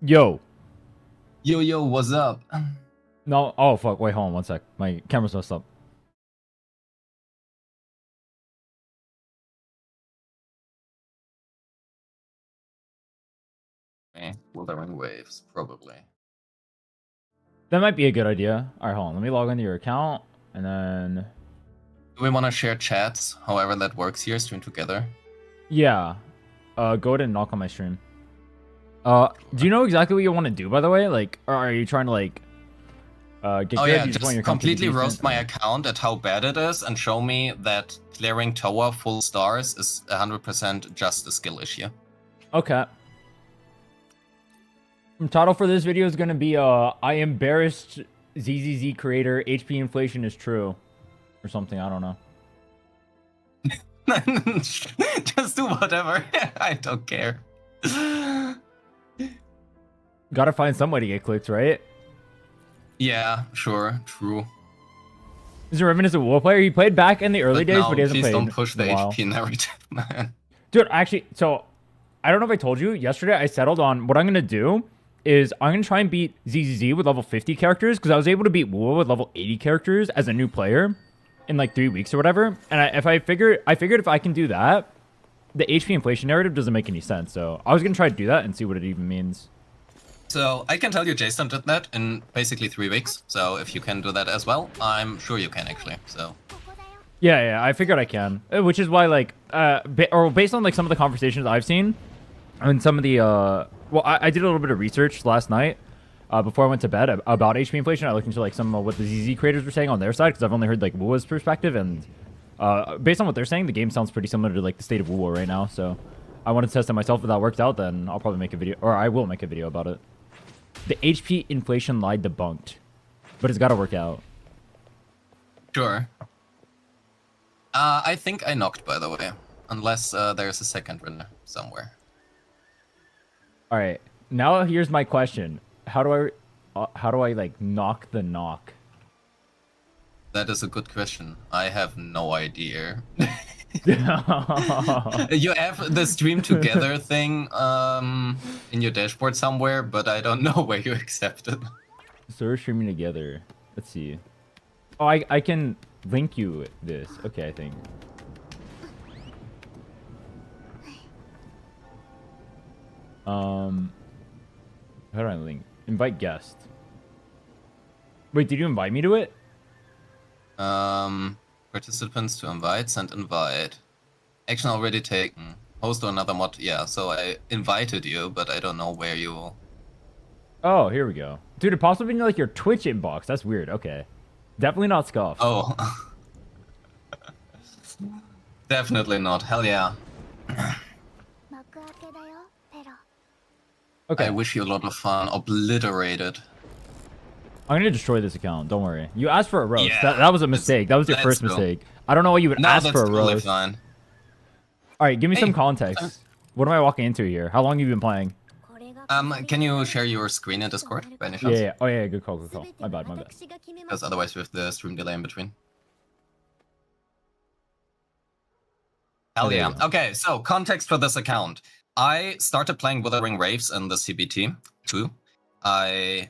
Yo. Yo, what's up? No. Oh, fuck. Wait, hold on 1 sec. My camera's messed up. Wuthering Waves, probably. That might be a good idea. Alright, hold on. Let me log into your account, and then... Do we want to share chats, however that works here, stream together? Yeah. Go ahead and knock on my stream. Do you know exactly what you want to do, by the way? Like, or are you trying to, like... get oh good? yeah, You just want your account to be completely roast decent? my account at how bad it is and show me that clearing tower full stars is 100% just a skill issue. Okay. Title for this video is going to be, I embarrassed ZZZ creator, HP inflation is true. Or something, I don't know. Just do whatever. I don't care. Gotta find some way to get clicks, right? Yeah, sure, true. Is a reminiscent Wuwa player? He played back in the early days, no, but he hasn't please played don't push the in a while. HP narrative, man. Dude, actually, so I don't know if I told you yesterday. I settled on what I'm gonna do is I'm gonna try and beat ZZZ with level 50 characters because I was able to beat Wuwa with level 80 characters as a new player in like 3 weeks or whatever. And I figured if I can do that, the HP inflation narrative doesn't make any sense. So I was gonna try to do that and see what it even means. So I can tell you Jason did that in basically 3 weeks. So if you can do that as well, I'm sure you can actually. So Yeah, I figured I can, which is why like based on like some of the conversations I've seen and some of the well, I did a little bit of research last night before I went to bed about HP inflation. I looked into like some of what the ZZ creators were saying on their side because I've only heard like Wuwa's perspective, and based on what they're saying, the game sounds pretty similar to like the state of Wuwa right now. So I wanted to test it myself. If that works out, then I'll probably make a video, or I will make a video about it. The HP inflation lie debunked, but it's got to work out. sure. I think I knocked, by the way, unless there's a second winner somewhere. All right, now here's my question: how do I like knock the knock? That is a good question. I have no idea. You have the stream together thing in your dashboard somewhere, but I don't know where you accept it. So we're streaming together. Let's see. Oh, I can link you this. Okay, I think. How do I link? Invite guest. Wait, did you invite me to it? Participants to invite, send invite. Action already taken. Host or another mod. Yeah, so I invited you, but I don't know where you... Oh, here we go. Dude, it possibly in like your Twitch inbox. That's weird. Okay. Definitely not Scuff. Oh. Definitely not. Hell yeah. Okay. I wish you a lot of fun. Obliterated. I'm gonna destroy this account. Don't worry. You asked for a roast. Yeah, that was a mistake. That was your first mistake. I don't know why you would ask for a totally roast. fine. All right, give me some context. What am I walking into here? How long have you been playing? Can you share your screen in Discord by any chance? Yeah. Oh yeah. Good call. Good call. My bad. Because otherwise we have the stream delay in between. Hell yeah. Okay, so context for this account. I started playing Wuthering Waves in the CBT too. I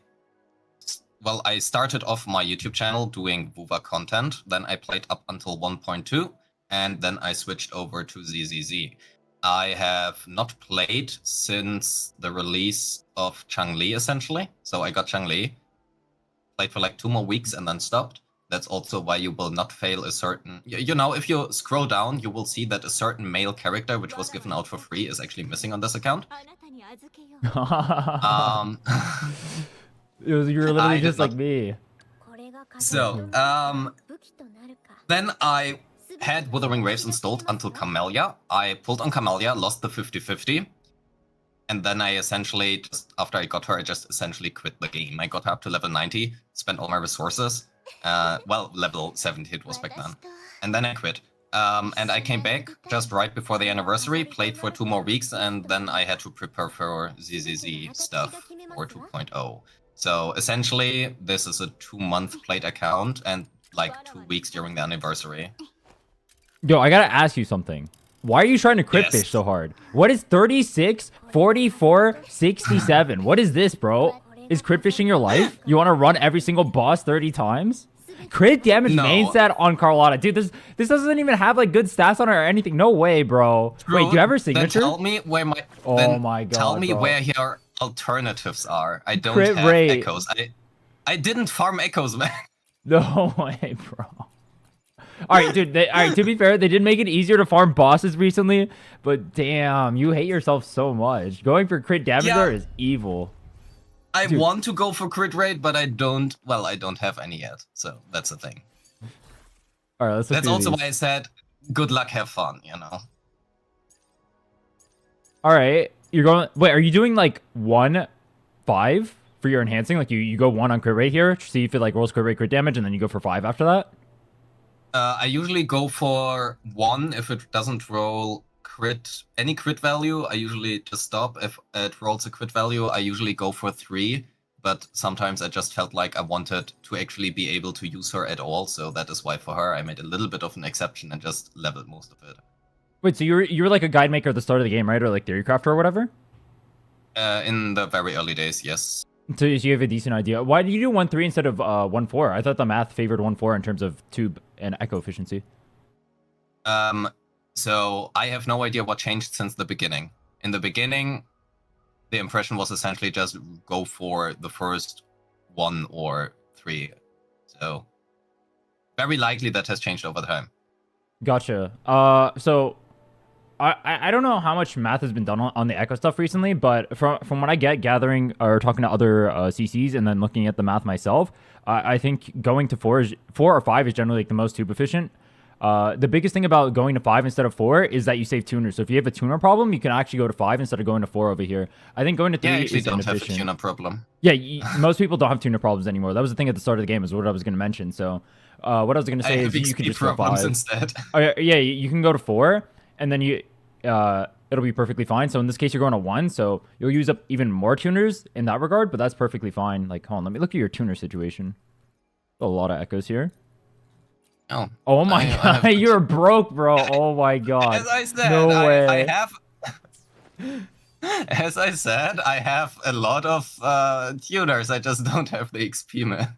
started off my YouTube channel doing Wuwa content. Then I played up until 1.2, and then I switched over to ZZZ. I have not played since the release of Changli, essentially. So I got Changli, played for like 2 more weeks, and then stopped. That's also why you will not fail a certain... You know, if you scroll down, you will see that a certain male character, which was given out for free, is actually missing on this account. You're literally just like me. So, then I had Wuthering Waves installed until Camellia. I pulled on Camellia, lost the 50-50. And then I essentially, just after I got her, I just essentially quit the game. I got her up to level 90, spent all my resources. Well, level 70 it was back then. And then I quit. And I came back just right before the anniversary, played for 2 more weeks, and then I had to prepare for ZZZ stuff, or 2.0. So essentially, this is a 2-month played account, and like 2 weeks during the anniversary. Yo, I gotta ask you something. Why are you trying to crit Yes. fish so hard? What is 36, 44, 67? What is this, bro? Is crit fishing your life? You want to run every single boss 30 times? Crit damage No. main stat on Carlotta. Dude, this doesn't even have like good stats on it or anything. No way, bro. Wait, do you have her signature? Then tell me where my. Oh then my God, Tell me bro. where your alternatives are. I don't Crit have rate. echoes. I didn't farm echoes, man. No way, bro. All right, dude. All right, to be fair, they did make it easier to farm bosses recently, but damn, you hate yourself so much. Going for crit damage Yeah. there is evil. I Dude. want to go for crit rate, but I don't. Well, I don't have any yet, so that's the thing. All right, let's look That's through also these. why I said, good luck, have fun. You know. All right, you're going. Wait, are you doing like 1-5 for your enhancing? Like you go 1 on crit rate here, see if it like rolls crit rate, crit damage, and then you go for 5 after that. I usually go for 1 if it doesn't roll any crit value. I usually just stop. If it rolls a crit value, I usually go for 3. But sometimes I just felt like I wanted to actually be able to use her at all, so that is why for her I made a little bit of an exception and just leveled most of it. Wait, so you were like a guide maker at the start of the game, right? Or like theory crafter or whatever? In the very early days, yes. So you have a decent idea. Why did you do 1-3 instead of 1-4? I thought the math favored 1-4 in terms of tube and echo efficiency. So I have no idea what changed since the beginning. In the beginning, the impression was essentially just go for the first 1 or 3. So very likely that has changed over time. Gotcha. So I don't know how much math has been done on the echo stuff recently, but from what I get gathering or talking to other CCs and then looking at the math myself, I think going to 4 or 5 is generally like the most tube efficient. The biggest thing about going to 5 instead of 4 is that you save tuners. So if you have a tuner problem, you can actually go to 5 instead of going to 4 over here. I think going to 3 Yeah, I actually is don't have a inefficient. tuner problem. Yeah, most people don't have tuner problems anymore. That was the thing at the start of the game is what I was going to mention. So what I was going to I say have is you could XP just go problems 5. instead. Oh, yeah, you can go to 4, and then it'll be perfectly fine. So in this case, you're going to 1, so you'll use up even more tuners in that regard, but that's perfectly fine. Like, hold on, let me look at your tuner situation. A lot of echoes here. Oh my God, you're broke, bro. Oh my God. As I said, no way. I have. As I said, I have a lot of tuners. I just don't have the XP, man.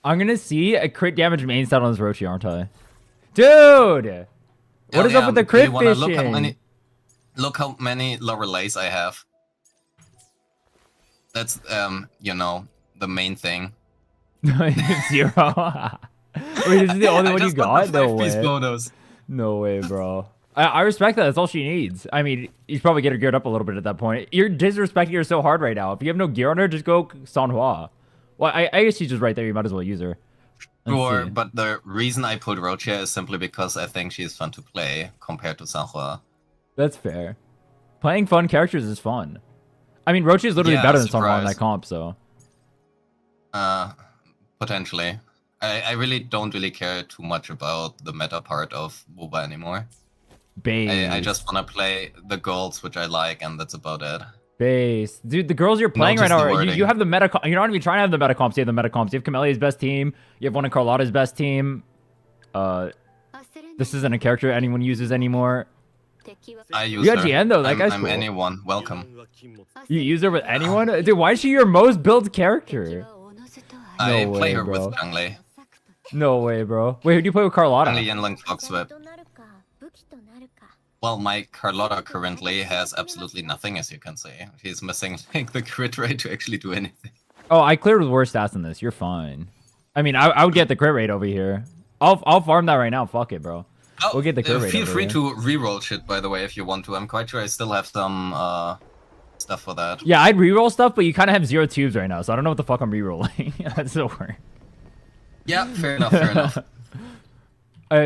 I'm gonna see a crit damage main stat on this Rochi, aren't I? Dude! What is up with the crit fishing? Look how many Loreleis I have. That's, you know, the main thing. 0. Wait, this is the only one you got? No way. Bonus. No way, bro. I respect that. That's all she needs. I mean, you probably get her geared up a little bit at that point. You're disrespecting her so hard right now. If you have no gear on her, just go Sanhua. Well, I guess she's just right there. You might as well use her. Sure, but the reason I put Roche is simply because I think she is fun to play compared to Sanhua. That's fair. Playing fun characters is fun. I mean, Roche is literally better than Sanhua in that comp, so. Potentially. I really don't really care too much about the meta part of Wuwa anymore. Base. I just want to play the girls, which I like, and that's about it. Base. Dude, the girls you're playing right now, you have the meta. You're not even trying to have the meta comps. You have the meta comps. You have Camelia's best team. You have one of Carlotta's best team. This isn't a character anyone uses anymore. I use you got her. GN though. That guy's I'm cool. anyone. Welcome. You use her with anyone? Dude, why is she your most built character? I No play way, her bro. with Zhonglei. No way, bro. Wait, who do you play with Carlotta? Zhonglei Yanling Foxweb. Well, my Carlotta currently has absolutely nothing, as you can see. She's missing like the crit rate to actually do anything. Oh, I cleared with worse stats than this. You're fine. I mean, I would get the crit rate over here. I'll farm that right now. Fuck it, bro. Oh, We'll get the crit rate feel over free here. to reroll shit, by the way, if you want to. I'm quite sure I still have some stuff for that. Yeah, I'd reroll stuff, but you kind of have 0 tubes right now, so I don't know what the fuck I'm rerolling. That's the word. Yeah, fair enough, fair enough.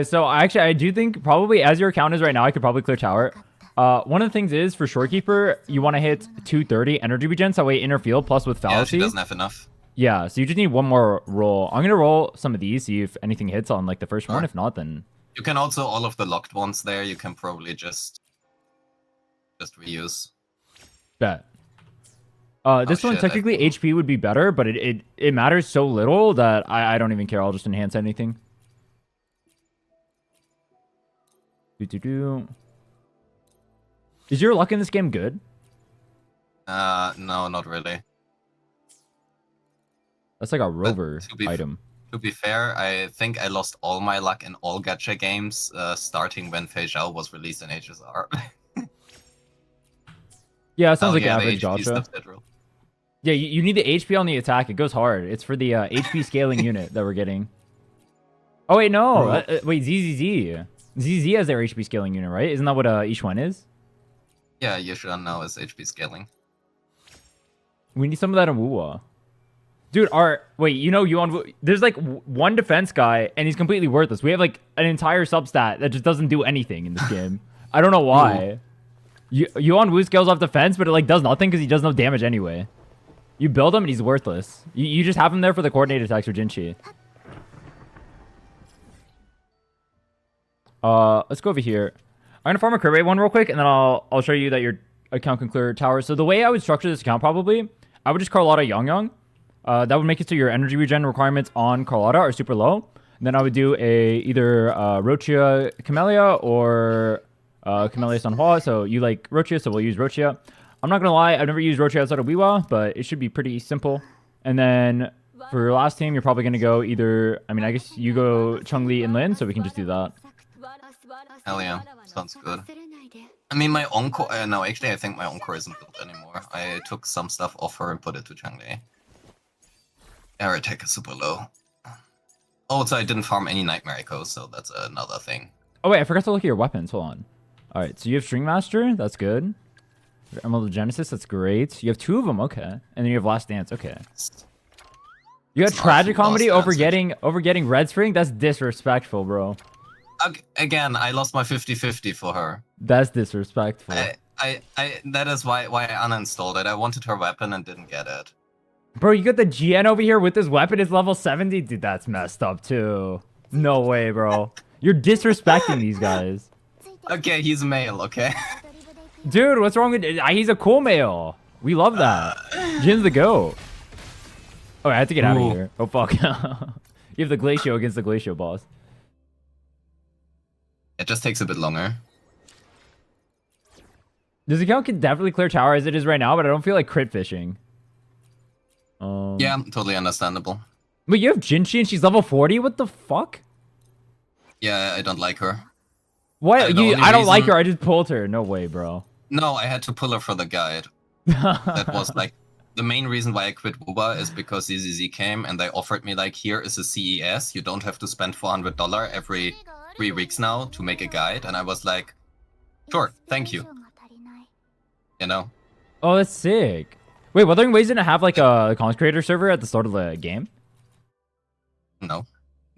So actually, I do think probably as your account is right now, I could probably clear tower. One of the things is for Shorekeeper, you want to hit 230 energy regen, so that way inner field plus with Yeah, fallacy. she doesn't have enough. Yeah, so you just need one more roll. I'm gonna roll some of these, see if anything hits on like the first one. If not, then You can also, all of the locked ones there, you can probably just reuse. bet. This one shit, technically HP would be better, but it matters so little that I don't even care. I'll just enhance anything. Is your luck in this game good? No, not really. That's like a rover to item. To be fair, I think I lost all my luck in all gacha games, starting when Fei Zhao was released in HSR. Yeah, it sounds like yeah, average the HP gacha. subtitle. Yeah, you need the HP on the attack. It goes hard. It's for the HP scaling unit that we're getting. Oh, wait, no. Wait, ZZZ. ZZZ has their HP scaling unit, right? Isn't that what Ishwan is? Yeah, Yishuan now is HP scaling. We need some of that in Wuwa. Dude, wait, you know, there's like one defense guy, and he's completely worthless. We have like an entire substat that just doesn't do anything in this game. I don't know why. Yuan Wu scales off defense, but it like does nothing because he does no damage anyway. You build him and he's worthless. You just have him there for the coordinated attacks or Jinchi. Let's go over here. I'm gonna farm a crit rate one real quick, and then I'll show you that your account can clear towers. So the way I would structure this account probably, I would just Carlotta Yang. That would make it so your energy regen requirements on Carlotta are super low. And then I would do either Rochia Camellia or Camellia Sanhua. So you like Rochia, so we'll use Rochia. I'm not gonna lie, I've never used Rochia outside of Wiwa, but it should be pretty simple. And then for your last team, you're probably gonna go either. I mean, I guess you go Chun-Li and Lin, so we can just do that. Hell yeah, sounds good. I mean, my Encore... no, actually, I think my Encore isn't built anymore. I took some stuff off her and put it to Chang-Li. Air attack is super low. Also, I didn't farm any Nightmare Echoes, so that's another thing. Oh, wait, I forgot to look at your weapons. Hold on. All right, so you have String Master. That's good. Emerald of Genesis. That's great. You have 2 of them. Okay. And then you have Last Dance. Okay. You got Tragic Comedy over getting Red Spring? That's disrespectful, bro. Again, I lost my 50-50 for her. That's disrespectful. That is why I uninstalled it. I wanted her weapon and didn't get it. Bro, you got the GN over here with this weapon. It's level 70? Dude, that's messed up, too. No way, bro. You're disrespecting these guys. Okay, he's male, okay? Dude, what's wrong with... He's a cool male. We love that. Jin's the GOAT. Oh, I have to get out of here. Oh, fuck. You have the Glacio against the Glacio boss. It just takes a bit longer. This account can definitely clear tower as it is right now, but I don't feel like crit fishing. Yeah, totally understandable. But you have Jinchi and she's level 40? What the fuck? Yeah, I don't like her. What? I don't like her. I just pulled her. No way, bro. No, I had to pull her for the guide. That was like the main reason why I quit Wuwa is because ZZZ came and they offered me like, here is a CES. You don't have to spend $400 every 3 weeks now to make a guide. And I was like, sure, thank you. You know? Oh, that's sick. Wait, Wuthering Waves didn't have like a content creator server at the start of the game? No.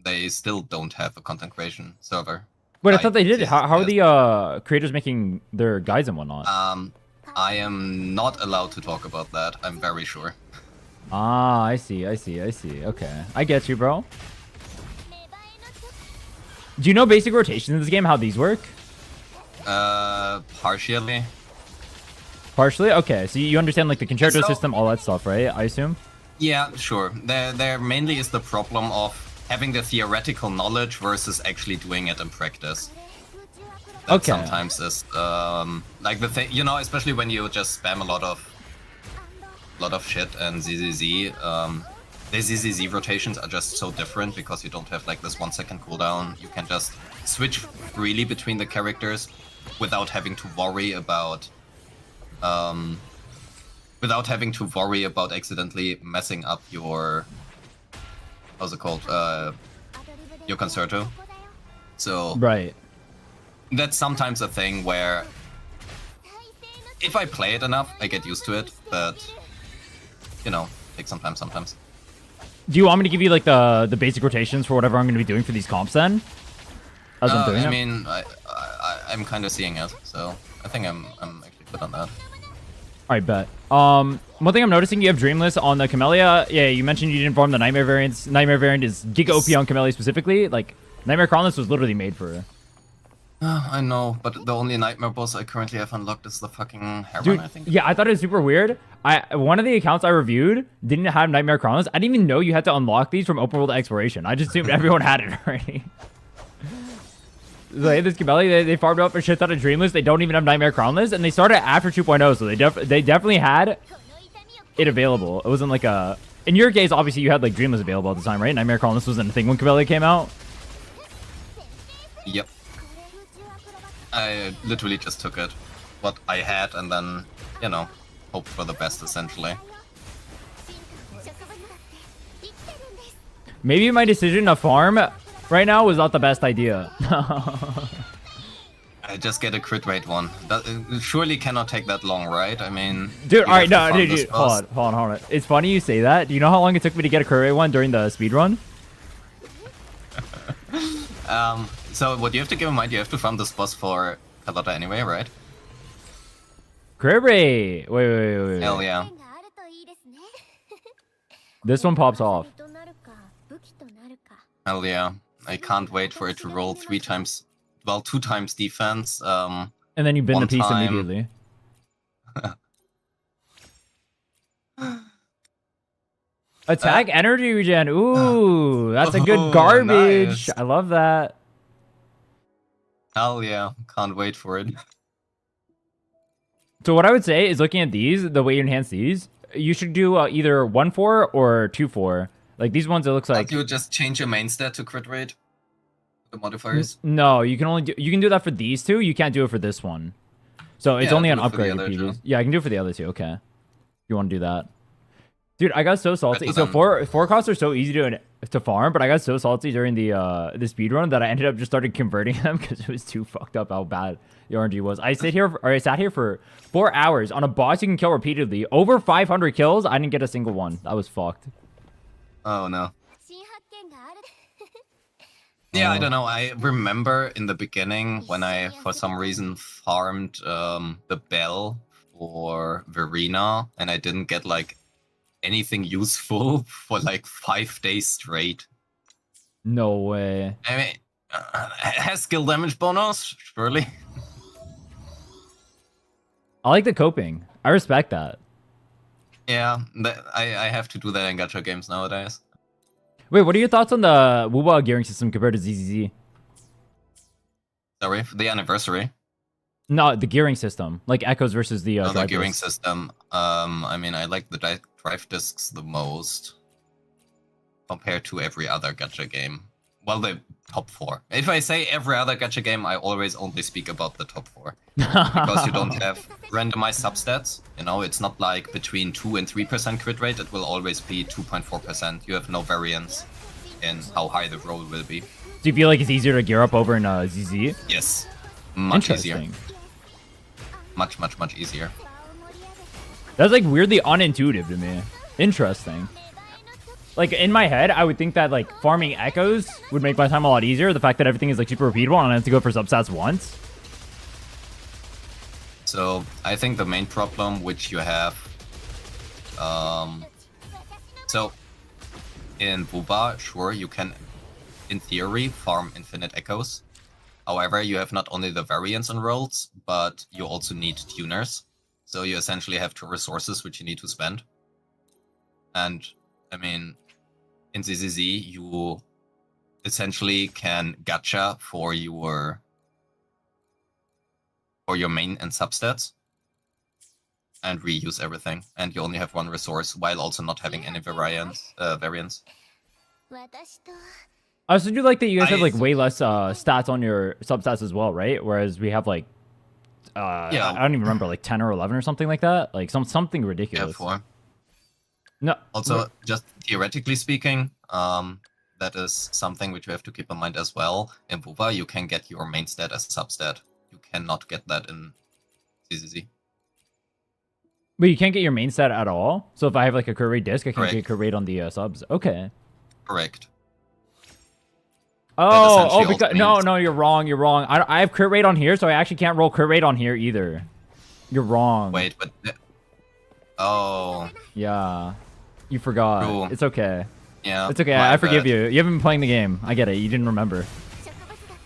They still don't have a content creation server. Wait, I thought they did. How are the creators making their guides and whatnot? I am not allowed to talk about that. I'm very sure. Ah, I see. Okay. I get you, bro. Do you know basic rotations in this game, how these work? Partially. Partially? Okay, so you understand like the concerto system, all that stuff, right? I assume? Yeah, sure. There mainly is the problem of having the theoretical knowledge versus actually doing it in practice. That sometimes is like the thing, you know, especially when you just spam a lot of shit and ZZZ. The ZZZ rotations are just so different because you don't have like this 1 second cooldown. You can just switch freely between the characters without having to worry about accidentally messing up your how's it called? Your concerto. So right. That's sometimes a thing where if I play it enough, I get used to it, but you know, takes some time sometimes. Do you want me to give you like the basic rotations for whatever I'm going to be doing for these comps then? As I'm doing I mean, I'm kind of seeing it, so I think I'm actually good on that. Alright, bet. One thing I'm noticing, you have Dreamless on the Camellia. Yeah, you mentioned you didn't farm the Nightmare variants. Nightmare variant is Giga OP on Camellia specifically. Like, Nightmare Crownless was literally made for her. I know, but the only Nightmare boss I currently have unlocked is the fucking Heron, Dude, I think. Yeah, I thought it was super weird. One of the accounts I reviewed didn't have Nightmare Crownless. I didn't even know you had to unlock these from open world exploration. I just assumed everyone had it already. Like, this Camellia, they farmed up a shit ton of Dreamless. They don't even have Nightmare Crownless, and they started after 2.0, so they definitely had it available. It wasn't like a... In your case, obviously, you had like Dreamless available at the time, right? Nightmare Crownless wasn't a thing when Camellia came out. Yep. I literally just took it, what I had, and then, you know, hoped for the best, essentially. Maybe my decision to farm right now was not the best idea. I just get a crit rate one. That surely cannot take that long, right? I mean... Dude, alright, no, dude, hold on. It's funny you say that. Do you know how long it took me to get a crit rate one during the speedrun? So what you have to keep in mind, you have to farm this boss for Carlotta anyway, right? Crit rate! Wait. Hell yeah. This one pops off. Hell yeah. I can't wait for it to roll 3 times... Well, 2 times defense. And then you bin the piece immediately. Attack energy regen. Ooh, that's a good garbage. Nice. I love that. Hell yeah. Can't wait for it. So what I would say is looking at these, the way you enhance these, you should do either 1-4 or 2-4. Like these ones, it looks like... You just change your main stat to crit rate? The modifiers? No, you can only do... You can do that for these two. You can't do it for this one. So it's only an upgrade. Yeah, I can do it for the other two. Okay. If you want to do that. Dude, I got so salty. So four costs are so easy to farm, but I got so salty during the speedrun that I ended up just started converting them because it was too fucked up how bad the RNG was. I sat here for 4 hours on a boss you can kill repeatedly. Over 500 kills. I didn't get a single one. That was fucked. Oh no. Yeah, I don't know. I remember in the beginning when I, for some reason, farmed the bell for Verena, and I didn't get like anything useful for like 5 days straight. No way. I mean, it has skill damage bonus, surely. I like the coping. I respect that. Yeah, I have to do that in gacha games nowadays. Wait, what are your thoughts on the Wuwa gearing system compared to ZZZ? Sorry, for the anniversary. No, the gearing system, like Echoes versus the the gearing system. I mean, I like the drive discs the most compared to every other gacha game. Well, the top 4. If I say every other gacha game, I always only speak about the top 4 because you don't have randomized substats. You know, it's not like between 2 and 3% crit rate. It will always be 2.4%. You have no variance in how high the roll will be. Do you feel like it's easier to gear up over in ZZ? Yes, much easier. Much easier. That's like weirdly unintuitive to me. Interesting. Like in my head, I would think that like farming Echoes would make my time a lot easier. The fact that everything is like super repeatable and I have to go for substats once. So I think the main problem which you have, so in Wuwa, sure, you can, in theory, farm infinite Echoes. However, you have not only the variance on rolls, but you also need tuners. So you essentially have 2 resources which you need to spend. And I mean, in ZZZ, you essentially can gacha for your main and substats and reuse everything. And you only have 1 resource while also not having any variance. I also do like that you guys have like way less stats on your substats as well, right? Whereas we have like, yeah, I don't even remember, like 10 or 11 or something like that. Like something ridiculous. Yeah, 4. No. Also, just theoretically speaking, that is something which you have to keep in mind as well. In Wuwa, you can get your main stat as a substat. You cannot get that in ZZZ. But you can't get your main stat at all? So if I have like a crit rate disc, I can't get crit rate on the subs. Okay. Correct. Oh, because no, you're wrong. You're wrong. I have crit rate on here, so I actually can't roll crit rate on here either. You're wrong. Wait, but oh. Yeah. You forgot. Cool. It's okay. Yeah. It's okay. I forgive you. You haven't been playing the game. I get it. You didn't remember.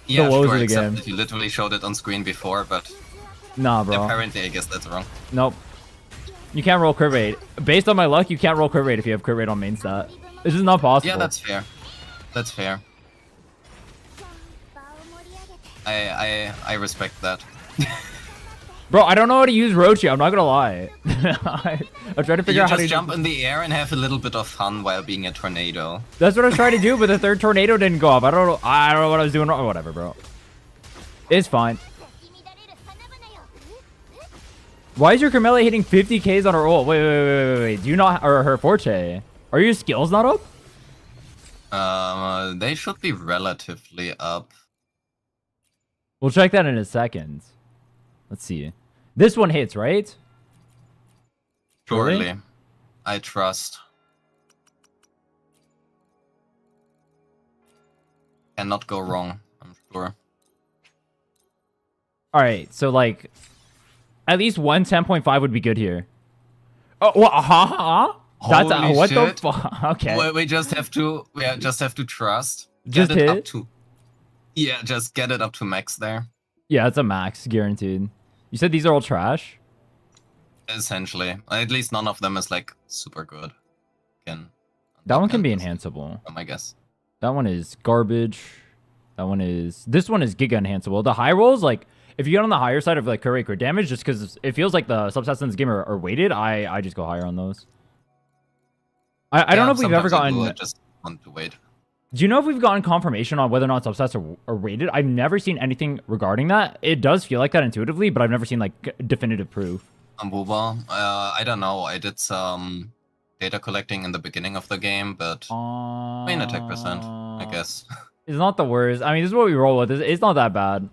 Yeah, the woes sure, of the except game. that you literally showed it on screen before, but nah, bro. Apparently, I guess that's wrong. Nope. You can't roll crit rate. Based on my luck, you can't roll crit rate if you have crit rate on main stat. This is not possible. Yeah, that's fair. That's fair. I respect that. Bro, I don't know how to use Rochi. I'm not gonna lie. I'm trying to figure out how to just jump in the air and have a little bit of fun while being a tornado. That's what I was trying to do, but the third tornado didn't go off. I don't know what I was doing wrong. Whatever, bro. It's fine. Why is your Camellia hitting 50Ks on her ult? Wait. Do you not, or her Forte? Are your skills not up? They should be relatively up. We'll check that in a second. Let's see. This one hits, right? Surely. Really? I trust. Cannot go wrong, I'm sure. Alright, so like, at least one 10.5 would be good here. Oh, what? That's Holy what shit. the fuck? Okay. We just have to trust. Just get it hit? up to. Yeah, just get it up to max there. Yeah, it's a max, guaranteed. You said these are all trash? Essentially. At least none of them is like super good. That one can be enhanceable. I guess. That one is garbage. This one is giga enhanceable. The high rolls, like, if you get on the higher side of like crit rate, crit damage, just because it feels like the substats in this game are weighted, I just go higher on those. I don't know if we've ever gotten... I just want to wait. Do you know if we've gotten confirmation on whether or not substats are weighted? I've never seen anything regarding that. It does feel like that intuitively, but I've never seen like definitive proof. Wuwa, I don't know. I did some data collecting in the beginning of the game, but main attack percent, I guess. It's not the worst. I mean, this is what we roll with. It's not that bad.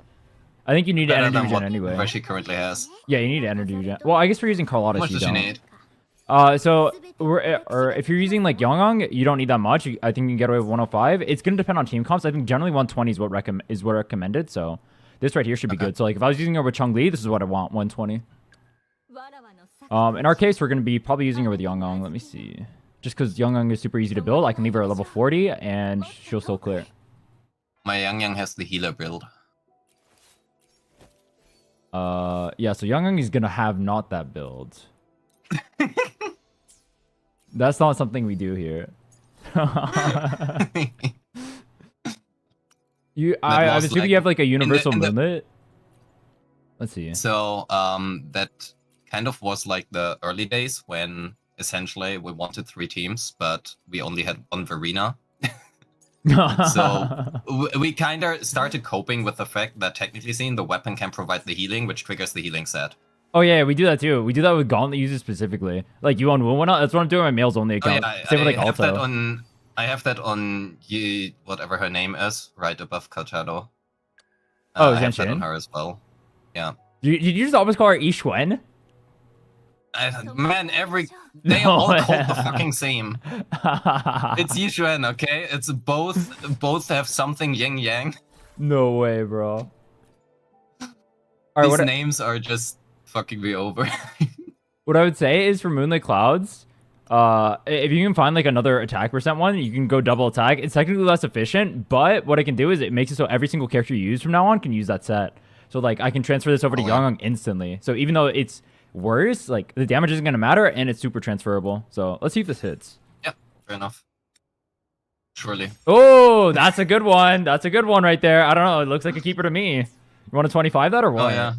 I think you need energy regen anyway. What she currently has. Yeah, you need energy regen. Well, I guess we're using Carlotta. How much does she need? So if you're using like Yongang, you don't need that much. I think you can get away with 105. It's gonna depend on team comps. I think generally 120 is what recommended. So this right here should be good. So like if I was using her with Chong-Li, this is what I want, 120. In our case, we're gonna be probably using her with Yongang. Let me see. Just because Yongang is super easy to build, I can leave her at level 40 and she'll still clear. My Yang has the healer build. Yeah. So Yongang is gonna have not that build. That's not something we do here. I'm assuming you have like a universal limit. Let's see. So that kind of was like the early days when essentially we wanted 3 teams, but we only had 1 Verena. So we kind of started coping with the fact that technically seen the weapon can provide the healing, which triggers the healing set. Oh yeah, we do that too. We do that with Gauntlet users specifically. Like you on Wuwa, that's what I'm doing on my males only account. Oh, yeah, Same with like Alto. I have that on whatever her name is, right above Kachado. Oh, I have that Zhenshin? on her as well. Yeah. Did you just always call her Yixuan? Man, they all called the fucking same. It's Yixuan, okay? It's both have something yin yang. No way, bro. All These names are just fucking me over. What I would say is for Moonlit Clouds, if you can find like another attack percent one, you can go double attack. It's technically less efficient, but what I can do is it makes it so every single character you use from now on can use that set. So like I can transfer this over to Yongang instantly. So even though it's worse, like the damage isn't gonna matter and it's super transferable. So let's see if this hits. Yeah, fair enough. Surely. Oh, that's a good one. That's a good one right there. I don't know. It looks like a keeper to me. You want to 25 that or what? Oh yeah.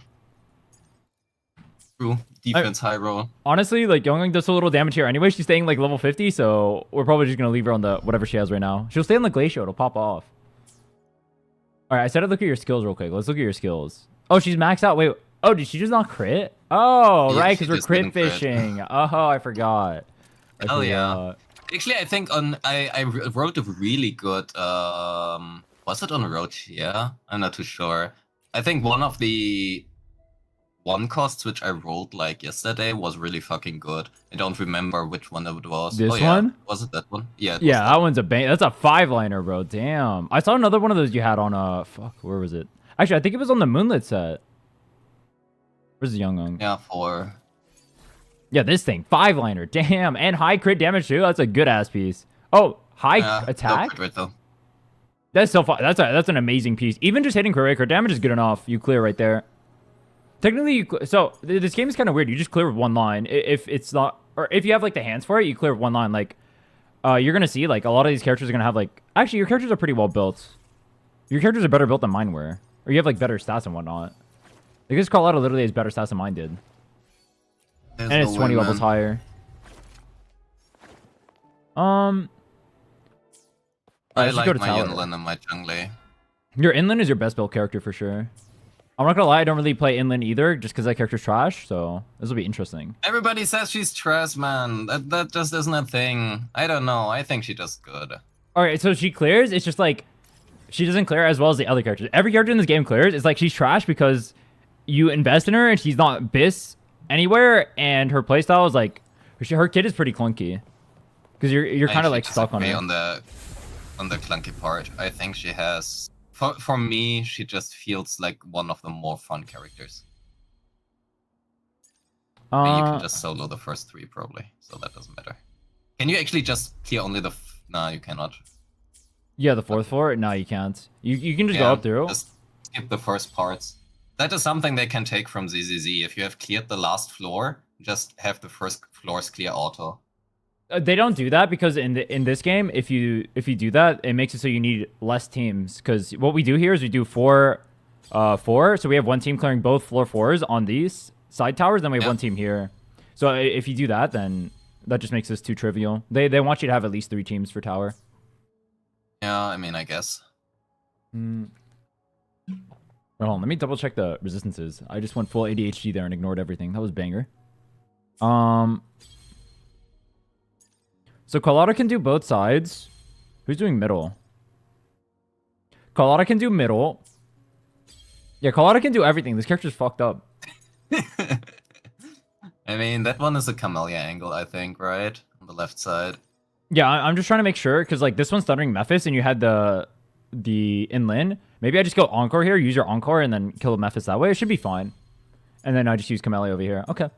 True. Defense high roll. Honestly, like Yongang does so little damage here anyway. She's staying like level 50, so we're probably just gonna leave her on the whatever she has right now. She'll stay on the Glacial. It'll pop off. All right, I said I'd look at your skills real quick. Let's look at your skills. Oh, she's maxed out. Wait. Oh, did she just not crit? Oh, yeah, right, because we're crit fishing. Oh, I forgot. Hell yeah. Actually, I think I wrote a really good. Was it on Roach? Yeah, I'm not too sure. I think one of the costs which I rolled like yesterday was really fucking good. I don't remember which one it was. This one? Was it that one? Yeah. Yeah, that one's a bang. That's a 5-liner, bro. Damn. I saw another one of those you had on fuck, where was it? Actually, I think it was on the Moonlit set. Where's the Yongang? Yeah, 4. Yeah, this thing, 5-liner. Damn, and high crit damage too. That's a good ass piece. Oh, high attack. No crit rate, though. That's so far. That's an amazing piece. Even just hitting crit rate, crit damage is good enough. You clear right there. Technically, so this game is kind of weird. You just clear with 1 line. If it's not, or if you have like the hands for it, you clear with 1 line. Like, you're gonna see like a lot of these characters are gonna have like. Actually, your characters are pretty well built. Your characters are better built than mine were. Or you have like better stats and whatnot. Like this Carlotta literally has better stats than mine did. There's And it's no 20 way, levels man. higher. I let's just go like to my tower. inland and my jungle. Your inland is your best build character for sure. I'm not gonna lie, I don't really play inland either, just because that character's trash. So this will be interesting. Everybody says she's trash, man. That just isn't a thing. I don't know. I think she does good. All right, so she clears. It's just like she doesn't clear as well as the other characters. Every character in this game clears. It's like she's trash because you invest in her and she's not bis anywhere, and her playstyle is like her kit is pretty clunky because you're kind of like stuck on her. On the clunky part. I think she has. For me, she just feels like one of the more fun characters. I mean, you can just solo the first 3 probably, so that doesn't matter. Can you actually just clear only the? No, you cannot. Yeah, the 4th floor. No, you can't. You can just go up through. Just skip the first parts. That is something they can take from ZZZ. If you have cleared the last floor, just have the first floors clear auto. They don't do that because in this game, if you do that, it makes it so you need less teams. Because what we do here is we do 4, so we have one team clearing both floor 4s on these side towers, then we have one team here. So if you do that, then that just makes this too trivial. They want you to have at least 3 teams for tower. Yeah, I mean, I guess. Hold on, let me double check the resistances. I just went full ADHD there and ignored everything. That was banger. So Carlotta can do both sides. Who's doing middle? Carlotta can do middle. Yeah, Carlotta can do everything. This character's fucked up. I mean, that one is a Camellia angle, I think, right? On the left side. Yeah, I'm just trying to make sure, because like this one's Thundering Mephis, and you had the inland. Maybe I just go Encore here, use your Encore, and then kill Mephis that way. It should be fine. And then I just use Camellia over here. Okay.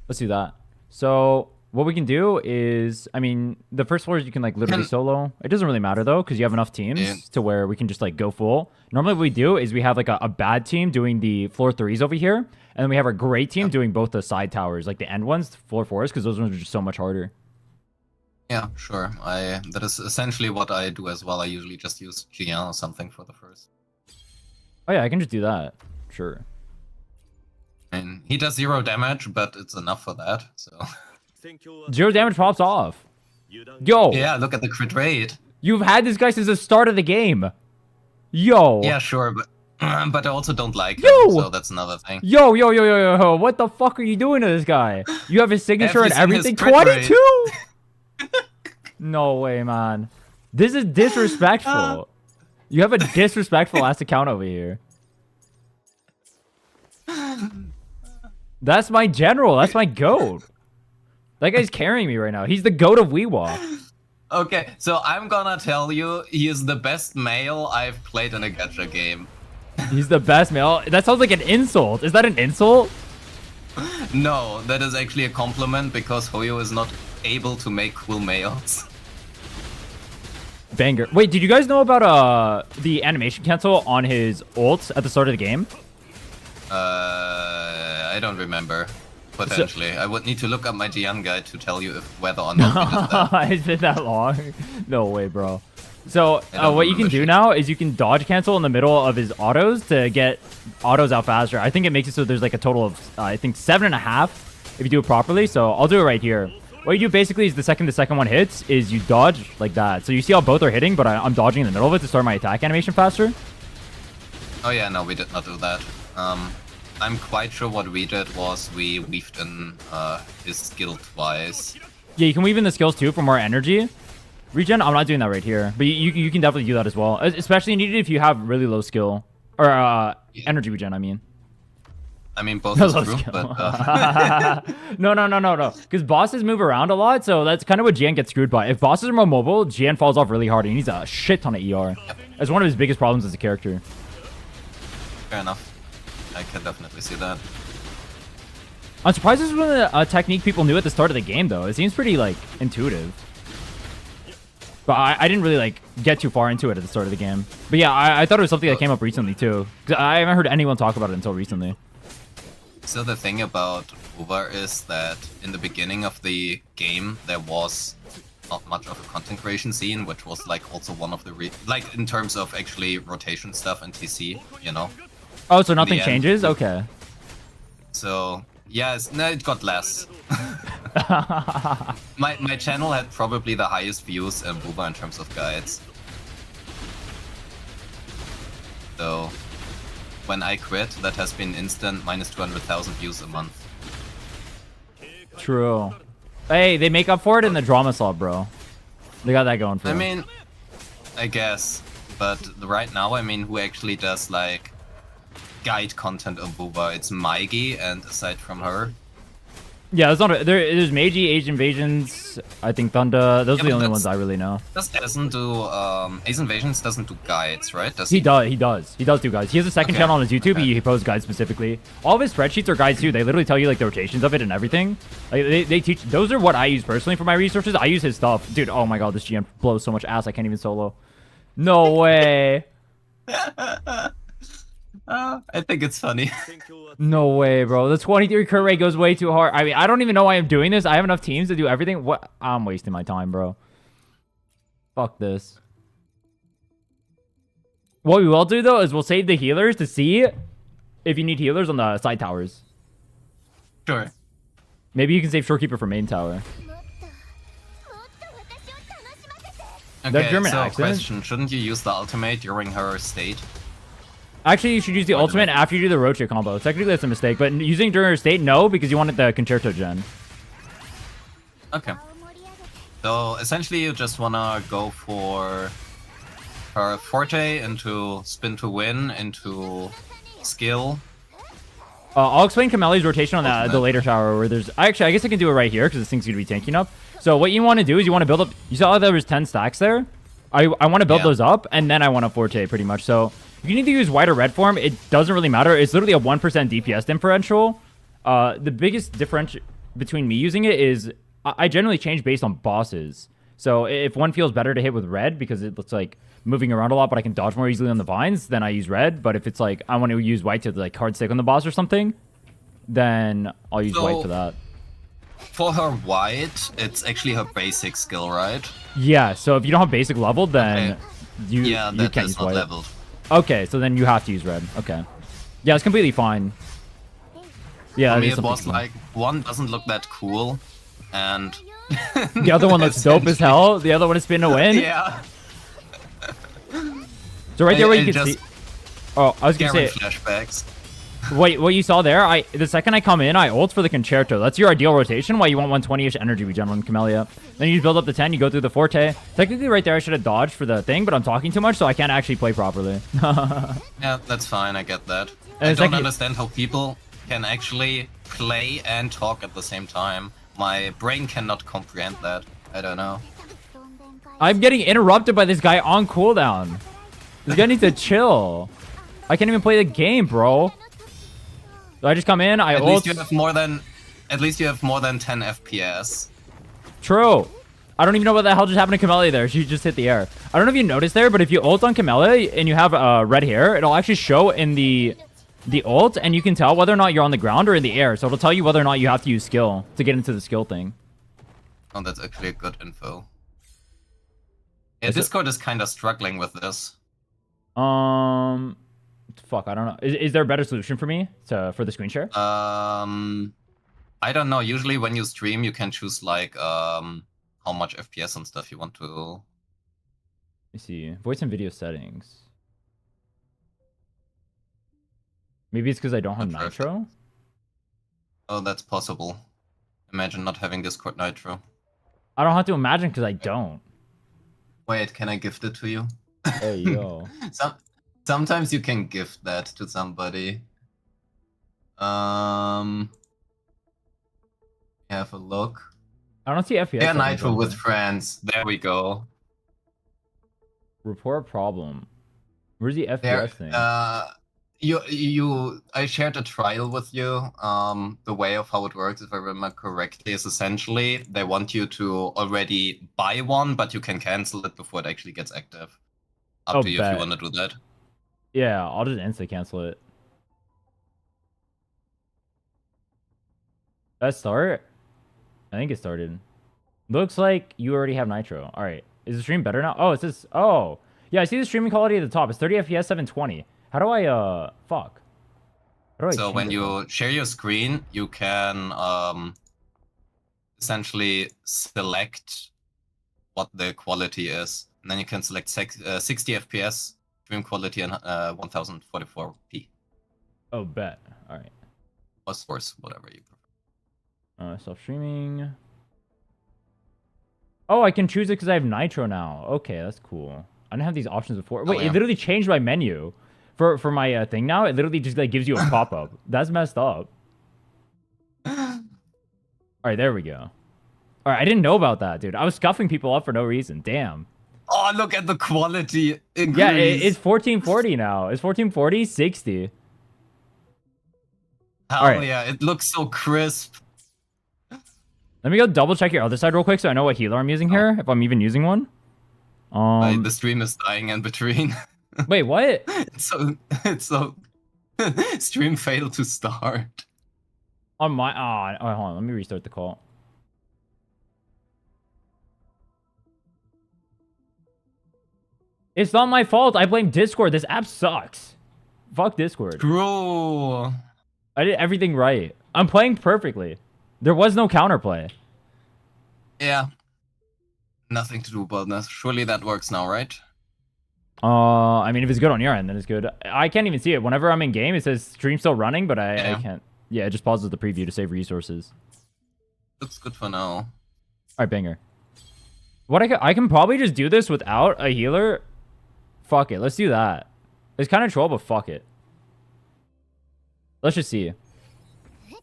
Let's do that. So what we can do is, I mean, the first floors you can like literally solo. It doesn't really matter though, because you have enough teams to where we can just like go full. Normally what we do is we have like a bad team doing the floor 3s over here, and then we have a great team doing both the side towers, like the end ones, floor 4s, because those ones are just so much harder. Yeah, sure. That is essentially what I do as well. I usually just use GL or something for the first. Oh yeah, I can just do that. Sure. I mean, he does 0 damage, but it's enough for that, so... 0 damage pops off. Yo! Yeah, look at the crit rate. You've had this guy since the start of the game. Yo! Yeah, sure, but I also don't like him, Yo! so that's another thing. Yo! What the fuck are you doing to this guy? You have his signature and Have you seen everything. his crit 22? No way, man. This is disrespectful. You have a disrespectful ass account over here. That's my general. That's my goat. That guy's carrying me right now. He's the goat of Wuwa. Okay, so I'm gonna tell you, he is the best male I've played in a gacha game. He's the best male. That sounds like an insult. Is that an insult? No, that is actually a compliment because Hoyo is not able to make cool males. Banger. Wait, did you guys know about the animation cancel on his ult at the start of the game? I don't remember. Potentially. I would need to look up my GN guide to tell you whether or not we did that. It's been that long? No way, bro. So what you can do now is you can dodge cancel in the middle of his autos to get autos out faster. I think it makes it so there's like a total of, I think 7.5 if you do it properly. So I'll do it right here. What you do basically is the second one hits is you dodge like that. So you see how both are hitting, but I'm dodging in the middle of it to start my attack animation faster. Oh yeah, no, we did not do that. I'm quite sure what we did was we weaved in his skill twice. Yeah, you can weave in the skills too for more energy. Regen, I'm not doing that right here, but you can definitely do that as well. Especially needed if you have really low skill. Or energy regen, I mean. I mean, both is true, but... No. Because bosses move around a lot, so that's kind of what GN gets screwed by. If bosses are more mobile, GN falls off really hard. He needs a shit ton of ER. Yep. That's one of his biggest problems as a character. Fair enough. I can definitely see that. I'm surprised this was a technique people knew at the start of the game, though. It seems pretty, like, intuitive. But I didn't really, like, get too far into it at the start of the game. But yeah, I thought it was something that came up recently, too. 'Cause I haven't heard anyone talk about it until recently. So the thing about Wuwa is that in the beginning of the game, there was not much of a content creation scene, which was like also one of the like in terms of actually rotation stuff and TC, you know. Oh, so nothing the end. changes? Okay. So yes, no, it got less. my channel had probably the highest views in Wuwa in terms of guides. So when I quit, that has been instant minus 200,000 views a month. True. Hey, they make up for it in the drama slot, bro. They got that going for I them. mean, I guess, but right now, I mean, who actually does like guide content on Wuwa? It's Maigi, and aside from her, Yeah, there's not there's Meiji, Age Invasions, I think Thunder. Those Yeah, are the but only that's- ones I really know. doesn't do Ace Invasions doesn't do guides, right? Does He does do guides. He has a second Okay. channel on his YouTube. Okay. He posts guides specifically. All of his spreadsheets are guides too. They literally tell you like the rotations of it and everything. Like they teach. Those are what I use personally for my resources. I use his stuff, dude. Oh my god, this GM blows so much ass. I can't even solo. No way. I think it's funny. No way, bro. The 23 crit rate goes way too hard. I mean, I don't even know why I'm doing this. I have enough teams to do everything. What? I'm wasting my time, bro. Fuck this. What we will do, though, is we'll save the healers to see if you need healers on the side towers. Sure. Maybe you can save Shorekeeper for main tower. Okay, German so accent? question, shouldn't you use the ultimate during her state? Actually, you should use the Why did ultimate after you do the Roche combo. Technically, that's a mistake, but using during her state, no, because you wanted the Concerto gen. Okay. So essentially you just wanna go for her forte into spin to win, into skill. I'll explain Kameli's rotation on the Ultimate. later tower where there's... Actually, I guess I can do it right here because this thing's going to be tanking up. So what you want to do is you want to build up... You saw there was 10 stacks there? I want to build Yeah. those up, and then I want a forte pretty much. So if you need to use white or red form, it doesn't really matter. It's literally a 1% DPS differential. The biggest difference between me using it is I generally change based on bosses. So if one feels better to hit with red because it looks like moving around a lot, but I can dodge more easily on the vines, then I use red. But if it's like I want to use white to like hard stick on the boss or something, then I'll use white for that. For her white, it's actually her basic skill, right? Yeah, so if you don't have basic level, then Okay. you Yeah, you that can't is use not white. leveled. Okay, so then you have to use red. Okay. Yeah, it's completely fine. Yeah, For that me, is it something was fine. like, one doesn't look that cool, and... The other one looks dope as hell. The other one is spin to win. Yeah. So right there where you And can see... just Oh, I was going to scary say... flashbacks. Wait, what you saw there, the second I come in, I ult for the Concerto. That's your ideal rotation, why you want 120-ish energy regen on Camellia. Then you build up the 10, you go through the Forte. Technically, right there, I should have dodged for the thing, but I'm talking too much, so I can't actually play properly. Yeah, that's fine, I get that. And I it's don't like- understand how people can actually play and talk at the same time. My brain cannot comprehend that. I don't know. I'm getting interrupted by this guy on cooldown. This guy needs to chill. I can't even play the game, bro. So I just come in, I At ult. least you have more than 10 FPS. True. I don't even know what the hell just happened to Camellia there. She just hit the air. I don't know if you noticed there, but if you ult on Camellia and you have red hair, it'll actually show in the ult, and you can tell whether or not you're on the ground or in the air. So it'll tell you whether or not you have to use skill to get into the skill thing. Oh, that's actually a good info. Yeah, Is it- Discord is kind of struggling with this. Fuck, I don't know. Is there a better solution for me for the screen share? I don't know. Usually when you stream, you can choose like how much FPS and stuff you want to. Let me see. Voice and video settings. Maybe it's because I don't have Not perfect. Nitro. Oh, that's possible. Imagine not having Discord Nitro. I don't have to imagine because I don't. Wait, can I gift it to you? Hey, yo. Sometimes you can gift that to somebody. Have a look. I don't see FPS. Yeah, settings Nitro on with here. friends. There we go. Report problem. Where's the FPS There. thing? I shared a trial with you. The way of how it works, if I remember correctly, is essentially they want you to already buy one, but you can cancel it before it actually gets active. Up Oh, to you if bet. you want to do that. Yeah, I'll just insta cancel it. That start? I think it started. Looks like you already have Nitro. All right. Is the stream better now? Oh, it says. Oh, yeah. I see the streaming quality at the top. It's 30 FPS, 720. How do I fuck? How do I So change when it, you share your screen, you can essentially select what the quality is, and then you can select 60 FPS stream quality and 1044p. Oh, bet. All right. Or source, whatever you prefer. Self streaming. Oh, I can choose it because I have Nitro now. Okay, that's cool. I didn't have these options before. Wait, yeah. It literally changed my menu for my thing now. It literally just like gives you a pop up. That's messed up. All right, there we go. All right, I didn't know about that, dude. I was scuffing people up for no reason. Damn. Oh, look at the quality increase. Yeah, it's 1440 now. It's 1440, 60. Hell All right. yeah, it looks so crisp. Let me go double check your other side real quick so I know what healer I'm using here, if I'm even using one. The stream is dying in between. Wait, what? it's so stream failed to start. On my hold on, let me restart the call. It's not my fault. I blame Discord. This app sucks. Fuck Discord. Bro. I did everything right. I'm playing perfectly. There was no counterplay. Yeah. Nothing to do about that. Surely that works now, right? I mean, if it's good on your end, then it's good. I can't even see it. Whenever I'm in game, it says stream still running, but I can't. Yeah, it just pauses the preview to save resources. Looks good for now. All right, banger. What I can probably just do this without a healer. Fuck it. Let's do that. It's kind of troll, but fuck it. Let's just see.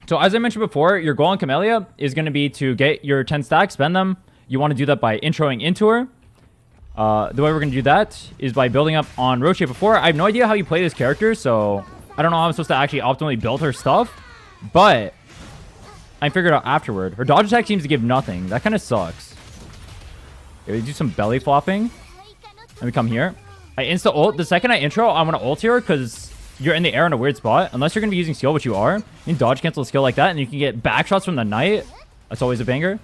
So as I mentioned before, your goal on Camellia is going to be to get your 10 stacks, spend them. You want to do that by introing into her. The way we're going to do that is by building up on Roche before. I have no idea how you play this character, so I don't know how I'm supposed to actually optimally build her stuff. But I figured out afterward. Her dodge attack seems to give nothing. That kind of sucks. Okay, we do some belly flopping. Let me come here. I insta ult. The second I intro, I want to ult here because you're in the air in a weird spot. Unless you're going to be using skill, which you are. You can dodge cancel a skill like that, and you can get back shots from the knight. That's always a banger.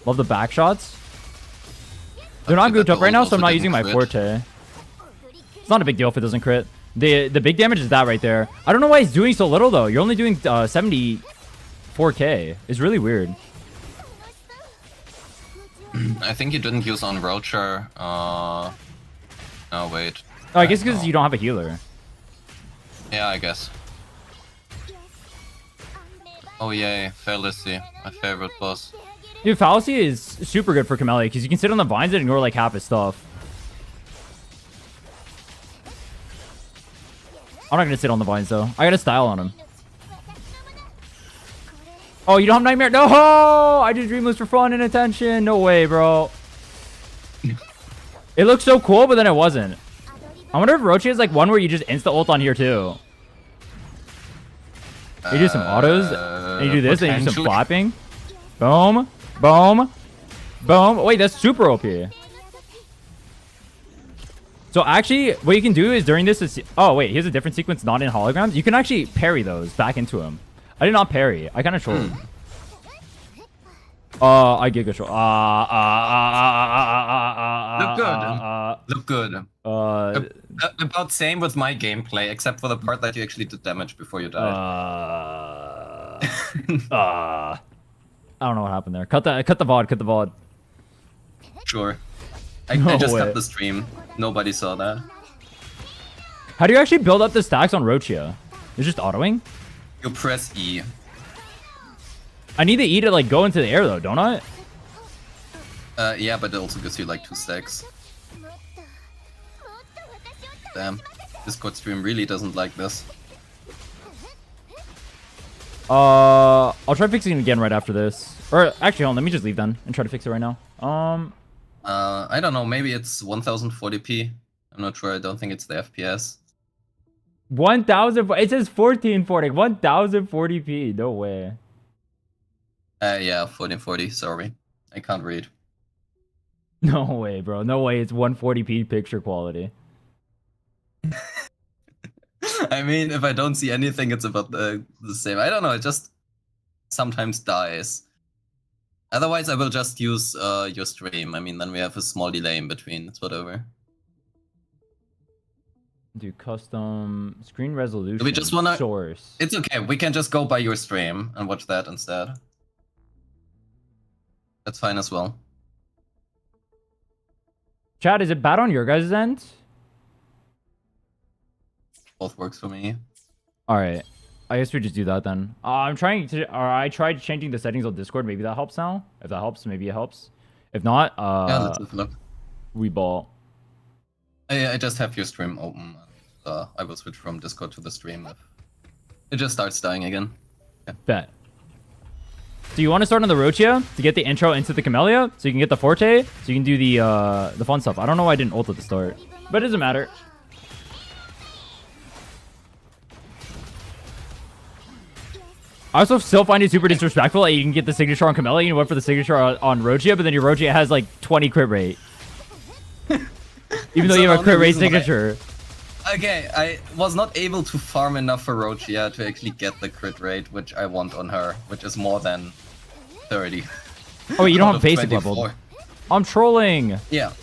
Love the back shots. They're not grouped up right now, so I'm not using my forte. It's not a big deal if it doesn't crit. The big damage is that right there. I don't know why he's doing so little, though. You're only doing 74k. It's really weird. I think you didn't use on Rocher. Oh, wait. Oh, I guess because you don't have a healer. Yeah, I guess. Oh, yay. Fallacy. My favorite boss. Dude, Fallacy is super good for Camellia because you can sit on the vines and ignore like half his stuff. I'm not going to sit on the vines, though. I got a style on him. Oh, you don't have Nightmare? No! I just Dreamless for fun and attention. No way, bro. It looks so cool, but then it wasn't. I wonder if Roche is like one where you just insta-ult on here, too. You do some autos, and you do this, and you do some flapping. Boom. Boom. Boom. Wait, that's super OP. So actually, what you can do is during this is... Oh, wait, here's a different sequence not in holograms. You can actually parry those back into him. I did not parry. I kind of trolled. I giga troll. Look good. Look good. About same with my gameplay, except for the part that you actually did damage before you died. I don't know what happened there. Cut the VOD. Cut the VOD. Sure. I just cut the stream. Nobody saw that. How do you actually build up the stacks on Rochia? You're just autoing? You press E. I need the E to like go into the air though, don't I? Yeah, but it also gives you like 2 stacks. Damn. Discord stream really doesn't like this. I'll try fixing it again right after this. Or actually, hold on, let me just leave then and try to fix it right now. I don't know, maybe it's 1040p. I'm not sure, I don't think it's the FPS. 1000, it says 1440, 1040p, no way. Yeah, 1440, sorry. I can't read. No way, bro, no way, it's 140p picture quality. I mean, if I don't see anything, it's about the same. I don't know, it just sometimes dies. Otherwise, I will just use your stream. I mean, then we have a small delay in between. It's whatever. Do custom screen resolution. Do we just wanna source? It's okay. We can just go by your stream and watch that instead. That's fine as well. Chad, is it bad on your guys' end? Both works for me. All right. I guess we just do that then. I'm trying to, or I tried changing the settings on Discord. Maybe that helps now. If that helps, maybe it helps. If not, yeah, let's have a look. We ball. I just have your stream open. I will switch from Discord to the stream if it just starts dying again. Yeah. Bet. Do you want to start on the Rochia to get the intro into the Camellia, so you can get the Forte, so you can do the fun stuff? I don't know why I didn't ult at the start, but it doesn't matter. I also still find it super disrespectful that you can get the signature on Camellia, you went for the signature on Rochia, but then your Rochia has like 20 crit rate. Even though you have a crit rate signature. Okay, I was not able to farm enough for Rochia to actually get the crit rate, which I want on her, which is more than 30. Oh, wait, you don't have basic level. I'm trolling. Yeah.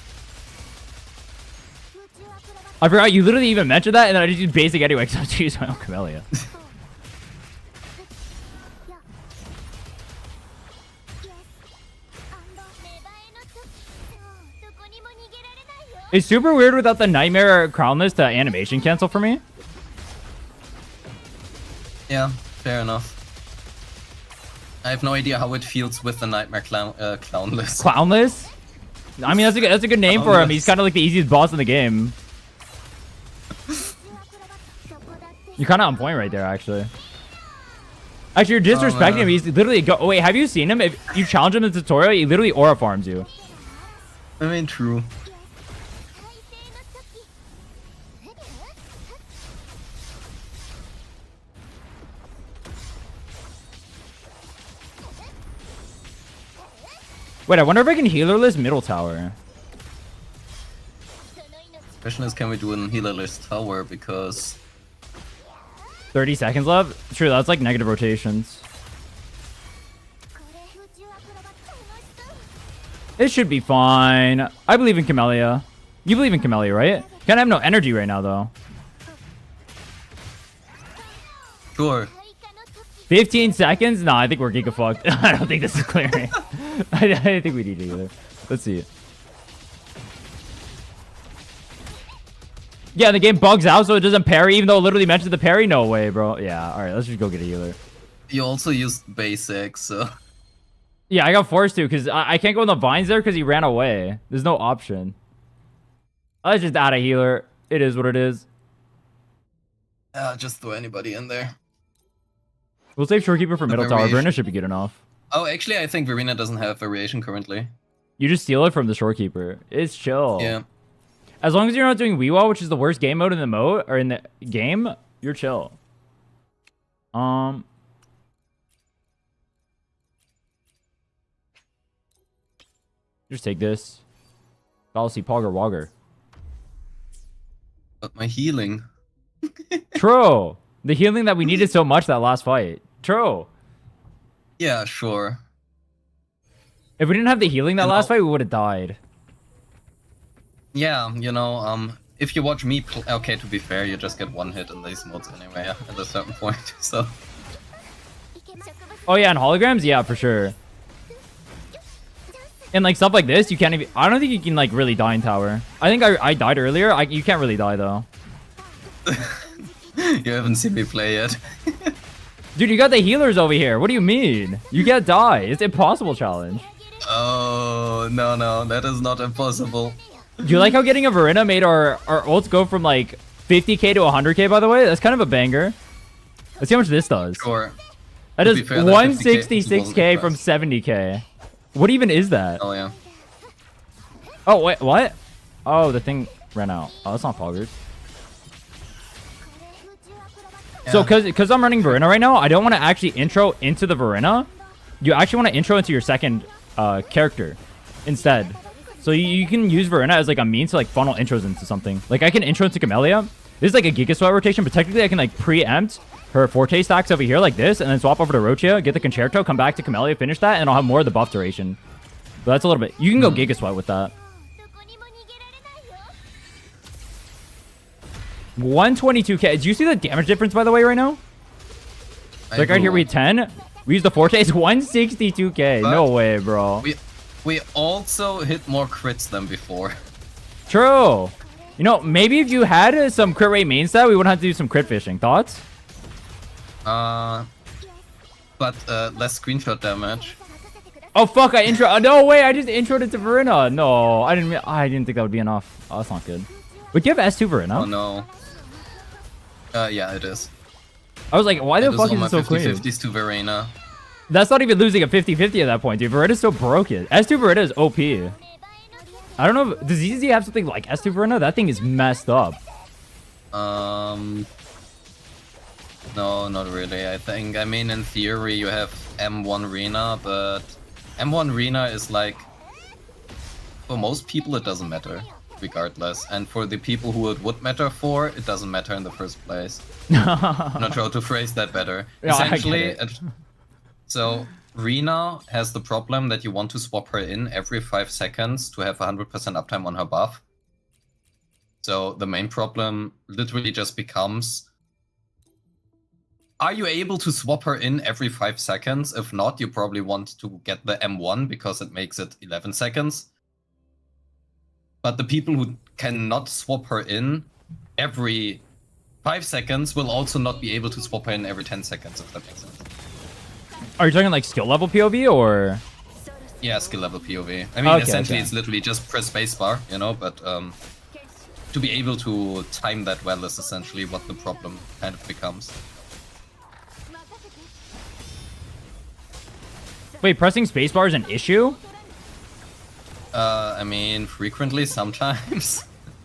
I forgot you literally even mentioned that, and then I just used basic anyway because I was using my own Camellia. It's super weird without the Nightmare Crownless to animation cancel for me. Yeah, fair enough. I have no idea how it feels with the Nightmare Clownless. Clownless? I mean, that's a good name for him. He's kind of like the easiest boss in the game. You're kind of on point right there, actually. Actually, you're disrespecting him. He's literally... Oh, wait, have you seen him? If you challenge him in the tutorial, he literally aura farms you. I mean, true. Wait, I wonder if I can healerless middle tower. Question is, can we do an healerless tower, because 30 seconds left? True, that's like negative rotations. It should be fine. I believe in Camellia. You believe in Camellia, right? Kinda have no energy right now, though. sure. 15 seconds? Nah, I think we're giga fucked. I don't think this is clearing. I think we need it either. Let's see. Yeah, the game bugs out so it doesn't parry, even though it literally mentioned the parry. No way, bro. Yeah, all right, let's just go get a healer. You also used basic, so... Yeah, I got forced to because I can't go in the vines there because he ran away. There's no option. Let's just add a healer. It is what it is. Just throw anybody in there. We'll save Shorekeeper for middle tower. Verena should be good enough. Oh, actually, I think Verena doesn't have variation currently. You just steal it from the Shorekeeper. It's chill. Yeah. As long as you're not doing Wuwa, which is the worst game mode in the mode or in the game, you're chill. Just take this. Policy Pogger Wogger. But my healing. True. The healing that we needed so much that last fight. True. Yeah, sure. If we didn't have the healing that last fight, we would have died. Yeah, you know, if you watch me okay, to be fair, you just get one hit in these modes anyway, at a certain point, so... Oh yeah, and holograms? Yeah, for sure. And like stuff like this, you can't even... I don't think you can like really die in tower. I think I died earlier. You can't really die though. You haven't seen me play yet. Dude, you got the healers over here. What do you mean? You can't die. It's impossible challenge. Oh, no, that is not impossible. Do you like how getting a Verena made our ults go from like 50k to 100k, by the way? That's kind of a banger. Let's see how much this does. Sure. That is 166k from 70k. What even is that? Oh, yeah. Oh, wait, what? Oh, the thing ran out. Oh, that's not Poggers. Yeah. So, because I'm running Verena right now, I don't want to actually intro into the Verena. You actually want to intro into your second character instead. So you can use Verena as like a means to like funnel intros into something. Like I can intro into Camellia. This is like a Giga Sweat rotation, but technically I can like preempt her Forte stacks over here like this, and then swap over to Rocha, get the Concerto, come back to Camellia, finish that, and I'll have more of the buff duration. But that's a little bit... You can go Giga Sweat with that. 122k. Do you see the damage difference, by the way, right now? Like right here, we 10. We use the Forte. It's 162k. But no way, bro. We also hit more crits than before. True. You know, maybe if you had some crit rate main stat, we wouldn't have to do some crit fishing. Thoughts? But less screenshot damage. Oh fuck! I intro. No way! I just introed it to Verena. No, I didn't think that would be enough. Oh, that's not good. But do you have S2 Verena? Oh no. Yeah, it is. I was like, why the fuck is it so 50 clean? 50s to Verena. That's not even losing a 50-50 at that point, dude. Verena's so broken. S2 Verena is OP. I don't know. Does ZZZ have something like S2 Verena? That thing is messed up. No, not really. I mean, in theory, you have M1 Rena, but M1 Rena is like, for most people, it doesn't matter, regardless. And for the people who it would matter for, it doesn't matter in the first place. I'm not sure how to phrase that better. Yeah, Essentially, so Rena has the problem that you want to swap her in every 5 seconds to have 100% uptime on her buff. So the main problem literally just becomes, are you able to swap her in every 5 seconds? If not, you probably want to get the M1 because it makes it 11 seconds. But the people who cannot swap her in every 5 seconds will also not be able to swap her in every 10 seconds, if that makes sense. Are you talking like skill level POV or? Yeah, skill level POV. I mean, essentially, it's literally just press spacebar, you know, but to be able to time that well is essentially what the problem kind of becomes. Wait, pressing spacebar is an issue? I mean, frequently, sometimes.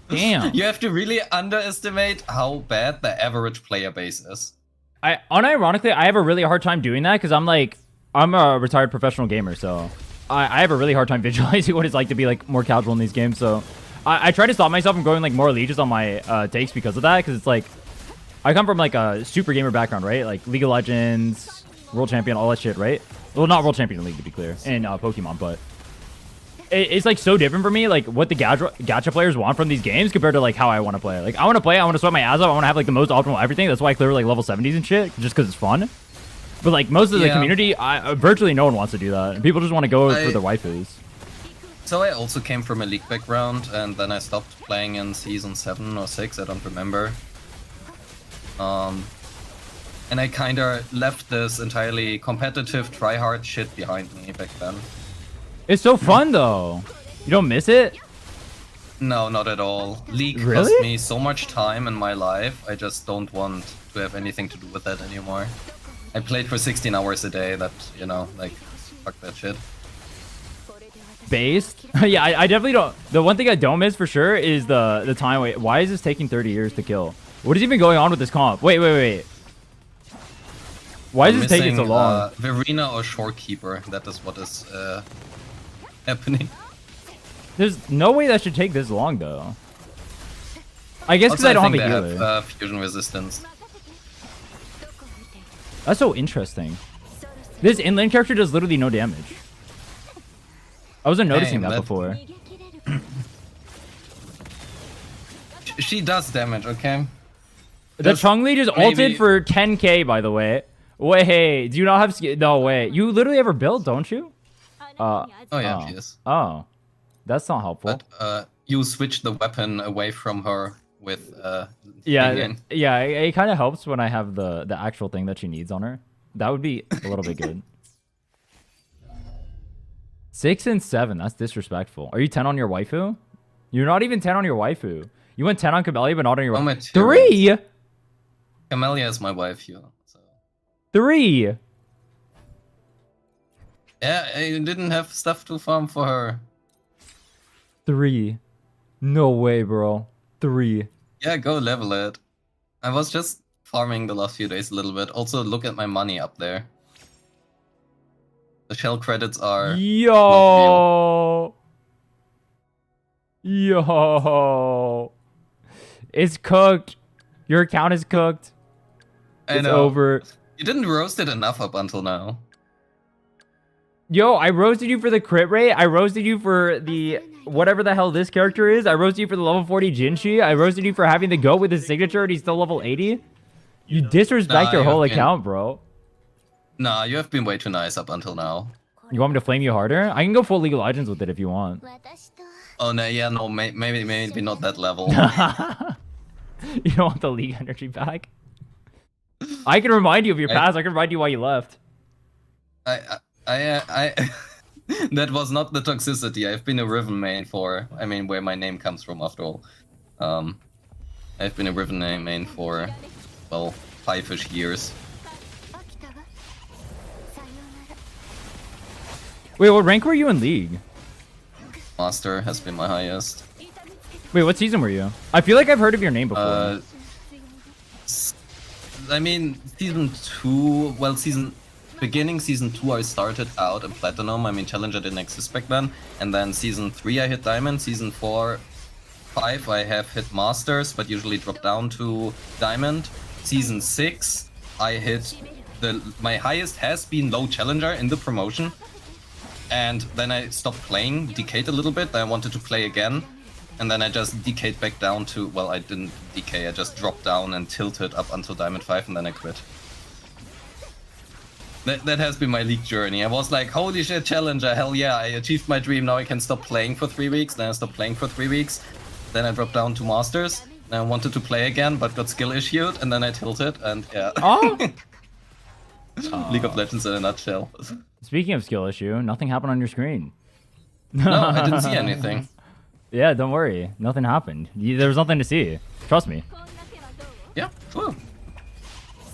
Damn. You have to really underestimate how bad the average player base is. Unironically, I have a really hard time doing that because I'm a retired professional gamer, so I have a really hard time visualizing what it's like to be like more casual in these games. So I try to stop myself from going like more leeches on my takes because of that, because it's like I come from like a super gamer background, right? Like League of Legends, World Champion, all that shit, right? Well, not World Champion League to be clear, and Pokemon, but it's like so different for me, like what the gacha players want from these games compared to like how I want to play. Like I want to play, I want to sweat my ass off, I want to have like the most optimal everything. That's why I clear like level 70s and shit, just because it's fun. But like most of the community, virtually no one wants to do that. People just want to go for the waifus. So I also came from a league background, and then I stopped playing in season 7 or 6, I don't remember. And I kinda left this entirely competitive, try-hard shit behind me back then. It's so fun though. You don't miss it? No, not at all. League Really? cost me so much time in my life, I just don't want to have anything to do with that anymore. I played for 16 hours a day, that, you know, like, fuck that shit. Based? Yeah, I definitely don't. The one thing I don't miss for sure is the time. Wait, why is this taking 30 years to kill? What is even going on with this comp? Wait. Why is this taking so long? Verena or Shorekeeper, that is what is happening. There's no way that should take this long though. I guess because I don't have a healer. Have, fusion resistance. That's so interesting. This inland character does literally no damage. I wasn't noticing that before. She does damage, okay? The Chong-Li just ulted for 10k, by the way. Wait, do you not have skill? No way. You literally ever build, don't you? Oh yeah, she is. Oh, that's not helpful. But you switch the weapon away from her with yeah, it kind of helps when I have the actual thing that she needs on her. That would be a little bit good. 6 and 7, that's disrespectful. Are you 10 on your waifu? You're not even 10 on your waifu. You went 10 on Camellia, but not on your waifu. 3? Camellia is my waifu. So. 3? Yeah, I didn't have stuff to farm for her. 3. No way, bro. 3. Yeah, go level it. I was just farming the last few days a little bit. Also, look at my money up there. The shell credits are... Yo! It's cooked. Your account is cooked. I It's know. over. You didn't roast it enough up until now. Yo, I roasted you for the crit rate. I roasted you for the whatever the hell this character is. I roasted you for the level 40 Jinshi. I roasted you for having the goat with his signature and he's still level 80. You disrespect your whole account, bro. Nah, you have been way too nice up until now. You want me to flame you harder? I can go full League of Legends with it if you want. Oh no, yeah, no, maybe not that level. You don't want the League energy back? I can remind you of your past. I can remind you why you left. I that was not the toxicity. I've been a Riven main for, I mean, where my name comes from after all. I've been a Riven main for, well, 5-ish years. Wait, what rank were you in League? Master has been my highest. Wait, what season were you? I feel like I've heard of your name before. I mean, season 2, well, beginning season 2 I started out in Platinum. I mean, Challenger didn't exist back then. And then season 3 I hit Diamond. Season 4, 5 I have hit Masters, but usually drop down to Diamond. Season 6 I hit my highest has been low Challenger in the promotion. And then I stopped playing, decayed a little bit, then I wanted to play again. And then I just decayed back down to, well, I didn't decay, I just dropped down and tilted up until Diamond 5 and then I quit. That has been my League journey. I was like, holy shit, Challenger, hell yeah, I achieved my dream, now I can stop playing for 3 weeks. Then I stopped playing for 3 weeks. Then I dropped down to Masters. Then I wanted to play again, but got skill issued, and then I tilted, and yeah. Oh! League of Legends in a nutshell. Speaking of skill issue, nothing happened on your screen. No, I didn't see anything. Yeah, don't worry. Nothing happened. There was nothing to see. Trust me. Yeah, true.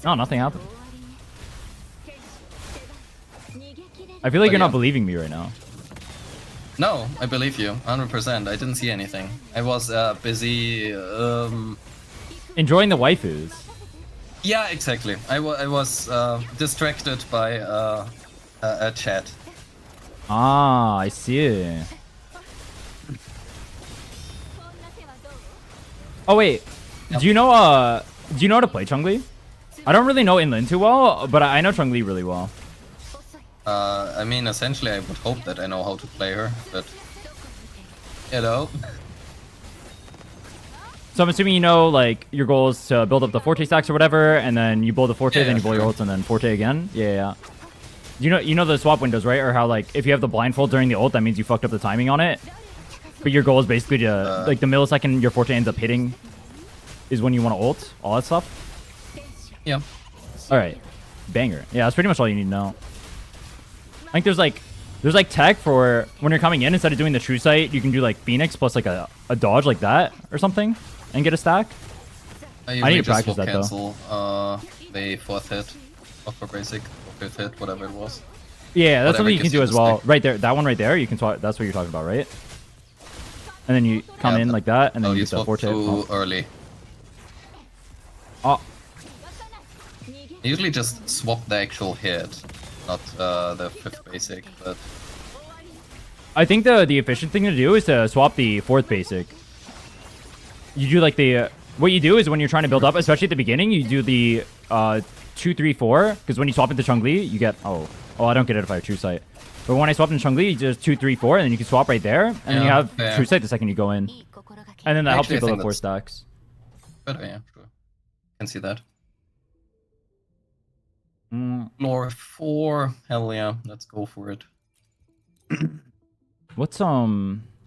No, nothing happened. I feel like you're not believing me right now. No, I believe you, 100%. I didn't see anything. I was busy. Enjoying the waifus. Yeah, exactly. I was distracted by a chat. Ah, I see. Oh wait, do you know how to play Chun-Li? I don't really know Inlin too well, but I know Chun-Li really well. I mean, essentially, I would hope that I know how to play her, but you know. So I'm assuming you know, like, your goal is to build up the Forte stacks or whatever, and then you blow the Forte, then you blow your ults, and then Forte again. Yeah. You know the swap windows, right? Or how, like, if you have the blindfold during the ult, that means you fucked up the timing on it. But your goal is basically to, like, the millisecond your Forte ends up hitting is when you want to ult, all that stuff. Yeah. All right, banger. Yeah, that's pretty much all you need to know. I think there's like tech for when you're coming in, instead of doing the true sight, you can do like Phoenix plus like a dodge like that or something and get a stack. I need to practice that cancel, the 4th hit of her basic, or 5th hit, whatever it was. Yeah, that's something you can do as well. Right there, that one right there, you can swap. That's what you're talking about, right? And then you come in like that, and then you get the Forte. Too early. Oh. I usually just swap the actual hit, not the 5th basic, but I think the efficient thing to do is to swap the 4th basic. You do like the what you do is when you're trying to build up, especially at the beginning, you do the 2, 3, 4, because when you swap into Chun-Li, you get oh I don't get it if I have true sight. But when I swap into Chun-Li, you just 2, 3, 4, and then you can swap right there, and then you have true sight the second you go in, and then that helps you build up 4 stacks. Better, yeah, true. Can see that. Mm. Lore 4, hell yeah, let's go for it. What's it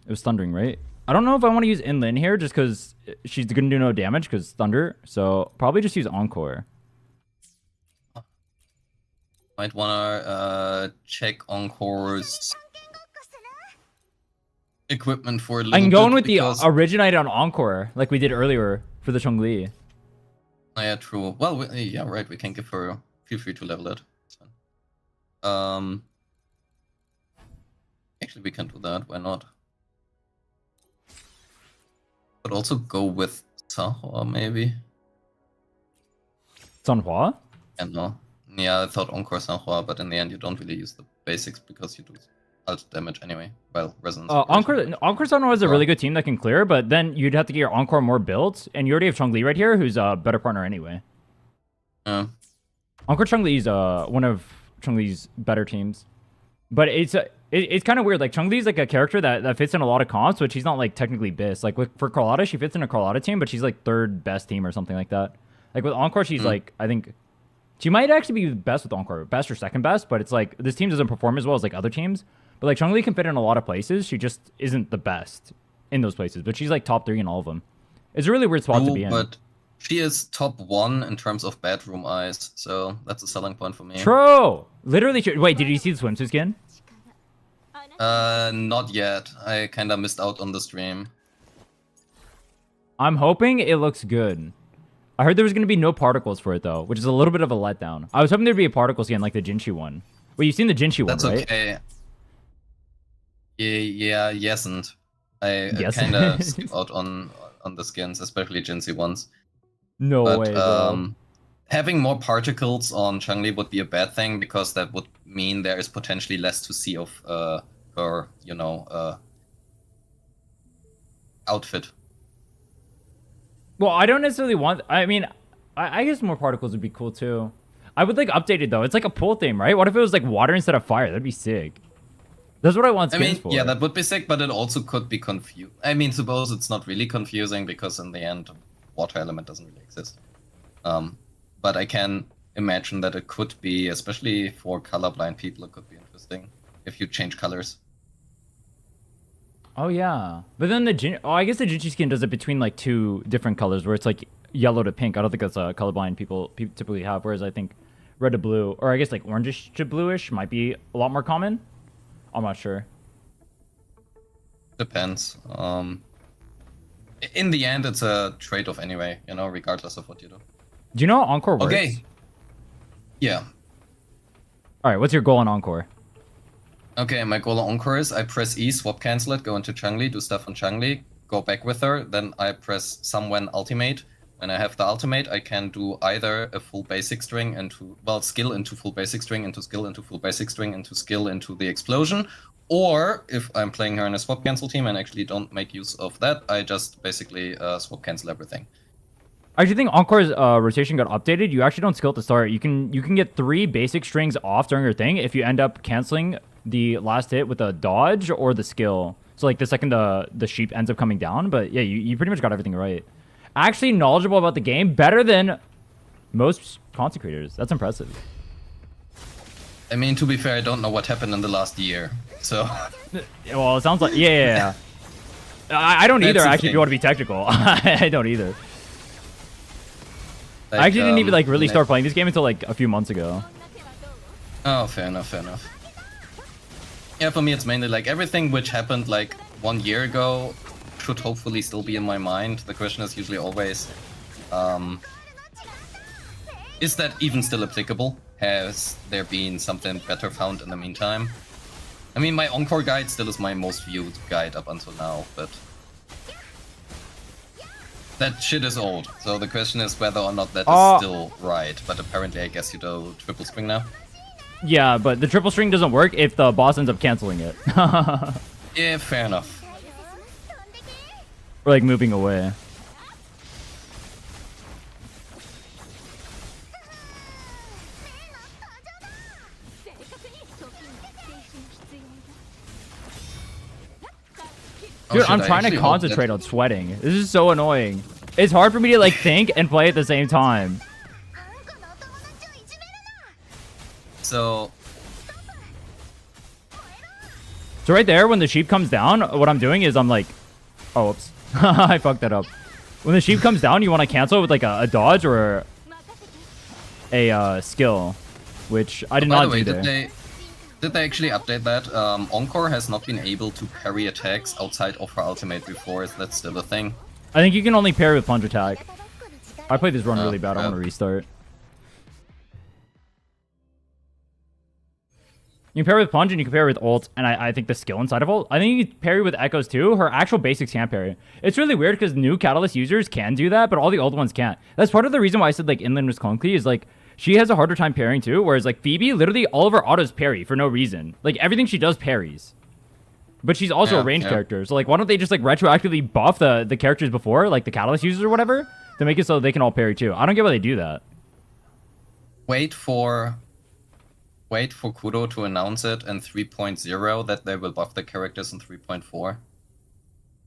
was thundering, right? I don't know if I want to use Inlin here just because she's gonna do no damage because thunder. So probably just use Encore. Might wanna check Encore's equipment for a little bit. I can go in with the originate on Encore like we did earlier for the Chun-Li. Oh, yeah, true. Well, yeah, right. We can give her. Feel free to level it. Actually, we can do that. Why not? But also go with Sanhua, maybe. Sanhua? I don't know. Yeah, I thought Encore Sanhua, but in the end, you don't really use the basics because you do ult damage anyway. Well, resonance. Encore Sanhua is a really good team that can clear, but then you'd have to get your Encore more built, and you already have Chun-Li right here, who's a better partner anyway. Encore Chun-Li's one of Chun-Li's better teams. But it's kind of weird. Like, Chun-Li's like a character that fits in a lot of comps, but she's not like technically best. Like for Carlotta, she fits in a Carlotta team, but she's like third best team or something like that. Like with Encore, she's like, I think she might actually be best with Encore, best or second best, but it's like this team doesn't perform as well as like other teams. But like Chun-Li can fit in a lot of places. She just isn't the best in those places, but she's like top 3 in all of them. It's a really weird spot to be in. But she is top 1 in terms of bedroom eyes, so that's a selling point for me. True. Literally. Wait, did you see the swimsuit skin? Not yet. I kinda missed out on the stream. I'm hoping it looks good. I heard there was going to be no particles for it, though, which is a little bit of a letdown. I was hoping there'd be a particle skin like the Jinchi one. Well, you've seen the Jinchi one, right? That's okay. Yeah, yesn't. I Yes. kind of skip out on the skins, especially Jinxie ones. No But, way, bro. having more particles on Chun-Li would be a bad thing, because that would mean there is potentially less to see of her, outfit. Well, I don't necessarily want... I mean, I guess more particles would be cool, too. I would, like, update it, though. It's like a pool theme, right? What if it was, like, water instead of fire? That'd be sick. That's what I want skins for. Yeah, that would be sick, but it also could be confused. I mean, suppose it's not really confusing, because in the end, water element doesn't really exist. But I can imagine that it could be, especially for colorblind people, it could be interesting if you change colors. Oh, yeah. But then I guess the Jinchi skin does it between, like, 2 different colors, where it's, like, yellow to pink. I don't think that's a colorblind people typically have, whereas I think red to blue, or I guess, like, orangish to bluish might be a lot more common. I'm not sure. Depends. In the end, it's a trade-off anyway, regardless of what you do. Do you know how Encore works? Okay. Yeah. All right, what's your goal on Encore? Okay, my goal on Encore is I press E, swap cancel it, go into Chun-Li, do stuff on Chun-Li, go back with her, then I press Someone ultimate. When I have the ultimate, I can do either a full basic string into, skill into full basic string, into skill into full basic string, into skill into the explosion. Or if I'm playing her in a swap cancel team and actually don't make use of that, I just basically swap cancel everything. I actually think Encore's rotation got updated. You actually don't skill at the start. You can get 3 basic strings off during your thing if you end up canceling the last hit with a dodge or the skill. So like the second the sheep ends up coming down. But yeah, you pretty much got everything right. Actually knowledgeable about the game, better than most consecrators. That's impressive. I mean, to be fair, I don't know what happened in the last year, so... Well, it sounds like... Yeah. I don't either, actually, if you want to be technical. I don't either. Like, I actually didn't even like really start playing this game until like a few months ago. Oh, fair enough, fair enough. Yeah, for me it's mainly like everything which happened like 1 year ago should hopefully still be in my mind. The question is usually always, is that even still applicable? Has there been something better found in the meantime? I mean, my Encore guide still is my most viewed guide up until now, but... that shit is old, so the question is whether or not that is still right. But apparently I guess you do triple string now. Yeah, but the triple string doesn't work if the boss ends up canceling it. Yeah, fair enough. Or like moving away. Dude, I'm trying to concentrate on sweating. This is so annoying. It's hard for me to like think and play at the same time. So right there, when the sheep comes down, what I'm doing is I'm like... Oh, oops. I fucked that up. When the sheep comes down, you want to cancel it with like a dodge or a skill, which I did not do there. Did they actually update that? Encore has not been able to parry attacks outside of her ultimate before. Is that still a thing? I think you can only parry with plunge attack. I played this run really bad. I want to restart. You can parry with plunge and you can parry with ult, and I think the skill inside of ult. I think you can parry with echoes too. Her actual basics can't parry. It's really weird because new Catalyst users can do that, but all the old ones can't. That's part of the reason why I said like Inland was clunky, is like she has a harder time parrying too, whereas like Phoebe, literally all of her autos parry for no reason. Like everything she does parries. But she's also a ranged character, so like why don't they just like retroactively buff the characters before, like the Catalyst users or whatever, to make it so they can all parry too? I don't get why they do that. wait for Kudo to announce it in 3.0 that they will buff the characters in 3.4.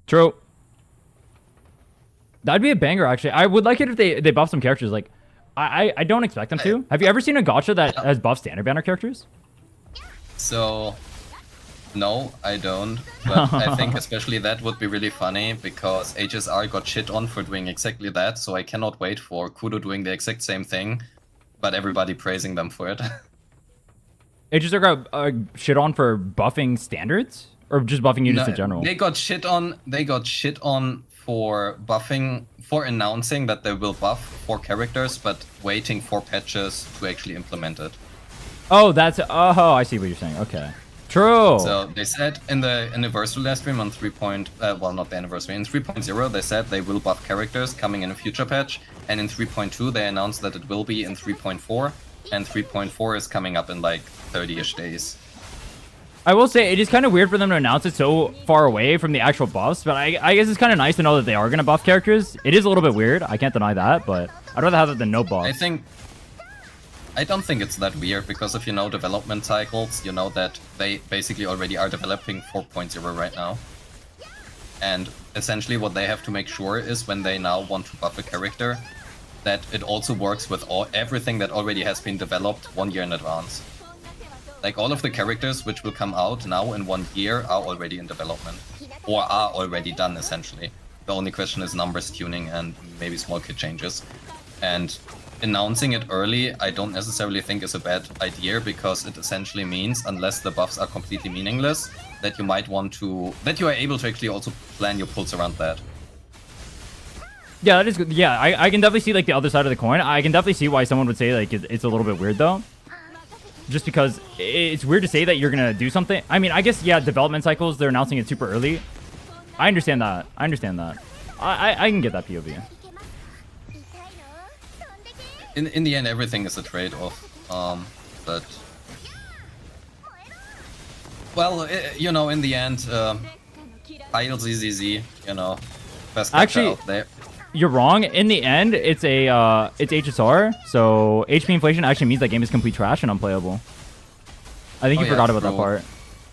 True. That'd be a banger, actually. I would like it if they buff some characters. Like, I don't expect them to. Have you ever seen a gacha that has buffed standard banner characters? So, no, I don't. But I think especially that would be really funny because HSR got shit on for doing exactly that. So I cannot wait for Kudo doing the exact same thing, but everybody praising them for it. HSR got shit on for buffing standards? Or just buffing units in general? They got shit on for buffing, for announcing that they will buff 4 characters, but waiting for patches to actually implement it. Oh, that's... Oh, I see what you're saying. Okay. True. So they said in the anniversary last stream on 3. Well, not the anniversary. In 3.0, they said they will buff characters coming in a future patch, and in 3.2 they announced that it will be in 3.4, and 3.4 is coming up in like 30-ish days. I will say, it is kind of weird for them to announce it so far away from the actual buffs, but I guess it's kind of nice to know that they are going to buff characters. It is a little bit weird. I can't deny that, but I'd rather have it than no buffs. I don't think it's that weird, because if you know development cycles, you know that they basically already are developing 4.0 right now. And essentially what they have to make sure is when they now want to buff a character, that it also works with everything that already has been developed 1 year in advance. Like all of the characters which will come out now in 1 year are already in development, or are already done essentially. The only question is numbers tuning and maybe small kit changes. And announcing it early, I don't necessarily think is a bad idea, because it essentially means, unless the buffs are completely meaningless, that you might want to, that you are able to actually also plan your pulls around that. Yeah, that is good. Yeah, I can definitely see like the other side of the coin. I can definitely see why someone would say like it's a little bit weird though. Just because it's weird to say that you're going to do something. I mean, I guess, yeah, development cycles, they're announcing it super early. I understand that. I can get that POV. In the end, everything is a trade-off. But... Well, you know, in the end, idle ZZZ, you know, best gacha out there. You're wrong. In the end, it's HSR, so HP inflation actually means that game is complete trash and unplayable. I think you forgot about that part.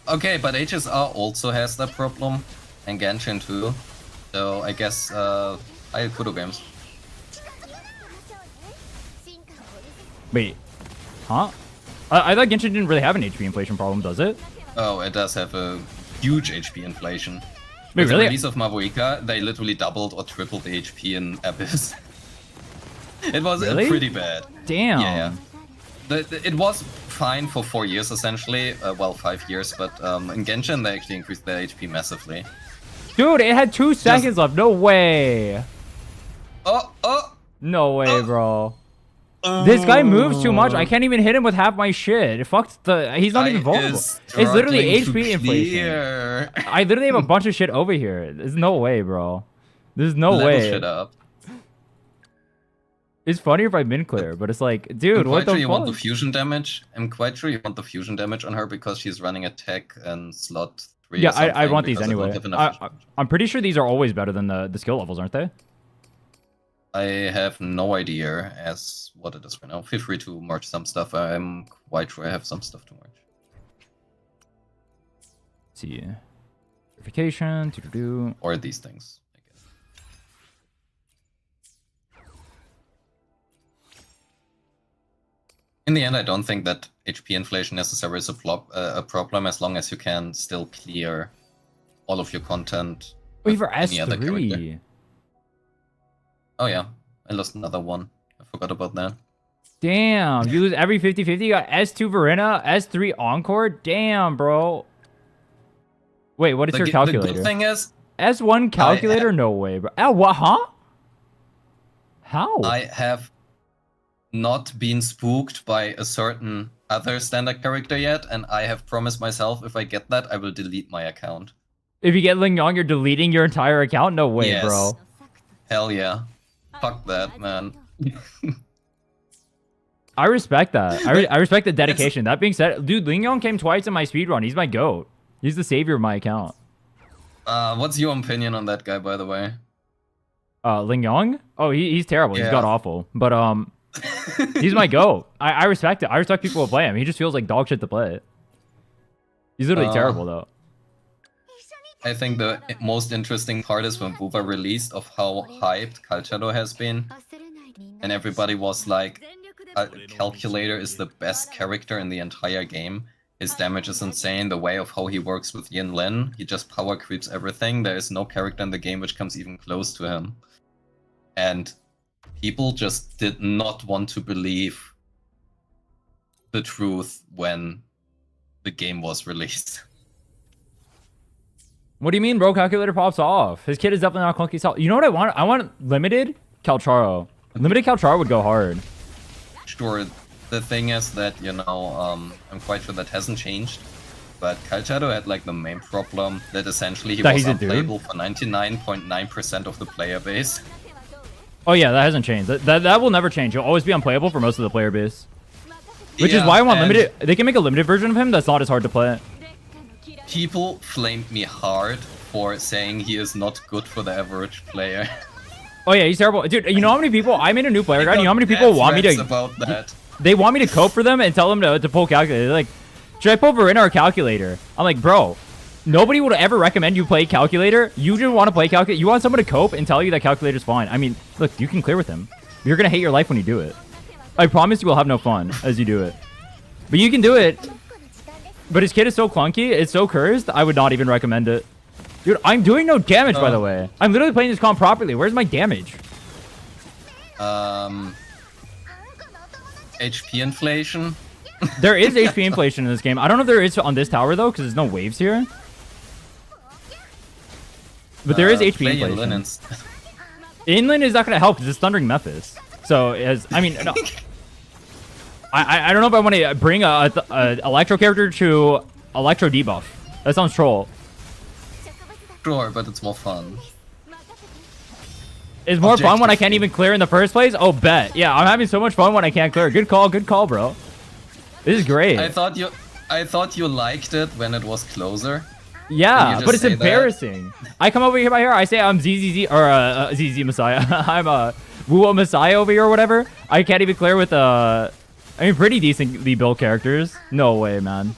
Okay, but HSR also has that problem, and Genshin too. So I guess I Kudo games. Wait, huh? I thought Genshin didn't really have an HP inflation problem, does it? Oh, it does have a huge HP inflation. Wait, With really? the release of Mabuika, they literally doubled or tripled the HP in Abyss. It was pretty bad. Damn. Yeah. It was fine for 4 years essentially, well 5 years, but in Genshin they actually increased their HP massively. Dude, it had 2 seconds left. No way. No way, bro. This guy moves too much. I can't even hit him with half my shit. It fucked the... He's not even vulnerable. It's literally HP inflation. I literally have a bunch of shit over here. There's no way, bro. There's no way. Shit up. It's funnier if I min clear, but it's like, dude, what the fuck? You want the fusion damage? I'm quite sure you want the fusion damage on her because she's running attack and slot 3. Yeah, I want these anyway. I'm pretty sure these are always better than the skill levels, aren't they? I have no idea as what it is right now. Feel free to merge some stuff. I'm quite sure I have some stuff to merge. Let's see. Verification, or these things, I guess. In the end, I don't think that HP inflation necessarily is a problem as long as you can still clear all of your content. Wait, for S3. Oh yeah, I lost another one. I forgot about that. Damn, you lose every 50-50. You got S2 Verena, S3 Encore. Damn, bro. Wait, what is your calculator? The good thing is... S1 calculator? No way, bro. What, huh? How? I have not been spooked by a certain other standard character yet, and I have promised myself if I get that, I will delete my account. If you get Ling Yong, you're deleting your entire account? No way, bro. Hell yeah. Fuck that, man. I respect that. I respect the dedication. That being said, dude, Ling Yong came twice in my speedrun. He's my GOAT. He's the savior of my account. What's your opinion on that guy, by the way? Ling Yong? Oh, he's terrible. He's god awful. But He's my GOAT. I respect it. I respect people who play him. He just feels like dog shit to play. He's literally terrible though. I think the most interesting part is when Wuwa released of how hyped Calciado has been. And everybody was like, Calculator is the best character in the entire game. His damage is insane, the way of how he works with Yin Lin, he just power creeps everything. There is no character in the game which comes even close to him. And people just did not want to believe the truth when the game was released. What do you mean, bro? Calculator pops off. His kid is definitely not clunky solid. You know what I want? I want limited Calcharo. Limited Calcharo would go hard. Sure. The thing is that, you know, I'm quite sure that hasn't changed. But Calchado had like the main problem that essentially he was unplayable for 99.9% of the player base. Oh yeah, that hasn't changed. That will never change. He'll always be unplayable for most of the player base. Which is why I want limited. They can make a limited version of him that's not as hard to play. People flamed me hard for saying he is not good for the average player. Oh yeah, he's terrible. Dude, you know how many people... I made a new player guide. You know how many people want me to... about that. They want me to cope for them and tell them to pull calculator. They're like, should I pull Verena or calculator? I'm like, bro, nobody would ever recommend you play calculator. You just want to play calculator. You want someone to cope and tell you that calculator's fine. I mean, look, you can clear with him. You're going to hate your life when you do it. I promise you will have no fun as you do it. But you can do it. But his kid is so clunky. It's so cursed. I would not even recommend it. Dude, I'm doing no damage, by the way. I'm literally playing this comp properly. Where's my damage? HP inflation. There is HP inflation in this game. I don't know if there is on this tower, though, because there's no waves here. But there is HP inflation. Inland is not going to help because it's Thundering Memphis. So, I mean, no. I don't know if I want to bring a Electro character to Electro debuff. That sounds troll. Sure, but it's more fun. It's more fun when I can't even clear in the first place? Oh, bet. Yeah, I'm having so much fun when I can't clear. Good call, bro. This is great. I thought you liked it when it was closer. Yeah, but it's embarrassing. I come over here I say I'm ZZZ or ZZ Messiah. I'm Wuwa Messiah over here or whatever. I can't even clear with I mean, pretty decently built characters. No way, man.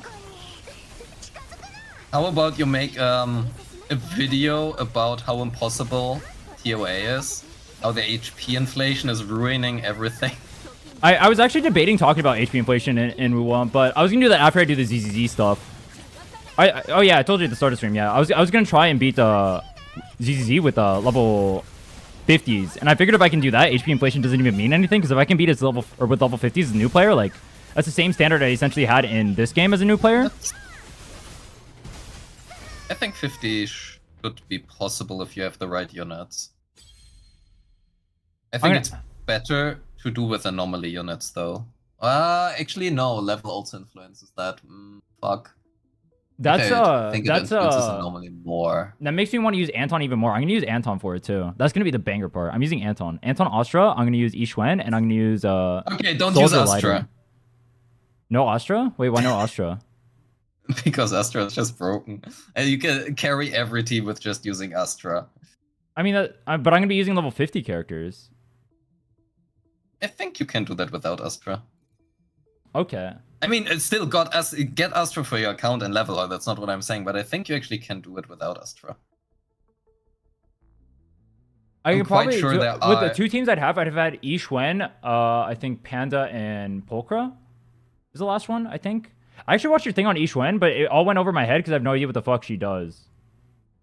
How about you make a video about how impossible TOA is? How the HP inflation is ruining everything. I was actually debating talking about HP inflation in Wuwa, but I was gonna do that after I do the ZZZ stuff. Oh yeah, I told you at the start of the stream. Yeah, I was gonna try and beat ZZZ with level 50s, and I figured if I can do that, HP inflation doesn't even mean anything, because if I can beat his level or with level 50s as a new player, like that's the same standard I essentially had in this game as a new player. I think 50 should be possible if you have the right units. I think it's better to do with anomaly units, though. Actually, no. Level also influences that. Fuck. That's influences anomaly more. That makes me want to use Anton even more. I'm gonna use Anton for it too. That's gonna be the banger part. I'm using Anton. Anton Astra. I'm gonna use Ishwen, and I'm gonna use Okay, don't use Astra. Lighter. No Astra? Wait, why no Astra? Because Astra is just broken, and you can carry every team with just using Astra. I mean, but I'm gonna be using level 50 characters. I think you can do that without Astra. Okay. I mean, it's still get Astra for your account and level her. That's not what I'm saying, but I think you actually can do it without Astra. I can probably with the two teams I'd have had Ishwen, I think Panda and Polkra is the last one. I think. I actually watched your thing on Ishwen, but it all went over my head because I have no idea what the fuck she does.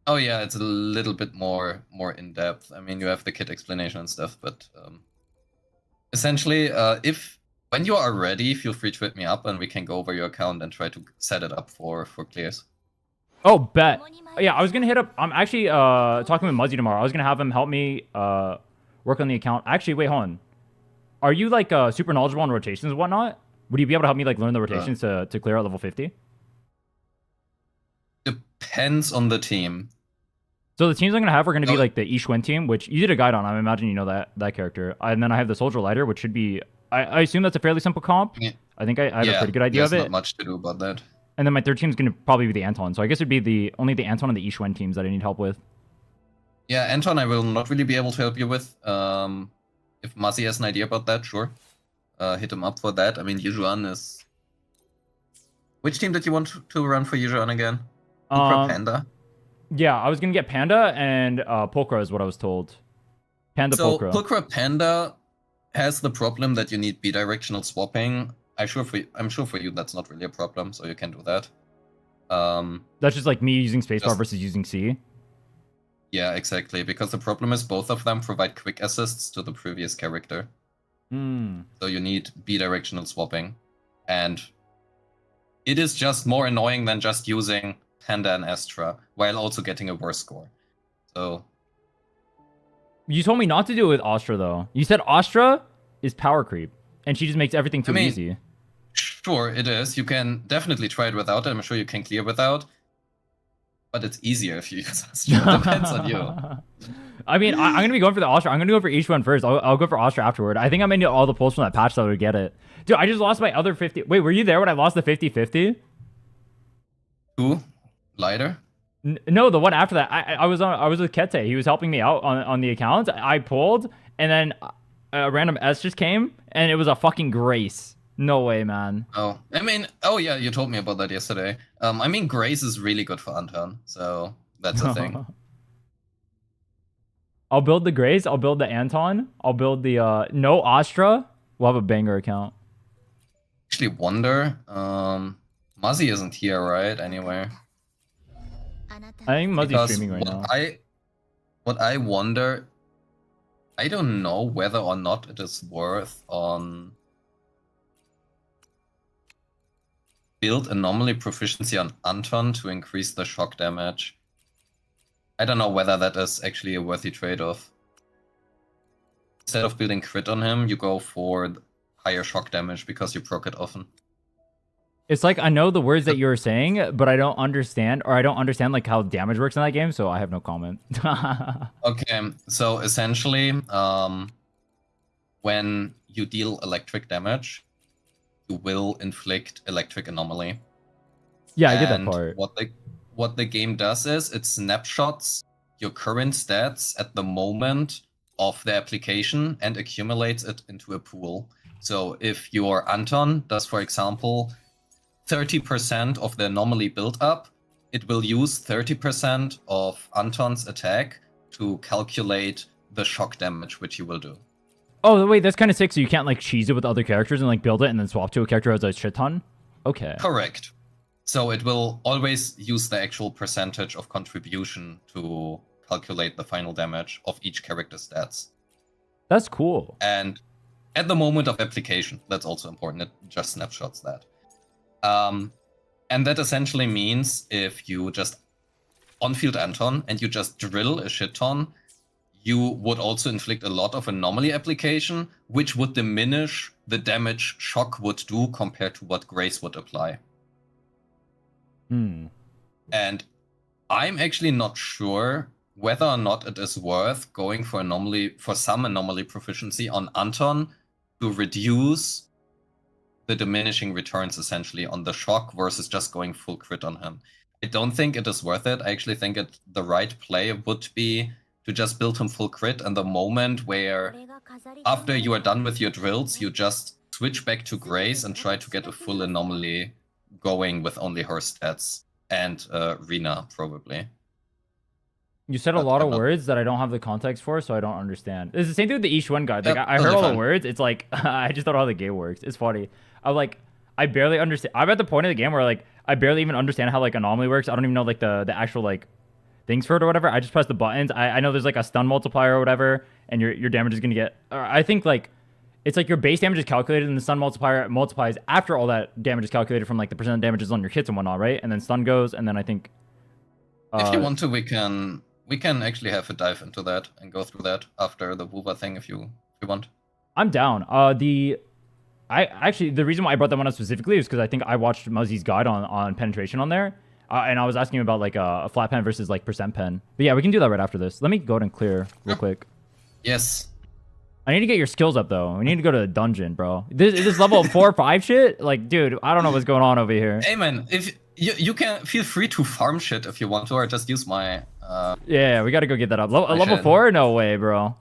Oh yeah, it's a little bit more in depth. I mean, you have the kit explanation and stuff, but essentially, when you are ready, feel free to hit me up and we can go over your account and try to set it up for clears. Oh, bet. Yeah, I was gonna hit up. I'm actually talking with Muzzy tomorrow. I was gonna have him help me work on the account. Actually, wait, hold on. Are you like super knowledgeable on rotations and whatnot? Would you be able to help me like learn the rotations to clear out level 50? Depends on the team. So the teams I'm gonna have are gonna be like the Ishwen team, which you did a guide on. I imagine you know that character. And then I have the Soldier Lighter, which should be. I assume that's a fairly simple comp. Yeah. I think I have a pretty good idea of it. Not much to do about that. And then my third team's gonna probably be the Anton. So I guess it'd be only the Anton and the Ishwen teams that I need help with. Yeah, Anton, I will not really be able to help you with. If Muzzy has an idea about that, sure. hit him up for that. I mean, Yujuan is... Which team did you want to run for Yujuan again? Pukra Panda? Yeah, I was gonna get Panda and Pulkra is what I was told. Panda So Pulkra. Pulkra Panda has the problem that you need bidirectional swapping. I'm sure for you that's not really a problem, so you can do that. That's just like me using spacebar versus using C. Yeah, exactly. Because the problem is both of them provide quick assists to the previous character. So you need bidirectional swapping. And it is just more annoying than just using Panda and Astra, while also getting a worse score. So... You told me not to do it with Astra, though. You said Astra is power creep, and she just makes everything too easy. Sure, it is. You can definitely try it without it. I'm sure you can clear without. But it's easier if you use Astra. Depends on you. I mean, I'm going to be going for the Astra. I'm going to go for each one first. I'll go for Astra afterward. I think I'm into all the pulls from that patch so I would get it. Dude, I just lost my other 50. Wait, were you there when I lost the 50-50? Who? Lighter? No, the one after that. I was with Kete. He was helping me out on the account. I pulled, and then a random S just came, and it was a fucking Grace. No way, man. Oh, I mean, oh yeah, you told me about that yesterday. I mean, Grace is really good for Anton, so that's a thing. I'll build the Grace. I'll build the Anton. I'll build the no Astra. We'll have a banger account. Actually, wonder. Muzzy isn't here, right? Anywhere. I think Muzzy's streaming right now. What I wonder, I don't know whether or not it is worth on build anomaly proficiency on Anton to increase the shock damage. I don't know whether that is actually a worthy trade-off. Instead of building crit on him, you go for higher shock damage because you proc it often. It's like I know the words that you're saying, but I don't understand, or I don't understand like how damage works in that game, so I have no comment. Okay, so essentially, when you deal electric damage, you will inflict electric anomaly. Yeah, I get that part. What the game does is it snapshots your current stats at the moment of the application and accumulates it into a pool. So if your Anton does, for example, 30% of the anomaly build up, it will use 30% of Anton's attack to calculate the shock damage which you will do. Oh, wait, that's kind of sick. So you can't like cheese it with other characters and like build it and then swap to a character as a shit ton? Okay. Correct. So it will always use the actual percentage of contribution to calculate the final damage of each character's stats. That's cool. And at the moment of application, that's also important. It just snapshots that. And that essentially means if you just on-field Anton and you just drill a shit ton, you would also inflict a lot of anomaly application, which would diminish the damage shock would do compared to what Grace would apply. And I'm actually not sure whether or not it is worth going for some anomaly proficiency on Anton to reduce the diminishing returns essentially on the shock versus just going full crit on him. I don't think it is worth it. I actually think the right play would be to just build him full crit, and the moment where after you are done with your drills, you just switch back to Grace and try to get a full anomaly going with only her stats and Rina probably. You said a lot of words that I don't have the context for, so I don't understand. It's the same thing with the Ish one guy. Like I heard all the words. It's like I just don't know how the game works. It's funny. I barely understand. I'm at the point of the game where like I barely even understand how like anomaly works. I don't even know like the actual like things for it or whatever. I just press the buttons. I know there's like a stun multiplier or whatever, and your damage is gonna get. I think like it's like your base damage is calculated, and the stun multiplier multiplies after all that damage is calculated from like the percent of damages on your hits and whatnot, right? And then stun goes, and then I think. If you want to, we can actually have a dive into that and go through that after the Wuwa thing if you want. I'm down. The reason why I brought that one up specifically is because I think I watched Muzzy's guide on penetration on there, and I was asking him about like a flat pen versus like percent pen. But yeah, we can do that right after this. Let me go ahead and clear real quick. Yes. I need to get your skills up though. We need to go to the dungeon, bro. This level 4 or 5 shit. Like, dude, I don't know what's going on over here. Hey man, if you can feel free to farm shit if you want to, or just use my. Yeah, we got to go get that up. Level 4? No way, bro.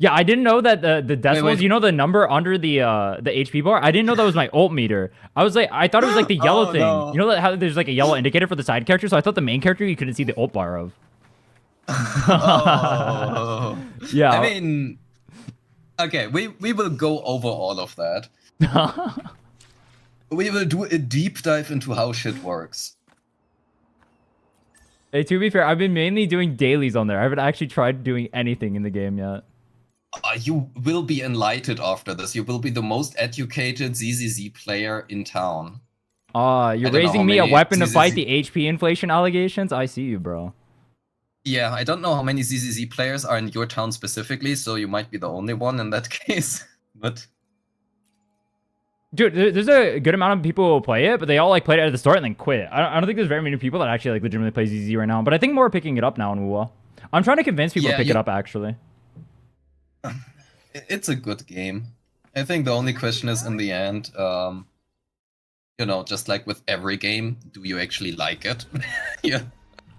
Yeah, I didn't know that the decimals, wait. you know the number under the HP bar? I didn't know that was my ult meter. I was like, I thought it was like the yellow Oh, thing. no. You know how there's like a yellow indicator for the side character? So I thought the main character you couldn't see the ult bar of. Oh. Yeah. I mean, okay, we will go over all of that. We will do a deep dive into how shit works. Hey, to be fair, I've been mainly doing dailies on there. I haven't actually tried doing anything in the game yet. You will be enlightened after this. You will be the most educated ZZZ player in town. You're I don't know raising how me a many weapon to ZZZ fight the HP inflation allegations? I see you, bro. Yeah, I don't know how many ZZZ players are in your town specifically, so you might be the only one in that case. But Dude, there's a good amount of people who play it, but they all like played it at the start and then quit. I don't think there's very many people that actually like legitimately play ZZ right now, but I think more are picking it up now in Wuwa. I'm trying to convince people to pick it up actually. It's a good game. I think the only question is in the end, you know, just like with every game, do you actually like it? Yeah,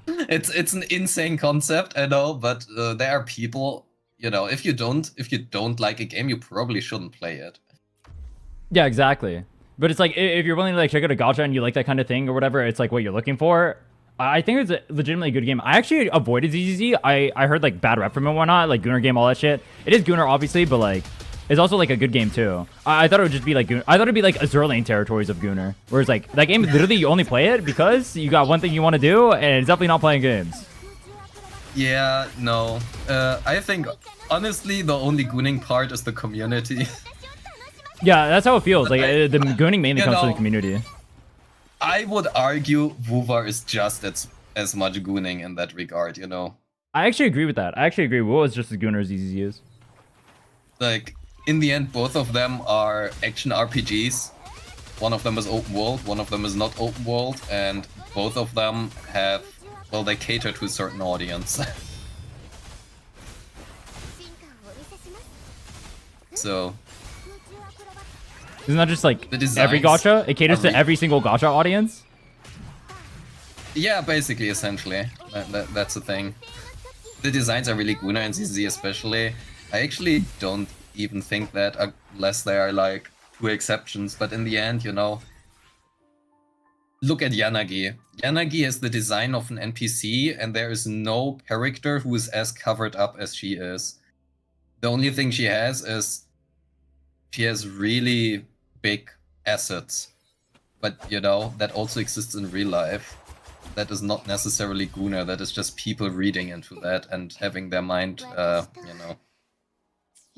it's an insane concept, I know, but there are people, you know, if you don't like a game, you probably shouldn't play it. Yeah, exactly. But it's like if you're willing to like check out a gacha and you like that kind of thing or whatever, it's like what you're looking for. I think it's a legitimately good game. I actually avoided ZZZ. I heard like bad rep from it and whatnot, like Gunnar game, all that shit. It is Gunnar obviously, but like it's also like a good game too. I thought it would just be like Gunnar. I thought it'd be like Azure Lane territories of Gunnar, whereas like that game literally you only play it because you got one thing you want to do, and it's definitely not playing games. Yeah, no. I think honestly the only gooning part is the community. Yeah, that's how it feels. Like the gooning mainly comes from the know, community. I would argue Wuwa is just as much gooning in that regard, you know. I actually agree with that. I actually agree. Wuwa is just as Gunnar as ZZZ is. Like, in the end, both of them are action RPGs. One of them is open world, one of them is not open world, and both of them have, well, they cater to a certain audience. So, isn't that just like the every gacha? It caters to every single gacha audience? yeah, basically, essentially. That's the thing. The designs are really Gunnar and ZZ especially. I actually don't even think that unless there are like 2 exceptions, but in the end, you know, look at Yanagi. Yanagi is the design of an NPC, and there is no character who is as covered up as she is. The only thing she has is she has really big assets. But, you know, that also exists in real life. That is not necessarily Gunnar, that is just people reading into that and having their mind, you know.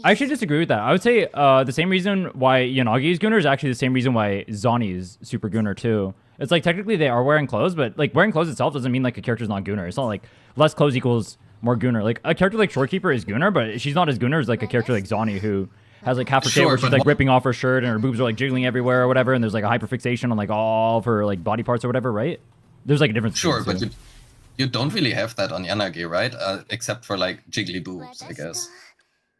I actually disagree with that. I would say the same reason why Yanagi is Gunnar is actually the same reason why Zani is super Gunnar too. It's like technically they are wearing clothes, but like wearing clothes itself doesn't mean like a character's not Gunnar. It's not like less clothes equals more Gunnar. Like a character like Shorekeeper is Gunnar, but she's not as Gunnar as like a character like Zani who has like half her tail where she's like ripping off her shirt and her boobs are like jiggling everywhere or whatever, and there's like a hyperfixation on like all of her like body parts or whatever, right? There's like a difference. Sure, but you don't really have that on Yanagi, right? Except for like jiggly boobs, I guess.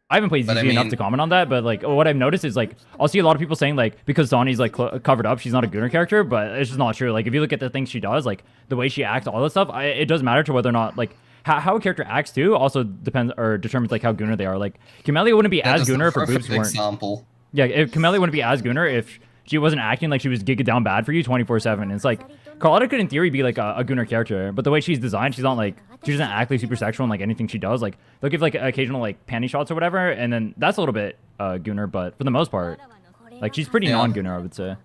I haven't played ZZ enough to comment on that, but like what I've noticed is like I'll see a lot of people saying like because Zani's like covered up, she's not a Gunnar character, but it's just not true. Like if you look at the things she does, like the way she acts, all that stuff, it does matter to whether or not like how a character acts too. Also depends or determines like how Gunnar they are. Like Camellia wouldn't be as Gunnar if her boobs weren't. Example. Yeah, if Camellia wouldn't be as Gunnar if she wasn't acting like she was gigged down bad for you 24/7. It's like Carlotta could in theory be like a Gunnar character, but the way she's designed, she's not like she doesn't act like super sexual in like anything she does. Like they'll give like occasional like panty shots or whatever, and then that's a little bit Gunnar, but for the most part, like she's pretty non-Gunnar, I would say.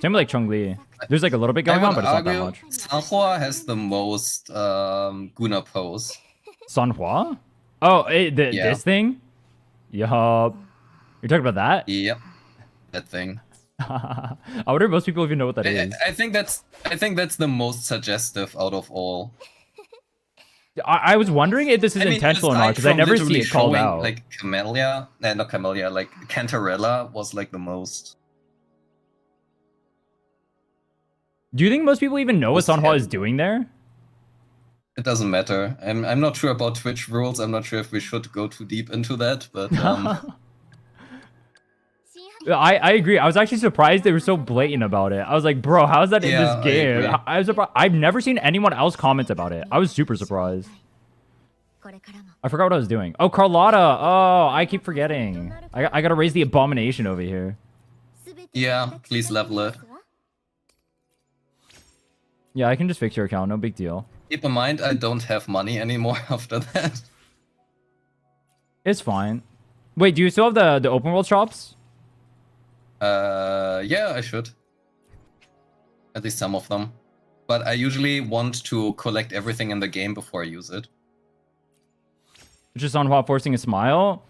Same with like Chun-Li. There's like a little bit going on, but it's not that much. Sanhua has the most Gunnar pose. Sanhua? Oh, this thing? Yup. You're talking about that? Yep, that thing. I wonder if most people even know what that is. I think that's the most suggestive out of all. I was wondering if this is intentional or not, because I never see it called out. Like Camellia, not Camellia, like Cantarella was like the most. Do you think most people even know what Sanhua is doing there? It doesn't matter. I'm not sure about Twitch rules. I'm not sure if we should go too deep into that, but I agree. I was actually surprised they were so blatant about it. I was like, bro, how is that in this game? I was surprised. I've never seen anyone else comment about it. I was super surprised. I forgot what I was doing. Oh, Carlotta. Oh, I keep forgetting. I gotta raise the abomination over here. Yeah, please level it. Yeah, I can just fix your account. No big deal. Keep in mind, I don't have money anymore after that. It's fine. Wait, do you still have the open world shops? Yeah, I should. At least some of them. But I usually want to collect everything in the game before I use it. Just on while forcing a smile.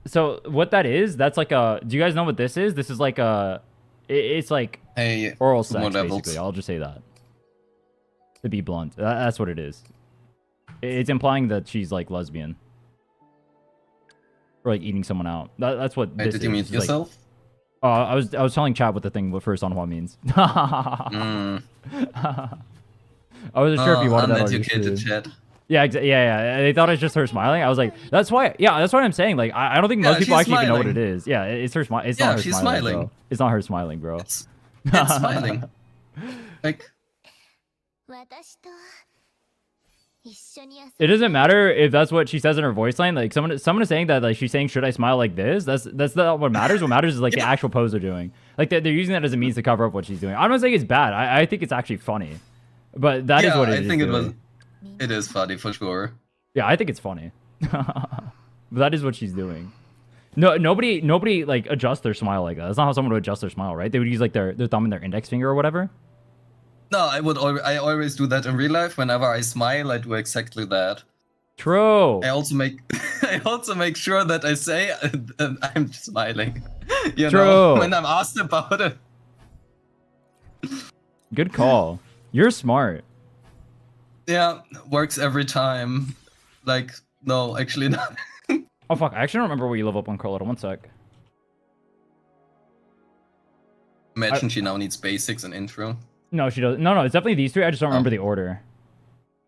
So what that is? That's like a. Do you guys know what this is? This is like a. It's like Hey, oral sex, basically. I'll just say that. To be blunt, that's what it is. It's implying that she's like lesbian. Or like eating someone out. That's what. Wait, this did you mute yourself? I was telling Chad what the thing what first on what means. I wasn't sure if you wanted that. Uneducated chat. Yeah, yeah. They thought it was just her smiling. I was like, that's why. Yeah, that's what I'm saying. Like, I don't think most people actually even know what it is. Yeah, it's her smile. It's not her smiling. Bro. It's not her smiling, bro. It's smiling. Like. It doesn't matter if that's what she says in her voice line. Like someone is saying that like she's saying, should I smile like this? That's not what matters. What matters is like the actual pose they're doing. Like they're using that as a means to cover up what she's doing. I'm not saying it's bad. I think it's actually funny. But that is what it is. I think it is funny for sure. Yeah, I think it's funny. But that is what she's doing. No, nobody like adjusts their smile like that. That's not how someone would adjust their smile, right? They would use like their thumb and their index finger or whatever. No, I always do that in real life. Whenever I smile, I do exactly that. True. I also make sure that I say I'm smiling. You know, when I'm asked about it. Good call. You're smart. Yeah, works every time. Like, no, actually not. Oh fuck, I actually don't remember where you level up on Carlotta. One sec. Imagine she now needs basics and intro. No, she doesn't. No, it's definitely these three. I just don't remember the order.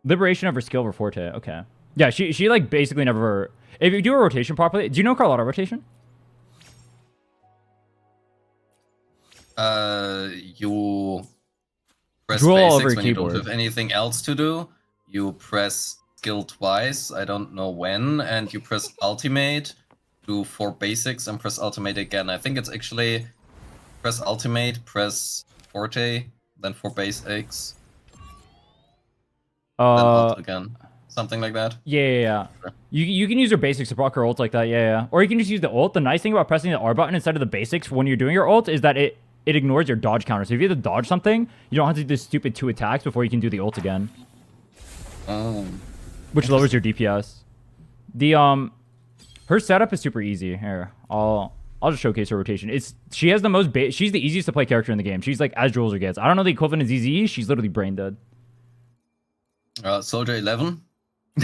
Liberation of her skill over Forte. Okay. Yeah, she like basically never. If you do a rotation properly, do you know Carlotta rotation? You press Drool all basics over when keyboard. you don't have anything else to do. You press skill twice. I don't know when, and you press ultimate. Do 4 basics and press ultimate again. I think it's actually press ultimate, press Forte. Then 4 basics. Then ult again. Something like that. Yeah. Sure. You can use your basics to proc her ult like that. Yeah. Or you can just use the ult. The nice thing about pressing the R button instead of the basics when you're doing your ult is that it ignores your dodge counter. So if you have to dodge something, you don't have to do stupid 2 attacks before you can do the ult again. Which lowers your DPS. The her setup is super easy. Here, I'll just showcase her rotation. She has the most she's the easiest to play character in the game. She's like as Jules gets. I don't know the equivalent of ZZZ. She's literally brain dead. Soldier 11.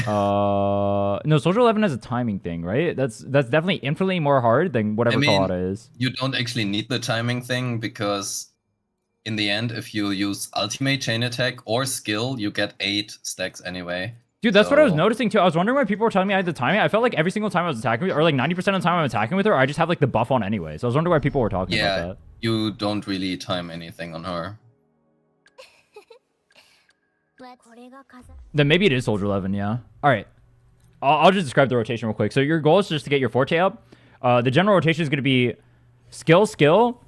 No, Soldier 11 has a timing thing, right? That's definitely infinitely more hard than whatever Carlotta is. You don't actually need the timing thing because in the end, if you use ultimate chain attack or skill, you get 8 stacks anyway. Dude, that's what I was noticing too. I was wondering why people were telling me I had the timing. I felt like every single time I was attacking with her, or like 90% of the time I'm attacking with her, I just have like the buff on anyway. So I was wondering why people were talking about that. You don't really time anything on her. Then maybe it is Soldier 11, yeah. All right. I'll just describe the rotation real quick. So your goal is just to get your Forte up. The general rotation is going to be skill,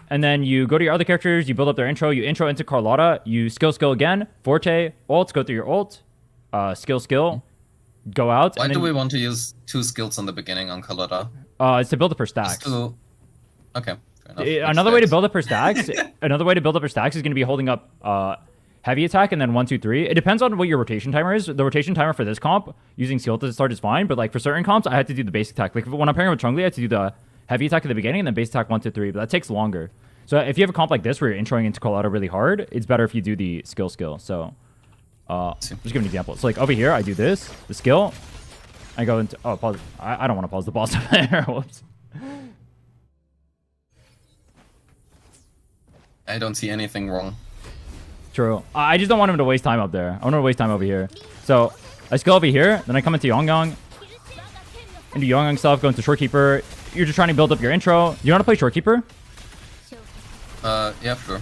and then you go to your other characters, you build up their intro, you intro into Carlotta, you skill again, Forte, ult, go through your ult. Skill, go out. Why do we want to use 2 skills on the beginning on Carlotta? It's to build up her stacks. Okay. Another way to build up her stacks. Another way to build up her stacks is going to be holding up heavy attack and then 1, 2, 3. It depends on what your rotation timer is. The rotation timer for this comp using skill to start is fine, but like for certain comps, I had to do the basic attack. Like when I'm pairing with Chun-Li, I had to do the heavy attack at the beginning and then base attack 1, 2, 3. But that takes longer. So if you have a comp like this where you're introing into Carlotta really hard, it's better if you do the skill. So. Just give an example. So like over here, I do this, the skill. I go into pause. I don't want to pause the boss there. Whoops. I don't see anything wrong. True. I just don't want him to waste time up there. I want to waste time over here. So I skill over here, then I come into Yongyang. Into Yongyang stuff, go into Shorekeeper. You're just trying to build up your intro. Do you want to play Shorekeeper? Yeah, sure.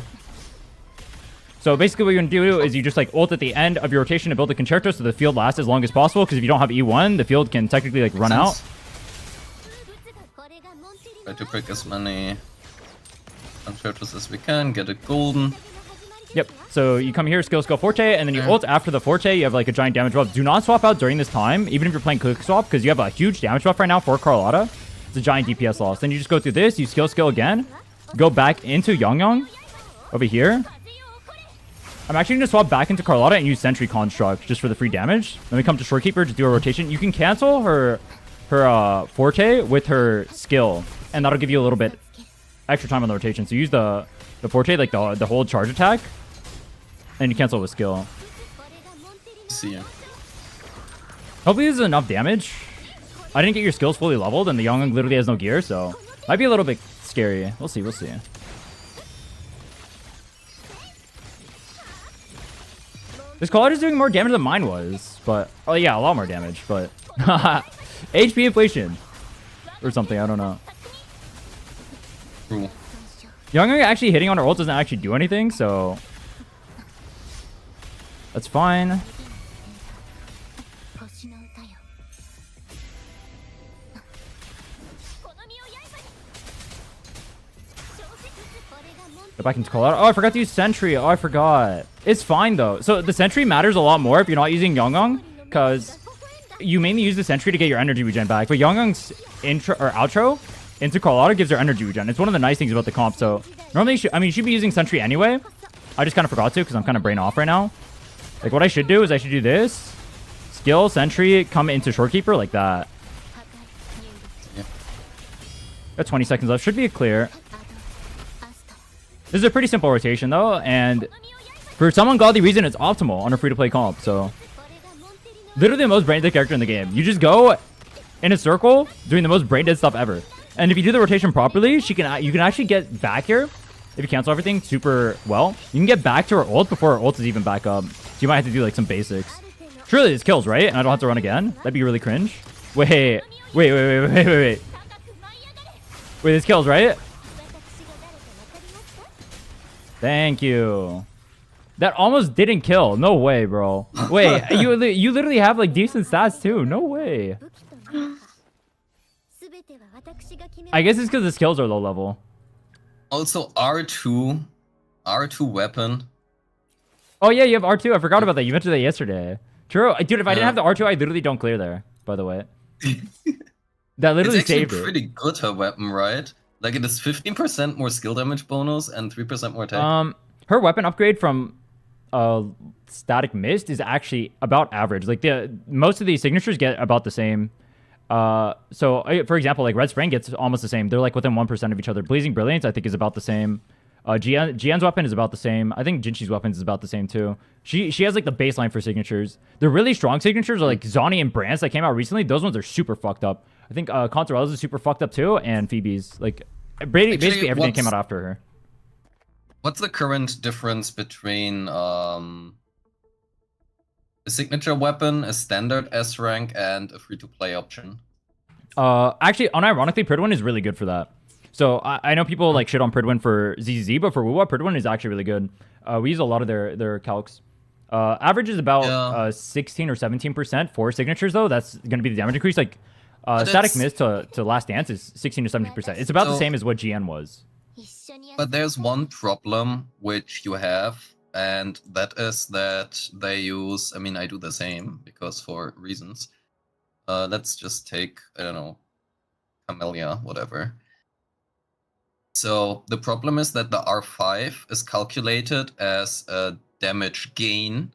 So basically what you're going to do is you just like ult at the end of your rotation to build a concerto so the field lasts as long as possible, because if you don't have E1, the field can technically like run out. Try to pick as many concertos as we can, get it golden. Yep, so you come here, skill forte, and then you ult after the forte, you have like a giant damage buff. Do not swap out during this time, even if you're playing quick swap, because you have a huge damage buff right now for Carlotta. It's a giant DPS loss. Then you just go through this, you skill again, go back into Yang over here. I'm actually going to swap back into Carlotta and use Sentry Construct just for the free damage. Then we come to Shorekeeper, just do a rotation. You can cancel her forte with her skill, and that'll give you a little bit extra time on the rotation. So use the forte, like the whole charge attack, and you cancel with skill. See ya. Hopefully this is enough damage. I didn't get your skills fully leveled, and the Yang literally has no gear, so might be a little bit scary. We'll see. This Collider is doing more damage than mine was, but oh yeah, a lot more damage, but HP inflation or something, I don't know. Cool. Yang actually hitting on her ult doesn't actually do anything, so that's fine. Go back into Colorado. Oh, I forgot to use Sentry. Oh, I forgot. It's fine, though. So the Sentry matters a lot more if you're not using Yang, because you mainly use the Sentry to get your energy regen back. But Yang intro or outro into Colorado gives her energy regen. It's one of the nice things about the comp. So normally, you should be using Sentry anyway. I just kind of forgot to because I'm kind of brain off right now. Like, what I should do is I should do this. Skill, Sentry, come into Shorekeeper like that. Yeah. Got 20 seconds left. Should be a clear. This is a pretty simple rotation, though, and for some ungodly reason, it's optimal on a free-to-play comp, so literally the most brain-dead character in the game. You just go in a circle doing the most brain-dead stuff ever. And if you do the rotation properly, you can actually get back here. If you cancel everything super well, you can get back to her ult before her ult is even back up. So you might have to do, like, some basics. Surely this kills, right? And I don't have to run again? That'd be really cringe. Wait, this kills, right? Thank you. That almost didn't kill. No way, bro. Wait, you literally have like decent stats too. No way. I guess it's because the skills are low level. Also, R2 weapon. Oh yeah, you have R2. I forgot about that. You mentioned that yesterday. True, dude. If I didn't have the R2, I literally don't clear there. By the way, that literally saved it. It's actually pretty good, her weapon, right? Like, it is 15% more skill damage bonus and 3% more attack. Her weapon upgrade from Static Mist is actually about average. Like, most of these signatures get about the same. So, for example, like Red Spring gets almost the same. They're like within 1% of each other. Blazing Brilliance, I think, is about the same. Jian's weapon is about the same. I think Jinxi's weapons is about the same too. She has like the baseline for signatures. The really strong signatures are like Zoni and Brand's that came out recently. Those ones are super fucked up. I think Contorella's is super fucked up too, and Phoebe's. Like, basically everything came out after her. What's the current difference between a signature weapon, a standard S rank, and a free-to-play option? Actually, unironically, Pridwin is really good for that. So I know people like shit on Pridwin for ZZZ, but for Wuwa, Pridwin is actually really good. We use a lot of their calcs. Average is about 16 or 17% for signatures, though. That's going to be the damage increase. Like, Static Mist to Last Dance is 16 to 70%. It's about the same as what GN was. But there's one problem which you have, and that is that they use... I mean, I do the same, because for reasons. Let's just take, I don't know, Camellia, whatever. So the problem is that the R5 is calculated as a damage gain,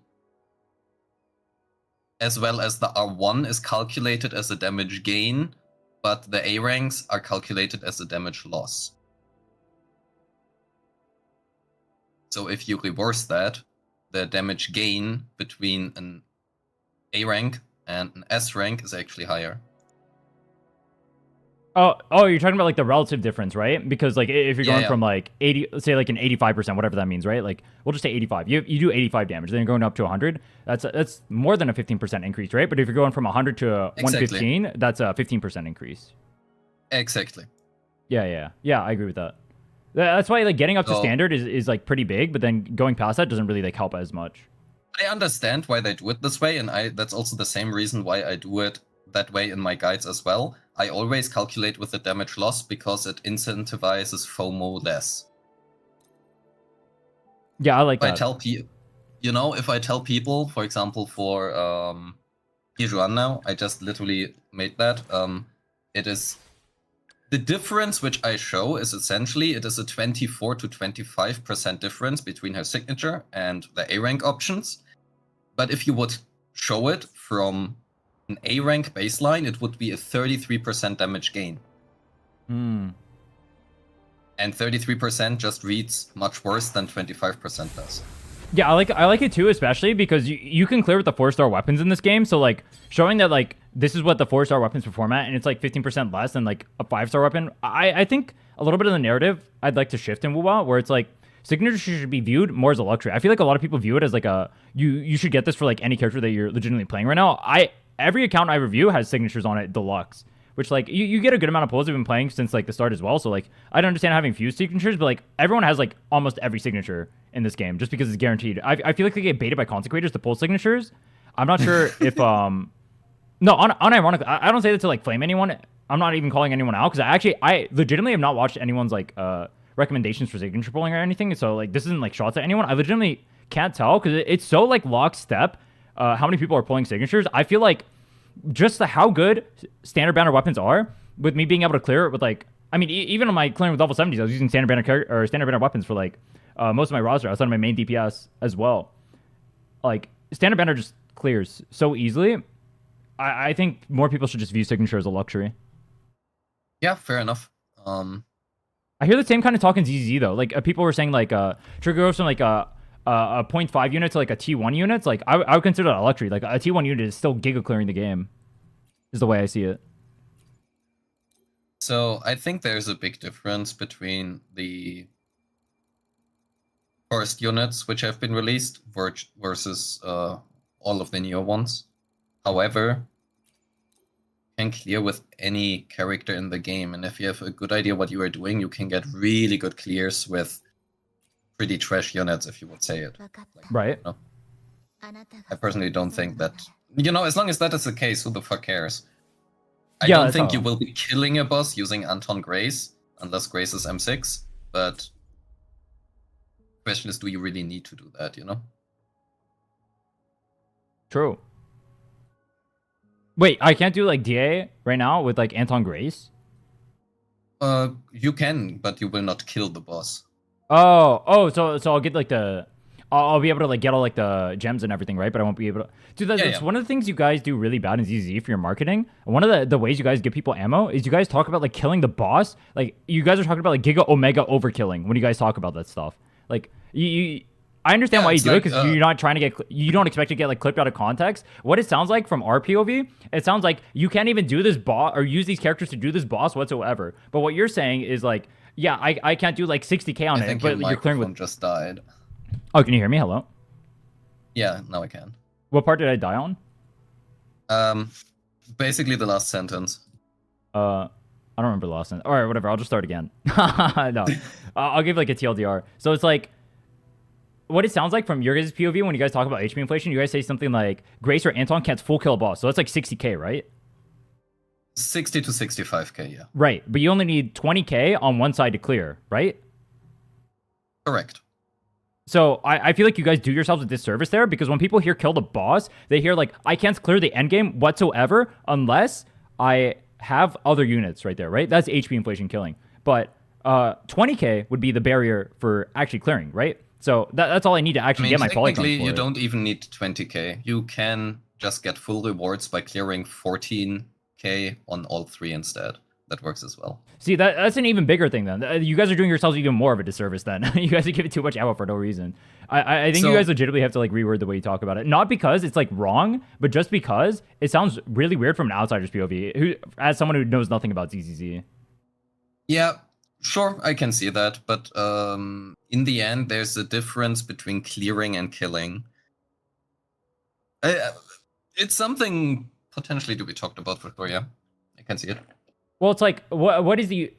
as well as the R1 is calculated as a damage gain, but the A ranks are calculated as a damage loss. So if you reverse that, the damage gain between an A rank and an S rank is actually higher. Oh, you're talking about like the relative difference, right? Because like if you're going from like 80, let's say like an 85%, whatever that means, right? Like we'll just say 85. You do 85 damage, then you're going up to 100. That's more than a 15% increase, right? But if you're going from 100 to 115, that's a 15% increase. Exactly. Yeah, I agree with that. That's why like getting up to So- standard is like pretty big, but then going past that doesn't really like help as much. I understand why they do it this way, and that's also the same reason why I do it that way in my guides as well. I always calculate with the damage loss because it incentivizes FOMO less. Yeah, I like If I that. tell people, if I tell people, for example, for Yijuan now, I just literally made that. It is the difference which I show is essentially it is a 24 to 25% difference between her signature and the A rank options. But if you would show it from an A rank baseline, it would be a 33% damage gain. Hmm. And 33% just reads much worse than 25% does. Yeah, I like it too, especially because you can clear with the 4-star weapons in this game. So like showing that like this is what the 4-star weapons perform at, and it's like 15% less than like a 5-star weapon. I think a little bit of the narrative I'd like to shift in Wuwa, where it's like signature should be viewed more as a luxury. I feel like a lot of people view it as like a you should get this for like any character that you're legitimately playing right now. Every account I review has signatures on it deluxe, which like you get a good amount of pulls. I've been playing since like the start as well, so like I don't understand having fused signatures, but like everyone has like almost every signature in this game just because it's guaranteed. I feel like they get baited by consecrators to pull signatures. I'm not sure if no, unironically, I don't say that to like flame anyone. I'm not even calling anyone out because I legitimately have not watched anyone's like recommendations for signature pulling or anything. So like this isn't like shots at anyone. I legitimately can't tell because it's so like lockstep. How many people are pulling signatures? I feel like just how good standard banner weapons are with me being able to clear it with like I mean even on my clearing with level 70s I was using standard banner weapons for like most of my roster outside of my main DPS as well. Like standard banner just clears so easily. I think more people should just view signature as a luxury. Yeah, fair enough. I hear the same kind of talk in ZZZ though. Like people were saying like trigger goes from like a 0.5 unit to like a T1 unit. It's like I would consider that a luxury. Like a T1 unit is still giga clearing the game. Is the way I see it. So I think there's a big difference between the first units which have been released versus all of the newer ones. However, you can clear with any character in the game, and if you have a good idea what you are doing, you can get really good clears with pretty trash units, if you would say it. Right. You know? I personally don't think that, as long as that is the case, who the fuck cares? I don't think you will be killing a boss using Anton Grace, unless Grace is M6, but the question is, do you really need to do that, True. Wait, I can't do like DA right now with like Anton Grace? You can, but you will not kill the boss. Oh, so I'll get like I'll be able to like get all like the gems and everything, right? But I won't be able to. Dude, that's one of the things you guys do really bad in ZZZ for your marketing. One of the ways you guys give people ammo is you guys talk about like killing the boss. Like you guys are talking about like Giga Omega overkilling when you guys talk about that stuff. Like I understand why you do it because you're not trying to you don't expect to get like clipped out of context. What it sounds like from our POV, it sounds like you can't even do this boss or use these characters to do this boss whatsoever. But what you're saying is like, yeah, I can't do like 60k on it, but you're clearing with. Just died. Oh, can you hear me? Hello. Yeah, now I can. What part did I die on? Basically the last sentence. I don't remember the last sentence. All right, whatever. I'll just start again. No, I'll give like a TLDR. So it's like. What it sounds like from your guys' POV when you guys talk about HP inflation, you guys say something like Grace or Anton can't full kill a boss. So that's like 60k, right? 60 to 65k, yeah. Right, but you only need 20k on one side to clear, right? Correct. So I feel like you guys do yourselves a disservice there because when people hear kill the boss, they hear like, I can't clear the end game whatsoever unless I have other units right there, right? That's HP inflation killing. But 20k would be the barrier for actually clearing, right? So that's all I need to actually get my polygons for technically, you it. don't even need 20k. You can just get full rewards by clearing 14k on all three instead. That works as well. See, that's an even bigger thing then. You guys are doing yourselves even more of a disservice then. You guys are giving too much ammo for no reason. I think you guys legitimately have to like reword the way you talk about it. Not because it's like wrong, but just because it sounds really weird from an outsider's POV, as someone who knows nothing about ZZZ. Yeah. Sure, I can see that, but in the end, there's a difference between clearing and killing. It's something potentially to be talked about for sure, yeah. I can see it. Well, it's like what is the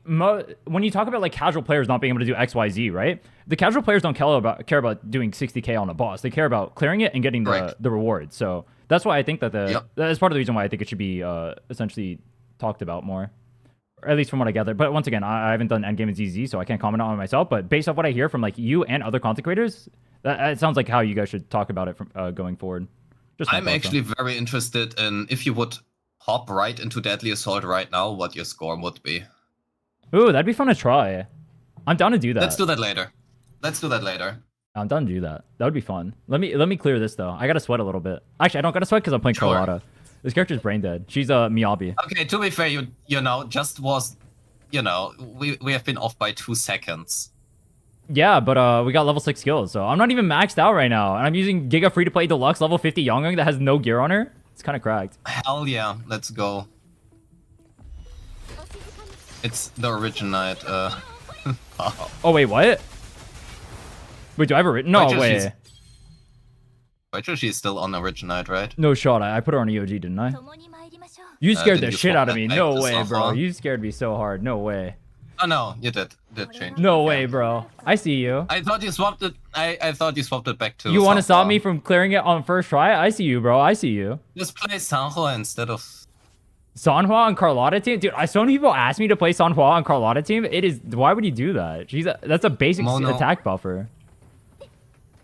when you talk about like casual players not being able to do X, Y, Z, right? The casual players don't care about doing 60k on a boss. They care about clearing it and getting the reward. So that's why I think that that's part of the reason why I think it should be essentially talked about more, or at least from what I gather. But once again, I haven't done endgame in ZZ, so I can't comment on it myself. But based off what I hear from like you and other content creators, it sounds like how you guys should talk about it from going forward. I'm actually very interested in if you would hop right into Deadly Assault right now, what your score would be. Ooh, that'd be fun to try. I'm down to do that. Let's do that later. Let's do that later. I'm down to do that. That would be fun. Let me clear this though. I gotta sweat a little bit. Actually, I don't gotta sweat because I'm playing Carlotta. This character's brain dead. She's Miyabi. Okay, to be fair, you know, just was, you know, we have been off by 2 seconds. Yeah, but we got level 6 skills, so I'm not even maxed out right now, and I'm using Giga Free to Play Deluxe level 50 Yongung that has no gear on her. It's kind of cracked. Hell yeah, let's go. It's the Originite. Oh wait, what? Wait, do I have a written? No way. Wait till she's still on Originite, right? No shot. I put her on EOG, didn't I? You scared the shit out of me. No way, bro. You scared me so hard. No way. Oh no, you did change. No way, bro. I see you. I thought you swapped it. I thought you swapped it back to. You want to stop me from clearing it on first try? I see you, bro. I see you. Just play Sanhua instead of Sanhua on Carlotta team, dude. So many people ask me to play Sanhua on Carlotta team. It is. Why would you do that? That's a basic attack buffer.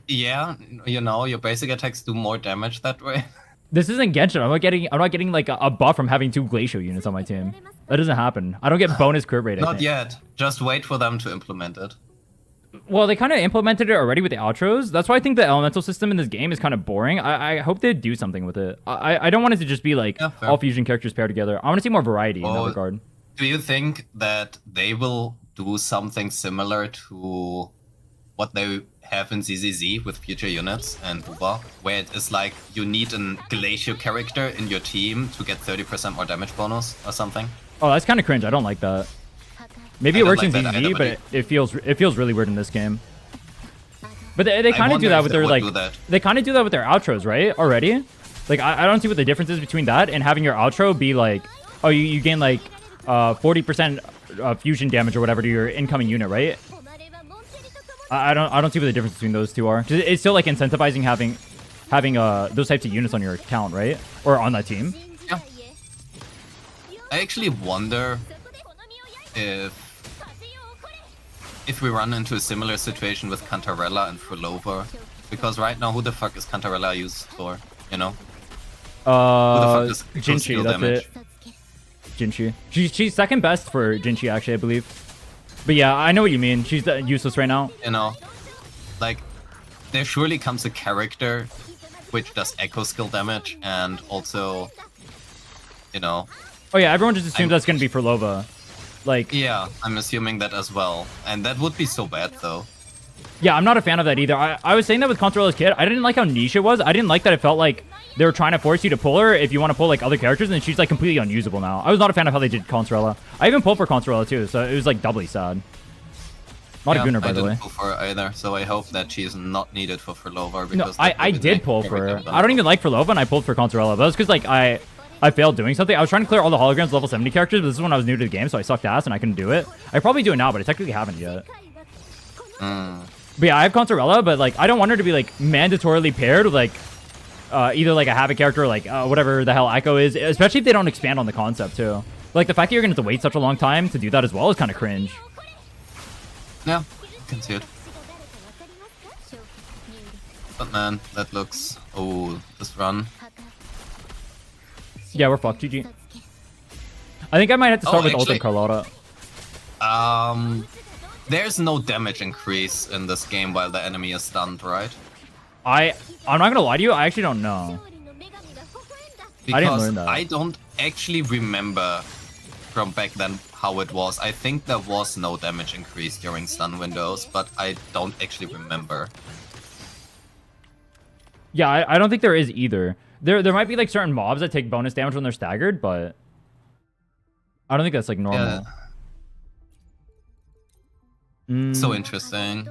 Yeah, you know, your basic attacks do more damage that way. This isn't Genshin. I'm not getting like a buff from having 2 glacial units on my team. That doesn't happen. I don't get bonus crit rate. Not yet. Just wait for them to implement it. Well, they kind of implemented it already with the outros. That's why I think the elemental system in this game is kind of boring. I hope they do something with it. I don't want it to just be like all fusion characters paired together. I want to see more variety in that regard. Do you think that they will do something similar to what they have in ZZZ with future units and Wuwa, where it is like you need a glacial character in your team to get 30% more damage bonus or something? Oh, that's kind of cringe. I don't like that. Maybe it works in ZZZ, but it feels really weird in this game. But they kind of do that with their like they kind of do that with their outros, right? Already, like I don't see what the difference is between that and having your outro be like, oh, you gain like 40% fusion damage or whatever to your incoming unit, right? I don't see what the difference between those two are. It's still like incentivizing having those types of units on your account, right? Or on that team. Yeah. I actually wonder if we run into a similar situation with Cantarella and Fulova, because right now who the fuck is Cantarella used for? You know? Jinchi, that's it. Jinchi. She's second best for Jinchi actually, I believe. But yeah, I know what you mean. She's useless right now. You know, like, there surely comes a character which does echo skill damage and also, you know... Oh yeah, everyone just assumes that's going to be for Lova. Like... Yeah, I'm assuming that as well. And that would be so bad, though. Yeah, I'm not a fan of that either. I was saying that with Contrarella's kid. I didn't like how niche it was. I didn't like that it felt like they were trying to force you to pull her if you want to pull like other characters, and she's like completely unusable now. I was not a fan of how they did Contrarella. I even pulled for Contrarella too, so it was like doubly sad. Not a Gunner, by the way. I didn't pull for her either, so I hope that she is not needed for Furlova. No, I did pull for her. I don't even like Furlova, and I pulled for Contrarella. But that's because like I failed doing something. I was trying to clear all the holograms level 70 characters, but this is when I was new to the game, so I sucked ass and I couldn't do it. I probably do it now, but I technically haven't yet. But yeah, I have Contrarella, but like I don't want her to be like mandatorily paired with like either like a Havoc character or like whatever the hell Echo is, especially if they don't expand on the concept too. Like the fact that you're gonna have to wait such a long time to do that as well is kind of cringe. Yeah, I can see it. But man, that looks... Oh, this run. Yeah, we're fucked. GG. I think I might have to start with ult and Carlotta. There's no damage increase in this game while the enemy is stunned, right? I'm not gonna lie to you, I actually don't know. Because I didn't learn that. I don't actually remember from back then how it was. I think there was no damage increase during stun windows, but I don't actually remember. Yeah, I don't think there is either. There might be like certain mobs that take bonus damage when they're staggered, but I don't think that's like normal. Yeah. So interesting.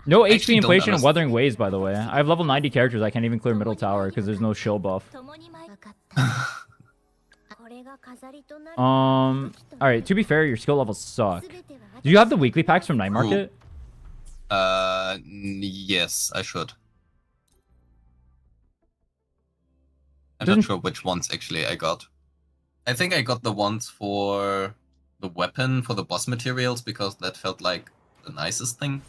No HP inflation and Weathering Waves, by the way. I have level 90 characters. I can't even clear middle tower because there's no shield buff. All right. To be fair, your skill levels suck. Do you have the weekly packs from Night Market? Yes, I should. I'm Doesn't- not sure which ones actually I got. I think I got the ones for the weapon, for the boss materials, because that felt like the nicest thing.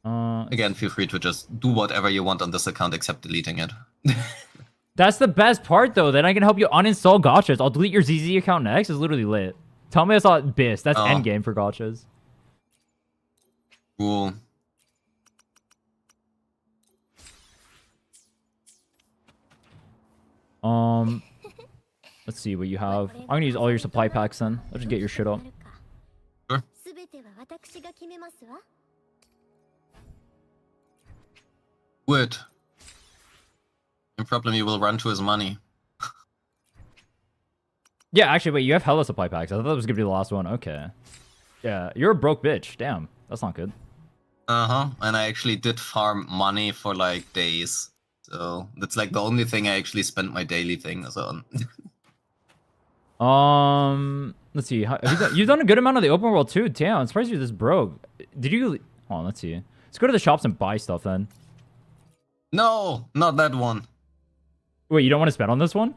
But again, feel free to just do whatever you want on this account except deleting it. That's the best part, though. Then I can help you uninstall gachas. I'll delete your ZZ account next. It's literally lit. Tell me it's not BIS. That's endgame for gachas. Cool. Let's see what you have. I'm gonna use all your supply packs then. Let's just get your shit up. Sure. Wood. No problem, you will run to his money. Yeah, actually, wait. You have hella supply packs. I thought that was gonna be the last one. Okay. Yeah, you're a broke bitch. Damn, that's not good. And I actually did farm money for like days. So that's like the only thing I actually spent my daily things on. Let's see. You've done a good amount of the open world too. Damn, I'm surprised you're this broke. Did you? Hold on, let's see. Let's go to the shops and buy stuff then. No, not that one. Wait, you don't want to spend on this one?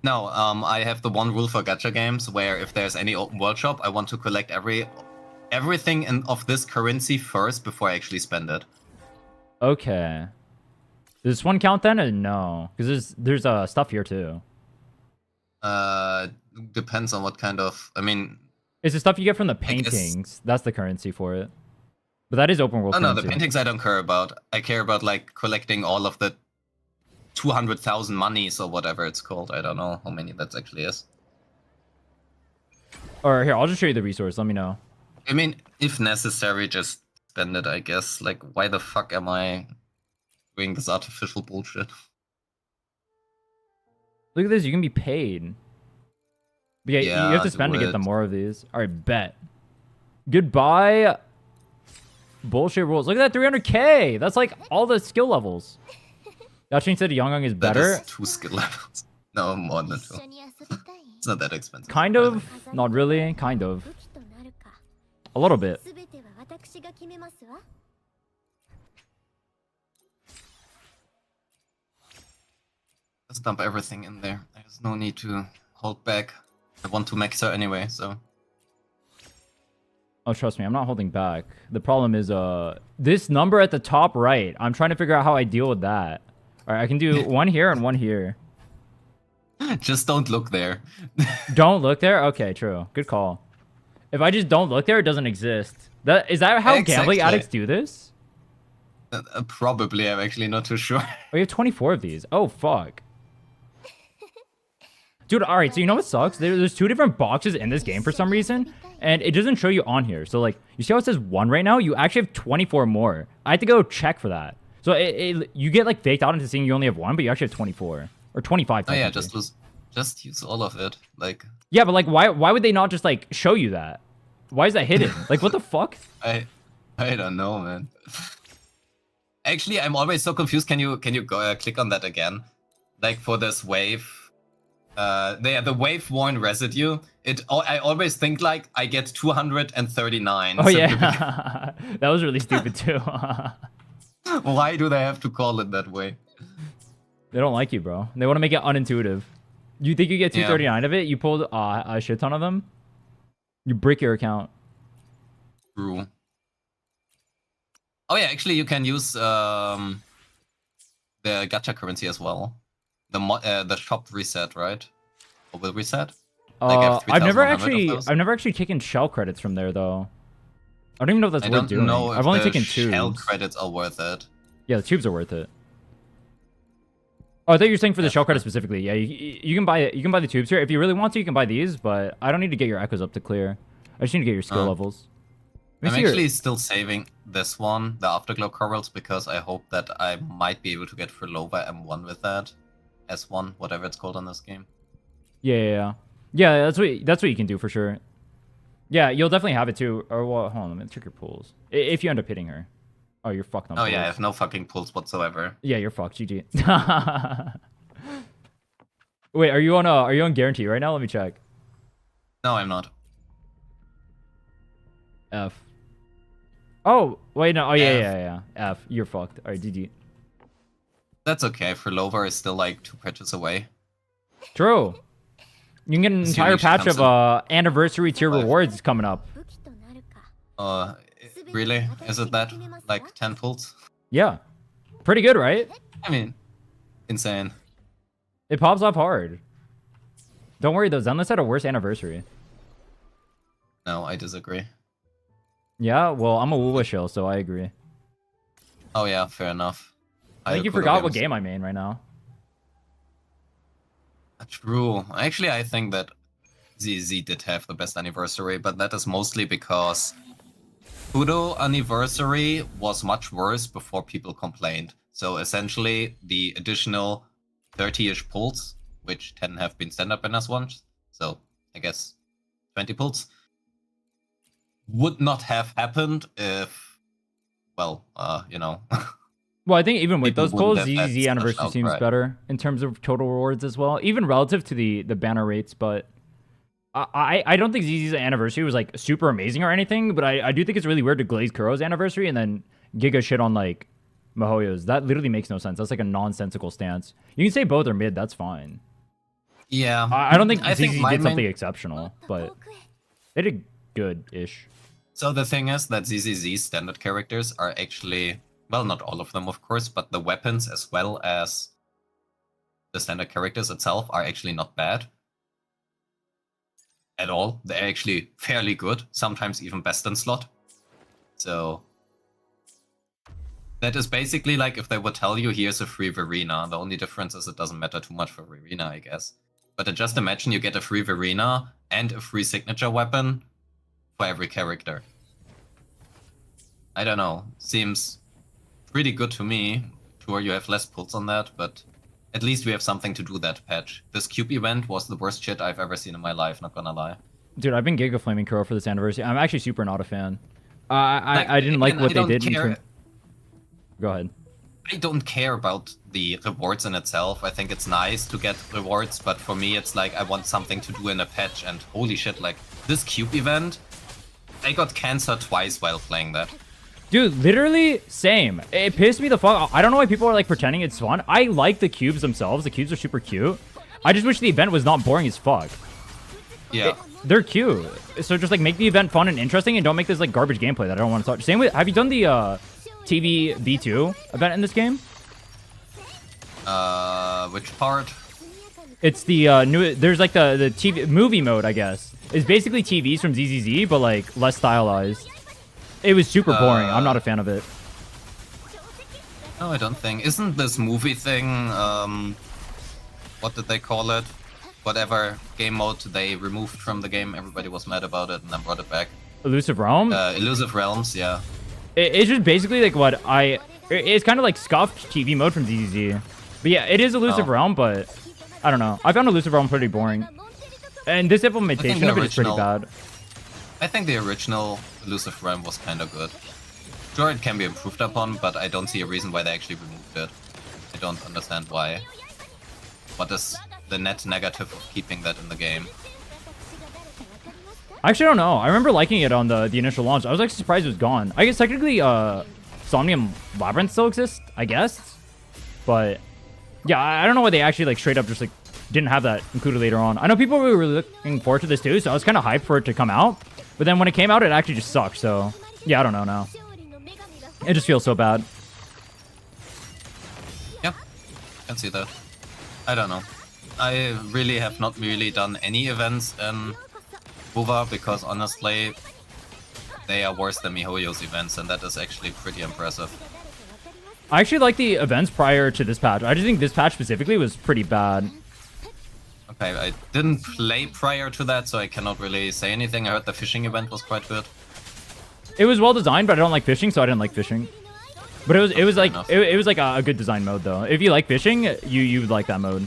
No, I have the one rule for gacha games where if there's any open world shop, I want to collect everything of this currency first before I actually spend it. Okay. Does this one count then, or no? Because there's stuff here too. Depends on what kind of. I mean, it's the stuff you get from the paintings. That's the currency for it. But that is open world. Oh currency. no, the paintings I don't care about. I care about like collecting all of the 200,000 monies or whatever it's called. I don't know how many that actually is. Or here, I'll just show you the resource. Let me know. I mean, if necessary, just spend it. I guess. Like, why the fuck am I doing this artificial bullshit? Look at this. You can be paid. But yeah, you have to spend to get them more of these. All right, bet. Goodbye. Bullshit rules. Look at that 300k. That's like all the skill levels. Yachin said Young is better. That is 2 skill levels. No, more than 2. It's not that expensive. Kind of. Not really. Kind of. A little bit. Let's dump everything in there. There's no need to hold back. I want to max her anyway, so. Oh, trust me, I'm not holding back. The problem is, this number at the top right. I'm trying to figure out how I deal with that. All right, I can do one here and one here. Just don't look there. Don't look there? Okay, true. Good call. If I just don't look there, it doesn't exist. Is that how gambling addicts do this? Probably. I'm actually not too sure. Oh, you have 24 of these. Oh, fuck. Dude, all right, so you know what sucks? There's 2 different boxes in this game for some reason, and it doesn't show you on here. So, like, you see how it says 1 right now? You actually have 24 more. I had to go check for that. So, you get, like, faked out into seeing you only have 1, but you actually have 24. Or 25. Oh, yeah, just use all of it. Like. Yeah, but, like, why would they not just, like, show you that? Why is that hidden? Like, what the fuck? I don't know, man. Actually, I'm always so confused. Can you go, click on that again? Like, for this wave. The wave worn residue. I always think like I get 239. Oh yeah, that was really stupid too. Why do they have to call it that way? They don't like you, bro. They want to make it unintuitive. You think you get 239 of it? You pulled a shit ton of them. You break your account. True. Oh yeah, actually you can use the gacha currency as well. The shop reset, right? Or will reset? I've never actually taken shell credits from there though. I don't even know if that's worth doing. I don't know if I've only taken shell tubes. credits are worth it. Yeah, the tubes are worth it. Oh, I thought you were saying for the shell credits specifically. Yeah, you can buy it. You can buy the tubes here if you really want to. You can buy these, but I don't need to get your echoes up to clear. I just need to get your skill levels. I'm actually still saving this one, the Afterglow corals, because I hope that I might be able to get Furlova M1 with that. S1, whatever it's called on this game. Yeah. That's what you can do for sure. Yeah, you'll definitely have it too. Or well, hold on, let me check your pulls. If you end up hitting her. Oh, you're fucked on. Oh yeah, I have no fucking pulls whatsoever. Yeah, you're fucked. GG. Wait, are you on guarantee right now? Let me check. No, I'm not. F. Oh, wait, no. Oh, yeah, F. yeah. F. You're fucked. All right, GG. That's okay. For Lover is still like 2 patches away. True. You can get an entire Assuming she patch comes of anniversary tier rewards coming up. Really? Is it that? Like 10 pulls? Yeah. Pretty good, right? I mean, insane. It pops off hard. Don't worry, though. Zenless had a worse anniversary. No, I disagree. Yeah? Well, I'm a Wuwa shill, so I agree. Oh yeah, fair enough. I think you forgot what game I main right now. True. Actually, I think that ZZZ did have the best anniversary, but that is mostly because Fudo anniversary was much worse before people complained. So essentially, the additional 30-ish pulls, which 10 have been stand-up banners ones, so I guess 20 pulls, would not have happened if, well, you know. Well, I think even with those People pulls, wouldn't have ZZZ had anniversary such seems outcry. better in terms of total rewards as well, even relative to the banner rates. But I don't think ZZ's anniversary was like super amazing or anything. But I do think it's really weird to glaze Kuro's anniversary and then Giga shit on like Mihoyo's. That literally makes no sense. That's like a nonsensical stance. You can say both are mid. That's fine. Yeah. I don't think ZZ did my something main... exceptional, but they did good-ish. So the thing is that ZZZ standard characters are actually, well, not all of them, of course, but the weapons as well as the standard characters itself are actually not bad at all. They're actually fairly good, sometimes even best in slot. So that is basically like if they would tell you here's a free Verena. The only difference is it doesn't matter too much for Verena, I guess. But just imagine you get a free Verena and a free signature weapon for every character. I don't know. Seems pretty good to me. Sure, you have less pulls on that, but at least we have something to do that patch. This cube event was the worst shit I've ever seen in my life, not gonna lie. Dude, I've been Giga Flaming Kuro for this anniversary. I'm actually super not a fan. I didn't like what they did. Go ahead. I don't care about the rewards in itself. I think it's nice to get rewards, but for me it's like I want something to do in a patch, and holy shit, like this cube event, I got cancer twice while playing that. Dude, literally same. It pissed me the fuck. I don't know why people are like pretending it's fun. I like the cubes themselves. The cubes are super cute. I just wish the event was not boring as fuck. Yeah. They're cute. So just like make the event fun and interesting and don't make this like garbage gameplay that I don't want to touch. Same with, have you done the TV V2 event in this game? Which part? It's the new, there's like the TV movie mode, I guess. It's basically TVs from ZZZ, but like less stylized. It was super boring. I'm not a fan of it. No, I don't think. Isn't this movie thing, what did they call it? Whatever game mode they removed from the game, everybody was mad about it and then brought it back. Elusive Realm? Elusive Realms, yeah. It's just basically like what it's kind of like scuffed TV mode from ZZZ. But yeah, it is Elusive Realm, but I don't know. I found Elusive Realm pretty boring. And this implementation of it is pretty bad. I think the original Elusive Realm was kind of good. Sure, it can be improved upon, but I don't see a reason why they actually removed it. I don't understand why. What is the net negative of keeping that in the game? I actually don't know. I remember liking it on the initial launch. I was like surprised it was gone. I guess technically Somnium Labyrinth still exists, I guess. But yeah, I don't know why they actually like straight up just like didn't have that included later on. I know people were really looking forward to this too, so I was kind of hyped for it to come out. But then when it came out, it actually just sucked. So yeah, I don't know now. It just feels so bad. Yeah, can see that. I don't know. I really have not really done any events in Wuwa because honestly, they are worse than MiHoYo's events, and that is actually pretty impressive. I actually like the events prior to this patch. I just think this patch specifically was pretty bad. Okay, I didn't play prior to that, so I cannot really say anything. I heard the fishing event was quite good. It was well designed, but I don't like fishing, so I didn't like fishing. But it was like it was like a good design mode though. If you like fishing, you would like that mode.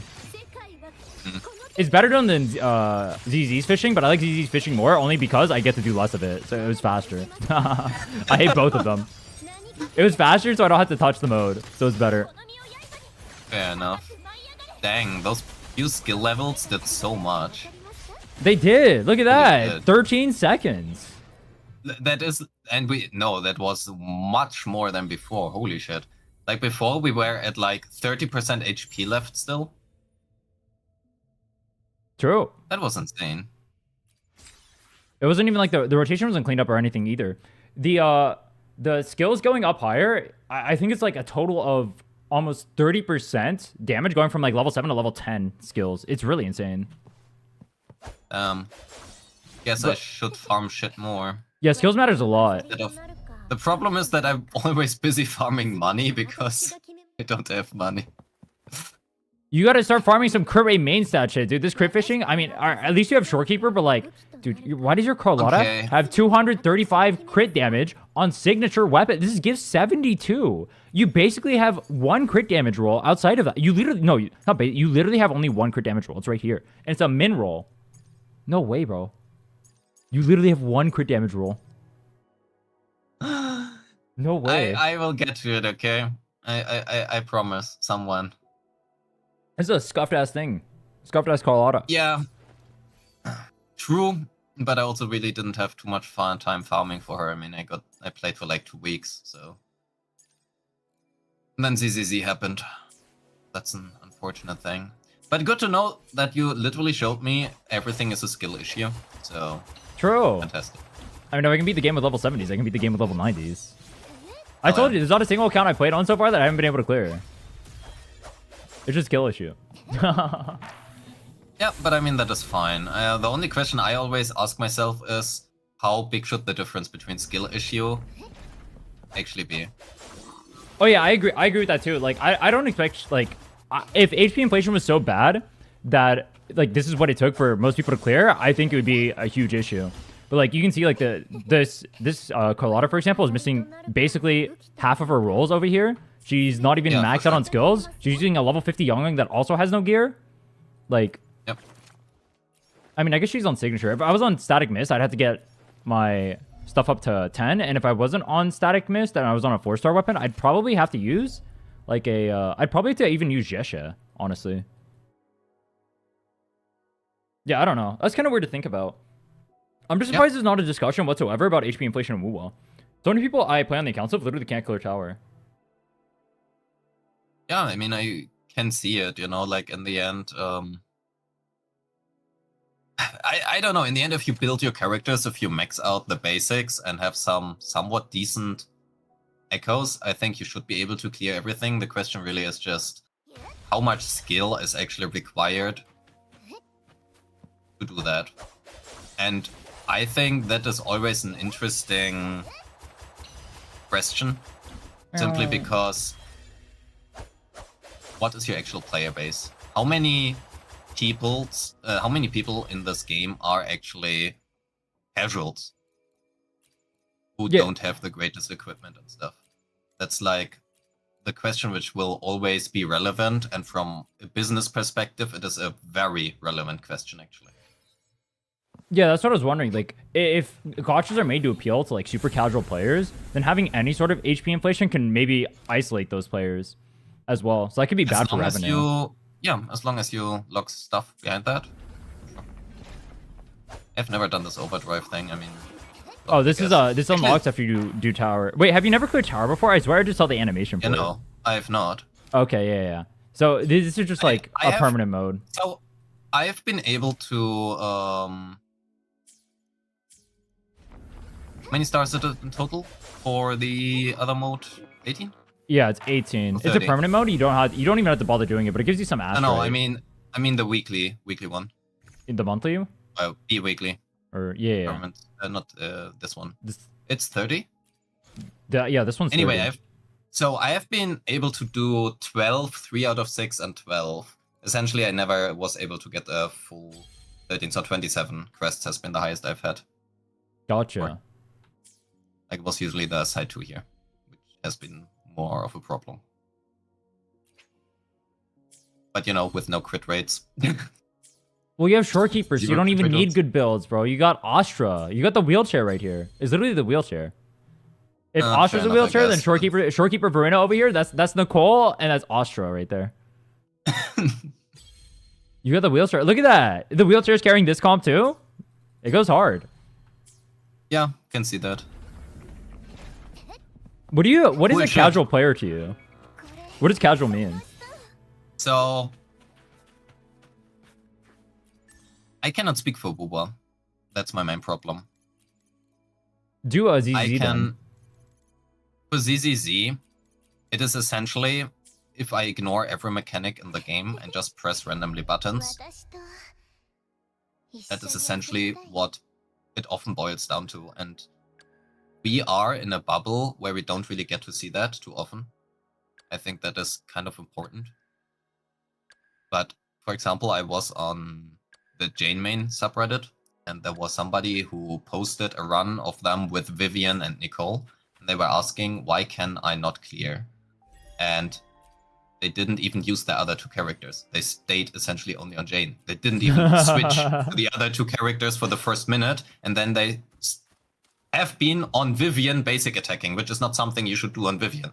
It's better done than ZZ's fishing, but I like ZZ's fishing more only because I get to do less of it, so it was faster. I hate both of them. It was faster, so I don't have to touch the mode, so it's better. Fair enough. Dang, those Few skill levels did so much. They did. Look at They that. did. 13 seconds. That is, and that was much more than before. Holy shit. Like before, we were at like 30% HP left still. True. That was insane. It wasn't even like the rotation wasn't cleaned up or anything either. The skills going up higher, I think it's like a total of almost 30% damage going from like level 7 to level 10 skills. It's really insane. Guess I should farm shit more. Yeah, skills matters a lot. The problem is that I'm always busy farming money because I don't have money. You gotta start farming some crit rate main stat shit, dude. This crit fishing, I mean, at least you have Shorekeeper, but like, dude, why does your Carlotta Okay. have 235 crit damage on signature weapon? This is gives 72. You basically have one crit damage roll outside of that. You literally, no, you literally have only one crit damage roll. It's right here. And it's a min roll. No way, bro. You literally have one crit damage roll. No way. I will get to it, okay? I promise someone. This is a scuffed ass thing. Scuffed ass Carlotta. Yeah. True, but I also really didn't have too much fun time farming for her. I mean, I played for like 2 weeks, so. And then ZZZ happened. That's an unfortunate thing. But good to know that you literally showed me everything is a skill issue. So True. fantastic. I mean, if I can beat the game with level 70s, I can beat the game with level 90s. I told you, there's not a single account I played on so far that I haven't been able to clear. It's just skill issue. Yeah, but I mean, that is fine. The only question I always ask myself is, how big should the difference between skill issue actually be? Oh yeah, I agree with that too. Like, I don't expect, like, if HP inflation was so bad that, like, this is what it took for most people to clear, I think it would be a huge issue. But like, you can see like this Carlotta, for example, is missing basically half of her rolls over here. She's not even maxed out on skills. She's using a level 50 Youngling that also has no gear. Like, Yep. I mean, I guess she's on signature. If I was on static mist, I'd have to get my stuff up to 10. And if I wasn't on static mist and I was on a 4-star weapon, I'd probably have to use like a, I'd probably have to even use Jesha, honestly. Yeah, I don't know. That's kind of weird to think about. I'm just surprised there's not a discussion whatsoever about HP inflation in Wuwa. So many people I play on the accounts of literally can't clear tower. Yeah, I mean, I can see it, you know, like in the end, I don't know, in the end, if you build your characters, if you max out the basics and have some somewhat decent echoes, I think you should be able to clear everything. The question really is just how much skill is actually required to do that. And I think that is always an interesting question, simply because what is your actual player base? How many people in this game are actually casuals who don't have the greatest equipment and stuff? That's like the question which will always be relevant, and from a business perspective, it is a very relevant question, actually. Yeah, that's what I was wondering. Like, if gachas are made to appeal to like super casual players, then having any sort of HP inflation can maybe isolate those players as well. So that could be bad for revenue. As long as you lock stuff behind that. I've never done this overdrive thing. I mean, oh, this unlocks after you do tower. Wait, have you never cleared tower before? I swear I just saw the animation for it. No, I have not. Okay, yeah. So this is just like a permanent mode. So I have been able to. How many stars is it in total for the other mode? 18? Yeah, it's 18. It's a permanent mode. You don't even have to bother doing it, but it gives you some asteroid. No, I mean the weekly one. In the monthly? Weekly. Or yeah. Permanent, not this one. It's 30. Yeah, this one's 30. Anyway, I have been able to do 12, 3 out of 6, and 12. Essentially, I never was able to get a full 13, so 27 quests has been the highest I've had. Gotcha. Like, it was usually the side 2 here, which has been more of a problem. But, you know, with no crit rates. Well, you have Shorekeepers, so you don't even need good builds, bro. You got Astra. You got the wheelchair right here. It's literally the wheelchair. If Astra's a wheelchair, then Shorekeeper Verena over here, that's Nicole, and that's Astra right there. You got the wheelchair. Look at that. The wheelchair's carrying this comp too? It goes hard. Yeah, can see that. What is Holy a shit. casual player to you? What does casual mean? So I cannot speak for Wuwa. That's my main problem. Do a ZZZ I then. can for ZZZ, it is essentially if I ignore every mechanic in the game and just press randomly buttons, that is essentially what it often boils down to. And we are in a bubble where we don't really get to see that too often. I think that is kind of important. But for example, I was on the Jane main subreddit, and there was somebody who posted a run of them with Vivian and Nicole. And they were asking, why can I not clear? And they didn't even use the other two characters. They stayed essentially only on Jane. They didn't even switch to the other two characters for the first minute, and then they have been on Vivian basic attacking, which is not something you should do on Vivian.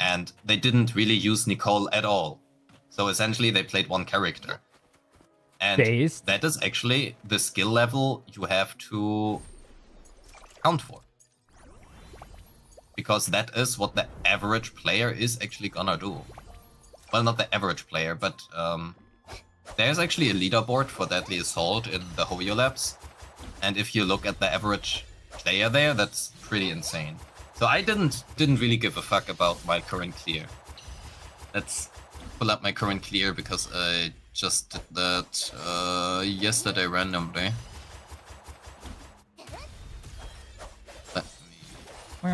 And they didn't really use Nicole at all. So essentially they played one character. And Based? that is actually the skill level you have to count for. Because that is what the average player is actually gonna do. Well, not the average player, but there's actually a leaderboard for Deadly Assault in the Hoyo Labs. And if you look at the average player there, that's pretty insane. So I didn't really give a fuck about my current clear. Let's pull up my current clear because I just did that yesterday randomly. Let me...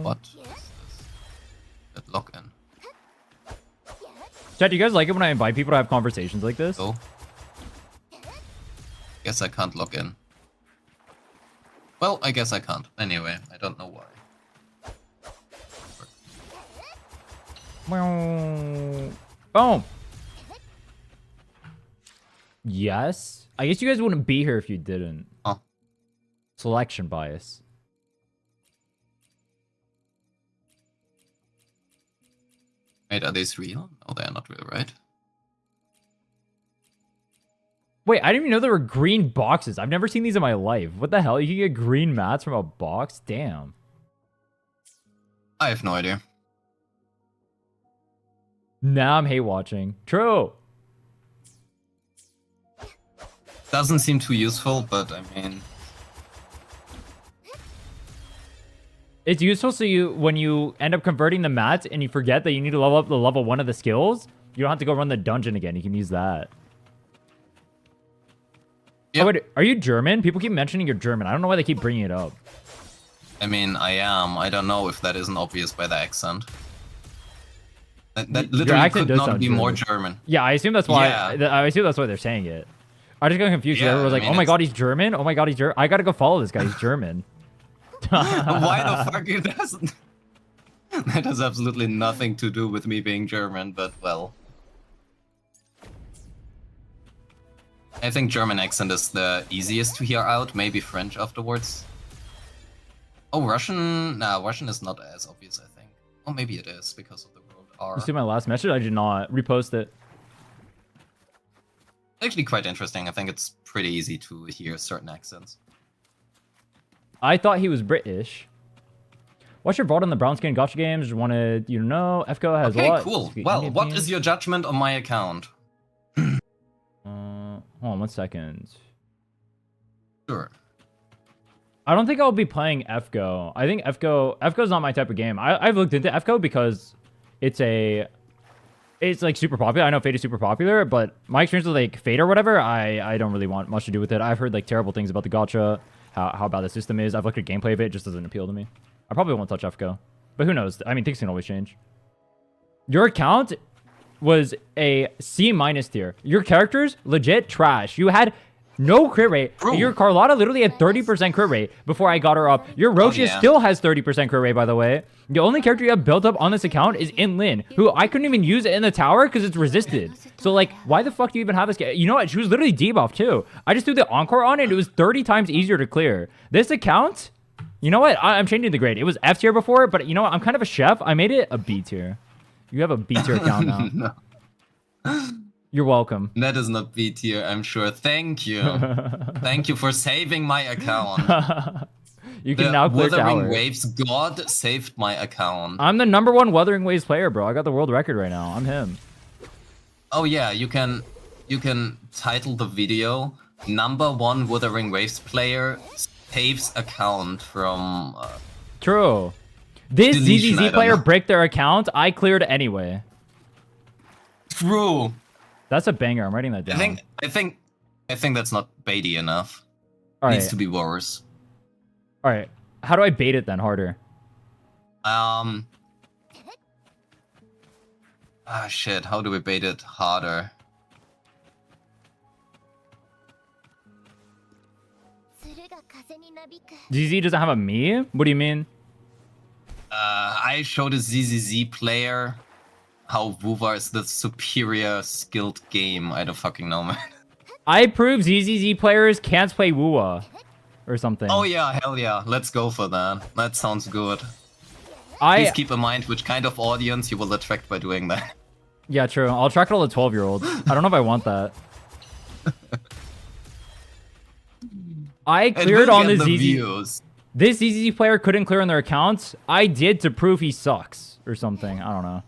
What is this? That login. Chat, do you guys like it when I invite people to have conversations like this? Oh. Guess I can't log in. Well, I guess I can't. Anyway, I don't know why. Boom. Yes. I guess you guys wouldn't be here if you didn't. Huh. Selection bias. Wait, are these real? No, they are not real, right? Wait, I didn't even know there were green boxes. I've never seen these in my life. What the hell? You can get green mats from a box? Damn. I have no idea. Now I'm hate watching. True. Doesn't seem too useful, but I mean... It's useful so you, when you end up converting the mats and you forget that you need to level up the level 1 of the skills, you don't have to go run the dungeon again. You can use that. Yep. Oh, wait, are you German? People keep mentioning you're German. I don't know why they keep bringing it up. I mean, I am. I don't know if that isn't obvious by the accent. That Your literally accent could does not sound be more German. German. Yeah, I assume that's why. Yeah. I assume that's why they're saying it. I just got confused. Yeah, Everyone was like, I mean, "Oh my it's- god, he's German! Oh my god, he's German! I gotta go follow this guy. He's German." Why the fuck it doesn't? That has absolutely nothing to do with me being German, but well. I think German accent is the easiest to hear out, maybe French afterwards. Oh, Russian? Nah, Russian is not as obvious, I think. Oh, maybe it is, because of the word R. You see my last message? I did not repost it. Actually quite interesting. I think it's pretty easy to hear certain accents. I thought he was British. What's your vote on the brown skin gacha games? Just wanted you to know. FCO has Okay, what? cool. Sweet Well, Indian what team. is your judgment on my account? Hold on 1 second. Sure. I don't think I'll be playing FGO. I think FGO's not my type of game. I've looked into FGO because it's like super popular. I know Fate is super popular, but my experience with like Fate or whatever, I don't really want much to do with it. I've heard like terrible things about the gacha, how bad the system is. I've looked at gameplay of it, it just doesn't appeal to me. I probably won't touch FGO, but who knows? I mean, things can always change. Your account was a C- tier. Your character's legit trash. You had no crit rate. Bro. Your Carlotta literally had 30% crit rate before I got her up. Your Roche yeah. still has 30% crit rate, by the way. The only character you have built up on this account is Lin, who I couldn't even use it in the tower because it's resisted. So, like, why the fuck do you even have this guy? You know what? She was literally debuffed, too. I just threw the Encore on it. It was 30 times easier to clear. This account, you know what? I'm changing the grade. It was F tier before, but you know what? I'm kind of a chef. I made it a B tier. You have a B tier account now. No. You're welcome. That is not B tier, I'm sure. Thank you. Thank you for saving my account. You can The now clear Wuthering tower. Waves god saved my account. I'm the #1 Wuthering Waves player, bro. I got the world record right now. I'm him. Oh yeah, you can title the video #1 Wuthering Waves player saves account from True. This deletion, I ZZZ don't player know. break their account. I cleared anyway. True. That's a banger. I'm writing that down. I think that's not baity enough. All Needs right. to be worse. All right. How do I bait it then harder? Shit, how do we bait it harder? ZZ doesn't have a me? What do you mean? I showed a ZZZ player how Wuwa is the superior skilled game. I don't fucking know, man. I prove ZZZ players can't play Wuwa. Or something. Oh yeah, hell yeah. Let's go for that. That sounds good. Please I keep in mind which kind of audience you will attract by doing that. Yeah, true. I'll track all the 12-year-olds. I don't know if I want that. I And cleared we'll on get the the ZZ. views. This ZZZ player couldn't clear on their accounts. I did to prove he sucks or something. I don't know.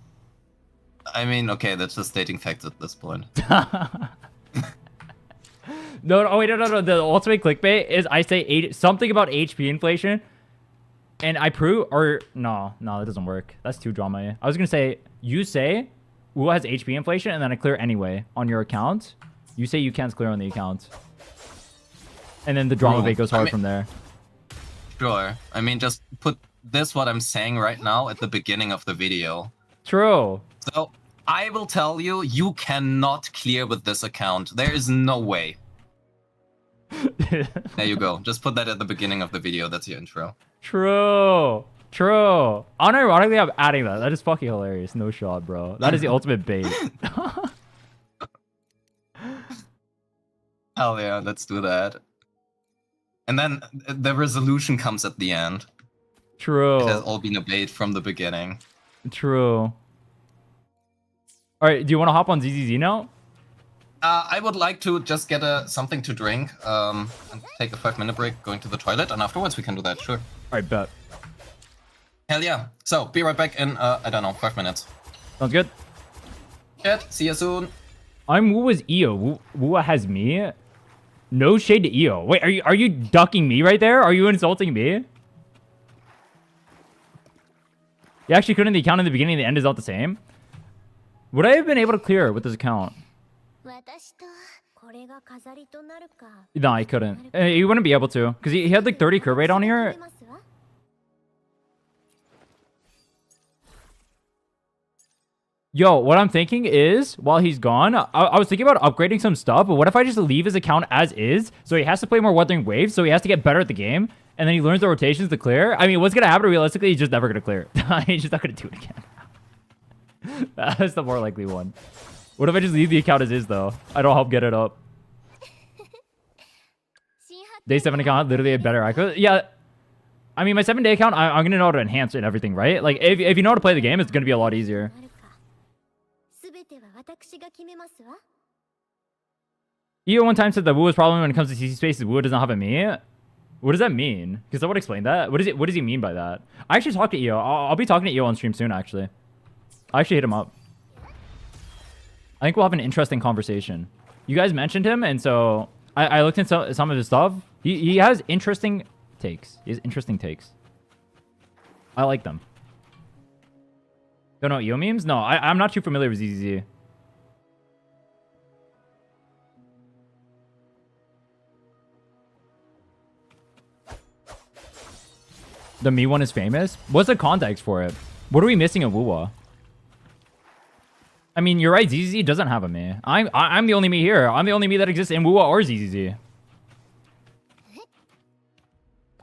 I mean, okay, that's just stating facts at this point. No, oh wait, no. The ultimate clickbait is I say something about HP inflation, and I prove, or no, that doesn't work. That's too drama. I was gonna say you say Wuwa has HP inflation, and then I clear anyway on your account. You say you can't clear on the account, and then the drama bait goes hard from there. Sure. I mean, just put this what I'm saying right now at the beginning of the video. True. So, I will tell you, you cannot clear with this account. There is no way. There you go. Just put that at the beginning of the video. That's your intro. True. Unironically, I'm adding that. That is fucking hilarious. No shot, bro. That is the ultimate bait. Hell yeah, let's do that. And then the resolution comes at the end. True. It has all been a bait from the beginning. True. All right, do you want to hop on ZZZ now? I would like to just get something to drink and take a 5-minute break going to the toilet, and afterwards we can do that, sure. All right, bet. Hell yeah. So, be right back in, I don't know, 5 minutes. Sounds good. Chat, see you soon. I'm Wuwa's EO. Wuwa has me. No shade to EO. Wait, are you ducking me right there? Are you insulting me? You actually couldn't. The account in the beginning and the end is not the same. Would I have been able to clear with this account? No, I couldn't. He wouldn't be able to because he had like 30 curve rate on here. Yo, what I'm thinking is, while he's gone, I was thinking about upgrading some stuff, but what if I just leave his account as is? So he has to play more Wuthering Waves, so he has to get better at the game, and then he learns the rotations to clear. I mean, what's going to happen realistically? He's just never going to clear. He's just not going to do it again. That's the more likely one. What if I just leave the account as is, though? I don't help get it up. Day 7 account, literally a better icon. Yeah. I mean, my 7-day account, I'm going to know how to enhance it and everything, right? Like, if you know how to play the game, it's going to be a lot easier. EO one time said that Wuwa's problem when it comes to CC space is Wuwa does not have a me. What does that mean? Can someone explain that? What does he mean by that? I actually talked to EO. I'll be talking to EO on stream soon, actually. I actually hit him up. I think we'll have an interesting conversation. You guys mentioned him, and so I looked into some of his stuff. He has interesting takes. He has interesting takes. I like them. Don't know EO memes? No, I'm not too familiar with ZZZ. The me one is famous? What's the context for it? What are we missing in Wuwa? I mean, you're right, ZZZ doesn't have a me. I'm the only me here. I'm the only me that exists in Wuwa or ZZZ.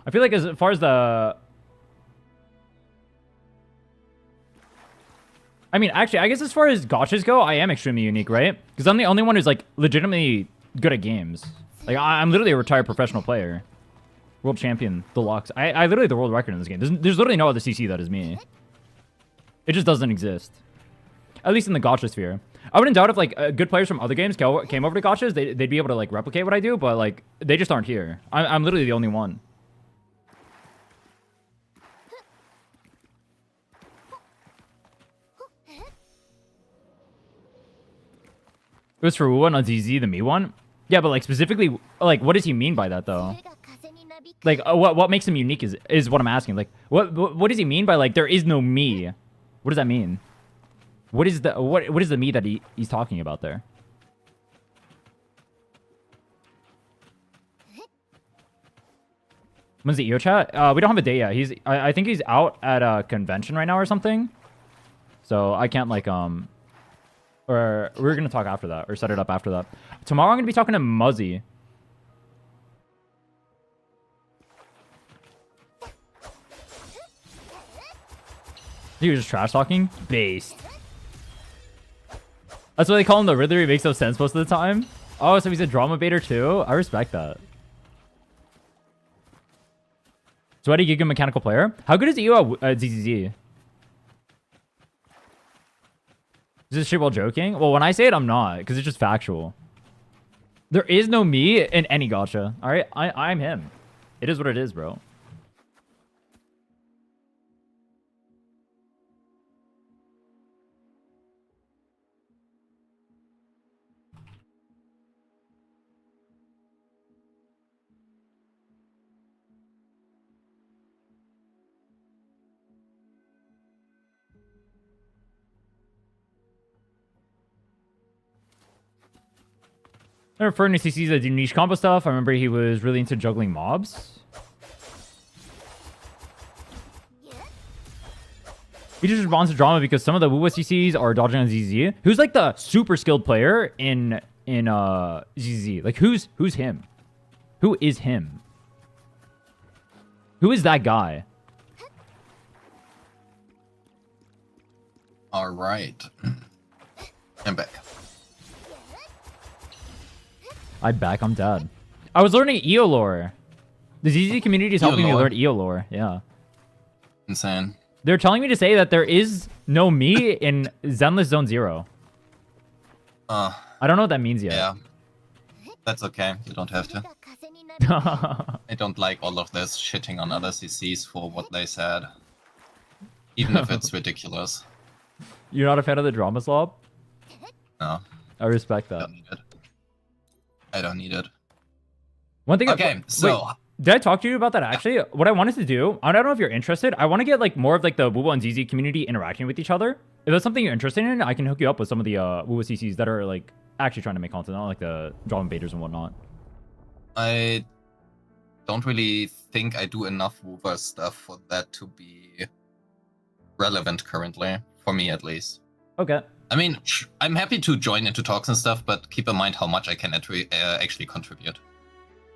I feel like as far as the... I mean, actually, I guess as far as gachas go, I am extremely unique, right? Because I'm the only one who's, like, legitimately good at games. Like, I'm literally a retired professional player. World champion, deluxe. I literally have the world record in this game. There's literally no other CC that is me. It just doesn't exist. At least in the gacha sphere. I wouldn't doubt if like good players from other games came over to gachas, they'd be able to like replicate what I do, but like they just aren't here. I'm literally the only one. It was for Wuwa, not ZZ, the me one. Yeah, but like specifically, like what does he mean by that though? Like what makes him unique is what I'm asking. Like what does he mean by like there is no me? What does that mean? What is the me that he's talking about there? When's the EO chat? We don't have a day yet. I think he's out at a convention right now or something. So I can't like or we're gonna talk after that or set it up after that. Tomorrow I'm gonna be talking to Muzzy. He was just trash talking. Based. That's why they call him the Riddler. He makes no sense most of the time. Oh, so he's a drama baiter too? I respect that. Sweaty Giga Mechanical Player. How good is EO at ZZZ? Is this shit while joking? Well, when I say it, I'm not, because it's just factual. There is no me in any gacha. All right, I'm him. It is what it is, bro. I remember Fernie CC's that do niche combo stuff. I remember he was really into juggling mobs. He just responds to drama because some of the Wuwa CCs are dodging on ZZ. Who's like the super skilled player in ZZ? Like who's him? Who is him? Who is that guy? All right. I'm back. I'm dead. I was learning EO lore. The ZZ community is helping me learn EO lore. Yeah. Insane. They're telling me to say that there is no me in Zenless Zone 0. I don't know what that means yet. Yeah. That's okay. You don't have to. I don't like all of this shitting on other CCs for what they said. Even if it's ridiculous. You're not a fan of the drama slob? No. I respect that. I don't need it. One thing. Okay, so wait, did I talk to you about that actually? What I wanted to do, I don't know if you're interested. I want to get like more of like the Wuwa and ZZ community interacting with each other. If that's something you're interested in, I can hook you up with some of the Wuwa CCs that are like actually trying to make content, not like the drama baiters and whatnot. I don't really think I do enough Wuwa stuff for that to be relevant currently, for me at least. Okay. I mean, I'm happy to join into talks and stuff, but keep in mind how much I can actually contribute.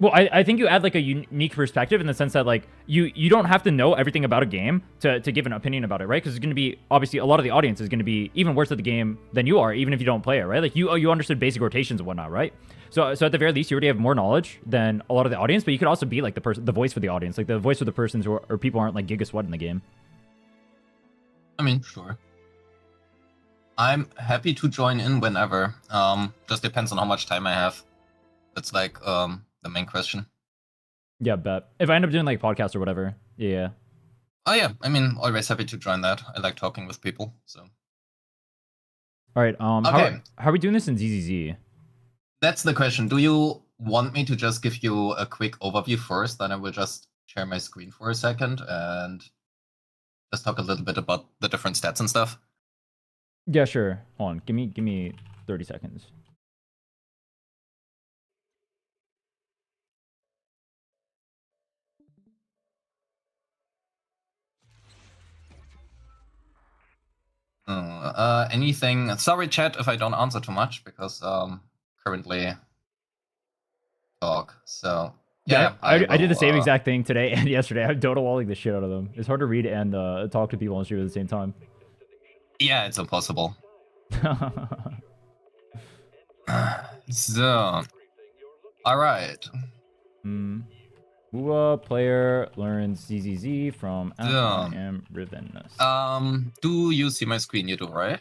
Well, I think you add like a unique perspective in the sense that like you don't have to know everything about a game to give an opinion about it, right? Because it's going to be obviously a lot of the audience is going to be even worse at the game than you are, even if you don't play it, right? Like you understood basic rotations and whatnot, right? So at the very least, you already have more knowledge than a lot of the audience, but you could also be like the voice for the audience, like the voice for the persons or people aren't like giga sweat in the game. I mean, sure. I'm happy to join in whenever. Just depends on how much time I have. That's like the main question. Yeah, bet. If I end up doing like podcasts or whatever, yeah. Oh yeah, I mean, always happy to join that. I like talking with people, so. All right. Okay. How are we doing this in ZZZ? That's the question. Do you want me to just give you a quick overview first? Then I will just share my screen for a second and just talk a little bit about the different stats and stuff. Yeah, sure. Hold on. Give me 30 seconds. Anything? Sorry, chat, if I don't answer too much because currently talk. So yeah, I did the same exact thing today and yesterday. I'm Dota walling the shit out of them. It's hard to read and talk to people on stream at the same time. Yeah, it's impossible. So, all right. Wuwa Player Learn ZZZ from I am Rivenus. Do you see my screen? You do, right?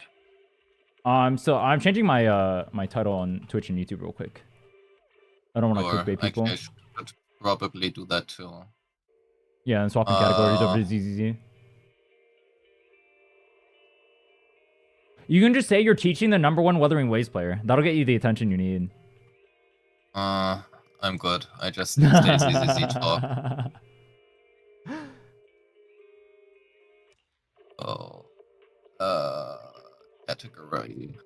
So I'm changing my my title on Twitch and YouTube real quick. I don't want to Or clickbait people. I should probably do that too. Yeah, and swapping categories over to ZZZ. You can just say you're teaching the #1 Wuthering Waves player. That'll get you the attention you need. I'm good. I just stay ZZZ talk. Oh. Category.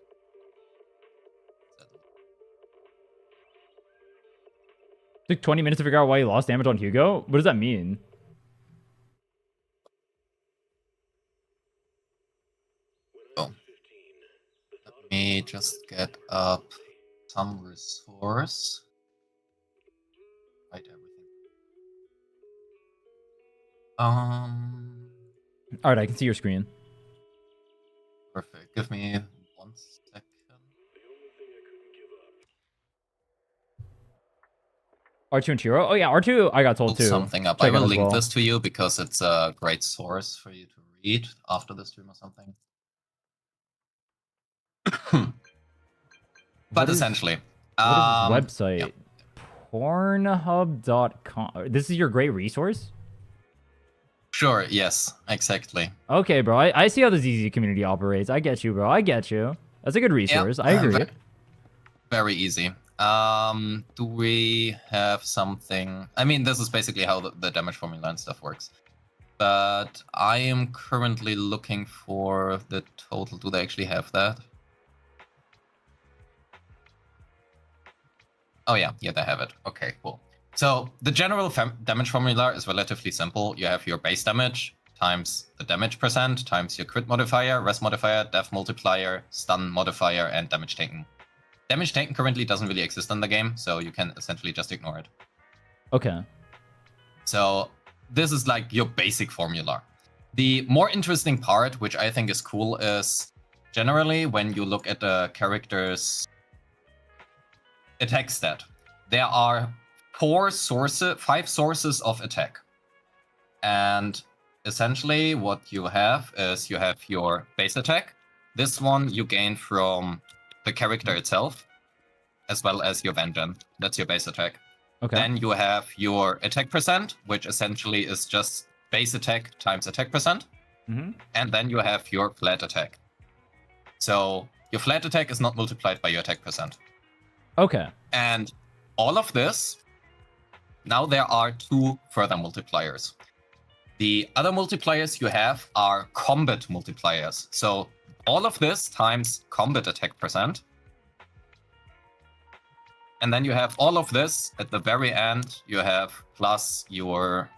Took 20 minutes to figure out why he lost damage on Hugo? What does that mean? Oh. Let me just get up some resource. Right, everything. Alright, I can see your screen. Perfect. Give me 1 second. R2 and Chiro? Oh yeah, R2 I got told too. Something up. Check I will as link well. this to you because it's a great source for you to read after the stream or something. But essentially, what is this website? yeah. Pornhub.com. This is your great resource? Sure, yes, exactly. Okay, bro. I see how the ZZ community operates. I get you, bro. I get you. That's a good resource. I agree. Very easy. Do we have something? I mean, this is basically how the damage formula and stuff works. But I am currently looking for the total. Do they actually have that? Oh yeah, they have it. Okay, cool. So the general damage formula is relatively simple. You have your base damage times the damage percent times your crit modifier, res modifier, death multiplier, stun modifier, and damage taken. Damage taken currently doesn't really exist in the game, so you can essentially just ignore it. Okay. So this is like your basic formula. The more interesting part, which I think is cool, is generally when you look at the character's attack stat, there are 5 sources of attack. And essentially what you have is you have your base attack. This one you gain from the character itself, as well as your vengeance. That's your base attack. Okay. Then you have your attack percent, which essentially is just base attack times attack percent. And then you have your flat attack. So your flat attack is not multiplied by your attack percent. Okay. And all of this, now there are 2 further multipliers. The other multipliers you have are combat multipliers. So all of this times combat attack percent. And then you have all of this at the very end, you have plus your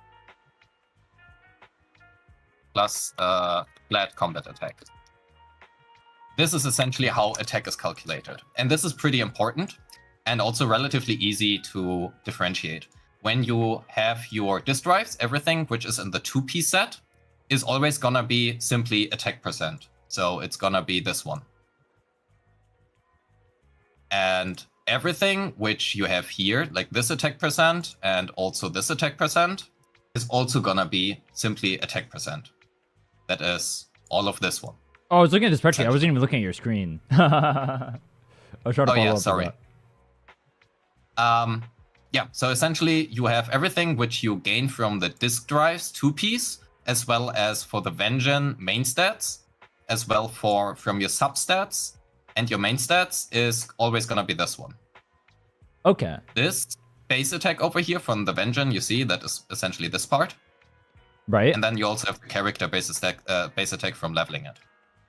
flat combat attack. This is essentially how attack is calculated. And this is pretty important and also relatively easy to differentiate. When you have your disk drives, everything which is in the 2-piece set is always gonna be simply attack percent. So it's gonna be this one. And everything which you have here, like this attack percent and also this attack percent, is also gonna be simply attack percent. That is all of this one. Oh, I was looking at the spreadsheet. I wasn't even looking at your screen. I was trying to follow up. Sorry. Yeah, so essentially you have everything which you gain from the disk drives 2-piece, as well as for the Vengeance main stats, as well from your substats, and your main stats is always gonna be this one. Okay. This base attack over here from the Vengeance, you see, that is essentially this part. Right. And then you also have the character base attack from leveling it.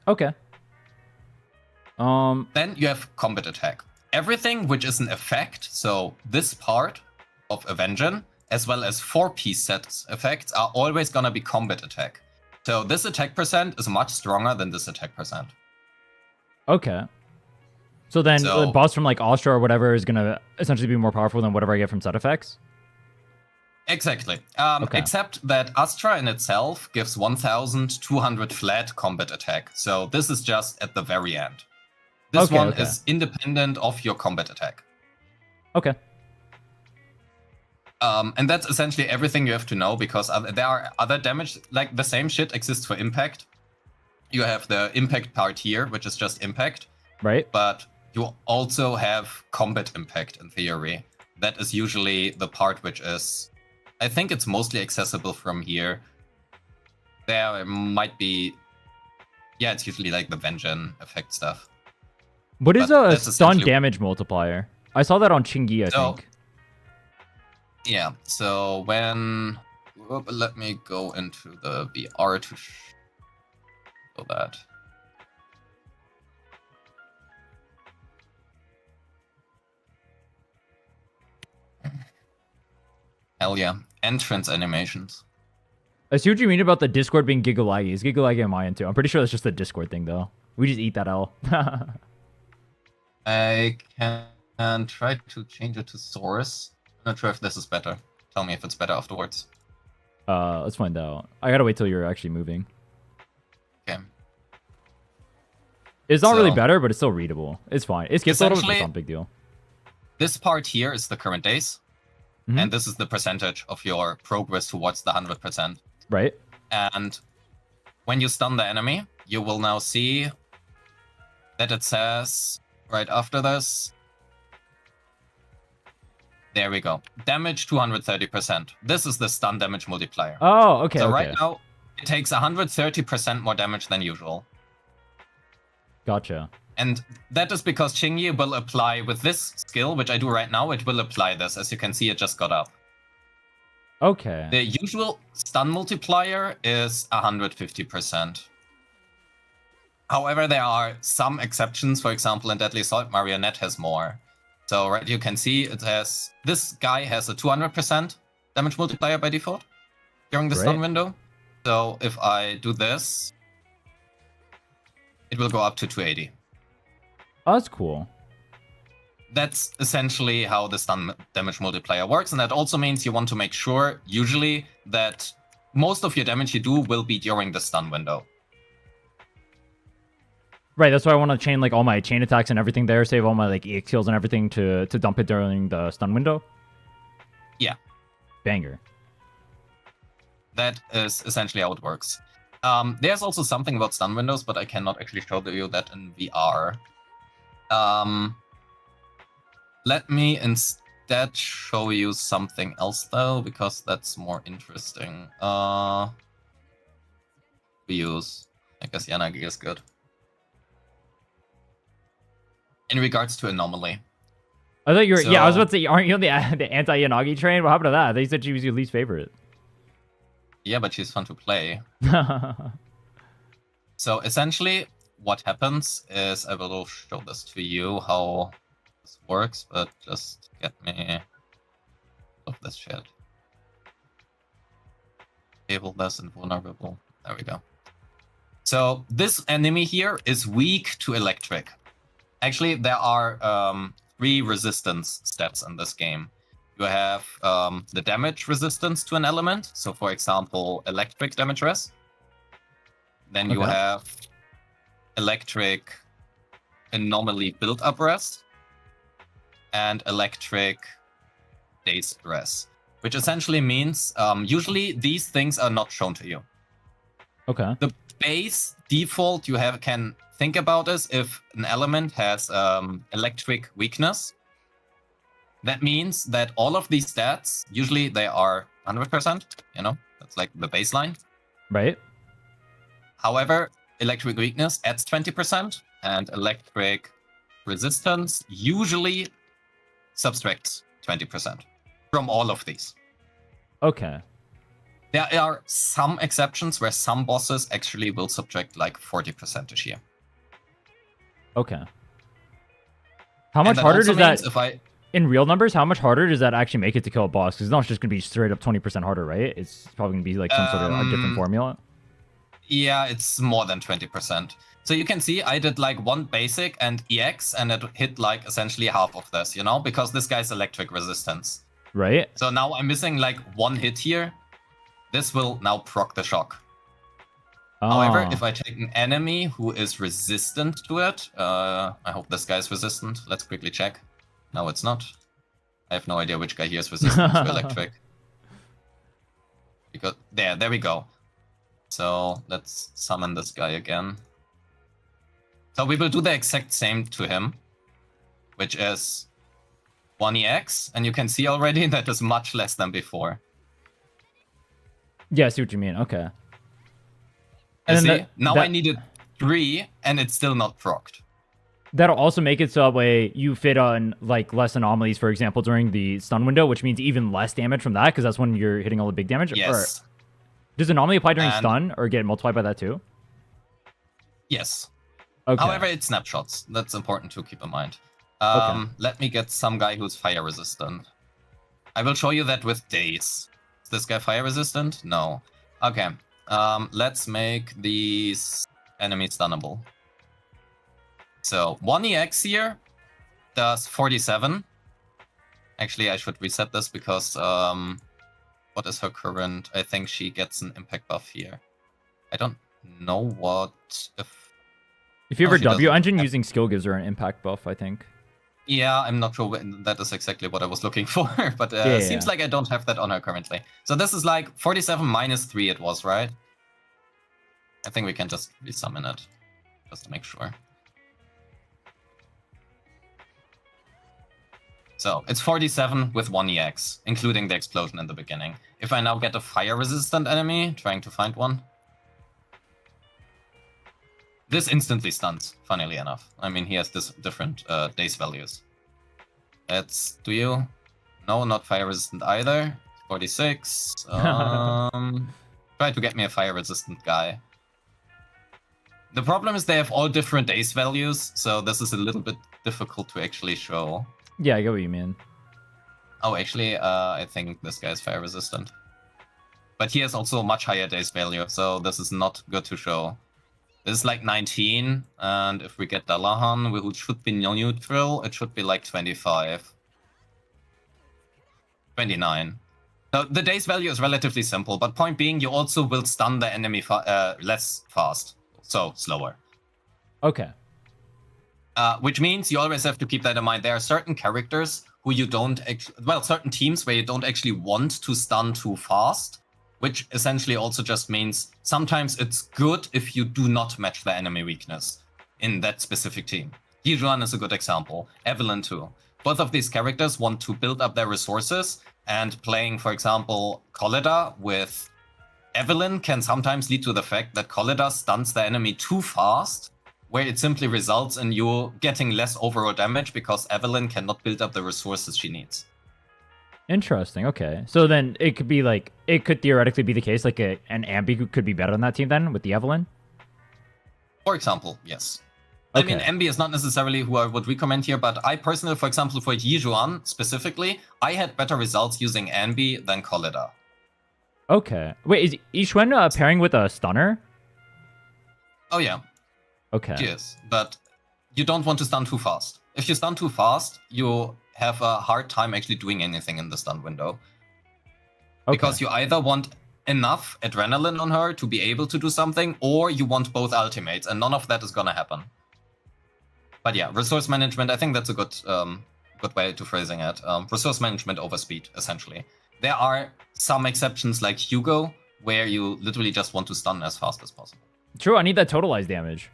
Okay. Then you have combat attack. Everything which is an effect, so this part of a Vengeance, as well as 4-piece sets effects, are always gonna be combat attack. So this attack percent is much stronger than this attack percent. Okay. So then the boss from like Astra or whatever is gonna essentially be more powerful than whatever I get from set effects? Exactly. Except that Astra in itself gives 1,200 flat combat attack. So this is just at the very end. This one is independent of your combat attack. Okay. And that's essentially everything you have to know, because there are other damage, like the same shit exists for impact. You have the impact part here, which is just impact. Right. but you also have combat impact in theory. That is usually the part which is, I think it's mostly accessible from here. There might be, yeah, it's usually like the Vengeance effect stuff. What is But a that's stun essentially- damage multiplier? I saw that on Chingy, I So- think. Yeah, so when, let me go into the VR to show that. Hell yeah, entrance animations. I see what you mean about the Discord being gigalaggy. Is gigalaggy on my end too? I'm pretty sure that's just a Discord thing though. We just eat that L. I can try to change it to source. I'm not sure if this is better. Tell me if it's better afterwards. Let's find out. I gotta wait till you're actually moving. Okay. It's not really So- better, but it's still readable. It's fine. It skips a little bit, but it's Essentially- not a big deal. This part here is the current days, Mhm. and this is the percentage of your progress towards the 100%. Right? And when you stun the enemy, you will now see that it says right after this. There we go. Damage 230%. This is the stun damage multiplier. Oh, okay. So okay. right now, it takes 130% more damage than usual. Gotcha. And that is because Qingyi will apply with this skill, which I do right now, it will apply this. As you can see, it just got up. Okay. The usual stun multiplier is 150%. However, there are some exceptions. For example, in Deadly Assault, Marionette has more. So right, you can see it has, this guy has a 200% damage multiplier by default during the stun Great. window. So if I do this, it will go up to 280. Oh, that's cool. That's essentially how the stun damage multiplier works, and that also means you want to make sure, usually, that most of your damage you do will be during the stun window. Right, that's why I want to chain like all my chain attacks and everything there, save all my like EX heals and everything to dump it during the stun window. Yeah. Banger. That is essentially how it works. There's also something about stun windows, but I cannot actually show you that in VR. Let me instead show you something else though, because that's more interesting. We use, I guess Yanagi is good. In regards to anomaly. I thought you were, yeah, I was So- about to say, aren't you on the anti-Yanagi train? What happened to that? They said she was your least favorite. Yeah, but she's fun to play. So essentially, what happens is, I will show this to you how this works, but just get me of this shit. Table less invulnerable. There we go. So this enemy here is weak to electric. Actually, there are 3 resistance stats in this game. You have the damage resistance to an element. So for example, electric damage res. Then you Okay. have electric anomaly build-up res. And electric dazed res. Which essentially means, usually these things are not shown to you. Okay. The base default you can think about is if an element has electric weakness. That means that all of these stats, usually they are 100%, you know, that's like the baseline. Right. However, electric weakness adds 20%, and electric resistance usually subtracts 20% from all of these. Okay. There are some exceptions where some bosses actually will subtract like 40% each year. Okay. How And much that harder also does that, means if I in real numbers, how much harder does that actually make it to kill a boss? Because it's not just going to be straight up 20% harder, right? It's probably going to be like some sort of a different formula. Yeah, it's more than 20%. So you can see I did like 1 basic and EX, and it hit like essentially half of this, you know, because this guy's electric resistance. Right? So now I'm missing like 1 hit here. This will now proc the shock. However, Ah. if I take an enemy who is resistant to it, I hope this guy's resistant. Let's quickly check. No, it's not. I have no idea which guy here is resistant to electric. Because there we go. So let's summon this guy again. So we will do the exact same to him, which is 1EX, and you can see already that is much less than before. Yeah, I see what you mean. Okay. You And see? then Now I needed 3, and it's still not procced. that'll also make it so that way you fit on like less anomalies, for example, during the stun window, which means even less damage from that, because that's when you're hitting all the big damage. Yes. Or does anomaly apply during And- stun or get multiplied by that too? Yes. Okay. However, it's snapshots. That's important to keep in mind. Okay. Let me get some guy who's fire resistant. I will show you that with days. Is this guy fire resistant? No. Okay. Let's make these enemies stunnable. So 1EX here does 47. Actually, I should reset this because what is her current? I think she gets an impact buff here. I don't know what If you have Oh, a she W doesn't. engine, Yeah. using skill gives her an impact buff, I think. Yeah, I'm not sure that is exactly what I was looking for, but Yeah. seems like I don't have that on her currently. So this is like 47 minus 3 it was, right? I think we can just resummon it, just to make sure. So it's 47 with 1EX, including the explosion in the beginning. If I now get a fire-resistant enemy, trying to find one. This instantly stuns, funnily enough. I mean, he has this different days values. Let's do you. No, not fire-resistant either. 46. Try to get me a fire-resistant guy. The problem is they have all different days values, so this is a little bit difficult to actually show. Yeah, I get what you mean. Oh, actually, I think this guy is fire resistant. But he has also a much higher days value, so this is not good to show. This is like 19, and if we get Dalahan, which should be neutral, it should be like 25. 29. So the days value is relatively simple, but point being, you also will stun the enemy less fast, so slower. Okay. Which means you always have to keep that in mind. There are certain characters who you don't certain teams where you don't actually want to stun too fast, which essentially also just means sometimes it's good if you do not match the enemy weakness in that specific team. Yijuan is a good example. Evelyn too. Both of these characters want to build up their resources, and playing, for example, Kolleda with Evelyn can sometimes lead to the fact that Kolleda stuns the enemy too fast, where it simply results in you getting less overall damage because Evelyn cannot build up the resources she needs. Interesting. Okay. So then it could be like, it could theoretically be the case, like an Ambi could be better on that team then with the Evelyn? For example, yes. Okay. I mean, Ambi is not necessarily who I would recommend here, but I personally, for example, for Yijuan specifically, I had better results using Ambi than Kolleda. Okay. Wait, is Ishwen pairing with a stunner? Oh yeah, Okay. she is. But you don't want to stun too fast. If you stun too fast, you have a hard time actually doing anything in the stun window. Okay. Because you either want enough adrenaline on her to be able to do something, or you want both ultimates, and none of that is gonna happen. But yeah, resource management, I think that's a good good way to phrasing it. Resource management over speed, essentially. There are some exceptions like Hugo, where you literally just want to stun as fast as possible. True, I need that totalized damage.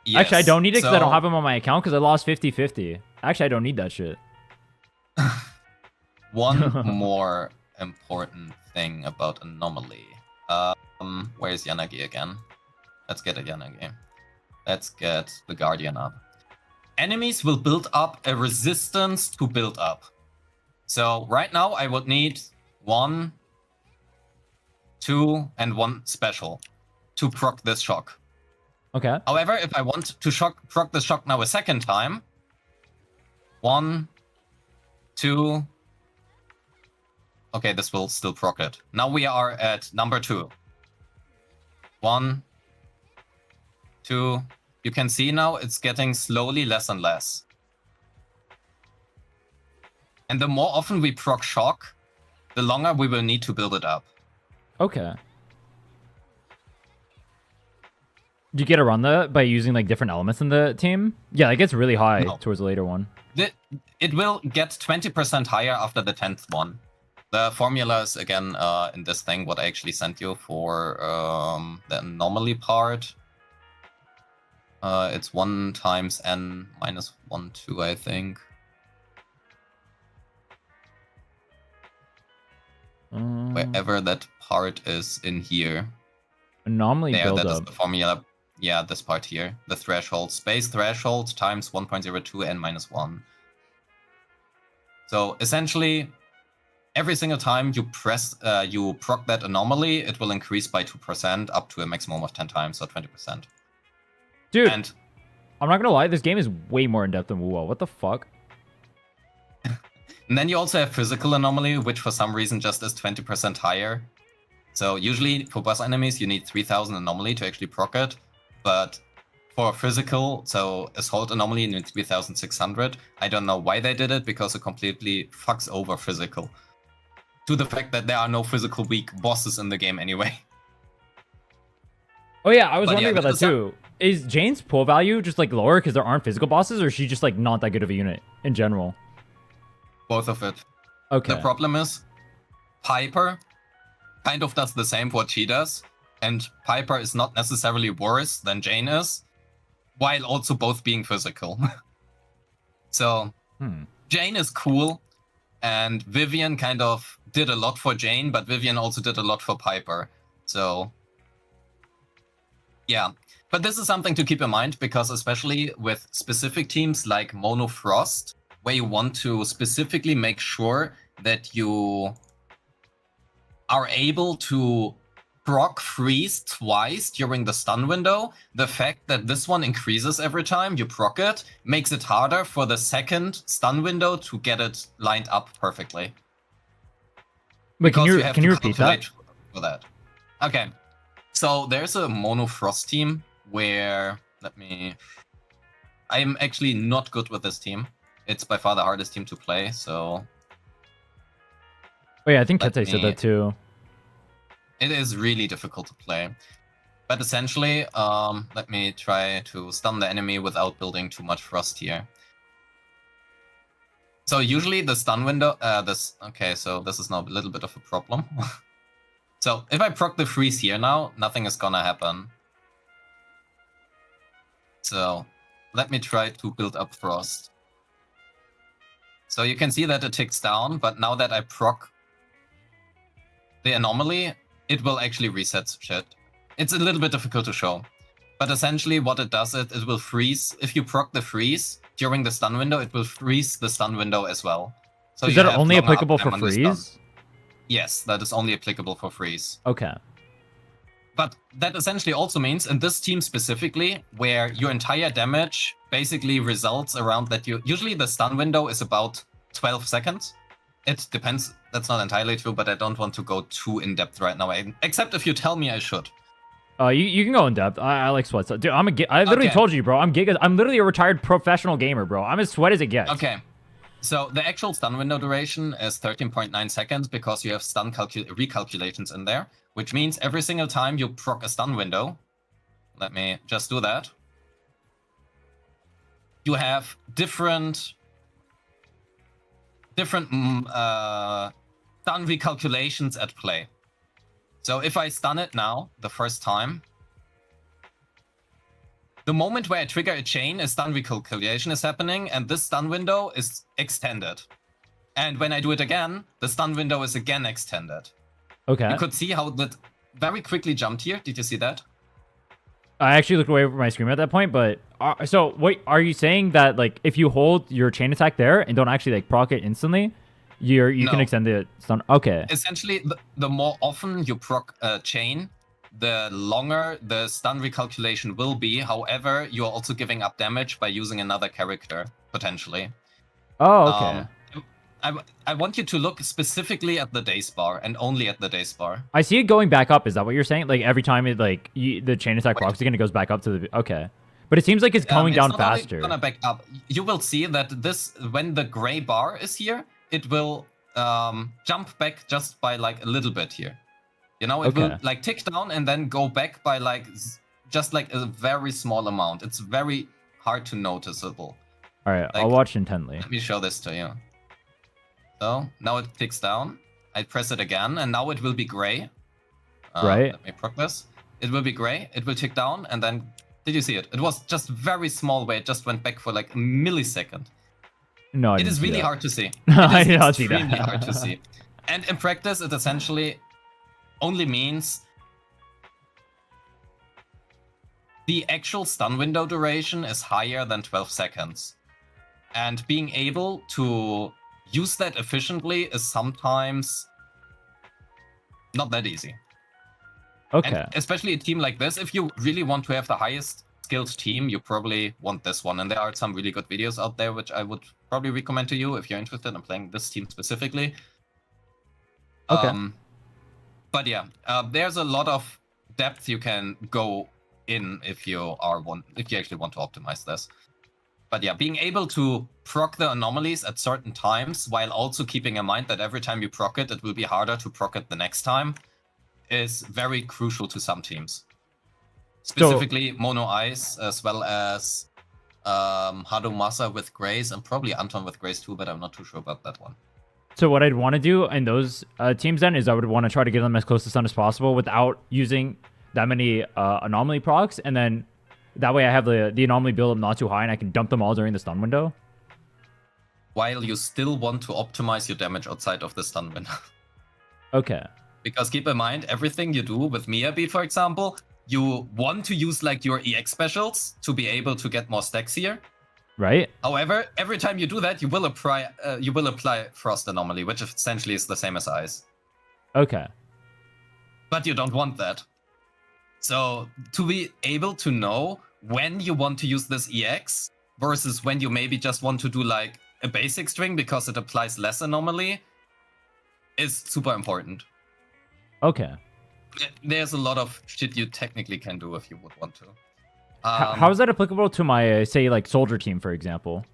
Yes, Actually, I don't need it because I don't so- have him on my account because I lost 50-50. Actually, I don't need that shit. One more important thing about Anomaly. Where's Yanagi again? Let's get a Yanagi. Let's get the Guardian up. Enemies will build up a resistance to build up. So right now I would need 1, 2, and 1 special to proc this shock. Okay. However, if I want to proc the shock now a second time, 1, 2. Okay, this will still proc it. Now we are at number 2. 1, 2. You can see now it's getting slowly less and less. And the more often we proc shock, the longer we will need to build it up. Okay. Do you get around that by using like different elements in the team? Yeah, it gets really high No. towards the later one. It will get 20% higher after the 10th one. The formula is again in this thing, what I actually sent you for the anomaly part. It's 1 times n minus 1, 2, I think. Wherever that part is in here. Anomaly There, that is buildup. the formula. Yeah, this part here. The threshold. Space threshold times 1.02 n minus 1. So essentially, every single time you you proc that anomaly, it will increase by 2% up to a maximum of 10 times, so 20%. Dude, And I'm not gonna lie, this game is way more in depth than Wuwa. What the fuck? and then you also have physical anomaly, which for some reason just is 20% higher. So usually for boss enemies, you need 3000 anomaly to actually proc it. But for physical, so assault anomaly, you need 3600. I don't know why they did it, because it completely fucks over physical. To the fact that there are no physical weak bosses in the game anyway. Oh yeah, I was But wondering yeah, about that too. Is Jane's pull value just like lower because there aren't physical bosses, or is she just like not that good of a unit in general? Both of it. Okay. The problem is, Piper kind of does the same what she does, and Piper is not necessarily worse than Jane is, while also both being physical. So, Jane is cool, and Vivian kind of did a lot for Jane, but Vivian also did a lot for Piper. So, yeah. But this is something to keep in mind, because especially with specific teams like Mono Frost, where you want to specifically make sure that you are able to proc freeze twice during the stun window, the fact that this one increases every time you proc it makes it harder for the second stun window to get it lined up perfectly. But can you to repeat that? For that. Okay, so there's a Mono Frost team where I'm actually not good with this team. It's by far the hardest team to play, so... Oh yeah, I think Kete said that too. It is really difficult to play. But essentially, let me try to stun the enemy without building too much frost here. So usually the stun window, okay, so this is now a little bit of a problem. So if I proc the freeze here now, nothing is gonna happen. So let me try to build up frost. So you can see that it ticks down, but now that I proc the anomaly, it will actually reset shit. It's a little bit difficult to show. But essentially what it does, it will freeze. If you proc the freeze during the stun window, it will freeze the stun window as well. So is that only applicable for freeze? Yes, that is only applicable for freeze. Okay. But that essentially also means, in this team specifically, where your entire damage basically results around that usually the stun window is about 12 seconds. It depends. That's not entirely true, but I don't want to go too in depth right now. Except if you tell me I should. You can go in depth. I like sweat. Dude, I literally told you, bro. I'm literally a retired professional gamer, bro. I'm as sweat as it gets. Okay. So the actual stun window duration is 13.9 seconds because you have stun recalculations in there, which means every single time you proc a stun window, let me just do that, you have different stun recalculations at play. So if I stun it now, the first time, the moment where I trigger a chain, a stun recalculation is happening, and this stun window is extended. And when I do it again, the stun window is again extended. Okay. You could see how that very quickly jumped here. Did you see that? I actually looked away from my screen at that point, but... so, wait, are you saying that, like, if you hold your chain attack there and don't actually, like, proc it instantly, you can extend the stun? Okay. Essentially, the more often you proc a chain, the longer the stun recalculation will be. However, you're also giving up damage by using another character, potentially. Oh, okay. I want you to look specifically at the days bar and only at the days bar. I see it going back up. Is that what you're saying? Like, every time it, like, the chain attack procs again, it goes back up to the... Okay. But it seems like it's going down faster. It's gonna back up. You will see that this, when the gray bar is here, it will jump back just by, like, a little bit here. You know, it will, like, tick down and then go back by, like, just, like, a very small amount. It's very hard to noticeable. All right, like, I'll watch intently. Let me show this to you. So, now it ticks down. I press it again, and now it will be gray. Right. Let me proc this. It will be gray. It will tick down, and then Did you see it? It was just very small where it just went back for like a millisecond. No, I It didn't is see really that. hard to see. I It did is not see that. extremely hard to see. And in practice, it essentially only means the actual stun window duration is higher than 12 seconds. And being able to use that efficiently is sometimes not that easy. Okay. And especially a team like this, if you really want to have the highest skilled team, you probably want this one. And there are some really good videos out there, which I would probably recommend to you if you're interested in playing this team specifically. Okay. But yeah, there's a lot of depth you can go in if you actually want to optimize this. But yeah, being able to proc the anomalies at certain times while also keeping in mind that every time you proc it, it will be harder to proc it the next time is very crucial to some teams. Specifically Mono Ice, as well as Hadumasa with Grace, and probably Anton with Grace too, but I'm not too sure about that one. So what I'd want to do in those teams then is I would want to try to get them as close to stun as possible without using that many anomaly procs, and then that way I have the anomaly build up not too high and I can dump them all during the stun window. While you still want to optimize your damage outside of the stun window. Okay. Because keep in mind, everything you do with Miyabi, for example, you want to use like your EX specials to be able to get more stacks here. Right? However, every time you do that, you will apply Frost Anomaly, which essentially is the same as Ice. Okay. But you don't want that. So to be able to know when you want to use this EX versus when you maybe just want to do like a basic string because it applies less anomaly is super important. Okay. There's a lot of shit you technically can do if you would want to. How is that applicable to my, say, like, soldier team, for example?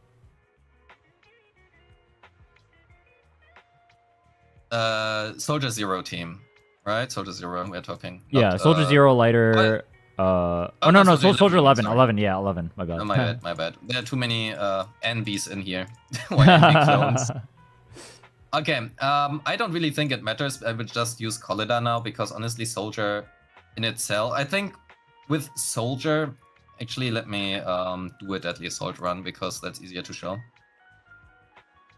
Soldier Zero team, right? Soldier Zero, we're talking. Yeah, Soldier Zero, Lighter... Oh, no, Soldier Soldier 11. sorry. 11, yeah, 11. My bad. No, my bad. There are too many NBs in here. NB clones. Okay, I don't really think it matters. I would just use Collida now because honestly, Soldier in itself, I think with Soldier, actually let me do a Deadly Assault run because that's easier to show.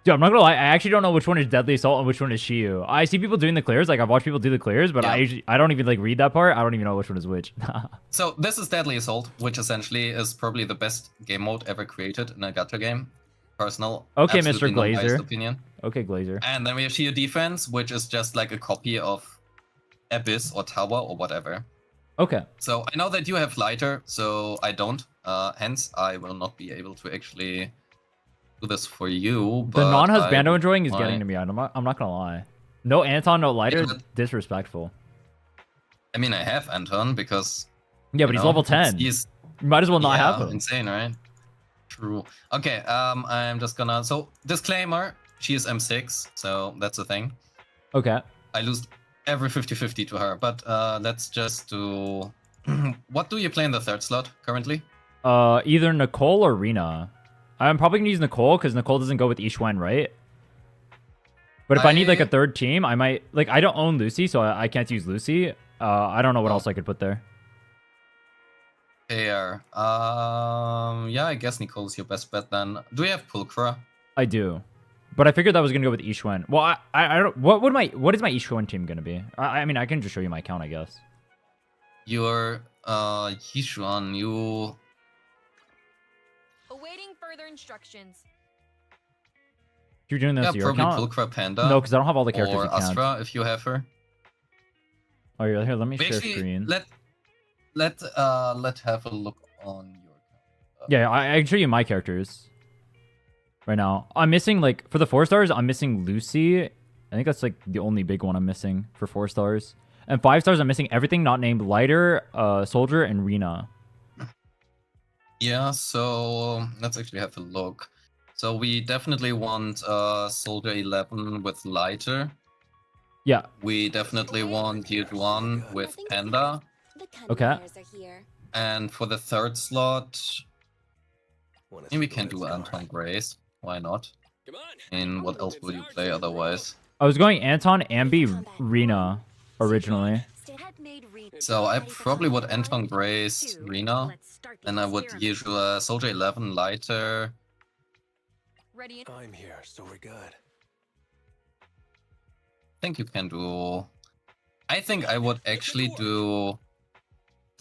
Dude, I'm not gonna lie, I actually don't know which one is Deadly Assault and which one is Shiyu. I see people doing the clears, like I've watched people do the clears, but Yeah. I don't even like read that part. I don't even know which one is which. So this is Deadly Assault, which essentially is probably the best game mode ever created in a gacha game. Personal, Okay, absolutely Mr. non-biased Glazer. opinion. Okay, Glazer. And then we have Shield Defense, which is just like a copy of Abyss or Tower or whatever. Okay. So I know that you have Lighter, so I don't. Hence, I will not be able to actually do this for you. The but non-husbando I enjoying is might- getting to me. I'm not gonna lie. No Anton, no Lighter, Yeah, but- disrespectful. I mean, I have Anton because... Yeah, but he's level 10. He's You might as well not have him. insane, right? True. Okay, I'm just gonna... So, disclaimer, she is M6, so that's the thing. Okay. I lose every 50-50 to her, but let's just do... What do you play in the third slot currently? Either Nicole or Rina. I'm probably gonna use Nicole because Nicole doesn't go with Ishwen, right? But if I need like a third team, I might like I don't own Lucy, so I can't use Lucy. I don't know what else I could put there. Fair. Yeah, I guess Nicole's your best bet then. Do you have Pulchra? I do, but I figured that was gonna go with Ishwen. Well, I don't. What is my Ishwen team gonna be? I mean, I can just show you my account, I guess. Your Yishuan, you... Awaiting further instructions. You're doing this Yeah, to your probably account? Pulchra Panda. No, because I don't have all the characters. Or you can't. Astra, if you have her. Oh, here, let me share Actually, screen. let's have a look on your account. Yeah, I can show you my characters right now. I'm missing, like, for the 4 stars, I'm missing Lucy. I think that's, like, the only big one I'm missing for 4 stars. And 5 stars, I'm missing everything not named Lighter, Soldier, and Rina. Yeah, so let's actually have a look. So we definitely want Soldier 11 with Lighter. Yeah. We definitely want Yield 1 with Panda. Okay. And for the third slot, maybe we can do Anton Grace. Why not? And what else will you play otherwise? I was going Anton, Ambi, Rina originally. So I probably would Anton Grace Rena. Then I would use Soldier 11 Lighter. I'm here, so we're good. I think you can do... I think I would actually do...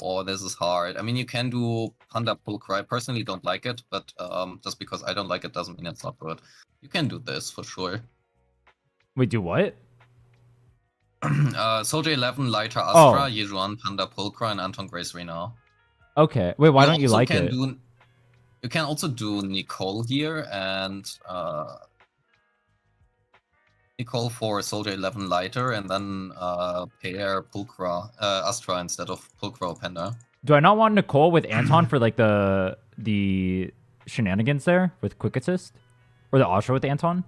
Oh, this is hard. I mean, you can do Panda Pulcra. I personally don't like it, but just because I don't like it doesn't mean it's not good. You can do this for sure. Wait, do what? Soldier 11 Lighter Astra, Yejuan Panda Pulcra, and Anton Grace Rena. Okay. Wait, why don't you like it? You can also do Nicole here, and Nicole for Soldier 11 Lighter, and then pair Pulcra, Astra instead of Pulcra or Panda. Do I not want Nicole with Anton for like the shenanigans there with quick assist, or the Astra with Anton?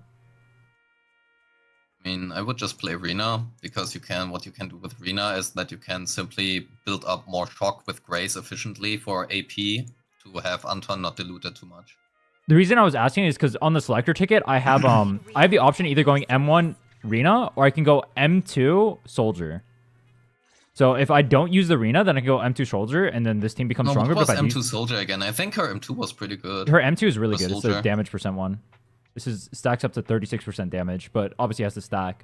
I mean, I would just play Rena, because what you can do with Rena is that you can simply build up more shock with Grace efficiently for AP to have Anton not diluted too much. The reason I was asking is because on the selector ticket, I have I have the option either going M1 Rena or I can go M2 Soldier. So if I don't use the Rena, then I can go M2 Soldier, and then this team becomes stronger. What was M2 Soldier again? I think her M2 was pretty good. Her M2 is really good. Soldier. It's the damage percent one. This stacks up to 36% damage, but obviously has to stack.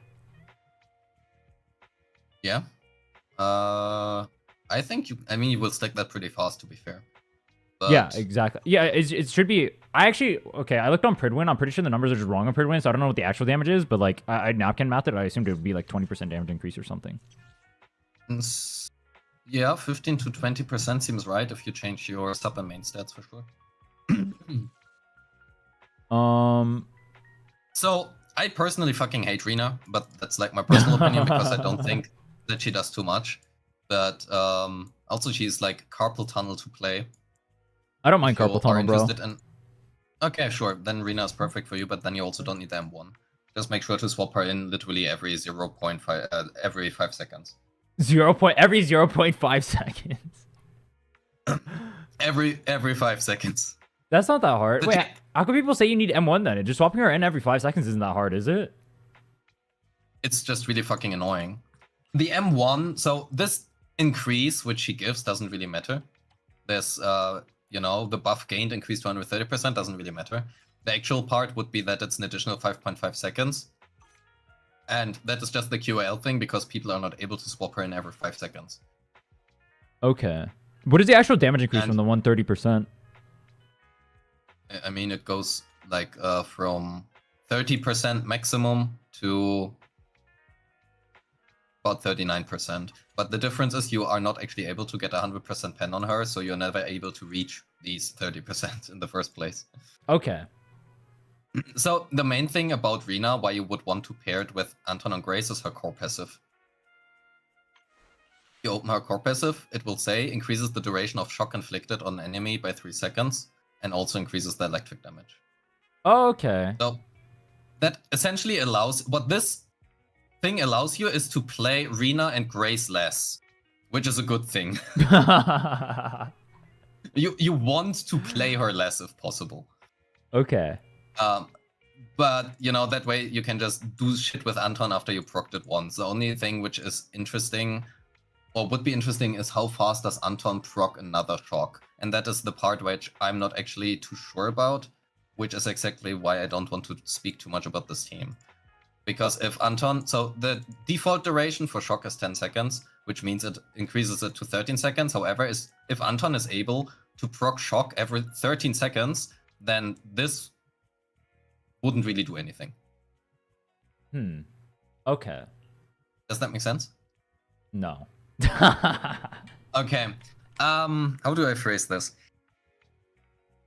Yeah. I think you will stack that pretty fast, to be fair. But... Yeah, exactly. Yeah, it should be... I looked on Pridwin. I'm pretty sure the numbers are just wrong on Pridwin, so I don't know what the actual damage is, but like, I napkin mathed it. I assumed it would be like 20% damage increase or something. Yeah, 15 to 20% seems right if you change your sub and main stats for sure. So, I personally fucking hate Rena, but that's like my personal opinion because I don't think that she does too much. But also she's like carpal tunnel to play. I don't mind carpal tunnel, bro. Okay, sure. Then Rena is perfect for you, but then you also don't need the M1. Just make sure to swap her in literally every 0.5 every 5 seconds. Every 0.5 seconds. every 5 seconds. That's not that hard. Wait, how come people say you need M1 then? Just swapping her in every 5 seconds isn't that hard, is it? It's just really fucking annoying. The M1, so this increase which she gives doesn't really matter. There's the buff gained increased to 130% doesn't really matter. The actual part would be that it's an additional 5.5 seconds. And that is just the QL thing because people are not able to swap her in every 5 seconds. Okay. What is the actual damage increase from the 130%? I mean, it goes like from 30% maximum to about 39%. But the difference is you are not actually able to get 100% pen on her, so you're never able to reach these 30% in the first place. Okay. So the main thing about Rena, why you would want to pair it with Anton and Grace, is her core passive. You open her core passive, it will say increases the duration of shock inflicted on an enemy by 3 seconds, and also increases the electric damage. Oh, okay. So that essentially allows... What this thing allows you is to play Rena and Grace less, which is a good thing. You want to play her less if possible. Okay. But, that way you can just do shit with Anton after you procced it once. The only thing which is interesting, or would be interesting, is how fast does Anton proc another shock? And that is the part which I'm not actually too sure about, which is exactly why I don't want to speak too much about this team. Because if Anton... So the default duration for shock is 10 seconds, which means it increases it to 13 seconds. However, if Anton is able to proc shock every 13 seconds, then this wouldn't really do anything. Okay. Does that make sense? No. Okay. How do I phrase this?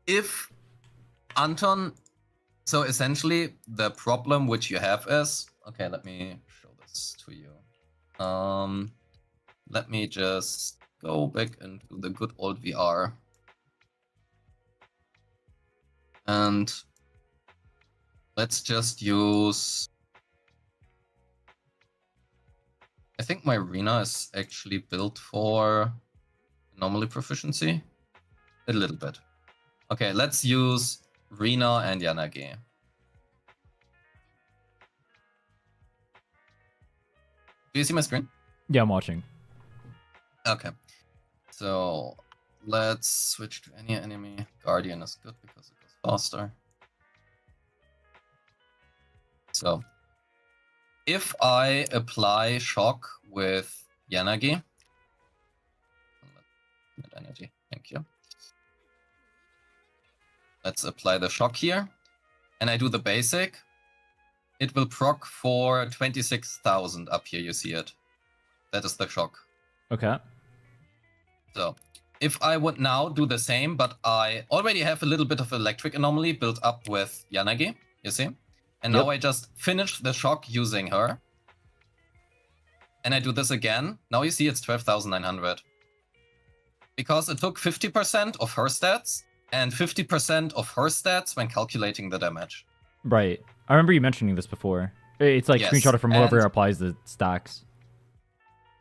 If Anton... So essentially, the problem which you have is... Okay, let me show this to you. Let me just go back into the good old VR. And let's just use... I think my Rena is actually built for anomaly proficiency. A little bit. Okay, let's use Rena and Yanagi. Do you see my screen? Yeah, I'm watching. Okay. So let's switch to any enemy. Guardian is good because it goes faster. So if I apply shock with Yanagi, energy, thank you. Let's apply the shock here, and I do the basic. It will proc for 26,000 up here. You see it. That is the shock. Okay. So if I would now do the same, but I already have a little bit of electric anomaly built up with Yanagi, you see? And now I just finish the shock using her. And I do this again. Now you see it's 12,900. Because it took 50% of her stats and 50% of her stats when calculating the damage. Right. I remember you mentioning this before. It's like Yes, screenshotted from whoever and- applies the stacks.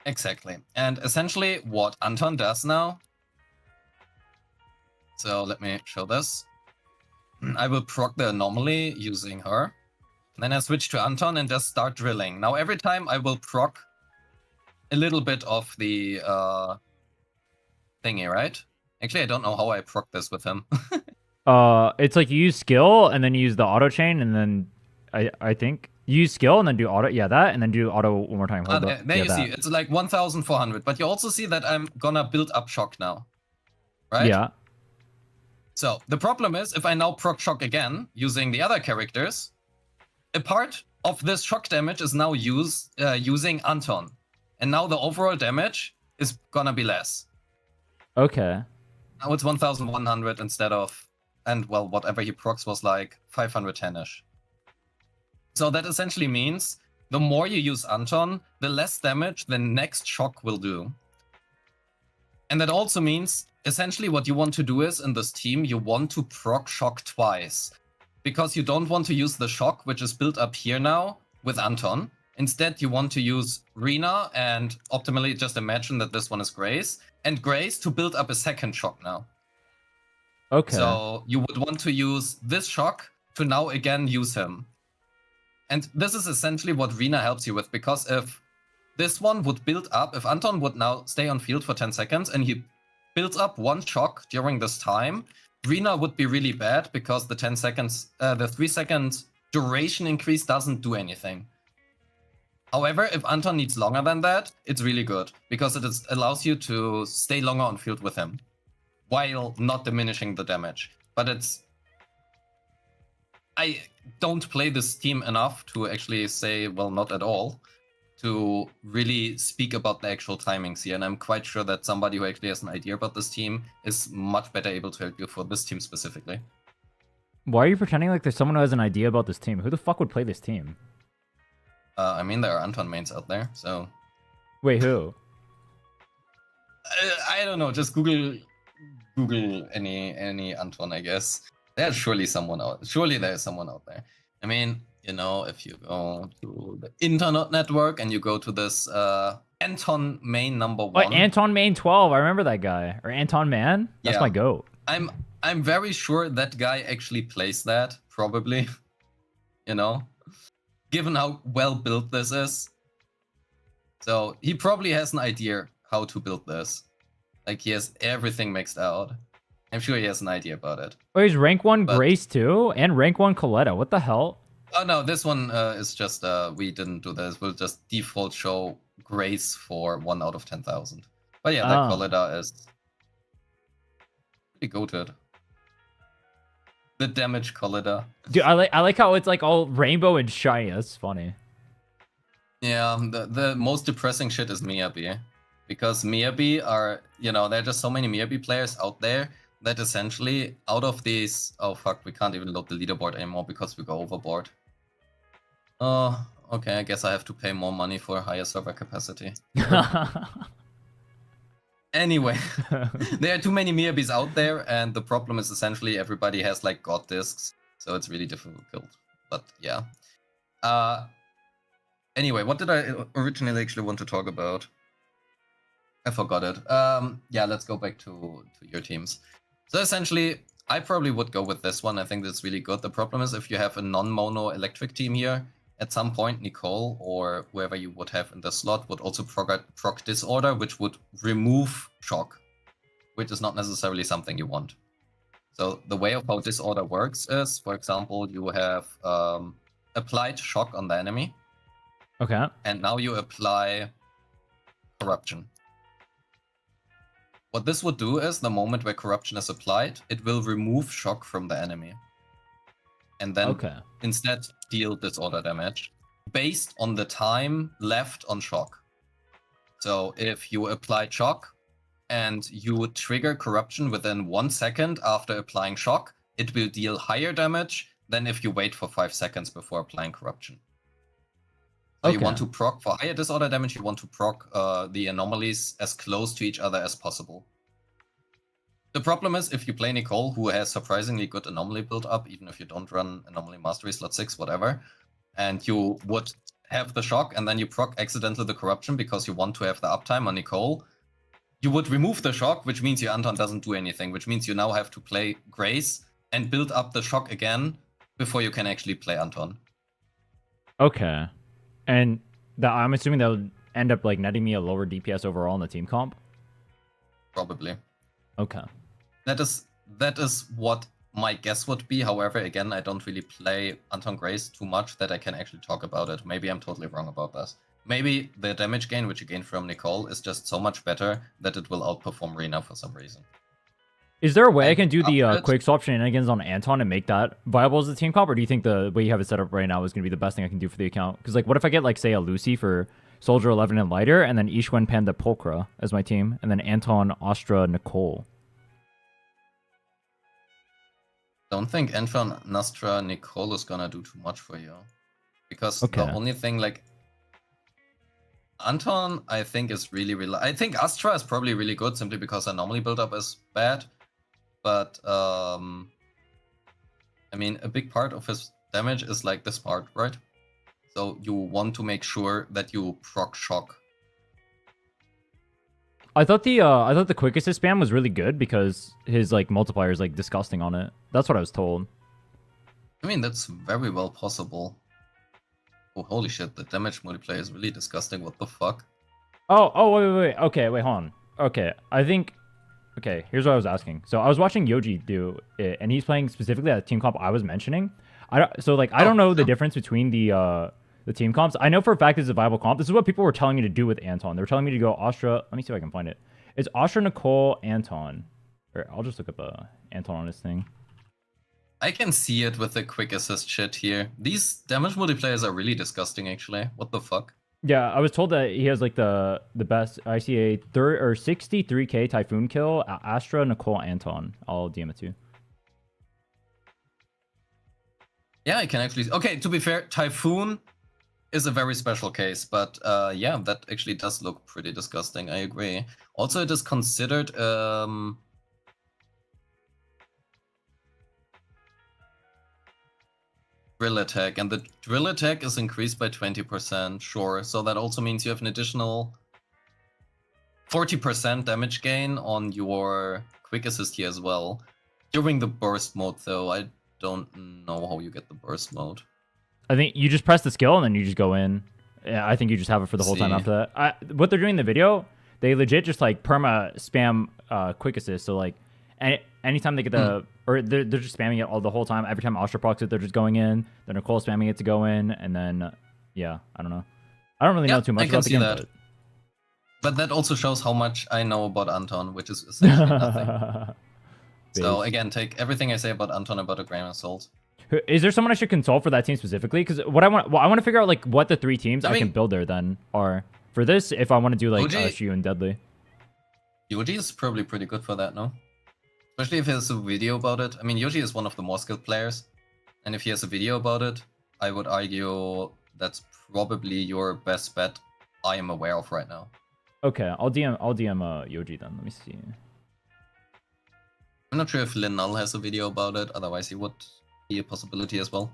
Exactly. And essentially what Anton does now. So let me show this. I will proc the anomaly using her. Then I switch to Anton and just start drilling. Now every time I will proc a little bit of the thingy, right? Actually, I don't know how I proc this with him. It's like you use skill and then you use the auto chain and then I think you use skill and then do auto. Yeah, that and then do auto one more time. Hold there up. Yeah, you see, it's like 1,400. But you also see that I'm gonna build up shock now, right? Yeah. So the problem is if I now proc shock again using the other characters, a part of this shock damage is now using Anton. And now the overall damage is gonna be less. Okay. Now it's 1,100 instead of, and well, whatever he procs was like 510-ish. So that essentially means the more you use Anton, the less damage the next shock will do. And that also means essentially what you want to do is in this team, you want to proc shock twice. Because you don't want to use the shock, which is built up here now with Anton. Instead, you want to use Rena and optimally just imagine that this one is Grace. And Grace to build up a second shock now. Okay. So you would want to use this shock to now again use him. And this is essentially what Rena helps you with. Because if this one would build up, if Anton would now stay on field for 10 seconds and he builds up one shock during this time, Rena would be really bad because the 10 seconds, the 3 seconds duration increase doesn't do anything. However, if Anton needs longer than that, it's really good because it allows you to stay longer on field with him while not diminishing the damage. But I don't play this team enough to actually say, well, not at all, to really speak about the actual timings here. And I'm quite sure that somebody who actually has an idea about this team is much better able to help you for this team specifically. Why are you pretending like there's someone who has an idea about this team? Who the fuck would play this team? I mean, there are Anton mains out there, so... Wait, who? I don't know, just Google any Anton, I guess. There's surely someone out. Surely there's someone out there. I mean, you know, if you go to the internet network and you go to this Anton main number 1. What, Anton Main 12? I remember that guy. Or Anton Man? That's Yeah. my goat. I'm very sure that guy actually plays that, probably. You know? Given how well built this is. So he probably has an idea how to build this. Like he has everything mixed out. I'm sure he has an idea about it. Oh, he's rank 1 But- Grace too? And rank 1 Coletta. What the hell? Oh no, this one is just, we didn't do this. We'll just default show Grace for 1 out of 10,000. But yeah, that Coletta is pretty goated. The damage Coletta. Dude, I like how it's like all rainbow and shiny. That's funny. Yeah, the most depressing shit is Miyabi. Because Miyabi are, you know, there are just so many Miyabi players out there that essentially out of these... Oh fuck, we can't even load the leaderboard anymore because we go overboard. Oh, okay, I guess I have to pay more money for higher server capacity. Anyway, there are too many Miyabis out there, and the problem is essentially everybody has like god discs, so it's really difficult. But yeah. Anyway, what did I originally actually want to talk about? I forgot it. Yeah, let's go back to your teams. So essentially, I probably would go with this one. I think that's really good. The problem is if you have a non-mono electric team here, at some point Nicole or whoever you would have in the slot would also proc Disorder, which would remove Shock, which is not necessarily something you want. So the way of how Disorder works is, for example, you have applied Shock on the enemy, Okay. and now you apply Corruption. What this would do is, the moment where Corruption is applied, it will remove Shock from the enemy. And then instead deal Disorder damage based on the time left on Shock. So if you apply Shock and you would trigger Corruption within 1 second after applying Shock, it will deal higher damage than if you wait for 5 seconds before applying Corruption. So you want to proc for higher Disorder damage, you want to proc the anomalies as close to each other as possible. The problem is, if you play Nicole, who has surprisingly good anomaly build up, even if you don't run anomaly mastery slot 6, whatever, and you would have the Shock and then you proc accidentally the Corruption because you want to have the uptime on Nicole, you would remove the Shock, which means your Anton doesn't do anything, which means you now have to play Grace and build up the Shock again before you can actually play Anton. Okay. And I'm assuming that would end up like netting me a lower DPS overall in the team comp? Probably. Okay. That is what my guess would be. However, again, I don't really play Anton Grace too much that I can actually talk about it. Maybe I'm totally wrong about this. Maybe the damage gain, which you gain from Nicole, is just so much better that it will outperform Rena for some reason. Is there a way I can do the quick swap shenanigans on Anton and make that viable as a team comp? Or do you think the way you have it set up right now is going to be the best thing I can do for the account? Because like, what if I get like, say, a Lucy for Soldier 11 and Lighter, and then Ishwen Panda Pulchra as my team, and then Anton, Astra, Nicole? Don't think Anton, Astra, Nicole is gonna do too much for you. Because the only thing, like, Anton, I think, is really... I think Astra is probably really good simply because anomaly buildup is bad. But, I mean, a big part of his damage is like this part, right? So you want to make sure that you proc Shock. I thought the quick assist spam was really good because his like multiplier is like disgusting on it. That's what I was told. I mean, that's very well possible. Oh, holy shit, the damage multiplier is really disgusting. What the fuck? Oh, wait. Okay, wait, hold on. Okay, I think... Okay, here's what I was asking. So I was watching Yoji do it, and he's playing specifically that team comp I was mentioning. I don't know the difference between the team comps. I know for a fact it's a viable comp. This is what people were telling me to do with Anton. They were telling me to go Astra. Let me see if I can find it. It's Astra, Nicole, Anton. Or I'll just look up Anton on this thing. I can see it with the quick assist shit here. These damage multipliers are really disgusting, actually. What the fuck? Yeah, I was told that he has like the best. I see a 63k Typhoon kill. Astra, Nicole, Anton. I'll DM it to you. Yeah, I can actually... Okay, to be fair, Typhoon is a very special case, but yeah, that actually does look pretty disgusting. I agree. Also, it is considered drill attack, and the drill attack is increased by 20%, sure. So that also means you have an additional 40% damage gain on your quick assist here as well. During the burst mode, though, I don't know how you get the burst mode. I think you just press the skill and then you just go in. Yeah, I think you just have it for the whole time after that. What they're doing in the video, they legit just like perma spam quick assist. So like anytime they get the or they're just spamming it all the whole time. Every time Astra procs it, they're just going in. Then Nicole spamming it to go in, and then yeah, I don't know. I don't really know too much about the game. That. But that also shows how much I know about Anton, which is essentially nothing. So again, take everything I say about Anton about a grain of salt. Is there someone I should consult for that team specifically? Because what I want to figure out like what the 3 teams I can build there then are for this. If I want to do like Shu and Deadly. Yoji is probably pretty good for that, no? Especially if he has a video about it. I mean, Yoji is one of the more skilled players, and if he has a video about it, I would argue that's probably your best bet I am aware of right now. Okay, I'll DM Yoji then. Let me see. I'm not sure if Linnull has a video about it. Otherwise, he would be a possibility as well.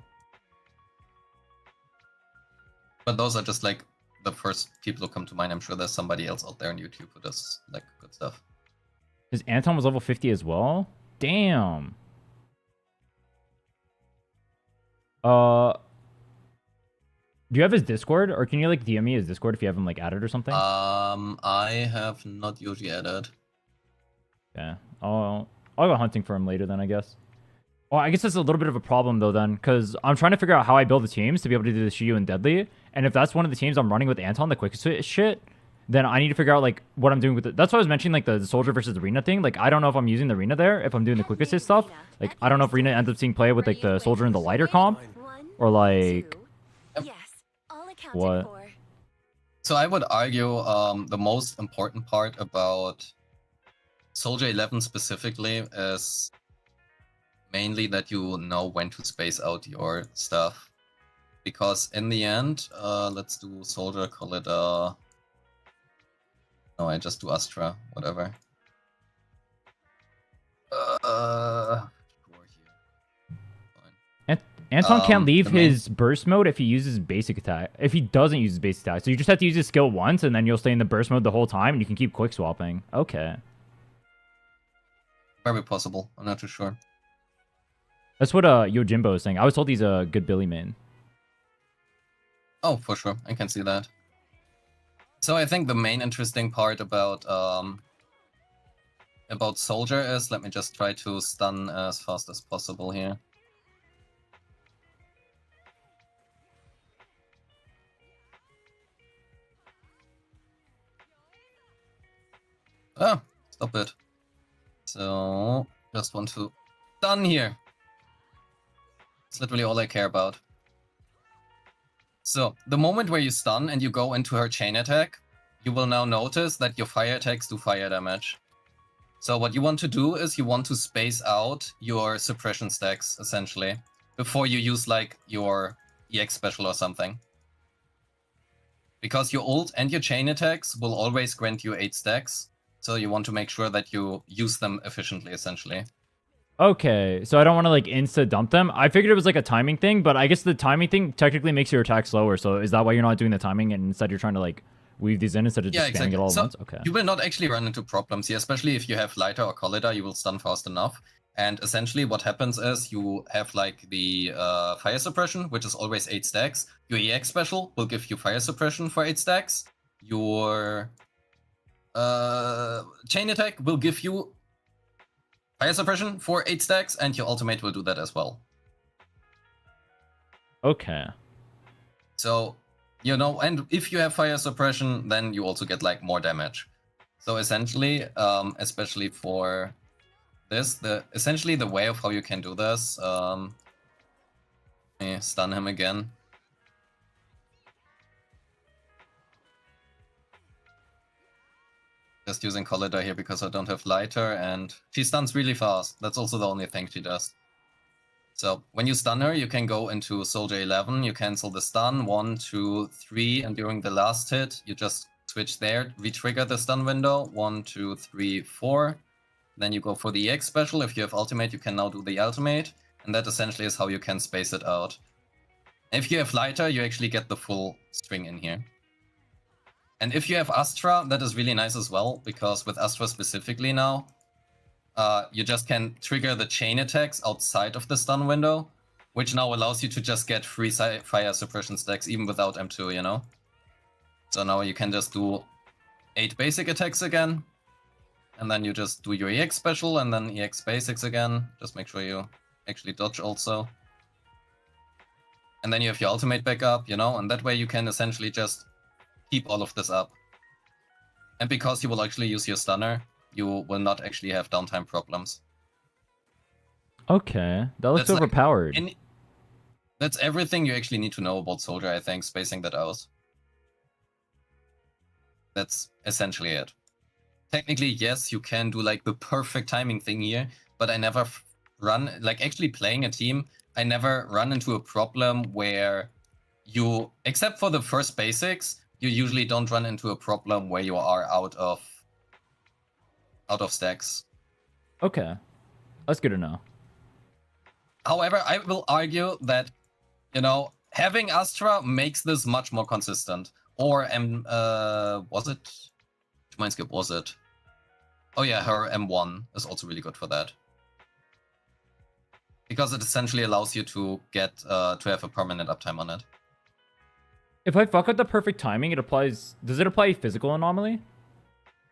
But those are just like the first people who come to mind. I'm sure there's somebody else out there on YouTube who does like good stuff. His Anton was level 50 as well? Damn. Do you have his Discord, or can you like DM me his Discord if you have him like added or something? I have not usually added. Yeah, I'll go hunting for him later then, I guess. Well, I guess that's a little bit of a problem though then, because I'm trying to figure out how I build the teams to be able to do the Shiyu and Deadly, and if that's one of the teams I'm running with Anton, the quick shit, then I need to figure out like what I'm doing with it. That's why I was mentioning like the soldier versus arena thing. Like I don't know if I'm using the arena there, if I'm doing the quick assist stuff. Like I don't know if arena ends up seeing play with like the soldier and the lighter comp, or like what. So I would argue the most important part about Soldier 11 specifically is mainly that you know when to space out your stuff. Because in the end, let's do Soldier, call it no, I just do Astra, whatever. Anton can't leave his burst mode if he uses basic attack. If he doesn't use his basic attack. So you just have to use his skill once, and then you'll stay in the burst mode the whole time, and you can keep quick swapping. Okay. Very possible. I'm not too sure. That's what Yojimbo is saying. I was told he's a good Billy main. Oh, for sure. I can see that. So I think the main interesting part about Soldier is, let me just try to stun as fast as possible here. Ah, stop it. So, just want to stun here. It's literally all I care about. So, the moment where you stun and you go into her chain attack, you will now notice that your fire attacks do fire damage. So what you want to do is you want to space out your suppression stacks, essentially, before you use like your EX special or something. Because your ult and your chain attacks will always grant you 8 stacks, so you want to make sure that you use them efficiently, essentially. Okay, so I don't want to like insta dump them. I figured it was like a timing thing, but I guess the timing thing technically makes your attack slower. So is that why you're not doing the timing and instead you're trying to like weave these in instead of just spamming it all at once? Okay. You will not actually run into problems here, especially if you have Lighter or Collider, you will stun fast enough. And essentially what happens is you have like the fire suppression, which is always 8 stacks. Your EX special will give you fire suppression for 8 stacks. Your chain attack will give you fire suppression for 8 stacks, and your ultimate will do that as well. Okay. So, you know, and if you have fire suppression, then you also get like more damage. So essentially, especially for this, essentially the way of how you can do this, stun him again. Just using Collider here because I don't have Lighter, and she stuns really fast. That's also the only thing she does. So when you stun her, you can go into Soldier 11, you cancel the stun, 1, 2, 3, and during the last hit, you just switch there, re-trigger the stun window, 1, 2, 3, 4. Then you go for the EX special. If you have ultimate, you can now do the ultimate, and that essentially is how you can space it out. If you have Lighter, you actually get the full string in here. And if you have Astra, that is really nice as well, because with Astra specifically now, you just can trigger the chain attacks outside of the stun window, which now allows you to just get free fire suppression stacks even without M2, you know? So now you can just do 8 basic attacks again, and then you just do your EX special, and then EX basics again. Just make sure you actually dodge also. And then you have your ultimate backup, you know? And that way you can essentially just keep all of this up. And because you will actually use your stunner, you will not actually have downtime problems. Okay, that looks overpowered. That's everything you actually need to know about Soldier, I think, spacing that out. That's essentially it. Technically, yes, you can do like the perfect timing thing here, but I never run, like actually playing a team, I never run into a problem where you, except for the first basics, you usually don't run into a problem where you are out of stacks. Okay, that's good to know. However, I will argue that, you know, having Astra makes this much more consistent. Or was it? Which Mindskip was it? Oh yeah, her M1 is also really good for that. Because it essentially allows you to get to have a permanent uptime on it. If I fuck up the perfect timing, it applies. Does it apply physical anomaly?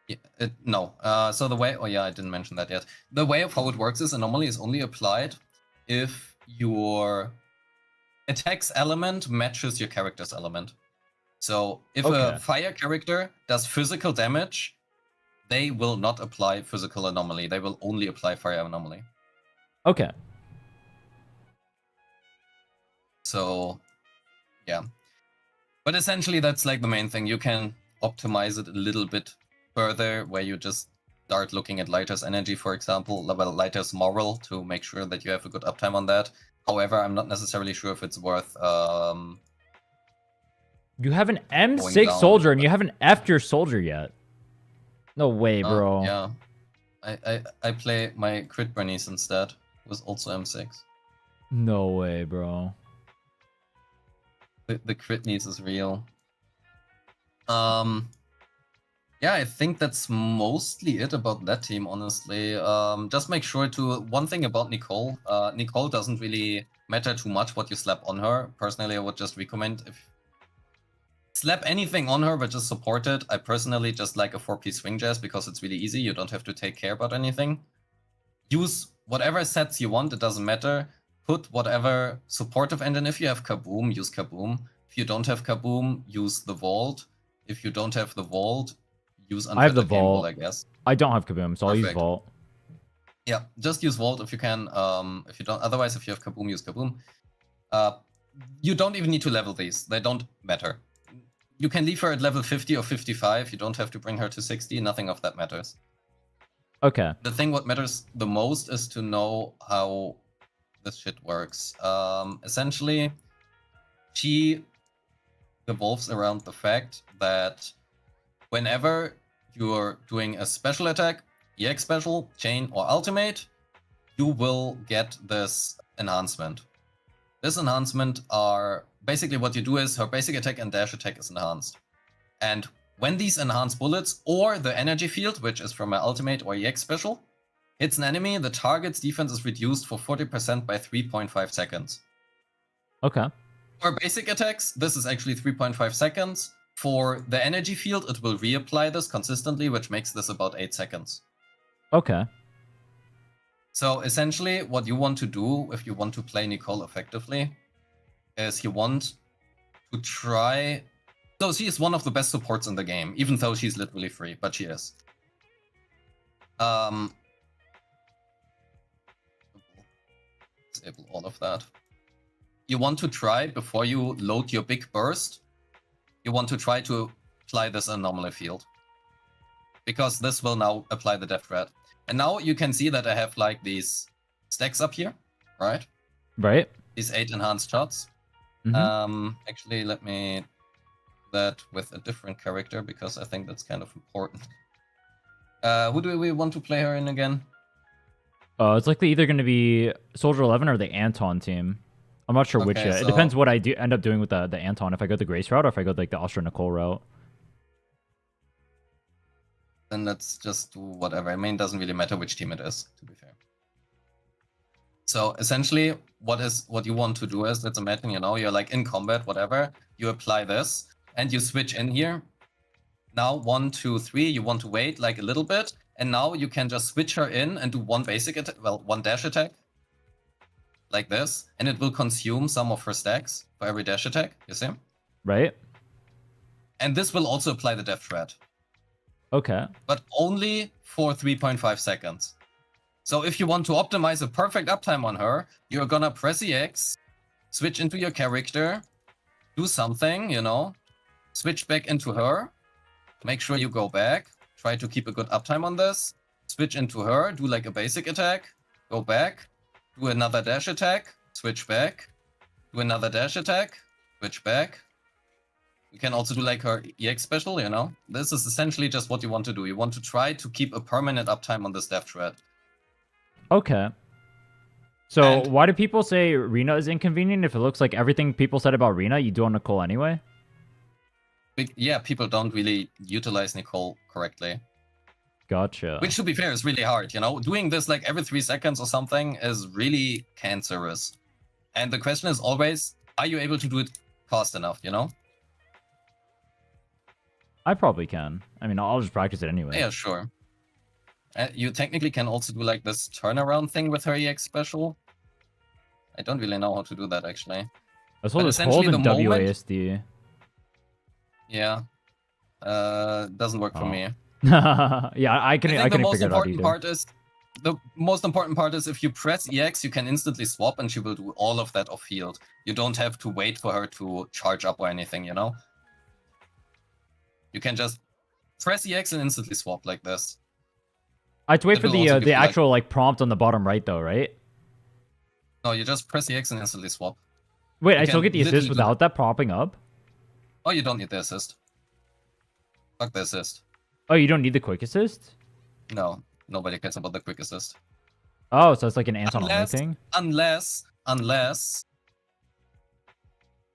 Yeah, no. So the way, oh yeah, I didn't mention that yet. The way of how it works is anomaly is only applied if your attack's element matches your character's element. So if Okay. a fire character does physical damage, they will not apply physical anomaly. They will only apply fire anomaly. Okay. So, yeah. But essentially, that's like the main thing. You can optimize it a little bit further, where you just start looking at Lighter's energy, for example, well, Lighter's moral, to make sure that you have a good uptime on that. However, I'm not necessarily sure if it's worth. You have an Going M6 down, soldier and but- you haven't F'd your soldier yet. No way, bro. Yeah. I play my crit Bernice instead, was also M6. No way, bro. The crit needs is real. Yeah, I think that's mostly it about that team, honestly. Just make sure to, one thing about Nicole, Nicole doesn't really matter too much what you slap on her. Personally, I would just recommend if slap anything on her, but just support it. I personally just like a 4-piece swing jazz because it's really easy. You don't have to take care about anything. Use whatever sets you want, it doesn't matter. Put whatever supportive engine. If you have Kaboom, use Kaboom. If you don't have Kaboom, use the Vault. If you don't have the Vault, use I have the Unfettered Game Ball, Vault. I guess. I don't have Kaboom, so I'll use Perfect. Vault. Yeah, just use Vault if you can. If you don't, otherwise, if you have Kaboom, use Kaboom. You don't even need to level these. They don't matter. You can leave her at level 50 or 55. You don't have to bring her to 60. Nothing of that matters. Okay. The thing what matters the most is to know how this shit works. Essentially, she revolves around the fact that whenever you're doing a special attack, EX special, chain, or ultimate, you will get this enhancement. This enhancement are basically what you do is her basic attack and dash attack is enhanced. And when these enhanced bullets or the energy field, which is from my ultimate or EX special, hits an enemy, the target's defense is reduced for 40% by 3.5 seconds. Okay. For basic attacks, this is actually 3.5 seconds. For the energy field, it will reapply this consistently, which makes this about 8 seconds. Okay. So essentially, what you want to do if you want to play Nicole effectively is you want to try. So she is one of the best supports in the game, even though she's literally free, but she is. Disable all of that. You want to try, before you load your big burst, you want to try to apply this anomaly field. Because this will now apply the death threat. And now you can see that I have like these stacks up here, right? Right. These 8 enhanced shots. Actually, let me do that with a different character because I think that's kind of important. Who do we want to play her in again? It's likely either going to be Soldier 11 or the Anton team. I'm not sure which Okay, yet. It so- depends what I do end up doing with the Anton. If I go the Grace route or if I go like the Astra Nicole route. Then let's just do whatever. I mean, it doesn't really matter which team it is, to be fair. So essentially, what you want to do is, let's imagine, you're like in combat, whatever. You apply this, and you switch in here. Now, 1, 2, 3, you want to wait like a little bit, and now you can just switch her in and do one basic attack, one dash attack. Like this, and it will consume some of her stacks for every dash attack, you see? Right? And this will also apply the death threat. Okay. But only for 3.5 seconds. So if you want to optimize a perfect uptime on her, you're gonna press EX, switch into your character, do something, switch back into her, make sure you go back, try to keep a good uptime on this, switch into her, do like a basic attack, go back, do another dash attack, switch back, do another dash attack, switch back. You can also do like her EX special, This is essentially just what you want to do. You want to try to keep a permanent uptime on this death threat. Okay. So And- why do people say Rena is inconvenient if it looks like everything people said about Rena you do on Nicole anyway? Yeah, people don't really utilize Nicole correctly. Gotcha. Which, to be fair, is really hard, Doing this like every 3 seconds or something is really cancerous. And the question is always, are you able to do it fast enough, I probably can. I mean, I'll just practice it anyway. Yeah, sure. You technically can also do like this turnaround thing with her EX special. I don't really know how to do that actually. I saw But this essentially hold in the moment- WASD. Yeah. Doesn't work for me. Yeah, I I couldn't think the figure most it out important either. part is if you press EX, you can instantly swap and she will do all of that off field. You don't have to wait for her to charge up or anything, you know? You can just press EX and instantly swap like this. I have to wait It for will also give the you, like- actual like prompt on the bottom right though, right? No, you just press EX and instantly swap. Wait, You I still can get the assist literally do without that popping up? Oh, you don't need the assist. Fuck the assist. Oh, you don't need the quick assist? No, nobody cares about the quick assist. Oh, so it's like an Anton only Unless- thing?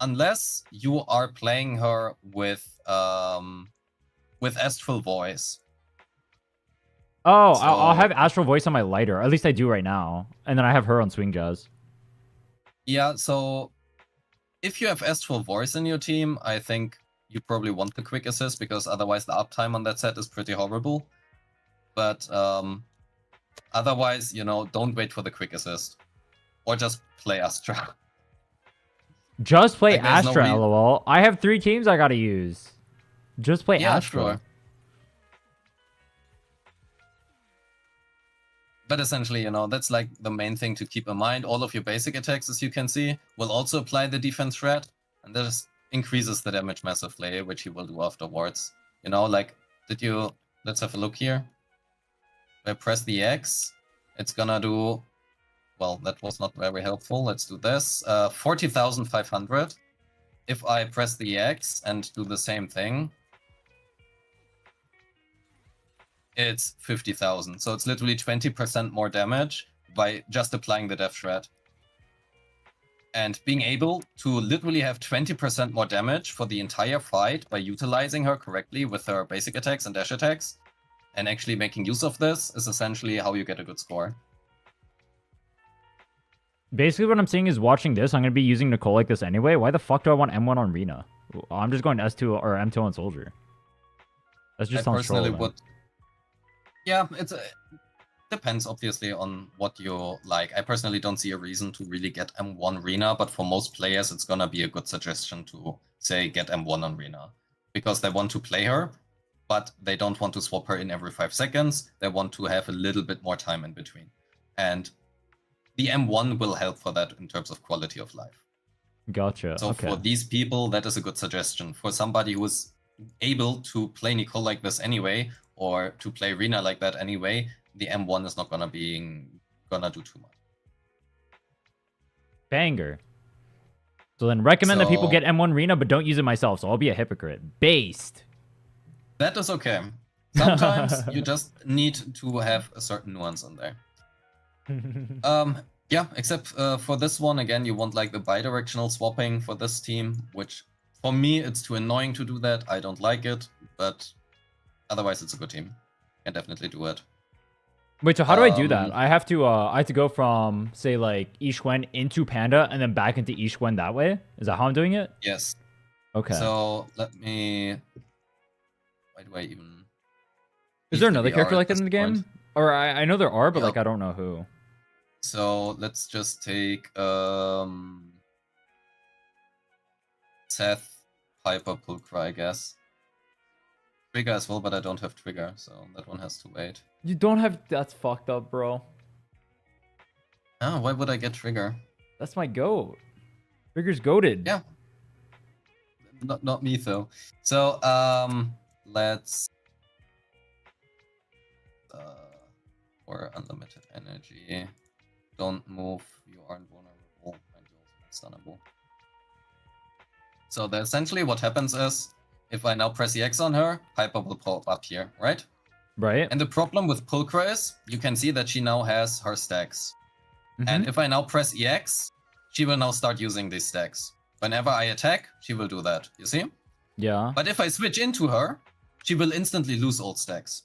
Unless you are playing her with Astral Voice. Oh, I'll So- have Astral Voice on my lighter. At least I do right now. And then I have her on Swing Jazz. Yeah, so if you have Astral Voice in your team, I think you probably want the quick assist because otherwise the uptime on that set is pretty horrible. But otherwise, you know, don't wait for the quick assist. Or just play Astra. Just play Like, there's no Astra, rea- lol. I have 3 teams I gotta use. Just play Yeah, Astra. sure. But essentially, you know, that's like the main thing to keep in mind. All of your basic attacks, as you can see, will also apply the defense threat. And this increases the damage massively, which you will do afterwards. You know, like, let's have a look here. If I press the X, it's gonna do, well, that was not very helpful. Let's do this. 40,500. If I press the X and do the same thing, it's 50,000. So it's literally 20% more damage by just applying the death threat. And being able to literally have 20% more damage for the entire fight by utilizing her correctly with her basic attacks and dash attacks, and actually making use of this is essentially how you get a good score. Basically, what I'm seeing is watching this. I'm going to be using Nicole like this anyway. Why the fuck do I want M1 on Rena? I'm just going S2 or M2 on Soldier. That just I sounds personally trolling. would. Yeah, it depends obviously on what you like. I personally don't see a reason to really get M1 Rena, but for most players, it's gonna be a good suggestion to say get M1 on Rena because they want to play her, but they don't want to swap her in every 5 seconds. They want to have a little bit more time in between, and the M1 will help for that in terms of quality of life. Gotcha. So okay. for these people, that is a good suggestion. For somebody who is able to play Nicole like this anyway, or to play Rena like that anyway, the M1 is not gonna do too much. Banger. So then recommend that people So- get M1 Rena, but don't use it myself. So I'll be a hypocrite. Based. That is okay. Sometimes you just need to have a certain nuance in there. Yeah, except for this one, again, you want like the bidirectional swapping for this team, which for me, it's too annoying to do that. I don't like it, but otherwise it's a good team. Can definitely do it. Wait, so how do I do that? Um, I have to go from, say, like, Ishwen into Panda and then back into Ishwen that way? Is that how I'm doing it? Yes. Okay. So let me. Why do I even? Is there need to another be character R like at that in the this game? point? Or I know there are, but like Yep. I don't know who. So let's just take Seth, Piper, Pulcra, I guess. Trigger as well, but I don't have Trigger, so that one has to wait. You don't have... That's fucked up, bro. Oh, why would I get Trigger? That's my goat. Trigger's goated. Yeah. Not me though. So let's for unlimited energy. Don't move, you aren't vulnerable, and you're also not stunnable. So essentially what happens is, if I now press EX on her, Piper will pop up here, right? Right? And the problem with Pulcra is, you can see that she now has her stacks. And if I now press EX, she will now start using these stacks. Whenever I attack, she will do that, you see? Yeah. But if I switch into her, she will instantly lose all stacks.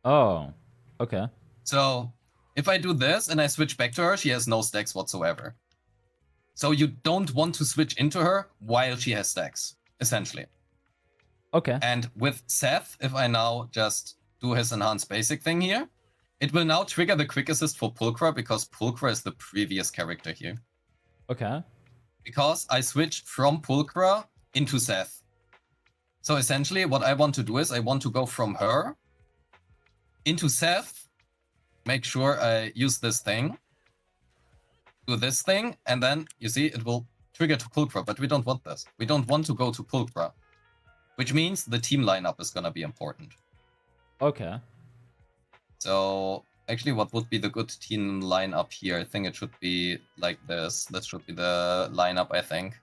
Oh. Okay. So if I do this and I switch back to her, she has no stacks whatsoever. So you don't want to switch into her while she has stacks, essentially. Okay. And with Seth, if I now just do his enhanced basic thing here, it will now trigger the quick assist for Pulchra because Pulchra is the previous character here. Okay. Because I switched from Pulchra into Seth. So essentially what I want to do is I want to go from her into Seth, make sure I use this thing, do this thing, and then you see it will trigger to Pulchra, but we don't want this. We don't want to go to Pulchra, which means the team lineup is going to be important. Okay. So actually what would be the good team lineup here? I think it should be like this. This should be the lineup, I think.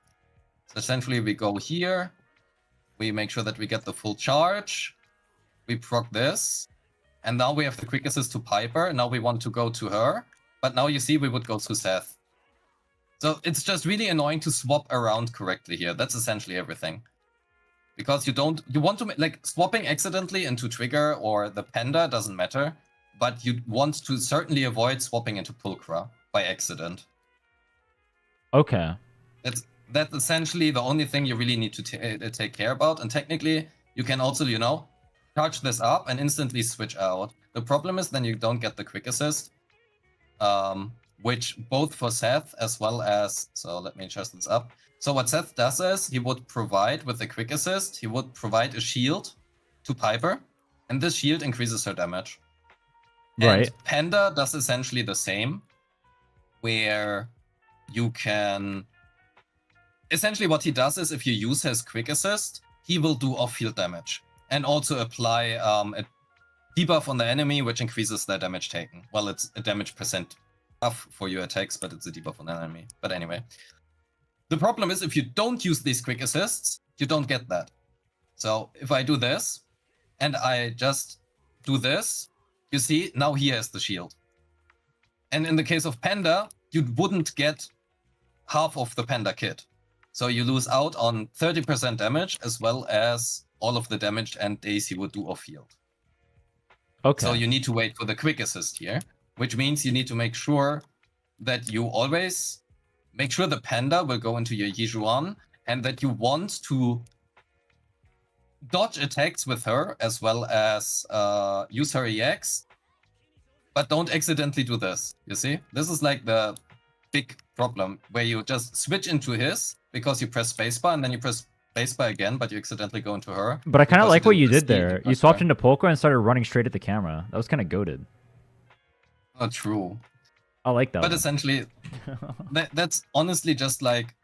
So essentially we go here, we make sure that we get the full charge, we proc this, and now we have the quick assist to Piper. Now we want to go to her, but now you see we would go to Seth. So it's just really annoying to swap around correctly here. That's essentially everything. Because you want to, like, swapping accidentally into Trigger or the Panda doesn't matter, but you want to certainly avoid swapping into Pulchra by accident. Okay. That's essentially the only thing you really need to take care about. And technically, you can also, you know, charge this up and instantly switch out. The problem is then you don't get the quick assist, which both for Seth as well as, so let me adjust this up. So what Seth does is he would provide with the quick assist, he would provide a shield to Piper, and this shield increases her damage. Right. And Panda does essentially the same, where you can... Essentially what he does is if you use his quick assist, he will do off-field damage. And also apply a debuff on the enemy, which increases their damage taken. Well, it's a damage percent buff for your attacks, but it's a debuff on the enemy. But anyway. The problem is if you don't use these quick assists, you don't get that. So if I do this, and I just do this, you see, now he has the shield. And in the case of Panda, you wouldn't get half of the Panda kit. So you lose out on 30% damage, as well as all of the damage and days you would do off-field. Okay. So you need to wait for the quick assist here, which means you need to make sure that you always make sure the Panda will go into your Yijuan, and that you want to dodge attacks with her, as well as use her EX, but don't accidentally do this, you see? This is like the big problem, where you just switch into his, because you press spacebar, and then you press spacebar again, but you accidentally go into her. But I kind of like what you didn't did there. You swapped into Polka and started running straight at the camera. That was kind of goated. Oh, true. I like that. But one. essentially, that's honestly just like,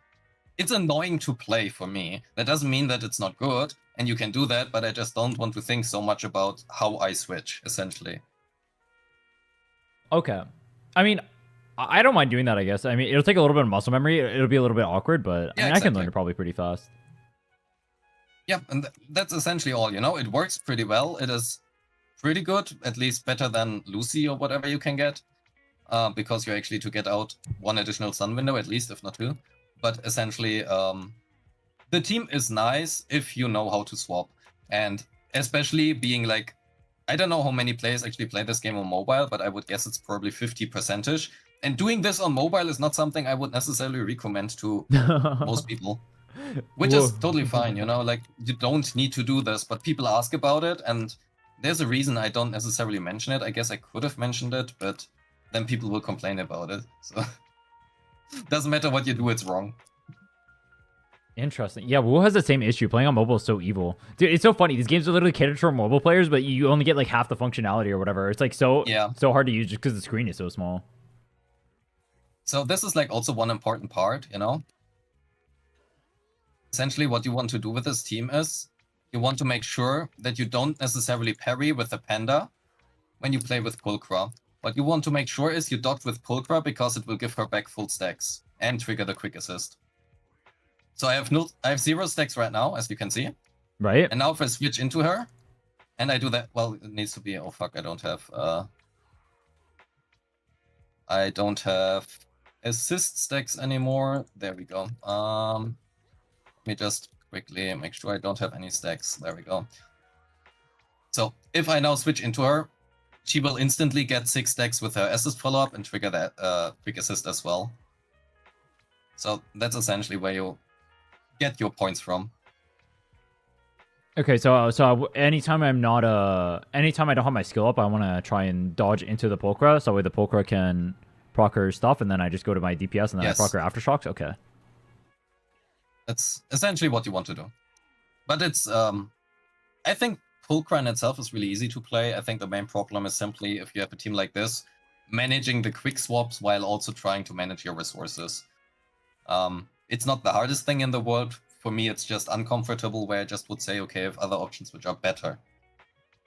it's annoying to play for me. That doesn't mean that it's not good, and you can do that, but I just don't want to think so much about how I switch, essentially. Okay. I mean, I don't mind doing that, I guess. I mean, it'll take a little bit of muscle memory. It'll be a little bit awkward, but I mean, I can learn it probably pretty fast. Yeah, and that's essentially all, you know? It works pretty well. It is pretty good, at least better than Lucy or whatever you can get, because you actually to get out one additional sun window, at least, if not two. But essentially, the team is nice if you know how to swap. And especially being like, I don't know how many players actually play this game on mobile, but I would guess it's probably 50%. And doing this on mobile is not something I would necessarily recommend to most people. Which is totally fine, you know, like, you don't need to do this, but people ask about it, and there's a reason I don't necessarily mention it. I guess I could have mentioned it, but then people will complain about it, so... Doesn't matter what you do, it's wrong. Interesting. Yeah, Wuwa has the same issue. Playing on mobile is so evil. Dude, it's so funny. These games are literally catered for mobile players, but you only get like half the functionality or whatever. It's like so hard to use just because the screen is so small. So this is like also one important part, you know? Essentially what you want to do with this team is you want to make sure that you don't necessarily parry with the Panda when you play with Pulchra. What you want to make sure is you dodge with Pulchra because it will give her back full stacks and trigger the quick assist. So I have 0 stacks right now, as you can see. Right. And now if I switch into her, and I do that, well, it needs to be, oh fuck, I don't have assist stacks anymore. There we go. Let me just quickly make sure I don't have any stacks. There we go. So if I now switch into her, she will instantly get 6 stacks with her assist follow-up and trigger that quick assist as well. So that's essentially where you get your points from. Okay, so anytime anytime I don't have my skill up, I want to try and dodge into the Pulchra, so that way the Pulchra can proc her stuff, and then I just go to my DPS, and then Yes. I proc her aftershocks. Okay. That's essentially what you want to do. But it's, I think Pulchra in itself is really easy to play. I think the main problem is simply, if you have a team like this, managing the quick swaps while also trying to manage your resources. It's not the hardest thing in the world. For me, it's just uncomfortable, where I just would say, okay, I have other options which are better.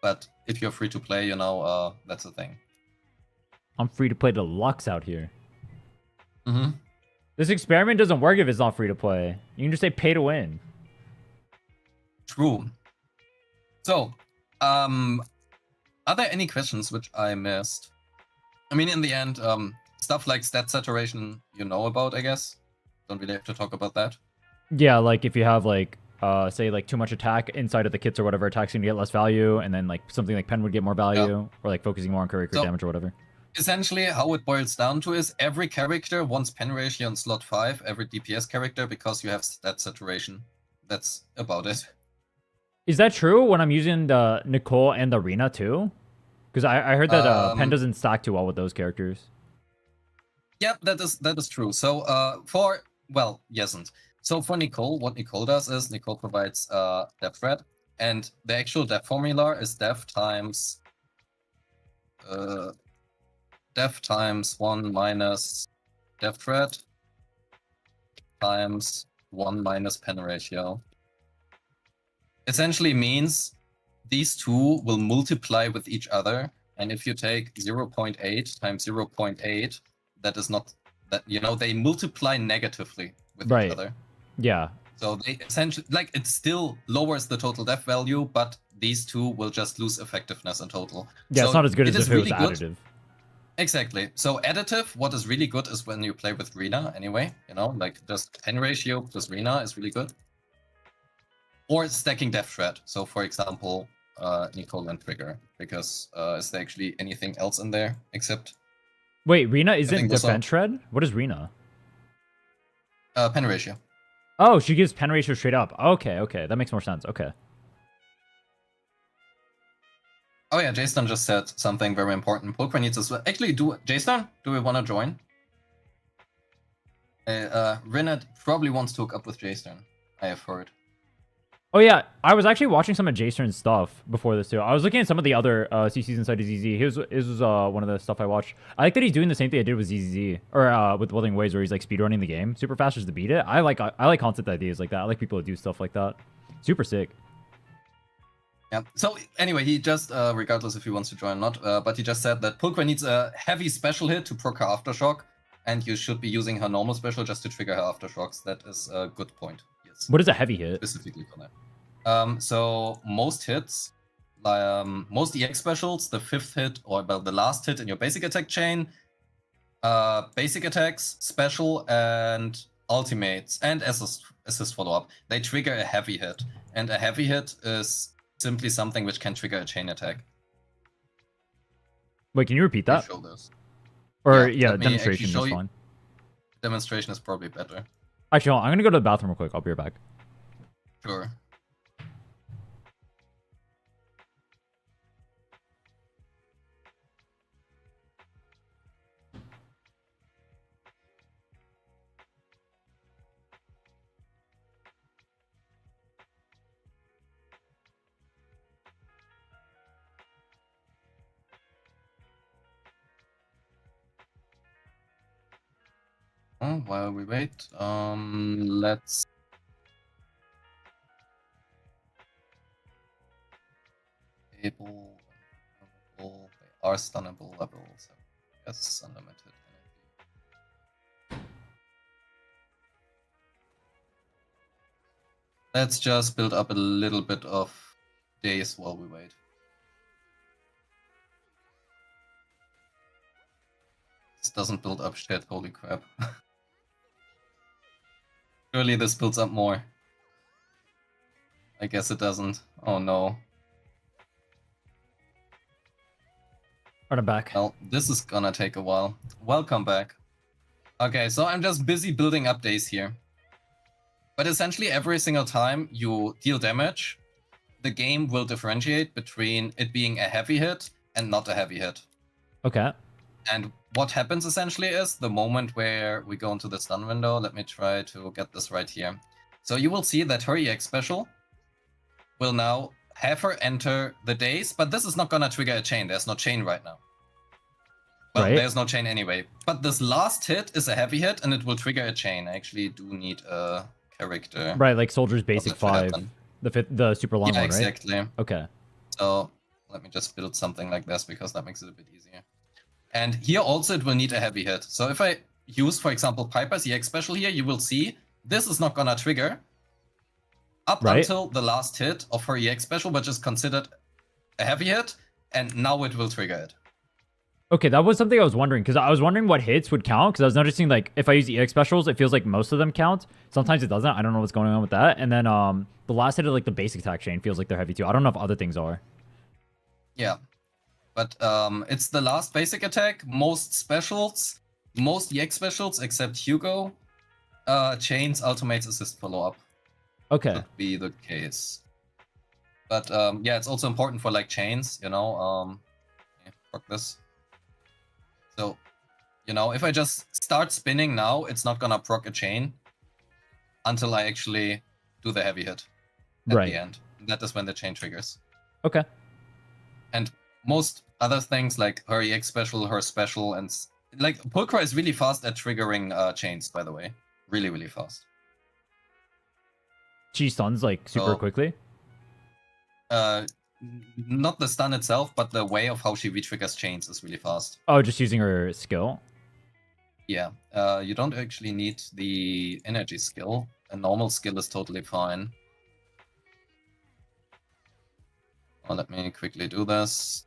But if you're free to play, that's the thing. I'm free to play deluxe out here. Mm-hmm. This experiment doesn't work if it's not free to play. You can just say pay to win. True. So, are there any questions which I missed? I mean, in the end, stuff like stat saturation, you know about, I guess. Don't really have to talk about that. Yeah, like if you have like say like too much attack inside of the kits or whatever, attack's gonna get less value, and then like something like pen would get more value, or like focusing more on crit damage or whatever. Essentially, how it boils down to is every character wants pen ratio in slot 5, every DPS character, because you have stat saturation. That's about it. Is that true when I'm using the Nicole and the Rina too? Because I heard that pen doesn't stack too well with those characters. Yep, that is true. So yesn't. So for Nicole, what Nicole does is Nicole provides depth threat, and the actual depth formula is def times 1 minus depth threat times 1 minus pen ratio. Essentially means these two will multiply with each other, and if you take 0.8 times 0.8, that is not that they multiply negatively with each other. Yeah. So they essentially, like, it still lowers the total def value, but these two will just lose effectiveness in total. Yeah, so it's not as good as if it was really additive. Good. Exactly. So additive, what is really good is when you play with Rina anyway, like just pen ratio plus Rina is really good. Or stacking def threat. So for example, Nicole and Trigger, because is there actually anything else in there except... Wait, Rina isn't defense shred? What is Rina? Pen ratio. Oh, she gives pen ratio straight up. Okay, that makes more sense. Okay. Oh yeah, Jason just said something very important. Pulchra needs as well. Actually, Jason, do we want to join? Rinnet probably wants to hook up with Jason, I have heard. Oh yeah, I was actually watching some of Jason's stuff before this too. I was looking at some of the other CCs inside of ZZ. His was one of the stuff I watched. I like that he's doing the same thing I did with ZZZ, or with Wuthering Waves, where he's like speedrunning the game super fast just to beat it. I like concept ideas like that. I like people who do stuff like that. Super sick. Yeah. So anyway, he just, regardless if he wants to join or not, but he just said that Pulchra needs a heavy special hit to proc her aftershock, and you should be using her normal special just to trigger her aftershocks. That is a good point. Yes. What is a heavy hit? Specifically for that. So most hits, most EX specials, the 5th hit or the last hit in your basic attack chain, basic attacks, special, and ultimates, and assist follow-up, they trigger a heavy hit. And a heavy hit is simply something which can trigger a chain attack. Wait, can you repeat that? Show this. Or yeah, demonstration is fine. Demonstration is probably better. Actually, hold on, I'm gonna go to the bathroom real quick. I'll be right back. Sure. While we wait, let's... Able, they are stunnable levels. Yes, unlimited energy. Let's just build up a little bit of days while we wait. This doesn't build up shit, holy crap. Surely this builds up more. I guess it doesn't. Oh no. Alright, I'm back. Well, this is gonna take a while. Welcome back. Okay, so I'm just busy building up days here. But essentially every single time you deal damage, the game will differentiate between it being a heavy hit and not a heavy hit. Okay. And what happens essentially is the moment where we go into the stun window. Let me try to get this right here. So you will see that her EX special will now have her enter the daze, but this is not gonna trigger a chain. There's no chain right now. Well, Right. there's no chain anyway. But this last hit is a heavy hit, and it will trigger a chain. I actually do need a character. Right, like Soldier's basic that to 5. happen. The super long Yeah, one, right? exactly. Okay. So let me just build something like this because that makes it a bit easier. And here also it will need a heavy hit. So if I use, for example, Piper's EX special here, you will see this is not gonna trigger up Right. until the last hit of her EX special, which is considered a heavy hit, and now it will trigger it. Okay, that was something I was wondering, because I was wondering what hits would count, because I was noticing, like, if I use EX specials, it feels like most of them count. Sometimes it doesn't. I don't know what's going on with that. And then the last hit of, like, the basic attack chain feels like they're heavy, too. I don't know if other things are. Yeah. But it's the last basic attack. Most specials, most EX specials, except Hugo, chains, ultimates, assist, follow-up. Okay. Could be the case. But yeah, it's also important for, like, chains, you know. Yeah, fuck this. So, you know, if I just start spinning now, it's not gonna proc a chain until I actually do the heavy hit at Right. the end. That is when the chain triggers. Okay. And most other things like her EX special, her special, and like Pulcra is really fast at triggering chains, by the way. Really, really fast. She stuns, like, super So- quickly. Not the stun itself, but the way of how she re-triggers chains is really fast. Oh, just using her skill. Yeah, you don't actually need the energy skill. A normal skill is totally fine. Oh, let me quickly do this.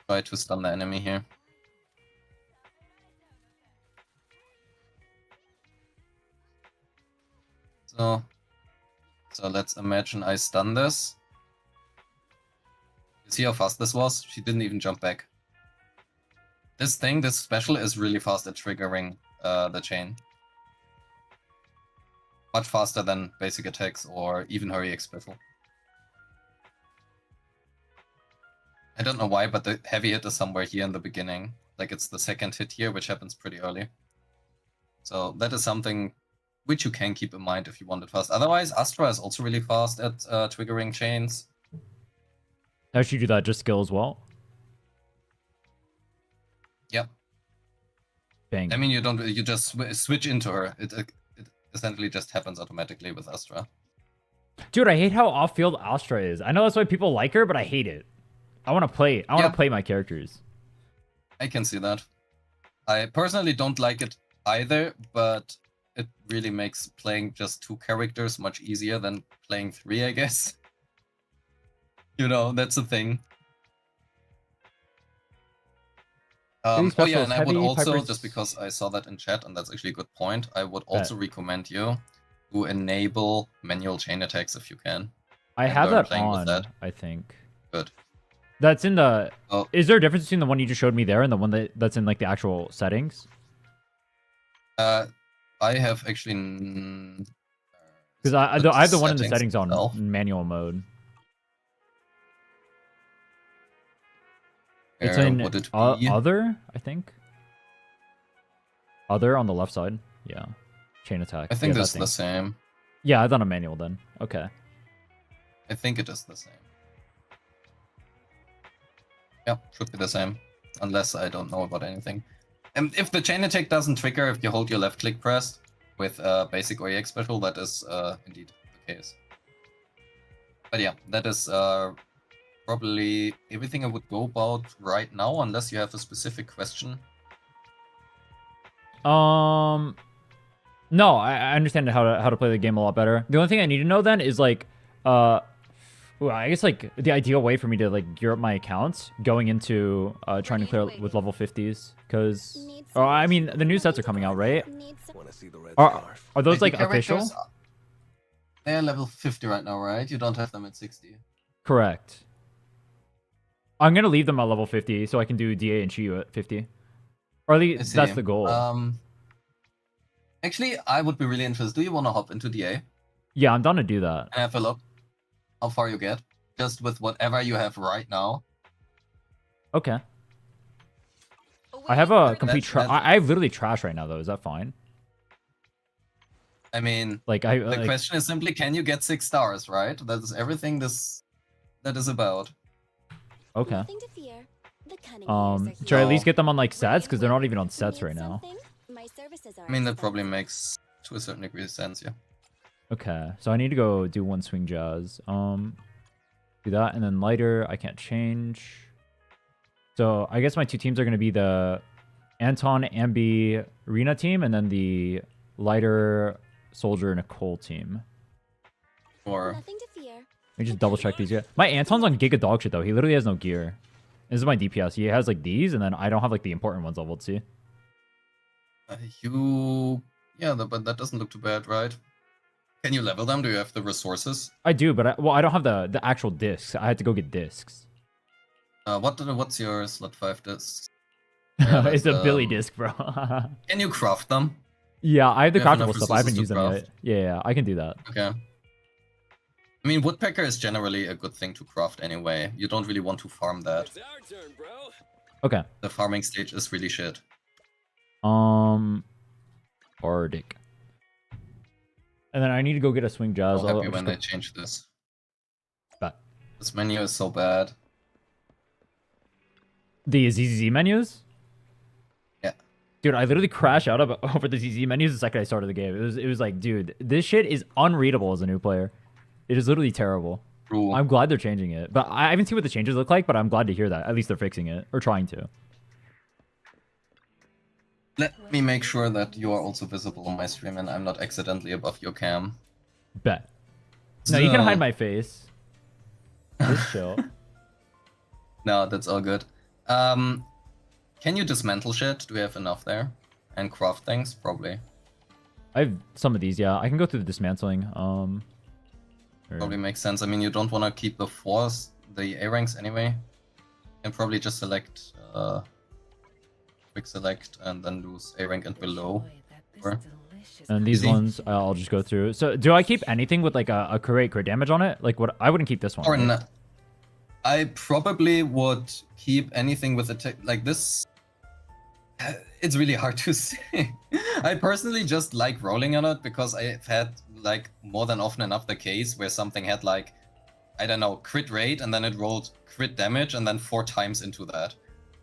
Try to stun the enemy here. So let's imagine I stun this. You see how fast this was? She didn't even jump back. This special is really fast at triggering the chain. Much faster than basic attacks or even her EX special. I don't know why, but the heavy hit is somewhere here in the beginning. Like it's the second hit here, which happens pretty early. So that is something which you can keep in mind if you want it fast. Otherwise, Astra is also really fast at triggering chains. How should you do that? Just skill as well? Yep. Bang. I mean, you just switch into her. It essentially just happens automatically with Astra. Dude, I hate how off-field Astra is. I know that's why people like her, but I hate it. I want to play. I want to play my characters. I can see that. I personally don't like it either, but it really makes playing just 2 characters much easier than playing 3, I guess. You know, that's the thing. Oh yeah, and I would also, just because I saw that in chat, and that's actually a good point, I would also recommend you to enable manual chain attacks if you can. I have that on, I think. Good. That's in the... Oh. Is there a difference between the one you just showed me there and the one that's in, like, the actual settings? I have actually... Because I have the one in the settings on manual mode. It's in other, I think. Other on the left side. Yeah. Chain attack. I think that's the same. Yeah, I've done a manual then. Okay. I think it is the same. Yeah, should be the same. Unless I don't know about anything. And if the chain attack doesn't trigger if you hold your left click pressed with basic or EX special, that is indeed the case. But yeah, that is probably everything I would go about right now, unless you have a specific question. No, I understand how to play the game a lot better. The only thing I need to know then is like, I guess like the ideal way for me to like gear up my accounts going into trying to clear with level 50s, because I mean the new sets are coming out, right? Are those like official? They're level 50 right now, right? You don't have them at 60. Correct. I'm gonna leave them at level 50 so I can do DA and Chiyu at 50. Or at least that's the goal. Actually, I would be really interested. Do you want to hop into DA? Yeah, I'm down to do that. Have a look how far you get. Just with whatever you have right now. Okay. I have a Like, complete trash. I have literally trash right now, though. Is that fine? I mean, Like, the question is simply, can you get 6 stars, right? That is everything that is about. Okay. Nothing to fear. The cunning Should I at least get them on like sets? Because they're not even on sets right now. My services are I mean, that probably makes, to a certain degree, sense, yeah. Okay. So I need to go do one swing jazz. Do that. And then lighter, I can't change. So I guess my two teams are going to be the Anton Ambi Arena team and then the lighter Soldier Nicole team. Or Nothing to fear. Let me just double check these. Yeah. My Anton's on Giga Dog shit though. He literally has no gear. This is my DPS. He has like these, and then I don't have like the important ones leveled. See? yeah, but that doesn't look too bad, right? Can you level them? Do you have the resources? I do, but I don't have the actual discs. I had to go get discs. What's your slot 5 discs? It's a Billy disc, bro. Can you craft them? Yeah, I have the You have craftable enough stuff. I haven't resources used to them craft? yet. Yeah, I can do that. Okay. I mean, woodpecker is generally a good thing to craft anyway. You don't really want to farm that. It's our turn, bro. Okay. The farming stage is really shit. Bardic. And then I need to go get a swing jazz. I'm I'll happy just when go- they change this. Bet. This menu is so bad. The ZZZ menus? Yeah. Dude, I literally crashed out over the ZZ menus the second I started the game. It was like, dude, this shit is unreadable as a new player. It is literally terrible. True. I'm glad they're changing it. But I haven't seen what the changes look like, but I'm glad to hear that. At least they're fixing it. Or trying to. Let me make sure that you are also visible on my stream and I'm not accidentally above your cam. Bet. No, you can So- hide my face. Just chill. No, that's all good. Can you dismantle shit? Do we have enough there? And craft things? Probably. I have some of these, yeah. I can go through the dismantling. Probably makes sense. I mean, you don't want to keep the the A ranks anyway. You can probably just select, quick select, and then lose A rank and below. Or- And these Easy. ones, I'll just go through. So, do I keep anything with like a crit damage on it? Like, what? I wouldn't keep this one. Or right? not. I probably would keep anything with attack like this. It's really hard to say. I personally just like rolling on it because I've had like more than often enough the case where something had like, I don't know, crit rate and then it rolled crit damage and then 4 times into that.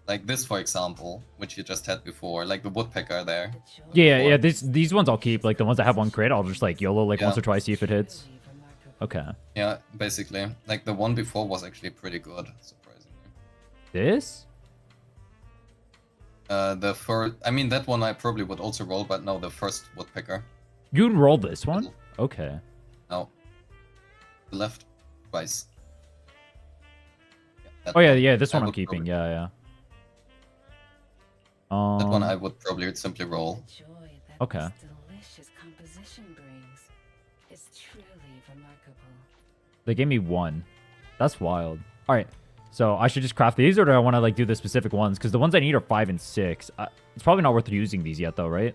Like this, for example, which you just had before, like the woodpecker there. Yeah. These ones I'll keep. Like the ones that have one crit, I'll just like YOLO like Yeah. once or twice, see if it hits. Okay. Yeah, basically. Like the one before was actually pretty good, surprisingly. This? The first, I mean, that one I probably would also roll, but no, the first woodpecker. You'd roll this one? Okay. No. The left, twice. Yeah, Oh yeah. This I one I'm would keeping. probably- Yeah. That one I would probably simply roll. Okay. Delicious composition brings is truly remarkable. They gave me 1. That's wild. All right. So I should just craft these, or do I want to like do the specific ones? Because the ones I need are 5 and 6. It's probably not worth using these yet, though, right?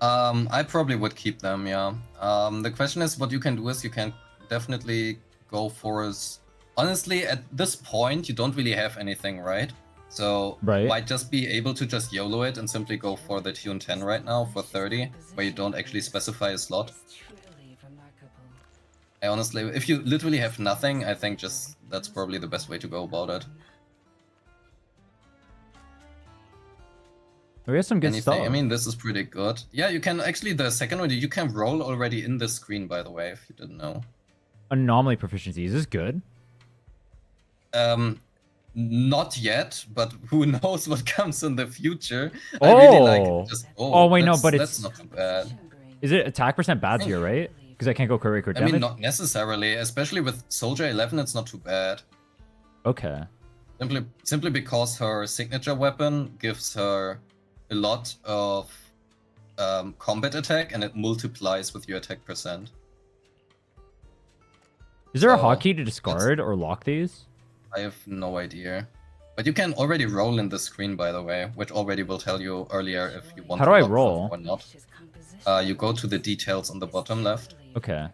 I probably would keep them, yeah. The question is, what you can do is you can definitely go for honestly, at this point, you don't really have anything, right? So Right. might just be able to just YOLO it and simply go for the tune 10 right now for 30, where you don't actually specify a slot. Is truly remarkable. I honestly, if you literally have nothing, I think just that's probably the best way to go about it. We have some good Anything, stuff. I mean, this is pretty good. Yeah, you can actually, the second one, you can roll already in the screen, by the way, if you didn't know. Anomaly proficiency. Is this good? Not yet, but who knows what comes in the future. Oh. I really like just, Oh, wait, no, that's- but that's it's- not too bad. Is it attack percent bad here, right? Because I can't go crit I damage? mean, not necessarily, especially with Soldier 11, it's not too bad. Okay. Simply because her signature weapon gives her a lot of combat attack, and it multiplies with your attack percent. Is there a So, hotkey to discard or lock these? I have no idea. But you can already roll in the screen, by the way, which already will tell you earlier if you want How to do I lock roll? them or not. Delicious composition You go to the details on the bottom left. Okay.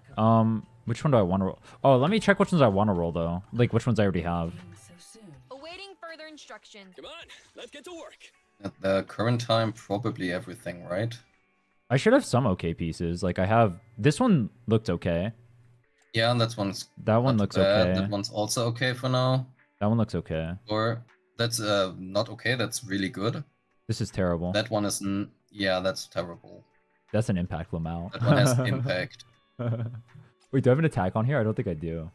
Which one do I want to roll? Oh, let me check which ones I want to roll though. Like which ones I already have. So soon. Awaiting further instruction. Come on, let's get to work. At the current time, probably everything, right? I should have some okay pieces. Like I have this one looked okay. Yeah, that one's That one not looks bad. okay. That one's also okay for now. That one looks okay. Or that's not okay. That's really good. This is terrible. That one is yeah, that's terrible. That's an impact Lamau. That one has impact. Wait, do I have an attack on here? I don't think I do.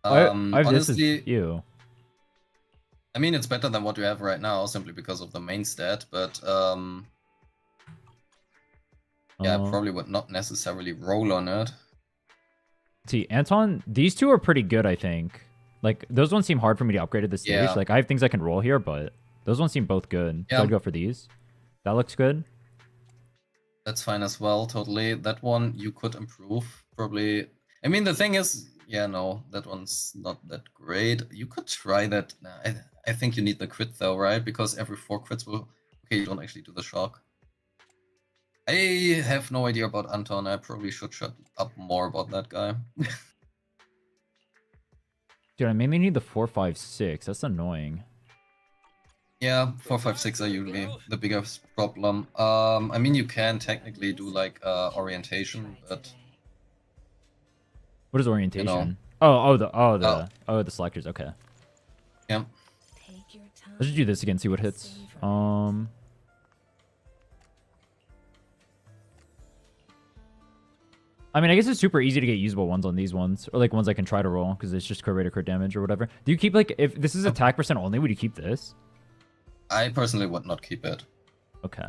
I have Honestly, this ew. I mean it's better than what you have right now, simply because of the main stat. But yeah, I probably would not necessarily roll on it. See, Anton, these two are pretty good, I think. Like, those ones seem hard for me to upgrade at this stage. Yeah. Like, I have things I can roll here, but those ones seem both good. Yeah. So I'd go for these. That looks good. That's fine as well, totally. That one you could improve, probably. I mean, the thing is, yeah, no, that one's not that great. You could try that. Nah, I think you need the crit though, right? Because every 4 crits will... Okay, you don't actually do the shock. I have no idea about Anton. I probably should shut up more about that guy. Dude, I mainly need the 4, 5, 6. That's annoying. Yeah, 4, 5, 6 are usually the biggest problem. I mean, you can technically do like orientation, but What is orientation? know. The selectors. Okay. yeah. Take your time. Let's just do this again. See what hits. I mean, I guess it's super easy to get usable ones on these ones, or like ones I can try to roll because it's just crit rate or crit damage or whatever. Do you keep like if this is attack percent only? Would you keep this? I personally would not keep it. Okay.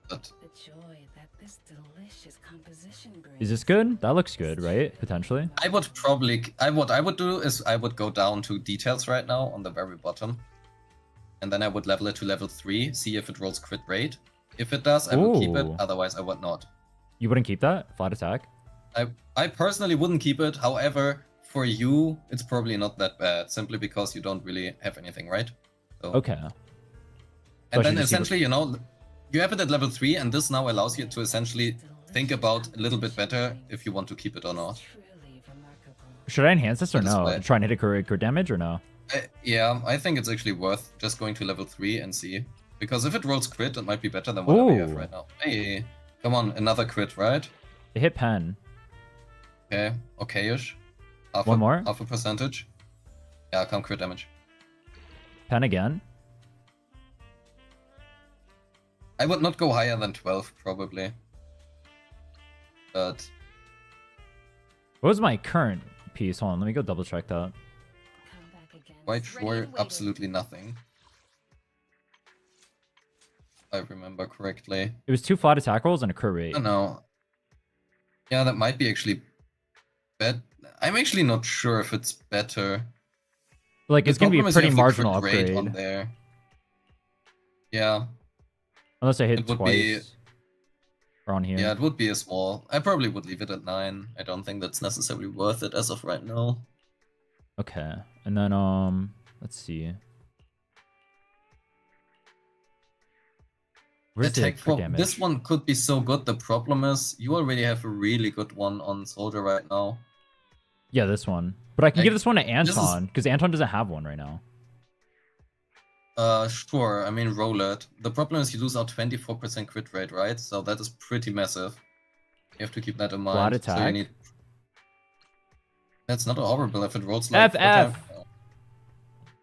But The joy that this delicious composition brings. Is this good? That looks good, right? Potentially. I would probably... what I would do is I would go down to details right now on the very bottom. And then I would level it to level 3, see if it rolls crit rate. If it does, I would keep it. Ooh. Otherwise, I would not. You wouldn't keep that? Flat attack? I personally wouldn't keep it. However, for you, it's probably not that bad. Simply because you don't really have anything, right? So, Okay. So I and should then just keep it- essentially, you know, you have it at level 3, and this now allows you to essentially think about a little bit better if you want to keep it or not. Truly remarkable. Should I enhance this or That is no? why- Try and hit a crit damage or no? Yeah, I think it's actually worth just going to level 3 and see. Because if it rolls crit, it might be better than what we have Ooh. right now. Hey, come on, another crit, right? It hit pen. Okay, okay-ish. One more? Half a percentage. Yeah, come crit damage. Pen again. I would not go higher than 12, probably. But What was my current piece? Hold on, let me go double check that. Come back again. quite Ready sure, and waiting. absolutely nothing. If I remember correctly. It was 2 flat attack rolls and a crit rate. I don't know. Yeah, that might be actually bad. I'm actually not sure if it's better. Like, it's gonna be a problem is you pretty have the marginal crit rate on upgrade. there. Yeah, Unless I hit It would be- twice. Or on here. yeah, it would be a small. I probably would leave it at 9. I don't think that's necessarily worth it as of right now. Okay. And then, let's see. Where's the Attack crit pro- damage? This one could be so good. The problem is you already have a really good one on Soldier right now. Yeah, this one. But I can Like, give this one to this is- Anton, because Anton doesn't have one right now. Sure. I mean, roll it. The problem is you lose out 24% crit rate, right? So that is pretty massive. You have to keep that in mind. Flat So you attack? need... That's not horrible if it rolls like... FF! Oh.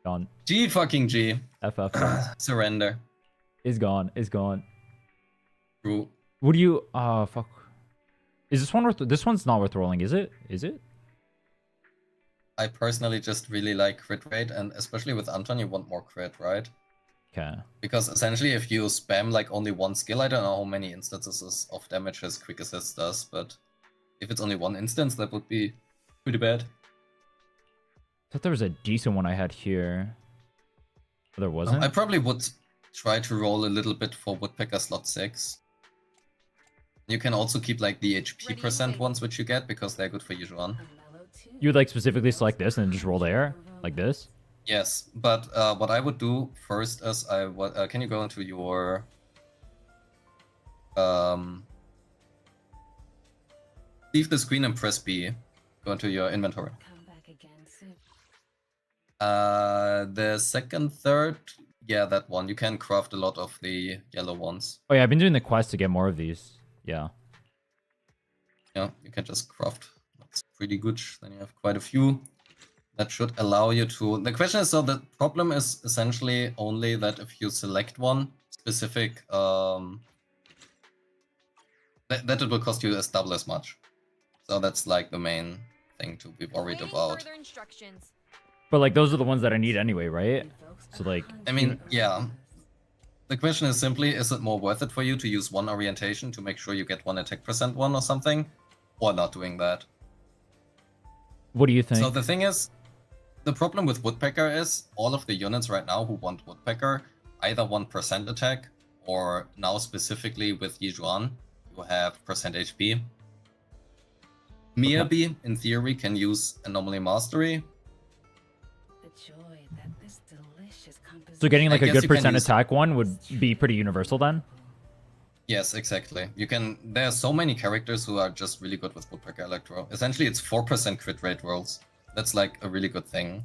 Gone. G fucking G. FF. Surrender. Is gone. Is gone. True. What do you... fuck. Is this one worth... This one's not worth rolling, is it? Is it? I personally just really like crit rate, and especially with Anton, you want more crit, right? Okay. Because essentially, if you spam like only one skill, I don't know how many instances of damage his quick assist does, but if it's only one instance, that would be pretty bad. I thought there was a decent one I had here. But there wasn't? I probably would try to roll a little bit for Woodpecker slot 6. You can also keep like the HP Ready, percent wait. ones, which you get because they're good for Yuzuan. A mellow tune. You would like specifically select this and then just roll there? Like this? Yes, but what I would do first is can you go into your Leave the screen and press B. Go into your inventory. Come back again soon. The second, third, yeah, that one. You can craft a lot of the yellow ones. Oh yeah, I've been doing the quest to get more of these. Yeah. Yeah, you can just craft. That's pretty good. Then you have quite a few. That should allow you to... The question is, so the problem is essentially only that if you select one specific, that it will cost you double as much. So that's like the main thing to be worried Awaiting about. further instructions. But like those are the ones that I need anyway, right? So like, I mean, yeah. The question is simply, is it more worth it for you to use one orientation to make sure you get one attack percent one or something? Or not doing that? what do you think? So the thing is, the problem with Woodpecker is all of the units right now who want Woodpecker either want percent attack, or now specifically with Yijuan, you have percent HP. Miyabi, in theory, can use Anomaly Mastery. The joy that this delicious composition. So getting like I a guess good you can percent use- attack one would be pretty universal then. Yes, exactly. You can. There are so many characters who are just really good with Woodpecker Electro. Essentially, it's 4% crit rate rolls. That's like a really good thing.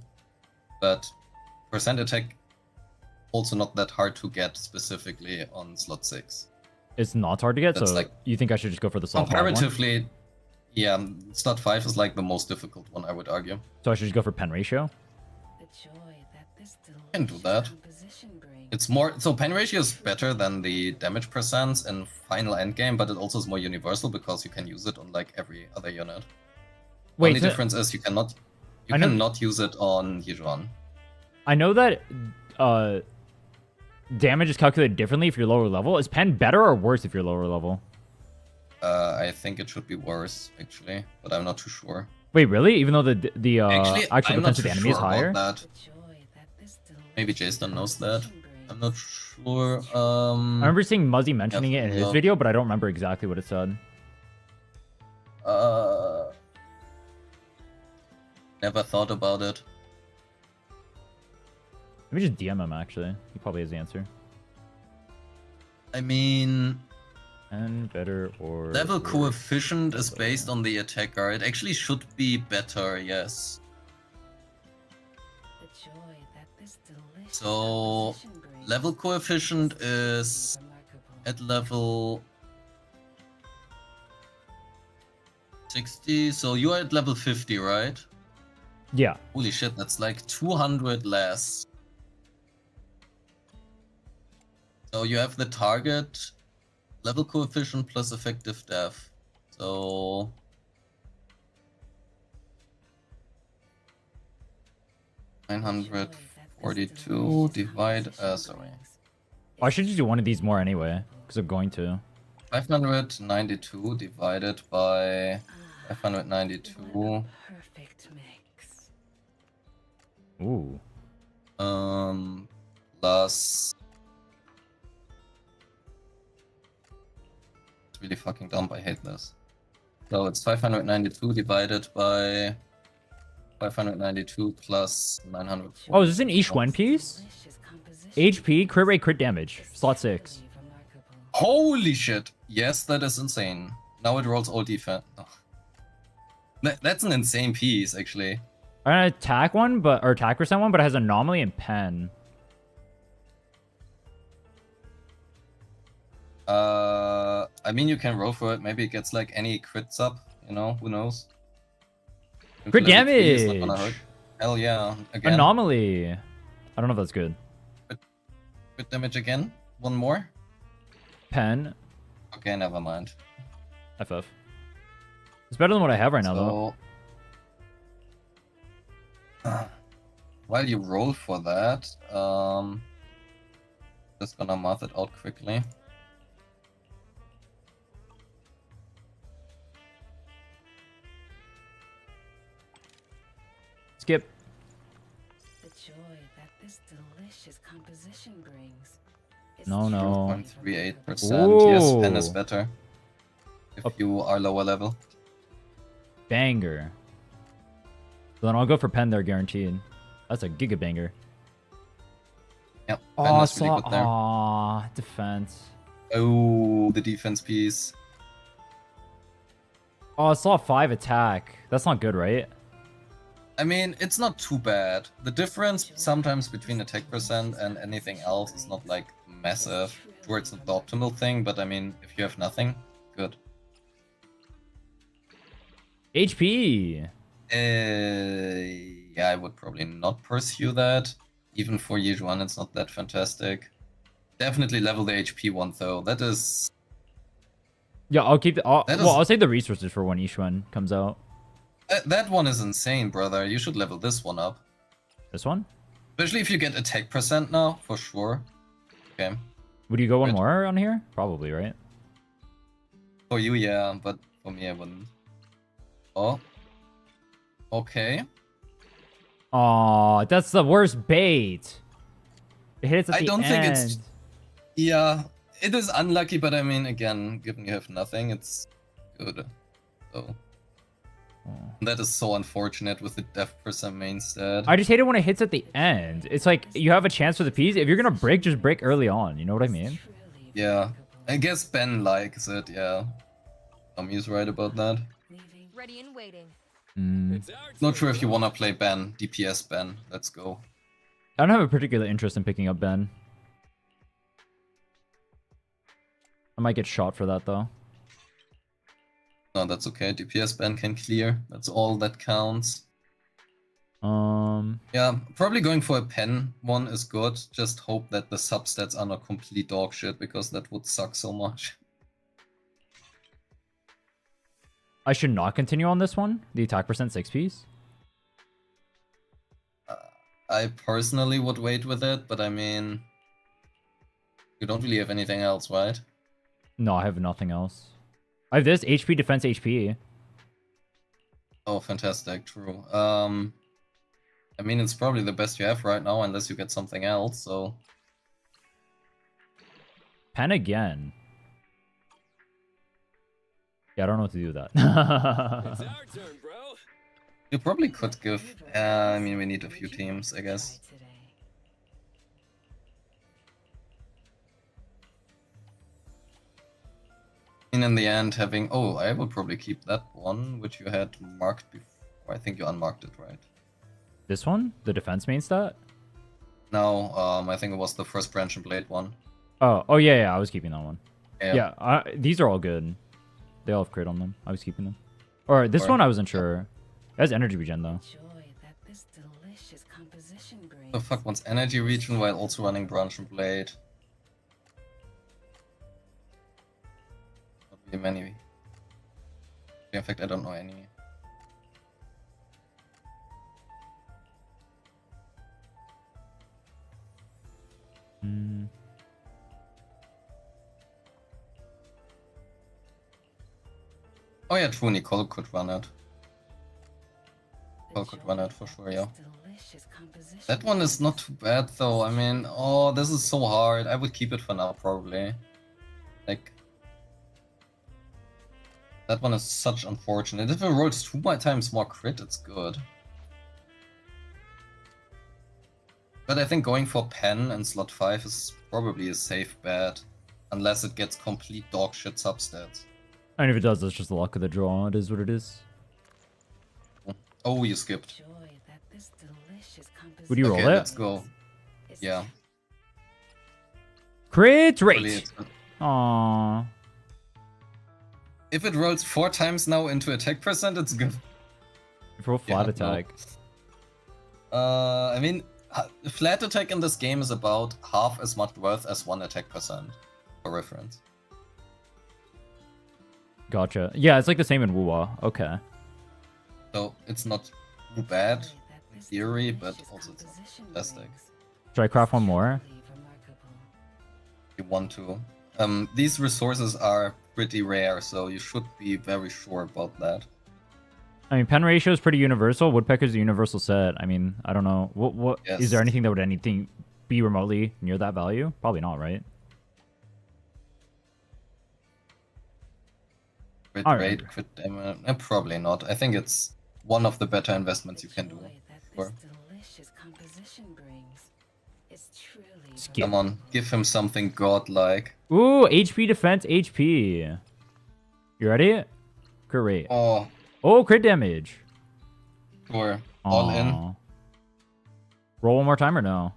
But percent attack, also not that hard to get specifically on slot 6. It's not hard to get, That's so like- you think I should just go for the slot 5 one? Comparatively, yeah, slot 5 is like the most difficult one, I would argue. So I should just go for pen ratio? The joy that this Can do delicious that. composition brings. It's more, so pen ratio is better than the damage percents in final endgame, but it also is more universal because you can use it on like every other unit. Wait, Only so- difference is you cannot I know- cannot use it on Yijuan. I know that damage is calculated differently if you're lower level. Is pen better or worse if you're lower level? I think it should be worse actually, but I'm not too sure. Wait, really? Even though the Actually, actual I'm not defense of too the enemy is sure about higher? that. The joy that this Maybe delicious Jason knows that. composition brings. I'm not sure. I remember seeing Muzzy mentioning it in his look. video, but I don't remember exactly what it said. Never thought about it. Let me just DM him, actually. He probably has the answer. I mean, And better or... level worse? coefficient is based on the attacker. It actually should be better, yes. The joy that this delicious So, composition brings. level coefficient is Remarkable. at level 60. So you are at level 50, right? Yeah. Holy shit, that's like 200 less. So you have the target level coefficient plus effective def. So 942 divide, sorry. I should just do one of these more anyway, because I'm going to. 592 divided by 592. Perfect mix. Ooh. Plus. It's really fucking dumb. I hate this. So it's 592 divided by 592 plus 900. Oh, is this an Ish One piece? Delicious composition HP, crit rate, crit damage. Slot 6. truly remarkable. Holy shit! Yes, that is insane. Now it rolls all defense. Oh. That's an insane piece, actually. An attack one, but or attack percent one, but it has anomaly and pen. I mean, you can roll for it. Maybe it gets like any crits up. You know, who knows? Crit Level 3 is not gonna damage! hurt. Hell yeah! Again, Anomaly. I don't know if that's good. crit damage again. One more. Pen. Okay, never mind. FF. It's better than what I have right now, though. So, while you roll for that, just gonna math it out quickly. Skip. The joy that this delicious composition brings. is No, no. truly 0.38%. Yes, pen is Ooh. better. If you are lower level. Banger. So then I'll go for pen there, guaranteed. That's a giga banger. Yep, pen Aw, is really good there. aw, defense. Oh, the defense piece. Oh, slot 5 attack. That's not good, right? I mean, it's not too bad. The difference sometimes between attack percent and anything else is not like massive. Sure, it's not the optimal thing, but I mean, if you have nothing, good. HP. Yeah, I would probably not pursue that. Even for Yejuan, it's not that fantastic. Definitely level the HP one though. That is. Yeah, I'll keep. Well, That is- I'll save the resources for when Yishuan comes out. That one is insane, brother. You should level this one up. This one? Especially if you get attack percent now, for sure. Okay. Would you go one Right. more on here? Probably, right? For you, yeah, but for me, I wouldn't. Oh. Okay. Aw, that's the worst bait. It hits at I the don't think end. it's. Yeah, it is unlucky, but I mean, again, given you have nothing, it's good. So. That is so unfortunate with the death percent main stat. I just hate it when it hits at the end. It's like you have a chance for the piece. If you're gonna break, just break early on. You know what I mean? Yeah. I guess Ben likes it, yeah. Tommy's right about that. Ready and waiting. Not sure if you wanna play Ben, DPS Ben. Let's go. I don't have a particular interest in picking up Ben. I might get shot for that though. No, that's okay. DPS Ben can clear. That's all that counts. Yeah, probably going for a pen one is good. Just hope that the substats are not complete dog shit, because that would suck so much. I should not continue on this one. The attack percent 6 piece. I personally would wait with it, but I mean, you don't really have anything else, right? No, I have nothing else. I have this HP defense HP. Oh, fantastic! True. I mean, it's probably the best you have right now, unless you get something else. So. Pen again. Yeah, I don't know what to do with that. It's our turn, bro. You probably could give. I mean, we need a few teams, I guess. And in the end, having. Oh, I would probably keep that one, which you had marked before. I think you unmarked it, right? This one? The defense main stat? No, I think it was the first branch and blade one. Oh, yeah, I was keeping that one. Yeah. Yeah, these are all good. They all have crit on them. I was keeping them. Or this one, I wasn't sure. It has energy regen though. The fuck wants energy regen while also running branch and blade? Not really many. In fact, I don't know any. Oh yeah, true, Nicole could run it. Nicole could run it for sure, yeah. That one is not too bad though, I mean, oh, this is so hard. I would keep it for now, probably. Like... That one is such unfortunate. If it rolls 2 times more crit, it's good. But I think going for Pen and slot 5 is probably a safe bet. Unless it gets complete dogshit substats. And if it does, that's just the luck of the draw. It is what it is. Oh, you skipped. Would you roll Okay, it? let's go. Yeah. Crit Really, rate! it's good. Aww. If it rolls 4 times now into attack percent, it's good. If roll flat Yeah, no. attack. I mean, flat attack in this game is about half as much worth as 1 attack percent, for reference. Gotcha. Yeah, it's like the same in Wuwa. Okay. So it's not too bad in theory, but also it's not fantastic. Should I craft one more? If you want to. These resources are pretty rare, so you should be very sure about that. I mean, pen ratio is pretty universal. Woodpecker's a universal set. I mean, I don't know. What Yes. is there anything that would anything be remotely near that value? Probably not, right? Crit I rate, remember. crit damage, probably not. I think it's one of the better investments you can do. Sure. is truly Skip. Come on, give him something godlike. Ooh, HP defense, HP. You ready? Great. Oh, Oh, crit damage. sure. All in. Aw. Roll one more time or no?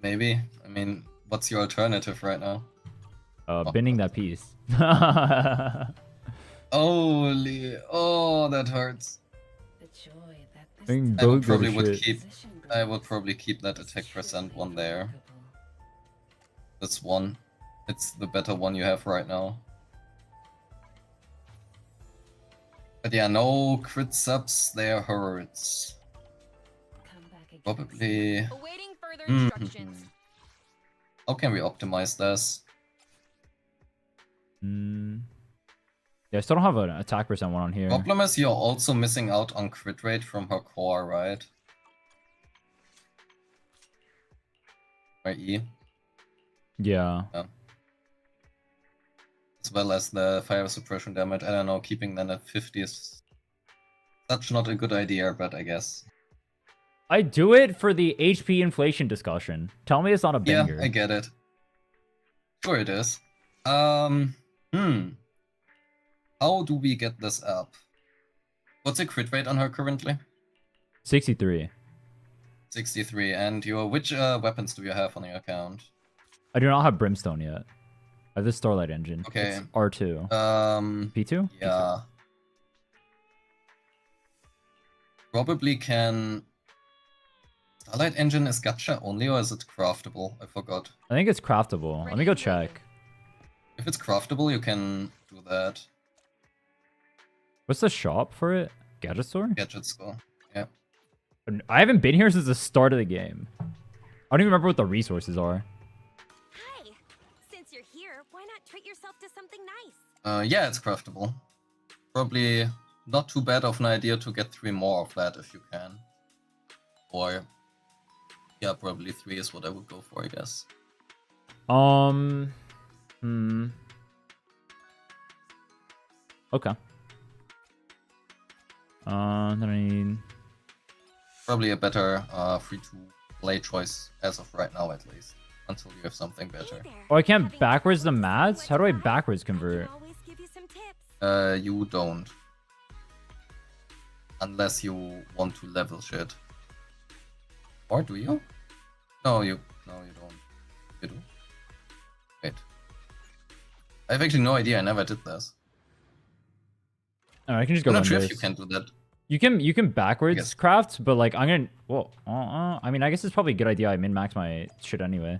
Maybe. I mean, what's your alternative right now? Bending that piece. Holy, oh, that hurts. the joy that this Being I would both probably good would shit. keep. position I brings would probably keep that is attack percent truly one there. remarkable. This one. It's the better one you have right now. But yeah, no crit subs there hurts. Come back again. Probably. Awaiting further Mhm. instructions. How can we optimize this? Yeah, I still don't have an attack percent one on here. Problem is you're also missing out on crit rate from her core, right? Or E. Yeah. As well as the fire suppression damage. I don't know, keeping them at 50 is such not a good idea, but I guess. I do it for the HP inflation discussion. Tell me it's not a Yeah, banger. I get it. Sure it is. How do we get this up? What's the crit rate on her currently? 63. 63. And your which weapons do you have on your account? I do not have Brimstone yet. I have the Starlight Engine. Okay. It's R2. P2? Yeah. Probably can. Starlight Engine is gacha only, or is it craftable? I forgot. I think it's craftable. Let me go check. If it's craftable, you can do that. What's the shop for it? Gadget store? Gadget store. Yeah. I haven't been here since the start of the game. I don't even remember what the resources are. Hi. Since you're here, why not treat yourself to something nice? Yeah, it's craftable. Probably not too bad of an idea to get 3 more of that if you can. Or yeah, probably 3 is what I would go for, I guess. Okay. Then I need... Probably a better free-to-play choice as of right now, at least. Until you have something better. Oh, I can't backwards the mats? How do I backwards convert? Always give you some tips. You don't. Unless you want to level shit. Or do you? No, you don't. You do? Wait. I have actually no idea, I never did this. Oh, I can just go I'm run not sure this. if you can do that. You can backwards guess. craft, but like I'm gonna... Well, I mean, I guess it's probably a good idea I min-max my shit anyway.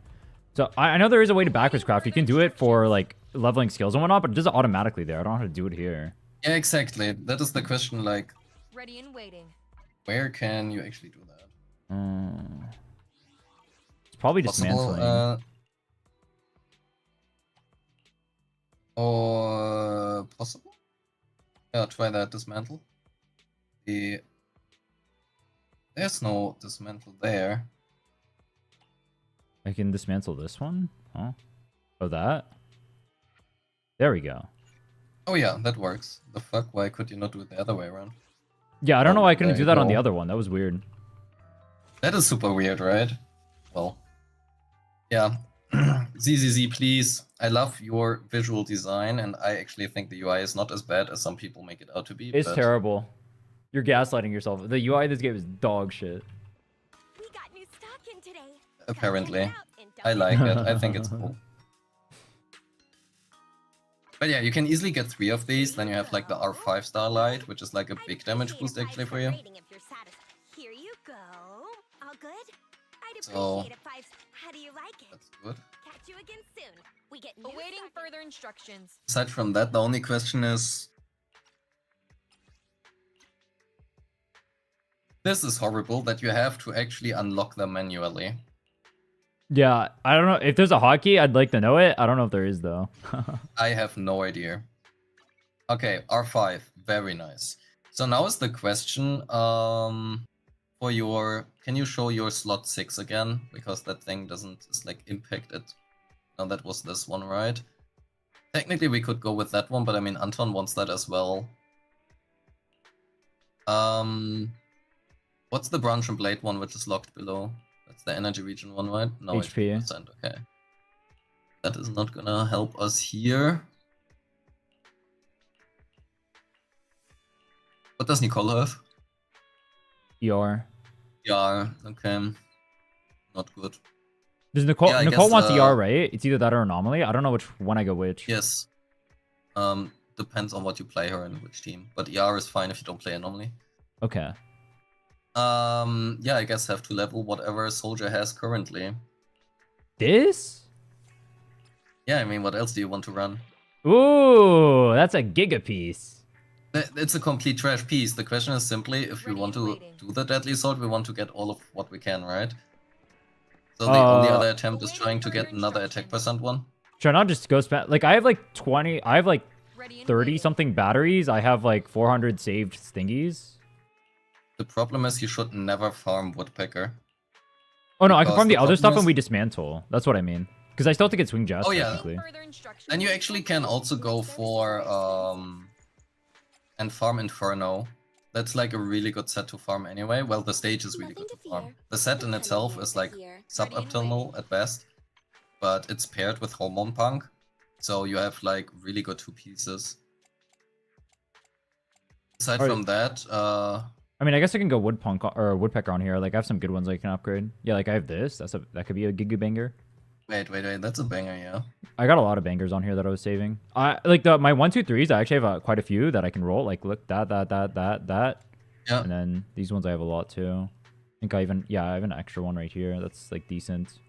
So I know there is a way to backwards craft. You can do it for like leveling skills and whatnot, but it does it automatically there. I don't know how to do it here. Yeah, exactly. That is the question, like, Ready and waiting. where can you actually do that? It's probably Possible, dismantling. or possible? Yeah, try that dismantle. There's no dismantle there. I can dismantle this one? Huh? Oh, that? There we go. Oh yeah, that works. The fuck? Why could you not do it the other way around? Yeah, I don't know why I couldn't there do you that on the go. other one. That was weird. That is super weird, right? Well, yeah. ZZZ, please. I love your visual design, and I actually think the UI is not as bad as some people make it out to be. It's but terrible. You're gaslighting yourself. The UI of this game is dog shit. We got new stock in today. Apparently. Gotta check it out and don't I like it. I think it's cool. But yeah, you can easily get 3 of these. Then you have like the R5 Starlight, which is like a big damage boost actually for you. Here you go. All good? I'd So- appreciate a 5. How do you like it? That's good. Catch you again soon. We get new Awaiting stock in- further instructions. Aside from that, the only question is... This is horrible that you have to actually unlock them manually. Yeah, I don't know. If there's a hotkey, I'd like to know it. I don't know if there is, though. I have no idea. Okay, R5, very nice. So now is the question, for your... Can you show your slot 6 again? Because that thing doesn't, it's like impacted. No, that was this one, right? Technically we could go with that one, but I mean Anton wants that as well. What's the branch and blade one which is locked below? That's the energy region one, right? No, HP. HP%, okay. That is not gonna help us here. What does Nicole have? ER. Yeah, okay. Not good. Does Nicole Yeah, I Nicole guess, wants ER, right? It's either that or anomaly. I don't know which one I go which. Yes. Depends on what you play her in which team. But ER is fine if you don't play anomaly. Okay. Yeah, I guess have to level whatever soldier has currently. This? Yeah, I mean, what else do you want to run? Ooh, that's a giga piece. It's a complete trash piece. The question is simply, if we Ready want and to waiting. do the deadly sword, we want to get all of what we can, right? So the only Uh, other attempt is Awaiting trying to get further another attack instructions. percent one. Try not just go spend. Like I have like 20. I have like Ready and 30 waiting. something batteries. I have like 400 saved stingies. The problem is you should never farm woodpecker. Oh no, I can Because farm the the other stuff problem and we is- dismantle. That's what I mean. Because I still have to get swing jazz. Oh, yeah. technically. Further instructions. Then you actually can also go for and farm Inferno. That's like a really good set to farm anyway. Well, the stage is really good to farm. The set in itself is like suboptimal at best, but it's paired with Hormone Punk, so you have like really good two pieces. Aside Alright. from that, I mean, I guess I can go woodpunk or woodpecker on here. Like I have some good ones I can upgrade. Yeah, like I have this. That could be a giga banger. wait, that's a banger, yeah. I got a lot of bangers on here that I was saving. I like my 1, 2, 3s. I actually have quite a few that I can roll. Like look that, Yeah. and then these ones I have a lot too. I think I have an extra one right here. That's like decent.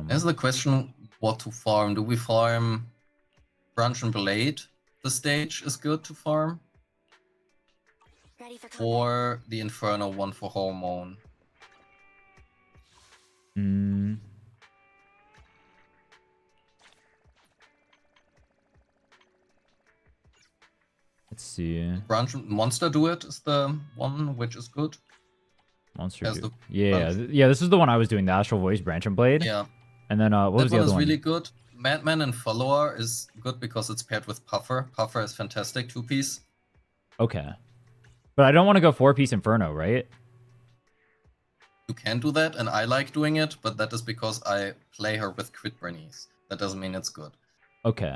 There's the question what to farm. Do we farm Branch and Blade? The stage is good to farm. Ready for combat. Or the Inferno one for Hormone. Mm. Let's see. Branch Monster Do It is the one which is good. Monster. Has Dude. the Yeah, branch. yeah. This is the one I was doing. The Astral Voice, Branch and Blade. Yeah. And then what was That the one other is one? really good. Madman and Follower is good because it's paired with Puffer. Puffer is fantastic, 2-piece. Okay. But I don't want to go 4-piece Inferno, right? You can do that, and I like doing it, but that is because I play her with crit Bernice. That doesn't mean it's good. Okay.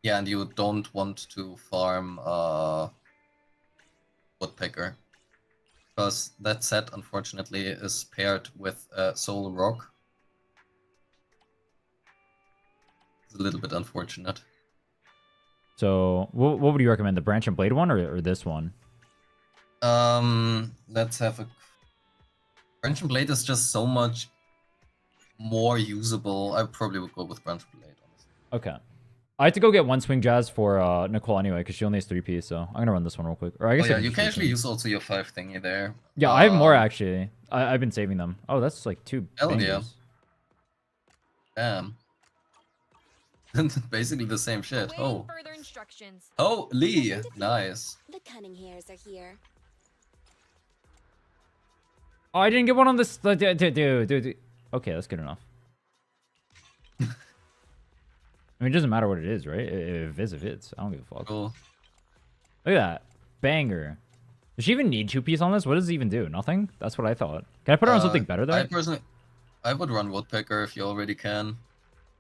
Yeah, and you don't want to farm Woodpecker. Because that set, unfortunately, is paired with Soul Rock. It's a little bit unfortunate. So what would you recommend? The Branch and Blade one or this one? Let's have a... Branch and Blade is just so much more usable. I probably would go with Branch and Blade, honestly. Okay. I had to go get one swing jazz for Nicole anyway, because she only has 3-piece, so I'm gonna run this one real quick. Or I guess Oh I yeah, you can choose actually them. use also your 5 thingy there. Yeah, I have more actually. I've been saving them. Oh, that's like 2 Hell yeah. bangers. Damn. Basically the same shit. Awaiting Oh. further instructions. Oh, Lee. Nice. The cunning hairs are here. Oh, I didn't get one on this. Dude. Okay, that's good enough. I mean, it doesn't matter what it is, right? If it's. I don't give a fuck. Cool. Look at that. Banger. Does she even need 2-piece on this? What does it even do? Nothing? That's what I thought. Can I put her on something better though? I would run Woodpecker if you already can.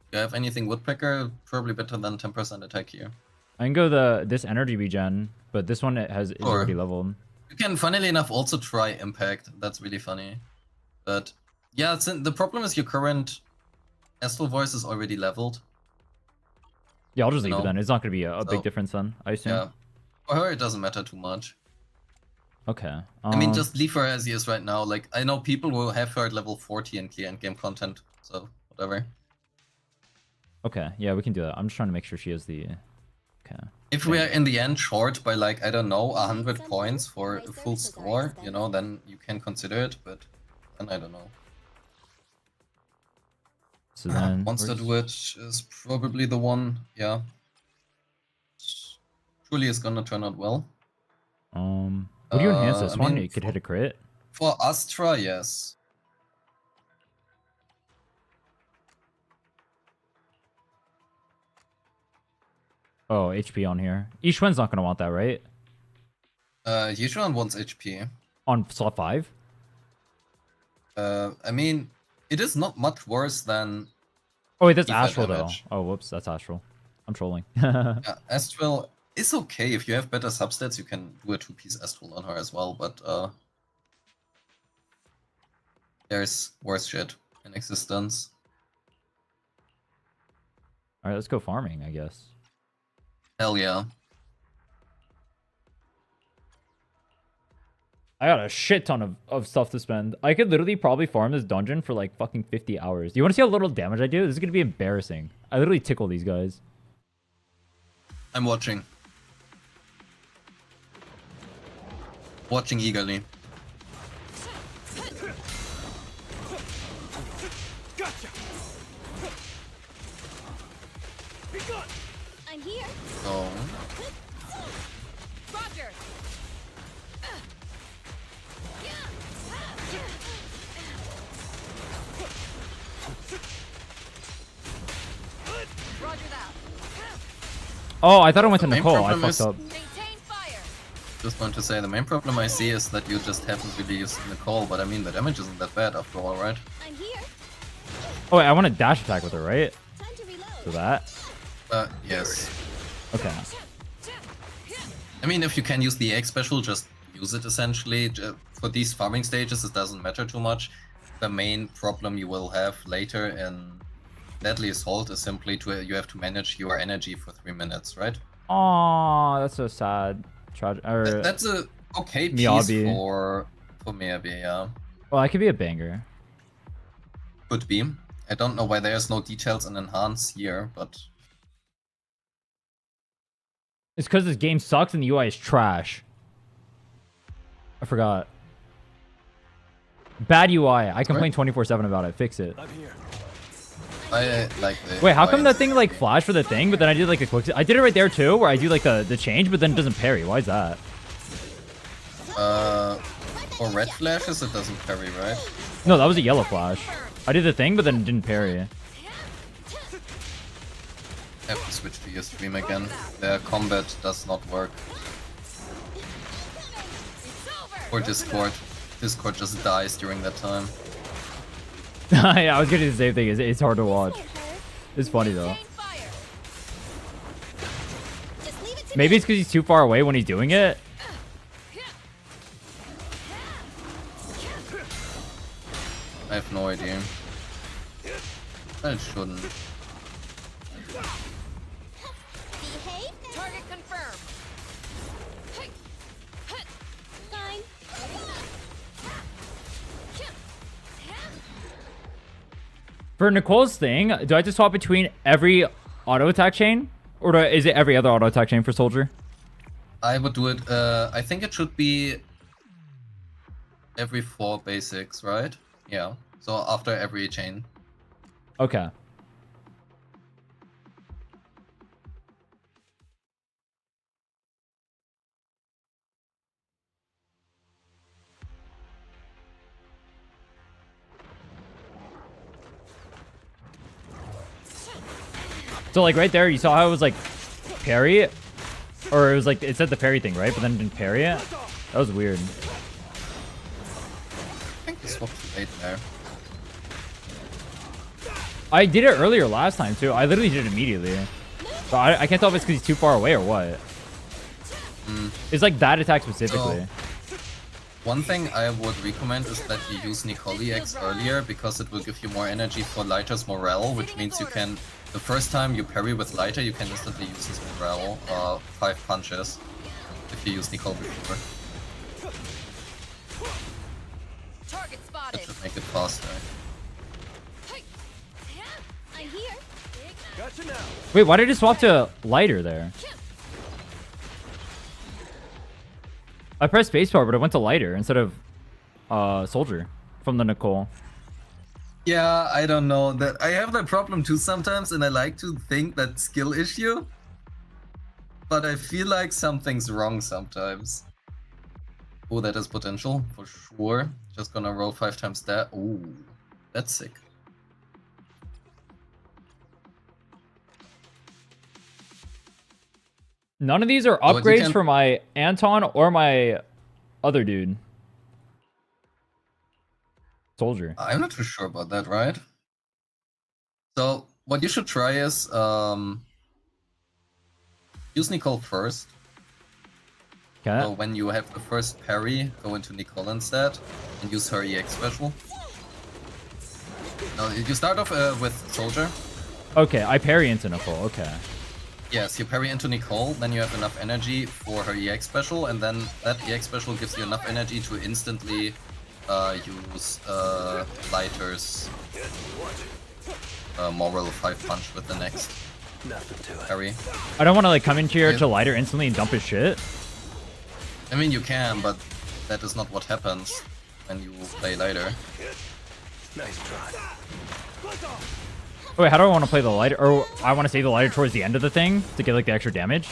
If you have anything Woodpecker, probably better than 10% attack here. I can go this energy regen, but this one is Sure. already leveled. You can, funnily enough, also try Impact. That's really funny. But yeah, the problem is your current Astral Voice is already leveled. Yeah, I'll just leave No. it then. It's not going to be a big So, difference then, I assume. Yeah. For her, it doesn't matter too much. Okay. I mean, just leave her as he is right now. Like, I know people will have her at level 40 and clear endgame content, so whatever. Okay, yeah, we can do that. I'm just trying to make sure she has the... Okay. If we are in the end short by, like, I don't know, 100 points for a full score, you know, then you can consider it, but then I don't know. So then... Monster where's- Do It is probably the one, yeah. Truly is gonna turn out well. What do you enhance this I one? mean, You could hit a crit? For Astra, yes. Oh, HP on here. Ishwen's not going to want that, right? Yishuan wants HP. On slot 5? I mean, it is not much worse than Oh wait, that's Defense Astral damage. though. Oh whoops, that's Astral. I'm trolling. Astral is okay. If you have better substats, you can do a 2-piece Astral on her as well, but there's worse shit in existence. Alright, let's go farming, I guess. Hell yeah. I got a shit ton of stuff to spend. I could literally probably farm this dungeon for like fucking 50 hours. Do you want to see how little damage I do? This is going to be embarrassing. I literally tickle these guys. I'm watching. Watching eagerly. Gotcha. Be gone. I'm here. So, Roger. Roger that. Oh, I thought I went to The main Nicole. I problem fucked is- up. Maintain fire. just want to say the main problem I see is that you just haven't really used Nicole, but I mean the damage isn't that bad after all, right? I'm here. Oh wait, I want to dash attack with her, right? Time to reload. So that. Yes. Okay. I mean, if you can use the egg special, just use it essentially. For these farming stages, it doesn't matter too much. The main problem you will have later in Deadly Assault is simply you have to manage your energy for 3 minutes, right? Oh, that's so sad. That's a okay piece Miyabi. for Miyabi, yeah. Well, that could be a banger. Could be. I don't know why there's no details in Enhance here, but It's because this game sucks and the UI is trash. I forgot. Bad UI. I complain 24/7 about it. Fix it. I'm here. I like the Wait, how come UI. that thing like flashed for the thing, but then I did like a quick... I did it right there too, where I do like the change, but then it doesn't parry. Why is that? For red flashes, it doesn't parry, right? No, that was a yellow flash. I did the thing, but then it didn't parry. I have to switch to your stream again. Their combat does not work. Or Discord. Discord just dies during that time. Yeah, I was getting the same thing. It's hard to watch. It's funny though. Maintain fire. Just leave it to Maybe me. it's because he's too far away when he's doing it. I have no idea. I shouldn't. Behave. Target confirmed. Fine. For Nicole's thing, do I just swap between every auto attack chain? Or is it every other auto attack chain for Soldier? I would do it, I think it should be every 4 basics, right? Yeah. So after every chain. Okay. So like right there, you saw how it was like parry? Or it was like, it said the parry thing, right? But then it didn't parry it? That was weird. I think this was too late there. I did it earlier last time too. I literally did it immediately. But I can't tell if it's because he's too far away or what. It's like that attack specifically. One thing I would recommend is that you use Nicole X earlier because it will give you more energy for Lighter's morale, which means you can, the first time you parry with Lighter, you can instantly use his morale, 5 punches, if you use Nicole before. Target That spotted. should make it faster. I'm here. Gotcha now. Wait, why did it swap to lighter there? I pressed spacebar, but it went to lighter instead of soldier from the Nicole. Yeah, I don't know. That I have that problem too sometimes, and I like to think that skill issue. But I feel like something's wrong sometimes. Oh, that is potential, for sure. Just gonna roll 5 times that. Ooh, that's sick. None of these are Oh, you upgrades can- for my Anton or my other dude. Soldier. I'm not too sure about that, right? So what you should try is use Nicole first. Okay. So when you have the first parry, go into Nicole instead and use her EX special. No, you start off with Soldier. Okay, I parry into Nicole. Okay. Yes, you parry into Nicole, then you have enough energy for her EX special, and then that EX special gives you enough energy to instantly use Lighter's moral 5 punch with the next Nothing to it. parry. I don't want to like come into here Yeah. to Lighter instantly and dump his shit. I mean, you can, but that is not what happens when you play Lighter. Nice try. Oh, wait, how do I want to play the Lighter? Or I want to save the Lighter towards the end of the thing to get like the extra damage,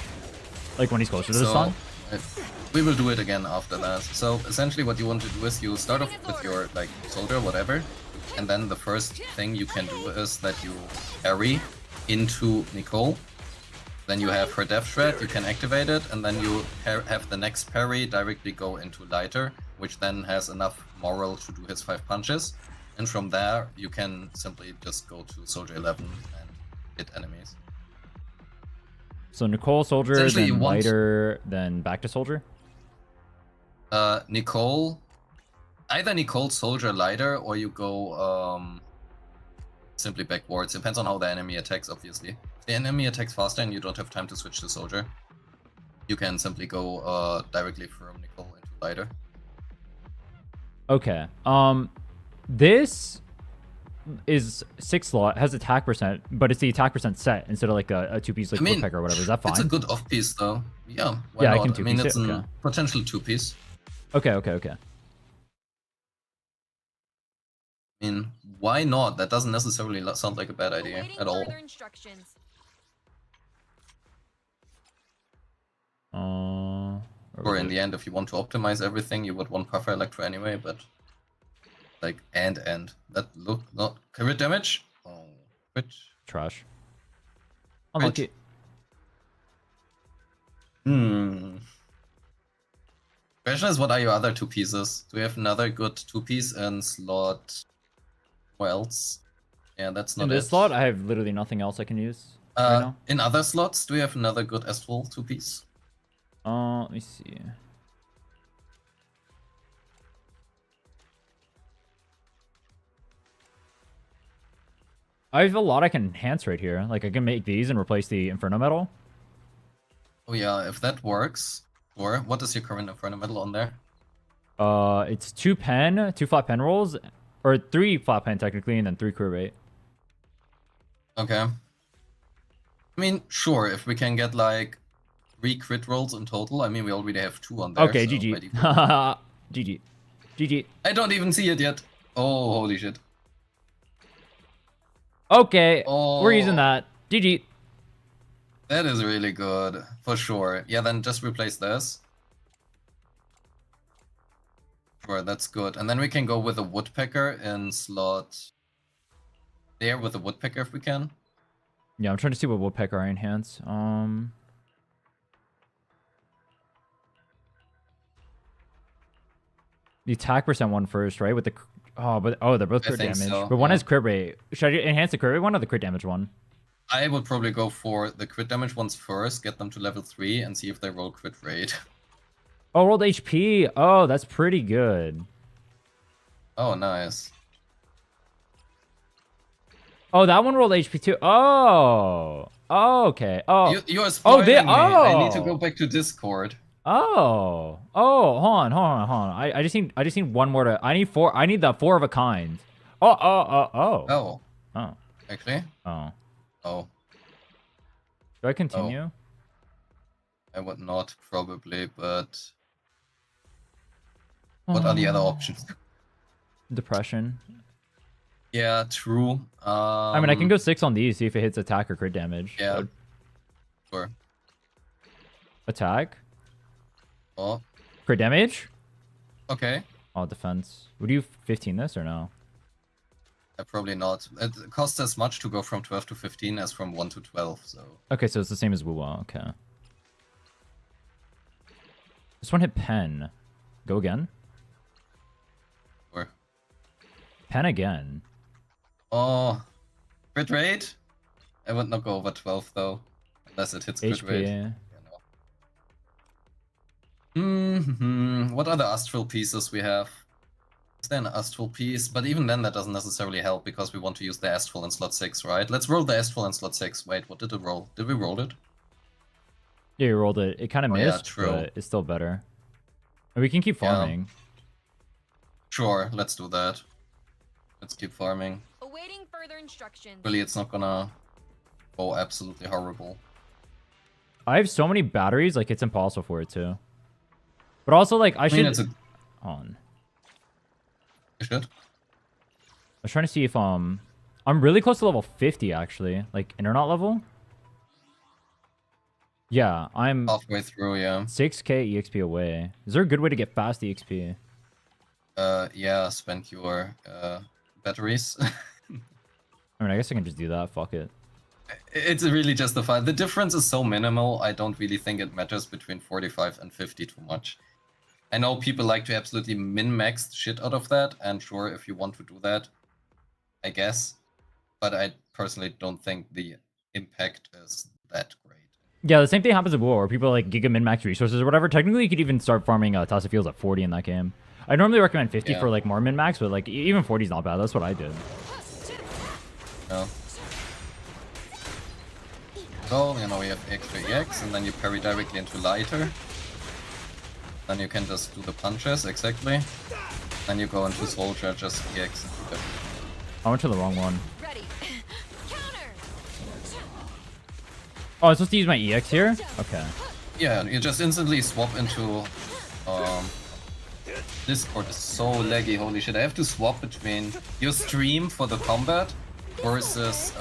like when he's closer to the sun. We will do it again after that. So essentially what you want to do is you start off with your like Soldier, whatever, and then the first thing you can do is that you parry into Nicole. Then you have her Death Shred, you can activate it, and then you have the next parry directly go into Lighter, which then has enough moral to do his 5 punches. And from there, you can simply just go to Soldier 11 and hit enemies. So Nicole, Soldier, Essentially, you then want- Lighter, then back to Soldier. Nicole, either Nicole, Soldier, Lighter, or you go simply backwards. Depends on how the enemy attacks, obviously. If the enemy attacks faster and you don't have time to switch to Soldier, you can simply go directly from Nicole into Lighter. Okay. This is 6 slot, has attack percent, but it's the attack percent set instead of like a 2-piece like I mean, woodpecker or whatever. Is that fine? It's a good off piece though. Yeah, why Yeah, I not? can I mean, 2-piece it's it, a okay. potential 2-piece. Okay. I mean, why not? That doesn't necessarily sound like a bad idea Awaiting at all. further instructions. Or in the end, if you want to optimize everything, you would want Puffer Electro anyway, but like and that look not crit damage. Oh, crit. Trash. Unlucky. Question is, what are your other 2 pieces? Do we have another good 2-piece in slot? What else? Yeah, that's not In it. this slot, I have literally nothing else I can use right now. In other slots, do we have another good Astral 2-piece? Let me see. I have a lot I can enhance right here. Like I can make these and replace the Inferno Metal. Oh yeah, if that works. Or what is your current Inferno Metal on there? It's 2 pen, 2 flat pen rolls, or 3 flat pen technically, and then 3 crit rate. Okay. I mean, sure, if we can get like 3 crit rolls in total. I mean, we already have 2 on there. Okay, so GG. by default- GG. GG. I don't even see it yet. Oh, holy shit. Okay, Oh. we're using that. GG. That is really good, for sure. Yeah, then just replace this. Sure, that's good. And then we can go with a Woodpecker in slot there with a Woodpecker if we can. Yeah, I'm trying to see what Woodpecker I enhance. The attack percent one first, right? With the they're both I crit think damage. so, But one yeah. has crit rate. Should I enhance the crit rate one or the crit damage one? I would probably go for the crit damage ones first, get them to level 3, and see if they roll crit rate. Oh, rolled HP. Oh, that's pretty good. Oh, nice. Oh, that one rolled HP too. Oh. Oh, okay. Oh. You are spoiling me. I need to oh. go back to Discord. Oh. Oh, hold on. I just need one more to. I need 4. I need the 4 of a kind. Oh. Oh, actually? Oh. Oh, Do I continue? I would not, probably, but... What are the other options? Depression. Yeah, true. I mean, I can go 6 on these, see if it hits attack or crit damage. Yeah. So, Sure. attack. Oh, Crit damage. okay. Oh, defense. Would you 15 this or no? Probably not. It costs as much to go from 12 to 15 as from 1 to 12, so... Okay, so it's the same as Wuwa. Okay. This one hit pen. Go again. Sure. Pen again. Oh, crit rate? I would not go over 12 though, unless it hits crit rate. HP. What other astral pieces we have? Is there an astral piece? But even then, that doesn't necessarily help because we want to use the astral in slot 6, right? Let's roll the astral in slot 6. Wait, what did it roll? Did we roll it? Yeah, you rolled it. It kind of Oh, yeah, missed, true. but it's still better. And we can keep Yeah. farming. Sure, let's do that. Let's keep farming. Awaiting further instructions. Really, it's not gonna go absolutely horrible. I have so many batteries, like it's impossible for it to. But also, like I I mean, should. it's a... On. You should. I was trying to see if I'm really close to level 50 actually, like internet level. Yeah, I'm Halfway through, yeah. 6k exp away. Is there a good way to get fast exp? Yeah, spend your batteries. I mean, I guess I can just do that. Fuck it. It's really justified. The difference is so minimal, I don't really think it matters between 45 and 50 too much. I know people like to absolutely min-max the shit out of that, and sure, if you want to do that, I guess. But I personally don't think the impact is that great. Yeah, the same thing happens with Wuwa, where people like giga min-max resources or whatever. Technically, you could even start farming Tassa Fields at 40 in that game. I normally recommend 50 for like more min-max, but like even 40 is not bad. That's what I did. Yeah. So, you know, we have extra EX, and then you parry directly into lighter. Then you can just do the punches, exactly. Then you go into soldier, just EX and do that. I went to the wrong one. Ready. Counter. Oh, I'm supposed to use my EX here? Okay. Yeah, you just instantly swap into... Discord is so laggy, holy shit. I have to swap between your stream for the combat versus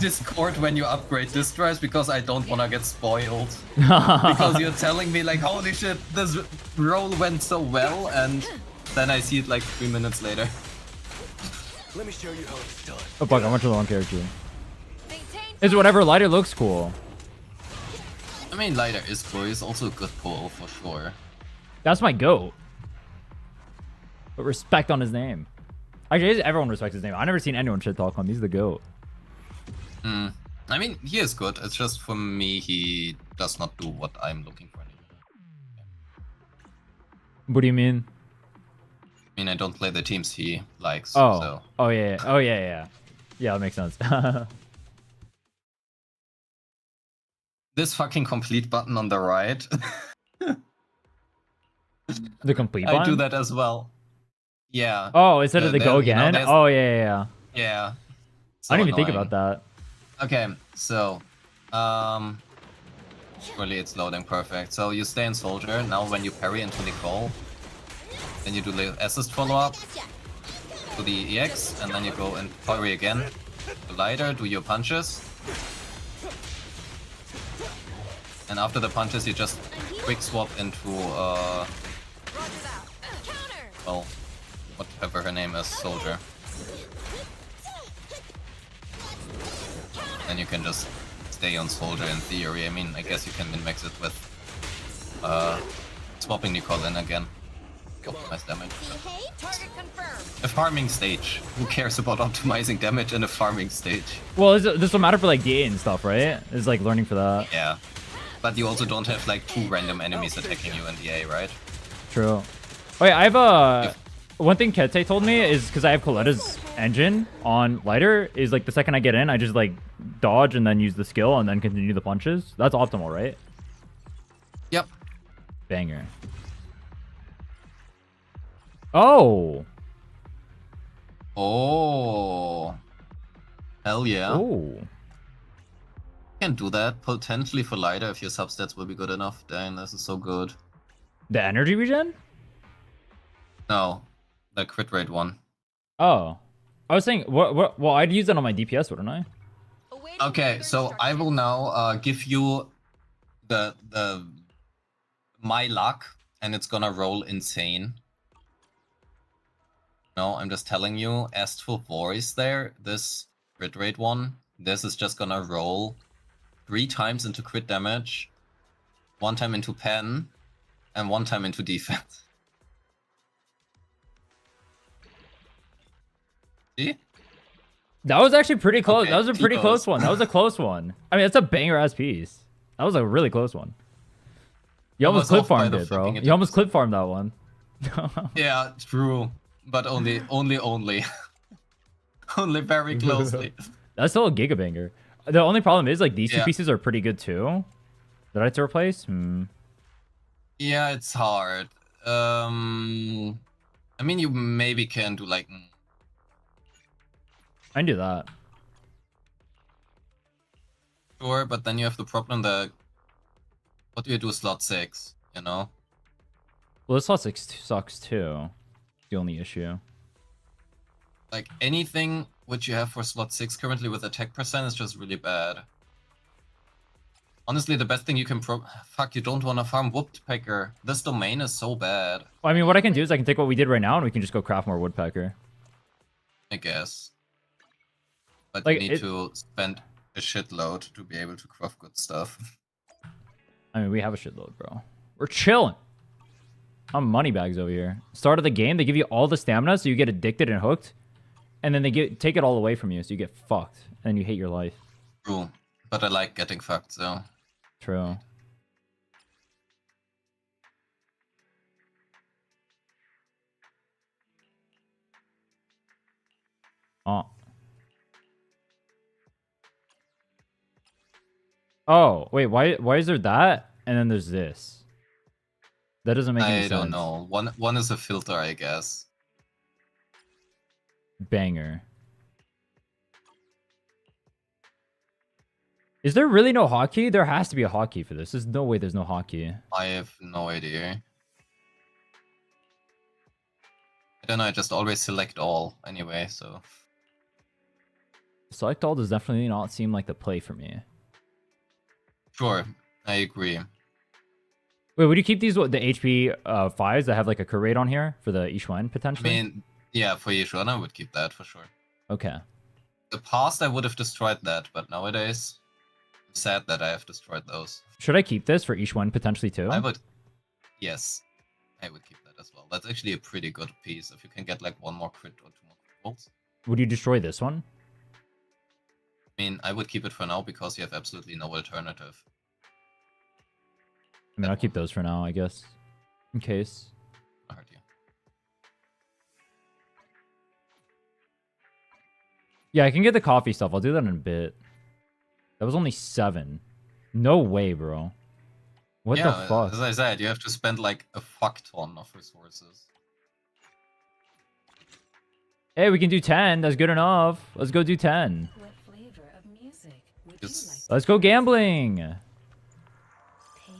Discord when you upgrade disk drives because I don't wanna get spoiled. Because you're telling me like, holy shit, this roll went so well, and then I see it like 3 minutes later. Let me show you how it's done. Oh fuck, I went to the wrong character. Maintain. It's whatever, lighter looks cool. I mean, lighter is cool, he's also a good pull for sure. That's my goat. But respect on his name. Actually, everyone respects his name. I've never seen anyone shit talk on. He's the goat. I mean, he is good. It's just for me, he does not do what I'm looking for anymore. What do you mean? I mean, I don't play the teams he likes. Oh. So. Oh yeah. Oh yeah. Yeah, that makes sense. This fucking complete button on the right. The complete I button? do that as well. Yeah. Oh, instead of the go you know, again? there's- Oh yeah. Yeah. I didn't even think annoying. about that. Okay, so really it's loading perfect. So you stay in soldier. Now when you parry into Nicole, then you do the assist follow-up to the EX, and then you go and parry again. The lighter, do your punches. And after the punches you just quick swap into Roger that. Counter. well, whatever her name is, soldier. Then you can just stay on soldier in theory. I mean, I guess you can min-max it with swapping Nicole in again. Optimize damage. Target confirmed. A farming stage. Who cares about optimizing damage in a farming stage? Well, this will matter for like DA and stuff, right? It's like learning for that. Yeah. But you also don't have like 2 random enemies attacking you in the A, right? True. Wait, I have a... One thing Kete told me is because I have Coletta's engine on lighter is like the second I get in, I just like dodge and then use the skill and then continue the punches. That's optimal, right? Yep. Banger. Oh. Oh. Hell yeah. Oh. Can do that potentially for lighter if your substats will be good enough. Dang, this is so good. The energy regen? No, the crit rate one. Oh. I was saying, what? Well, I'd use that on my DPS, wouldn't I? Awaiting Okay, further so I will now give you the my luck, and it's gonna roll insane. No, I'm just telling you, Astral Voice there, this crit rate one, this is just gonna roll 3 times into crit damage, 1 time into pen, and 1 time into defense. See? That was actually pretty close. Okay, That was a pretty close. close one. That was a close one. I mean, that's a banger ass piece. That was a really close one. You I almost was clip off by farmed the it, bro. fucking You almost clip farmed that one. Yeah, true. But only. Only very closely. That's still a giga banger. The only problem is like these two Yeah. pieces are pretty good too. That I have to replace. Yeah, it's hard. I mean, you maybe can do like. I can do that. Sure, but then you have the problem that. What do you do slot 6? You know? Well, this slot 6 sucks too. The only issue. Like anything which you have for slot 6 currently with attack percent is just really bad. Honestly, the best thing you can fuck, you don't want to farm Woodpecker. This domain is so bad. Well, I mean, what I can do is I can take what we did right now and we can just go craft more woodpecker. I guess. But Like, you need to spend a shitload to be able to craft good stuff. I mean, we have a shitload, bro. We're chilling. I'm money bags over here. Start of the game, they give you all the stamina, so you get addicted and hooked. And then they take it all away from you, so you get fucked. And you hate your life. True. But I like getting fucked, so. True. Oh. Oh, wait, why is there that? And then there's this. That doesn't make any sense. I don't know. One is a filter, I guess. Banger. Is there really no hotkey? There has to be a hotkey for this. There's no way there's no hotkey. I have no idea. I don't know, I just always select all anyway, so. Select all does definitely not seem like the play for me. Sure, I agree. Wait, would you keep these the HP 5s that have like a crit rate on here for the Ishwan I potentially? mean, yeah, for Yishuan I would keep that for sure. Okay. The past I would have destroyed that, but nowadays, I'm sad that I have destroyed those. Should I keep this for Ishwan potentially too? I would, yes, I would keep that as well. That's actually a pretty good piece if you can get like one more crit or 2 more crit rolls. Would you destroy this one? I mean, I would keep it for now because you have absolutely no alternative. I mean, I'll keep those for now, I guess. In case. I heard you. Yeah, I can get the coffee stuff. I'll do that in a bit. That was only 7. No way, bro. What the fuck? As I said, you have to spend like a fuck ton of resources. Hey, we can do 10. That's good enough. Let's go do 10. What flavor of music would Just- you like? Let's go gambling. Take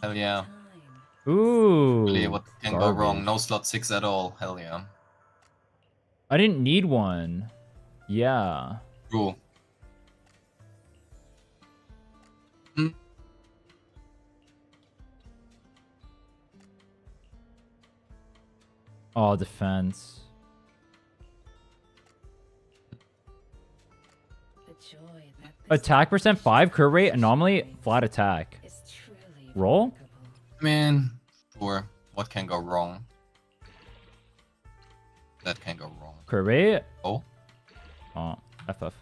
Hell your yeah. time. Ooh. Really, what can go garbage. wrong? No slot 6 at all. Hell yeah. I didn't need one. Yeah. True. Oh, defense. The joy that this Attack percent 5, crit rate, anomaly, flat attack. is truly Roll? remarkable. I mean, sure. What can go wrong? That can go wrong. Crit rate? Oh, Oh, FF.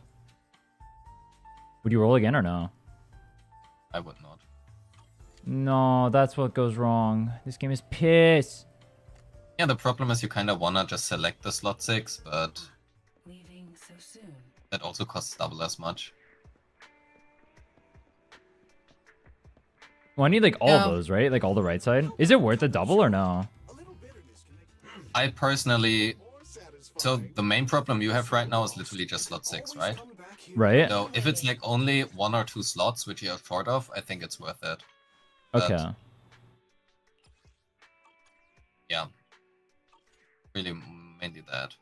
Would you roll again or no? I would not. No, that's what goes wrong. This game is piss. Yeah, the problem is you kind of wanna just select the slot 6, but Leaving so soon. that also costs double as much. Well, I need like all Yeah. of those, right? Like all the right side. Is it worth the double or no? I personally... So the main problem you have right now is literally just slot 6, right? Right? So if it's like only 1 or 2 slots which you're short of, I think it's worth it. But, Okay. yeah. Really mainly that.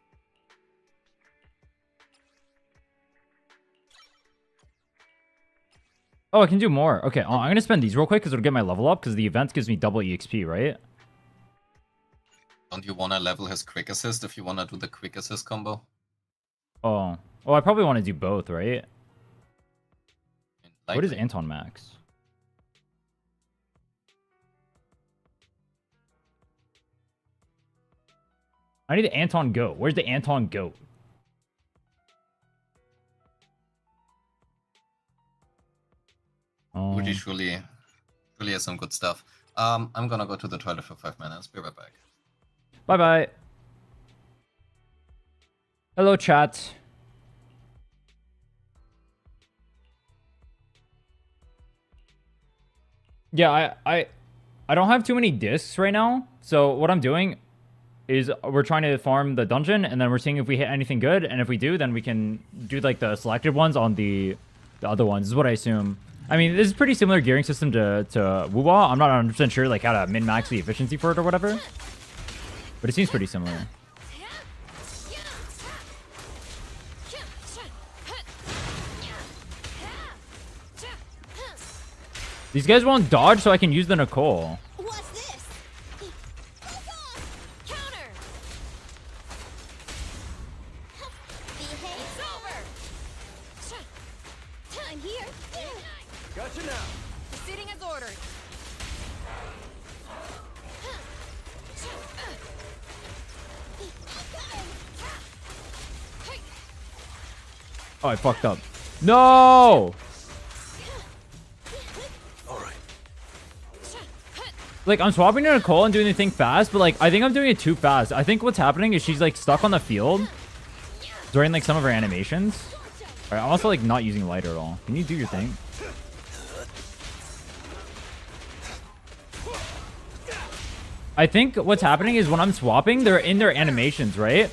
Oh, I can do more. Okay, I'm gonna spend these real quick because it'll get my level up because the event gives me double EXP, right? Don't you wanna level his quick assist if you wanna do the quick assist combo? Oh. Oh, I probably want to do both, right? What is Likely. Anton Max? I need the Anton goat. Where's the Anton goat? Truly has some good stuff. I'm gonna go to the toilet for 5 minutes. Be right back. Bye bye. Hello, chat. Yeah, I don't have too many discs right now. So what I'm doing is we're trying to farm the dungeon, and then we're seeing if we hit anything good, and if we do, then we can do like the selected ones on the other ones, is what I assume. I mean, this is pretty similar gearing system to Wuwa. I'm not 100% sure like how to min-max the efficiency for it or whatever, but it seems pretty similar. These guys won't dodge, so I can use the Nicole. What's this? Counter. Behave. It's over. I'm here. Gotcha now. Proceeding as ordered. Oh, I fucked up. No! Like, I'm swapping to Nicole and doing the thing fast, but, like, I think I'm doing it too fast. I think what's happening is she's, like, stuck on the field during, like, some of her animations. All right, I'm also, like, not using lighter at all. Can you do your thing? I think what's happening is when I'm swapping, they're in their animations, right?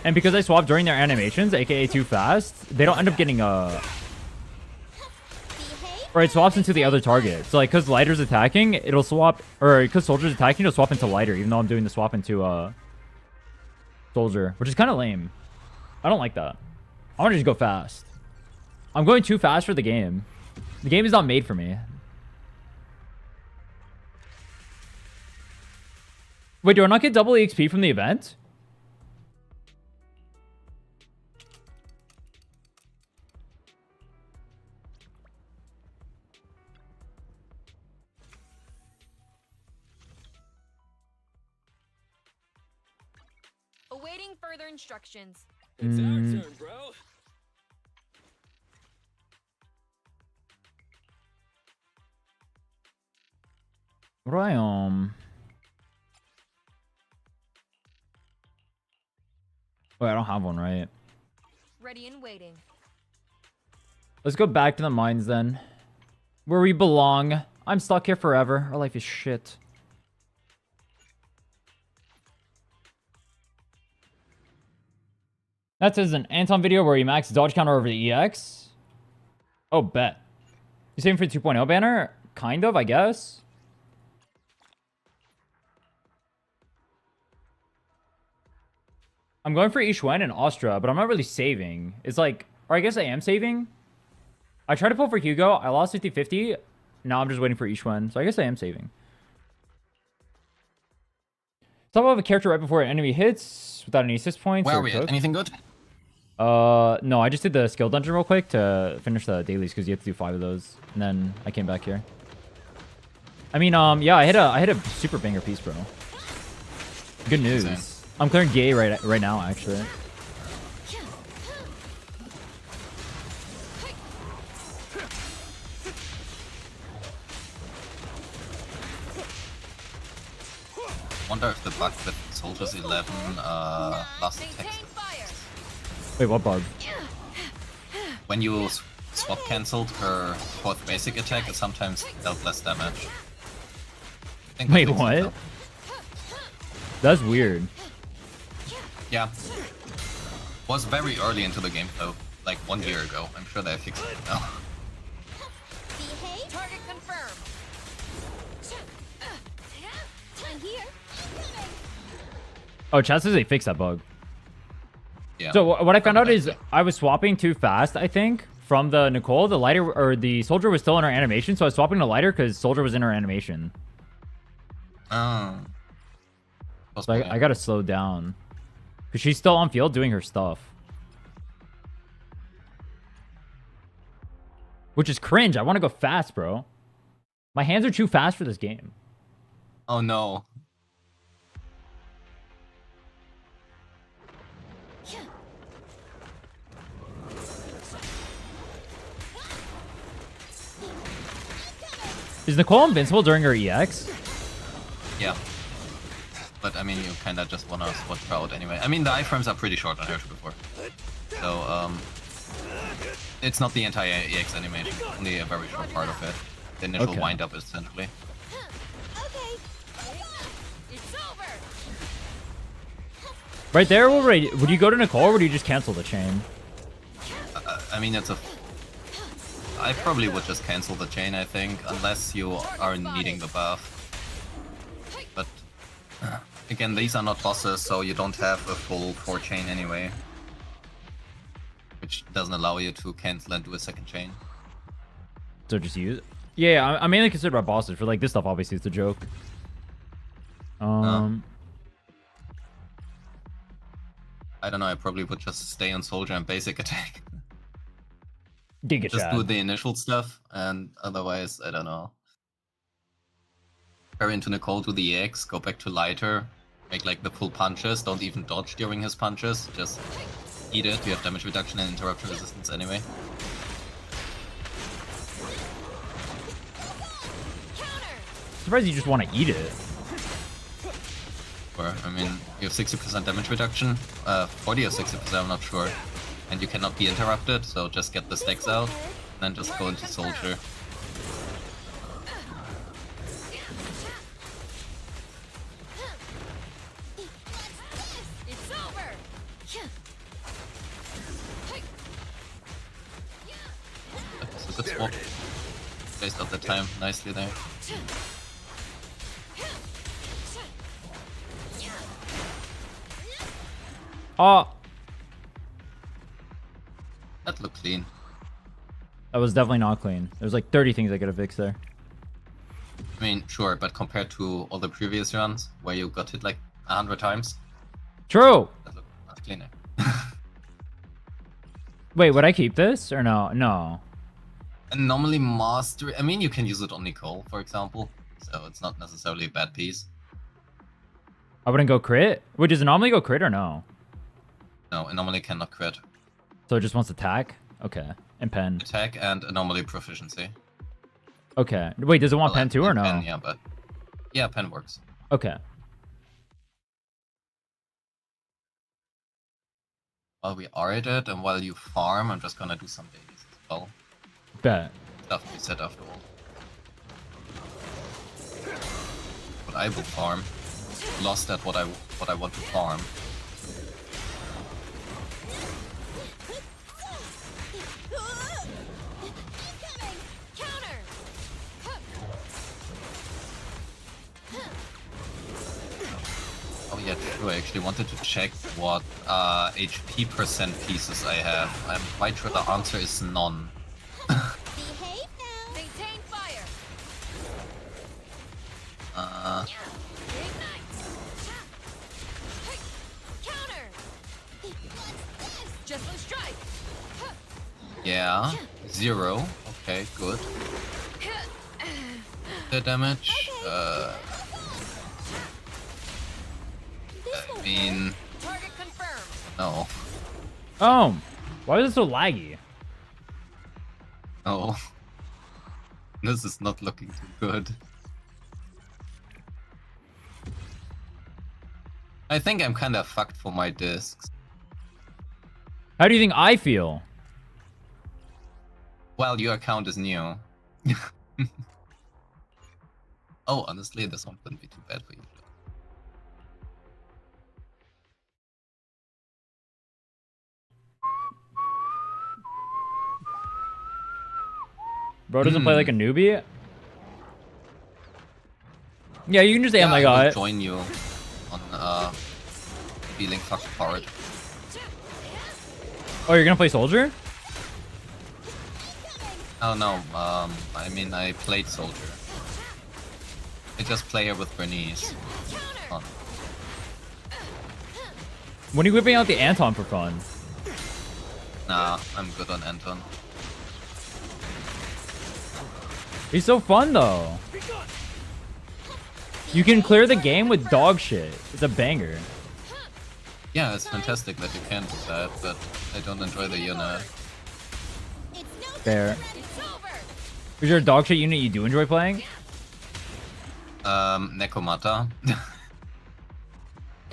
And because I swap during their animations, aka too fast, they don't end up getting or it swaps into the other target. So like, cause lighter's attacking, it'll swap, or cause soldier's attacking, it'll swap into lighter, even though I'm doing the swap into soldier, which is kind of lame. I don't like that. I want to just go fast. I'm going too fast for the game. The game is not made for me. Wait, do I not get double EXP from the event? Awaiting further instructions. It's our turn, bro. What do I Oh, I don't have one, right? Ready and waiting. Let's go back to the mines then. Where we belong. I'm stuck here forever. Our life is shit. That says an Anton video where he maxed dodge counter over the EX. Oh, bet. You saving for the 2.0 banner? Kind of, I guess. I'm going for Ishwen and Astra, but I'm not really saving. It's like, or I guess I am saving. I tried to pull for Hugo. I lost 50-50. Now I'm just waiting for Ishwen. So I guess I am saving. Top of a character right before an enemy hits without any assist points. Where are we at? Anything good? No, I just did the skill dungeon real quick to finish the dailies because you have to do 5 of those. And then I came back here. I mean, yeah, I hit a super banger piece, bro. Good news. Insane. I'm clearing gay right now, actually. Wonder if the bug with Soldiers 11 last Maintain text. fire. Wait, what bug? When you swap cancelled her 4th basic attack, it sometimes dealt less damage. I think Wait, that fixed it what? now. That's weird. Yeah. Was very early into the game though, like 1 year ago. I'm sure they fixed it now. Behave. Target confirmed. I'm here. Oh, chat says they fixed that bug. Yeah. So what I found out Probably is back I was swapping too fast, I think, from the Nicole. The lighter, or the soldier was still in her animation, so I was swapping to lighter because soldier was in her animation. Oh. So I gotta slow down. Because she's still on field doing her stuff. Which is cringe. I want to go fast, bro. My hands are too fast for this game. Oh no. Is Nicole invincible during her EX? Yeah. But I mean, you kind of just wanna switch her out anyway. I mean, the iframes are pretty short on her before. So, it's not the entire EX animation, only a very short part of it. The initial Okay. wind-up, essentially. Okay. It's over. Right there, would you go to Nicole or would you just cancel the chain? I mean, I probably would just cancel the chain, I think, unless you are needing the buff. But, again, these are not bosses, so you don't have a full 4 chain anyway. Which doesn't allow you to cancel and do a second chain. So just use it. Yeah, I mainly consider about bosses. For like this stuff, obviously, it's a joke. I don't know, I probably would just stay on soldier and basic attack. Giga Just Chad. do the initial stuff, and otherwise, I don't know. Carry into Nicole, do the EX, go back to lighter, make like the full punches, don't even dodge during his punches, just eat it, you have damage reduction and interruption resistance anyway. Surprised you just want to eat it. Or, I mean, you have 60% damage reduction, 40 or 60%, I'm not sure. And you cannot be interrupted, so just get the stacks out, and then just go into soldier. It's over. That's a good swap. Based out the time nicely there. Oh, That looked clean. that was definitely not clean. There's like 30 things I could have fixed there. I mean, sure, but compared to all the previous runs, where you got hit like 100 times, True. that looked much cleaner. Wait, would I keep this or no? No. And normally mastery, I mean, you can use it on Nicole, for example, so it's not necessarily a bad piece. I wouldn't go crit. Wait, does it normally go crit or no? No, it normally cannot crit. So it just wants attack? Okay. And pen. Attack and anomaly proficiency. Okay. Wait, does it want Well, pen too or and no? Pen, yeah, but yeah, pen works. Okay. While we are at it, and while you farm, I'm just gonna do some dailies as well. Bet. Stuff to be said after all. But I will farm. Lost at what I want to farm. Counter. Oh yeah, true. I actually wanted to check what HP percent pieces I have. I'm quite sure the answer is none. Behave now. Maintain fire. Ignite. Counter. Just one strike. Yeah, 0. Okay, good. The damage. I mean, Target confirmed. no, Oh. Why is it so laggy? no. This is not looking too good. I think I'm kind of fucked for my discs. How do you think I feel? Well, your account is new. Oh, honestly, this one wouldn't be too bad for you. Bro doesn't play like a newbie? Yeah, you can just aim like I will that. join you on feeling fucked apart. Oh, you're gonna play soldier? Oh no, I mean I played soldier. I just play her with Bernice. Oh, When are you whipping out the Anton for fun? nah, I'm good on Anton. He's so fun though. You can clear the game with dog shit. It's a banger. Yeah, it's fantastic that you can do that, but I don't enjoy the unit. It's no Fair. It's over. Is there a dog shit unit you do enjoy playing? Nekomata.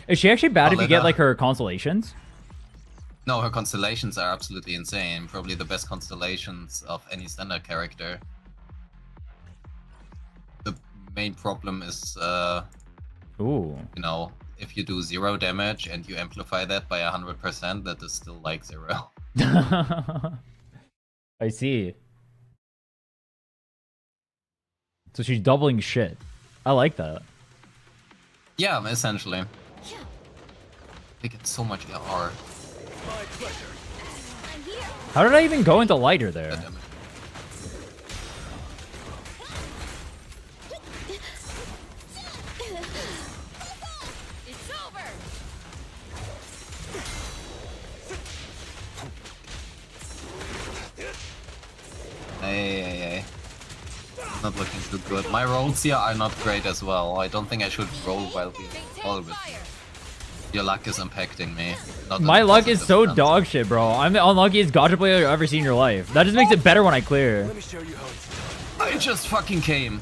Is she actually bad if you get Alida. like her constellations? No, her constellations are absolutely insane. Probably the best constellations of any standard character. The main problem is, Ooh. you know, if you do 0 damage and you amplify that by 100%, that is still like 0. I see. So she's doubling shit. I like that. Yeah, essentially. They get so much ER. My pleasure. I'm here. How did I even go into lighter there? That damage. It's over. Hey. Not looking too good. My rolls here are not great as well. I don't think I should roll while we all Maintain with fire. your luck is impacting me. Not in My a luck is positive so sense. dog shit, bro. I'm the unluckiest gacha player you've ever seen in your life. That just makes it better when I clear. Let me show you how it's I just fucking came.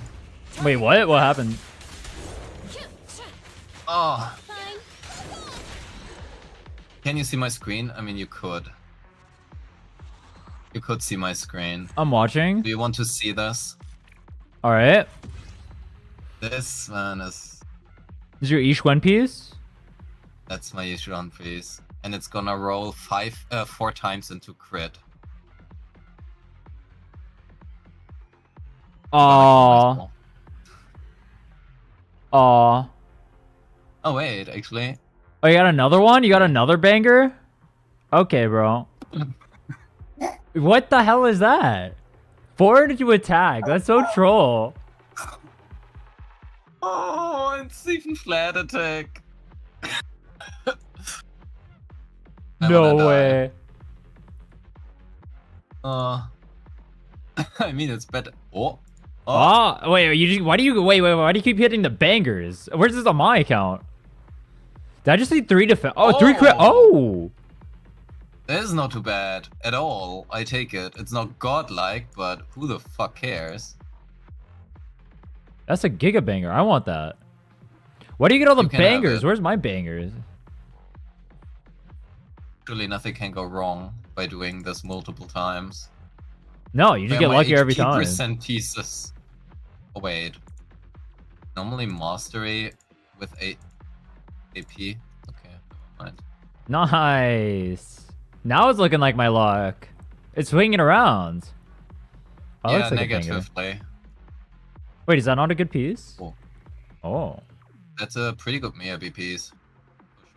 Wait, what? What happened? Oh, Fine. can you see my screen? I mean, you could. You could see my screen. I'm watching. Do you want to see this? All right. This man is. Is your Ish One piece? That's my issue on piece. And it's gonna roll 4 times into crit. Aw. Aw. Oh wait, actually. Oh, you got another one? You got another banger? Okay, bro. What the hell is that? Forward to attack. That's so troll. Oh, it's even flat attack. I No wanna die. way. I mean, it's better. Oh. Oh, wait, you just, why do you keep hitting the bangers? Where's this on my account? Did I just see 3 defense? Oh, 3 crit. Oh. That is not too bad at all. I take it. It's not godlike, but who the fuck cares? That's a giga banger. I want that. Why do you get all the You can have bangers? it. Where's my bangers? Surely nothing can go wrong by doing this multiple times. No, you just get luckier every time. Percent pieces. Oh wait. Normally mastery with 8 AP. Okay, never mind. Nice. Now it's looking like my luck. It's swinging around. Oh, Yeah, looks like a banger. negatively. Wait, is that not a good piece? Oh. Oh, That's a pretty good Mia piece.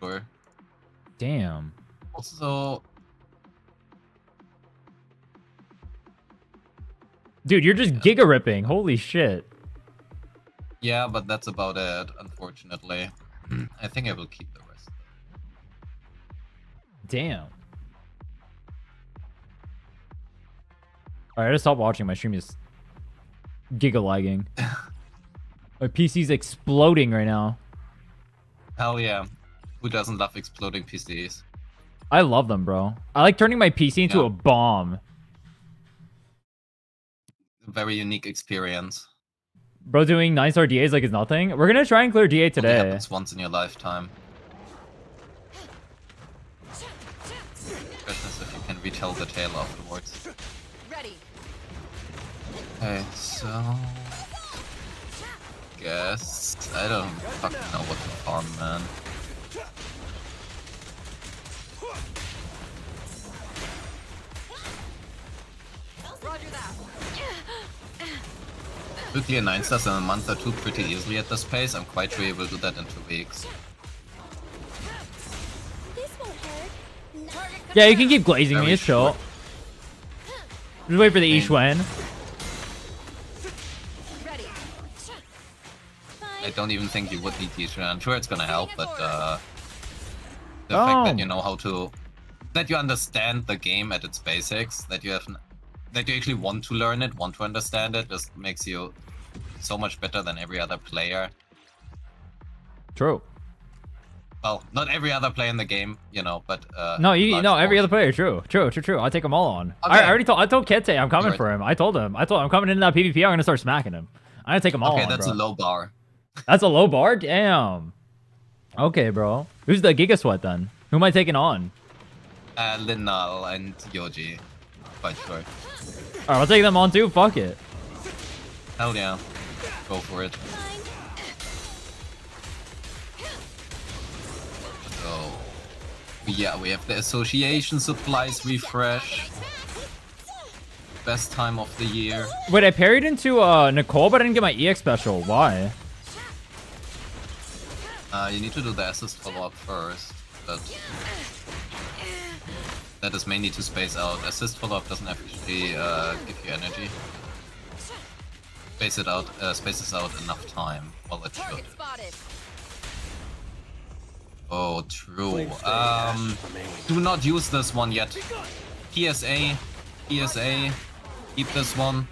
For sure. damn. Also, Dude, you're just giga ripping. Holy shit. yeah, but that's about it, unfortunately. I think I will keep the rest. Damn. Alright, I gotta stop watching. My stream is giga lagging. My PC's exploding right now. Hell yeah. Who doesn't love exploding PCs? I love them, bro. I like turning my PC into Yeah. a bomb. Very unique experience. Bro doing 9-star DAs like it's nothing. We're gonna try and clear DA Only today. happens once in your lifetime. Goodness, if you can retell the tale afterwards. Ready. Okay, so... Guess... I don't fucking know what to farm, man. Roger that. With the 9 stars in a month or 2 pretty easily at this pace. I'm quite sure you will do that in 2 weeks. This won't hurt. Target Yeah, you can keep glazing me. Very It's chill. short. Just wait for the Ishwen. ready. I don't even think you would need the issue. I'm sure it's gonna help, but the Oh. fact that you know how to, that you understand the game at its basics, that you have, that you actually want to learn it, want to understand it, just makes you so much better than every other player. True. Well, not every other player in the game, you know, but No, you large no every other portion. player. True. I'll take them all on. Okay. I already told. I told Kete I'm coming Alright. for him. I told him I'm coming into that PvP. I'm gonna start smacking him. I'm gonna take them all Okay, on, that's bro. a low bar. That's a low bar? Damn. Okay, bro. Who's the Giga Sweat then? Who am I taking on? Linnal and Yoji. Quite sure. Alright, I'll take them on too. Fuck it. Hell yeah. Go for it. So, yeah, we have the association supplies refresh. Best time of the year. Wait, I parried into Nicole, but I didn't get my EX special. Why? You need to do the assist follow-up first, but that is mainly to space out. Assist follow-up doesn't actually give you energy. Spaces out enough time. Well, it should. Target spotted. Oh, true. Flame stay remaining. Do not use this one yet. PSA, keep this one.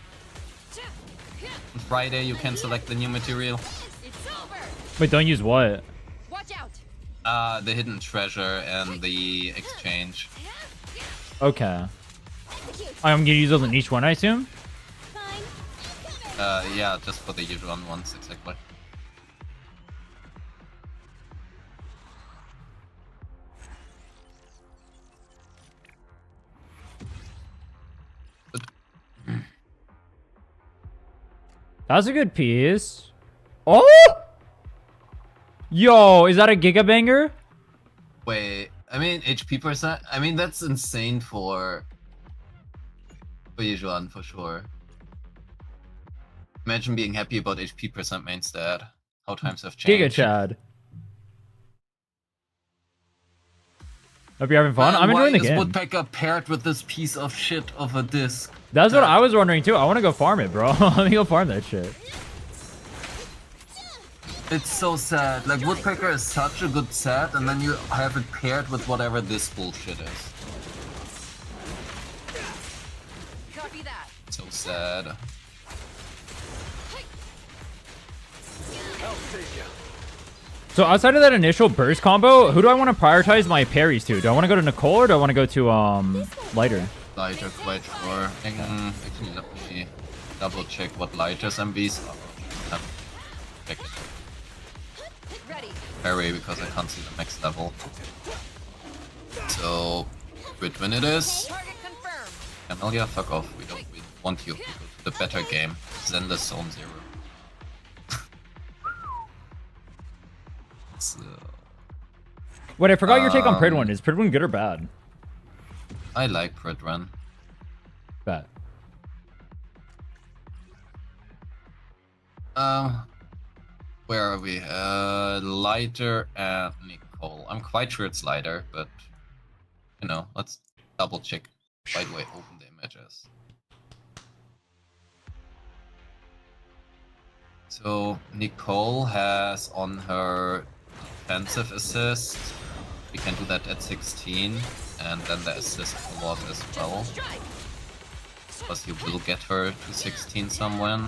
On Friday you can select the new material. It's over. Wait, don't use what? Watch out. The hidden treasure and the exchange. Okay. I'm gonna use those in each one, I assume? Yeah, just for the usual ones, exactly. That's a good piece. Oh! Yo, is that a Giga Banger? Wait, I mean HP percent. I mean that's insane for usual for sure. Imagine being happy about HP percent main stat. How times have changed. Giga Chad. Hope you're having fun. I'm enjoying the Why is game. Woodpecker paired with this piece of shit of a disc? That's what I was wondering too. I want to go farm it, bro. Let me go farm that shit. It's so sad. Like Woodpecker is such a good set, and then you have it paired with whatever this bullshit is. Copy that. So sad. I'll save you. So outside of that initial burst combo, who do I want to prioritize my parries to? Do I want to go to Nicole or do I want to go to Lighter? Lighter, quite sure. Actually, let me double check what Lighter's MVs are. Check it. Ready. Parry because I can't see the max level. So, grid win it is. Target confirmed. Camellia, fuck off. We want you. We go to the better game. Zenless Zone 0. So, Wait, I forgot your take on Pridwin. Is Pridwin good or bad? I like Pridwin. Bad. Where are we? Lighter and Nicole. I'm quite sure it's Lighter, but you know, let's double check. By the way, open the images. So Nicole has on her defensive assist. We can do that at 16, and then the assist follow-up as well. Strike. Because you will get her to 16 somewhere.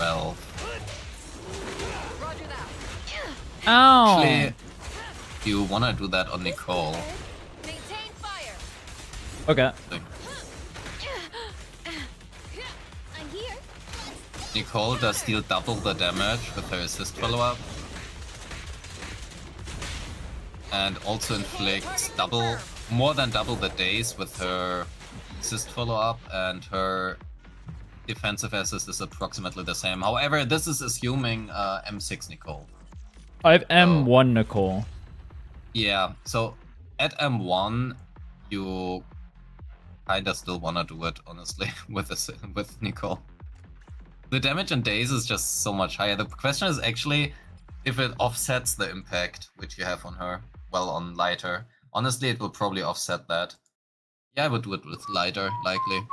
Well, Roger that. Oh. actually, you wanna do that on Nicole. Maintain fire. Okay. Like, I'm here. Nicole does deal double the damage with her assist follow-up. And also inflicts more than double the days with her assist follow-up, and her defensive assist is approximately the same. However, this is assuming M6 Nicole. I have M1 Nicole. Yeah, so at M1, you kinda still wanna do it, honestly, with Nicole. The damage in days is just so much higher. The question is actually if it offsets the impact which you have on her. Well, on Lighter. Honestly, it will probably offset that. Yeah, I would do it with Lighter, likely.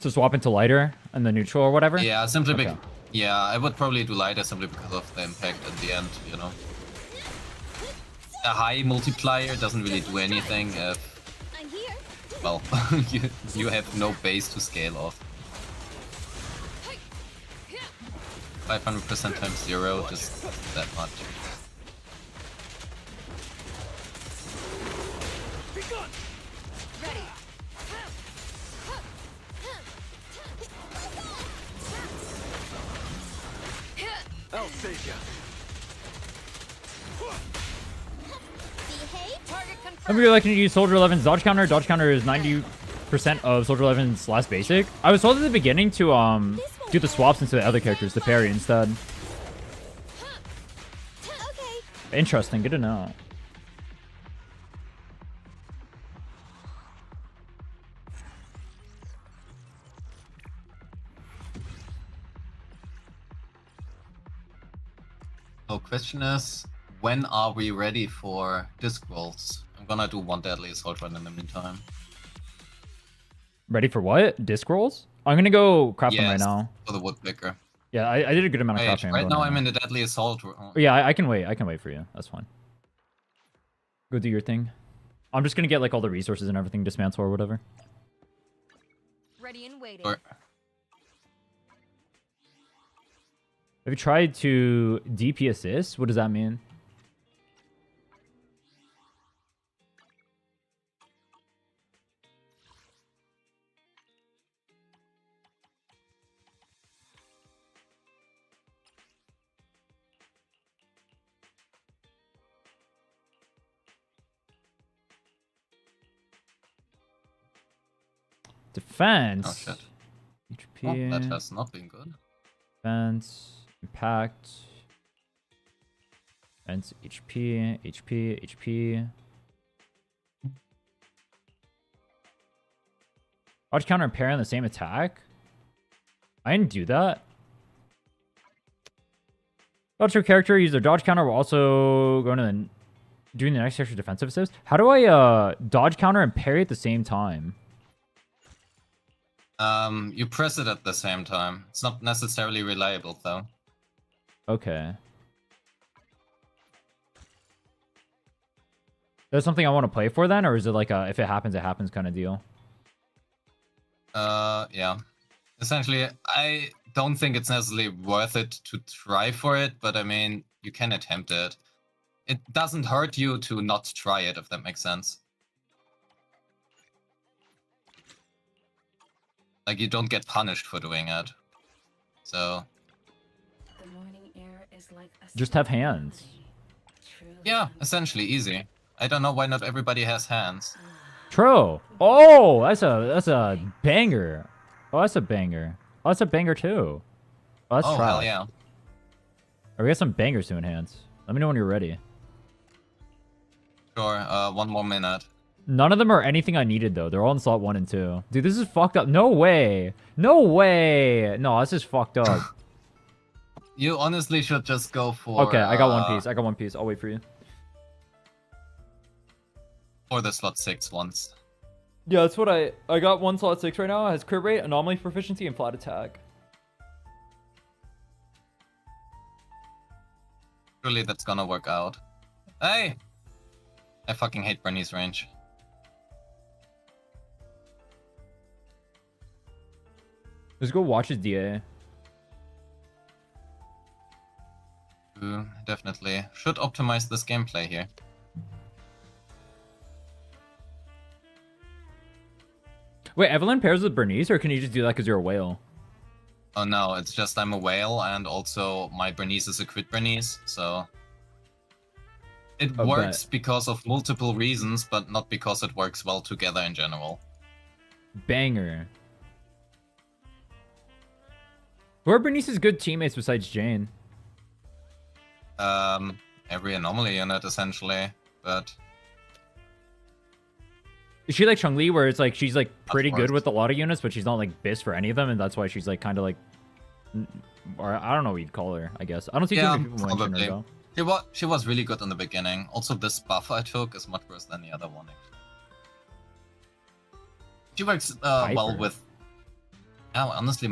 So swap into Lighter and the neutral or whatever? Yeah, simply Okay. yeah, I would probably do Lighter simply because of the impact at the end, you know. A high multiplier doesn't really do anything if, I'm here. well, you have no base to scale off. 500% times 0, just that much. Ready. I'll save ya. Behave. Target Some confirmed. people like to use Soldier 11's dodge counter. Dodge counter is 90% of Soldier 11's last basic. I was told at the beginning to do the swaps into the other characters, the parry instead. Okay. Interesting, good to know. So question is, when are we ready for disc rolls? I'm gonna do one deadly assault run in the meantime. Ready for what? Disc rolls? I'm gonna go craft them right now. For the woodpecker. Yeah, I did a good amount of Wait, crafting. right now I'm in the deadly assault. Yeah, I can wait. I can wait for you. That's fine. Go do your thing. I'm just gonna get like all the resources and everything, dismantle or whatever. Ready and waiting. Sure. Have you tried to DP assist? What does that mean? Defense. Oh shit. HP. Oh, that has not been good. Defense. Impact. Defense. HP. HP. Dodge counter and parry on the same attack? I didn't do that. Dodge your character, use their dodge counter while also going to doing the next extra defensive assist. How do I dodge counter and parry at the same time? You press it at the same time. It's not necessarily reliable though. Okay. There's something I want to play for then, or is it like a if it happens kind of deal? Yeah. Essentially, I don't think it's necessarily worth it to try for it, but I mean, you can attempt it. It doesn't hurt you to not try it, if that makes sense. Like, you don't get punished for doing it. So, The morning air is like a Just have hands. truly yeah, essentially easy. I don't know why not everybody has hands. True. Oh, that's a banger. Oh, that's a banger. Oh, that's a banger too. Oh, let's Oh, try. hell yeah. Oh, we got some bangers to enhance. Let me know when you're ready. Sure, 1 more minute. None of them are anything I needed though. They're all in slot 1 and 2. Dude, this is fucked up. No way. No way. No, this is fucked up. You honestly should just go for... Okay, I got one piece. I'll wait for you. For the slot 6 ones. Yeah, that's what I got one slot 6 right now. It has crit rate, anomaly proficiency, and flat attack. Surely that's gonna work out. Hey! I fucking hate Bernie's range. Just go watch his DA. Definitely. Should optimize this gameplay here. Wait, Evelyn pairs with Bernice, or can you just do that because you're a whale? Oh no, it's just I'm a whale, and also my Bernice is a crit Bernice, so... It Oh, works because of multiple reasons, but not because it works well together in general. Banger. Who are Bernice's good teammates besides Jane? Every anomaly unit, essentially, but... Is she like Chun-Li, where it's like she's like pretty Of good course. with a lot of units, but she's not like BIS for any of them, and that's why she's like kind of like, or I don't know what you'd call her. I guess I don't see too Yeah, many people mention her probably. though. She was really good in the beginning. Also, this buff I took is much worse than the other one, actually. She works well Viper. with... Yeah, honestly,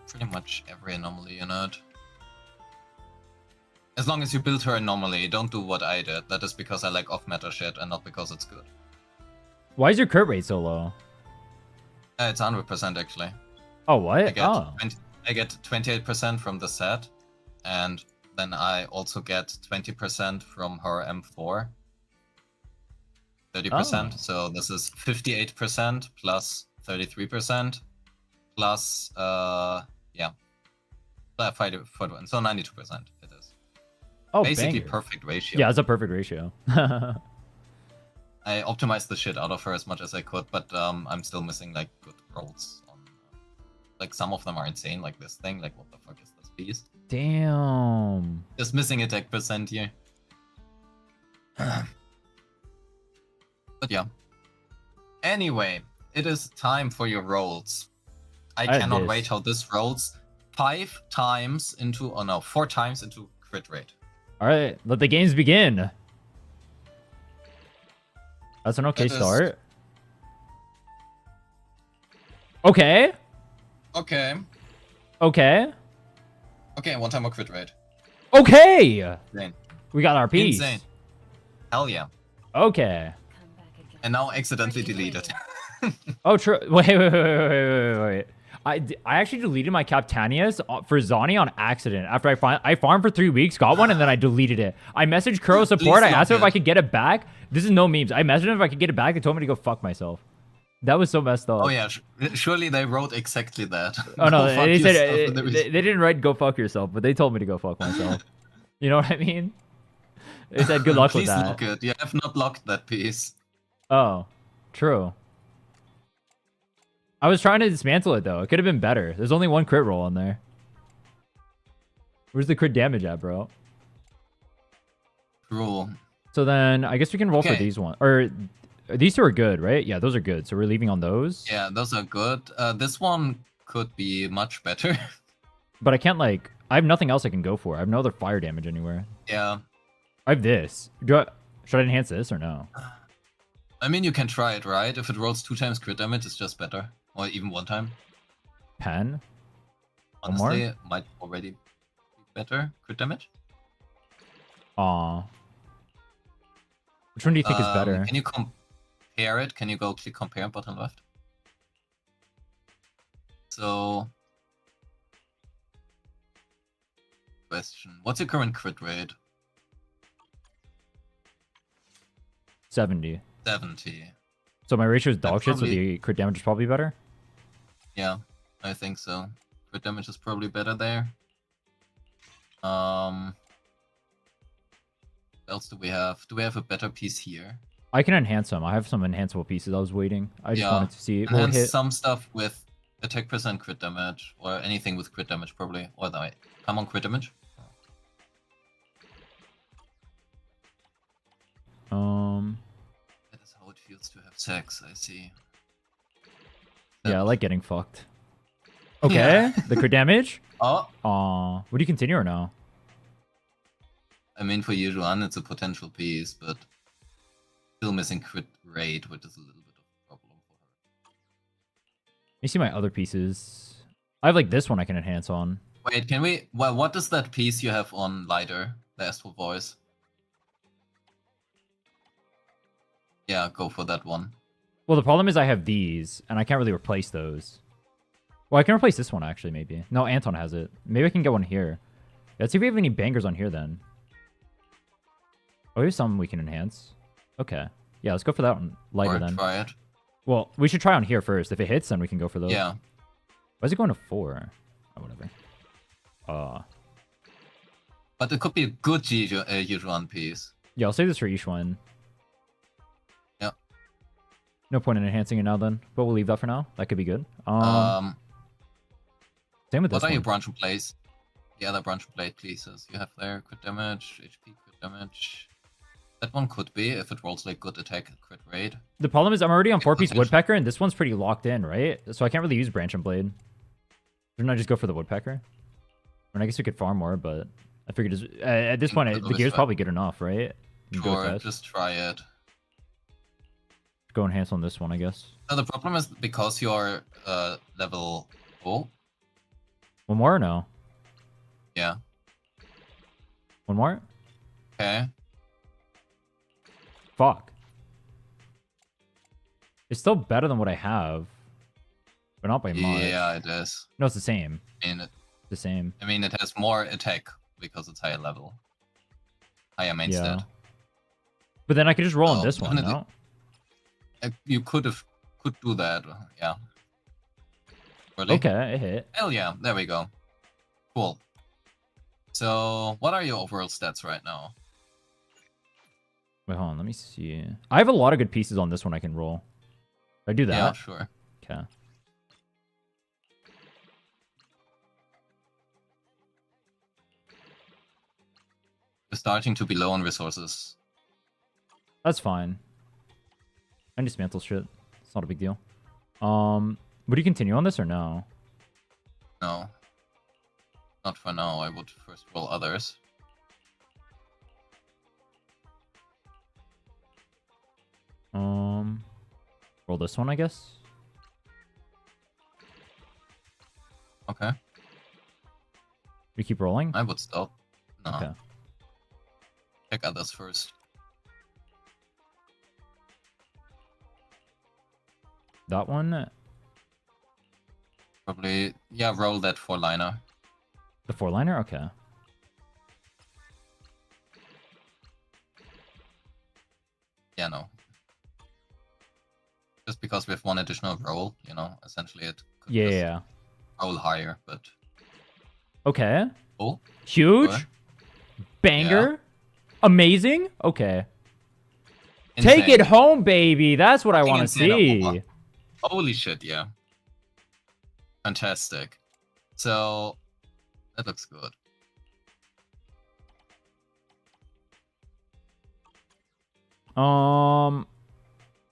pretty much every anomaly unit. As long as you build her anomaly, don't do what I did. That is because I like off-meta shit and not because it's good. Why is your crit rate so low? It's 100% actually. Oh, what? I get Oh, I get 28% from the set, and then I also get 20% from her M4. 30%. Oh. So this is 58% plus 33% plus 41. So 92% it is. Oh, Basically banger. perfect ratio. Yeah, it's a perfect ratio. I optimized the shit out of her as much as I could, but I'm still missing like good rolls on. Like some of them are insane, like this thing. Like what the fuck is this piece? Damn. Just missing attack percent here. But yeah. Anyway, it is time for your rolls. I cannot wait how this rolls 4 times into crit rate. All right, let the games begin. That's an okay start. Okay. Okay. Okay. Okay, 1 time more crit rate. Okay. Insane. We got our piece. Insane. Hell yeah. Okay. Come back again. And now accidentally deleted. Oh, true. Wait. I actually deleted my Captanias for Zani on accident after I farmed for 3 weeks, got one, and then I deleted it. I messaged Kuro support. I asked him if I could get it back. This is no memes. I messaged him if I could get it back. They told me to go fuck myself. That was so messed up. Oh yeah, surely they wrote exactly that. Oh no, Go fuck they said yourself. they didn't write go fuck yourself, but they told me to go fuck myself. You know what I mean? They said good luck with Please that. lock it. You have not locked that piece. Oh, true. I was trying to dismantle it though. It could have been better. There's only 1 crit roll on there. Where's the crit damage at, bro? Rule. So then I guess we can roll for Okay. these ones. Or these 2 are good, right? Yeah, those are good. So we're leaving on those. Yeah, those are good. This one could be much better. But I can't like. I have nothing else I can go for. I have no other fire damage anywhere. Yeah. I have this. Should I enhance this or no? I mean, you can try it, right? If it rolls 2 times crit damage, it's just better. Or even 1 time. Pen. One more? Honestly, it might already be better. Crit damage? Aw. Which one do you think is better? Can you compare it? Can you go click compare bottom left? So... Question. What's your current crit rate? 70. 70. So my ratio is dog That's shit, so probably- the crit damage is probably better? Yeah, I think so. Crit damage is probably better there. What else do we have? Do we have a better piece here? I can enhance them. I have some enhanceable pieces I was waiting. I just wanted to see. Will it Enhance hit? some stuff with attack percent crit damage, or anything with crit damage probably. Or that. Come on, crit damage. That is how it feels to have sex, I see. Yeah, I like getting fucked. Okay, Yeah. the crit damage? Oh, Aw. Would you continue or no? I mean for Yuzuan it's a potential piece, but still missing crit rate, which is a little bit of a problem for her. Let me see my other pieces. I have like this one I can enhance on. Wait, can we... Well, what is that piece you have on Lighter? The Astral Voice? Yeah, go for that one. Well, the problem is I have these, and I can't really replace those. Well, I can replace this one, actually, maybe. No, Anton has it. Maybe I can get one here. Let's see if we have any bangers on here, then. Oh, here's some we can enhance. Okay. Yeah, let's go for that one. Lighter, Or then. try it. Well, we should try on here first. If it hits, then we can go for those. Yeah. Why is it going to 4? Oh, whatever. But it could be a good Yuzuan piece. Yeah, I'll save this for Yishuan. Yeah. No point in enhancing it now, then. But we'll leave that for now. That could be good. Same Same with this what are your one. branch and plays? The other branch and plate pieces you have there. Crit damage, HP crit damage. That one could be, if it rolls like good attack crit rate. The problem is I'm already on Yeah, 4-piece potentially. Woodpecker, and this one's pretty locked in, right? So I can't really use Branch and Blade. Shouldn't I just go for the Woodpecker? I mean, I guess we could farm more, but I figured at this point, the gear's probably good enough, right? We can do it Sure, fast. just try it. Go enhance on this one, I guess. So the problem is because you're level 4. One more or no? Yeah. One more? Okay. Fuck. It's still better than what I have, but not by much. Yeah, it is. No, it's the same. And The same. I mean, it has more attack because it's higher level. Higher main Yeah. stat. But then I could just roll on Oh, this one, definitely. no? You could do that. Yeah. Really? Okay, it hit. Hell yeah. There we go. Cool. So, what are your overall stats right now? Wait, hold on. Let me see. I have a lot of good pieces on this one I can roll. I do that. Yeah, sure. Okay. You're starting to be low on resources. That's fine. I dismantle shit. It's not a big deal. Would you continue on this or no? No. Not for now. I would first roll others. Roll this one, I guess. Okay. We keep rolling. I would stop. No. Okay. Check others first. That one. Probably, yeah, roll that 4-liner. The 4-liner. Okay. Yeah, no. Just because we have one additional roll, you know, essentially it could just Yeah. roll higher, but... Okay. Oh, Huge. What? Banger. Amazing. Okay. insane. Take it home, baby. That's what I want to insane of see. Wuwa. Holy shit, yeah. Fantastic. So, that looks good.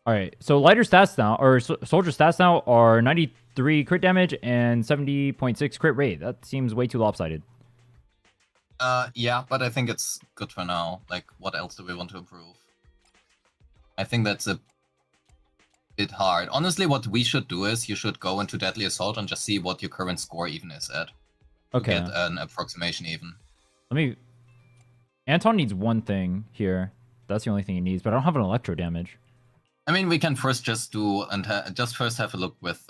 All right. So lighter stats now, or soldier stats now, are 93 crit damage and 70.6 crit rate. That seems way too lopsided. Yeah, but I think it's good for now. Like, what else do we want to improve? I think that's a bit hard. Honestly, what we should do is you should go into Deadly Assault and just see what your current score even is at. Okay. To get an approximation even. Let me. Anton needs one thing here. That's the only thing he needs, but I don't have an electro damage. I mean, we can first just do and just first have a look with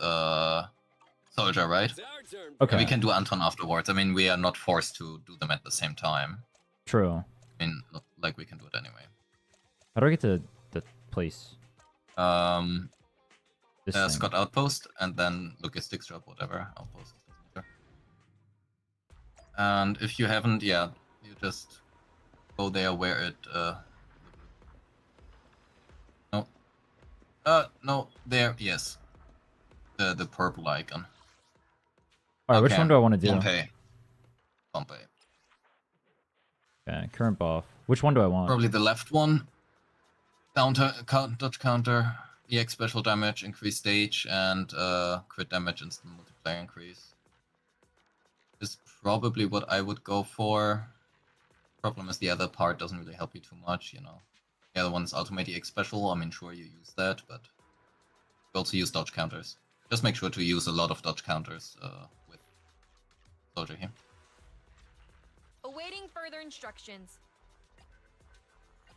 Soldier, right? It's our turn. Okay. And we can do Anton afterwards. I mean, we are not forced to do them at the same time. True. I mean, like we can do it anyway. How do I get to the place? This thing. Scott Outpost and then Logistics Drop, whatever. Outpost. doesn't matter. And if you haven't, yeah, you just go there where it. No, there, yes. The purple icon. All right, which one do I want to do? Pompey. Okay, current buff. Which one do I want? Probably the left one. Dodge counter, EX special damage, increase stage, and crit damage instant multiplier increase. Is probably what I would go for. Problem is the other part doesn't really help you too much, you know. The other one is Ultimate EX special. I mean, sure, you use that, but you also use dodge counters. Just make sure to use a lot of dodge counters with Soldier here. Awaiting further instructions.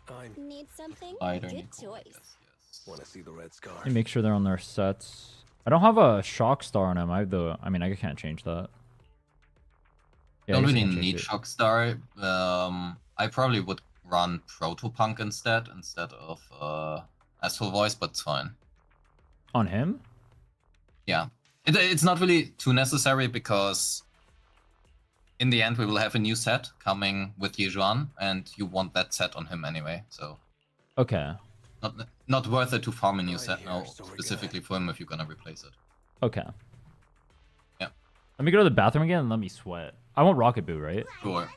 I'm Need something? Lighter, Good Nicole, choice. yes. want to see the red scar. Let me make sure they're on their sets. I don't have a shock star on him. I have the. I mean, I can't change that. Yeah, I Don't guess I really can change need it. Shock Star. I probably would run Protopunk instead of Astral Voice, but it's fine. On him? Yeah. It's not really too necessary because in the end we will have a new set coming with Yejuan, and you want that set on him anyway, so Okay. not worth it to farm a new Right set here, now so we're specifically for him if you're gonna replace it. Okay. Yeah. Let me go to the bathroom again and let me sweat. I want Rocket Boo, right? Sure.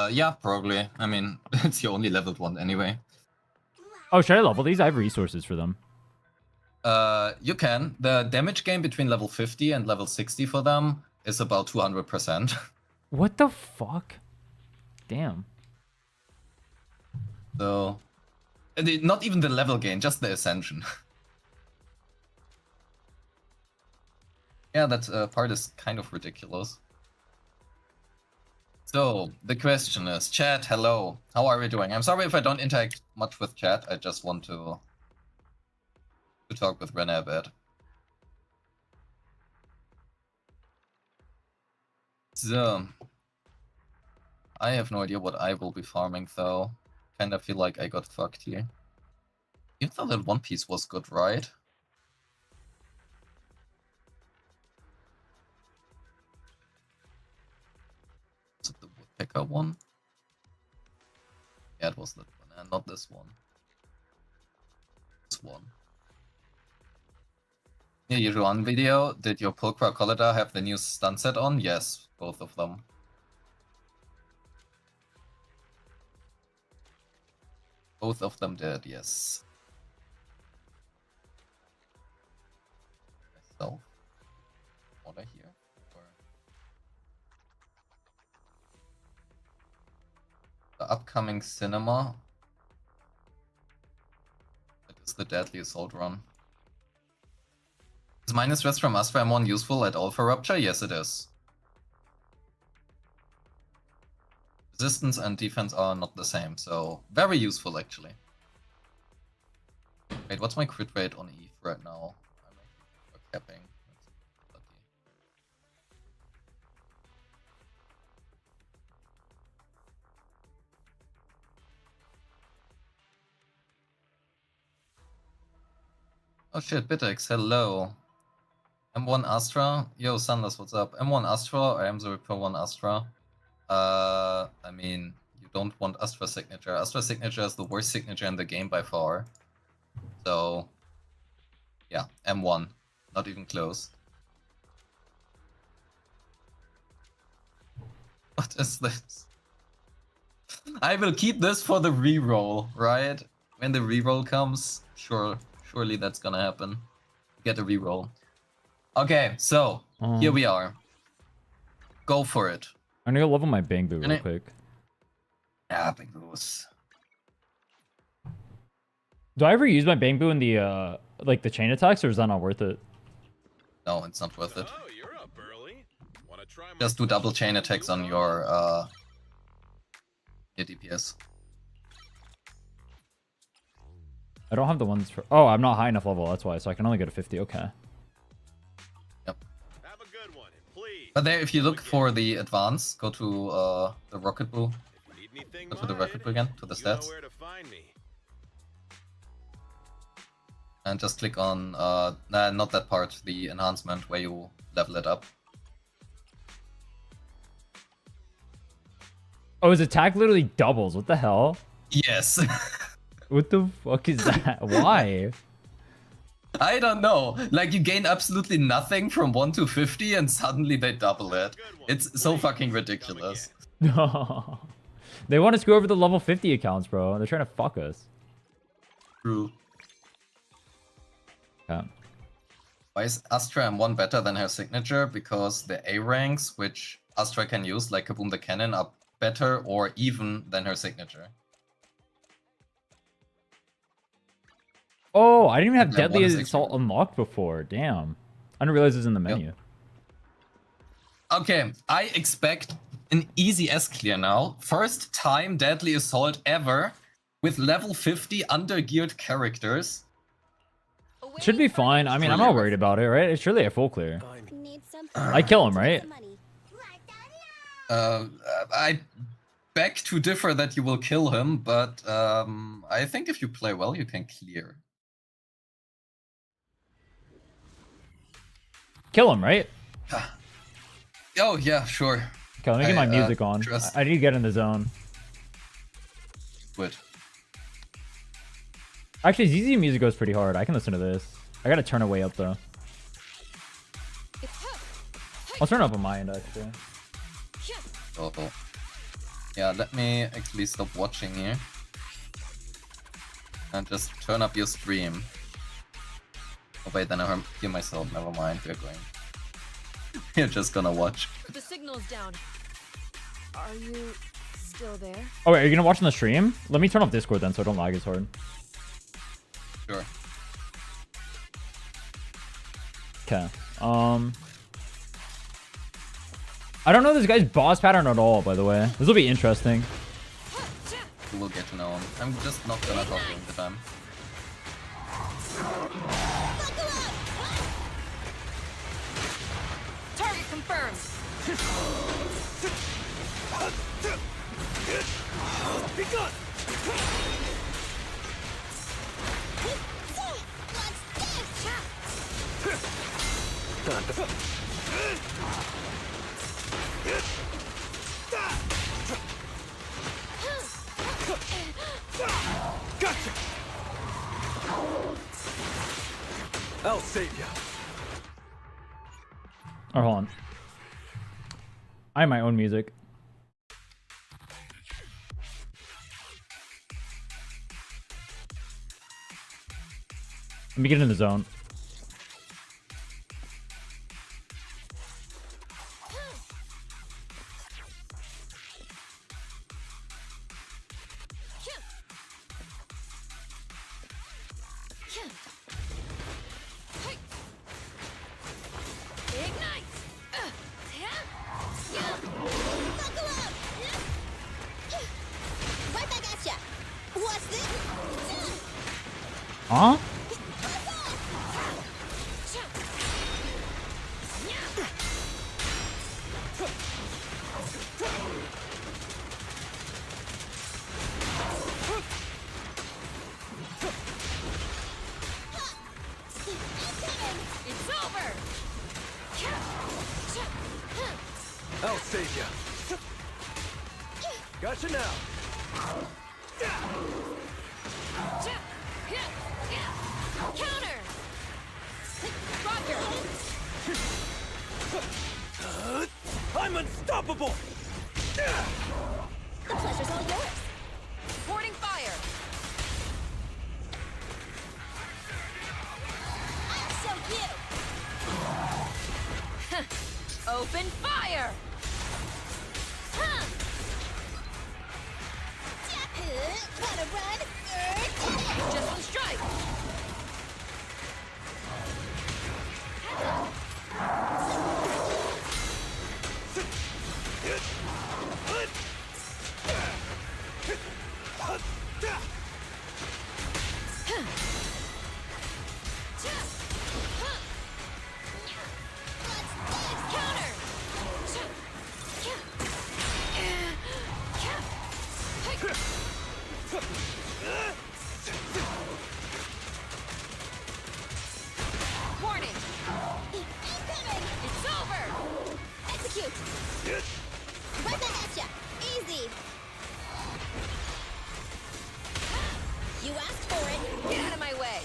Yeah, probably. I mean, it's your only leveled one anyway. Oh, should I level these? I have resources for them. You can. The damage gain between level 50 and level 60 for them is about 200%. What the fuck? Damn. So, not even the level gain, just the ascension. Yeah, that part is kind of ridiculous. So, the question is, chat, hello, how are we doing? I'm sorry if I don't interact much with chat, I just want to talk with Rene a bit. So, I have no idea what I will be farming though. Kinda feel like I got fucked here. You thought that One Piece was good, right? Was it the Woodpecker one? Yeah, it was that one, and not this one. This one. Yeah, your one video, did your Pulcra Collida have the new stun set on? Yes, both of them. Both of them did, yes. Myself. Water here. Or... The upcoming cinema. That is the Deadly Assault run. Is minus rest from Astra M1 useful at all for Rupture? Yes, it is. Resistance and defense are not the same, so very useful actually. Wait, what's my crit rate on ETH right now? I'm actually capping. That's lucky. Oh shit, Bittex, hello. M1 Astra? Yo, Sanders, what's up? M1 Astra or M0 Pro 1 Astra? I mean, you don't want Astra Signature. Astra Signature is the worst signature in the game by far. So, yeah, M1. Not even close. What is this? I will keep this for the reroll, right? When the reroll comes, surely that's gonna happen. Get a reroll. Okay, so here we are. Go for it. I'm gonna go level my Bang Boo real quick. Yeah, Bang Boos. Do I ever use my Bang Boo in the like the chain attacks, or is that not worth it? No, it's not worth it. Oh, you're up early. Wanna try my Just do double special chain attacks on your DPS. I don't have the ones for. Oh, I'm not high enough level. That's why. So I can only go to 50. Okay. Have a good one, and please. But there, if you look for the advance, go to the Rocket Boo. If you need anything Go to the mine, Rocket Boo again, to the you know stats. where to find me. And just click on, not that part, the enhancement where you level it up. Oh, his attack literally doubles. What the hell? Yes. What the fuck is that? Why? I don't know. Like, you gain absolutely nothing from 1 to 50 and suddenly they double it. It's so fucking ridiculous. No. They want to screw over the level 50 accounts, bro. They're trying to fuck us. True. Yeah. Why is Astra M1 better than her signature? Because the A ranks, which Astra can use, like Kaboom the Cannon, are better or even than her signature. Oh, I didn't even have Yeah, Deadly one is Assault extra. unlocked before. Damn. I didn't realize it was in the menu. Okay, I expect an easy S clear now. First time Deadly Assault ever with level 50 under-geared characters. Should be fine. I mean, I'm not worried about it, right? It's surely a full clear. Need some I kill him, right? money. I beg to differ that you will kill him, but I think if you play well, you can clear. Kill him, right? Oh, yeah, sure. Okay, let me get my music on. trust- I need to get in the zone. Good. Actually, ZZ music goes pretty hard. I can listen to this. I gotta turn it way up, though. I'll turn it up on my end, actually. Oh. Yeah, let me actually stop watching here. And just turn up your stream. Oh wait, then I hear myself. Never mind, we're going. We're just gonna watch. The signal's down. Are you still there? Oh, wait, are you gonna watch on the stream? Let me turn off Discord then so I don't lag as hard. Sure. Okay. I don't know this guy's boss pattern at all, by the way. This will be interesting. We'll get to know him. I'm just not gonna talk to him the time. Target confirmed. Be gone. save ya. Or hold on. I have my own music. Let me get in the zone. Huh? It's over! I'll save ya. Gotcha now. Counter! Roger! I'm unstoppable. The pleasure's all yours. Porting fire! I'll show you! Open fire! Huh. Wanna run? Just one strike! Warning! Incoming! It's over! Execute! Right back at ya! Easy! You asked for it! Get out of my way!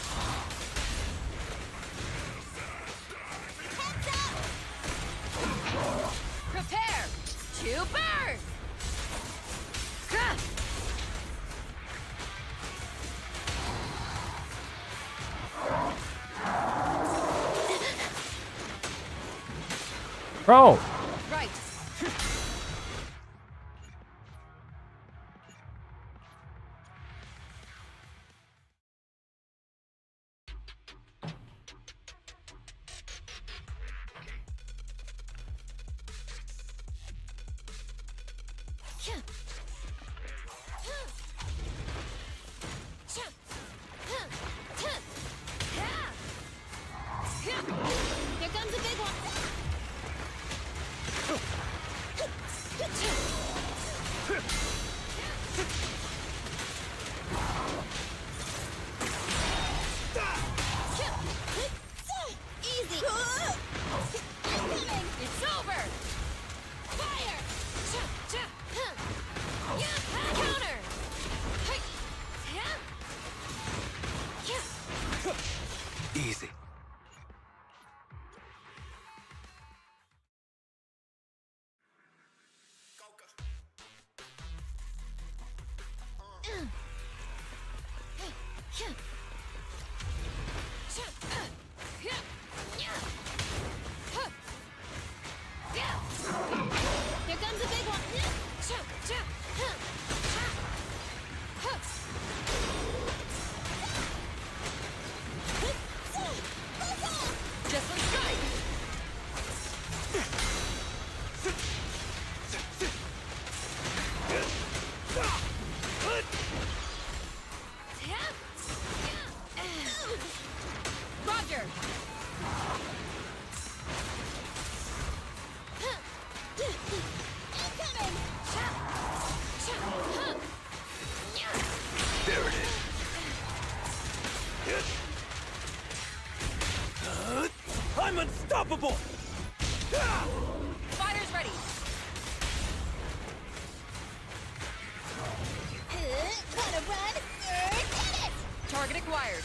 Heads up! Prepare to burn! Gah! Bro! Right. Here comes a big one. Easy. Incoming. It's over. Fire. Counter. Easy. Here comes a big one. Just one strike. Roger. Incoming. There it is. I'm unstoppable. Fighter's ready. Wanna run? Get it! Target acquired.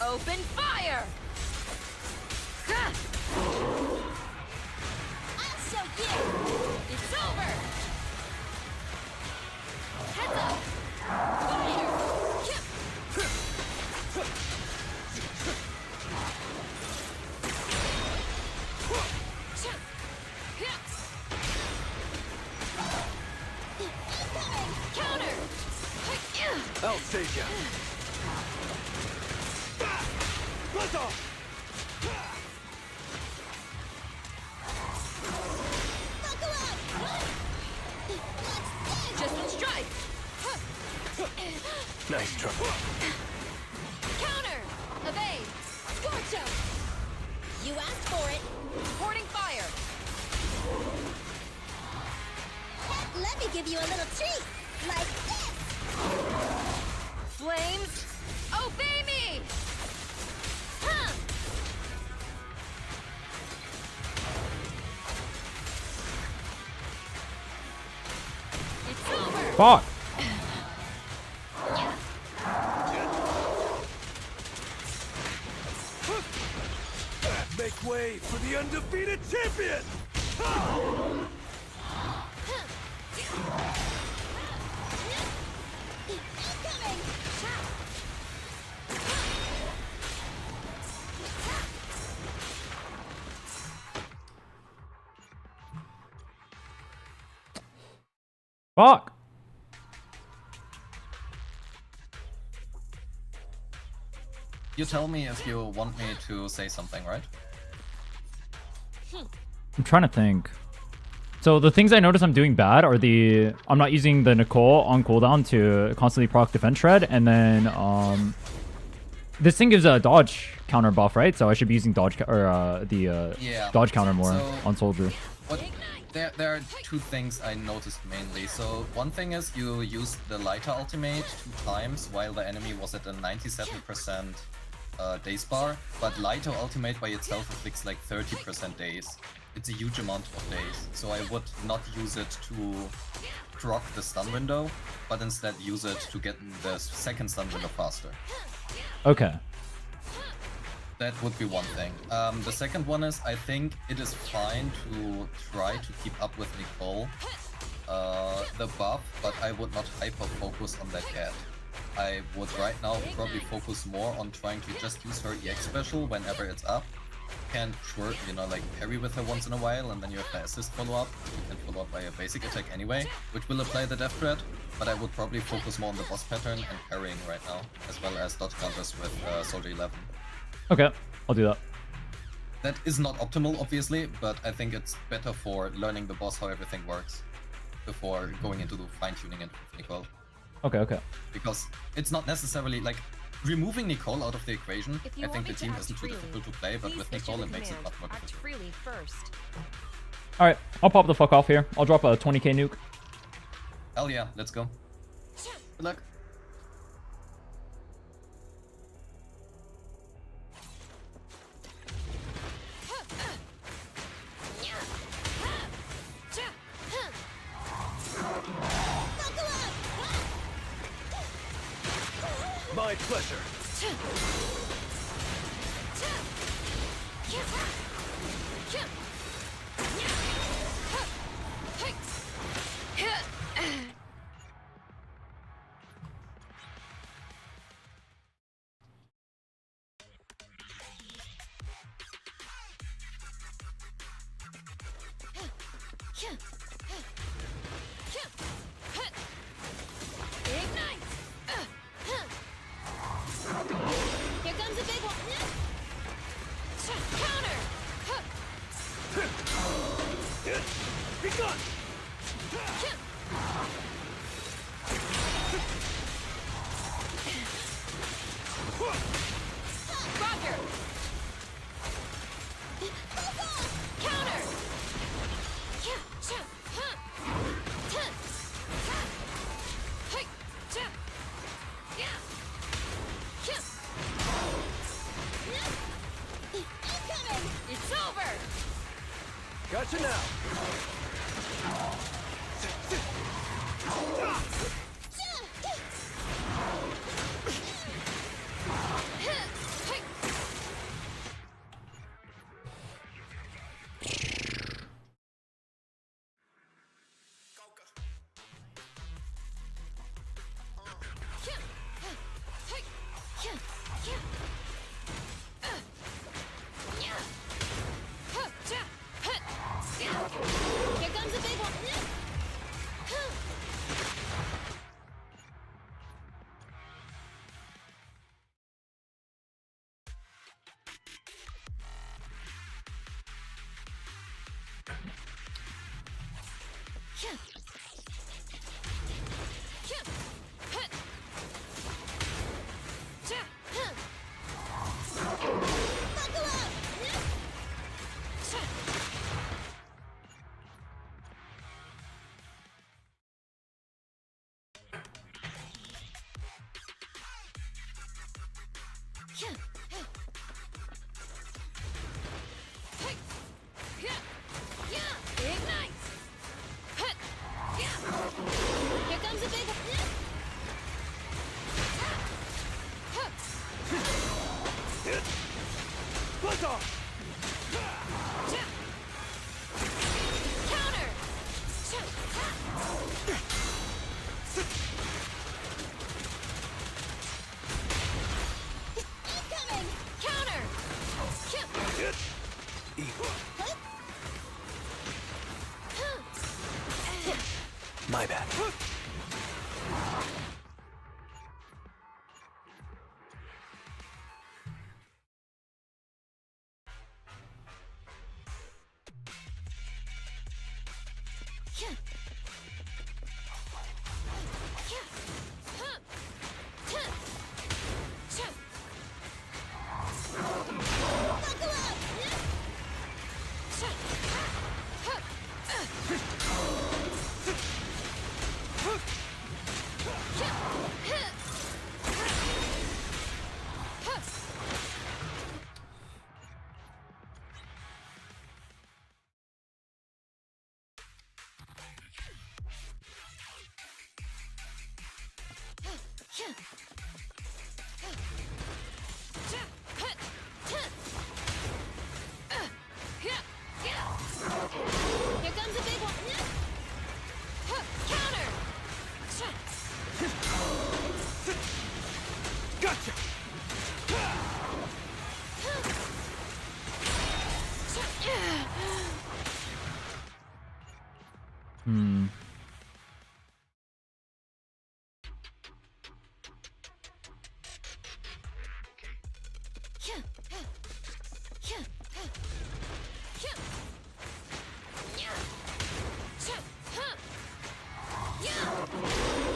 Open fire! Ha! I'll show you! It's over! Heads up! Fire! Counter! I'll save ya. Buzz off! Buckle up! Just one strike! Nice trouble. Counter! Evade! Scorch 'em! You asked for it. Porting fire! Let me give you a little treat. Like this. Flames! Obey me! Huh. It's over! Fuck. Make way for the undefeated champion! Incoming. Fuck. You tell me if you want me to say something, right? I'm trying to think. So the things I notice I'm doing bad are I'm not using the Nicole on cooldown to constantly proc defense shred, and then this thing gives a dodge counter buff, right? So I should be using dodge Yeah. dodge counter more So- on soldier. What, there are two things I noticed mainly. So one thing is you used the lighter ultimate 2 times while the enemy was at a 97% days bar, but lighter ultimate by itself afflicts like 30% days. It's a huge amount of days, so I would not use it to proc the stun window, but instead use it to get the second stun window faster. Okay. That would be one thing. The second one is I think it is fine to try to keep up with Nicole, the buff, but I would not hyper focus on that yet. I would right now probably focus more on trying to just use her EX special whenever it's up. Can sure, you know, like parry with her once in a while, and then you have the assist follow up. You can follow up by a basic attack anyway, which will apply the death threat, but I would probably focus more on the boss pattern and parrying right now, as well as dodge counters with Soldier 11. Okay, I'll do that. That is not optimal, obviously, but I think it's better for learning the boss how everything works before going into the fine-tuning into Nicole. Okay. Because it's not necessarily like removing Nicole out of the equation. If you I think want the me team to act isn't too freely, difficult to play, but please with issue Nicole the it makes it command. much more Act difficult. freely first. All right, I'll pop the fuck off here. I'll drop a 20k nuke. Hell yeah, let's go. Good luck. My pleasure. Ignite! Here comes a big one. Counter! Be gone! Roger! Counter! Incoming! It's over! Gotcha now! Ignite! Here comes a big... Buzz off! Counter! Incoming! Counter! My bad. Here comes a big one. Counter! Gotcha! Hmm.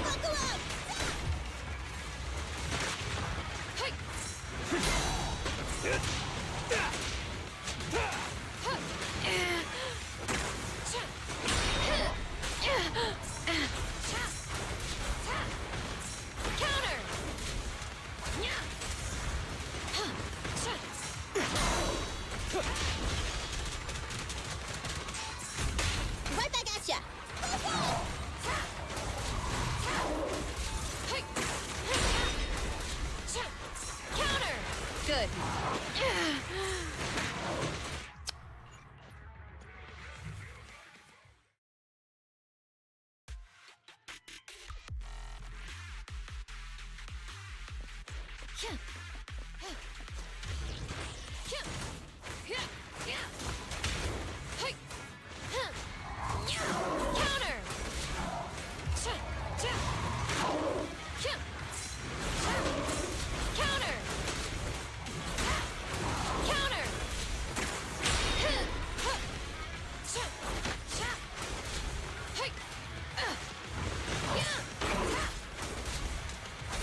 Buckle up! Counter! Right back at ya! Counter! Good. Counter! Counter! Counter!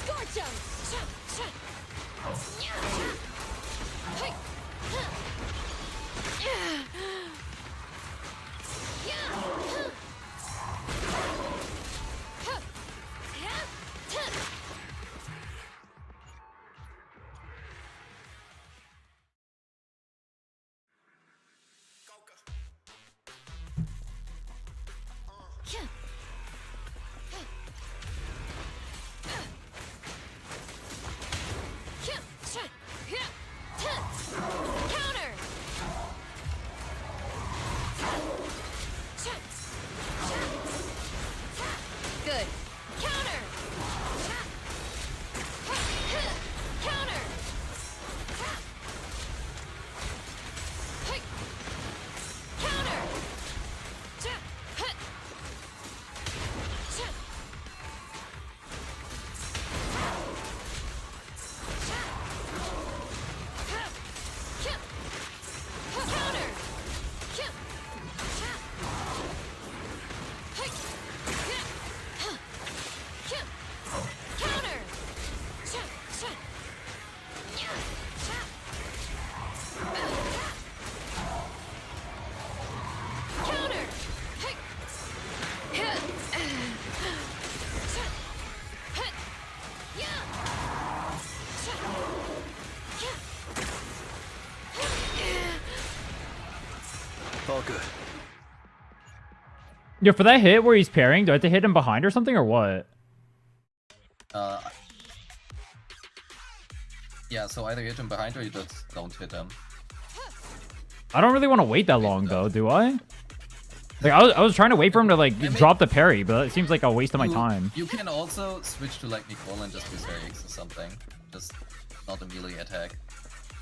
Scorch 'em! Yeah! All good. Yo, for that hit where he's parrying, do I have to hit him behind or something, or what? Yeah, so either hit him behind or you just don't hit him. I don't really want to wait that long, though, do I? Like, I was trying to wait for him to, like, drop the parry, but it seems like a waste of my time. You can also switch to like Nicole and just use X or something. Just not a melee attack.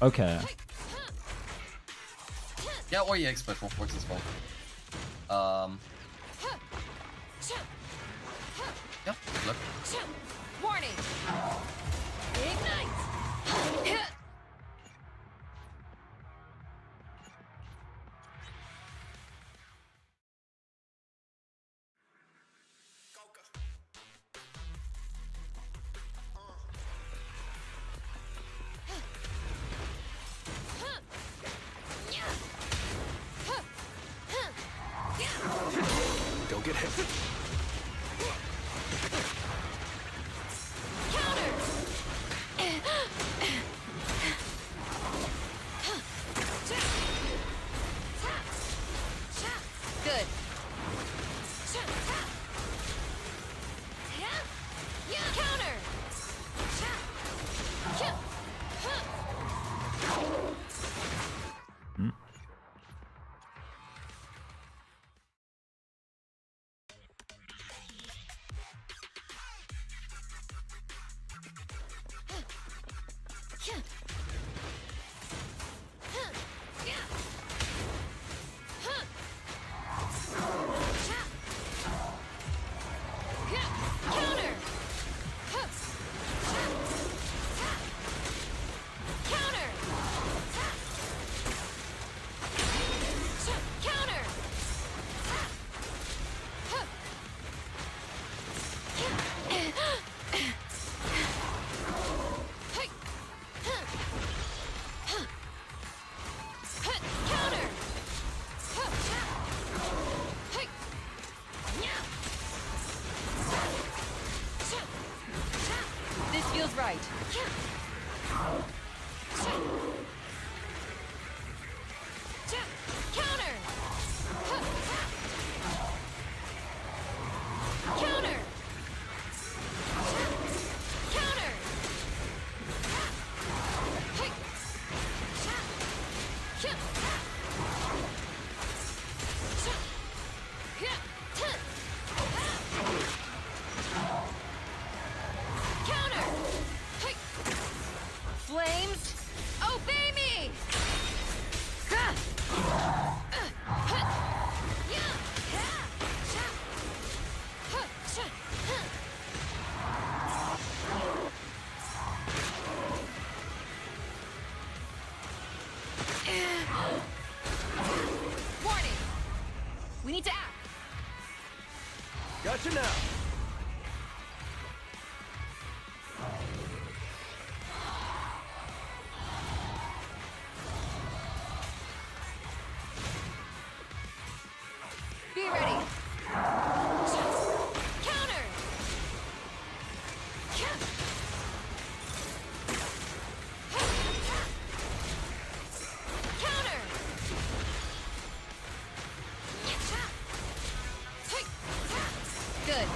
Okay. Yeah, or EX, but both works as well. Yeah, good luck. Warning. Ignite. Don't get hit. Good. Counter. Counter. Counter. Counter. Counter. This feels right. Counter. Counter. Counter. Counter. Flames, obey me. Warning. We need to act. Gotcha now. Be ready. Counter. Counter. Good.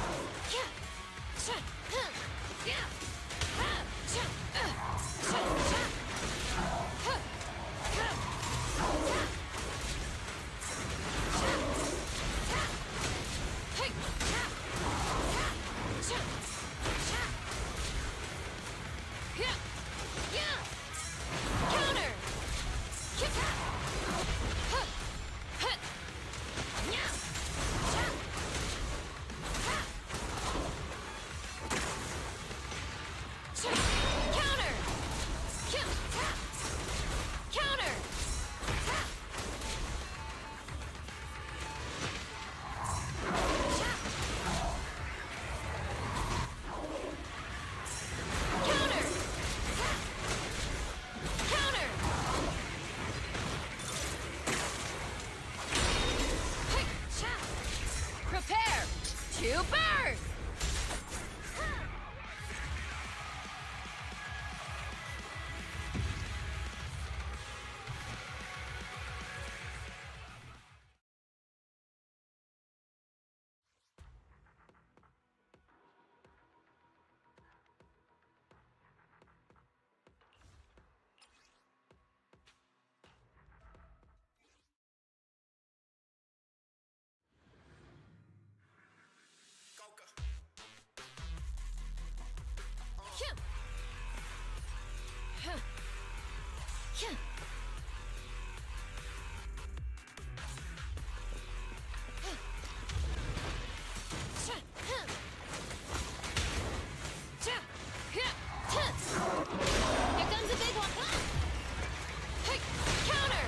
Here comes a big one. Hey, counter.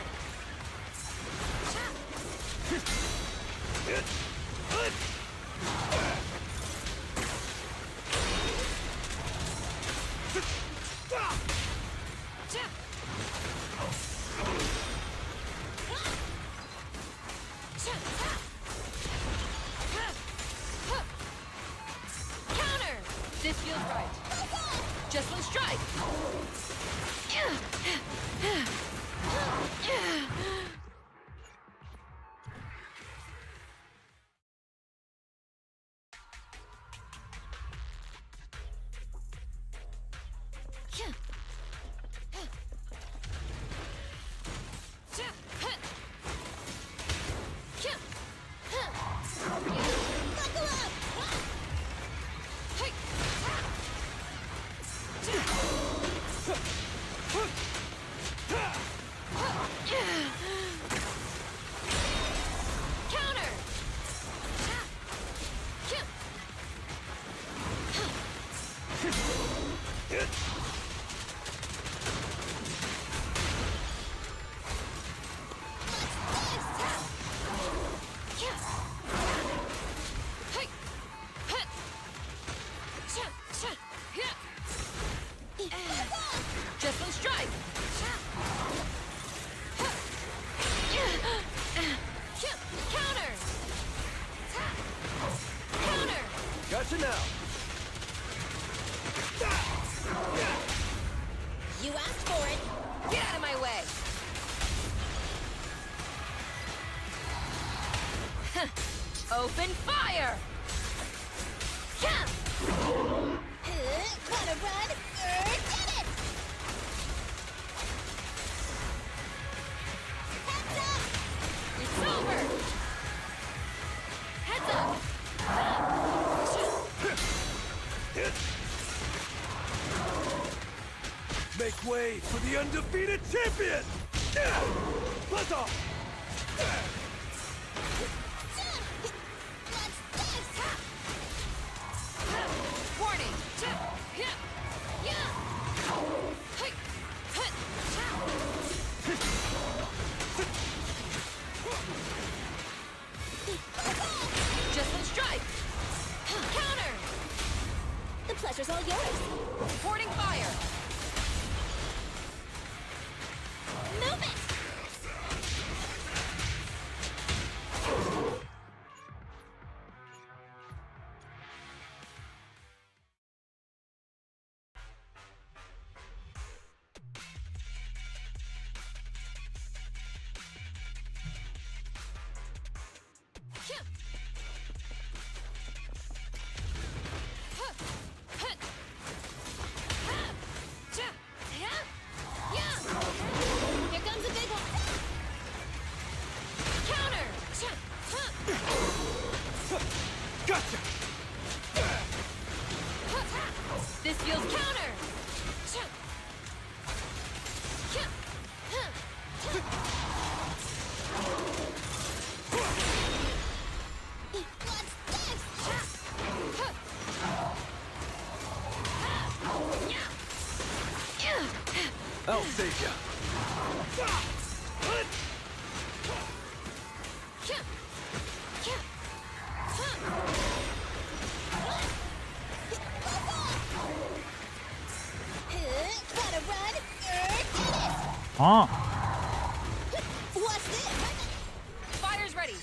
Counter. This feels right. Just one strike. Buckle up. Hey. Counter. Just one strike. Counter. Counter. Gotcha now. You asked for it. Get out of my way. Open fire. Wanna run? Get it. Heads up. It's over. Heads up. Make way for the undefeated champion! Buzz off! Warning. Just one strike. Counter. The pleasure's all yours. Reporting fire. Move it. Here comes a big one. Counter. Gotcha! This feels counter. I'll save ya. Gotta run. Get it. Huh? What's this? Fire's ready.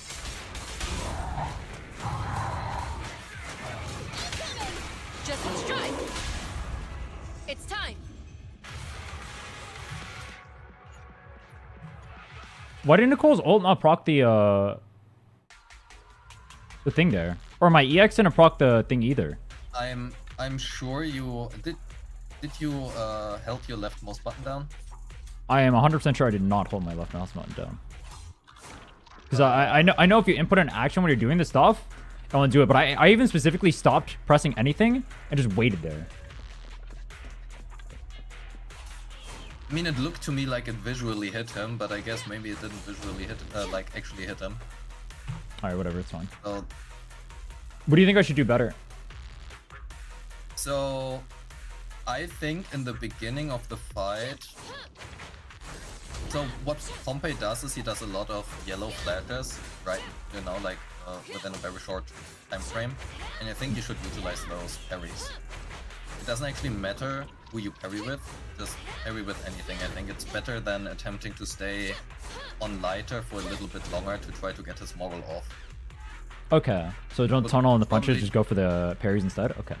Incoming. Just one strike. It's time. Why did Nicole's ult not proc the thing there? Or my EX didn't proc the thing either. I'm sure you did you held your left mouse button down? I am 100% sure I did not hold my left mouse button down. Because I know if you input an action when you're doing this stuff, I want to do it. But I even specifically stopped pressing anything and just waited there. I mean, it looked to me like it visually hit him, but I guess maybe it didn't visually hit, like actually hit him. Alright, whatever, it's fine. So, What do you think I should do better? so I think in the beginning of the fight. So what Pompey does is he does a lot of yellow flashes, right? You know, like within a very short time frame, and I think you should utilize those parries. It doesn't actually matter who you parry with, just parry with anything. I think it's better than attempting to stay on lighter for a little bit longer to try to get his moral off. Okay, so don't tunnel on the punches, Probably- just go for the parries instead? Okay.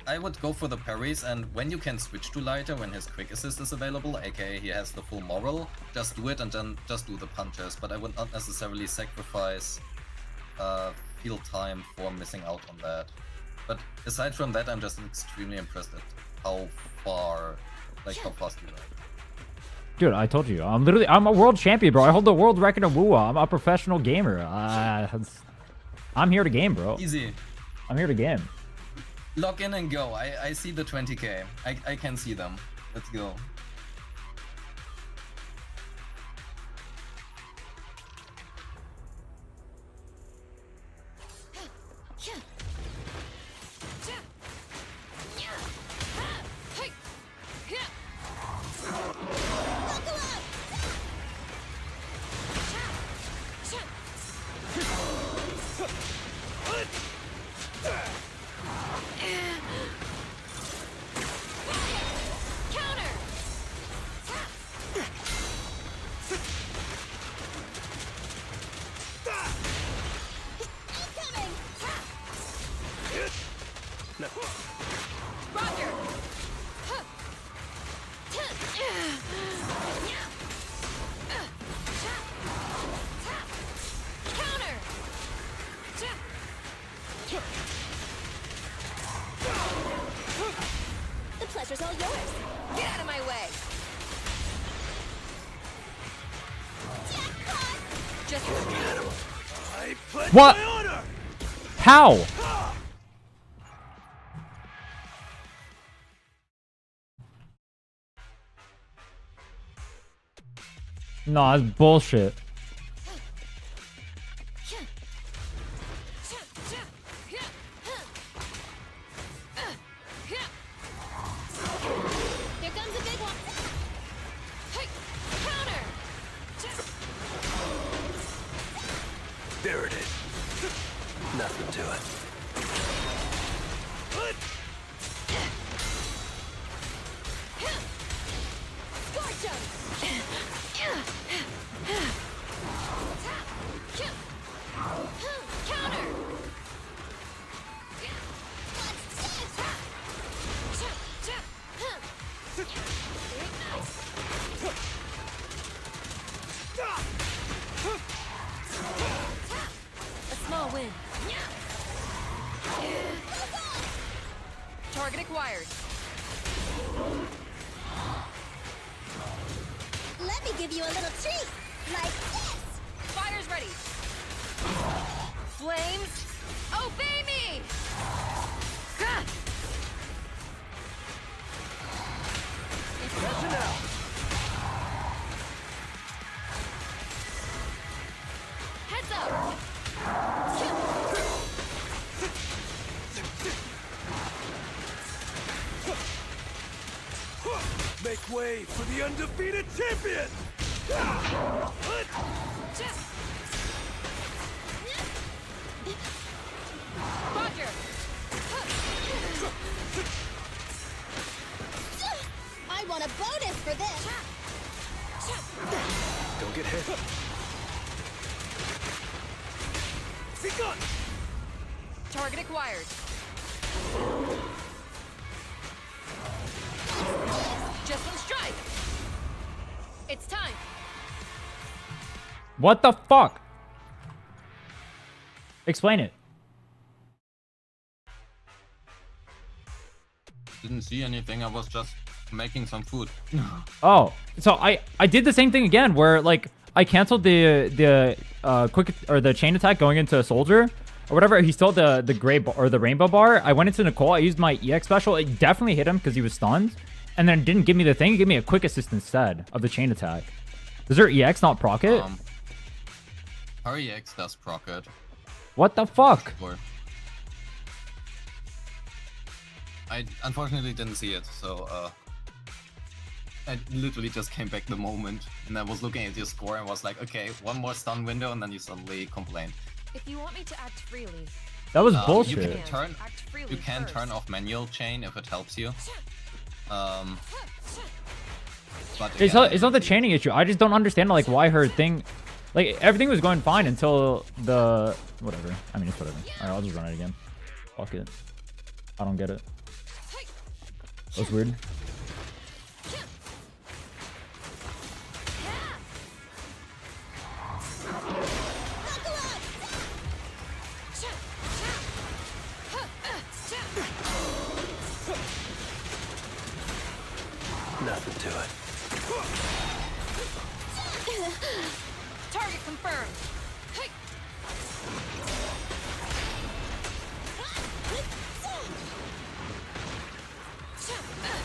I would go for the parries, and when you can switch to lighter, when his quick assist is available, aka he has the full moral, just do it and then just do the punches. But I would not necessarily sacrifice field time for missing out on that. But aside from that, I'm just extremely impressed at how far, like how fast you are. Dude, I told you, I'm a world champion, bro. I hold the world record of Wuwa. I'm a professional gamer. I'm here to game, bro. Easy. I'm here to game. Log in and go. I see the 20k. I can see them. Let's go. The pleasure's all yours. Get out of my way. Just I pledge What? my honor! How? Nah, it's bullshit. Here comes a big one. Hey, counter. There it is. Nothing to it. Scorch 'em. Counter. A small win. Target acquired. Let me give you a little treat, like this! Fire's ready. Flames, obey me! Gah! Catching out. Heads up! Make way for the undefeated champion! Roger! I want a bonus for this! Don't get hit. Begun! Target acquired. Just one strike. It's time. What the fuck? Explain it. Didn't see anything. I was just making some food. Oh, so I did the same thing again, where like I canceled the quick or the chain attack going into a soldier or whatever. He still had the gray bar, or the rainbow bar. I went into Nicole. I used my EX special. It definitely hit him because he was stunned. and then it didn't give me the thing. It gave me a quick assist instead of the chain attack. Does her EX not proc it? Her EX does proc it. What the fuck? Or... I unfortunately didn't see it, so I literally just came back the moment, and I was looking at your score and was like, okay, one more stun window, and then you suddenly complained. If you want me to act freely, That was You bullshit. can act freely you can first. turn off manual chain if it helps you. But It's again, not the chaining issue. I just don't understand like why her thing, like everything was going fine until the whatever. I mean, it's whatever. All right, I'll just run it again. Fuck it. I don't get it. That was weird. Nothing to it. Target confirmed. Hey.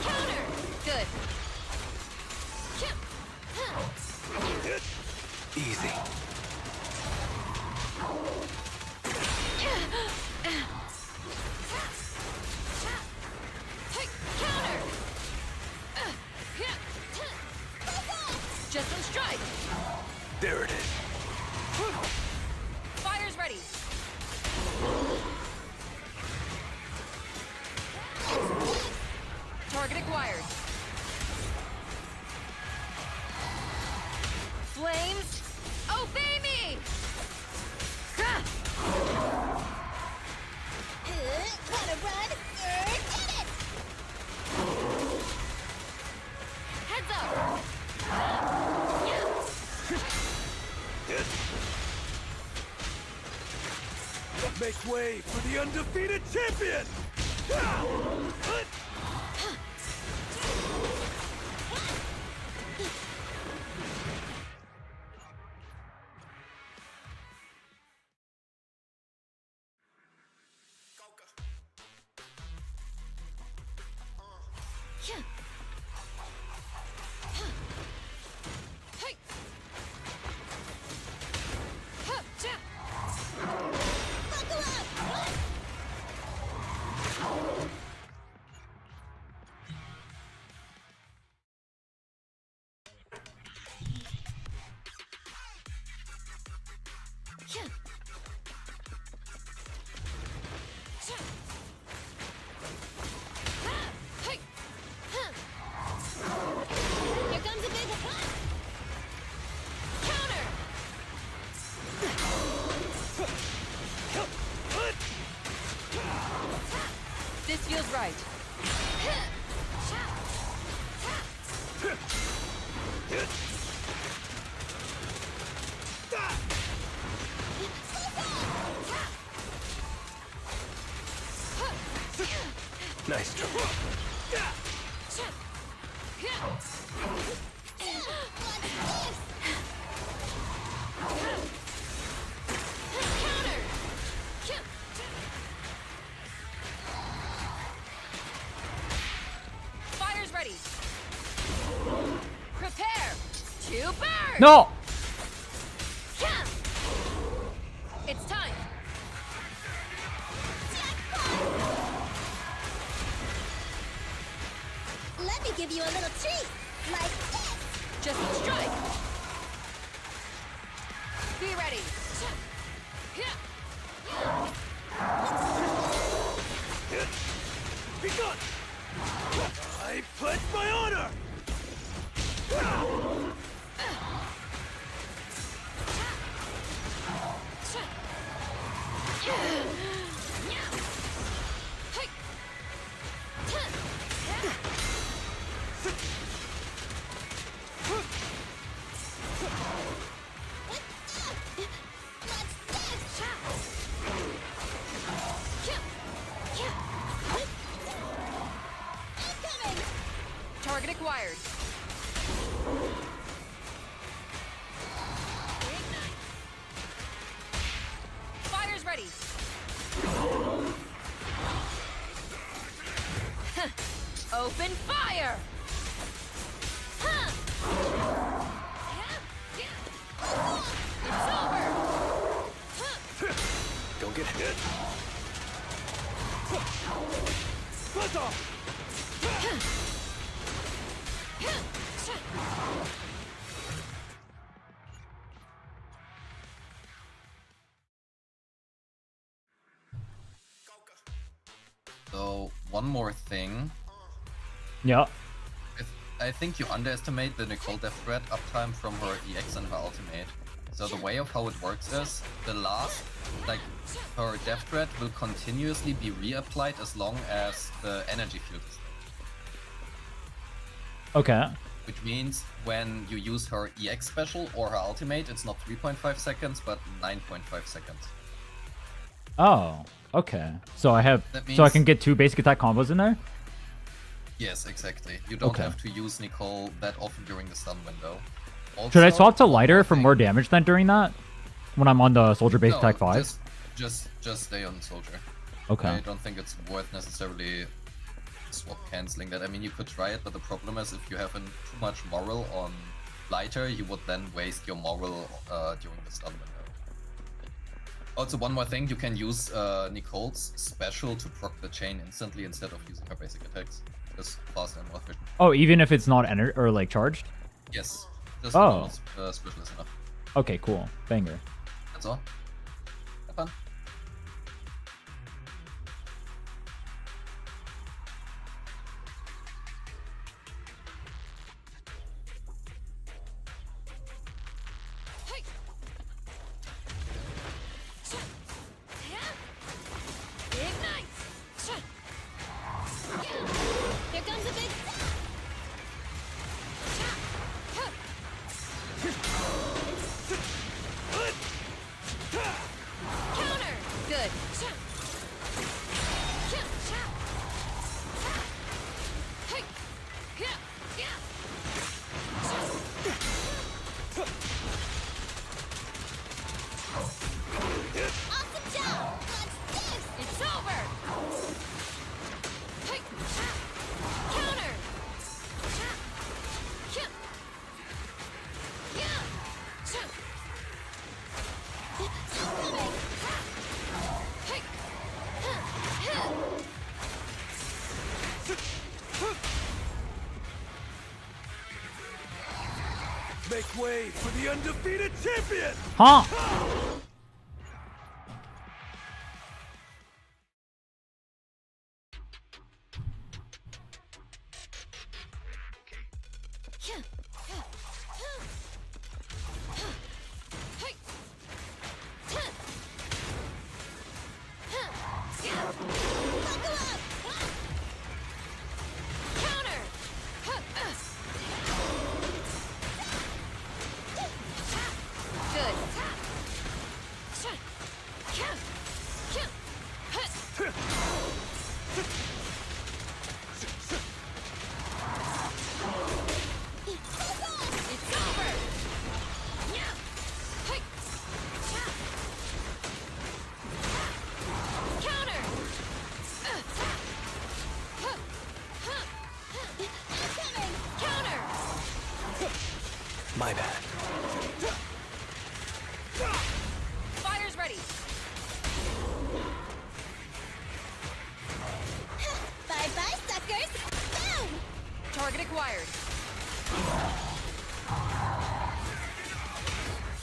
Counter. Good. Easy. Counter. Just on strike. There it is. Fire's ready. Target acquired. Flames, obey me! Wanna run? Get it! Heads up! Make way for the undefeated champion! Here comes a big Counter! This feels right. Nice try. Fire's ready. Prepare to burn. No. It's time. Let me give you a little treat, like this. Just strike. Be ready. Be gone! I pledge my honor! Target acquired. Fire's ready. Open fire! one more thing. Yeah. I think you underestimate the Nicole death threat uptime from her EX and her ultimate. So the way of how it works is, the last, like, her death threat will continuously be reapplied as long as the energy field is there. Okay. Which means when you use her EX special or her ultimate, it's not 3.5 seconds, but 9.5 seconds. Oh, okay. So I have, That so I means- can get 2 basic attack combos in there? Yes, exactly. You don't Okay. have to use Nicole that often during the stun window. Should I Also, swap to one lighter more for thing. more damage then during that? When I'm on the soldier base No, attack 5? Just stay on soldier. Okay. I don't think it's worth necessarily swap canceling that. I mean, you could try it, but the problem is if you have too much moral on lighter, you would then waste your moral during the stun window. Also, one more thing, you can use Nicole's special to proc the chain instantly instead of using her basic attacks. Just faster and more efficient. Oh, even if it's not or like charged? Yes, just Oh. the normal special is enough. Okay, cool. Banger. That's all. Have fun. Ignite! Here comes a big Counter! Good. awesome job. Let's dance. It's over! Counter! Make way for the undefeated champion! Huh? Counter! Good. It's over! Counter! Counter! My bad. Fire's ready! Bye-bye, suckers. Boom! Target acquired.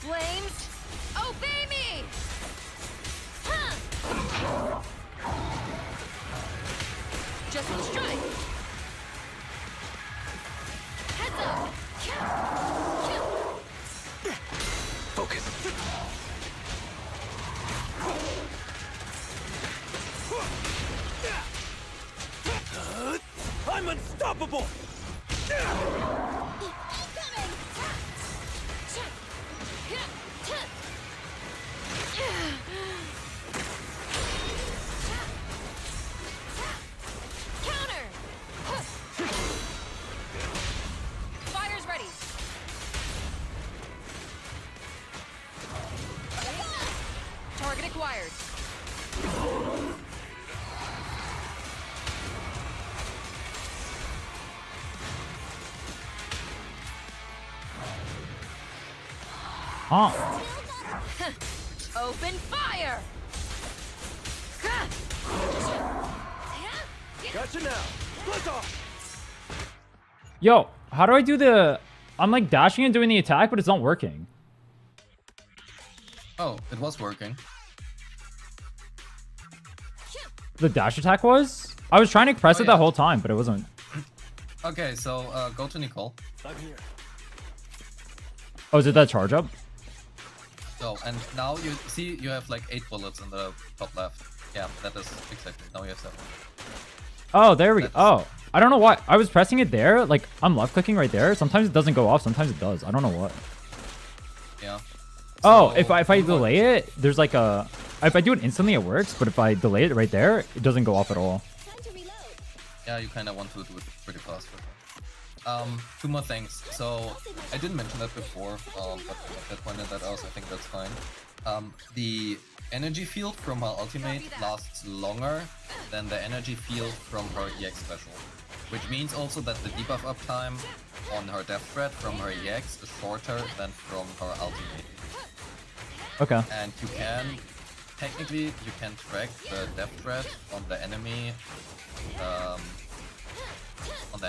Flames, obey me! Huh. Just strike. Heads up. Focus. I'm unstoppable! Counter! Fire's ready. Target acquired. Huh? Open fire! Gotcha now! Blitz off! Yo, how do I do the... I'm like dashing and doing the attack, but it's not working. Oh, it was working. The dash attack was? I was trying to press it yeah. the whole time, but it wasn't. Okay, so go to Nicole. I'm here. Oh, is it that charge up? So, and now you see you have like 8 bullets in the top left. Yeah, that is exactly. Now you have 7. Oh, there we go. That's- Oh, I don't know why. I was pressing it there. Like, I'm left clicking right there. Sometimes it doesn't go off. Sometimes it does. I don't know what. Yeah. Oh, So, if I delay it, there's like a... If I do it instantly, it works. But if I delay it right there, it doesn't go off at all. Time to reload. Yeah, you kind of want to do it pretty fast. 2 more things. So I didn't mention that before, but I pointed that out. So I think that's fine. The energy field from her ultimate lasts longer than the energy field from her EX special, which means also that the debuff uptime on her death threat from her EX is shorter than from her ultimate. Okay. And you can technically you can track the death threat on the enemy.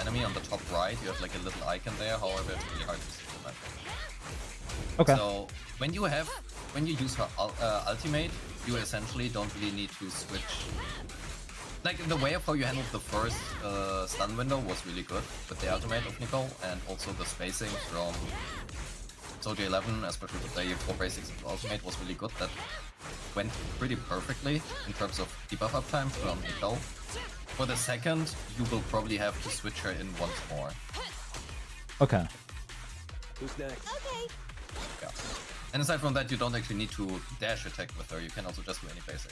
On the top right, you have like a little icon there. However, it's really hard to see the map. Okay. So when you use her ultimate, you essentially don't really need to switch. Like the way of how you handled the first stun window was really good with the ultimate of Nicole, and also the spacing from Soldier 11, especially with the 4 basics into ultimate, was really good. That went pretty perfectly in terms of debuff uptime from Nicole. For the second, you will probably have to switch her in once more. Okay. Who's next? Okay. Yeah. And aside from that, you don't actually need to dash attack with her. You can also just do any basic.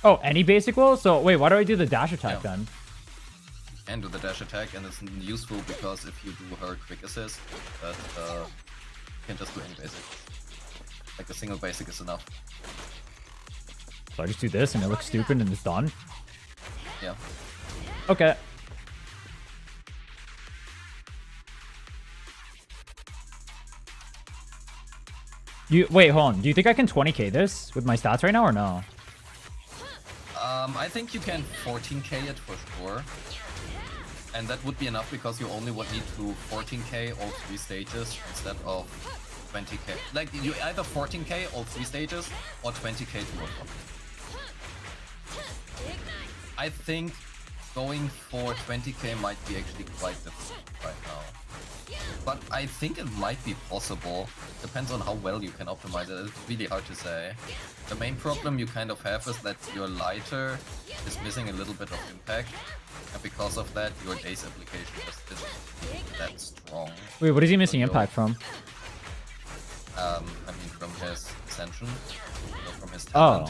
Oh, any basic will? So, wait, why do I do the dash attack Yeah. then? You can do the dash attack, and it's useful because if you do her quick assist, that you can just do any basic. Like a single basic is enough. So I just do this and it looks stupid and it's done? Yeah. Okay. Wait, hold on. Do you think I can 20k this with my stats right now or no? I think you can 14k it for sure. And that would be enough because you only would need to 14k all 3 stages instead of 20k. Like, you either 14k all 3 stages or 20k to work on. I think going for 20k might be actually quite difficult right now. But I think it might be possible. Depends on how well you can optimize it. It's really hard to say. The main problem you kind of have is that your lighter is missing a little bit of impact. And because of that, your daze application just isn't that strong. Wait, what is he missing So impact from? I mean from his ascension, from his talent.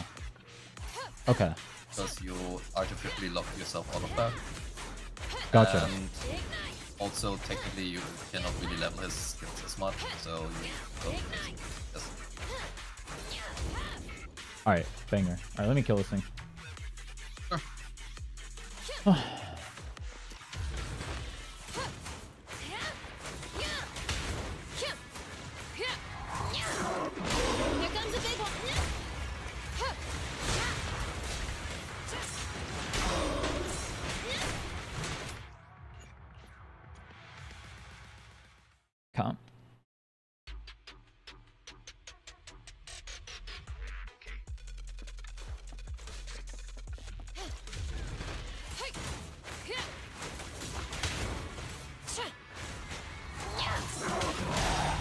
Oh. Okay. Because you artificially lock yourself out of that. Gotcha. And also, technically, you cannot really level his skills as much, so you don't just... Alright, banger. Alright, let me kill this thing. Sure. Here comes a big one. Can't.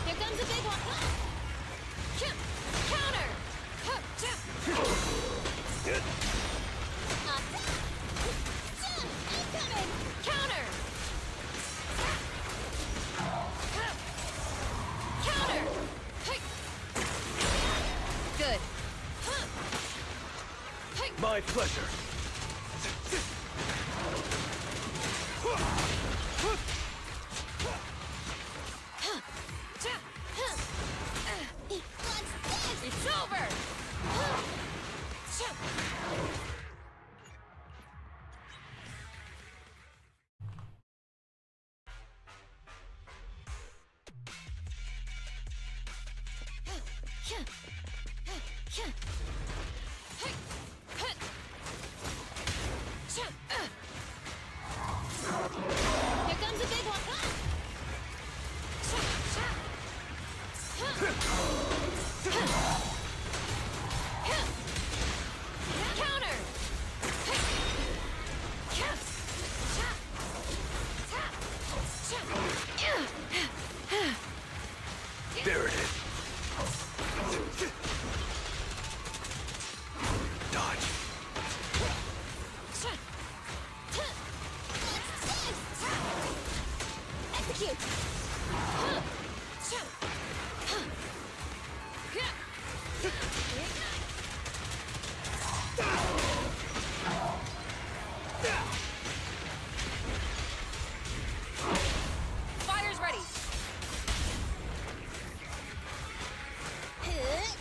Here comes a big one. Counter. Incoming. Counter. Counter. Good. My pleasure. It's over. Execute! Fire's ready.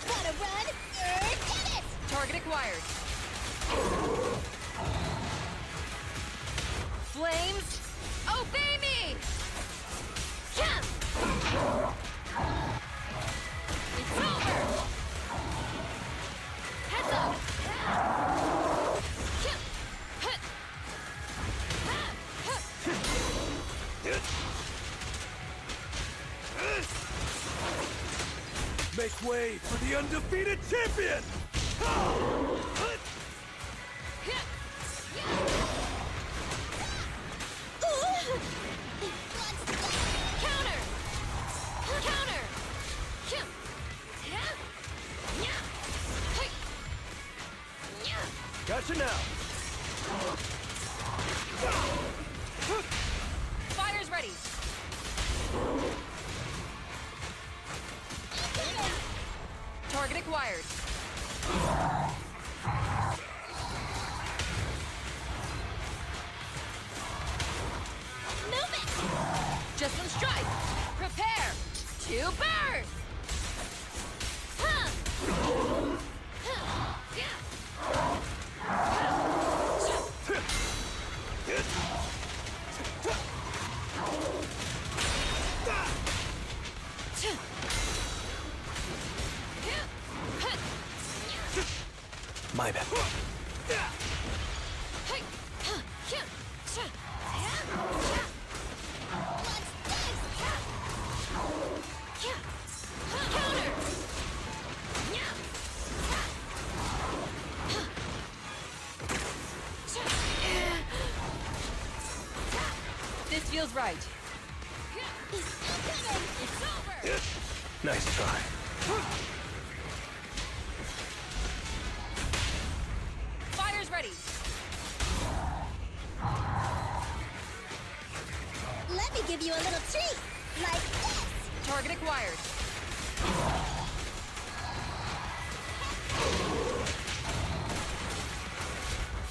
Gotta run! Get it! Target acquired. Flames, obey me! It's over! Heads up! Make way for the undefeated champion! Counter! Counter! Gotcha now! Fire's ready. Target acquired. Move it! Just one strike. Prepare to burn. My bad. This feels right. It's over! Nice try. Fire's ready. Let me give you a little treat! Like this! Target acquired.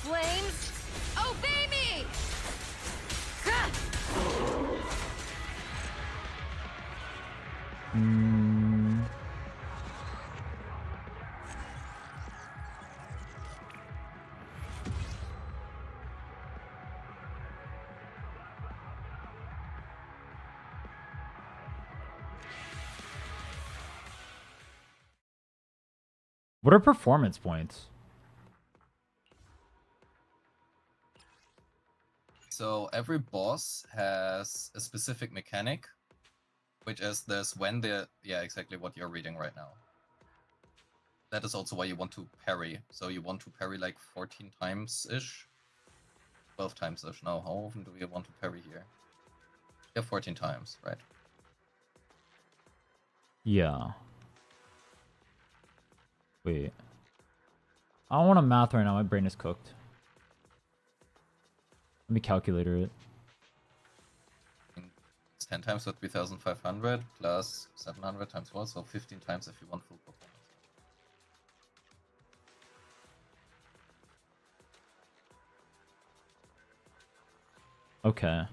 Flames, obey me! What are performance points? So every boss has a specific mechanic, which is this when the exactly what you're reading right now. That is also why you want to parry. So you want to parry like 14 times ish, 12 times ish. Now, how often do we want to parry here? Yeah, 14 times, right? Yeah. Wait. I don't want to math right now. My brain is cooked. Let me calculator it. It's 10 times so 3,500 plus 700 times 4, so 15 times if you want full performance. Okay.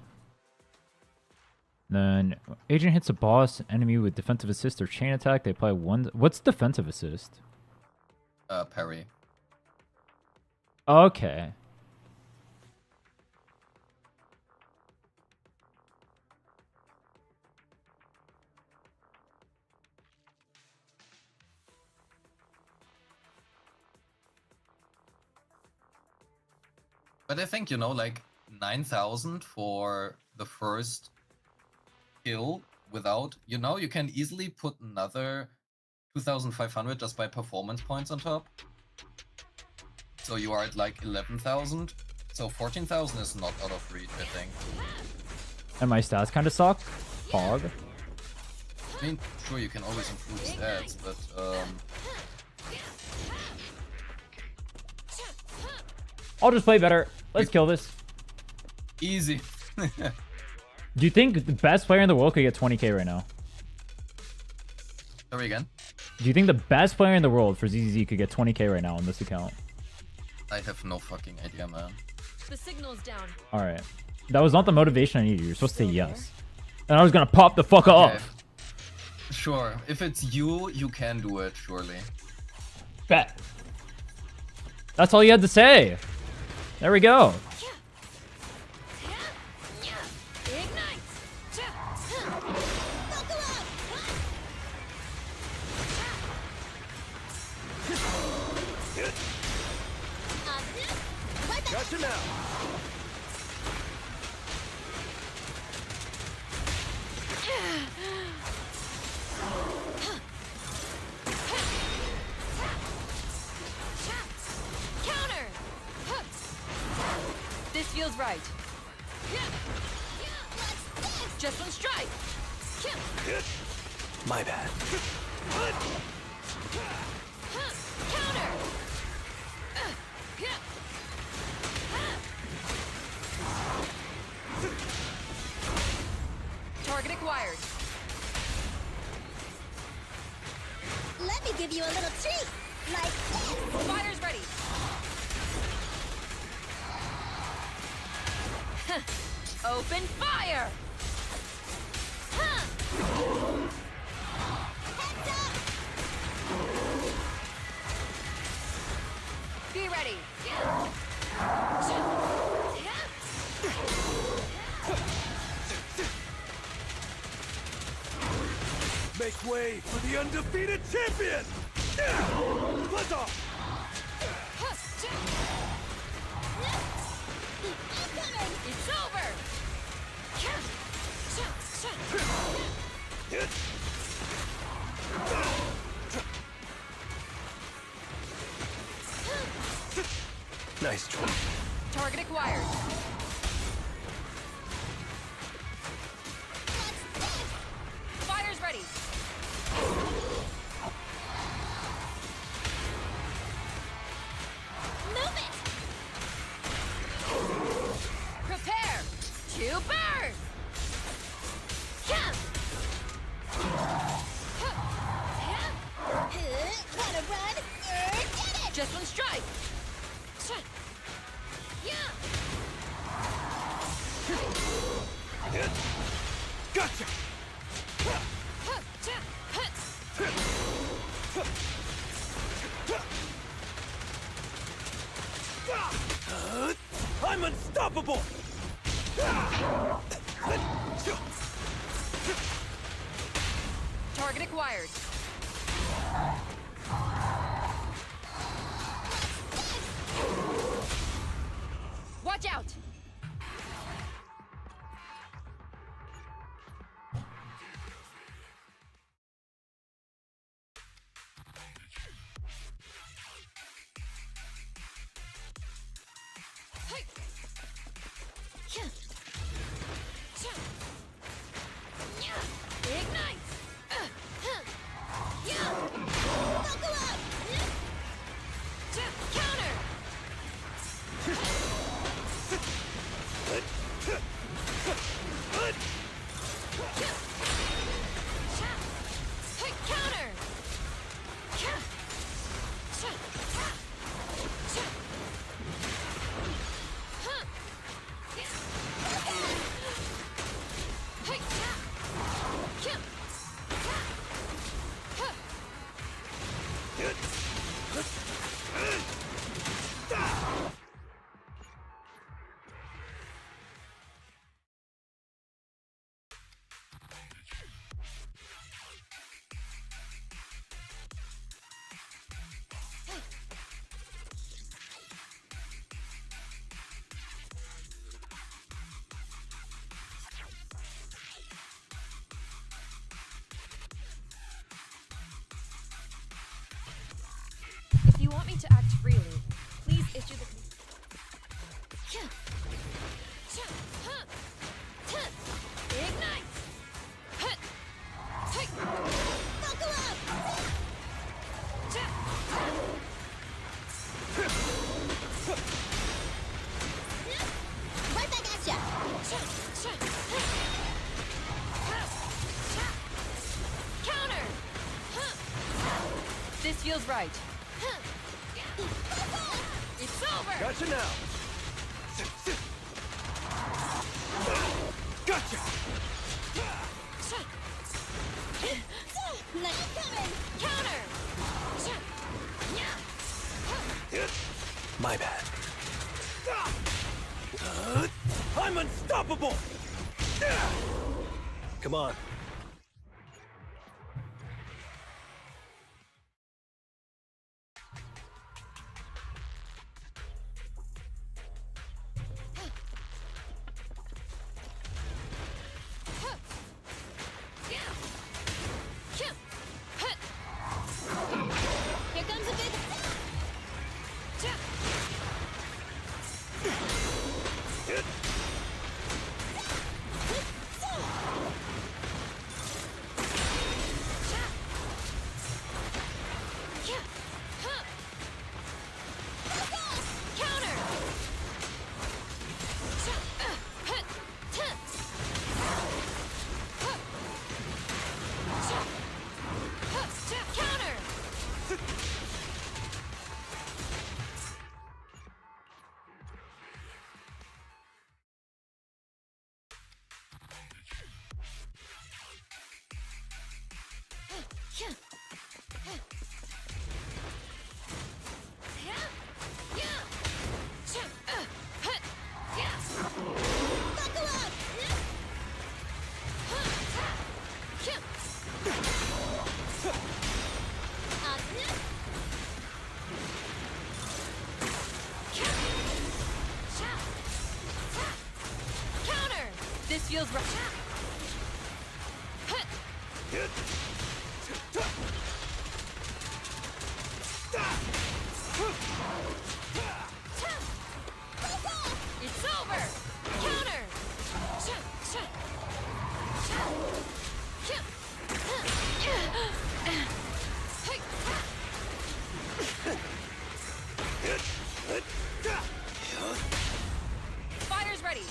Then agent hits a boss enemy with defensive assist or chain attack. They apply one. What's defensive assist? Parry. Okay. But I think, you know, like 9,000 for the first kill without, you know, you can easily put another 2,500 just by performance points on top. So you are at like 11,000. So 14,000 is not out of reach, I think. And my stats kind of suck. Fog. I mean, sure, you can always improve stats, but I'll just play better. Let's kill this. easy. Do you think the best player in the world could get 20k right now? Sorry again. Do you think the best player in the world for ZZZ could get 20k right now on this account? I have no fucking idea, man. The signal's down. All right. That was not the motivation I needed. You're supposed to say yes. And I was gonna pop the fuck off. Sure. If it's you, you can do it, surely. Bet. That's all you had to say. There we go. Ignite. Gotcha now. Counter. This feels right. Just one strike. My bad. Counter. Target acquired. Let me give you a little treat. Like this. Fire's ready. Open fire. Be ready. Make way for the undefeated champion! Let's off! It's over. Nice try. Target acquired. Fire's ready. Move it! Prepare to burn. Gotta run. Get it! Just one strike. Gotcha! I'm unstoppable! Target acquired. Watch out! Ignite! feels right. It's over! Gotcha now. Gotcha. Like coming. Counter! My bad. I'm unstoppable. Come on. Here comes a big. Counter! Counter! Buckle up. Counter! This feels right. It's over! Counter! Fire's ready!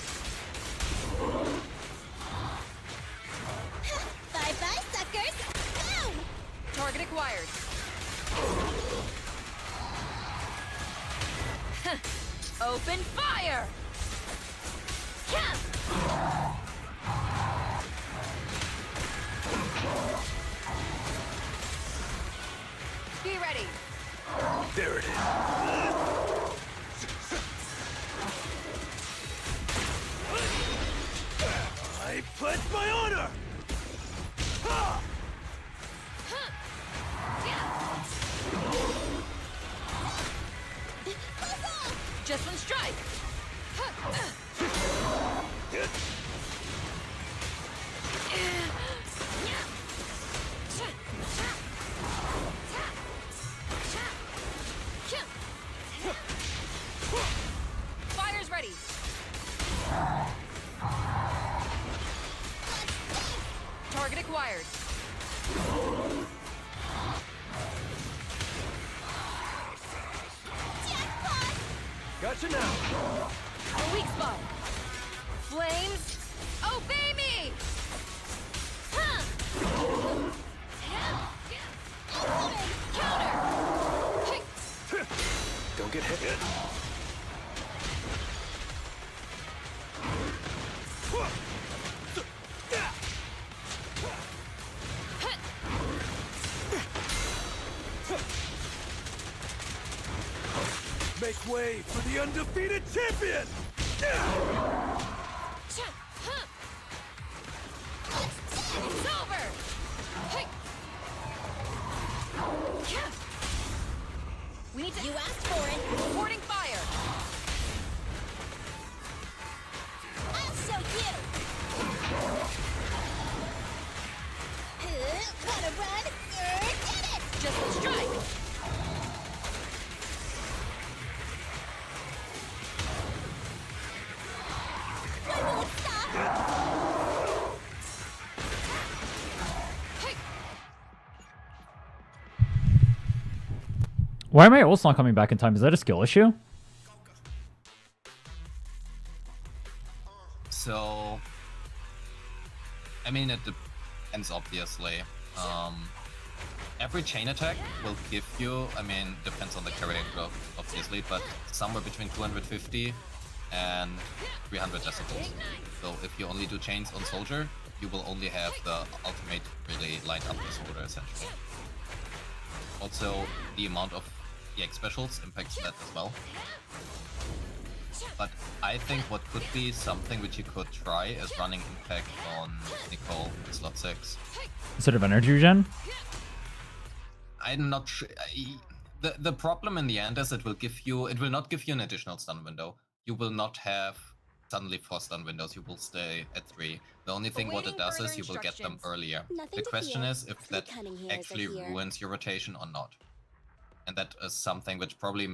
Bye-bye, suckers. Boom. Target acquired. Open fire! Be ready. There it is. I pledge my honor. Ha! Just one strike. Fire's ready. Target acquired. Gotcha now. A weak spot. Flames, obey me! Huh. Counter! Don't get hit. Make way for the undefeated champion! It's over! We need to... You asked for it. Reporting fire! I'll show you. Wanna run? Get it! Just one strike! When will it stop? Why am I also not coming back in time? Is that a skill issue? So, I mean, it depends, obviously. every chain attack will give you, I mean, depends on the character obviously, but somewhere between 250 and 300 decibels. So if you only do chains on soldier, you will only have the ultimate really lined up with soldier essentially. Also, the amount of EX specials impacts that as well. But I think what could be something which you could try is running impact on Nicole in slot 6. Instead of energy regen? I'm not sure. The problem in the end is it will not give you an additional stun window. You will not have suddenly 4 stun windows. You will stay at 3. The only thing what it does is you will get them earlier. Nothing The to question fear. is if The that cunning hairs actually are here. ruins your rotation or not. And that is something which probably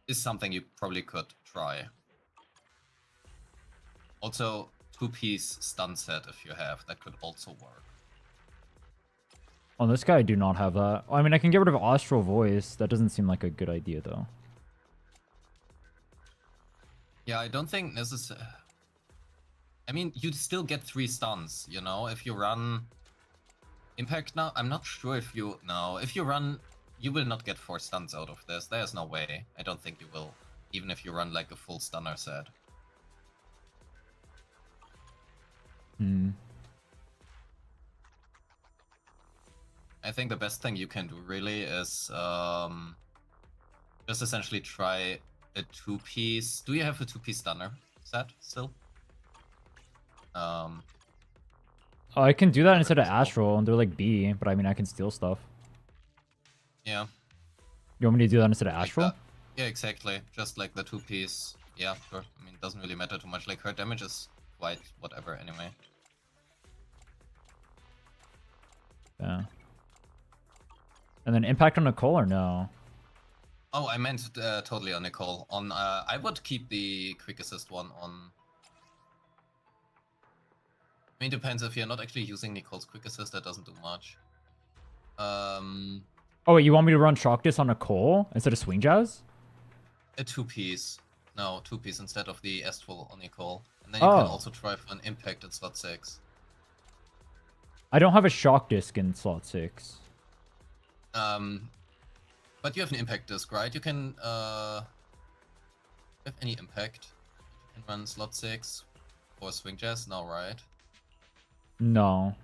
is something you probably could try. Also, 2-piece stun set if you have, that could also work. On this guy, I do not have that. I mean, I can get rid of Astral Voice. That doesn't seem like a good idea, though. Yeah, I don't think necessarily. I mean, you'd still get 3 stuns, you know, if you run impact now. I'm not sure if you no, if you run, you will not get 4 stuns out of this. There's no way. I don't think you will, even if you run like a full stunner set. I think the best thing you can do really is just essentially try a 2-piece. Do you have a 2-piece stunner set still? I can do that instead of Astral, and they're like B, but I mean, I can steal stuff. Yeah. You want me to do that instead of Like Astral? that. Yeah, exactly. Just like the 2-piece. Yeah, sure. I mean, it doesn't really matter too much. Like, her damage is quite whatever anyway. Yeah. And then impact on Nicole or no? Oh, I meant totally on Nicole. On I would keep the quick assist one on. I mean, depends if you're not actually using Nicole's quick assist. That doesn't do much. Oh, wait, you want me to run Shock Disc on Nicole instead of Swing Jazz? A 2-piece. No, 2-piece instead of the Astral on Nicole. And then you can also try for an impact in slot 6. I don't have a Shock Disc in slot 6. But you have an impact disc, right? You can have any impact. You can run slot 6 for Swing Jazz now, right? No.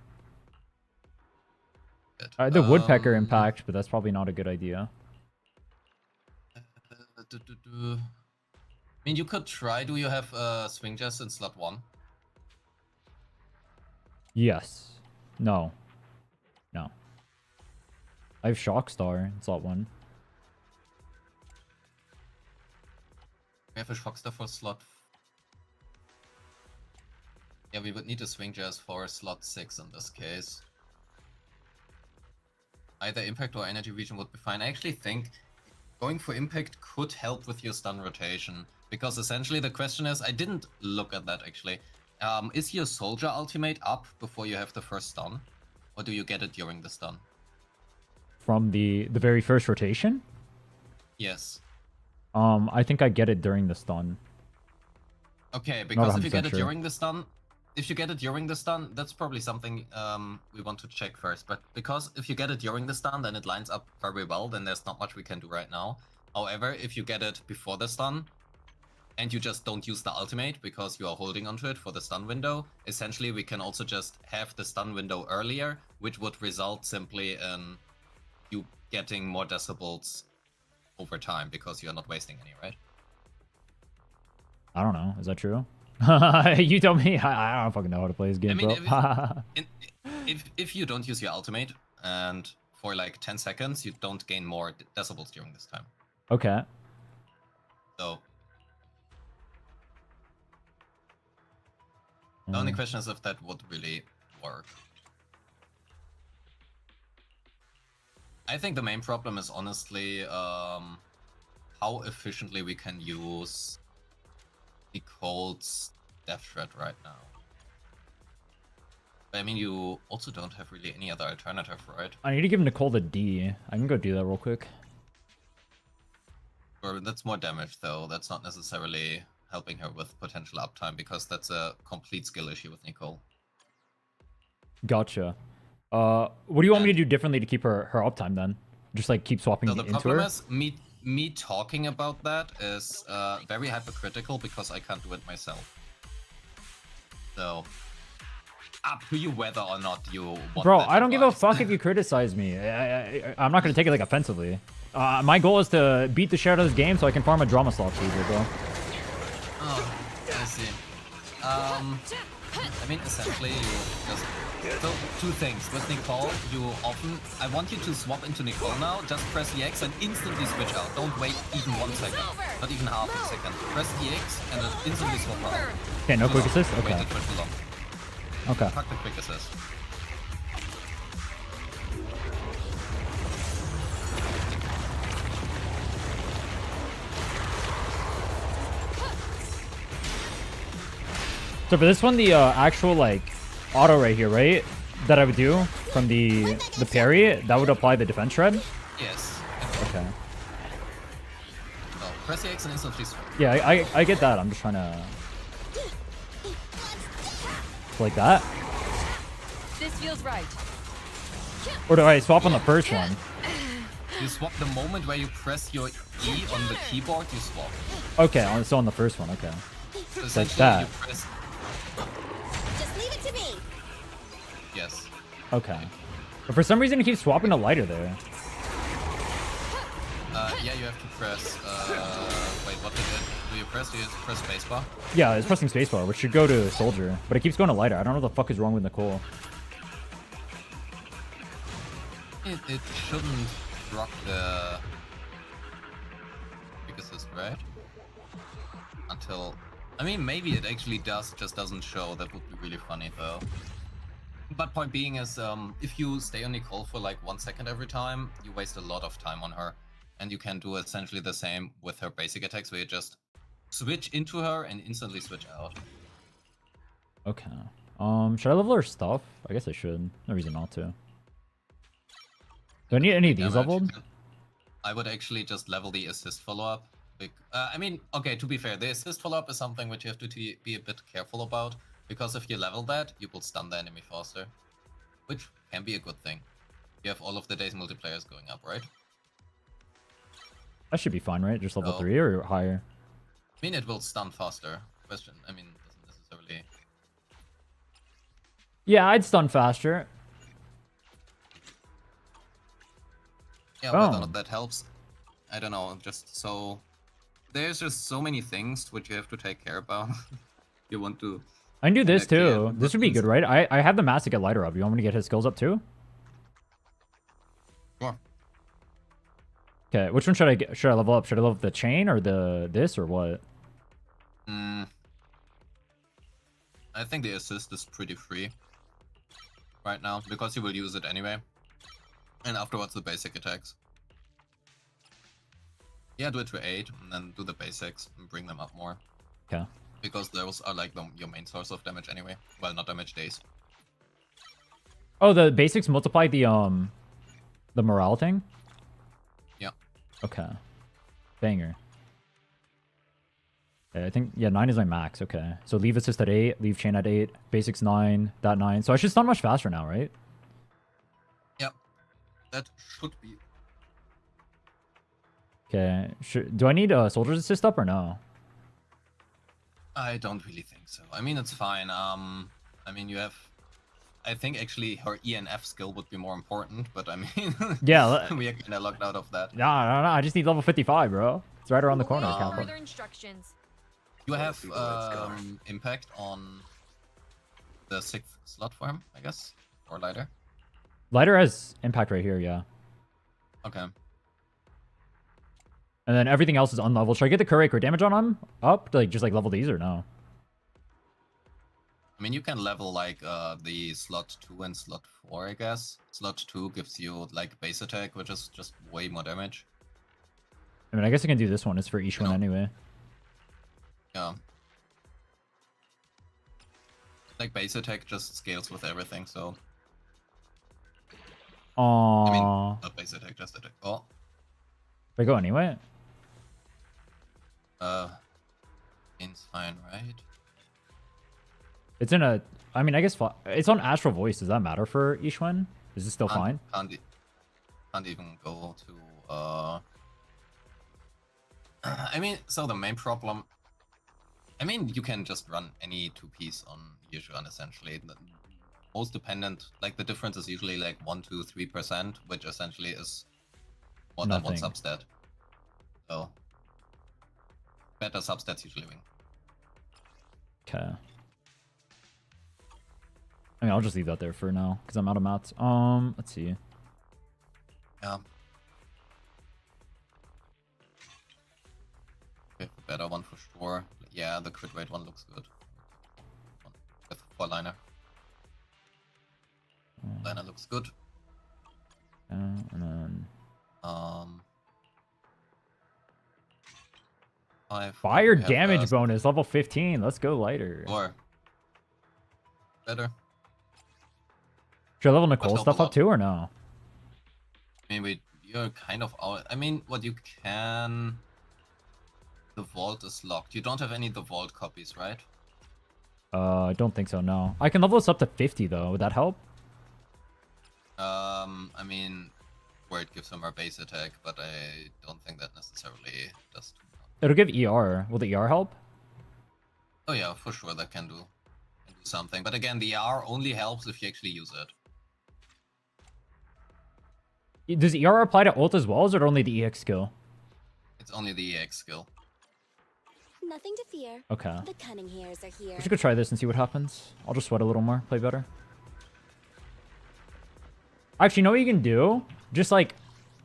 Good. The Woodpecker impact, but that's probably not a good idea. I mean, you could try. Do you have Swing Jazz in slot 1? Yes. No. No. I have Shock Star in slot 1. We have a Shockstar for slot. Yeah, we would need a Swing Jazz for slot 6 in this case. Either Impact or Energy Region would be fine. I actually think going for Impact could help with your stun rotation. Because essentially the question is, I didn't look at that actually. Is your Soldier ultimate up before you have the first stun? Or do you get it during the stun? From the very first rotation? Yes. I think I get it during the stun. Okay, because if you 100% get it sure. during the stun, that's probably something we want to check first. But because if you get it during the stun, then it lines up very well. Then there's not much we can do right now. However, if you get it before the stun, and you just don't use the ultimate because you are holding onto it for the stun window, essentially we can also just have the stun window earlier, which would result simply in you getting more decibels over time because you're not wasting any, right? I don't know. Is that true? You tell me. I don't fucking know how to play this game, I mean, bro. if you don't use your ultimate and for like 10 seconds, you don't gain more decibels during this time. Okay. So the only question is if that would really work. I think the main problem is honestly how efficiently we can use the Cold's Death Threat right now. But I mean, you also don't have really any other alternative, right? I need to give Nicole the D. I can go do that real quick. Or that's more damage though. That's not necessarily helping her with potential uptime because that's a complete skill issue with Nicole. Gotcha. What do you want me to do differently to keep her uptime then? Just like keep swapping So the into problem her? is me talking about that is very hypocritical because I can't do it myself. So up to you whether or not you want Bro, that I don't give a advice. fuck if you criticize me. I'm not gonna take it like offensively. My goal is to beat the shit out of this game so I can farm a drama slot easier, bro. Oh, I see. I mean, essentially, you just... So, two things. With Nicole, I want you to swap into Nicole now, just press EX and instantly switch out. Don't wait even 1 second. Not even half a second. Press EX and then instantly swap out. Okay, no quick assist? Okay. Waited for too long. Okay. Fuck the quick assist. So for this one, the actual like auto right here, right? That I would do from the parry, that would apply the defense shred? Yes. Okay. Oh, press EX and instantly swap. Yeah, I get that. I'm just trying to... Like that? This feels right. Or do I swap on the first one? You swap the moment where you press your E on the keyboard, you swap. Okay, so on the first one, okay. So essentially, that. you press... Just leave it to me. Yes. Okay. But for some reason, it keeps swapping to lighter there. Yeah, you have to press... wait, what did it... Do you press? Do you press spacebar? Yeah, it's pressing spacebar, which should go to soldier. But it keeps going to lighter. I don't know what the fuck is wrong with Nicole. It shouldn't rock the... quick assist, right? Until... I mean, maybe it actually does, just doesn't show. That would be really funny, though. But point being is, if you stay on Nicole for like 1 second every time, you waste a lot of time on her. And you can do essentially the same with her basic attacks, where you just switch into her and instantly switch out. Okay. Should I level her stuff? I guess I should. No reason not to. Do I need any of these leveled? I would actually just level the assist follow-up. I mean, okay, to be fair, the assist follow-up is something which you have to be a bit careful about, because if you level that, you will stun the enemy faster. Which can be a good thing. You have all of the day's multiplayers going up, right? That should be fine, right? Just level No. 3 or higher? I mean, it will stun faster. Question, I mean, doesn't necessarily... Yeah, I'd stun faster. Yeah, Oh. whether that helps, I don't know, just so... There's just so many things which you have to take care about. You want to... I can do this Actually, too. yeah, This would be good, right? I have the mass to get lighter up. You want me to get his skills up too? Sure. Okay, which one should I get? Should I level up? Should I level up the chain or this or what? I think the assist is pretty free right now, because you will use it anyway. And afterwards the basic attacks. Yeah, do it to 8, and then do the basics and bring them up more. Okay. Because those are like your main source of damage anyway. Well, not damage days. Oh, the basics multiply the morale thing? Yeah. Okay. Banger. Okay, I think, yeah, 9 is my max. Okay. So leave assist at 8, leave chain at 8, basics 9, that 9. So I should stun much faster now, right? Yep. That should be. Okay. Do I need soldier's assist up or no? I don't really think so. I mean, it's fine. I mean, you have... I think actually her ENF skill would be more important, but I mean... Yeah. we are kind of locked out of that. No, I just need level 55, bro. It's right around the corner. I can't Further instructions. You have impact on the 6th slot for him, I guess? Or lighter? Lighter has impact right here, yeah. Okay. And then everything else is unleveled. Should I get the Kurek or damage on him up? Like, just like level these or no? I mean, you can level like the slot 2 and slot 4, I guess. Slot 2 gives you like base attack, which is just way more damage. I mean, I guess I can do this one. It's for Ishwan anyway. Yeah. Like base attack just scales with everything, so... Aww. I mean, not base attack, just attack. Oh. I go anyway? Means fine, right? It's in a. I mean, I guess it's on Astral Voice. Does that matter for Ishwen? Is it still fine? Can't even go to. I mean, so the main problem. I mean, you can just run any 2-piece on Yishuan essentially. The most dependent, like the difference is usually like 1 to 3%, which essentially is more than one Nothing. substat. So better substats usually win. Okay. I mean, I'll just leave that there for now because I'm out of mats. Let's see. Yeah. Okay, better one for sure. Yeah, the crit rate one looks good. With 4-liner. Liner looks good. And then fire we have, damage bonus level 15. Let's go lighter. 4. Better. Should I level Nicole's help stuff a up lot. too or no? I mean, you're kind of out. I mean, what you can. The vault is locked. You don't have any the vault copies, right? I don't think so. No, I can level this up to 50 though. Would that help? I mean, where it gives him our base attack, but I don't think that necessarily does too much. It'll give ER. Will the ER help? Oh yeah, for sure that can do something. But again, the R only helps if you actually use it. Does ER apply to ult as well, or is it only the EX skill? It's only the EX skill. Nothing to fear. Okay. The cunning hairs are here. We should go try this and see what happens. I'll just sweat a little more, play better. Actually, you know what you can do? Just like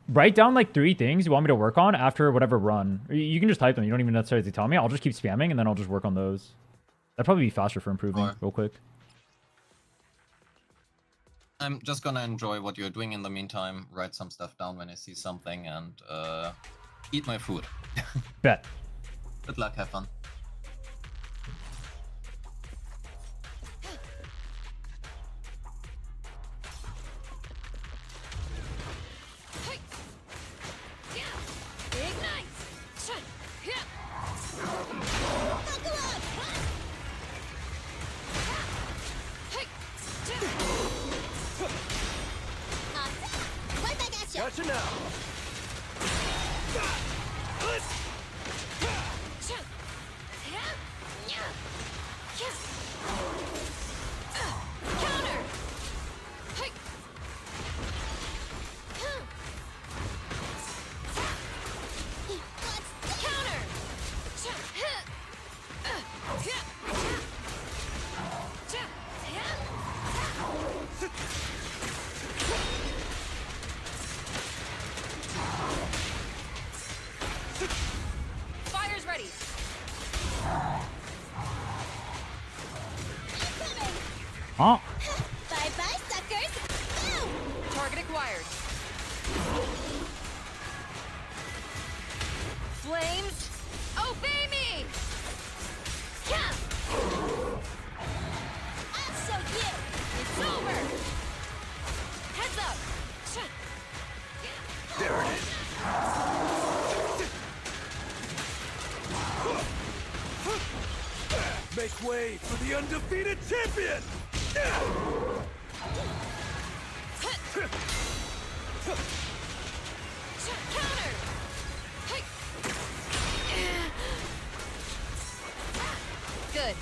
write down like 3 things you want me to work on after whatever run. Or you can just type them. You don't even necessarily tell me. I'll just keep spamming and then I'll just work on those. That'd probably be faster for improving real quick. I'm just gonna enjoy what you're doing in the meantime, write some stuff down when I see something, and eat my food. Bet. Good luck, have fun. Gotcha now. Fire's ready. Huh? Bye-bye, suckers. Boom! Target acquired. Flames, obey me! I'll show you. It's over! Heads up! There it is. Make way for the undefeated champion! Counter! Good.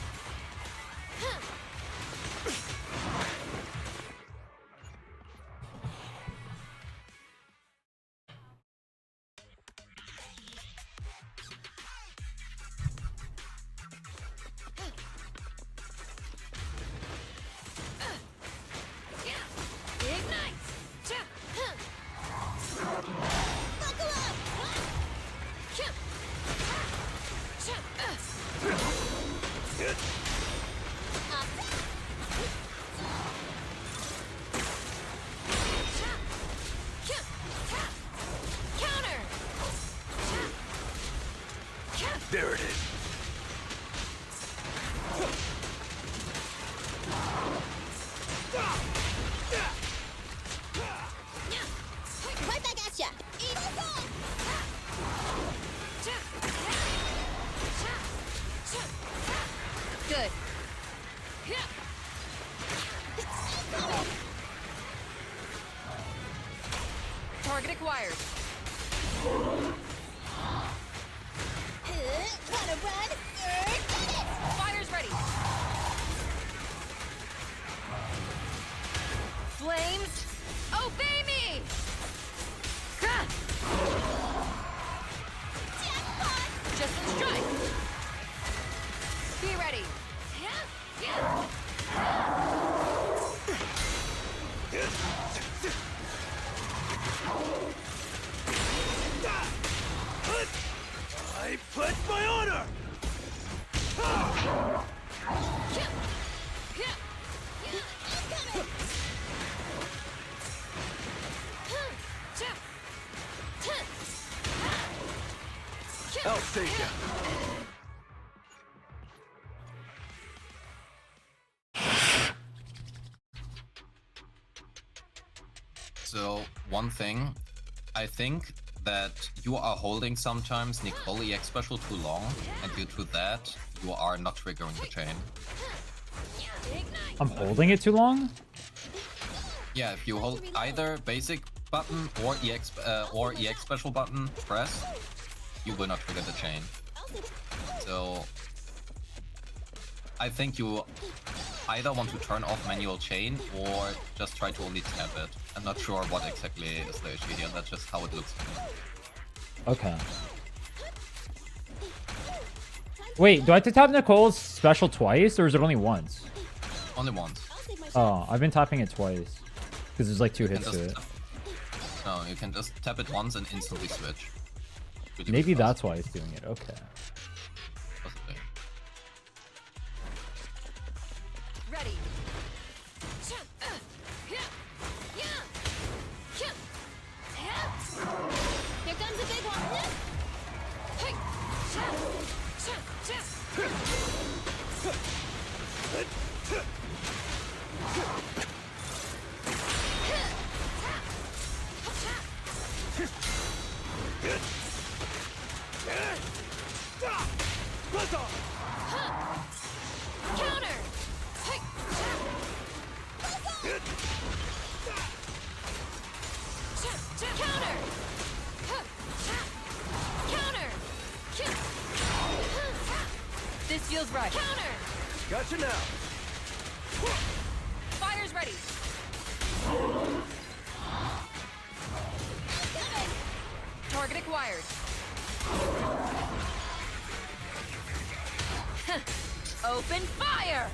Ignite! Buckle up. Counter! There it is. Right back at ya. Evil Zone. Good. Target acquired. Wanna run? Get it! Fighters ready. Flames, obey me! Ha! Just strike. Be ready. I pledge my honor! I'll save you. So, one thing, I think that you are holding sometimes Nicole EX special too long, and due to that, you are not triggering the chain. I'm holding it too long? Yeah, if you hold either basic button or EX special button press, you will not trigger the chain. So I think you either want to turn off manual chain or just try to only tap it. I'm not sure what exactly is the issue here, that's just how it looks to me. Okay. Wait, do I have to tap Nicole's special twice, or is it only once? Only once. Oh, I've been tapping it twice. Because there's like 2 hits to it. No, you can just tap it once and instantly switch. Maybe that's why it's doing it. Okay. Possibly. Ready. Here comes a big one. Buzz off! Counter. Counter. Counter. This feels right. Counter. Gotcha now. Fighters ready. Target acquired. Open fire.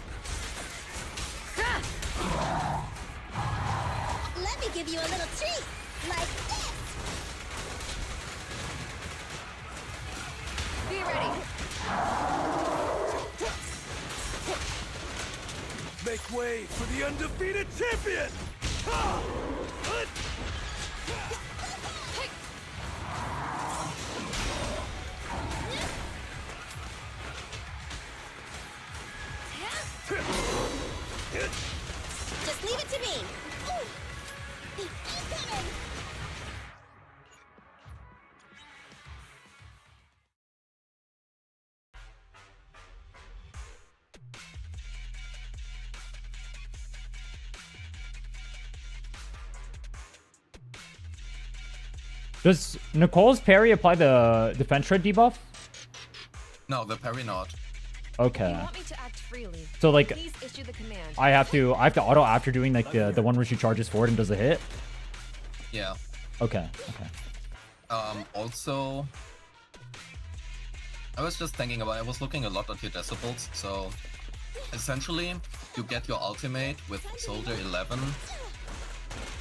Let me give you a little treat. Like this. Be ready. Make way for the undefeated champion! Ha! Just leave it to me. Ooh. Incoming. Does Nicole's parry apply the defense shred debuff? No, the parry not. Okay. You want me to act freely? So like Please issue the command. I have to auto after doing like the one where she charges forward and does a hit? Yeah. Okay. Okay. Also, I was just thinking about, I was looking a lot at your decibels, so essentially you get your ultimate with Soldier 11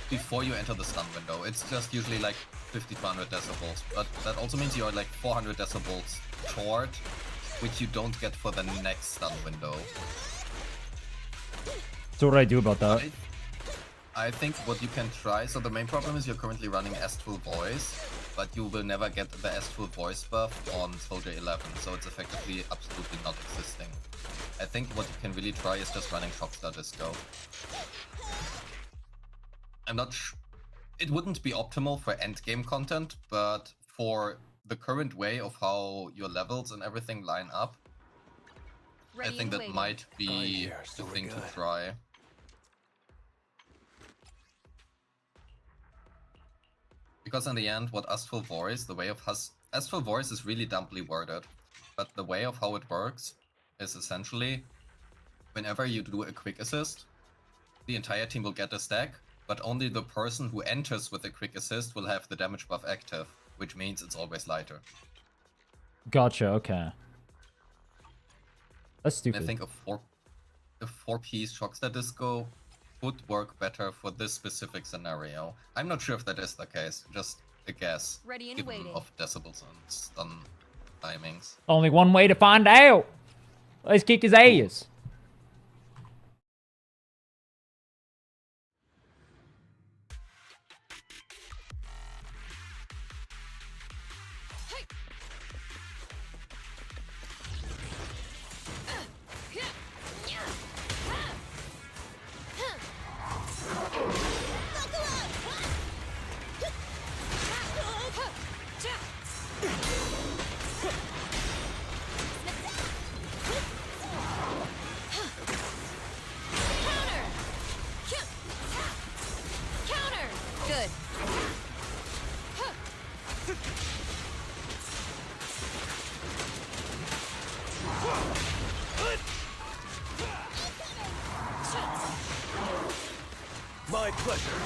before you enter the stun window. It's just usually like 50 to 100 decibels, but that also means you're like 400 decibels short, which you don't get for the next stun window. So what do I do about that? I think what you can try, so the main problem is you're currently running Astral Voice, but you will never get the Astral Voice buff on Soldier 11, so it's effectively absolutely not existing. I think what you can really try is just running Shockstar Disco. I'm not it wouldn't be optimal for endgame content, but for the current way of how your levels and everything line up, I think and that waiting. might be here, the so we're thing to good. try. Because in the end, what Astral Voice, the way of Astral Voice is really dumbly worded, but the way of how it works is essentially, whenever you do a quick assist, the entire team will get a stack, but only the person who enters with a quick assist will have the damage buff active, which means it's always lighter. Gotcha. Okay. That's And stupid. I think a 4-piece Shockstar Disco would work better for this specific scenario. I'm not sure if that is the case, just a guess, Ready and given waiting. of decibels and stun timings. Only one way to find out. Let's kick his ass. Counter! Good. My pleasure.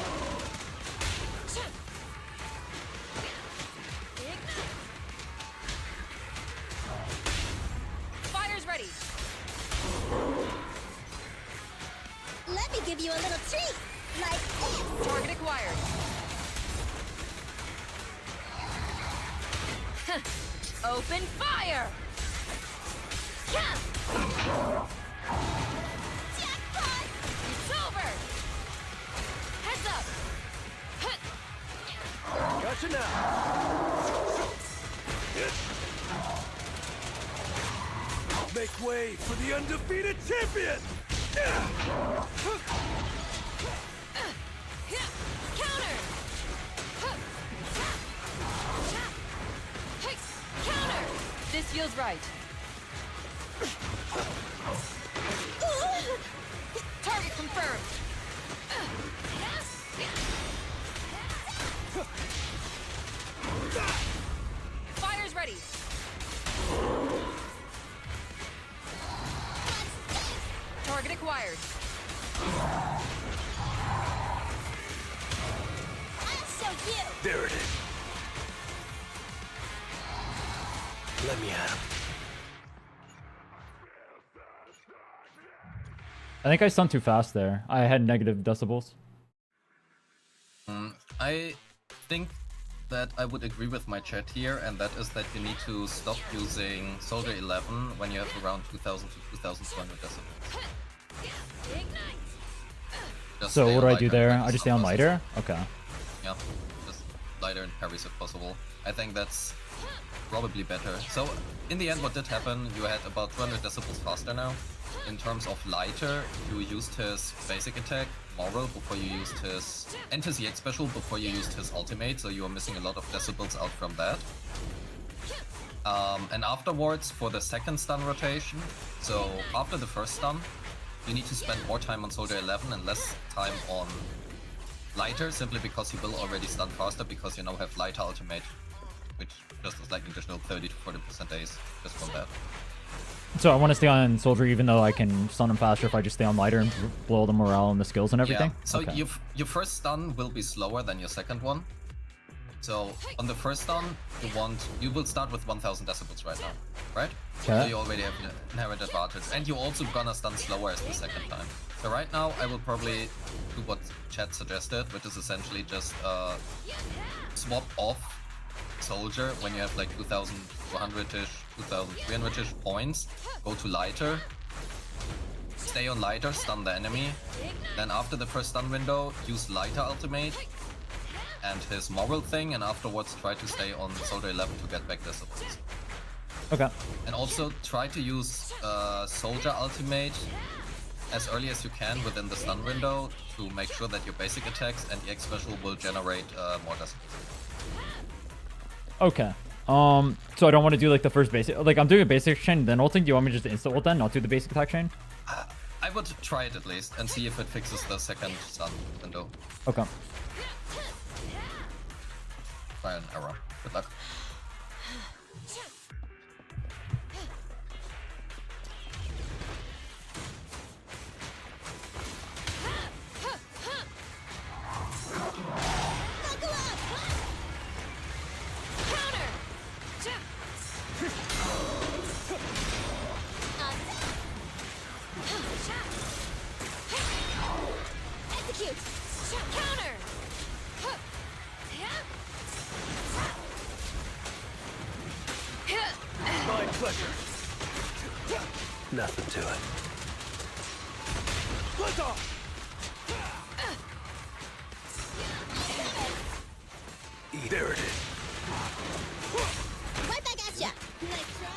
Fire's ready. Let me give you a little treat. Like this. Target acquired. Open fire! Jackpot! It's over! Heads up! Gotcha now. Make way for the undefeated champion! Counter! Counter! This feels right. Target confirmed. Fire's ready. Target acquired. I'll show you. There it is. Let me at him. I think I stunned too fast there. I had negative decibels. I think that I would agree with my chat here, and that is that you need to stop using Soldier 11 when you have around 2000 to 2200 decibels. Just So stay what do on I do lighter there? and I just stay on stop lighter? Okay. Yeah, just lighter and parries if possible. I think that's probably better. So in the end, what did happen, you had about 200 decibels faster now. In terms of lighter, you used his basic attack, Moral, before you used his... and his EX special before you used his ultimate, so you are missing a lot of decibels out from that. And afterwards, for the second stun rotation, so after the first stun, you need to spend more time on Soldier 11 and less time on lighter, simply because he will already stun faster because you now have lighter ultimate, which just is like an additional 30 to 40% days just from that. So I want to stay on Soldier even though I can stun him faster if I just stay on lighter and blow the morale and the skills and everything? Yeah, so Okay. your first stun will be slower than your second one. So on the first stun, you will start with 1000 decibels right now, right? Okay. So you already have an inherent advantage, and you're also gonna stun slower as the second time. So right now, I will probably do what chat suggested, which is essentially just swap off Soldier when you have like 2200-ish, 2300-ish points, go to lighter, stay on lighter, stun the enemy, then after the first stun window, use lighter ultimate and his moral thing, and afterwards try to stay on Soldier 11 to get back decibels. Okay. And also try to use Soldier ultimate as early as you can within the stun window to make sure that your basic attacks and EX special will generate more decibels. Okay. So I don't want to do like the first basic. Like I'm doing a basic chain, then ulting. Do you want me to just insta ult then, not do the basic attack chain? I would try it at least and see if it fixes the second stun window. Okay. Try an error. Good luck. Execute! Counter! My pleasure. Nothing to it. Blitz off! There it is. Right back at ya! Nice try.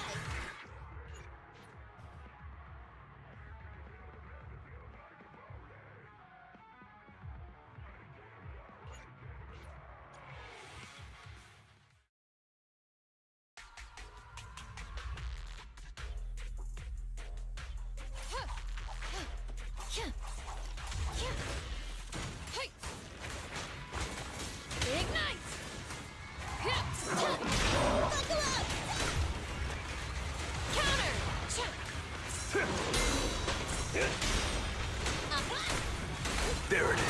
Ignite! Buckle up! Counter! There it is.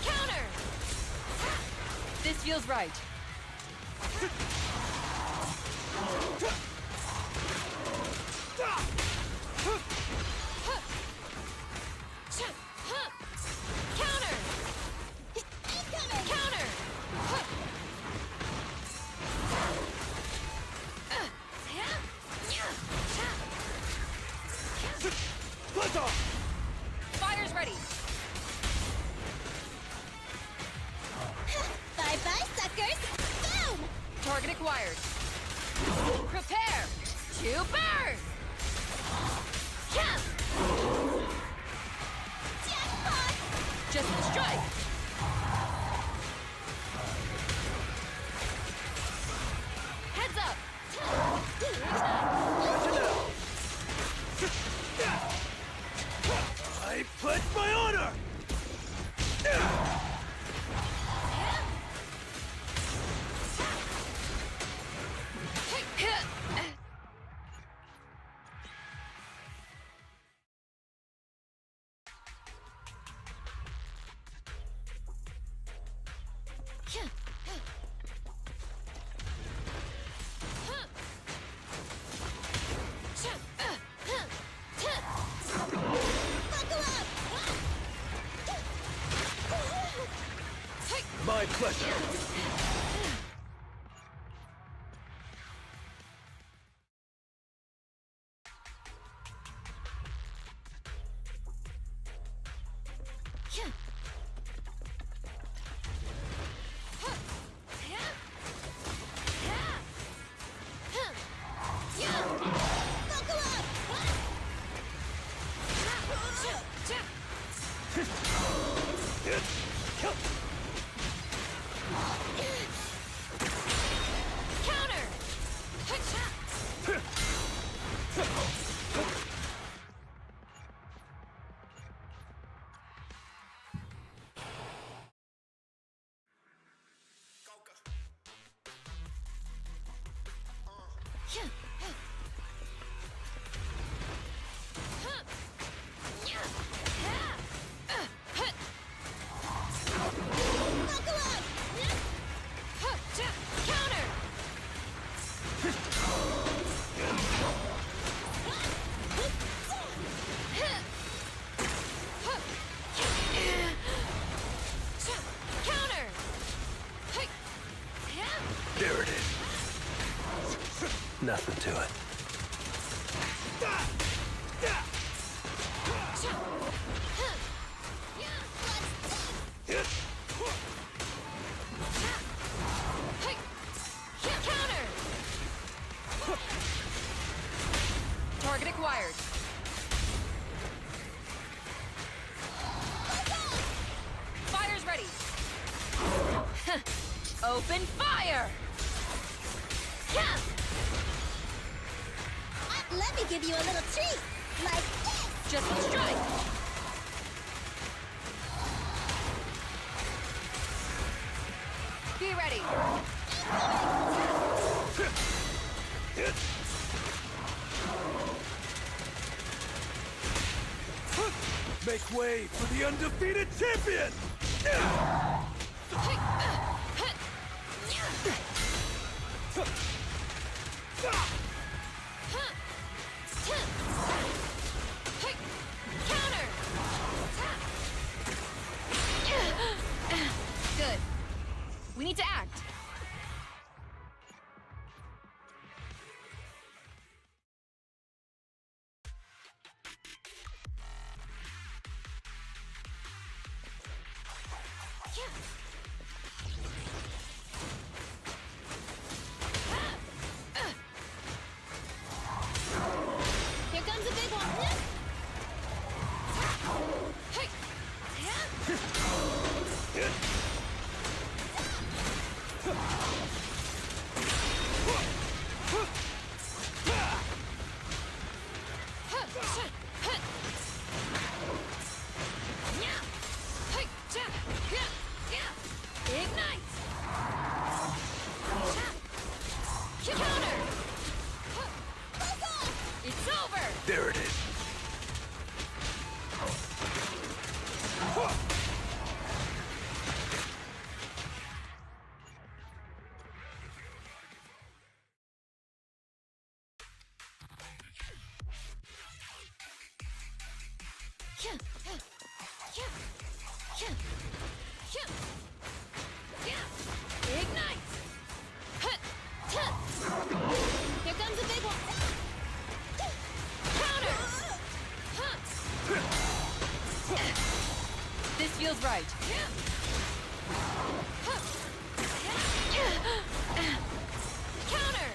Counter! This feels right. Counter! Incoming! Counter! Blitz off! Fire's ready. Bye-bye, suckers! Boom! Target acquired. Prepare to burn! Jackpot! Just strike! Heads up! I pledge my honor! Buckle up! My pleasure. Buckle up! Counter! Buckle up! Counter! Counter! There it is. Nothing to it. Counter! Target acquired. Fire's ready. Open fire! Yeah! Let me give you a little treat. Like this. Just one strike! Be ready! Make way for the undefeated champion! Counter! Good. We need to act. Here comes a big one. Ignite! Counter! It's over! There it is. Ignite! Here comes a big one. Counter! This feels right. Counter!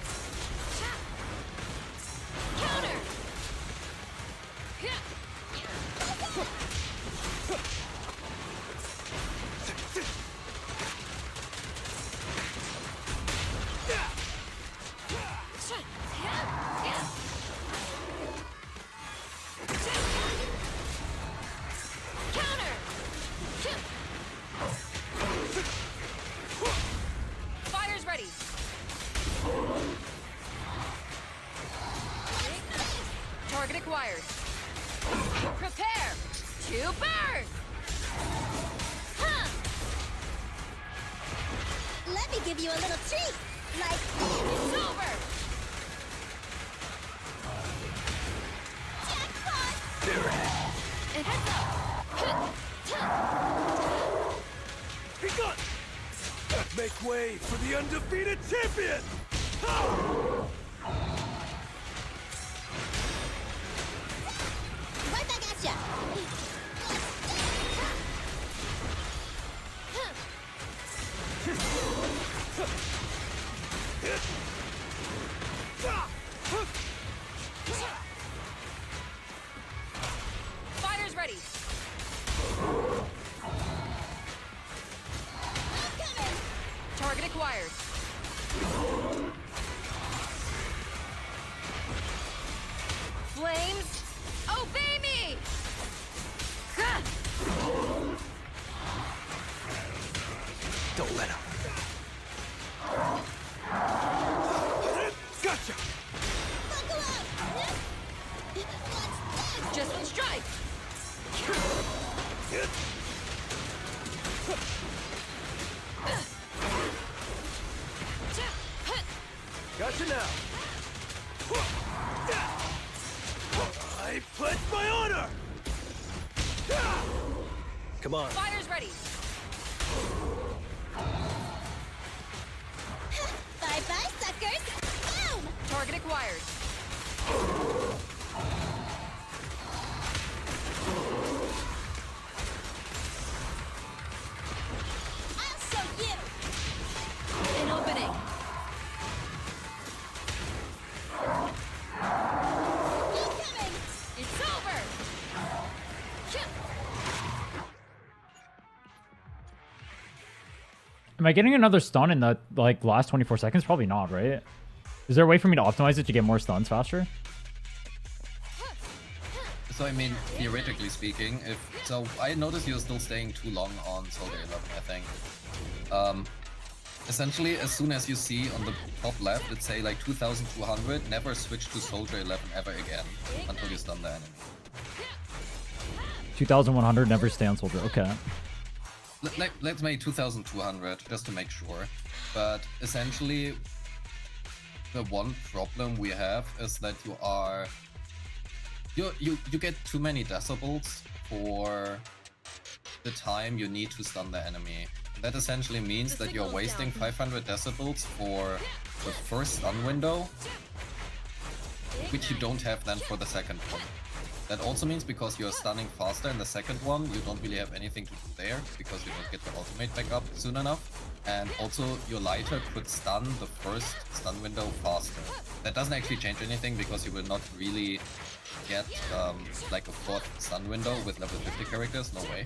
Counter! Counter! Fire's ready. Target acquired. Prepare to burn! Huh! Let me give you a little treat. Like this. It's over! Jackpot. There it is. And heads up! Begun! Make way for the undefeated champion! Right back at ya. Fire's ready. I'm coming. Target acquired. Flames, obey me! Gah! Don't let him. Gotcha! Buckle up. What's this? Just one strike! Gotcha now. I pledge my honor! Come on. Fire's ready. Bye-bye, suckers. Boom. Target acquired. I'll show you. An opening. I'm coming. It's over! Am I getting another stun in the like last 24 seconds? Probably not, right? Is there a way for me to optimize it to get more stuns faster? So I mean, theoretically speaking, I noticed you're still staying too long on Soldier 11, I think. Essentially, as soon as you see on the top left, it say like 2200, never switch to Soldier 11 ever again until you stun the enemy. 2100, never stay on soldier. Okay. Let's make 2200 just to make sure. But essentially, the one problem we have is that you get too many decibels for the time you need to stun the enemy. That essentially means that you're wasting 500 decibels for the first stun window, which you don't have then for the second one. That also means because you're stunning faster in the second one, you don't really have anything to do there, because you don't get the ultimate back up soon enough. And also, your lighter could stun the first stun window faster. That doesn't actually change anything, because you will not really get like a fourth stun window with level 50 characters, no way.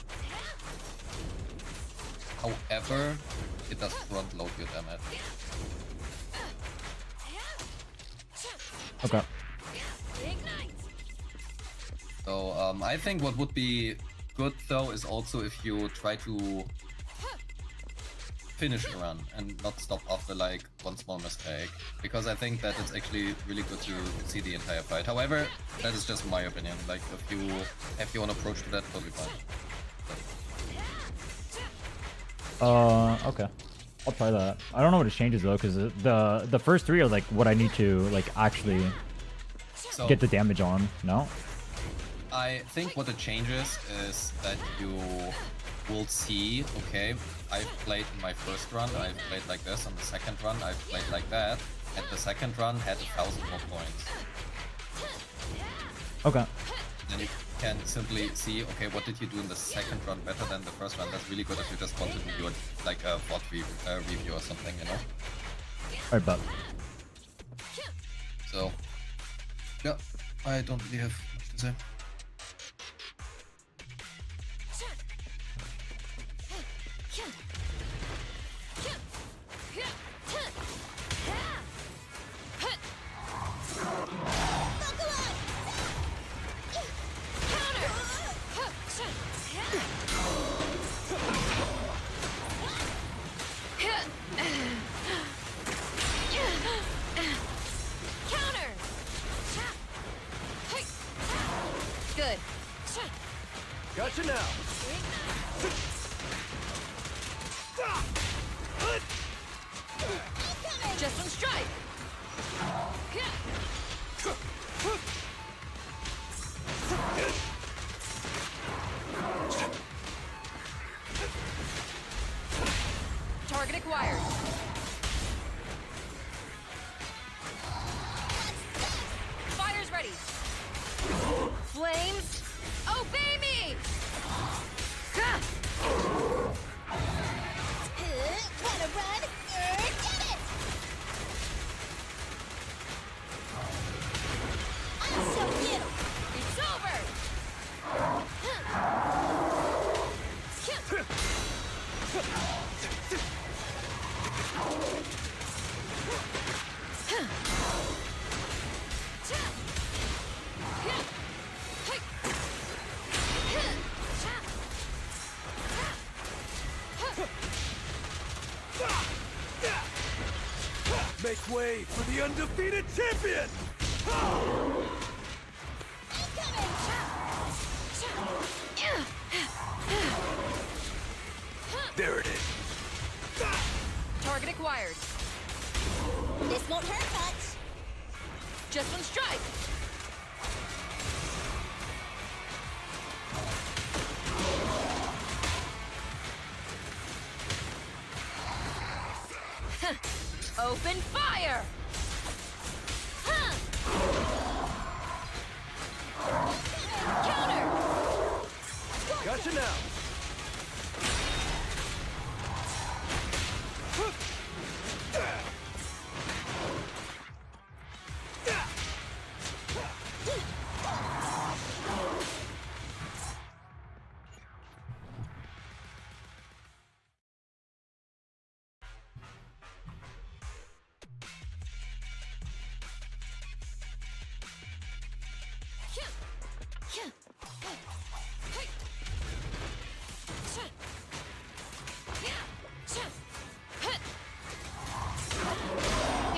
However, it does front load your damage. Okay. So I think what would be good though is also if you try to finish a run and not stop after like one small mistake, because I think that it's actually really good to see the entire fight. However, that is just my opinion. Like if you have your own approach to that, totally fine. Okay. I'll try that. I don't know what it changes though, because the first three are like what I need to like actually get the damage on. No? I think what it changes is that you will see, okay, I've played in my first run, I've played like this, on the second run I've played like that, and the second run had 1,000 more points. Okay. Then you can simply see, okay, what did you do in the second run better than the first run? That's really good if you just wanted to do it like a bot review or something, you know? Alright, but. So, yeah, I don't really have much to say. Good. Gotcha now. Just one strike. Target acquired. Fire's ready. Flames, obey me! Wanna run? Get it! I'll show you! It's over! Make way for the undefeated champion! There it is. Target acquired. This won't hurt much. Just one strike. Open fire! Counter! Gotcha now. Here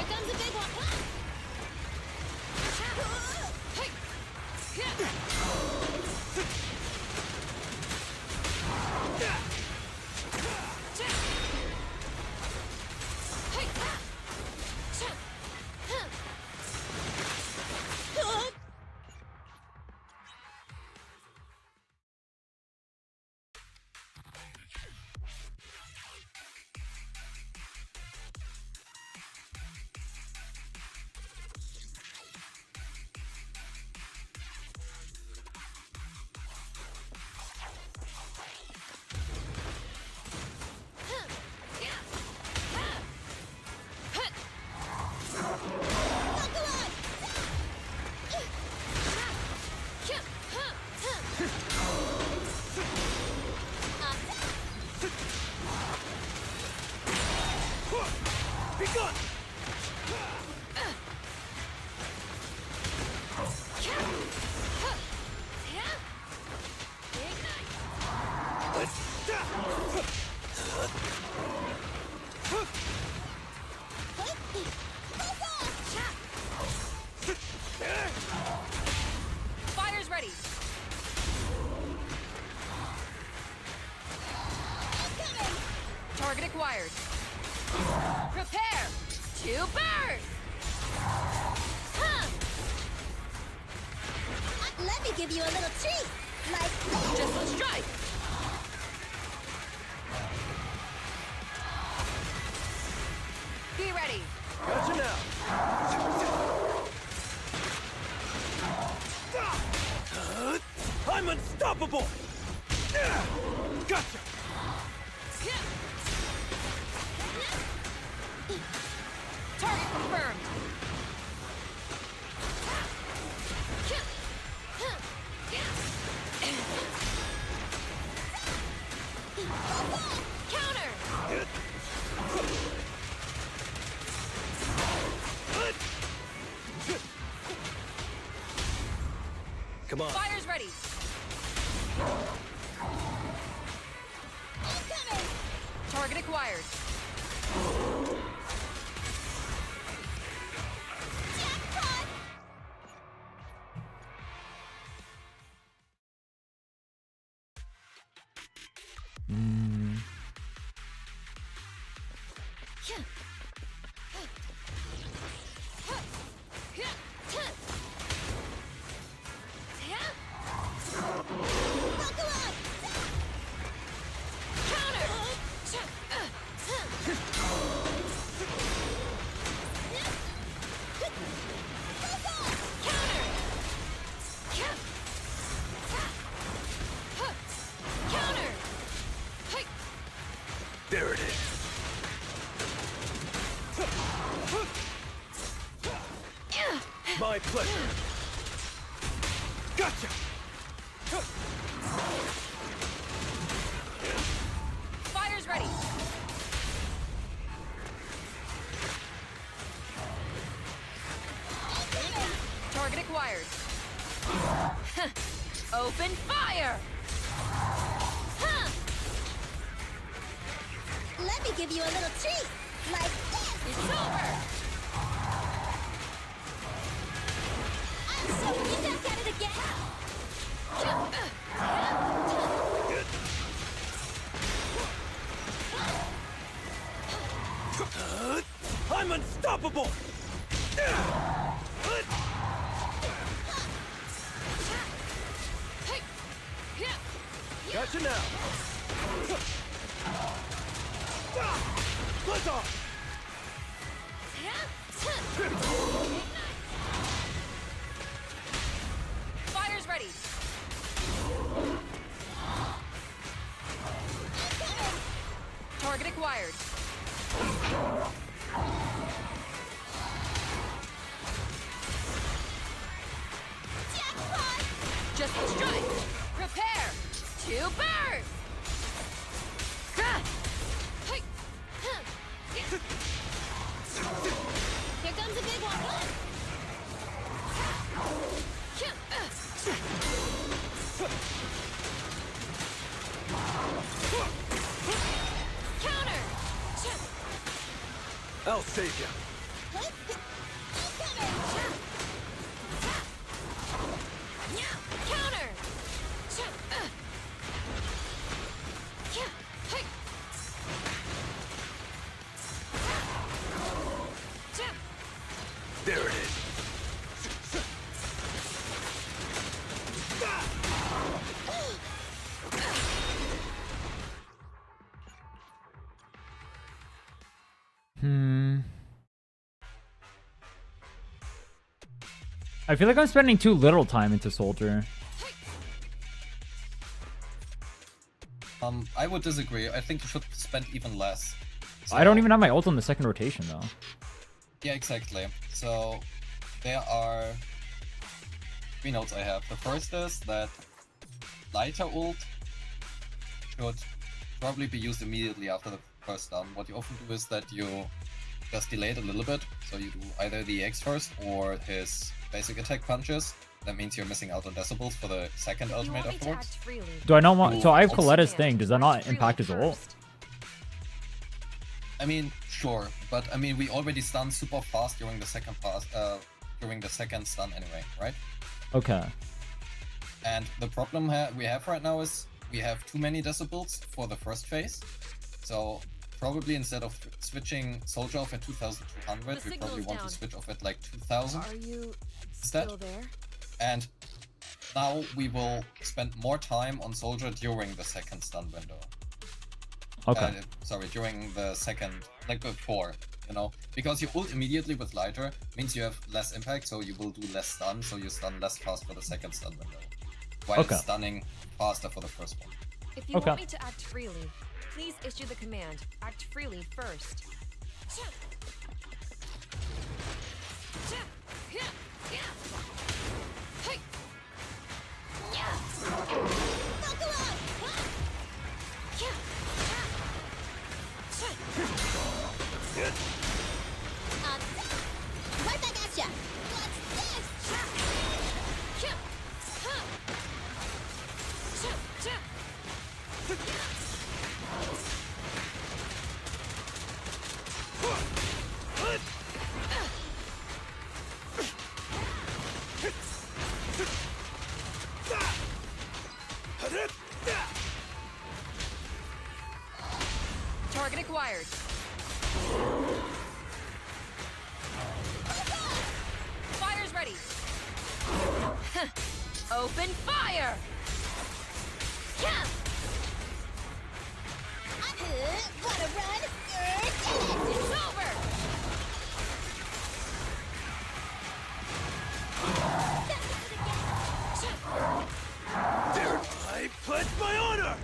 comes a big one. Be gone! Fire's ready. Target acquired. Prepare to burn! Let me give you a little treat. Like this. Just one strike! Be ready! Gotcha now! I'm unstoppable! Gotcha! Target confirmed! Counter! Come on. Fire's ready! Target acquired. There it is. My pleasure. Gotcha! Fire's ready! Target acquired. Open fire! Let me give you a little treat. Like this. It's over! I'm so you back at it again. I'm unstoppable! Gotcha now! Blitz off! Fire's ready! Target acquired. Jackpot! Just a strike! Prepare to burn! Here comes a big one. I'll save you. Counter! There it is. I feel like I'm spending too little time into Soldier. I would disagree. I think you should spend even less. I don't even have my ult on the second rotation though. Yeah, exactly. So there are 3 notes I have. The first is that lighter ult should probably be used immediately after the first stun. What you often do is that you just delay it a little bit. So you do either the EX first or his basic attack punches. That means you're missing out on decibels for the second ultimate afterwards. Do I not want? So I have Also- Coletta's thing. Does that not impact his ult? I mean, sure, but I mean, we already stunned super fast during the second pass, during the second stun anyway, right? Okay. And the problem we have right now is we have too many decibels for the first phase. So probably instead of switching Soldier off at 2200, The we probably signal's want down. to switch off at like 2000 Are you instead. still there? And now we will spend more time on Soldier during the second stun window. Okay. Sorry, during the second, like before, you know, because you ult immediately with lighter means you have less impact, so you will do less stun, so you stun less fast for the second stun window, while Okay. stunning faster for the first one. If you Okay. want me to act freely, please issue the command. Act freely first. Buckle up! Right back at ya! What's this? Target acquired. Fire's ready. Open fire! Wanna run? It's over! There, I pledge my honor!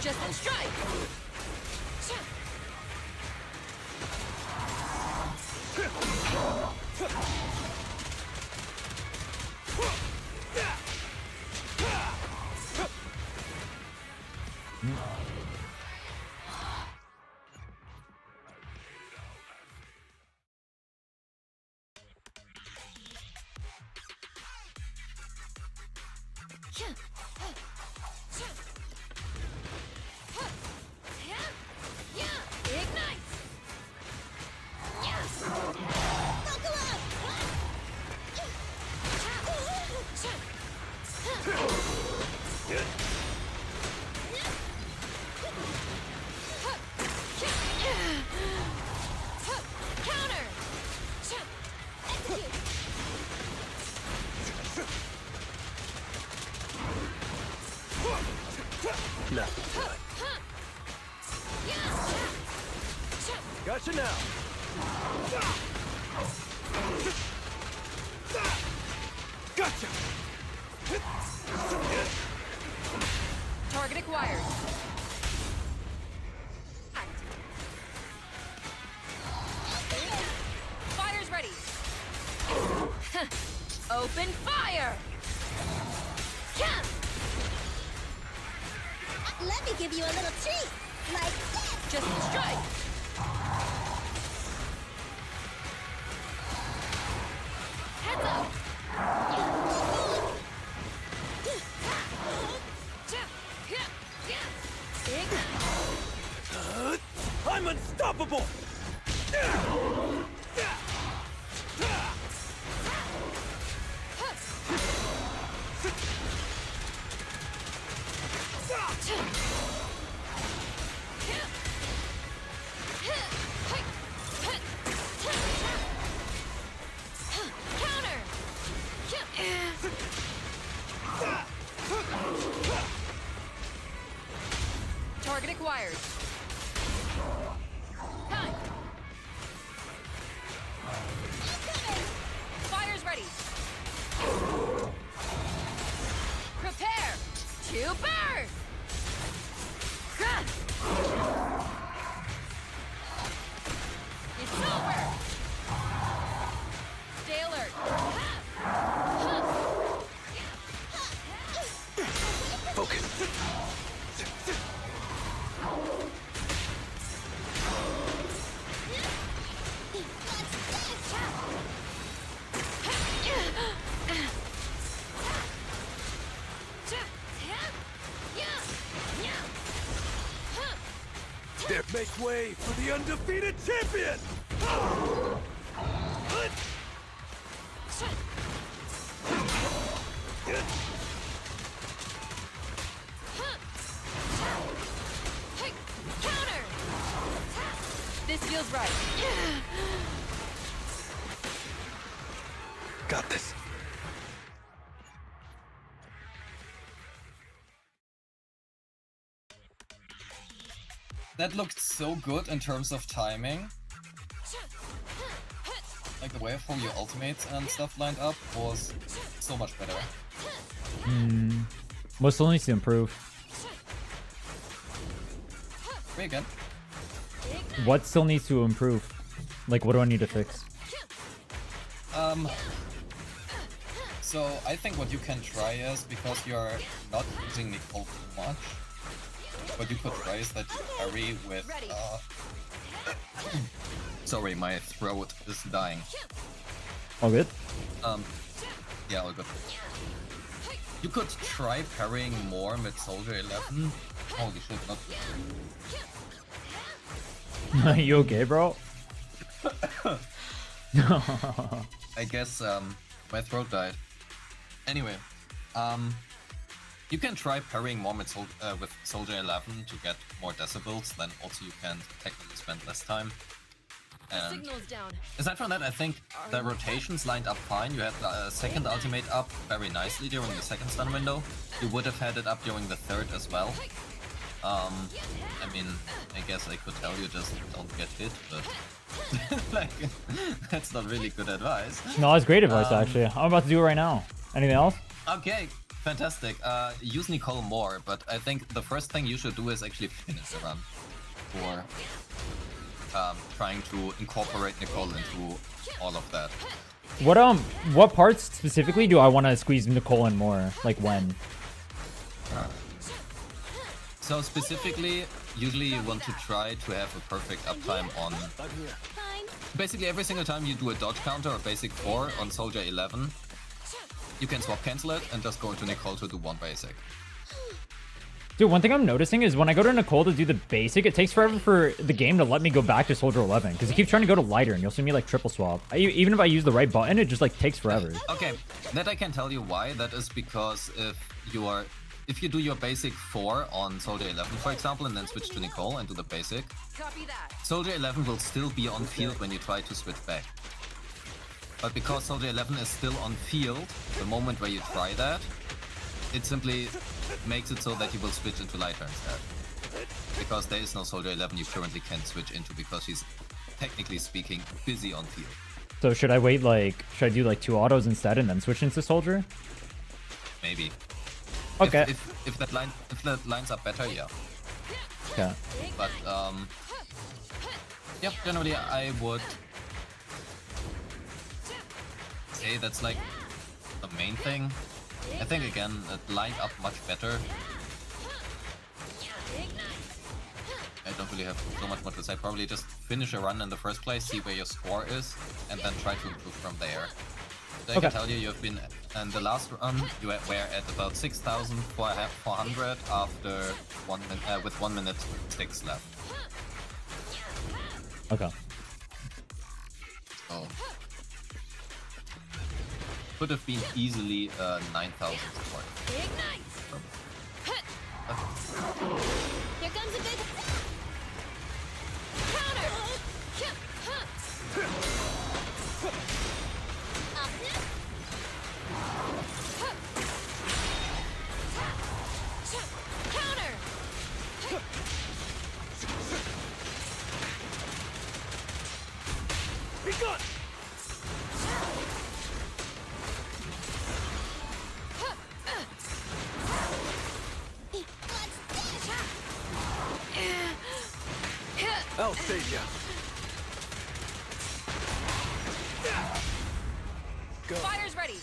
Just then strike! Ignite! Buckle up! Counter! Execute! Gotcha now! Gotcha! Target acquired. Act. Fire's ready. Open fire! me give you a little treat. Like this. Just strike. Heads up. I'm unstoppable! Counter. Target acquired. Time. Fire's ready. Prepare to burn. It's over. Stay alert. Focus. There, make way for the undefeated champion! Counter. This feels right. Got this. That looked so good in terms of timing. Like the way how your ultimates and stuff lined up was so much better. What still needs to improve? Wait again. What still needs to improve? Like, what do I need to fix? So I think what you can try is, because you're not using Nicole too much, what you could try is that you parry with sorry, my throat is dying. All good? Yeah, all good. You could try parrying more mid Soldier 11. Holy shit, not You okay, bro? I guess my throat died. Anyway, you can try parrying more with Soldier 11 to get more decibels, then also you can technically spend less time. And Signal's down. aside from that, I think the rotations lined up fine. You had the second ultimate up very nicely during the second stun window. You would have had it up during the third as well. I mean, I guess I could tell you just don't get hit, but like, that's not really good advice. No, that's great advice, actually. I'm about to do it right now. Anything else? Okay, fantastic. Use Nicole more, but I think the first thing you should do is actually finish the run for trying to incorporate Nicole into all of that. What parts specifically do I want to squeeze Nicole in more? Like when? So specifically, usually you want to try to have a perfect uptime on Fine. basically every single time you do a dodge counter or basic 4 on Soldier 11. You can swap cancel it and just go into Nicole to do one basic. Dude, one thing I'm noticing is when I go to Nicole to do the basic, it takes forever for the game to let me go back to Soldier 11. Because it keeps trying to go to lighter, and you'll see me like triple swap. Even if I use the right button, it just like takes forever. Okay, that I can tell you why. That is because if you do your basic 4 on Soldier 11, for example, and then switch to Nicole and do the basic, Copy that. Soldier 11 will still be on field when you try to switch back. But because Soldier 11 is still on field, the moment where you try that, it simply makes it so that you will switch into lighter instead. Because there is no Soldier 11 you currently can switch into because she's, technically speaking, busy on field. So should I wait should I do like 2 autos instead and then switch into Soldier? Maybe. Okay. If that lines up better, yeah. Okay. But yep, generally I would say that's like the main thing. I think again it lined up much better. don't really have so much more to say. Probably just finish a run in the first place, see where your score is, and then try to improve from there. So I can tell you, you've been in the last run, you were at about 6,400 after with 1 minute 6 left. Okay. So could have been easily 9,000 support. Ignite! Here comes a big. Counter! Up here. Counter! Be gone! I'll save ya. Go. Fire's ready!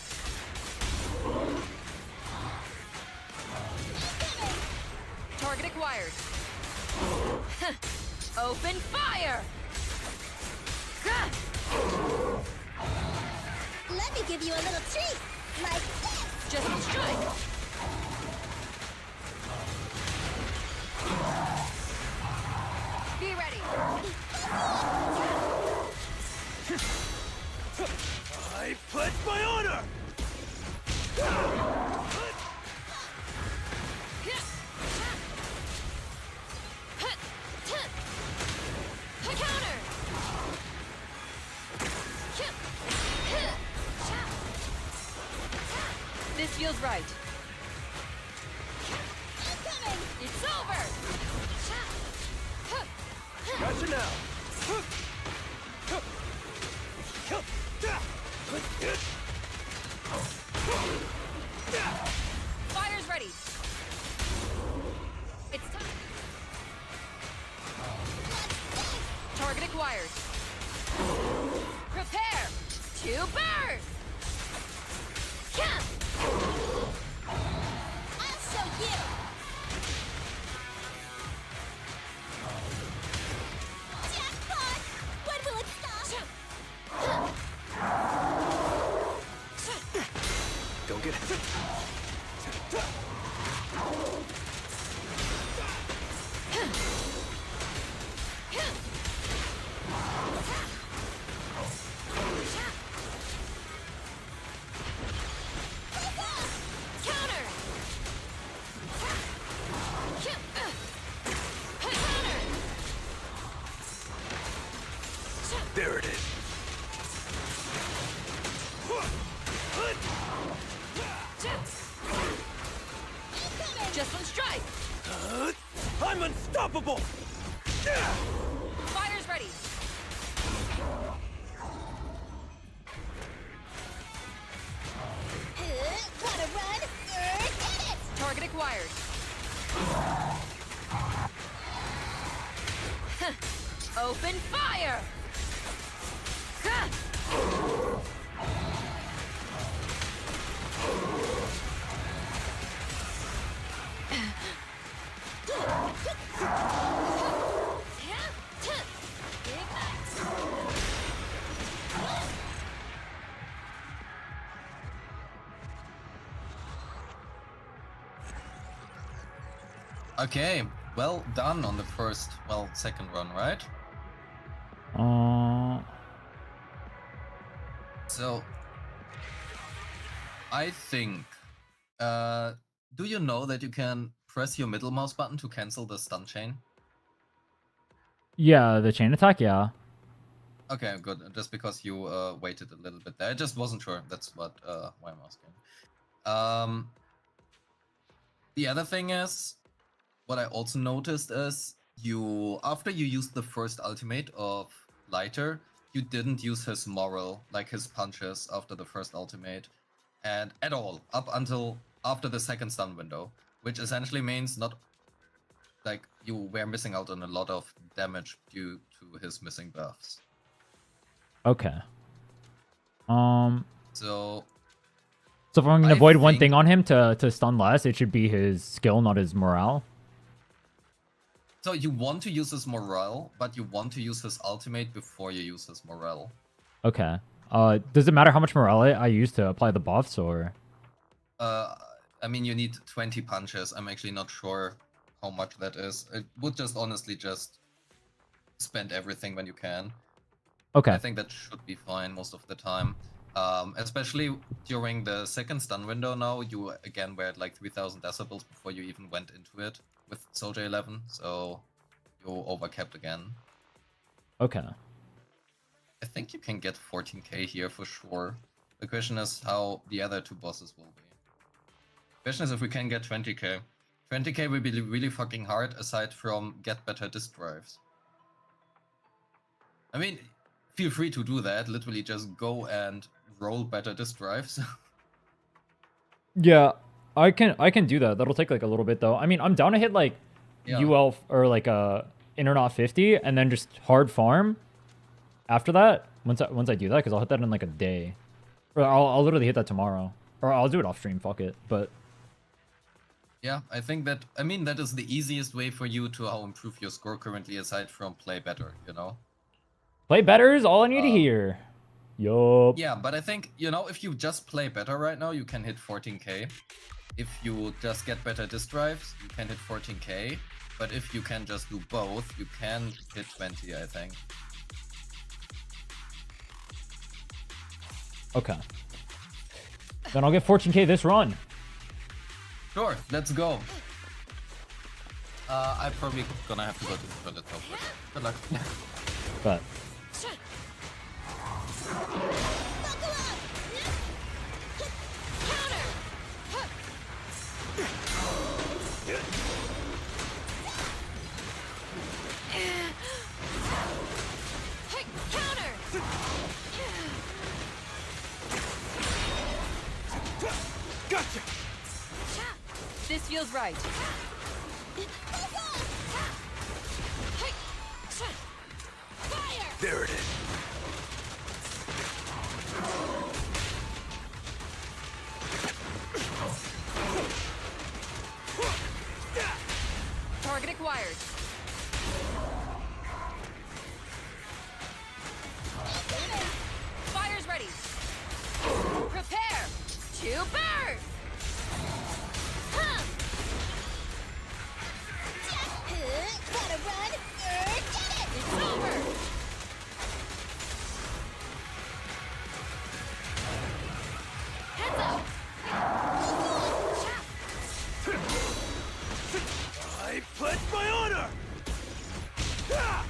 Target acquired. Open fire! Let me give you a little treat. Like this. Just a strike! Be ready! I pledge my honor! Counter! This feels right. I'm coming. It's over! Gotcha now! Fire's ready! It's time! Target acquired! Prepare to burn! I'll show you. Jackpot! When will it stop? Don't get it. Counter! There it is. Just one strike! I'm unstoppable! Fire's ready! Gotta run. Get it. Target acquired. Open fire! Okay, well done on the first, well, second run, right? So, I think, do you know that you can press your middle mouse button to cancel the stun chain? Yeah, the chain attack, yeah. Okay, good. Just because you waited a little bit there, I just wasn't sure. That's what why I'm asking. The other thing is, what I also noticed is you, after you used the first ultimate of Lighter, you didn't use his moral, like his punches after the first ultimate, and at all up until after the second stun window, which essentially means not like you were missing out on a lot of damage due to his missing buffs. Okay. So if I'm gonna I avoid one think- thing on him to stun less, it should be his skill, not his morale. So you want to use his morale, but you want to use his ultimate before you use his morale. Okay. Does it matter how much morale I use to apply the buffs, or? I mean, you need 20 punches. I'm actually not sure how much that is. It would just honestly just spend everything when you can. Okay. I think that should be fine most of the time. Especially during the second stun window now, you again were at like 3000 decibels before you even went into it with Soldier 11, so you overcapped again. Okay. I think you can get 14k here for sure. The question is how the other two bosses will be. The question is if we can get 20k. 20k will be really fucking hard aside from get better disk drives. I mean, feel free to do that. Literally just go and roll better disk drives. Yeah, I can do that. That'll take like a little bit though. I mean, I'm down to hit like Yeah. UL or like Internaut 50 and then just hard farm after that. Once I do that, because I'll hit that in like a day, or I'll literally hit that tomorrow, or I'll do it off stream. Fuck it. But Yeah, I think that, I mean, that is the easiest way for you to improve your score currently aside from play better, you know? play better is all I need to hear. Yup. Yeah, but I think, you know, if you just play better right now, you can hit 14k. If you just get better disk drives, you can hit 14k. But if you can just do both, you can hit 20, I think. Okay. Then I'll get 14k this run. Sure, let's go. I'm probably gonna have to go to the toilet though. Good luck. But Buckle up! Counter! Counter! Gotcha! This feels right. Fire! There it is. Target acquired. Fire's ready. Prepare to burn. Gotta run! Get it! It's over. Heads up. I pledge my honor! Ah!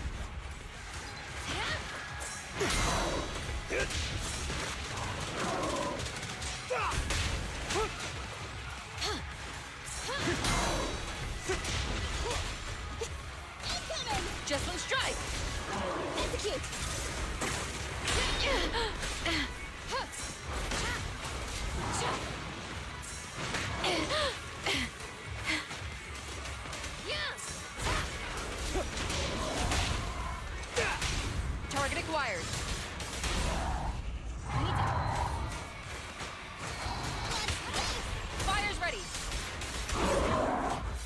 Incoming! Just one strike. Execute! Target acquired. Fire's ready.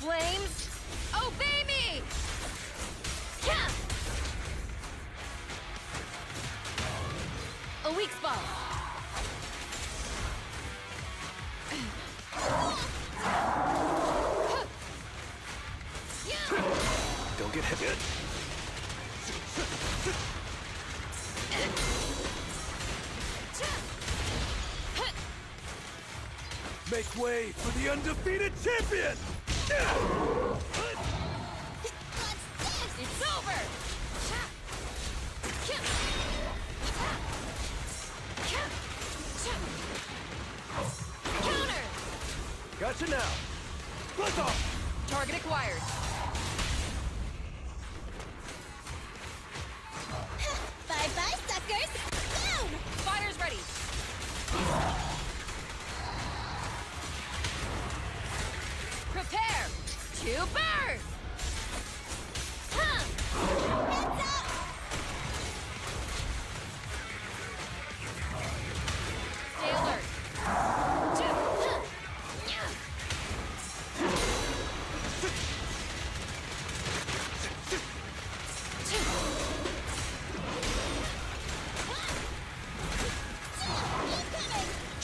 Flames, obey me. A weak spot. Don't get hit. Make way for the undefeated champion! It's over. Counter. Gotcha now! Buzz off! Target acquired. Bye-bye, suckers! Boom! Fire's ready. Prepare to burn. Heads up! Stay alert.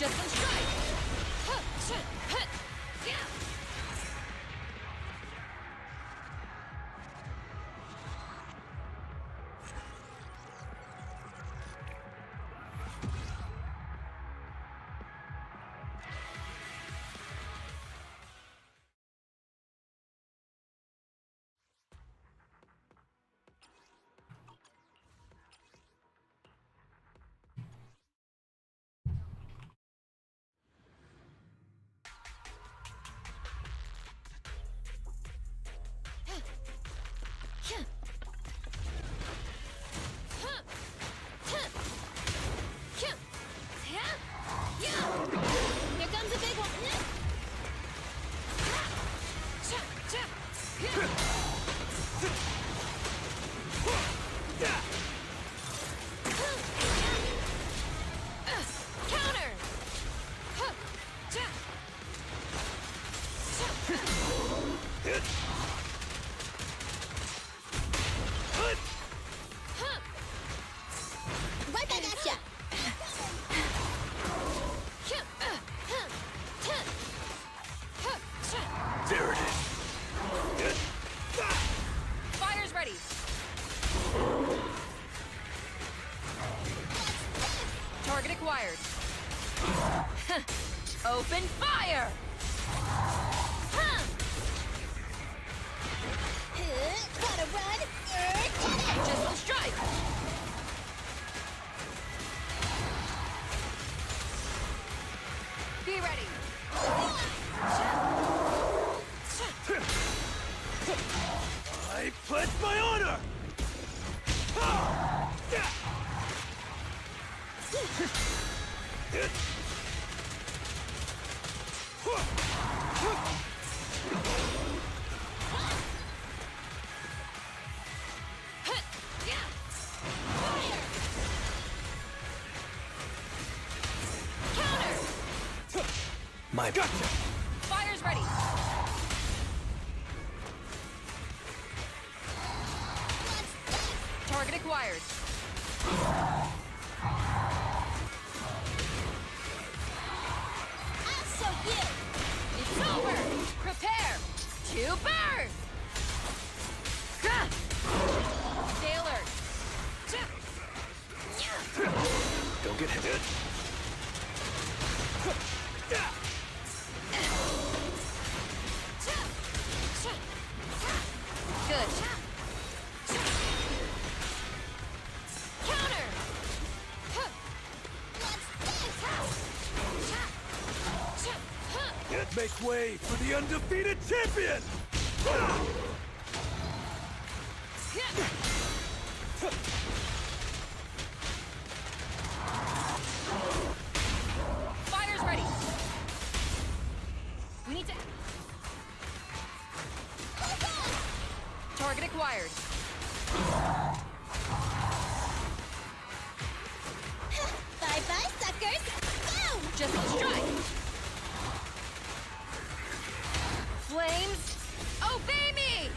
Just one strike. Huh, shit, hit. Yeah. Here comes a big one. Counter. Right back at ya. There it is. Fire's ready. Target acquired. Open fire! Gotta run. Just one strike. Be ready. I pledge my honor. My gotcha. Fire's ready. Target acquired. I'll show you. It's over. Prepare to burn. Stay alert. Don't get hit. Good. Counter. Make way for the undefeated champion. Fire's ready. We need to. Target acquired. Bye-bye, suckers. Boom! Just one strike. Flames, obey me!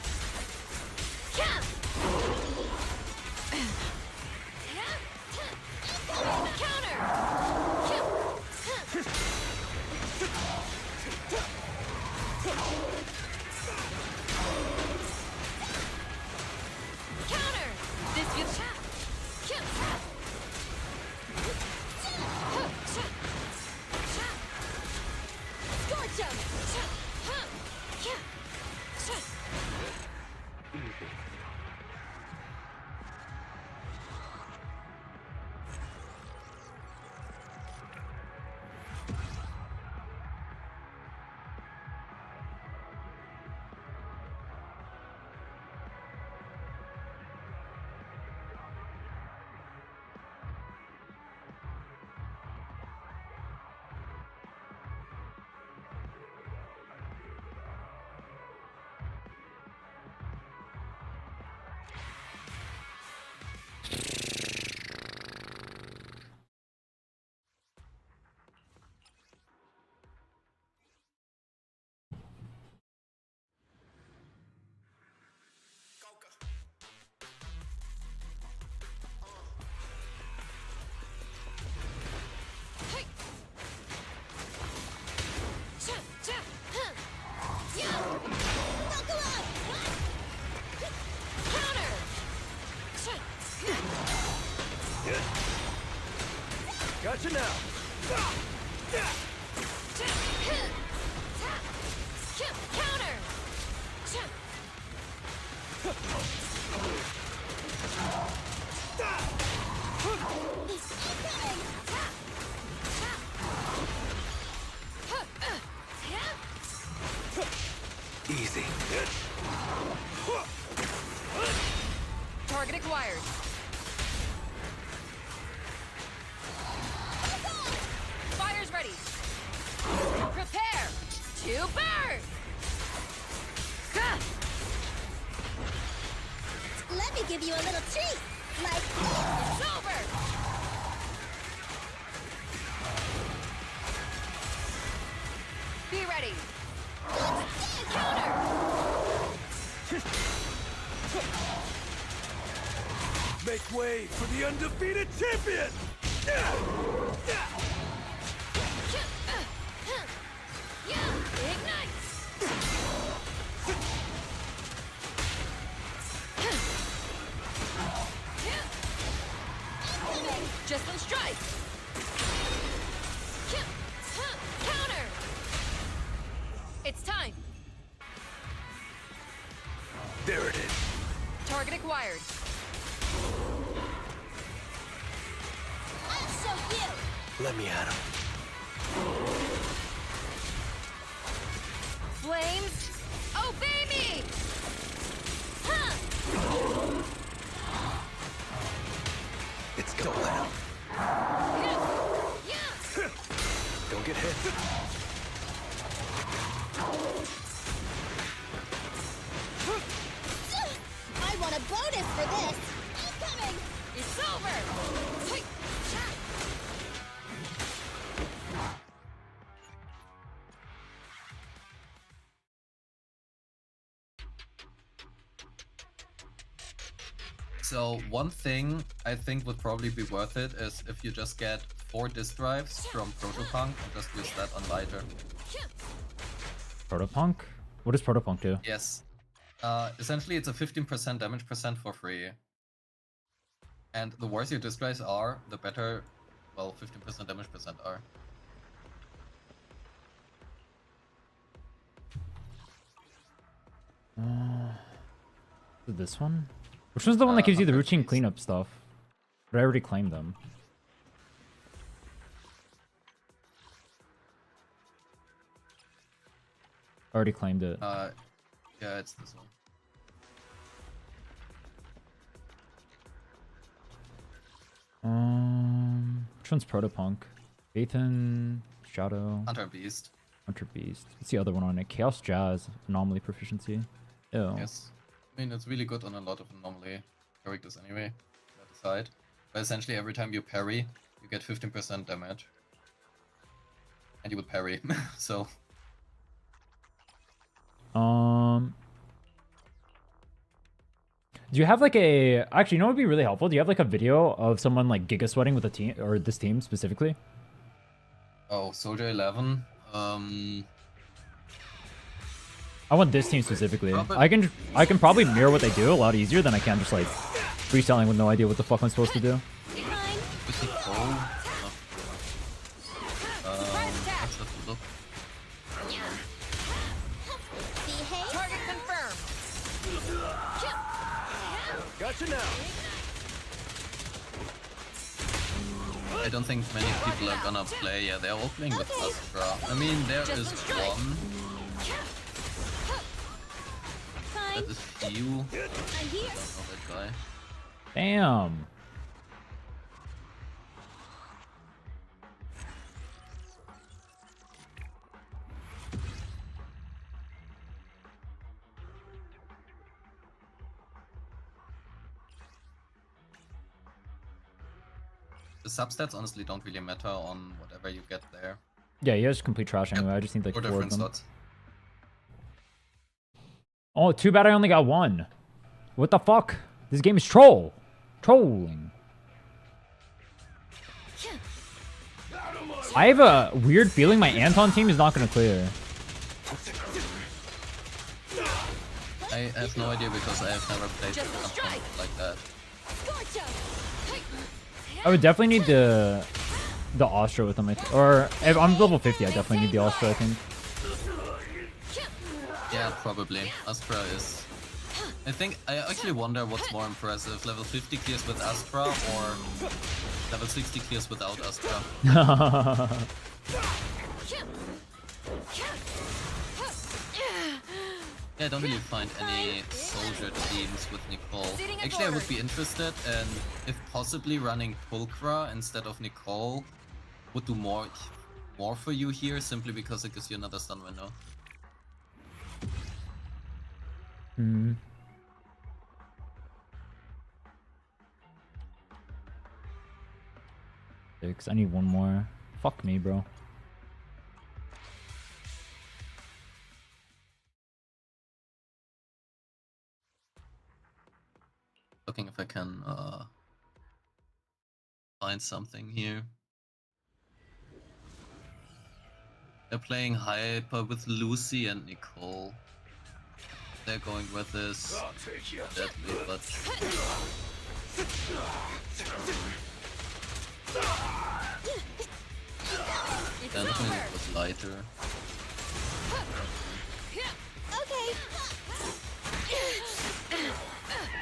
Counter! Counter! This gives Gotcha now. Counter! Easy. Target acquired. Fire's ready. Prepare to burn. Let me give you a little treat. Like It's over. Be ready. Counter. Make way for the undefeated champion! Ignite. Just one strike. Counter. It's time. There it is. Target acquired. I'll show you. Let me at him. Flames, obey me! Huh! It's don't let him. Yeah! Don't get hit. I want a bonus for this. Incoming. It's over! Hey, chat. So one thing I think would probably be worth it is if you just get 4 disk drives from Protopunk and just use that on lighter. Protopunk? What does Protopunk do? Yes. Essentially it's a 15% damage percent for free. And the worse your disk drives are, the better, well, 15% damage percent are. Is it this one? Which one's the one that gives you the routine cleanup stuff? But I already claimed them. Already claimed it. Yeah, it's this one. Which one's Protopunk? Bathan, Shadow, Hunter Beast. Hunter Beast. What's the other one on it? Chaos Jazz, Anomaly Proficiency. Ew. Yes. I mean, it's really good on a lot of anomaly characters anyway, that aside. But essentially every time you parry, you get 15% damage. And you would parry, so... Do you have like a... Actually, you know what would be really helpful? Do you have like a video of someone like giga sweating with a team, or this team specifically? Oh, Soldier 11. I want this team specifically. Robert. I can probably mirror what they do a lot easier than I can just like freestyling with no idea what the fuck I'm supposed to do. Behind. Is it cold? Let's have a look. Behave. Target confirmed. Gotcha now. I don't think many people are gonna play. Yeah, they're all playing with Astra. I mean, there is one. Fine. That is Few. I'm I here. don't know that guy. Damn. The substats honestly don't really matter on whatever you get there. Yeah, he has complete trash anyway. I just need like Or 4 of different them. slots. Oh, too bad I only got 1. What the fuck? This game is troll. Trolling. I have a weird feeling my Anton team is not going to clear. I have no idea because I have never played Just a something strike. like that. Scorch 'em. I would definitely need the Astra with him, or if I'm level 50, I definitely need the Astra, I think. Yeah, probably. Astra is... I think, I actually wonder what's more impressive, level 50 clears with Astra or level 60 clears without Astra. Yeah, I don't really find any soldier teams with Nicole. Actually, I would be interested in, if possibly, running Pulchra instead of Nicole would do more for you here, simply because it gives you another stun window. Hmm. Six. I need one more. Fuck me, bro. Looking if I can find something here. They're playing Hyper with Lucy and Nicole. They're going with this deadly, but yeah, nothing was lighter. Okay.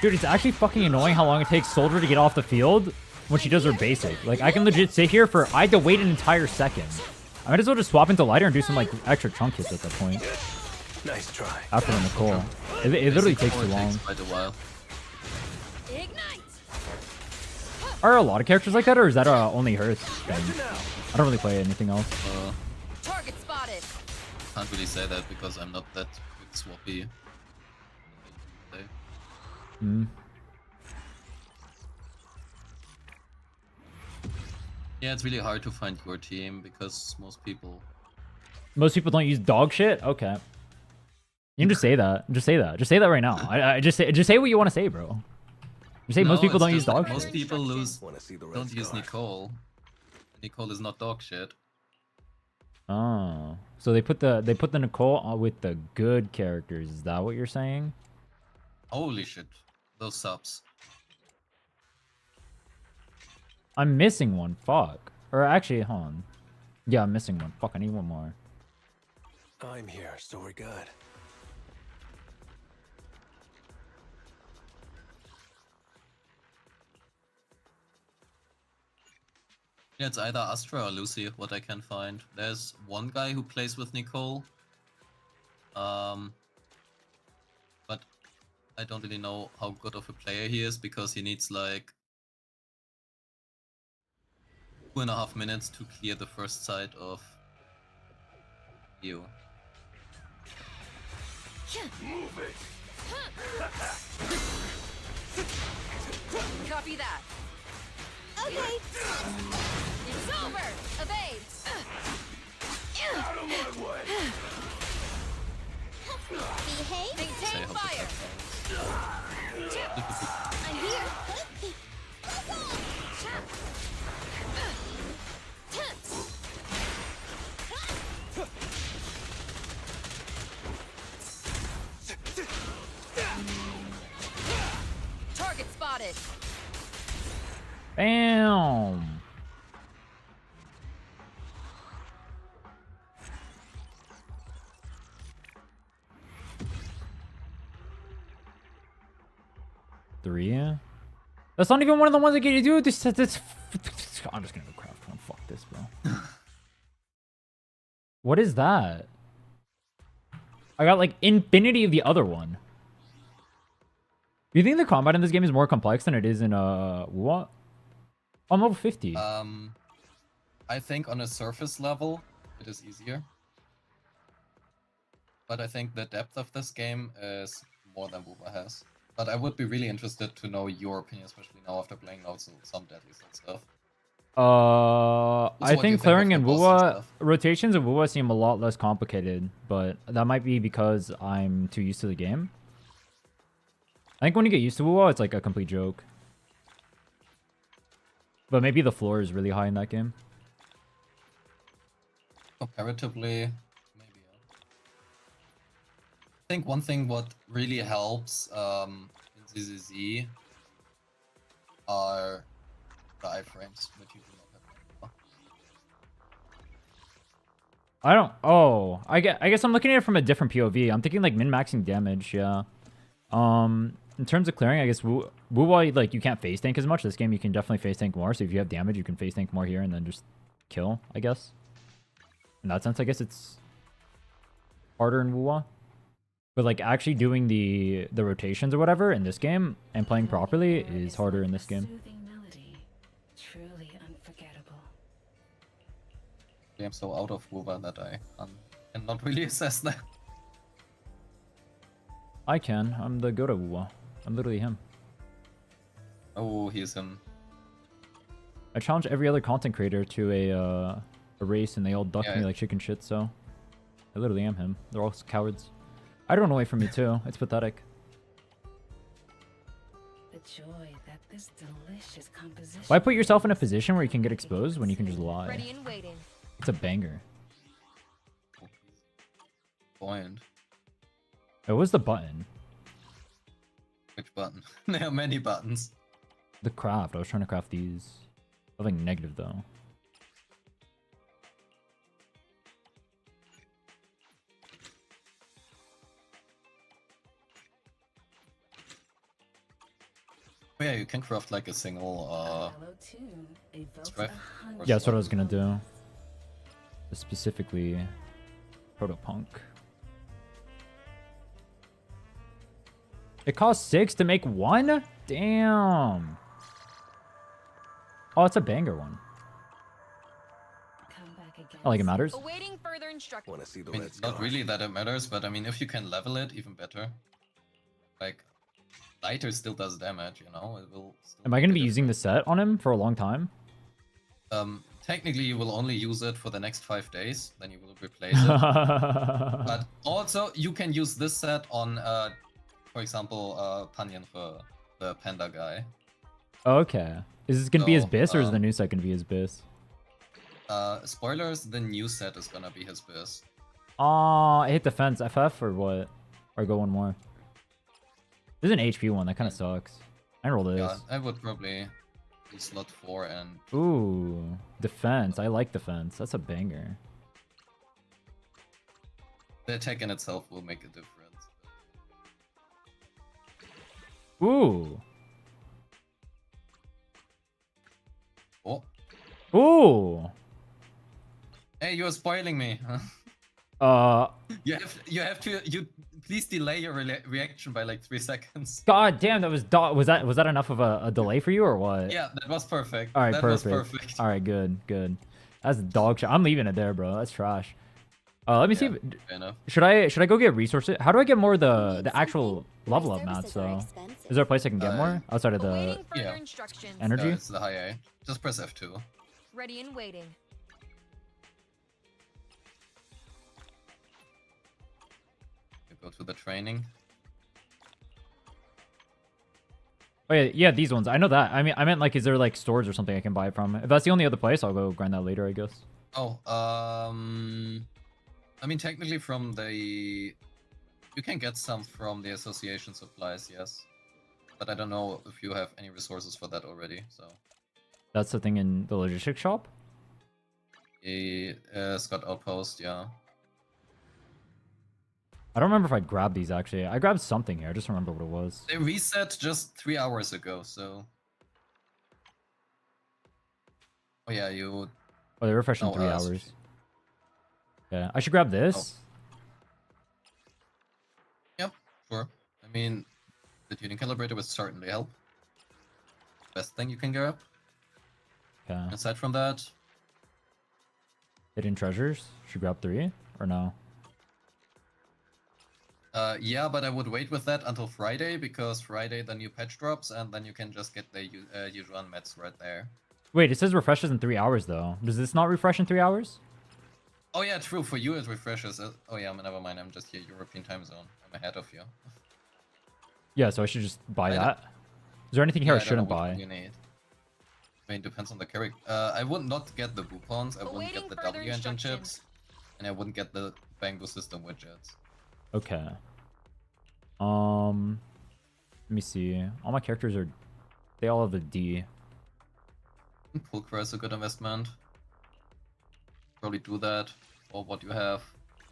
Dude, it's actually fucking annoying how long it takes Soldier to get off the field when she does her basic. Like, I can legit sit here for... I had to wait an entire second. I might as well just swap into Lighter and do some, like, extra chunk hits at that point. Nice try. After the Nicole. It literally takes too long. Takes quite a while. Are a lot of characters like that, or is that only her thing? I don't really play anything else. Target spotted. Can't really say that because I'm not that quick swappy. Hmm. Yeah, it's really hard to find your team because most people don't use dog shit? Okay. You can just say that. Just say that. Just say that right now. I just say what you want to say, bro. Just say most No, people it's don't use just dog that most shit. people Wanna see the red don't use scar? Nicole. Nicole is not dog shit. Oh. So they put the Nicole with the good characters. Is that what you're saying? Holy shit. Those subs. I'm missing one. Fuck. Or actually, hold on. Yeah, I'm missing one. Fuck, I need one more. I'm here, so we're good. Yeah, it's either Astra or Lucy, what I can find. There's one guy who plays with Nicole. But I don't really know how good of a player he is because he needs like 2.5 minutes to clear the first side of you. Move it. Copy that. Okay. It's over. Evade. Out of my way. Behave. Say Maintain how fire. I'm here. Target spotted. Bam. Three. That's not even one of the ones that get you do this. I'm just gonna go craft one. Fuck this, bro. What is that? I got like infinity of the other one. Do you think the combat in this game is more complex than it is in what? I'm level 50. I think on a surface level it is easier. But I think the depth of this game is more than Wuwa has. But I would be really interested to know your opinion, especially now after playing also some deadlies and stuff. I what do you think think clearing of in the boss and Wuwa stuff? rotations in Wuwa seem a lot less complicated, but that might be because I'm too used to the game. I think when you get used to Wuwa, it's like a complete joke. But maybe the floor is really high in that game. Comparatively, maybe. I think one thing what really helps in ZZZ are the iframes, which you do not have anymore. I don't. Oh, I guess I'm looking at it from a different POV. I'm thinking like min-maxing damage. Yeah. In terms of clearing, I guess Wuwa, like you can't face tank as much. This game you can definitely face tank more. So if you have damage, you can face tank more here and then just kill. I guess. In that sense, I guess it's harder in Wuwa. But like actually doing the rotations or whatever in this game and playing properly is harder in this game. Soothing melody, truly unforgettable. I'm so out of Wuwa that I cannot really assess that. I can. I'm the go-to Wuwa. I'm literally him. Oh, he's him. I challenge every other content creator to a race and they all duck me Yeah. like chicken shit, so I literally am him. They're all cowards. I run away from me too. It's pathetic. The joy that this delicious composition. Why put yourself in a position where you can get exposed when you can just lie? Ready and waiting. It's a banger. Point. It was the button. Which button? There are many buttons. The craft. I was trying to craft these. Nothing negative though. Oh yeah, you can craft like a single mellow tune evokes strife. a hundred Yeah, that's what I was gonna do. Specifically, Protopunk. It costs 6 to make one? Damn. Oh, it's a banger one. come back again. Not like it matters. Awaiting further instructions. Want to see the I mean, Reds not go. really that it matters, but I mean, if you can level it, even better. Like, lighter still does damage, you know? It will still Am I make gonna a be using the difference. set on him for a long time? Technically, you will only use it for the next 5 days, then you will replace it. But also, you can use this set on, for example, Panyanhe, the panda guy. Okay. Is this gonna be his So, bis or is the new set gonna be his bis? Spoilers, the new set is gonna be his biz. Aw, I hit the fence. FF or what? Or go one more. This is an HP one. That kind of sucks. I roll this. Yeah, I would probably do slot 4 and... Ooh, defense. I like defense. That's a banger. The attack in itself will make a difference. Ooh. Oh, Ooh. hey, you're spoiling me. Uh. You have to please delay your reaction by like 3 seconds. God damn. That was that enough of a delay for you or what? Yeah, that was perfect. All right. That Perfect. was perfect. All right. Good. That's dog shit. I'm leaving it there, bro. That's trash. Let me see. Yeah, If, fair enough. should I go get resources? How do I get more of the actual level up mats though? Is there a place I can get more outside of the Awaiting further yeah. instructions. energy? It's the high A. Just press F2. Ready and waiting. You go to the training. Oh yeah, these ones. I know that. I mean, I meant like, is there like stores or something I can buy it from? If that's the only other place, I'll go grind that later, I guess. Oh, I mean, technically from the... You can get some from the association supplies, yes. But I don't know if you have any resources for that already, so... That's the thing in the logistics shop? The Scott Outpost, yeah. I don't remember if I grabbed these, actually. I grabbed something here. I just remember what it was. They reset just 3 hours ago, so... Oh yeah, you... Oh, they refresh in Oh, 3 hours. Yeah, I should grab this. Yep, sure. I mean, the tuning calibrator would certainly help. Best thing you can grab. Okay. Aside from that, Hidden treasures? Should grab 3? Or no? yeah, but I would wait with that until Friday, because Friday the new patch drops, and then you can just get the usual meds right there. Wait, it says refreshes in 3 hours, though. Does this not refresh in 3 hours? Oh yeah, true, for you it refreshes. Oh yeah, never mind, I'm just here, European time zone. I'm ahead of you. Yeah, so I should just buy I don't- that. Is there anything here I don't know shouldn't which buy? one you need. I mean, depends on the character. I would not get the Boopons, I wouldn't Awaiting get the further W engine instructions. chips, and I wouldn't get the Bamboo system widgets. Okay. Let me see. All my characters are... They all have a D. Pulcra is a good investment. Probably do that for what you have.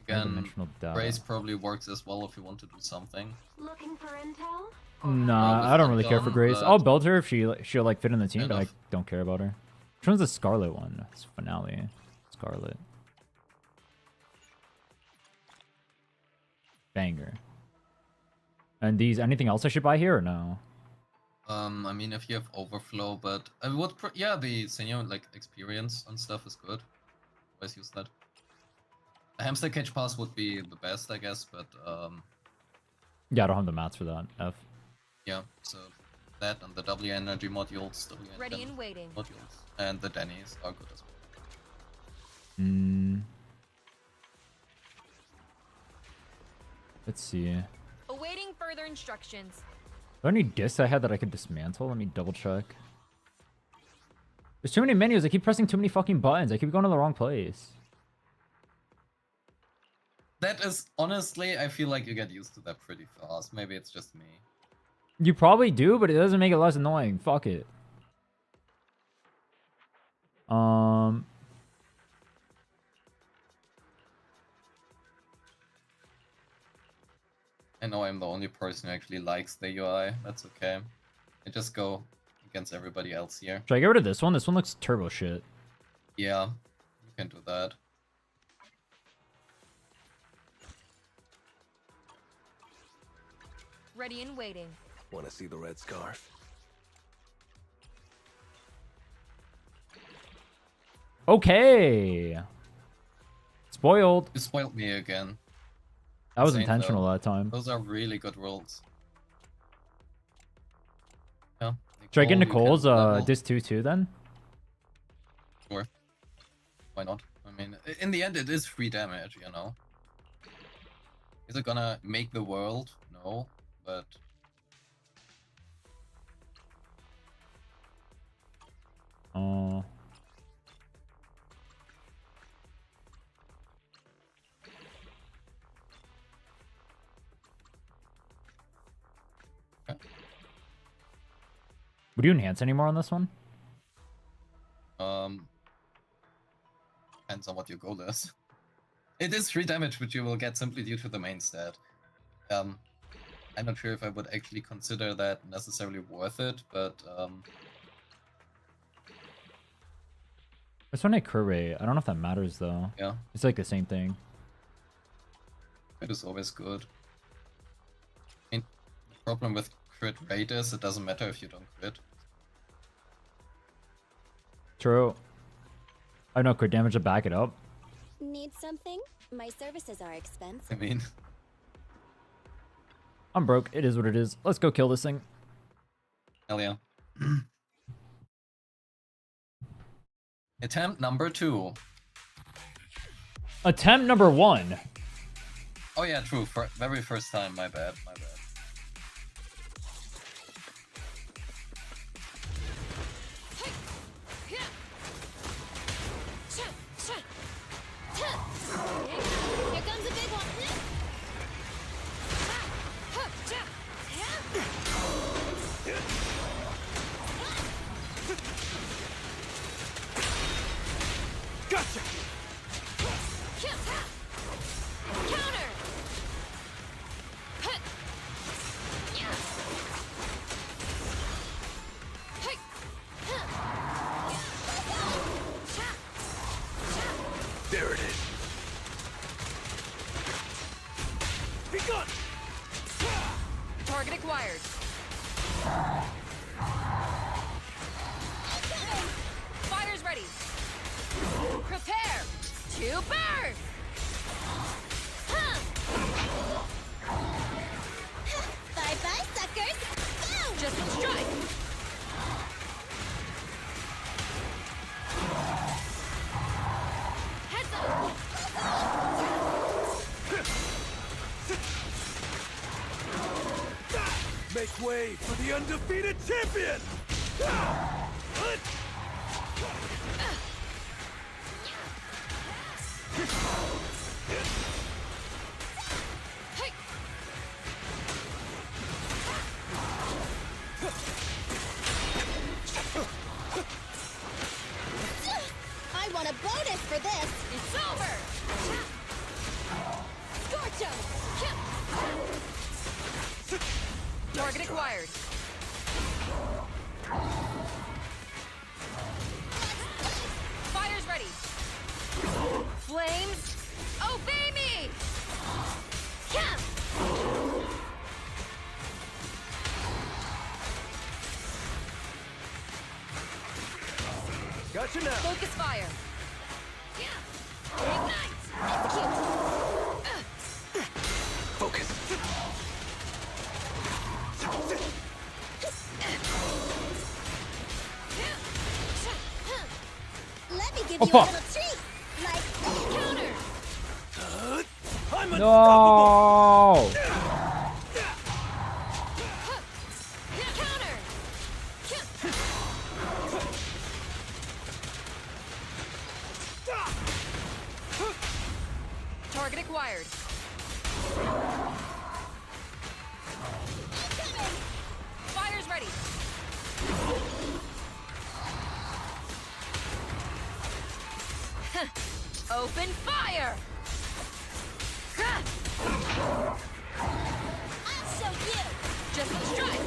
Again, Dimensional data. Grace probably works as well if you want to do something. Looking for intel? Nah, with I don't the really care for gun, Grace. but- I'll build her if she'll like fit in the team, Fair but I enough. don't care about her. Which one's the Scarlet one? It's Finale. Scarlet. Banger. And these, anything else I should buy here or no? I mean, if you have overflow, but I would, yeah, the senior like experience and stuff is good. Always use that. A hamster cage pass would be the best, I guess, but Yeah, I don't have the mats for that. F. yeah. So that and the W energy modules, Ready and waiting. modules, and the Denny's are good as well. Let's see. Are Awaiting further instructions. there any discs I had that I could dismantle? Let me double check. There's too many menus. I keep pressing too many fucking buttons. I keep going to the wrong place. That is honestly, I feel like you get used to that pretty fast. Maybe it's just me. You probably do, but it doesn't make it less annoying. Fuck it. I know I'm the only person who actually likes the UI. That's okay. I just go against everybody else here. Should I get rid of this one? This one looks turbo shit. Yeah, you can do that. Ready and waiting. Want to see the red scarf? Okay. Spoiled. You spoiled me again. That was Insane, intentional though. that time. Those are really good rolls. Yeah. Should I get Nicole, you Nicole's can level. disc 2 too then? Sure. Why not? I mean, in the end, it is free damage, you know? Is it gonna make the world? No, but... Oh. Okay. Would you enhance anymore on this one? Depends on what your goal is. It is free damage, which you will get simply due to the main stat. I'm not sure if I would actually consider that necessarily worth it, but This one at crit rate. I don't know if that matters though. yeah, It's like the same thing. it is always good. I mean, the problem with crit rate is it doesn't matter if you don't crit. True. I have no crit damage to back it up. Need something? My services are expensive. I mean, I'm broke. It is what it is. Let's go kill this thing. hell yeah. Attempt number 2. Attempt number 1. Oh yeah, true. For very first time. My bad. My bad. Here comes a big one. Gotcha! Counter! There it is. Be gone! Target acquired. Fighters ready. Prepare to burn! Bye-bye, suckers! Boom! Just strike! Heads up! Make way for the undefeated champion! Hey! Gotcha now. Focus fire. Ignite! Execute! Focus. Let me give Oh, you fuck. a little treat. Like Counter. I'm unstoppable. No. Counter. Target acquired. Fire's ready. Open fire. I'll show you. Just strike.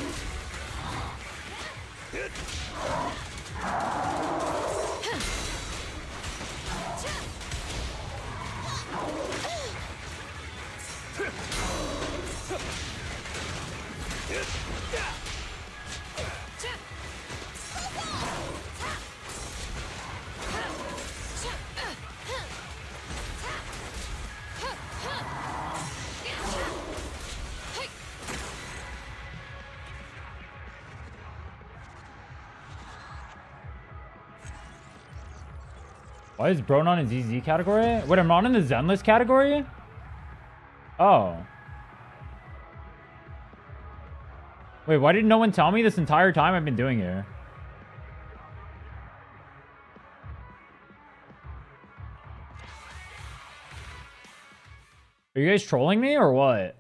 Why is bro not in ZZ category? Wait, I'm not in the Zen list category? Oh. Wait, why did no one tell me this entire time I've been doing here? Are you guys trolling me or what?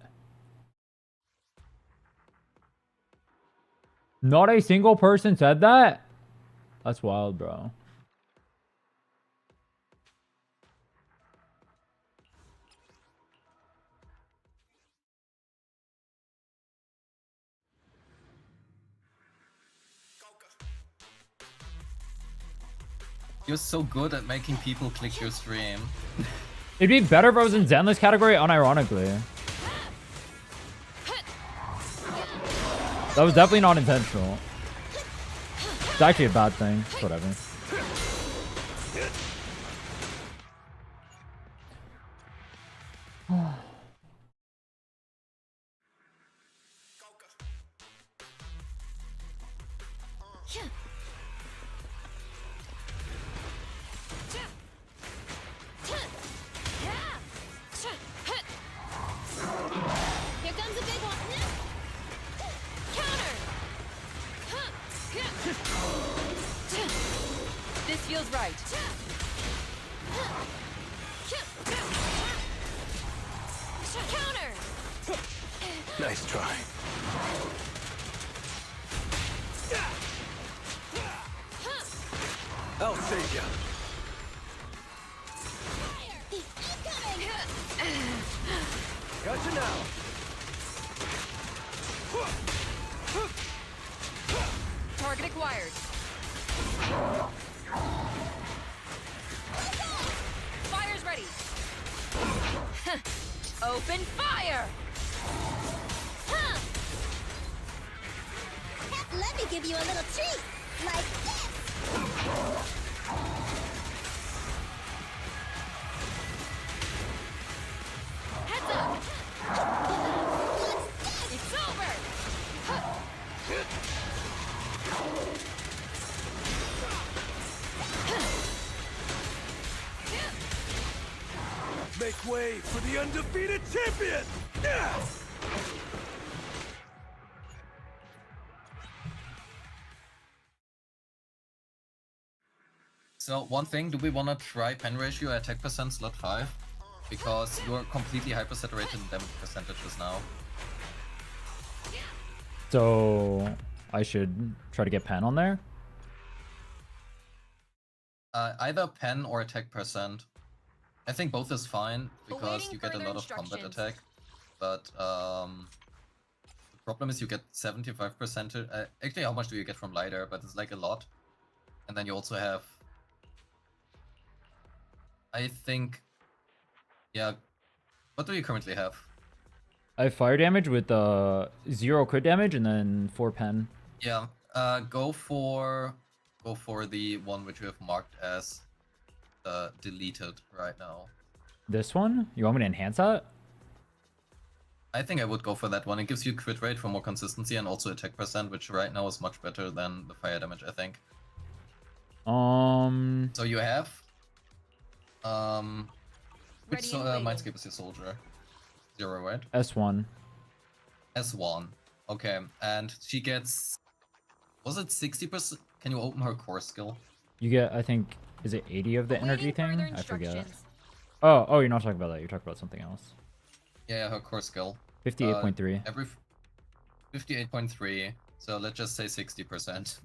Not a single person said that? That's wild, bro. You're so good at making people click your stream. It'd be better if I was in Zen list category, unironically. That was definitely not intentional. It's actually a bad thing. Whatever. Here comes a big one. Counter. This feels right. Counter. Nice try. I'll save you. Gotcha now. Target acquired. Fire's ready. Open fire. Let me give you a little treat. Like this. Heads up. It's over. Make way for the undefeated champion. So one thing, do we want to try pen ratio attack percent slot 5? Because you're completely hypersaturated in damage percentages now. So I should try to get pen on there. Either pen or attack percent. I think both is fine because Awaiting you get a further lot of combat instructions. attack. But the problem is you get 75%. Actually, how much do you get from Lighter? But it's like a lot. And then you also have, I think, yeah. What do you currently have? I have fire damage with 0 crit damage and then 4 pen. Yeah, go for go for the one which you have marked as deleted right now. This one? You want me to enhance that? I think I would go for that one. It gives you crit rate for more consistency and also attack percent, which right now is much better than the fire damage, I think. So you have which Mindscape is your soldier? 0, right? S1. S1. Okay, and she gets, was it 60%? Can you open her core skill? You get, I think, is it 80 of the energy Awaiting further thing? I forget. instructions. Oh, you're not talking about that. You're talking about something else. Yeah, her core skill. 58.3. Every 58.3. So let's just say 60%.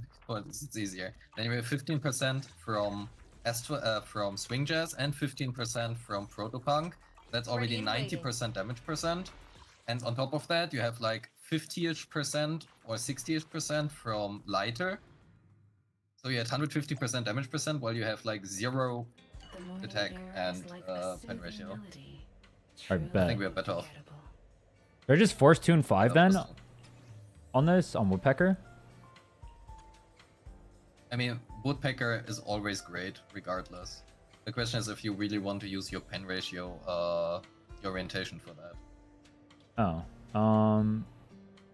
It's easier. Then you have 15% from from Swing Jazz and 15% from Protopunk. That's already Ready and 90% damage percent. And on top of that, you have like 50-ish% or 60-ish% from Lighter. So you had 150% damage percent while you have like 0 The morning attack air is and like a pen soothing ratio. melody, I truly bet. I think we are better off. unforgettable. Should I just force tune 5 then That was- on this, on Woodpecker? I mean, Woodpecker is always great, regardless. The question is if you really want to use your pen ratio, your orientation for that. Oh.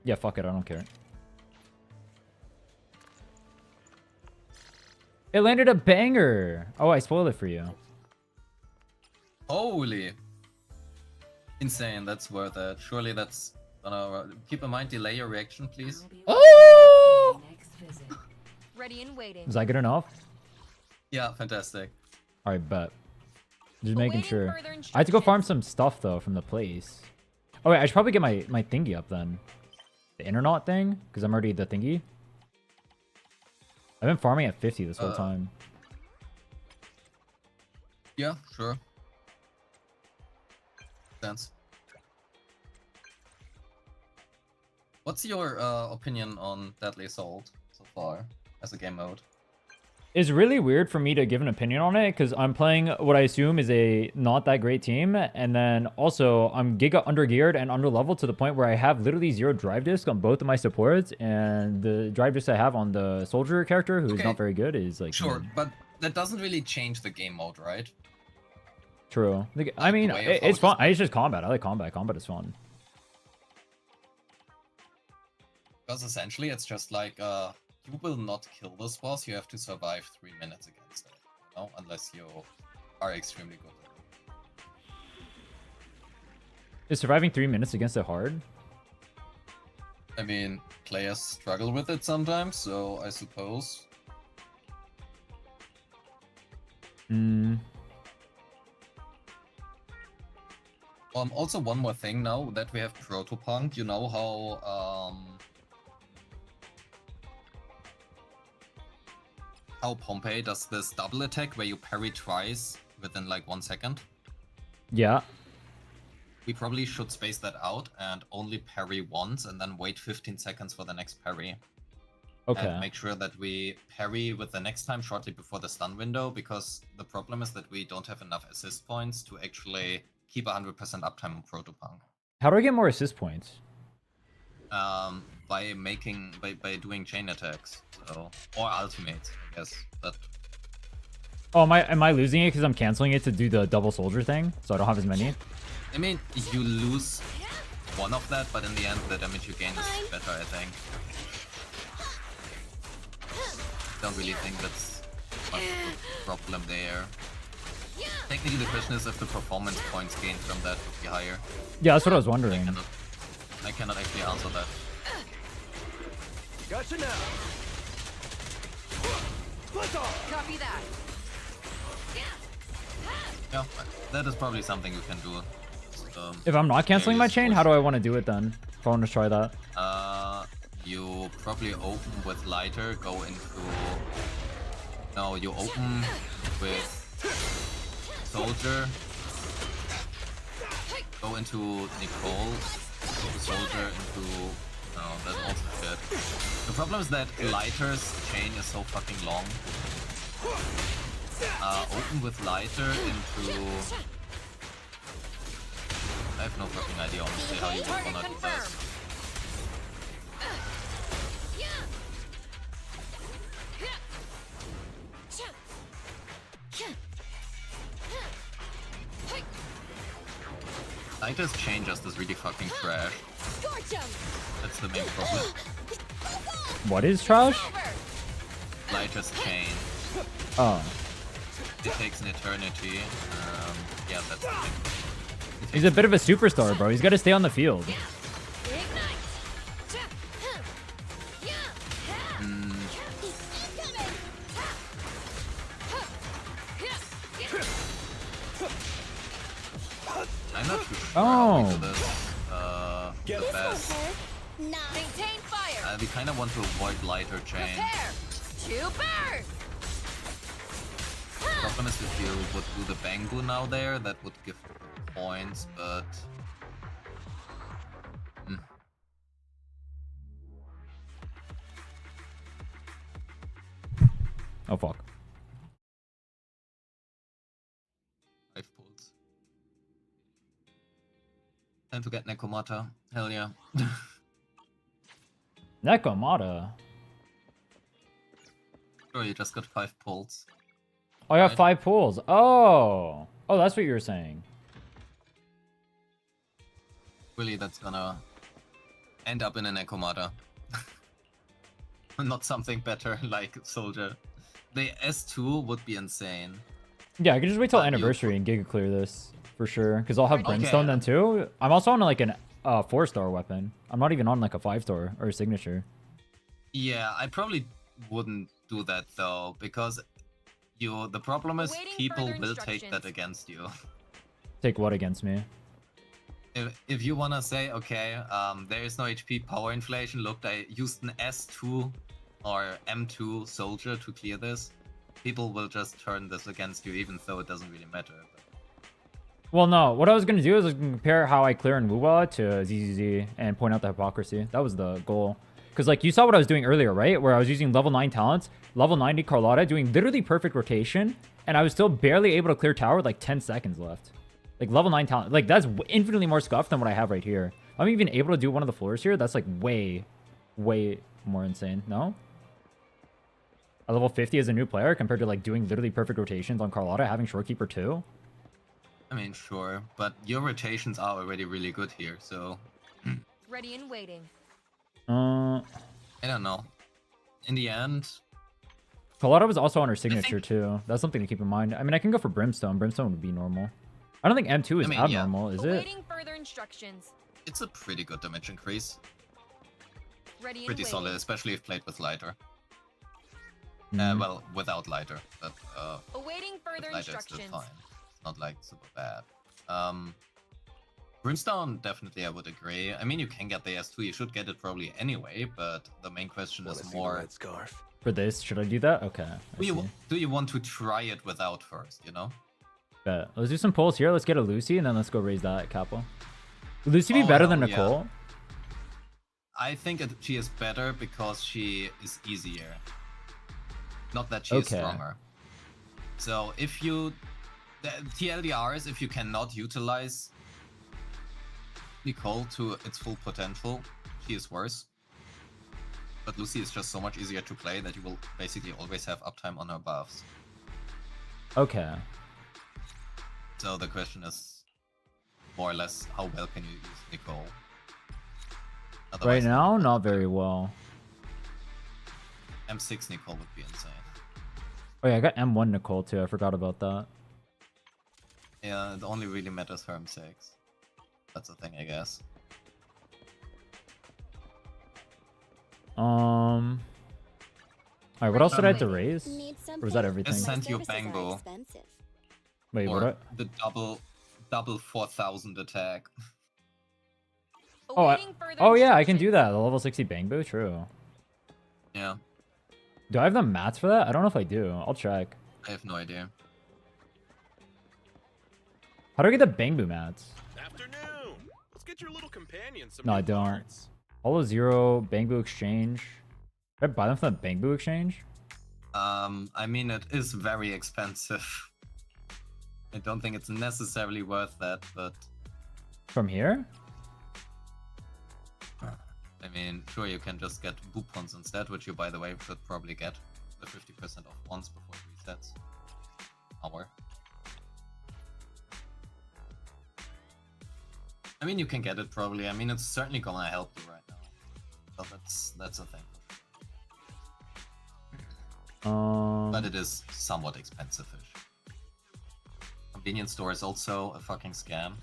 Yeah, fuck it. I don't care. It landed a banger. Oh, I spoiled it for you. Holy! Insane, that's worth it. Surely that's gonna... Keep in mind, delay your reaction, please. I'll be Oh! waiting for my next visit. Ready and waiting. Was that good enough? Yeah, fantastic. Alright, bet. Just making Awaiting sure. further I had to go farm instructions. some stuff, though, from the place. Oh, wait. I should probably get my thingy up, then. The Internaut thing? Because I'm already the thingy. I've been farming at 50 this whole time. Yeah, sure. Sense. What's your opinion on Deadly Assault so far as a game mode? It's really weird for me to give an opinion on it because I'm playing what I assume is a not that great team, and then also I'm giga undergeared and underleveled to the point where I have literally 0 drive disc on both of my supports, and the drive disc I have on the soldier character, who's Okay. not very good, is like Sure, mid. but that doesn't really change the game mode, right? True. I mean, way of it's how it fun. It's just combat. I like combat. Combat is fun. Because essentially it's just like, you will not kill this boss, you have to survive 3 minutes against it, you know? Unless you are extremely good at it. Is surviving 3 minutes against it hard? I mean, players struggle with it sometimes, so I suppose. Also one more thing now that we have Protopunk, you know how Pompey does this double attack where you parry twice within like 1 second? Yeah. We probably should space that out and only parry once and then wait 15 seconds for the next parry. Okay. And make sure that we parry with the next time shortly before the stun window, because the problem is that we don't have enough assist points to actually keep 100% uptime on Protopunk. How do I get more assist points? By doing chain attacks, so, or ultimates, I guess. But Oh, am I losing it because I'm canceling it to do the double soldier thing, so I don't have as many? I mean, you lose one of that, but in the end, the damage you gain is better, I think. Don't really think that's much of a problem there. Technically, the question is if the performance points gained from that would be higher. Yeah, that's what I was wondering. I cannot actually answer that. Gotcha now. Blitz off. Copy that. Yeah, that is probably something you can do. If I'm not canceling my chain, how do I want to do it then? If I want to try that. You probably open with Lighter, go into... No, you open with Soldier, go into Nicole, go to Soldier, into... No, that's also good. The problem is that Lighter's chain is so fucking long. Open with Lighter into... I have no fucking idea, honestly, how you would wanna do this. Lighter's chain just is really fucking trash. Scorch 'em! That's the main problem. What is trash? Lighter's chain. Oh. It takes an eternity. Yeah, that's the thing. He's a bit of a superstar, bro. He's got to stay on the field. I'm not too sure Oh. how we do this. The best. Maintain fire. We kind of want to avoid lighter chain. Prepare to burn. Problem is if you would do the Bangbu now there, that would give points, but... Oh, fuck. 5 pulls. Time to get Nekomata. Hell yeah. Nekomata. Sure, you just got 5 pulls. Oh, I got Right. 5 pools. Oh. Oh, that's what you were saying. Really, that's gonna end up in a Nekomata. Not something better like Soldier. The S2 would be insane. Yeah, I could just wait till But you- anniversary and Giga clear this for sure. Because I'll have Okay. Brimstone then too. I'm also on like an 4-star weapon. I'm not even on like a 5-star or a signature. Yeah, I probably wouldn't do that though, because the problem is Awaiting people further will take that instructions. against you. Take what against me? If you wanna say, okay, there is no HP power inflation, look, I used an S2 or M2 soldier to clear this, people will just turn this against you, even though it doesn't really matter. But... Well, no. What I was gonna do is compare how I clear in Wuwa to ZZZ and point out the hypocrisy. That was the goal. Because like you saw what I was doing earlier, right? Where I was using level 9 talents, level 90 Carlotta, doing literally perfect rotation, and I was still barely able to clear tower with like 10 seconds left. Like level 9 talent, like that's infinitely more scuffed than what I have right here. I'm even able to do one of the floors here. That's like way more insane. No? At level 50 as a new player compared to like doing literally perfect rotations on Carlotta, having Shorekeeper 2. I mean, sure, but your rotations are already really good here, so... Ready and waiting. I don't know. In the end, Carlotta was also on her signature too. That's something to keep in mind. I mean, I can go for Brimstone. Brimstone would be normal. I don't think M2 is I mean, yeah. abnormal, is it? Awaiting further instructions. it's a pretty good damage increase. Ready and Pretty waiting. solid, especially if played with lighter. Mm. Well, without lighter, but Awaiting further with lighter it's still instructions. fine. It's not like super bad. Brimstone, definitely I would agree. I mean, you can get the S2, you should get it probably anyway, but the main question Wanna is see the more, red scarf? For this, should I do that? Okay. I see. do you want to try it without first, you know? Bet. Let's do some pulls here. Let's get a Lucy, and then let's go raise that Capo. Would Lucy be Oh, better than hell yeah. Nicole? I think she is better because she is easier. Not that she is Okay. stronger. So if you... The TLDR is if you cannot utilize Nicole to its full potential, she is worse. But Lucy is just so much easier to play that you will basically always have uptime on her buffs. Okay. So the question is more or less how well can you use Nicole? Right Otherwise, now, not very well. M6 Nicole would be insane. Oh yeah, I got M1 Nicole too. I forgot about that. Yeah, it only really matters for M6. That's the thing, I guess. Alright, what else did I have to raise? Need some Or was that pay? everything? I sent you My services are Bangbo. expensive. Wait, Or what? the double 4000 attack. Oh, Awaiting further oh yeah, I can do instructions. that. The level 60 Bangbo, true. Yeah, Do I have the mats for that? I don't know if I do. I'll check. I have no idea. How do I get the Bangbo mats? Afternoon. Let's get your little companion some No, new I don't. parts. Holo Zero, Bangbo Exchange. Should I buy them from the Bangbo Exchange? I mean, it is very expensive. I don't think it's necessarily worth that, but From here? I mean, sure, you can just get Boopons instead, which you, by the way, should probably get the 50% off once before it resets. Hour. I mean, you can get it probably. I mean, it's certainly gonna help you right now. So that's a thing. But it is somewhat expensive-ish. Convenience store is also a fucking scam.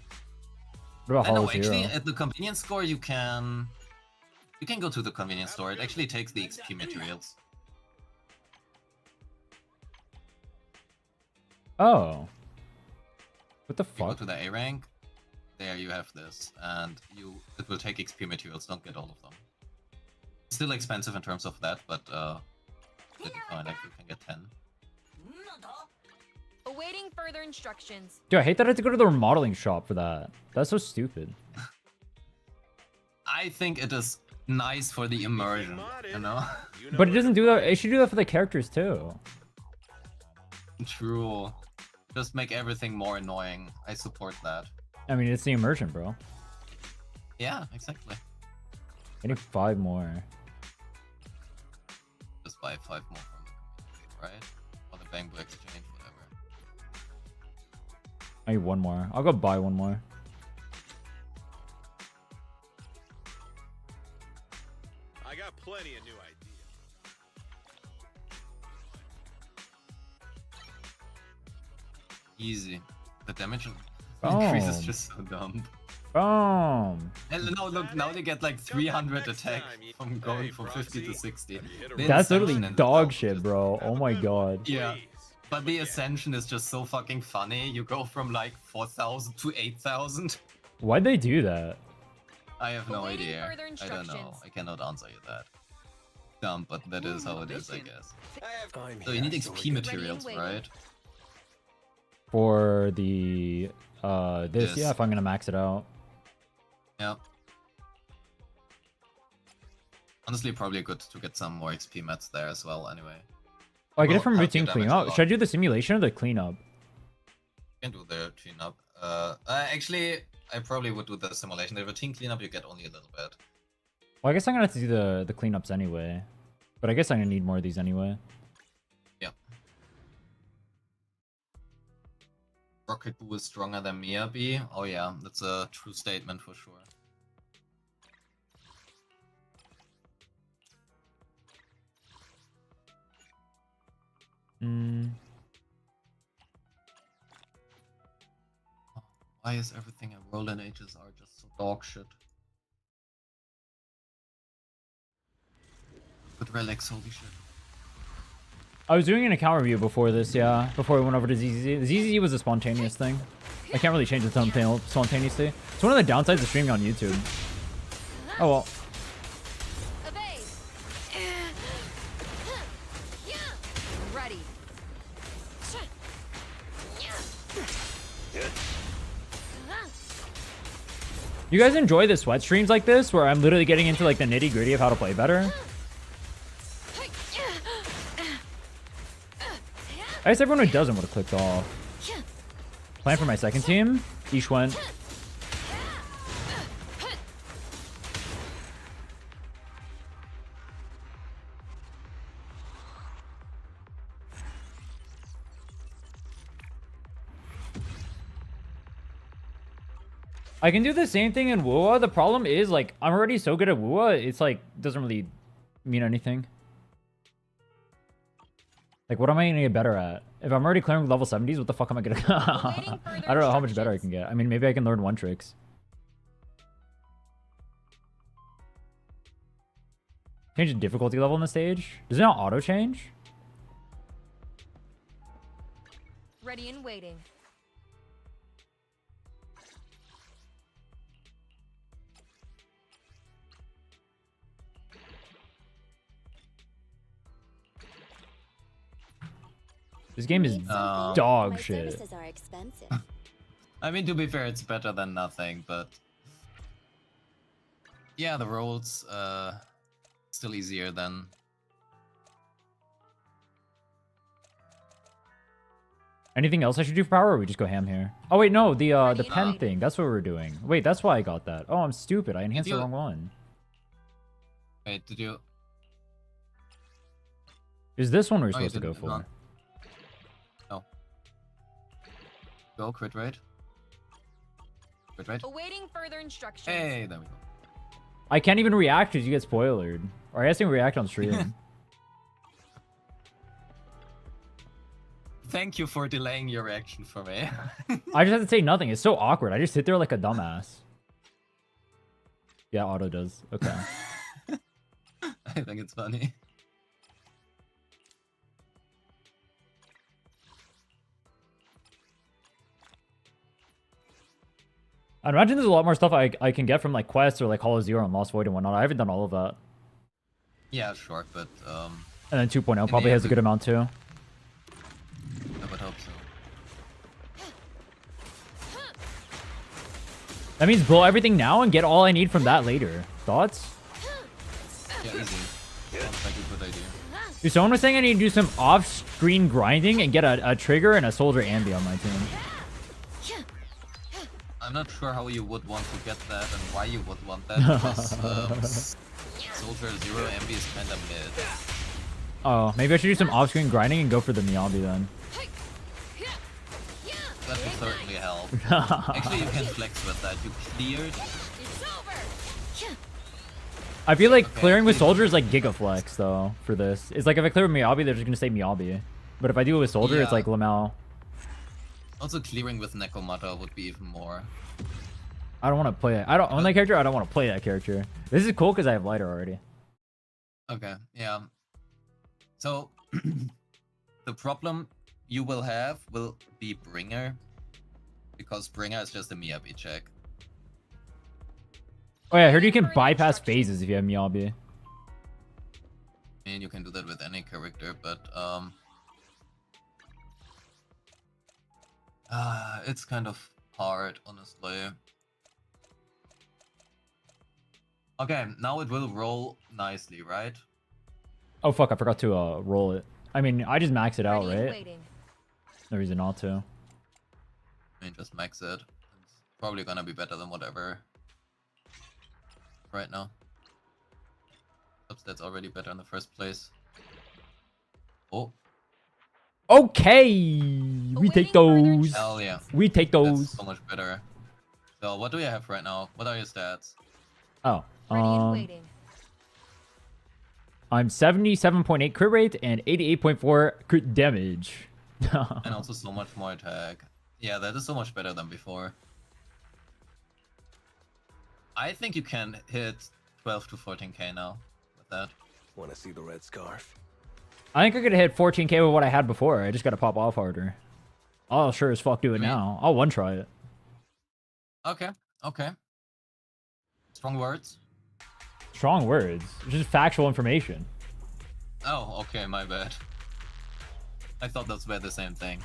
What about I know, Hollow actually, Zero? at the convenience store you can go to the convenience store. It actually takes the XP materials. Oh. What the You go fuck? to the A rank. There you have this, and it will take XP materials. Don't get all of them. It's still expensive in terms of that, but like you can get 10. Awaiting further instructions. Dude, I hate that I have to go to the remodeling shop for that. That's so stupid. I think it is nice for the immersion, you know? But it doesn't do that. It should do that for the characters too. True. Just make everything more annoying. I support that. I mean, it's the immersion, bro. Yeah, exactly. I need 5 more. Just buy 5 more from the community, right? Or the Bamboo Exchange, whatever. I need 1 more. I'll go buy 1 more. I got plenty of new ideas. Easy. The damage increase is Boom. just so dumb. Boom. And no, look, now they get like 300 attack from going from 50 to 60. The That's literally Ascension dog itself shit, is- bro. Oh my god. Yeah. But the Ascension is just so fucking funny. You go from like 4,000 to 8,000. Why'd they do that? I have no Awaiting idea. further I don't know. instructions. I cannot answer you that. Dumb, but that is how it is, I guess. I'm So you need here so we XP can- materials, waiting. right? For the this, Yes. yeah, if I'm gonna max it out. Yeah. Honestly, probably good to get some more XP mats there as well, anyway. Oh, I get it Will from help your routine damage a cleanup. lot. Should I do the simulation or the cleanup? You can do the cleanup. Actually, I probably would do the simulation. The routine cleanup, you get only a little bit. Well, I guess I'm gonna have to do the cleanups anyway. But I guess I'm gonna need more of these anyway. Yep. Rocket Boo is stronger than Miyabi. Oh yeah, that's a true statement for sure. Mm. Why is everything I roll in ages are just so dog shit? Good relics, holy shit. I was doing an account review before this, yeah. Before we went over to ZZZ. The ZZZ was a spontaneous thing. I can't really change the thumbnail spontaneously. It's one of the downsides of streaming on YouTube. Oh well. Evade. Ready. You guys enjoy the sweat streams like this, where I'm literally getting into like the nitty gritty of how to play better? I guess everyone who doesn't would have clicked off. Plan for my second team. Ish went. I can do the same thing in Wuwa. The problem is, like, I'm already so good at Wuwa, it's like, doesn't really mean anything. Like, what am I gonna get better at? If I'm already clearing level 70s, what the fuck am I gonna... I don't know how much better I can get. I mean, maybe I can learn one tricks. Change the difficulty level in the stage? Does it not auto change? Ready and waiting. This game is dog My shit. services are expensive. I mean, to be fair, it's better than nothing, but... Yeah, the rolls, still easier than... Anything else I should do for power, or we just go ham here? Oh wait, no, the Ready, pen go. thing. That's what we're doing. Wait, that's why I got that. Oh, I'm stupid. I enhanced the you- wrong one. Wait, did you... Is this one we're you supposed to go didn't, no. for? No. Go, crit rate. Wait. Awaiting further instructions. Hey, there we go. I can't even react because you get spoilered. Or I guess you can react on stream. Thank you for delaying your reaction for me. I just have to say nothing. It's so awkward. I just sit there like a dumbass. Yeah, auto does. Okay. I think it's funny. I imagine there's a lot more stuff I can get from like quests or like Hollow Zero and Lost Void and whatnot. I haven't done all of that. Yeah, sure, but And then 2.0 probably has a good amount too. I would hope so. That means blow everything now and get all I need from that later. Thoughts? Yeah, easy. Sounds like a good idea. Dude, someone was saying I need to do some off-screen grinding and get a trigger and a soldier ambi on my team. I'm not sure how you would want to get that and why you would want that, because Soldier Zero MB is kinda mid. Oh, maybe I should do some off-screen grinding and go for the Miyabi then. That would certainly help. Actually, you can flex with that. You cleared. I feel like Okay. clearing with soldier is like giga flex though for this. It's like if I clear with Miyabi, they're just gonna say Miyabi. But if I do it with soldier, it's Yeah. like Lamau. Also, clearing with Nekomata would be even more. I don't want to play it. I don't own that character. I don't want to play that character. This is cool because I have lighter already. Okay, yeah. So, the problem you will have will be Bringer, because Bringer is just a Miyabi check. Oh yeah, I heard you can bypass phases if you have Miyabi. I mean, you can do that with any character, but it's kind of hard, honestly. Okay, now it will roll nicely, right? Oh fuck, I forgot to roll it. I mean, I just max it out, Ready and right? waiting. No reason not to. I mean, just max it. It's probably gonna be better than whatever right now. Oops, that's already better in the first place. Oh, Okay, we take those. hell yeah. We take That's those. so much better. So, what do you have right now? What are your stats? Oh, Ready and waiting. I'm 77.8 crit rate and 88.4 crit damage. And also so much more attack. Yeah, that is so much better than before. I think you can hit 12 to 14k now with that. Want to see the red scarf? I think I could hit 14k with what I had before. I just gotta pop off harder. I'll sure as fuck do it now. I'll one try it. Okay, okay. Strong words. Strong words. It's just factual information. Oh, okay, my bad. I thought those were the same thing.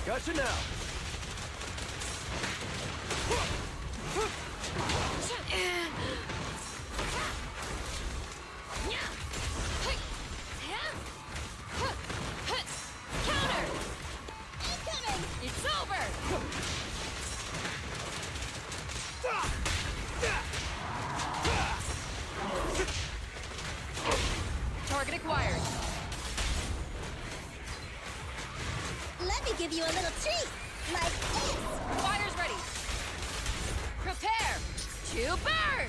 Gotcha now. It's over. Target acquired. Let me give you a little treat. Like this. Fire's ready. Prepare to burn.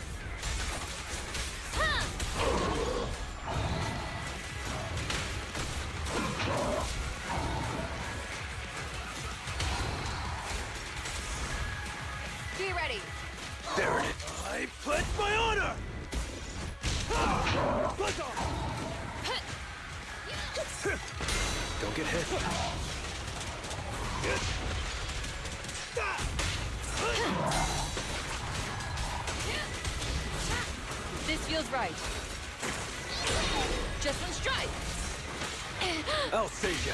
Be ready. There it is. I pledge my honor. Buzz off. Don't get hit. This feels right. Just one strike. I'll save ya.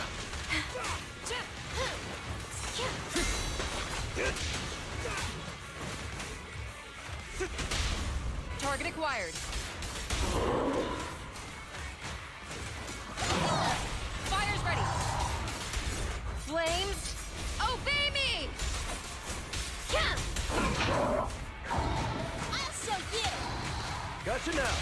acquired. Fire's ready. Flames, obey me! Come! I'll show you! Gotcha now.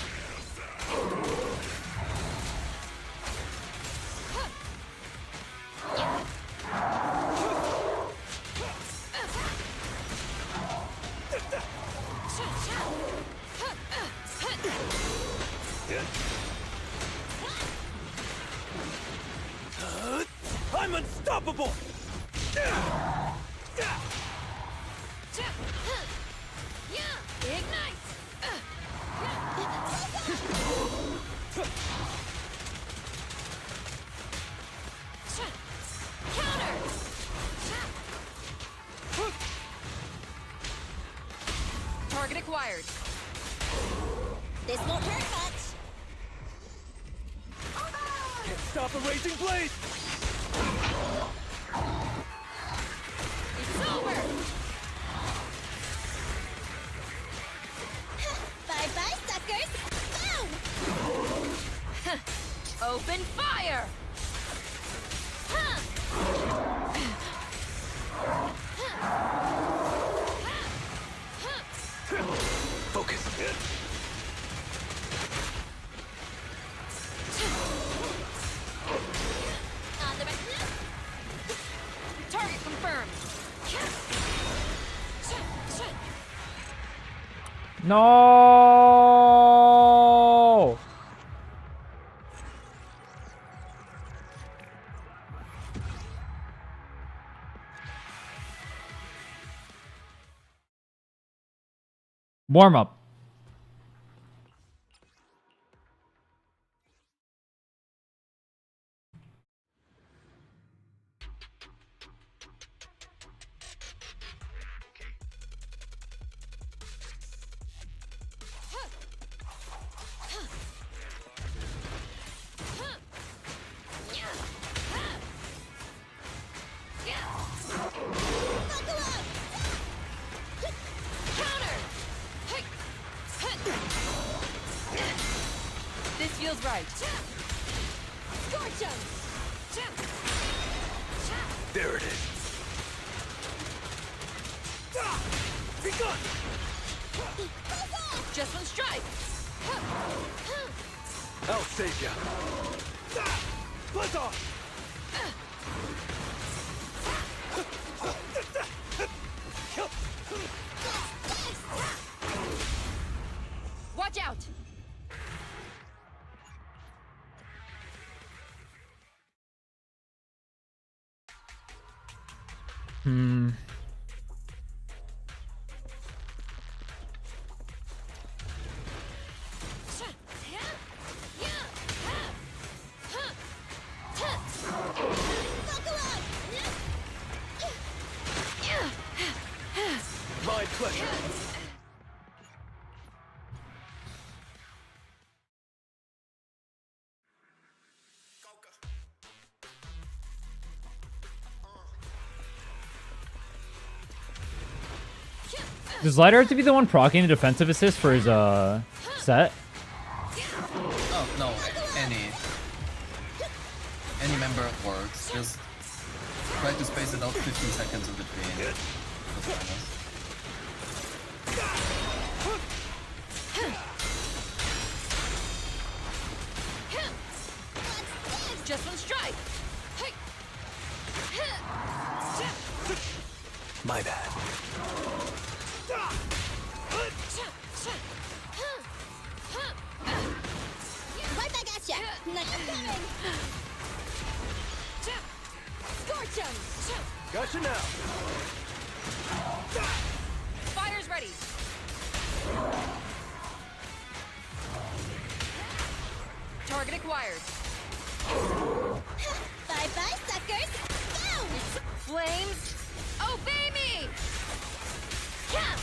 I'm unstoppable! Ignite! Counter! Target acquired. This won't hurt much! Can't stop a raging blade! It's over! Bye-bye, suckers! Boom! Open fire! Focus. On the right. Target confirmed. No. Warm up. Buckle up! Counter! This feels right. Scorch 'em! There it is. Be gone! Just one strike. I'll save ya. Buzz off! Watch out! Buckle up! My pleasure. Does Lighter have to be the one proccing a defensive assist for his set? Oh, no, any member works. Just try to space it out 15 seconds in between. That's Just one strike. My bad. Right back at ya! Not coming! Scorch 'em! Gotcha now. Fire's ready. Target acquired. Bye-bye, suckers! Boom! Flames, obey me! Come!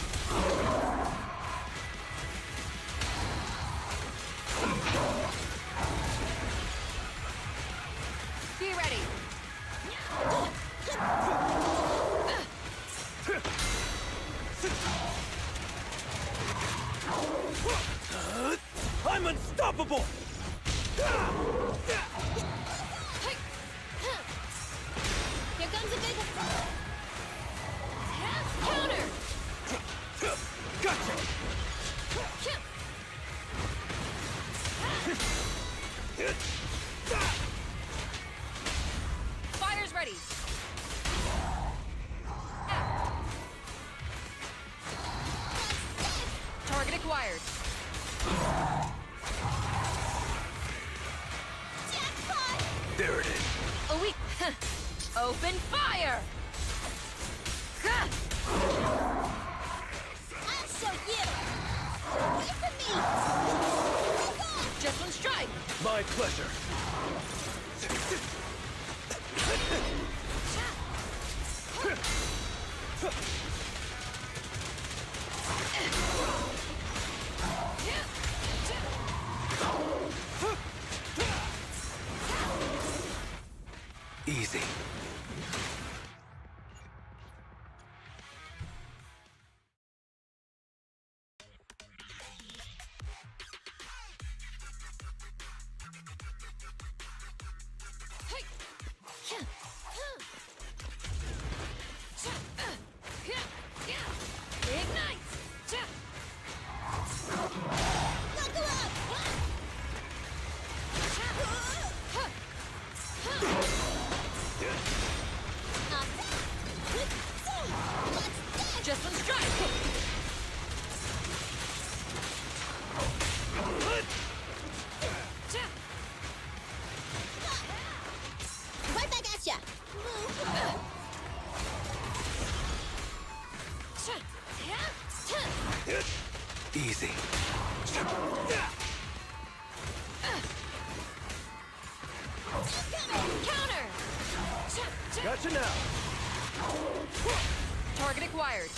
Be ready. unstoppable! Here comes a big one. Counter! Gotcha! Fire's ready. Target acquired. Jackpot! There it is. Oh, we open fire! Huh. I'll show you! Wait for me! Take off! Just one strike. My pleasure. Easy. Ignite! Knuckle up! Just one strike. Right back at ya! Easy. Counter! Gotcha now. Target acquired.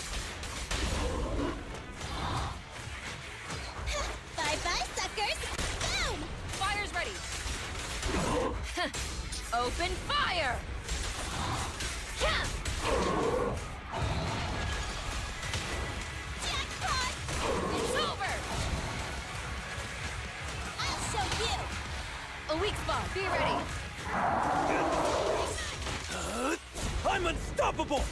Bye-bye, suckers! Boom! Fire's ready. Open fire! Jackpot! It's over! I'll show you! A weak spot. Be ready. I'm unstoppable!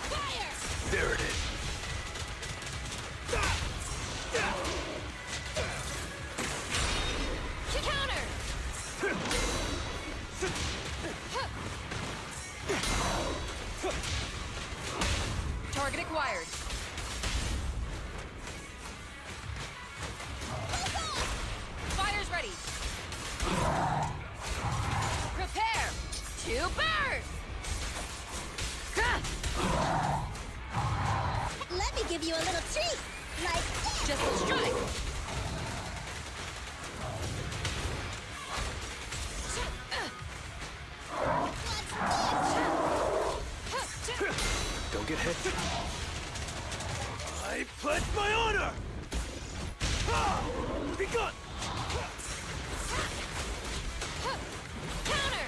Fire! There it is. Counter! Target acquired. Fire's ready. Prepare to burn! Let me give you a little treat! Like this! Just one strike. Don't get hit. I pledge my honor! Ah! Begun! Counter!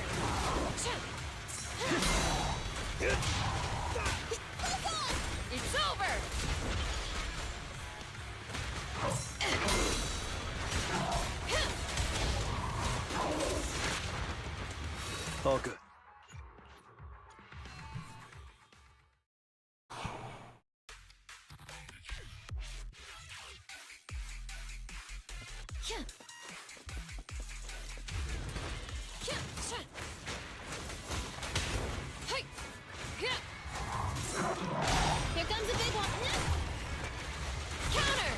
It's over! All good. Here comes a big one! Counter!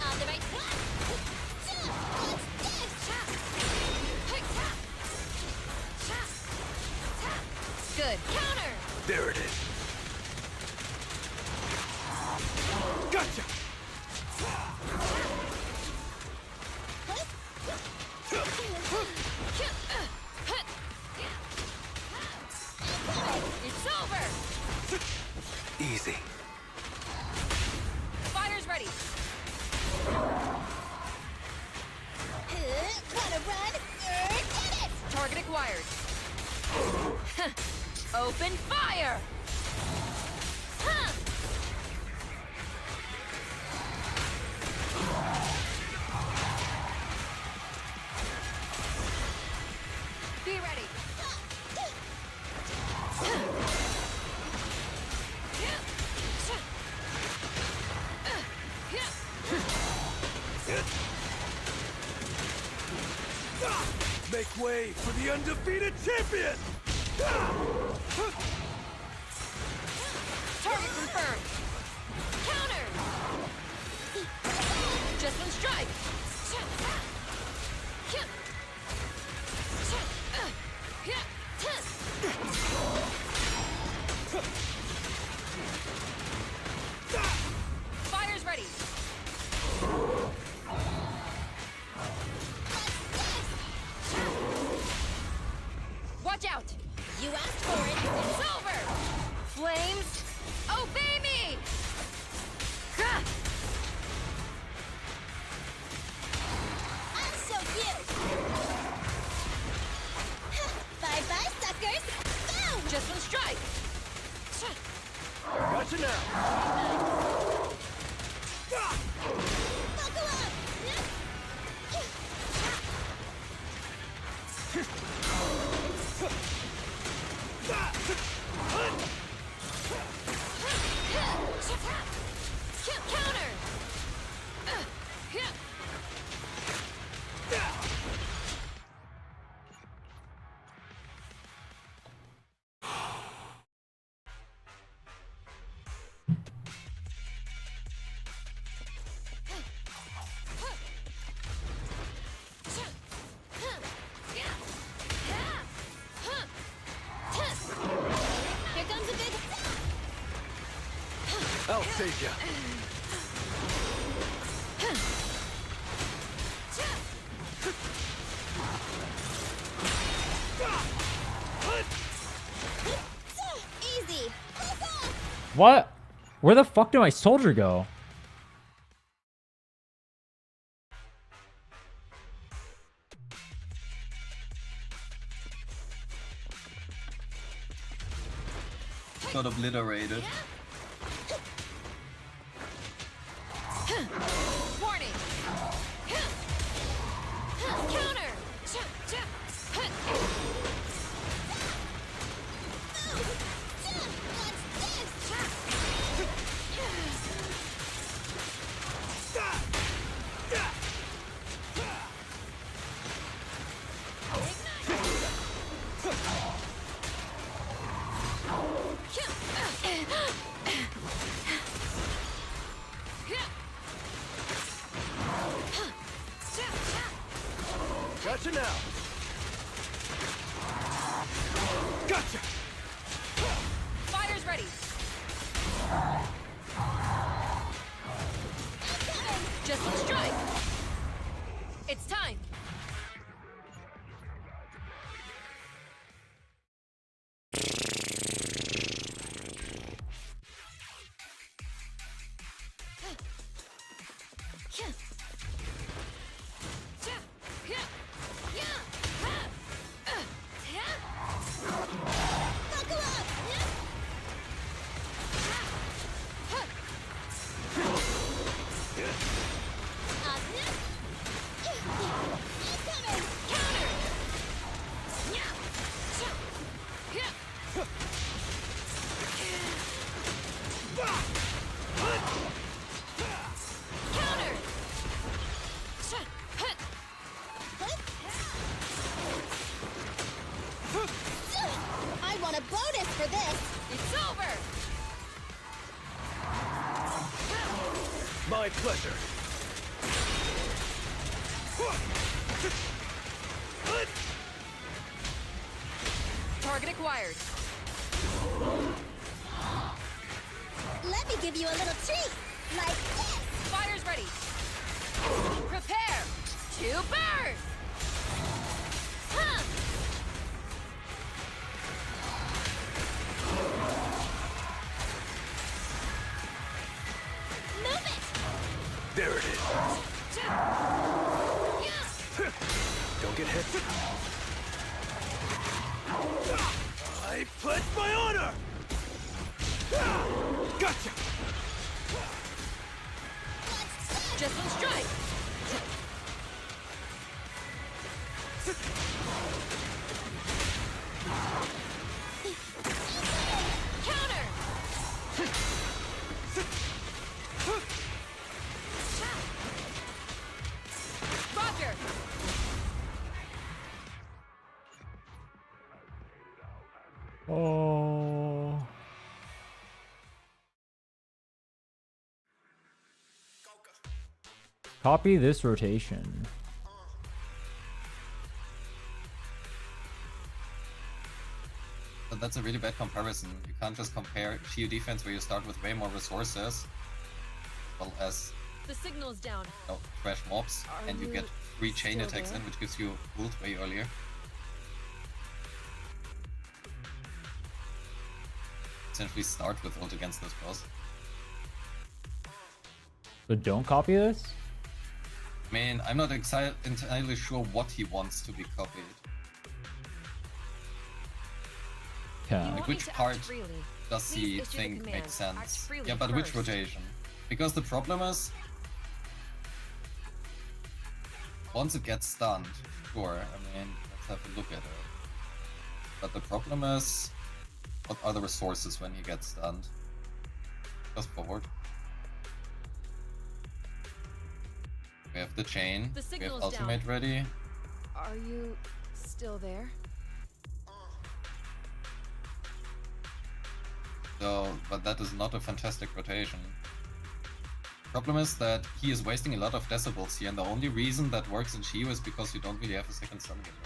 On the right track! Good. Counter! There it is. Gotcha! It's over! Easy. Fire's ready. Wanna run? Get it! Target acquired. Open fire! Huh. Be ready. Make way for the undefeated champion! Target confirmed. Counter. Just one strike. Fire's ready. Watch out! You asked for it! It's over! Flames, obey me! Gah! I'll show you! Bye-bye, suckers! Boom! Just one strike! Gotcha now! Buckle up! Counter! Here comes a big... I'll save ya! Easy! Hold on! What? Where the fuck did my soldier go? Got obliterated. Warning! Counter! Gotcha now! Gotcha! Fire's ready! Just one strike! It's time! Buckle up! Incoming! Counter! Counter! I want a bonus for this! It's over! My pleasure! Target acquired. Let me give you a little treat! Like this! Fire's ready. Prepare to burn! Huh! Move it! There it is! Yeah. get hit. I pledge my honor! Gotcha! Just one strike. Counter. Roger. Oh. Copy this rotation. But that's a really bad comparison. You can't just compare Shio defense where you start with way more resources, as well as The signal's down. trash mobs, Are and you you get 3 chain still attacks there? in, which gives you ult way earlier. Essentially start with ult against this boss. So don't copy this? I mean, I'm not entirely sure what he wants to be copied. Okay. You Like want me which to act part freely. does Please he issue the think command. makes Act sense? freely Yeah, but which first. rotation? Because the problem is, once it gets stunned, sure, I mean, let's have a look at it. But the problem is, what are the resources when he gets stunned? Just forward. We have the chain, The we have signal's ultimate down. ready. Are you still there? So, but that is not a fantastic rotation. Problem is that he is wasting a lot of decibels here, and the only reason that works in Shio is because you don't really have a second stun giver.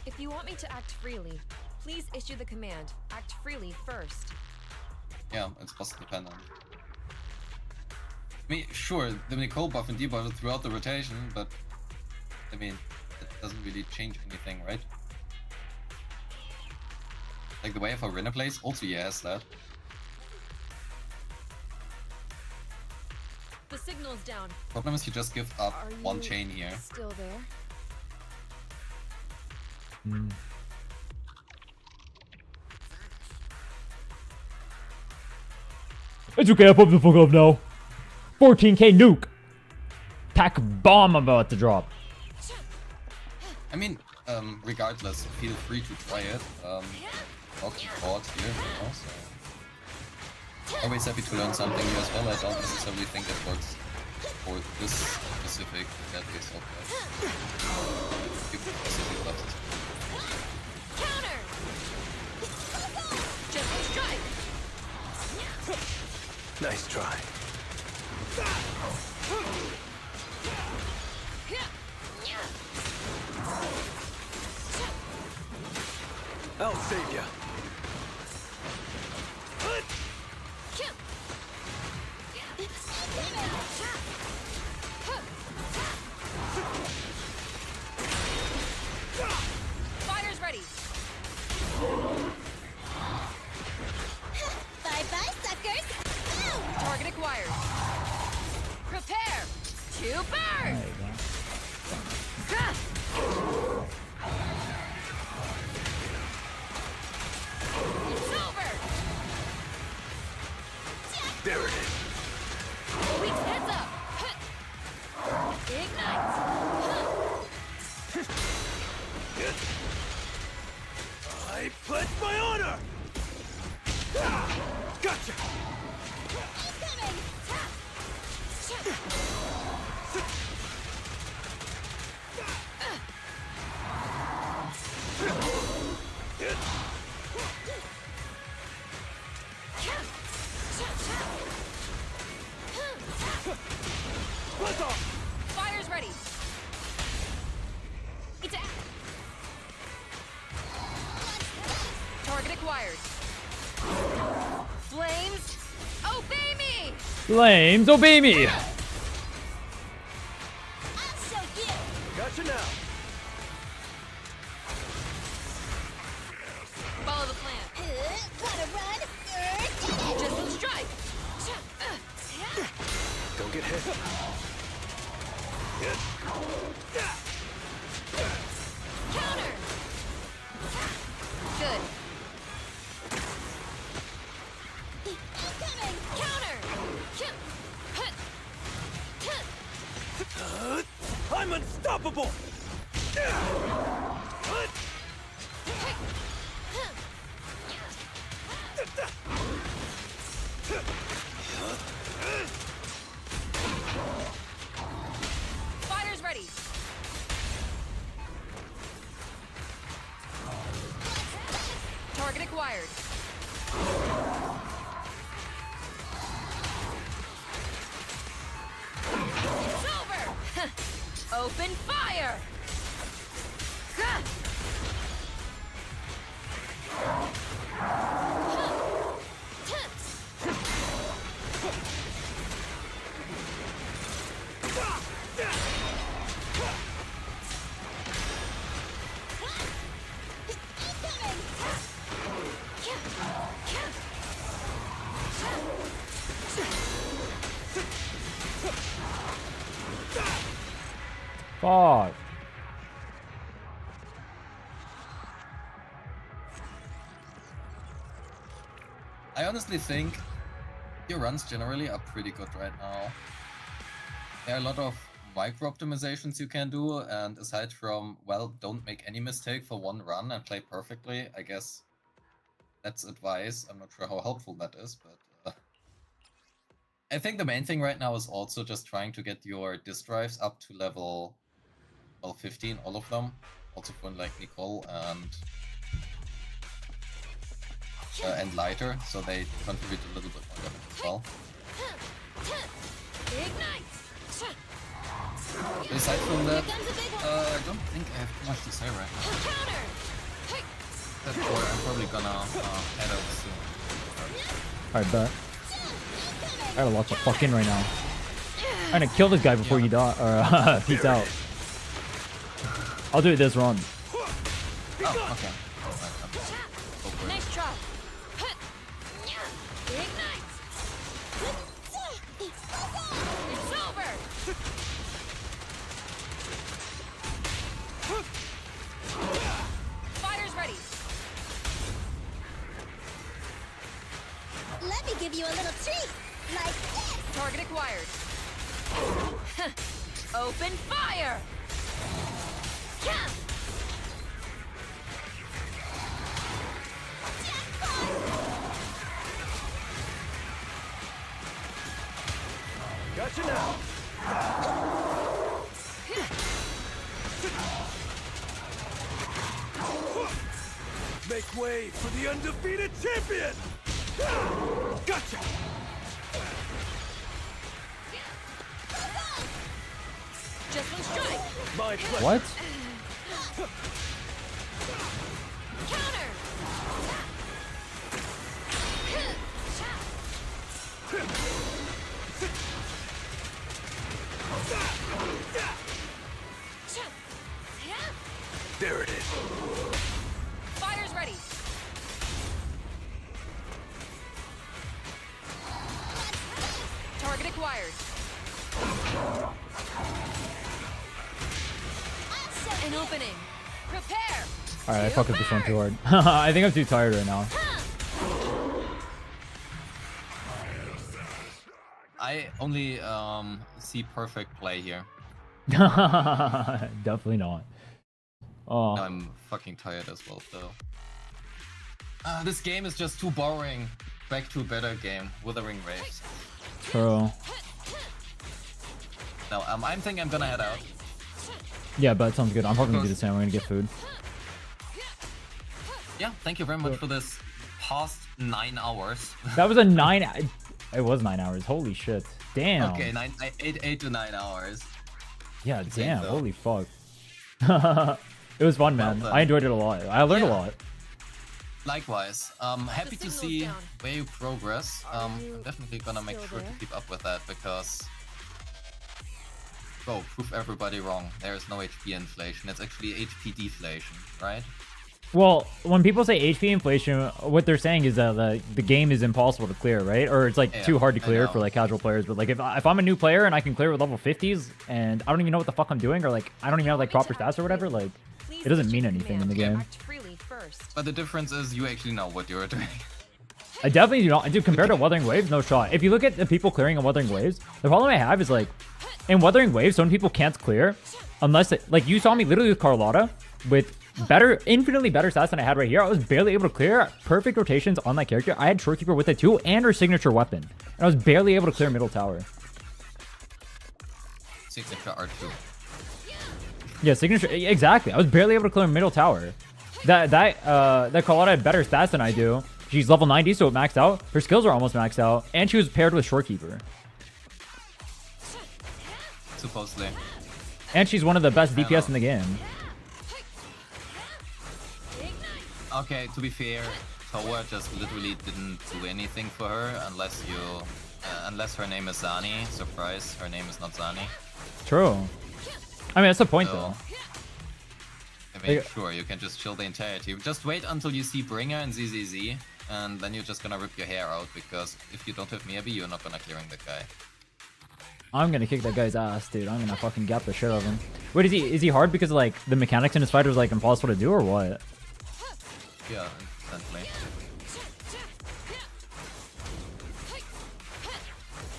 If you want me to act freely, please issue the command. Act freely first. Yeah, it's boss dependent. I mean, sure, the Nicole buff and debuff throughout the rotation, but I mean, it doesn't really change anything, right? Like the way of Arena plays, also he has that. The signal's down. Problem is you just give up Are one you chain here. Still there? Hmm. It's okay, I pop the fuck up now. 14k nuke. Pack bomb about to drop. I mean, regardless, feel free to try it. Not caught here, you know, so. Always happy to learn something new as well. I don't necessarily think it works for this specific deadly assault class. Specific classes. Counter! Just one strike! Nice try. I'll save ya. Fire's ready! Bye-bye, suckers! Boom! Target acquired. Prepare to burn! There you go. It's over! There it is. Weak heads up! Ignite! I pledge my honor! Gotcha! Incoming! Buzz off! Fire's ready! Attack! Target acquired. Flames, obey me! Flames, obey me. I'll show you! Gotcha now! Follow the plan. Wanna run? Just one strike. Don't get unstoppable! Fighters ready. Target acquired. It's over. Open fire. Fuck. I honestly think your runs generally are pretty good right now. There are a lot of micro optimizations you can do, and aside from, well, don't make any mistake for one run and play perfectly, I guess that's advice. I'm not sure how helpful that is, but I think the main thing right now is also just trying to get your disk drives up to level 15, all of them. Also for like Nicole and Lighter, so they contribute a little bit more damage as well. Aside from that, I don't think I have too much to say right now. That's why I'm probably gonna head out soon. Alright, bet. I gotta lock the fuck in right now. I'm gonna kill this guy before you die, or peace out. I'll do it this run. Oh, okay. Nice try. Ignite. It's over. Fighters ready. Let me give you a little treat. Like this. Target acquired. Open fire. Gotcha now! Make way for the undefeated champion! Gotcha! Just one strike. My pleasure. What? Counter. There it is. Fighters ready. Target acquired. An opening. Prepare. Alright, I fucked up this one too hard. I think I'm too tired right now. I only see perfect play here. Definitely not. Oh. I'm fucking tired as well, though. This game is just too boring. Back to a better game. Wuthering Waves. True. No, I think I'm gonna head out. Yeah, but sounds good. I'm probably gonna do the same. We're gonna get food. Yeah, thank you very much for this past 9 hours. That was a 9. It was 9 hours. Holy shit. Damn. Okay, 8 to 9 hours. Yeah, Insane, damn. though. Holy fuck. It was fun, man. Well done. I enjoyed it a lot. I learned a lot. Likewise. Happy to signal's see down. where you progress. I'm definitely gonna make sure to keep up with that because... Bro, prove everybody wrong. There is no HP inflation. It's actually HP deflation, right? Well, when people say HP inflation, what they're saying is that the game is impossible to clear, right? Or it's like Yeah, too hard to I clear know. for like casual players. But like if I'm a new player and I can clear with level 50s and I don't even know what the fuck I'm doing, or like I don't even have like proper stats or whatever, like Please it doesn't issue mean the anything in command. the game. Act freely first. But the difference is you actually know what you're doing. I definitely do not. Dude, compared to Wuthering Waves, no shot. If you look at the people clearing in Wuthering Waves, the problem I have is like in Wuthering Waves, some people can't clear. unless like you saw me literally with Carlotta with infinitely better stats than I had right here. I was barely able to clear perfect rotations on that character. I had Shorekeeper with it too and her signature weapon, and I was barely able to clear middle tower. Signature R2. Yeah, signature exactly. I was barely able to clear middle tower. That Carlotta had better stats than I do. She's level 90, so it maxed out. Her skills are almost maxed out, and she was paired with Shorekeeper. Supposedly. And she's one of the best DPS in the game. Okay, to be fair, Towa just literally didn't do anything for her unless you, unless her name is Zani. Surprise, her name is not Zani. True. I mean, that's the point, though. I mean, sure, you can just chill the entire team. Just wait until you see Bringer and ZZZ, and then you're just gonna rip your hair out, because if you don't have Miyabi, you're not gonna clearing that guy. I'm gonna kick that guy's ass, dude. I'm gonna fucking gap the shit out of him. Wait, is he hard because, like, the mechanics in his fight was, like, impossible to do, or what? Yeah, instantly.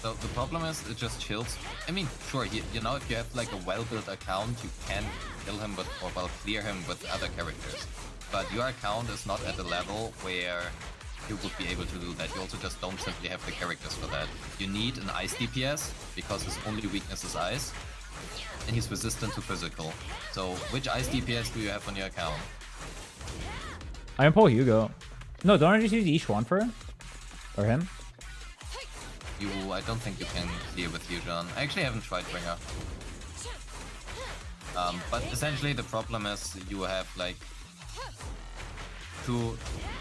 So the problem is, it just chills. I mean, sure, you know, if you have like a well-built account, you can kill him with, or well, clear him with other characters. But your account is not at a level where you would be able to do that. You also just don't simply have the characters for that. You need an ice DPS, because his only weakness is ice, and he's resistant to physical. So, which ice DPS do you have on your account? I can pull Hugo. No, don't I just use Ishwan for her? Or him? I don't think you can clear with Yujon. I actually haven't tried Bringer. But essentially the problem is you have like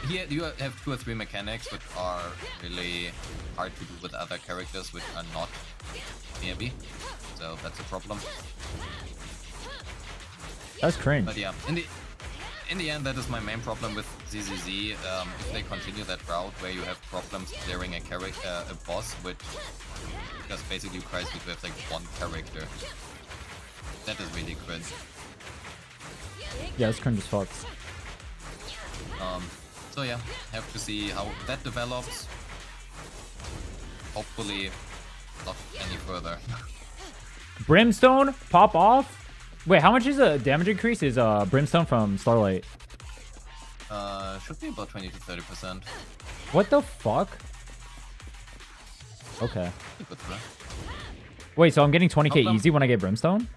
here you have 2 or 3 mechanics which are really hard to do with other characters which are not maybe. So that's a problem. That's cringe. But yeah, in the end, that is my main problem with ZZZ. If they continue that route where you have problems clearing a boss, which just basically requires you to have like 1 character, that is really cringe. Yeah, it's cringe as fuck. So yeah, have to see how that develops. Hopefully, not any further. Brimstone? Pop off? Wait, how much is the damage increase? Is Brimstone from Starlight? Should be about 20 to 30%. What the fuck? Okay. Good for that. Wait, so I'm getting 20k easy when I get Brimstone?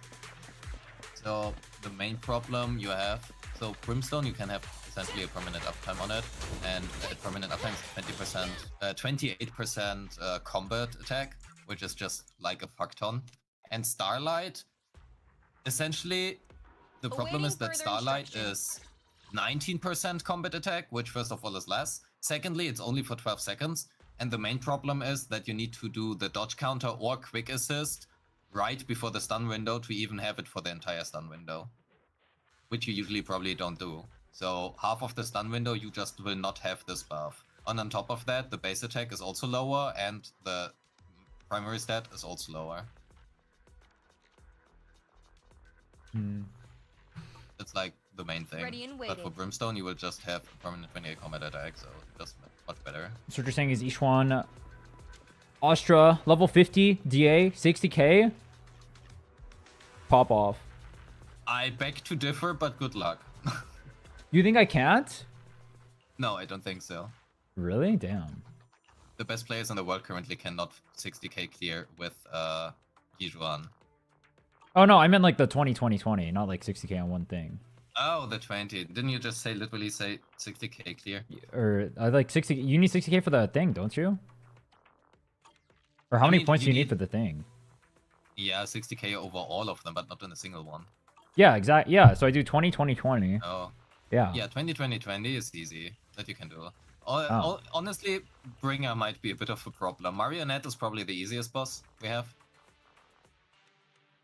So the main problem you have, so Brimstone you can have essentially a permanent uptime on it, and permanent uptime is 28% combat attack, which is just like a fuck ton. And Starlight, essentially, the problem is that Starlight is 19% combat attack, which first of all is less. Secondly, it's only for 12 seconds. And the main problem is that you need to do the dodge counter or quick assist right before the stun window to even have it for the entire stun window, which you usually probably don't do. So half of the stun window, you just will not have this buff. And on top of that, the base attack is also lower and the primary stat is also lower. That's like the main thing. But for Brimstone, you will just have permanent 28 combat attack, so just much better. So what you're saying is Ishwan, Astra, level 50, DA, 60k, pop off. I beg to differ, but good luck. You think I can't? No, I don't think so. Really? Damn. The best players in the world currently cannot 60k clear with Yijuan. Oh no, I meant like the 20, not like 60k on one thing. Oh, the 20. Didn't you just literally say 60k clear? Or I like 60. You need 60k for the thing, don't you? Or how many points do you need for the thing? Yeah, 60k over all of them, but not in a single one. Yeah, exactly. Yeah, so I do 20. Oh. Yeah. Yeah, 20 is easy. That you can do. Honestly, Bringer might be a bit of a problem. Marionette is probably the easiest boss we have.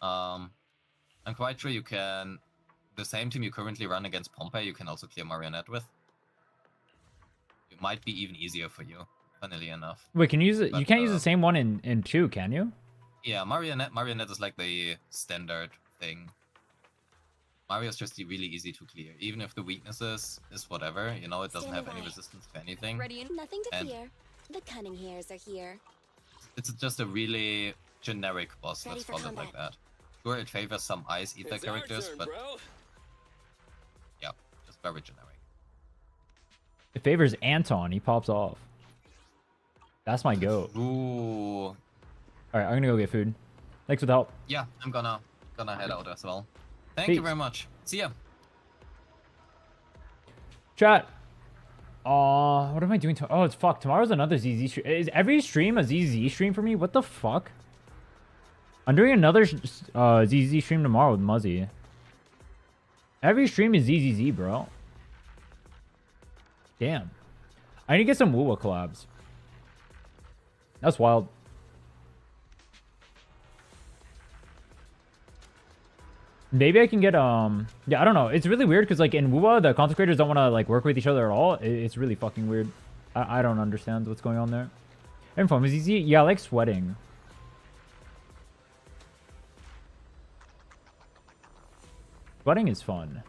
I'm quite sure you can... The same team you currently run against Pompey, you can also clear Marionette with. It might be even easier for you, funnily enough. Wait, can you use it? You can't use the same one in 2, can you? Yeah, Marionette is like the standard thing. Mario's just really easy to clear, even if the weaknesses is whatever, you know, it doesn't have any resistance to anything. Nothing to fear. The cunning hairs are here. It's just a really generic boss, let's call it like that. Sure, it favors some ice ether It's our characters, turn, but bro. yeah, just very generic. It favors Anton. He pops off. That's my goat. Ooh. All right, I'm gonna go get food. Thanks for the help. Yeah, I'm gonna head out as well. Thank Peace. you very much. See ya. Chat. What am I doing? Oh, it's fuck. Tomorrow's another ZZ stream. Is every stream a ZZ stream for me? What the fuck? I'm doing another ZZ stream tomorrow with Muzzy. Every stream is ZZZ, bro. Damn. I need to get some Wuwa collabs. That's wild. Maybe I can get yeah, I don't know. It's really weird because like in Wuwa the content creators don't want to like work with each other at all. It's really fucking weird. I don't understand what's going on there. Info is easy. Yeah, I like sweating. Sweating is fun.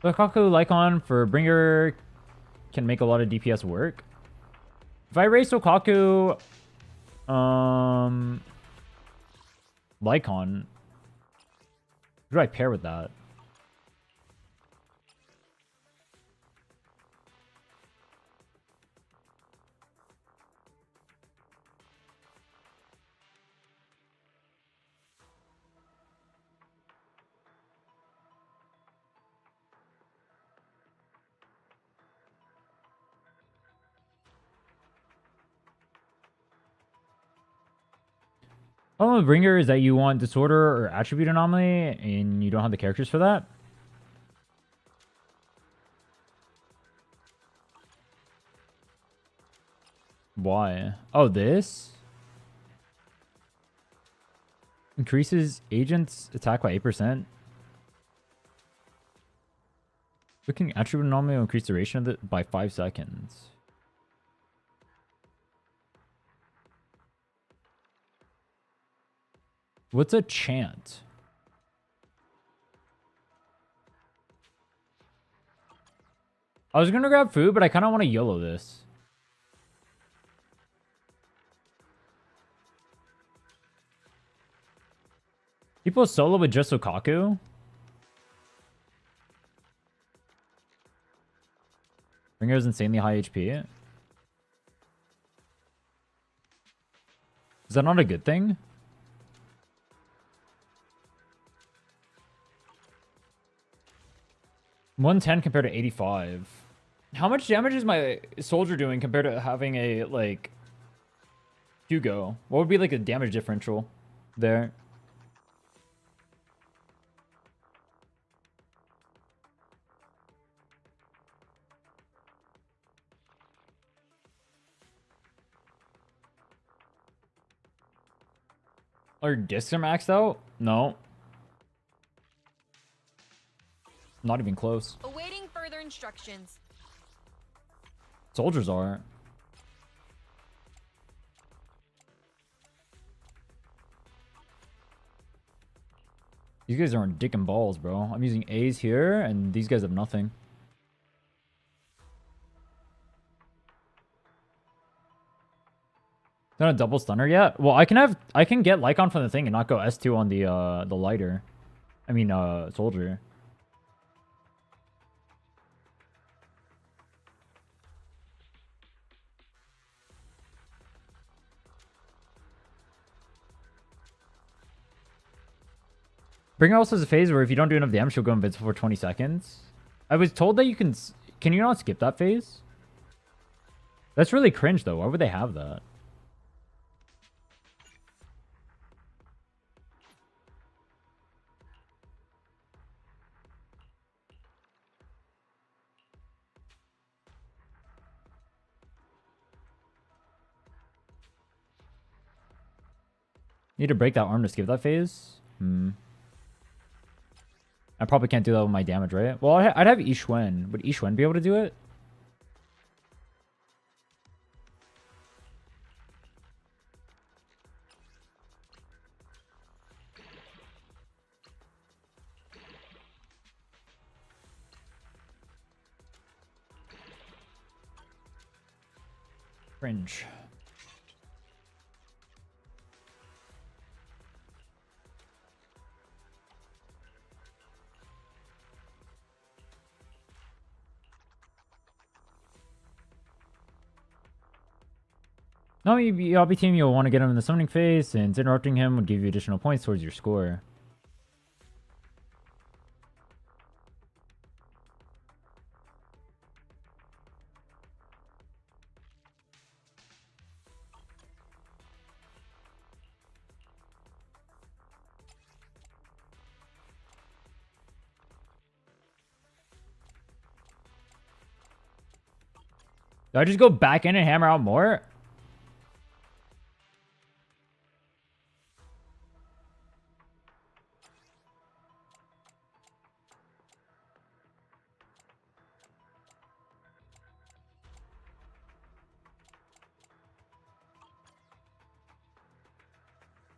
The Kaku Lycon for Bringer can make a lot of DPS work. If I race Okaku, Lycon, who do I pair with that? Oh, Bringer is that you want disorder or attribute anomaly and you don't have the characters for that? Why? Oh, this? Increases agents attack by 8%. Looking attribute anomaly will increase duration of it by 5 seconds. What's a chant? I was gonna grab food, but I kind of want to YOLO this. People solo with just Okaku? Bringer is insanely high HP. Is that not a good thing? 110 compared to 85. How much damage is my soldier doing compared to having a, like, Hugo? What would be, like, a damage differential there? Are discs are maxed out? No. Not even close. Awaiting further instructions. Soldiers are. These guys are on dick and balls, bro. I'm using A's here, and these guys have nothing. Not a double stunner yet? Well, I can get Lycon from the thing and not go S2 on the lighter. I mean, soldier. Bringer also has a phase where if you don't do enough damage, she'll go invincible for 20 seconds. I was told that you can... Can you not skip that phase? That's really cringe, though. Why would they have that? Need to break that arm to skip that phase? I probably can't do that with my damage, right? Well, I'd have Yixuan. Would Yixuan be able to do it? Cringe. No, I'll be team. You'll want to get him in the summoning phase, since interrupting him would give you additional points towards your score. Do I just go back in and hammer out more?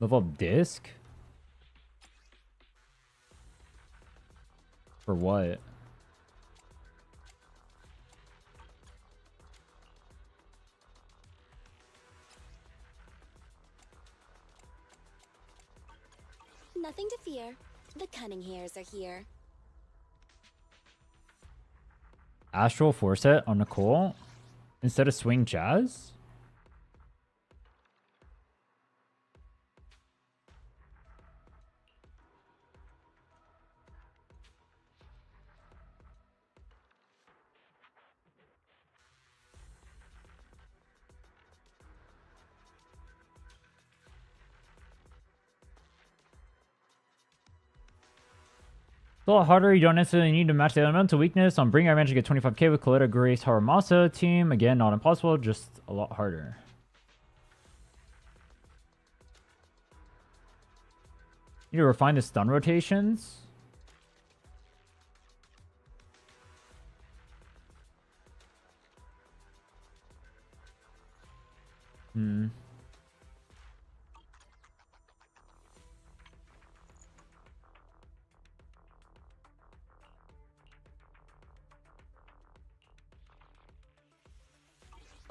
Level up disc? For what? Nothing to fear. The cunning hairs are here. Astral Forset on Nicole instead of Swing Jazz? It's a lot harder. You don't necessarily need to match the elemental weakness. On Bring, I managed to get 25k with Coletta, Grace, Haramasa team. Again, not impossible, just a lot harder. Need to refine the stun rotations.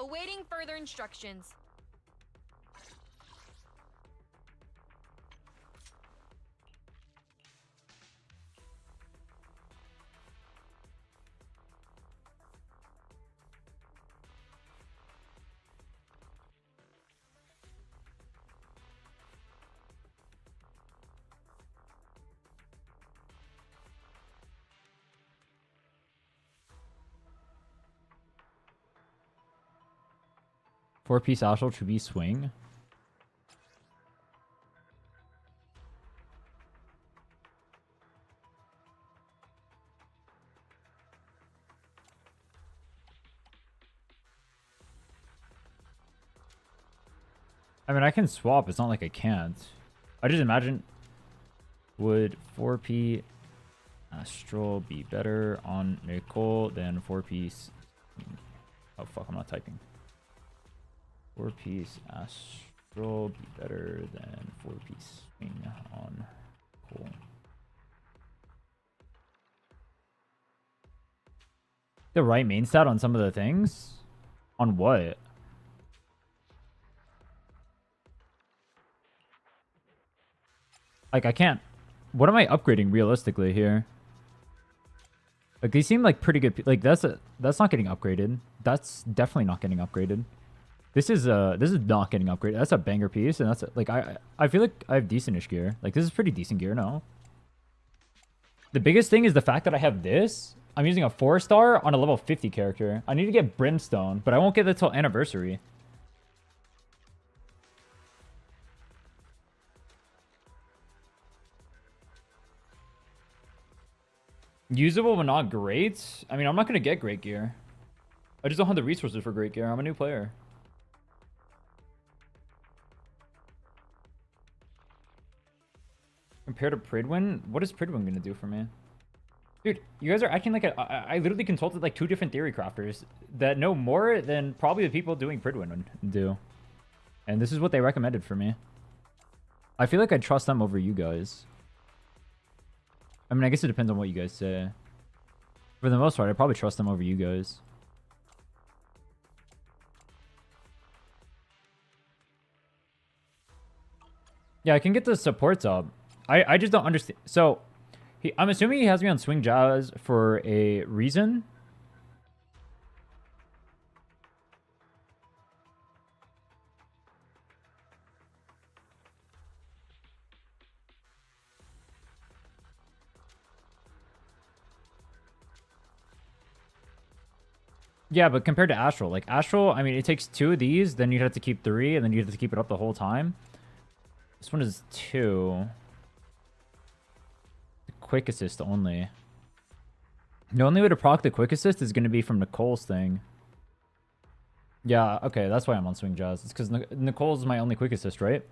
Awaiting further instructions. Four-piece Astral to be swing. I mean, I can swap. It's not like I can't. I just imagine, would 4P Astral be better on Nicole than 4-piece? Oh, fuck. I'm not typing. 4-piece Astral be better than 4-piece swing on Nicole. The right main stat on some of the things? On what? Like, I can't... What am I upgrading realistically here? Like, they seem like pretty good... Like, that's not getting upgraded. That's definitely not getting upgraded. This is not getting upgraded. That's a banger piece, and that's... Like, I feel like I have decent-ish gear. Like, this is pretty decent gear, no? The biggest thing is the fact that I have this. I'm using a 4-star on a level 50 character. I need to get Brimstone, but I won't get that till Anniversary. Usable but not great? I mean, I'm not going to get great gear. I just don't have the resources for great gear. I'm a new player. Compared to Pridwin? What is Pridwin going to do for me? Dude, you guys are acting like I literally consulted like 2 different theory crafters that know more than probably the people doing Pridwin do. And this is what they recommended for me. I feel like I trust them over you guys. I mean, I guess it depends on what you guys say. For the most part, I probably trust them over you guys. Yeah, I can get the supports up. I just don't understand. So, I'm assuming he has me on Swing Jazz for a reason. Yeah, but compared to Astral, like Astral, I mean, it takes 2 of these, then you'd have to keep 3, and then you'd have to keep it up the whole time. This one is 2. Quick assist only. The only way to proc the quick assist is going to be from Nicole's thing. Yeah, okay, that's why I'm on Swing Jazz. It's because Nicole's my only quick assist, right?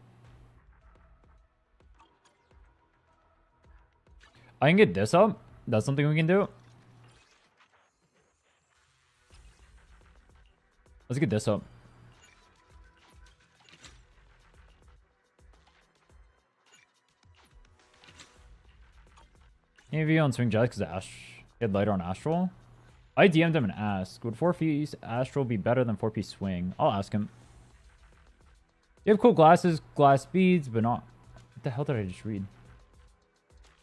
I can get this up. That's something we can do. Let's get this up. Maybe on Swing Jazz because Ash had lighter on Astral. I DM'd him and asked, would 4-piece Astral be better than 4-piece Swing? I'll ask him. You have cool glasses, glass beads, but not... What the hell did I just read?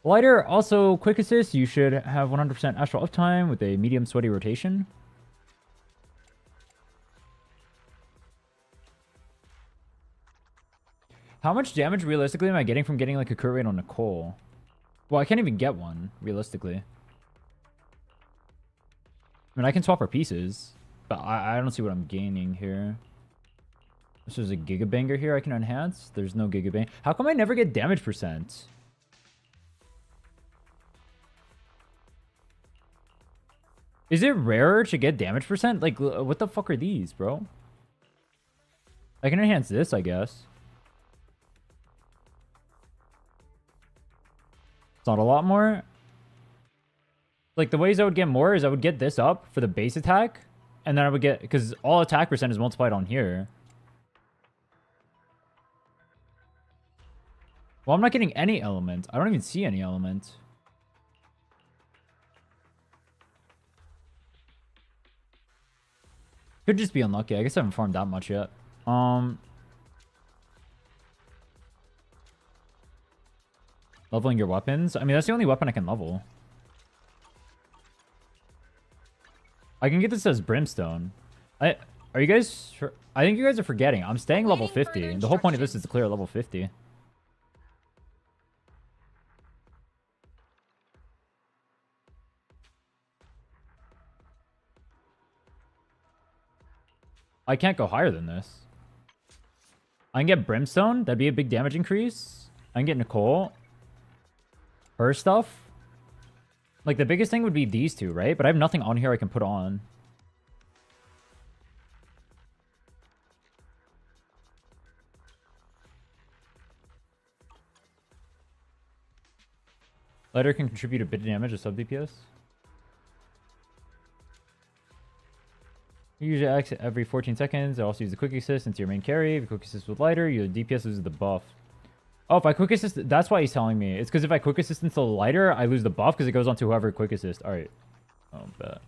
Lighter, also quick assist. You should have 100% Astral uptime with a medium sweaty rotation. How much damage realistically am I getting from getting like a crit rate on Nicole? Well, I can't even get one, realistically. I mean, I can swap our pieces, but I don't see what I'm gaining here. This is a Gigabanger here I can enhance. There's no Gigabang. How come I never get damage percent? Is it rarer to get damage percent? Like, what the fuck are these, bro? I can enhance this, I guess. It's not a lot more. Like, the ways I would get more is I would get this up for the base attack. And then I would get... Because all attack percent is multiplied on here. Well, I'm not getting any element. I don't even see any element. Could just be unlucky. I guess I haven't farmed that much yet. Leveling your weapons. I mean, that's the only weapon I can level. I can get this as Brimstone. Are you guys... I think you guys are forgetting. I'm staying level 50. The whole point of this is to clear level 50. I can't go higher than this. I can get Brimstone. That'd be a big damage increase. I can get Nicole. Her stuff. Like, the biggest thing would be these two, right? But I have nothing on here I can put on. Lighter can contribute a bit of damage to sub DPS. You usually exit every 14 seconds. I also use the quick assist into your main carry. If you quick assist with lighter, your DPS loses the buff. Oh, if I quick assist, that's why he's telling me. It's because if I quick assist into the lighter, I lose the buff because it goes on to whoever quick assist. All right. Oh, bet.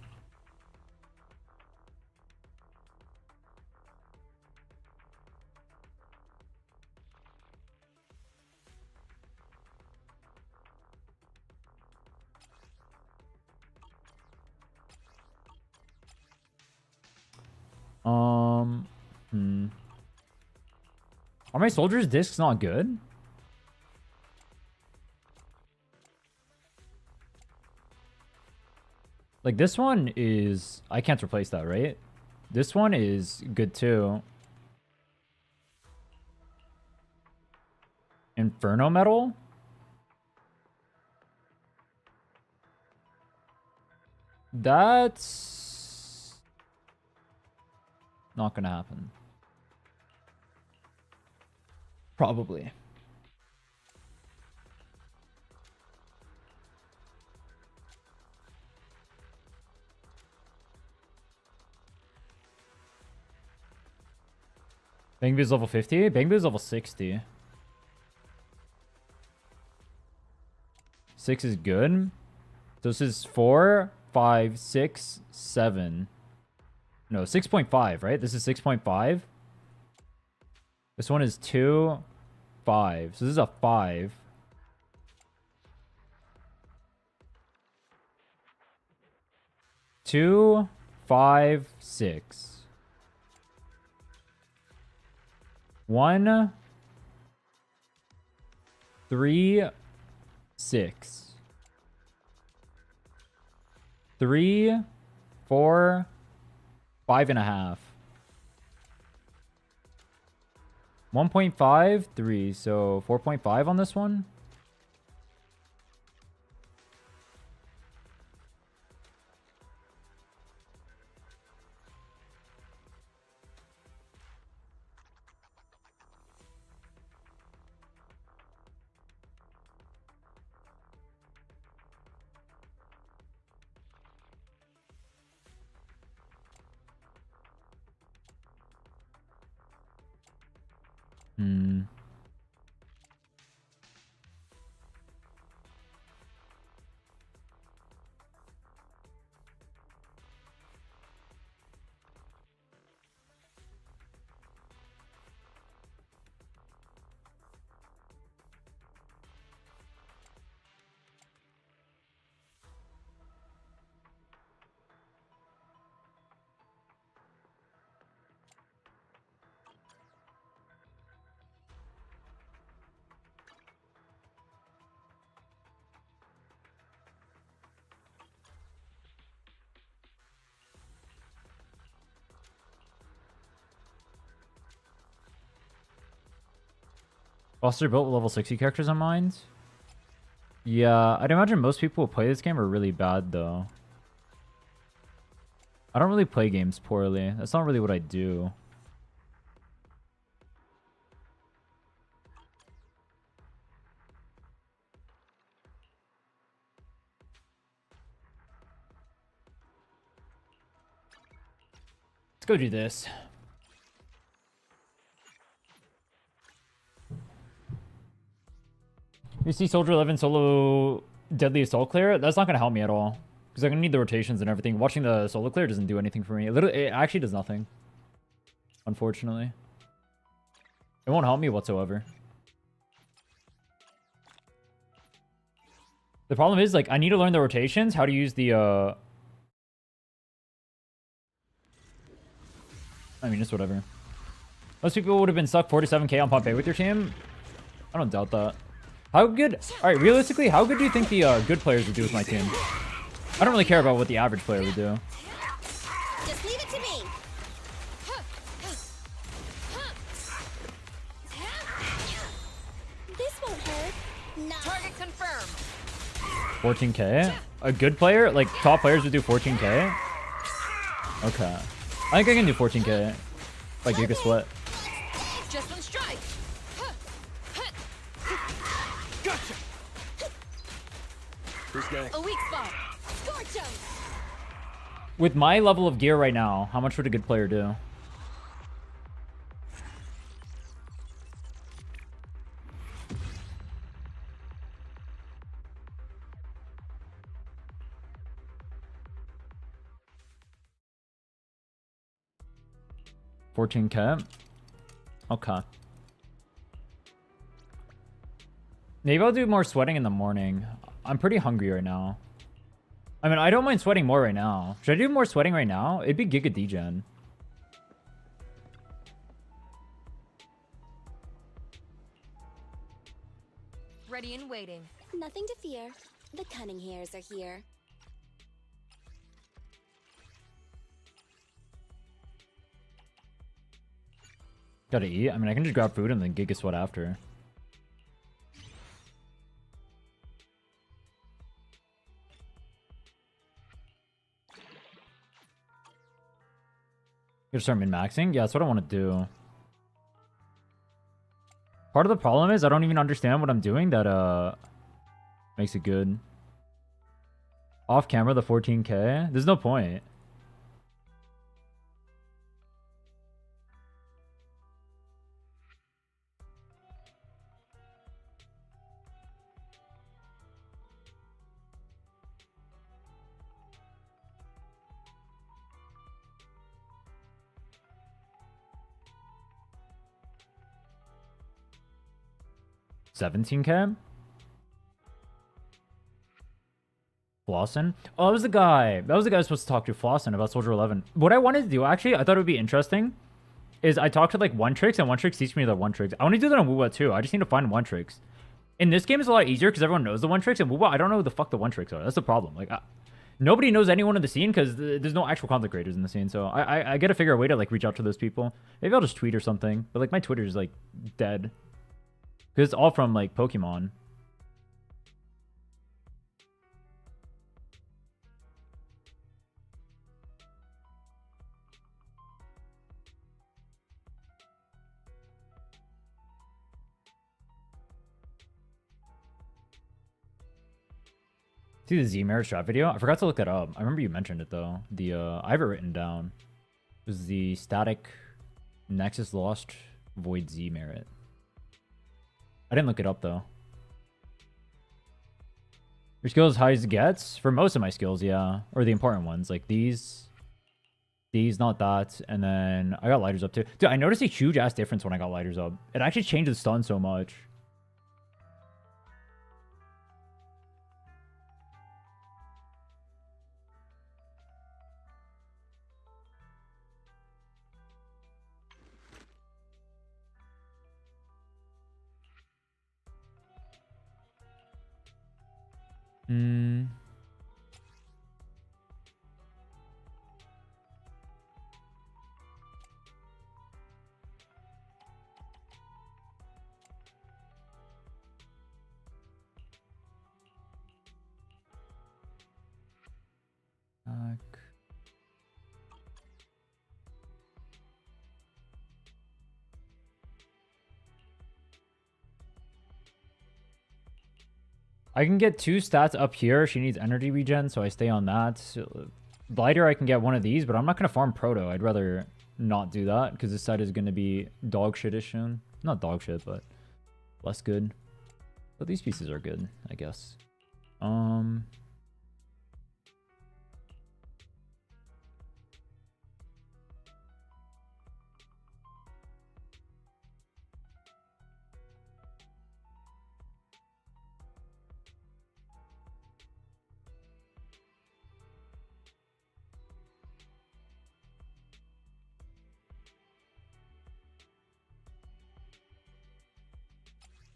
Are my soldiers' discs not good? Like, this one is... I can't replace that, right? This one is good, too. Inferno Metal? That's... not gonna happen. Probably. Bangby's level 50? Bangby's level 60. 6 is good. So this is 4, 5, 6, 7. No, 6.5, right? This is 6.5. This one is 2, 5. So this is a 5. Two, 5, 6. 1, 3, 6. 3, 4, 5.5. 1.5, 3. So 4.5 on this one. Hmm. Foster built with level 60 characters in mind. Yeah, I'd imagine most people who play this game are really bad, though. I don't really play games poorly. That's not really what I do. Let's go do this. You see Soldier 11 solo Deadly Assault clear? That's not going to help me at all. Because I'm going to need the rotations and everything. Watching the solo clear doesn't do anything for me. It actually does nothing. Unfortunately. It won't help me whatsoever. The problem is, like, I need to learn the rotations, how to use the, I mean, it's whatever. Most people would have been stuck 47k on Pompeii with your team. I don't doubt that. How good... Alright, realistically, how good do you think the good players would do with my team? I don't really care about what the average player would do. Just leave it to me. This won't hurt. Nah. Target confirmed. 14k? A good player? Like, top players would do 14k? Okay. I think I can do 14k. Like Giga Sweat. Just one strike. Gotcha! This guy. A weak spot. Scorch 'em. With my level of gear right now, how much would a good player do? $14k? Okay. Maybe I'll do more sweating in the morning. I'm pretty hungry right now. I mean, I don't mind sweating more right now. Should I do more sweating right now? It'd be Giga Degen. Ready and waiting. Nothing to fear. The cunning hairs are here. Gotta eat? I mean, I can just grab food and then Giga Sweat after. You gotta start min-maxing? Yeah, that's what I want to do. Part of the problem is I don't even understand what I'm doing that makes it good. Off camera, the 14k? There's no point. 17k. Flossin? Oh, that was the guy. That was the guy I was supposed to talk to, Flossin, about Soldier 11. What I wanted to do, actually, I thought it would be interesting, is I talked to, like, one tricks, and one tricks teach me the one tricks. I want to do that on Wuwa, too. I just need to find one tricks. In this game, it's a lot easier, because everyone knows the one tricks, and Wuwa, I don't know who the fuck the one tricks are. That's the problem. Like, nobody knows anyone in the scene, because there's no actual content creators in the scene, so I gotta figure a way to, like, reach out to those people. Maybe I'll just tweet or something, but, like, my Twitter is, like, dead. Because it's all from, like, Pokemon. See the Z-Merit strat video? I forgot to look that up. I remember you mentioned it though. The I have it written down. It was the static Nexus Lost Void Z-Merit. I didn't look it up though. Your skill as high as it gets? For most of my skills, yeah. Or the important ones. Like these, not that. And then I got lighters up too. Dude, I noticed a huge ass difference when I got lighters up. It actually changed the stun so much. I can get 2 stats up here. She needs energy regen, so I stay on that. Lighter, I can get one of these, but I'm not going to farm Proto. I'd rather not do that, because this side is going to be dog shit-ish soon. Not dog shit, but less good. But these pieces are good, I guess.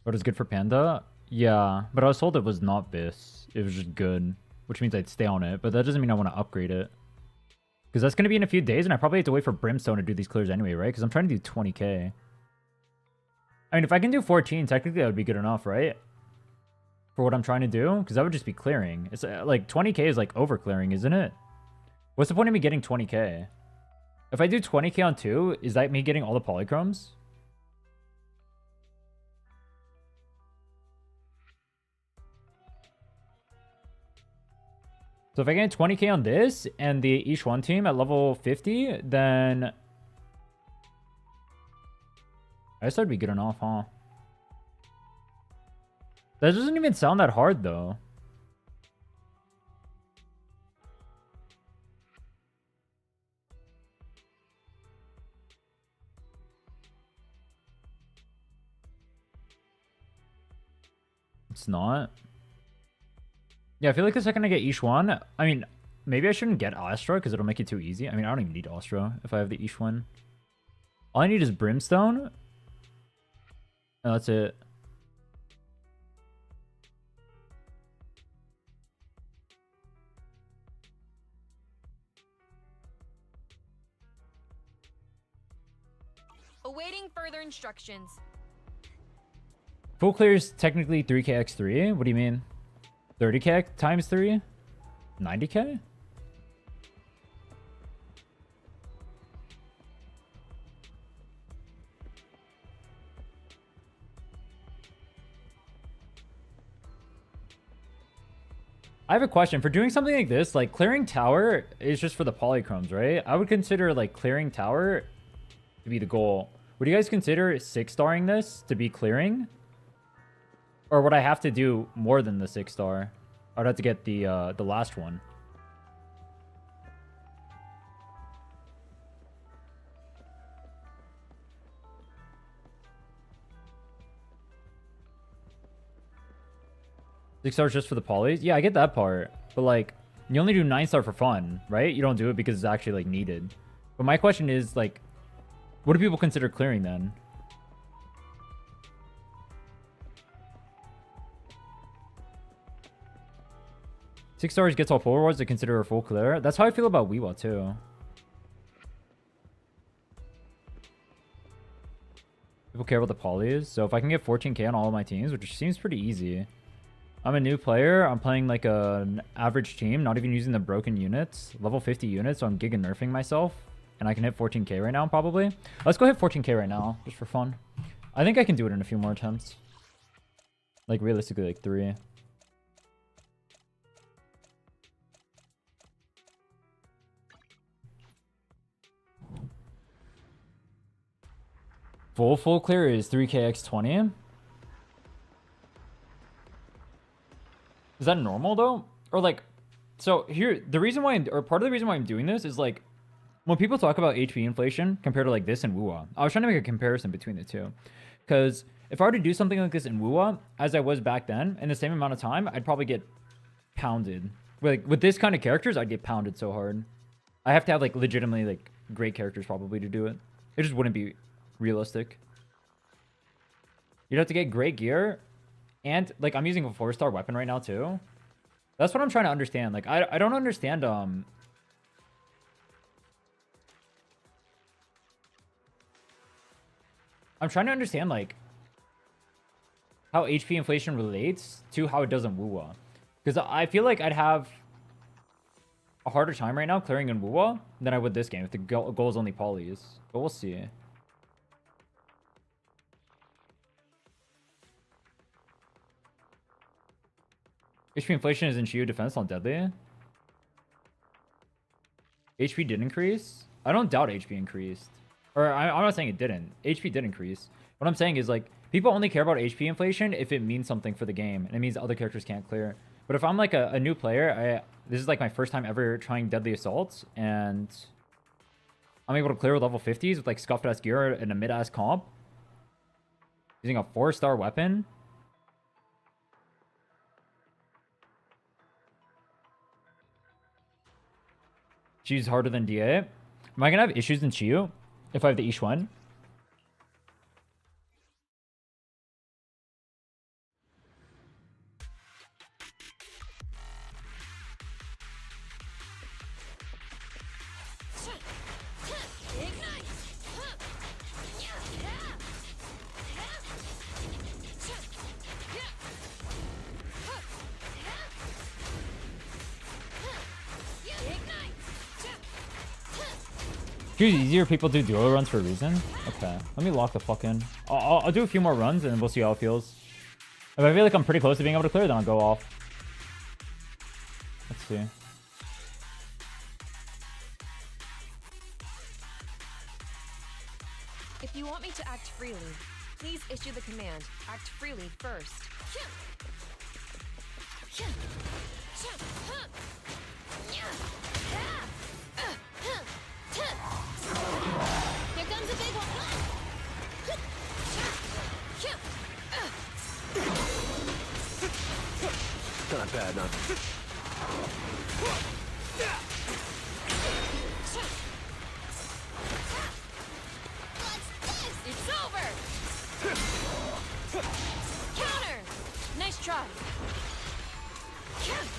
But it's good for Panda? Yeah, but I was told it was not Bis. It was just good, which means I'd stay on it. But that doesn't mean I want to upgrade it. Because that's going to be in a few days, and I probably have to wait for Brimstone to do these clears anyway, right? Because I'm trying to do 20k. I mean, if I can do 14, technically that would be good enough, right? For what I'm trying to do? Because that would just be clearing. It's like 20k is like over clearing, isn't it? What's the point of me getting 20k? If I do 20k on 2, is that me getting all the polychromes? So if I get 20k on this and the Ish 1 team at level 50, then I guess that'd be good enough, huh? That doesn't even sound that hard, though. It's not. Yeah, I feel like the second I get Ish 1, I mean, maybe I shouldn't get Astra because it'll make it too easy. I mean, I don't even need Astra if I have the Ish 1. All I need is Brimstone. And that's it. Awaiting further instructions. Full clear is technically 3k x 3. What do you mean? 30k times 3? 90k? I have a question. For doing something like this, like clearing tower is just for the polychromes, right? I would consider like clearing tower to be the goal. Would you guys consider 6-starring this to be clearing? Or would I have to do more than the 6-star? I'd have to get the last one. 6 stars just for the polys? Yeah, I get that part. But like, you only do 9 star for fun, right? You don't do it because it's actually like needed. But my question is like, what do people consider clearing then? Six stars gets all full rewards to consider a full clear. That's how I feel about Wuwa too. People care about the polys. So if I can get 14k on all of my teams, which seems pretty easy. I'm a new player. I'm playing like an average team, not even using the broken units. Level 50 units, so I'm giga nerfing myself. And I can hit 14k right now, probably. Let's go hit 14k right now, just for fun. I think I can do it in a few more attempts. Like, realistically, like 3. Full clear is 3kx20. Is that normal though? Or like, so here, the reason why, or part of the reason why I'm doing this is like, when people talk about HP inflation compared to like this and Wuwa, I was trying to make a comparison between the two. Because if I were to do something like this in Wuwa, as I was back then, in the same amount of time, I'd probably get pounded. Like with this kind of characters, I'd get pounded so hard. I have to have like legitimately like great characters probably to do it. It just wouldn't be realistic. You'd have to get great gear, and like I'm using a 4-star weapon right now too. That's what I'm trying to understand. Like I don't understand I'm trying to understand like how HP inflation relates to how it does in Wuwa, because I feel like I'd have a harder time right now clearing in Wuwa than I would this game if the goal is only polys. But we'll see. HP inflation is in shield defense on deadly. HP did increase? I don't doubt HP increased. Or I'm not saying it didn't. HP did increase. What I'm saying is like, people only care about HP inflation if it means something for the game. And it means other characters can't clear. But if I'm like a new player, this is like my first time ever trying deadly assaults. And I'm able to clear with level 50s with like scuffed ass gear and a mid ass comp. Using a 4-star weapon. Chiu's harder than DA. Am I gonna have issues in Chiu if I have the Ishwan? Choose easier. People do duo runs for a reason. Okay, let me lock the fuck in. I'll do a few more runs and we'll see how it feels. If I feel like I'm pretty close to being able to clear, then I'll go off. Let's see. If you want me to act freely, please issue the command. Act freely first. Here comes a big one. Not bad, not. It's over! Counter! Nice try. Counter!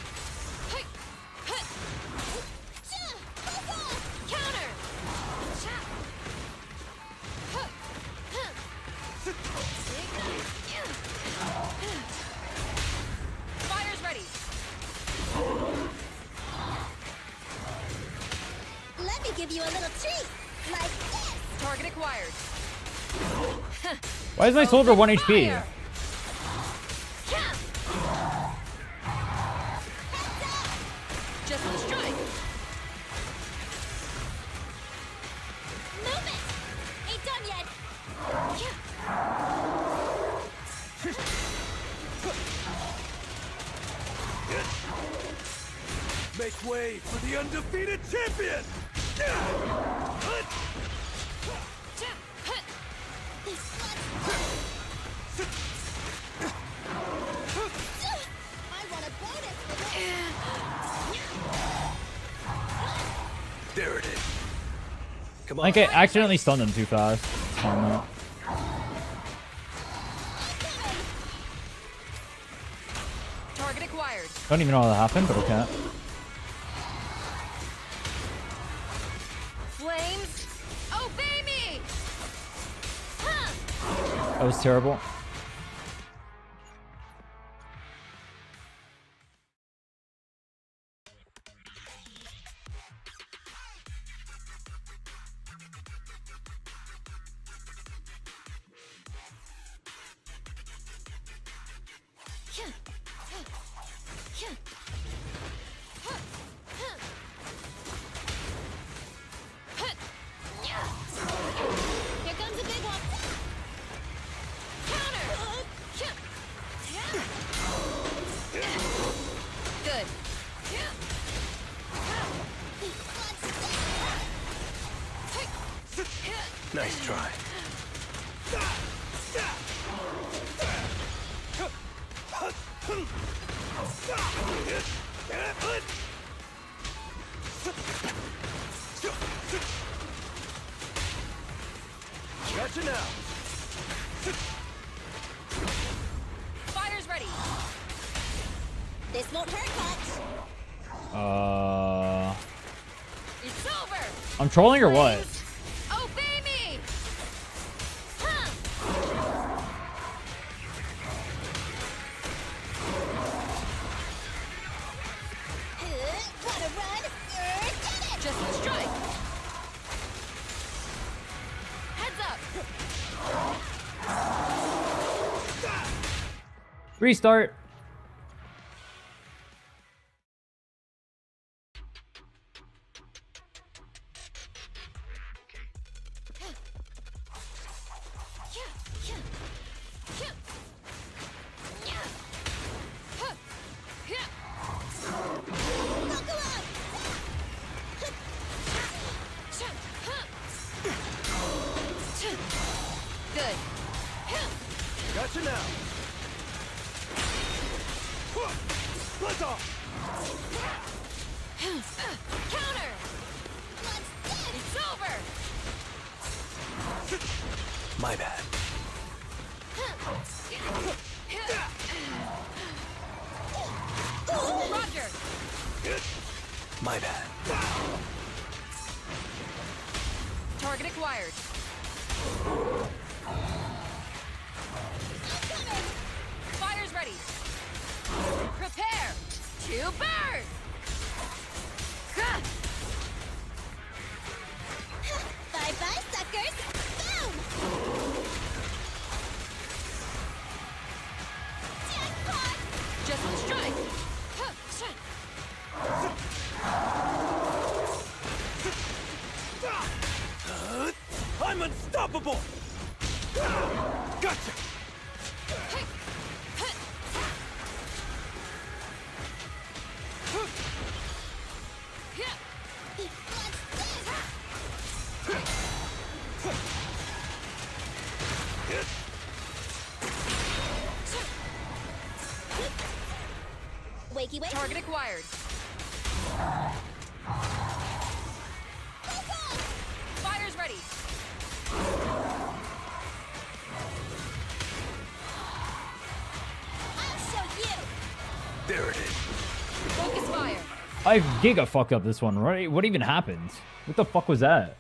Fire's ready. Let me give you a little treat. Like this. Target acquired. Why is my soldier 1 HP? Fire. Just a strike. Move it. Ain't done yet. Make way for the undefeated champion! My Come I on. think I accidentally stunned him too fast. Target acquired. Don't even know how that happened, but okay. Flames, obey me! Huh. That was terrible. Here comes a big one. Good. Nice try. Gotcha now. Fire's ready. This won't hurt much. It's over. I'm trolling or what? Flames, obey me! Huh. Wanna run? Get it! Just strike. Heads up. Restart. Good. Gotcha now. Let's off. Counter. It's over. My bad. Roger. My bad. Target acquired. Fire's ready. Prepare to burn. Bye-bye, suckers. Boom! Jackpot! Just strike. I'm unstoppable. Gotcha. Wakey wake. Target acquired. Fire's ready. I'll show you. There it is. Focus fire. I giga fucked up this one, right? What even happened? What the fuck was that?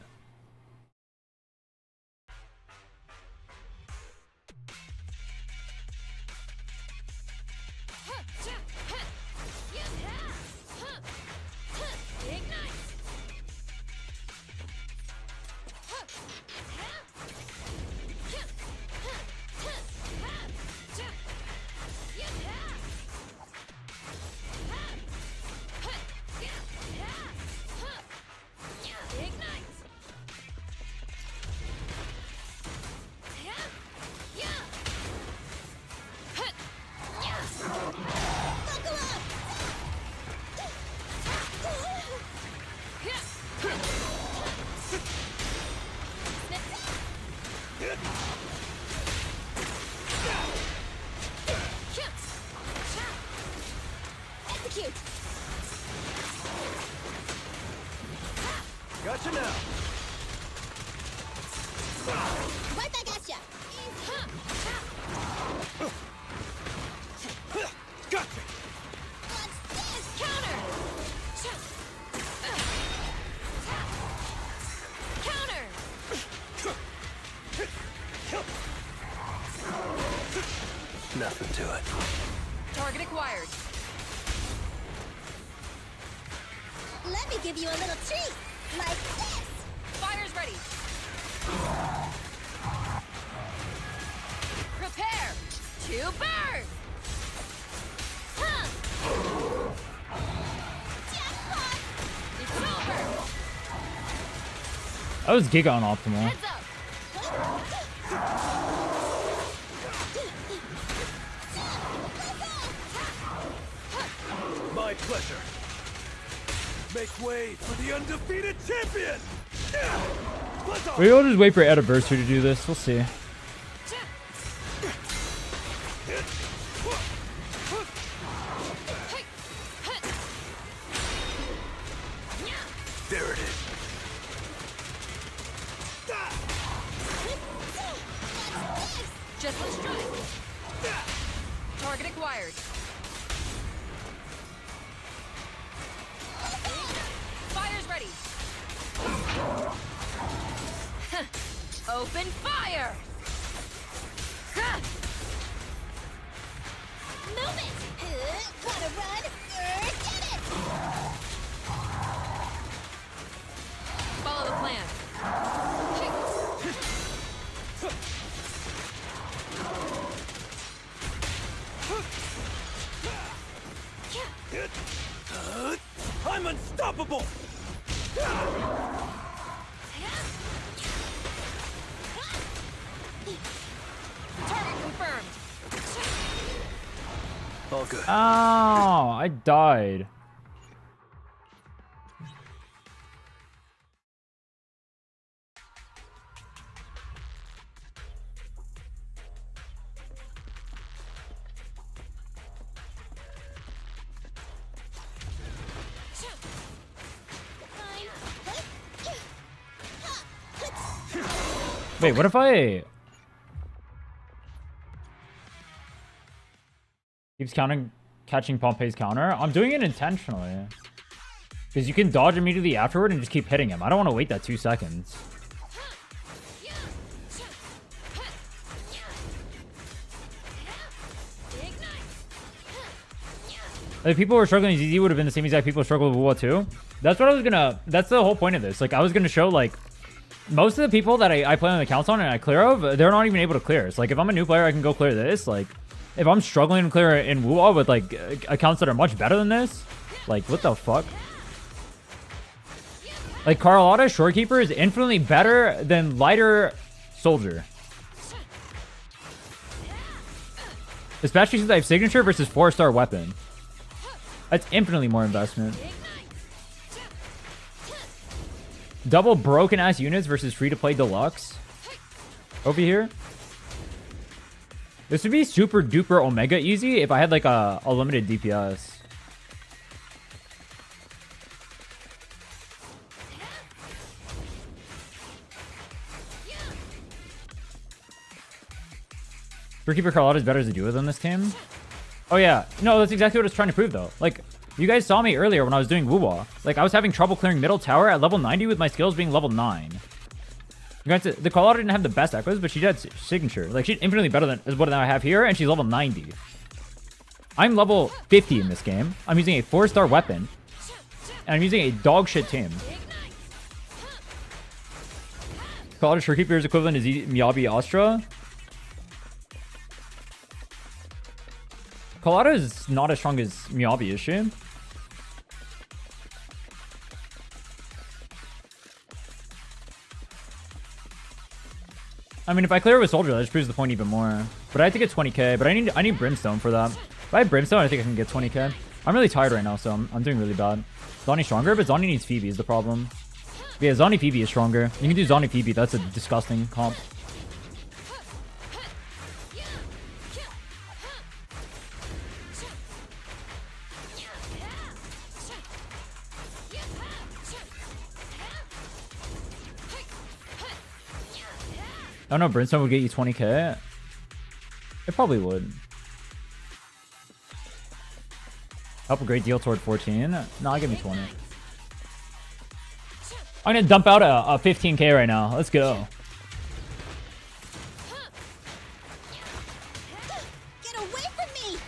Execute. Gotcha now. Target acquired. Let me give you a little treat. Like this. Fire's ready. Prepare to burn. Huh. Jackpot. It's over. That was Giga unoptimal. Heads up. My pleasure. Make way for the undefeated champion! Buzz off! We'll just wait for Anniversary to do this. We'll see. There it is. Just let's strike. Target acquired. Fire's ready. Open fire. Move it! Wanna run? Get it! Follow the plan. I'm unstoppable! Target confirmed. All good. Oh, I died. Wait, what if I... Keeps counting, catching Pompey's counter? I'm doing it intentionally. Because you can dodge immediately afterward and just keep hitting him. I don't want to wait that 2 seconds. If people were struggling, ZZ would have been the same exact people who struggled with Wuwa too. That's what I was gonna... That's the whole point of this. Like, I was gonna show, like... Most of the people that I play on the accounts on and I clear of, they're not even able to clear. It's like, if I'm a new player, I can go clear this. Like, if I'm struggling to clear in Wuwa with, like, accounts that are much better than this, like, what the fuck? Like, Carlotta Shorekeeper is infinitely better than Lighter Soldier. Especially since I have Signature versus 4-star Weapon. That's infinitely more investment. Double broken ass units versus free to play deluxe. Over here. This would be super duper omega easy if I had like a limited DPS. Keeper Carlotta is better as a duo than this team. Oh yeah, no, that's exactly what I was trying to prove though. Like, you guys saw me earlier when I was doing Wuwa. Like, I was having trouble clearing middle tower at level 90 with my skills being level 9. The Carlotta didn't have the best echoes, but she had Signature. Like, she's infinitely better than what I have here, and she's level 90. I'm level 50 in this game. I'm using a 4-star weapon, and I'm using a dog shit team. Carlotta Shorekeeper is equivalent to Miyabi Astra. Carlotta is not as strong as Miyabi, is she? I mean, if I clear with Soldier, that just proves the point even more. But I have to get 20k, but I need Brimstone for that. If I have Brimstone, I think I can get 20k. I'm really tired right now, so I'm doing really bad. Zonnie's stronger, but Zonnie needs Phoebe is the problem. Yeah, Zonnie Phoebe is stronger. You can do Zonnie Phoebe, that's a disgusting comp. I don't know, Brimstone would get you 20k. It probably would. Help a great deal toward 14. Nah, give me 20. I'm gonna dump out a 15k right now. Let's go. Get away from me!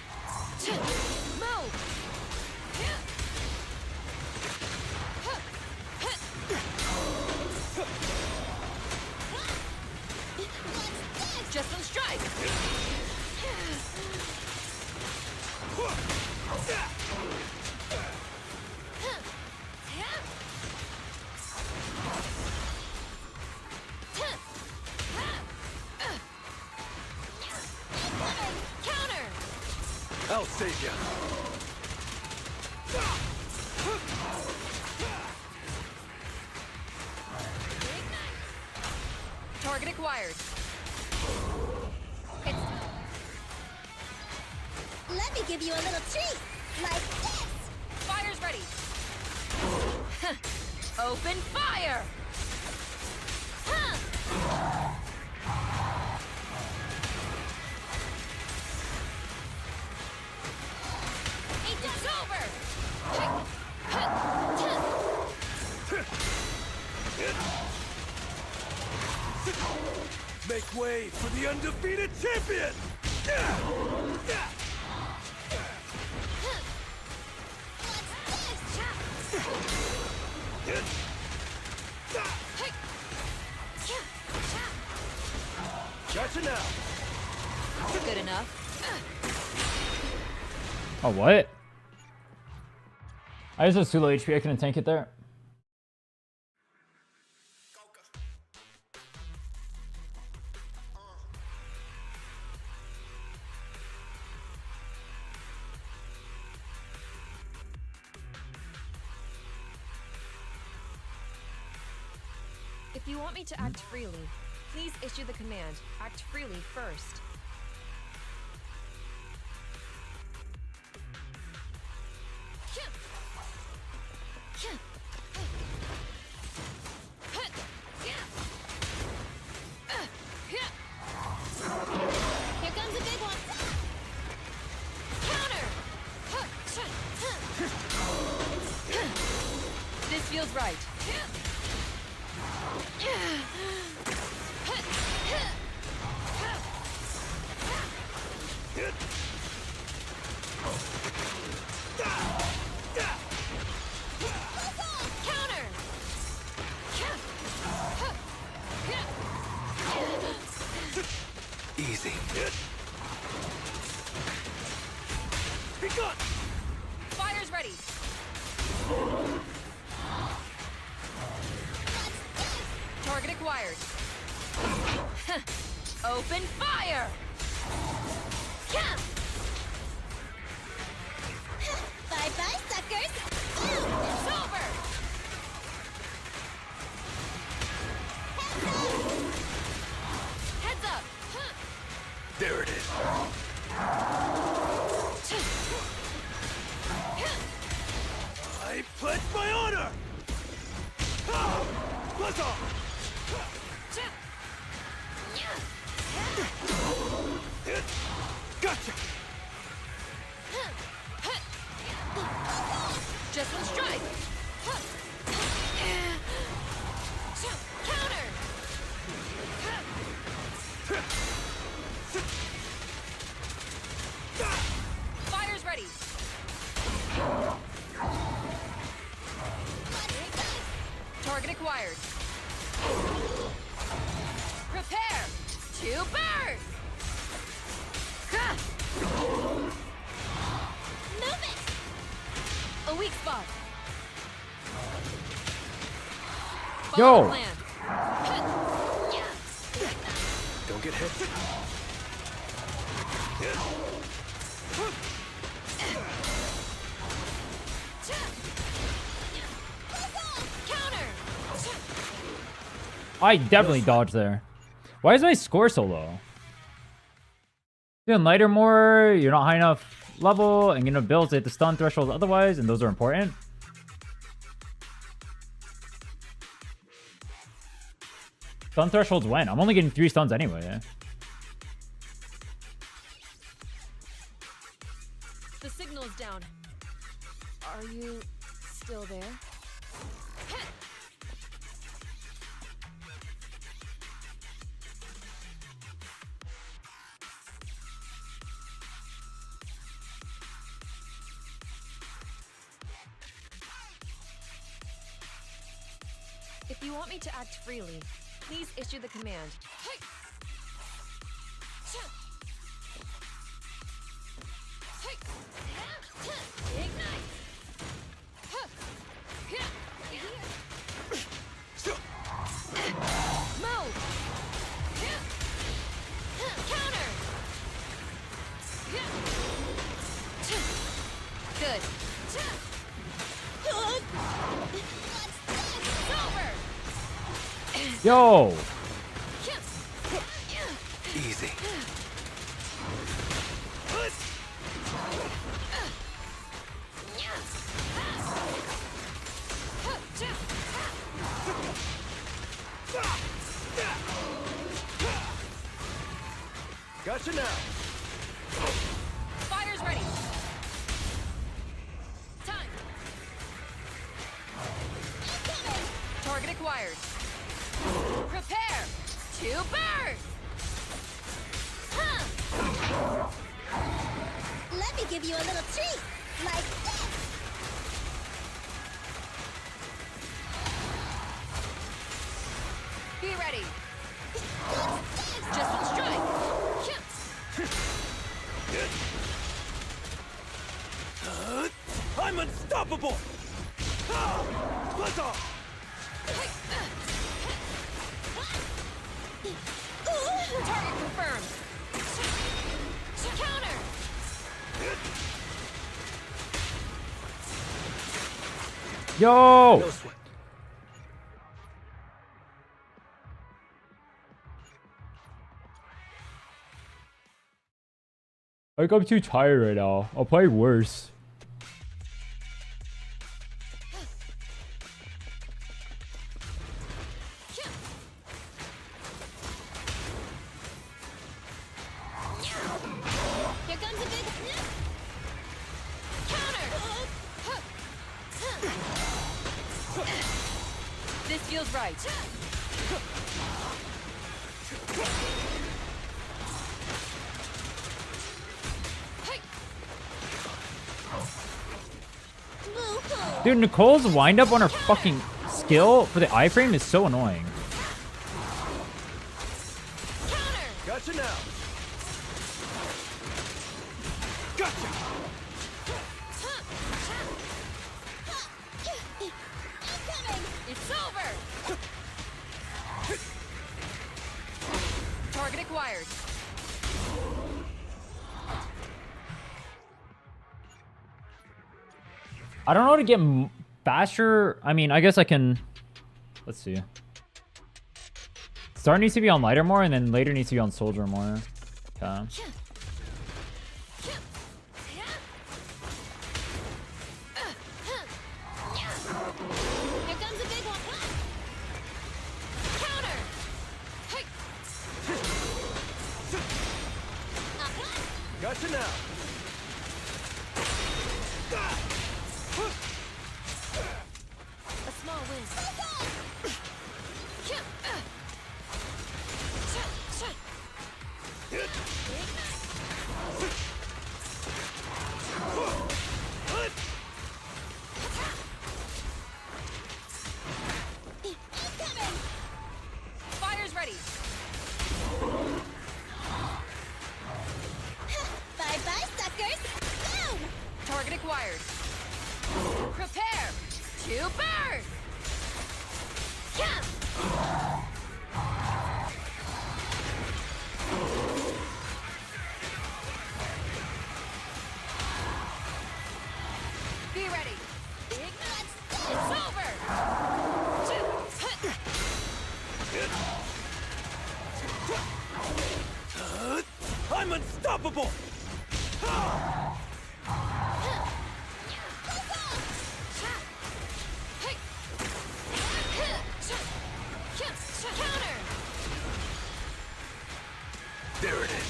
Counter! I'll save you. Target acquired. It's Let me give you a little treat. Like this. fire's ready. Open fire! It's over! Make way for the undefeated champion! Gotcha now! Good enough. Oh, what? I just have so low HP, I couldn't tank it there. If you want me to act freely, please issue the command, act freely first. Here comes a big one. Counter! This feels right. Counter! Easy. Be gone! Fire's ready. Target acquired. Open fire! Bye-bye, suckers. It's over! Heads up! There it is. I pledge my honor! Buzz off! Gotcha! Just one strike! Counter! Fire's ready! Target acquired. Prepare to burn! Move it! A weak spot. Yo! Follow the plan. Don't get hit. Counter! I definitely dodged there. Why is my score so low? Doing lighter more, you're not high enough level, and you know builds at the stun threshold otherwise, and those are important. Stun thresholds when? I'm only getting 3 stuns anyway. The signal is down. Are you still there? If you want me to act freely, please issue the command. Yo! Easy. Gotcha now. Fire's ready. Time. Target acquired. Prepare to burn. Let me give you a little treat. Like this. Be ready. Just one strike. I'm unstoppable. Buzz off. Target confirmed. Counter. Yo! No sweat. Like, I'm too tired right now. I'll play worse. Here comes a big Counter. This feels right. boo-hoo. Dude, Nicole's wind up on her fucking skill for the iframe is so annoying. Counter. Gotcha now. Gotcha. Incoming. It's over. Target acquired. I don't know how to get faster. I mean, I guess I can. Let's see. Start needs to be on lighter more, and then later needs to be on soldier more. Okay. Here comes a big one. Counter. Gotcha now. A small win. Incoming. Fire's ready. Bye-bye, suckers. Boom. Target acquired. Prepare to burn. Be ready. It's over. I'm unstoppable. Counter. There it is.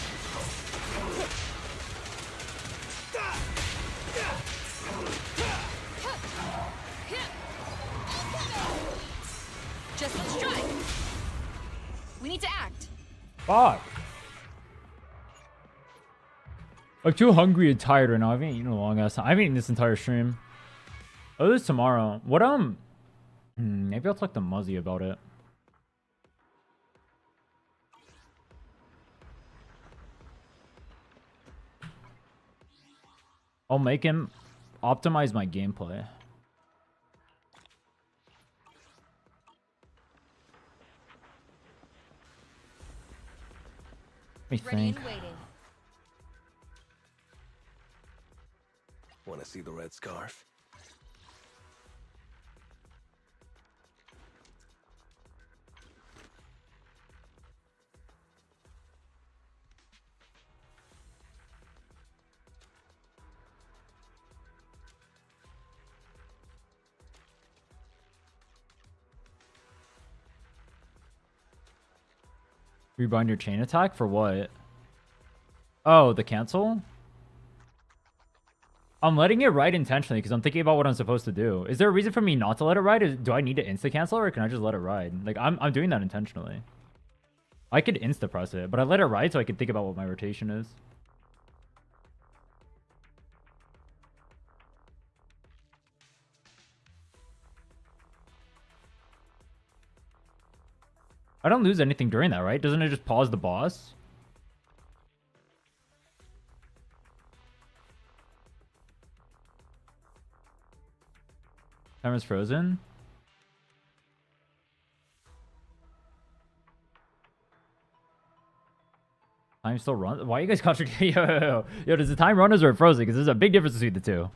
Just one strike. We need to act. Fuck. I'm too hungry and tired right now. I haven't eaten in a long ass time. I haven't eaten this entire stream. Oh, this is tomorrow. What maybe I'll talk to Muzzy about it. I'll make him optimize my gameplay. Let me Ready think. and waiting. Want to see the red scarf? Rebind your chain attack for what? Oh, the cancel? I'm letting it ride intentionally because I'm thinking about what I'm supposed to do. Is there a reason for me not to let it ride? Do I need to insta cancel or can I just let it ride? Like I'm doing that intentionally. I could insta press it, but I let it ride so I can think about what my rotation is. I don't lose anything during that, right? Doesn't it just pause the boss? Timer's frozen. Time still runs. Why are you guys contradicting? Yo, does the time run or is it frozen? Because there's a big difference between the two.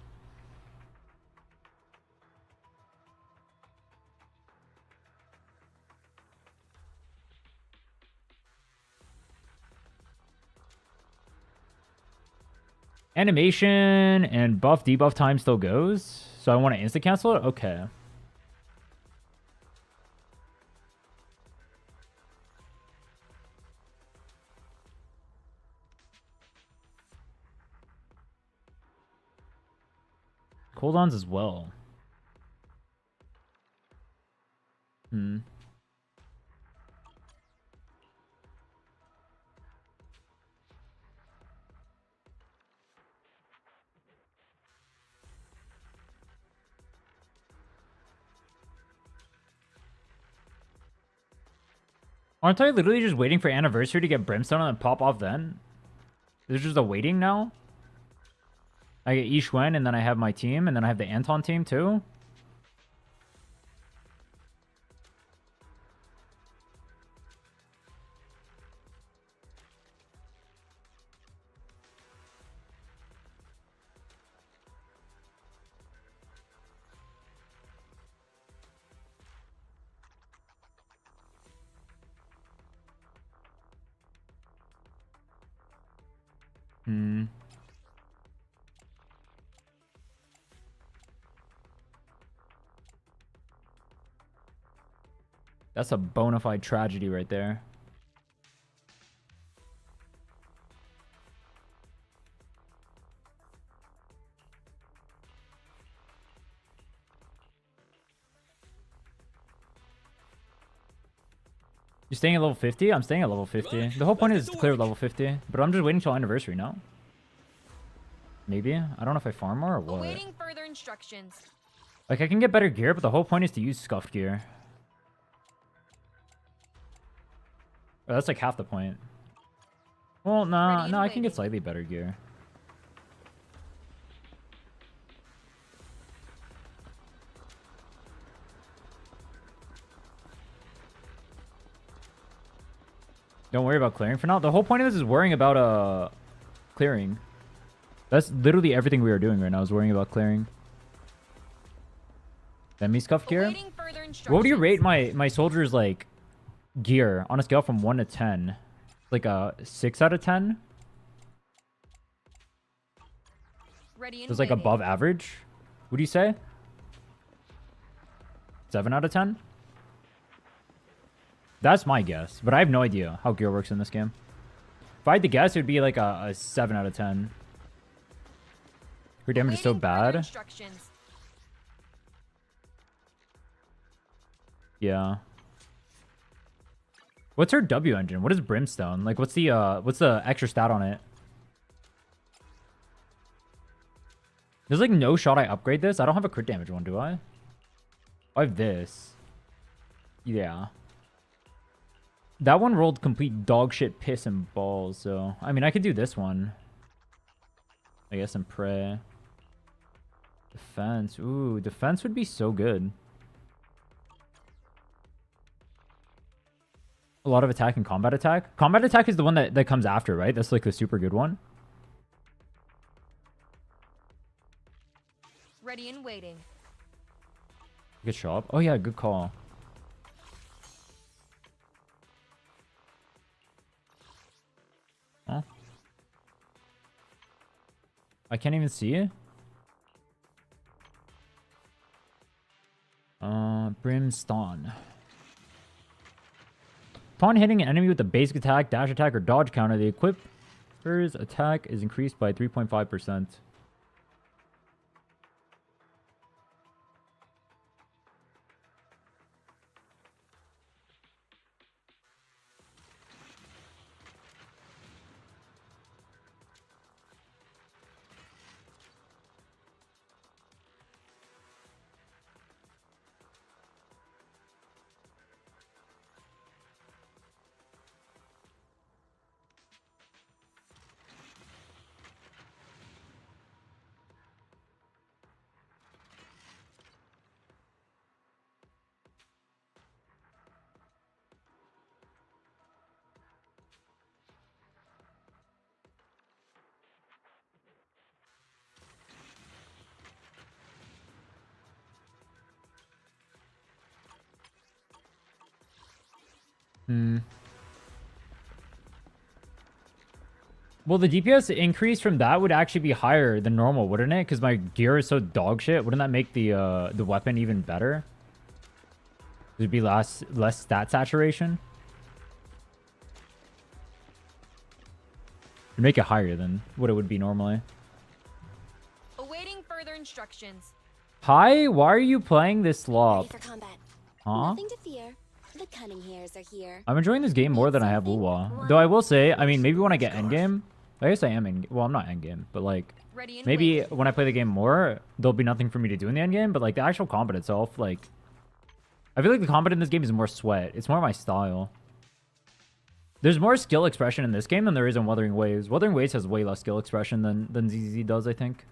Animation and buff debuff time still goes. So I want to insta cancel it? Okay. Cooldowns as well. Aren't I literally just waiting for anniversary to get brimstone and then pop off then? There's just a waiting now? I get Ishwen and then I have my team and then I have the Anton team too? That's a bona fide tragedy right there. You're staying at level 50? I'm staying at level 50. The whole point is to clear level 50. But I'm just waiting till anniversary now. Maybe? I don't know if I farm more or what. Awaiting further instructions. Like, I can get better gear, but the whole point is to use scuffed gear. Oh, that's like half the point. Well, no, I can get slightly better gear. Don't worry about clearing for now. The whole point of this is worrying about clearing. That's literally everything we are doing right now is worrying about clearing. Send me scuff gear. What would you rate my soldiers like gear on a scale from 1 to 10? Like a 6 out of 10? It's like above average. What do you say? 7 out of 10? That's my guess, but I have no idea how gear works in this game. If I had to guess, it would be like a 7 out of 10. Her damage is so bad. Yeah. What's her W engine? What is Brimstone? Like, what's the extra stat on it? There's like no shot I upgrade this. I don't have a crit damage one, do I? I have this. Yeah. That one rolled complete dog shit, piss, and balls, so... I mean, I could do this one. I guess and pray. Defense. Ooh, defense would be so good. A lot of attack and combat attack. Combat attack is the one that comes after, right? That's like the super good one. Ready and waiting. Good shop. Oh yeah, good call. Huh? I can't even see it. Brimstone. Upon hitting an enemy with a basic attack, dash attack, or dodge counter, the equipper's attack is increased by 3.5%. Well, the DPS increase from that would actually be higher than normal, wouldn't it? Because my gear is so dog shit. Wouldn't that make the weapon even better? There'd be less stat saturation. It'd make it higher than what it would be normally. Awaiting further instructions. Hi, why are you playing this Ready slop? for combat. Huh? Nothing to fear. The cunning hairs are here. I'm enjoying this game more than I have Wuwa. Though I will say, I mean, maybe when I get endgame, I guess I am in. Well, I'm not endgame, but like, Ready and maybe waiting. when I play the game more, there'll be nothing for me to do in the endgame. But like the actual combat itself, like, I feel like the combat in this game is more sweat. It's more my style. There's more skill expression in this game than there is in Wuthering Waves. Wuthering Waves has way less skill expression than ZZZ does, I think,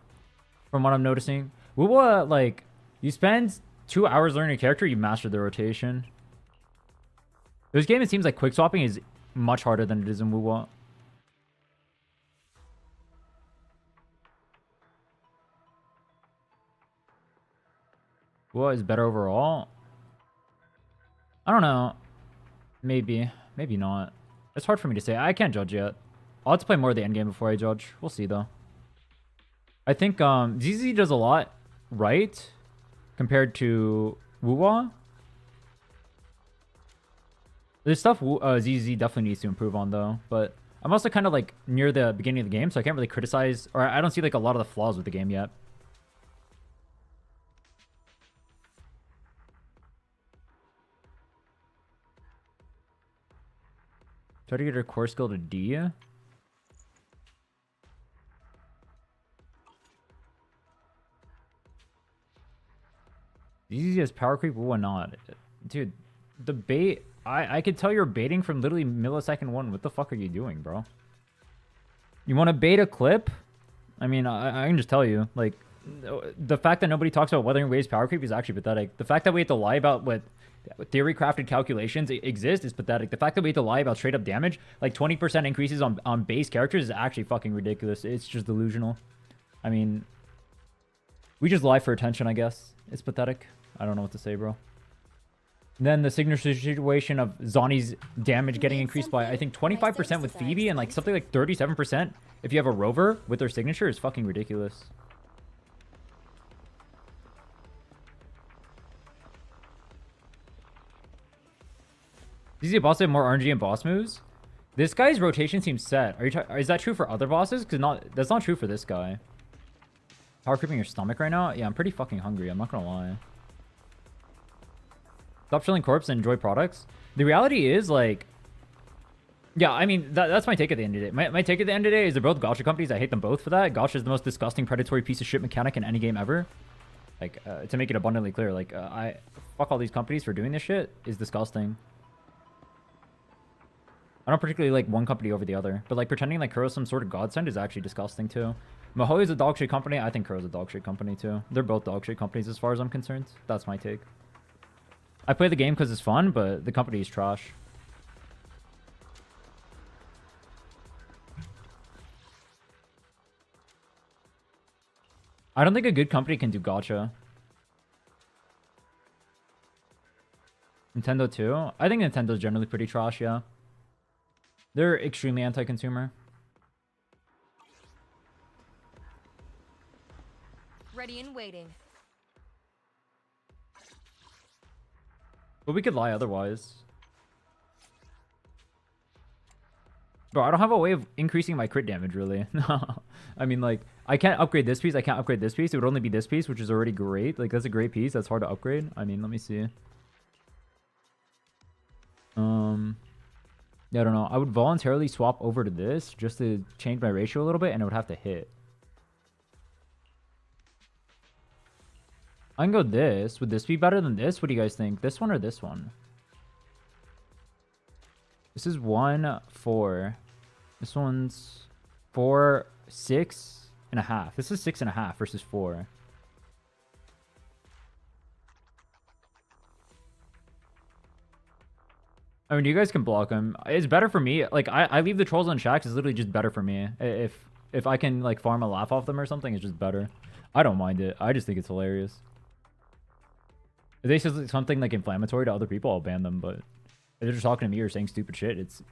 from what I'm noticing. Wuwa, like, you spend 2 hours learning a character, you master the rotation. This game, it seems like quick swapping is much harder than it is in Wuwa. Wuwa is better overall. I don't know. Maybe. Maybe not. It's hard for me to say. I can't judge yet. I'll have to play more of the endgame before I judge. We'll see, though. I think ZZ does a lot right compared to Wuwa. There's stuff ZZ definitely needs to improve on, though. But I'm also kind of, like, near the beginning of the game, so I can't really criticize... Or I don't see, like, a lot of the flaws with the game yet. Try to get her core skill to D. Easy as power creep, Wuwa not. Dude, the bait... I could tell you're baiting from literally millisecond 1. What the fuck are you doing, bro? You want to bait a clip? I mean, I can just tell you. Like, the fact that nobody talks about Wuthering Waves power creep is actually pathetic. The fact that we have to lie about what theory-crafted calculations exist is pathetic. The fact that we have to lie about straight-up damage, like 20% increases on base characters, is actually fucking ridiculous. It's just delusional. I mean, we just lie for attention, I guess. It's pathetic. I don't know what to say, bro. Then the signature situation of Zani's damage getting increased by, I think, 25% with Phoebe and like something like 37% if you have a rover with their signature is fucking ridiculous. ZZ boss have more RNG and boss moves? This guy's rotation seems set. Are you is that true for other bosses? Because that's not true for this guy. Power creeping your stomach right now? Yeah, I'm pretty fucking hungry. I'm not gonna lie. Stop chilling corpse and enjoy products. The reality is, like... Yeah, I mean, that's my take at the end of the day. My take at the end of the day is they're both gacha companies. I hate them both for that. Gacha is the most disgusting, predatory piece of shit mechanic in any game ever. Like, to make it abundantly clear, like, fuck all these companies for doing this shit is disgusting. I don't particularly like one company over the other. But, like, pretending like Kuro's some sort of godsend is actually disgusting, too. Mahoi is a dog shit company. I think Kuro's a dog shit company, too. They're both dog shit companies as far as I'm concerned. That's my take. I play the game because it's fun, but the company is trash. I don't think a good company can do gacha. Nintendo too? I think Nintendo's generally pretty trash, yeah. They're extremely anti-consumer. Ready and waiting. But we could lie otherwise. Bro, I don't have a way of increasing my crit damage, really. I mean, like, I can't upgrade this piece. I can't upgrade this piece. It would only be this piece, which is already great. Like, that's a great piece. That's hard to upgrade. I mean, let me see. Yeah, I don't know. I would voluntarily swap over to this just to change my ratio a little bit, and it would have to hit. I can go this. Would this be better than this? What do you guys think? This one or this one? This is 1, 4. This one's 4, 6.5. This is 6.5 versus 4. I mean, you guys can block them. It's better for me. Like, I leave the trolls on shacks. It's literally just better for me. If I can, like, farm a laugh off them or something, it's just better. I don't mind it. I just think it's hilarious. If they say something, like, inflammatory to other people, I'll ban them. But if they're just talking to me or saying stupid shit, it's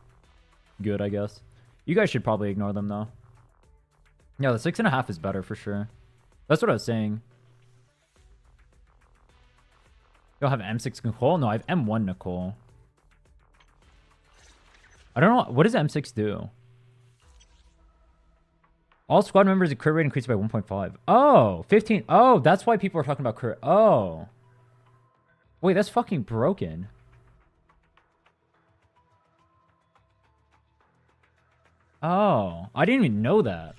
good, I guess. You guys should probably ignore them, though. Yeah, the 6.5 is better for sure. That's what I was saying. You'll have M6 Nicole? No, I have M1 Nicole. I don't know. What does M6 do? All squad members' crit rate increased by 1.5. Oh, 15. Oh, that's why people are talking about crit. Oh. Wait, that's fucking broken. Oh, I didn't even know that.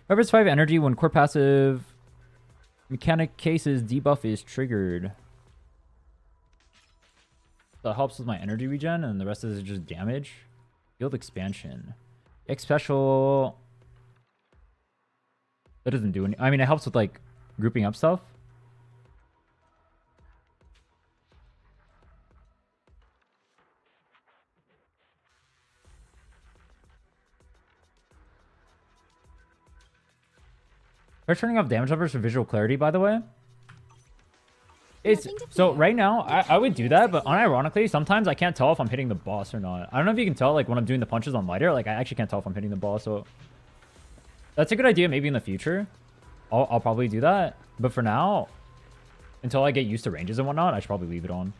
Reverse 5 energy when core passive mechanic cases debuff is triggered. That helps with my energy regen, and the rest of it is just damage. Field expansion. X special. That doesn't do any. I mean, it helps with like grouping up stuff. They're turning off damage numbers for visual clarity, by the way. It's so right now I would do that, but unironically, sometimes I can't tell if I'm hitting the boss or not. I don't know if you can tell, like when I'm doing the punches on lighter, like I actually can't tell if I'm hitting the boss. So that's a good idea. Maybe in the future, I'll probably do that. But for now, until I get used to ranges and whatnot, I should probably leave it on.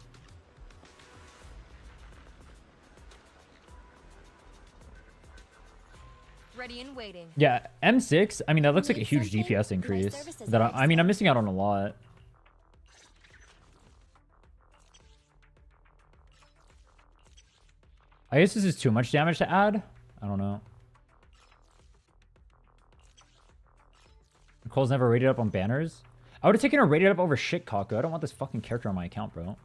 Ready and waiting. Yeah, M6. I mean, that looks like a huge DPS increase. That I mean, I'm missing out on a lot. I guess this is too much damage to add. I don't know. Nicole's never rated up on banners. I would have taken her rated up over Shitkaku. I don't want this fucking character on my account, bro.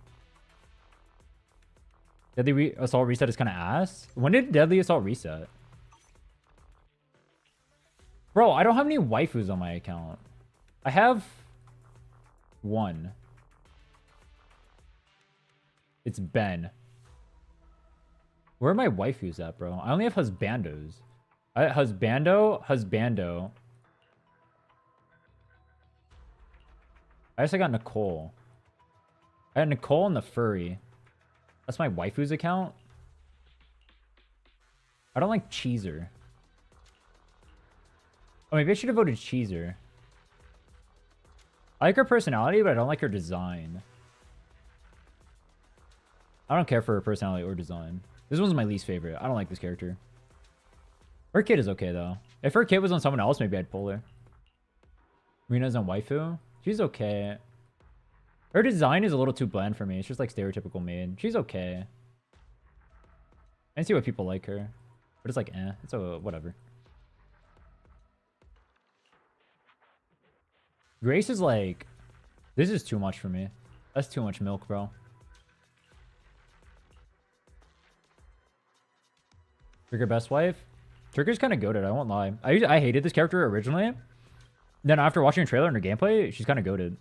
Deadly Assault reset is kind of ass. When did Deadly Assault reset? Bro, I don't have any waifus on my account. I have one. It's Ben. Where are my waifus at, bro? I only have husbandos. Husbando. I guess I got Nicole. I got Nicole and the furry. That's my waifu's account. I don't like Cheezer. Oh, maybe I should have voted Cheezer. I like her personality, but I don't like her design. I don't care for her personality or design. This one's my least favorite. I don't like this character. Her kid is okay, though. If her kid was on someone else, maybe I'd pull her. Rina's on waifu. She's okay. Her design is a little too bland for me. It's just like stereotypical maid. She's okay. I see why people like her. But it's like, eh. It's a whatever. Grace is like... This is too much for me. That's too much milk, bro. Trigger best wife? Trigger's kind of goated, I won't lie. I hated this character originally. Then after watching a trailer and her gameplay, she's kind of goated.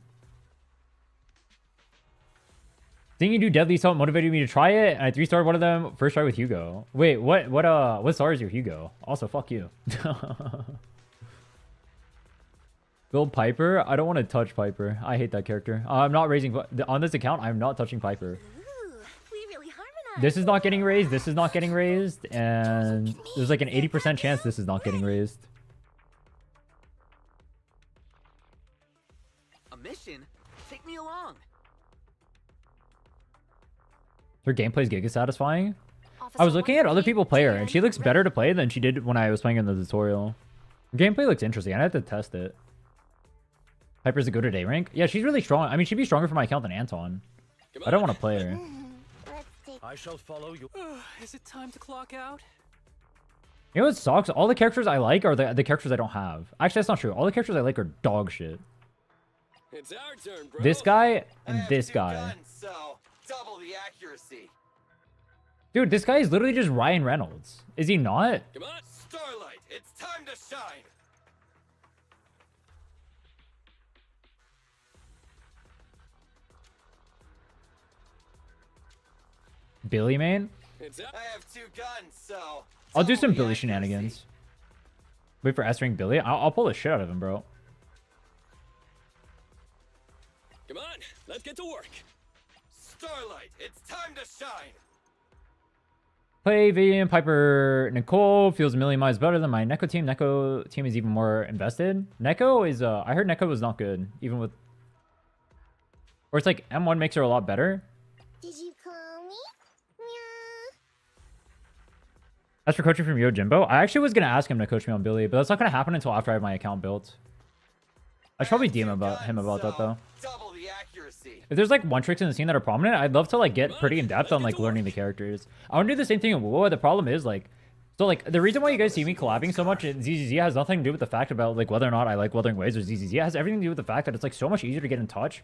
Seeing you do Deadly Assault motivated me to try it, and I 3-starred one of them first try with Hugo. Wait, what star is your Hugo? Also, fuck you. Build Piper? I don't want to touch Piper. I hate that character. I'm not raising... On this account, I'm not touching Piper. Ooh, we really harmonized. This is not getting raised. This is not getting raised. And there's like an 80% chance this is not getting raised. Her gameplay is giga satisfying. Officer I was looking at other 148, people play her, and she looks ready. better to play than she did when I was playing in the tutorial. Her gameplay looks interesting. I have to test it. Piper's a good at A rank. Yeah, she's really strong. I mean, she'd be stronger for my account than Anton. I don't want to play her. Let's take I shall follow you. Is it time to clock out? You know what sucks? All the characters I like are the characters I don't have. Actually, that's not true. All the characters I like are dog shit. It's our turn, bro. This guy and this guy. So double the accuracy. Dude, this guy is literally just Ryan Reynolds. Is he not? Come on, Starlight. It's time to shine. Billy, man? I have 2 guns, so I'll do double some the Billy accuracy. shenanigans. Wait for S-Ring Billy. I'll pull the shit out of him, bro. Come on, let's get to work. Starlight, it's time to shine. Play Vivian, Piper, Nicole feels a million miles better than my Neko team. Neko team is even more invested. Neko is, I heard Neko was not good, even with... Or it's like M1 makes her a lot better. Did you call me? Yeah. As for coaching from Yojimbo, I actually was going to ask him to coach me on Billy, but that's not going to happen until after I have my account built. I should probably DM him about that, though. Double the accuracy. If there's like one tricks in the scene that are prominent, I'd love to like get pretty in depth on like learning the characters. I want to do the same thing in Wuwa. The problem is like, so like the reason why you guys see me collabing so much in ZZZ has nothing to do with the fact about like whether or not I like Wuthering Waves or ZZZ. It has everything to do with the fact that it's like so much easier to get in touch,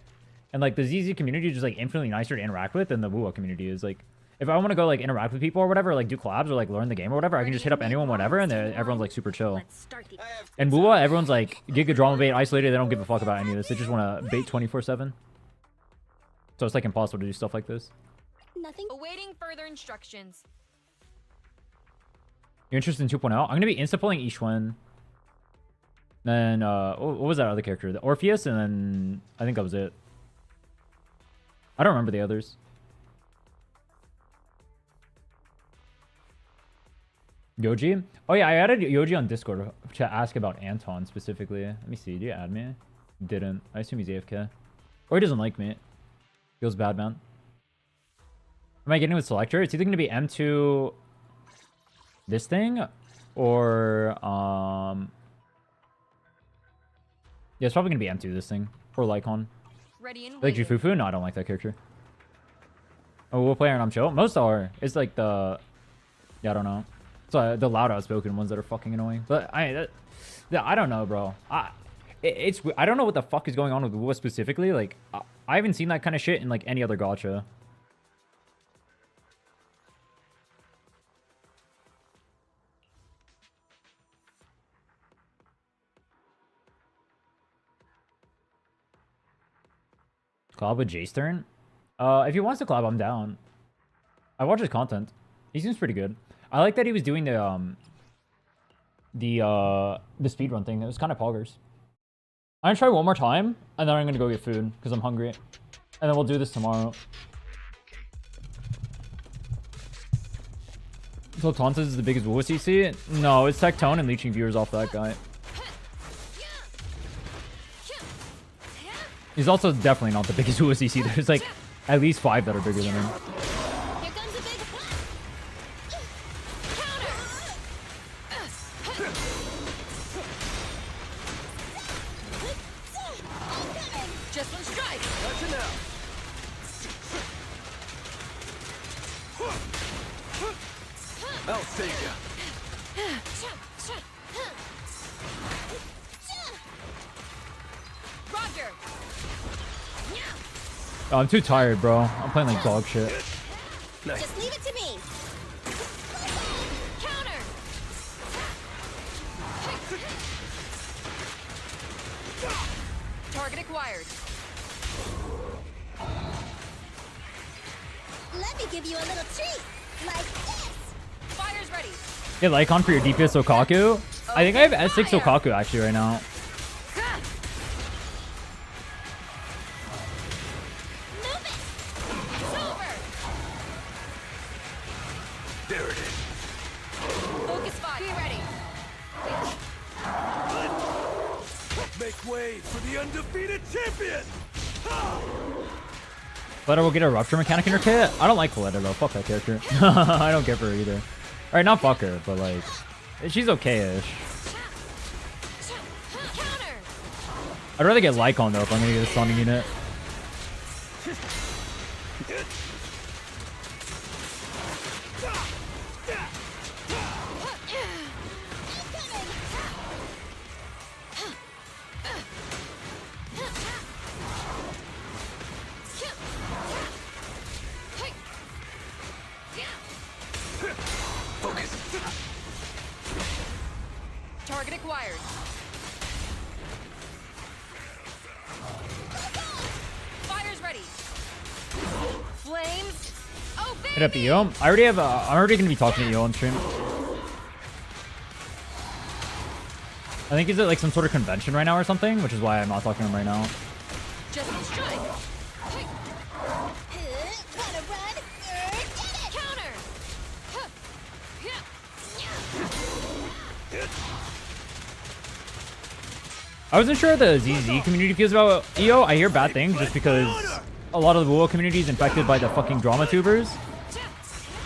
and like the ZZZ community is just like infinitely nicer to interact with than the Wuwa community is. Like, if I want to go like interact with people or whatever, like do collabs or like learn the game or whatever, I can just hit up anyone whenever, and everyone's like super chill. Let's start the And Wuwa, everyone's like giga drama bait, isolated. They don't give a fuck about any of this. They just want to bait 24/7. So it's like impossible to do stuff like this. Nothing. Awaiting further instructions. You're interested in 2.0? I'm gonna be insta pulling Ishwen. Then what was that other character? The Orpheus, and then I think that was it. I don't remember the others. Yoji? Oh yeah, I added Yoji on Discord to ask about Anton specifically. Let me see. Did you add me? Didn't. I assume he's AFK. Or he doesn't like me. Feels bad, man. Am I getting with Selector? It's either going to be M2 this thing or yeah, it's probably going to be M2 this thing or Lycon. Ready and Like waiting. Jufufu? No, I don't like that character. Oh, we'll play and I'm chill. Most are. It's like the yeah, I don't know. So the loud outspoken ones that are fucking annoying. But I don't know, bro. I don't know what the fuck is going on with Wuwa specifically. Like I haven't seen that kind of shit in like any other gacha. Collab with J-Stern? If he wants to collab, I'm down. I watch his content. He seems pretty good. I like that he was doing the speedrun thing. It was kind of poggers. I'm gonna try one more time, and then I'm gonna go get food because I'm hungry, and then we'll do this tomorrow. So Tontas is the biggest Wuwa CC? No, it's Tectone and leeching viewers off that guy. He's also definitely not the biggest Wuwa CC. There's like at least 5 that are bigger than him. Here comes a big Just one strike. Gotcha now. I'll save ya. Roger. Oh, I'm too tired, bro. I'm playing like dog shit. Just leave it to me. Counter. Target acquired. Let me give you a little treat. Like this. Fire's ready. Get Lycon for your DPS Okaku? I think I have S6 Okaku actually right now. Move it. It's over. There it is. Focus fire. Be ready. Make way for the undefeated champion. Ha! Coletta will get a rupture mechanic in her kit. I don't like Coletta though. Fuck that character. I don't give her either. Alright, not fuck her, but like, she's okay-ish. I'd rather get Lycon though if I'm gonna get a stunning unit. Target acquired. Fire's ready. Flames. Oh, baby. Hit up EO. I already have. I'm already gonna be talking to EO on stream. I think he's at like some sort of convention right now or something, which is why I'm not talking to him right now. Just strike. Wanna run? Get it! Counter. I wasn't sure how the ZZ community feels about EO. I hear bad things just because a lot of the Wuwa community is infected by the fucking drama tubers.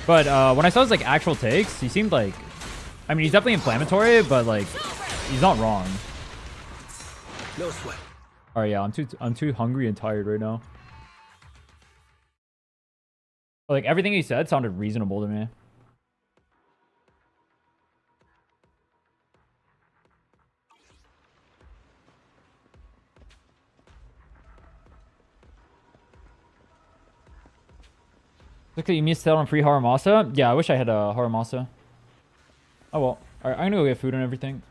But when I saw his like actual takes, he seemed like, I mean, he's definitely inflammatory, but like, he's not wrong. No sweat. All right, yeah, I'm too hungry and tired right now. But, like everything he said sounded reasonable to me. Look at you missed out on free Haramasa. Yeah, I wish I had a Haramasa. Oh well. Alright, I'm gonna go get food and everything.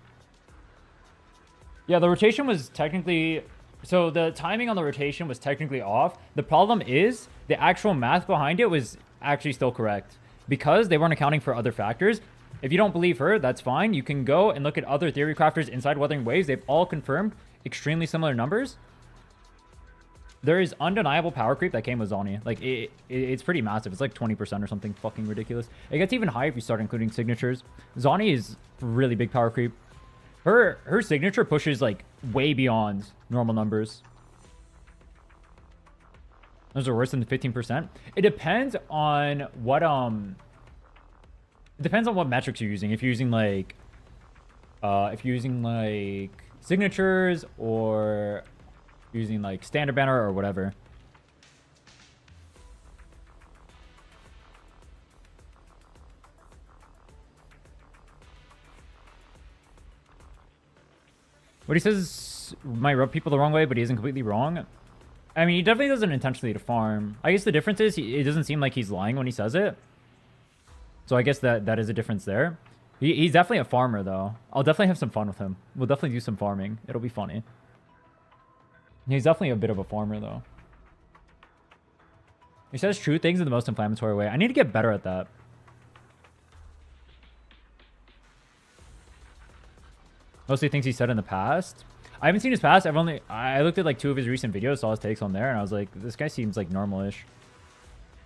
Yeah, the rotation was technically... So the timing on the rotation was technically off. The problem is the actual math behind it was actually still correct. Because they weren't accounting for other factors. If you don't believe her, that's fine. You can go and look at other theory crafters inside Wuthering Waves. They've all confirmed extremely similar numbers. There is undeniable power creep that came with Zoni. Like, it's pretty massive. It's like 20% or something fucking ridiculous. It gets even higher if you start including signatures. Zoni is really big power creep. Her signature pushes, like, way beyond normal numbers. Those are worse than 15%. It depends on what, It depends on what metrics you're using. If you're using, like... signatures or... using like standard banner or whatever. What he says might rub people the wrong way, but he isn't completely wrong. I mean, he definitely doesn't intentionally to farm. I guess the difference is it doesn't seem like he's lying when he says it. So I guess that is a difference there. He's definitely a farmer though. I'll definitely have some fun with him. We'll definitely do some farming. It'll be funny. He's definitely a bit of a farmer, though. He says true things in the most inflammatory way. I need to get better at that. Mostly things he said in the past. I haven't seen his past. I looked at like 2 of his recent videos, saw his takes on there, and I was like, this guy seems like normal-ish.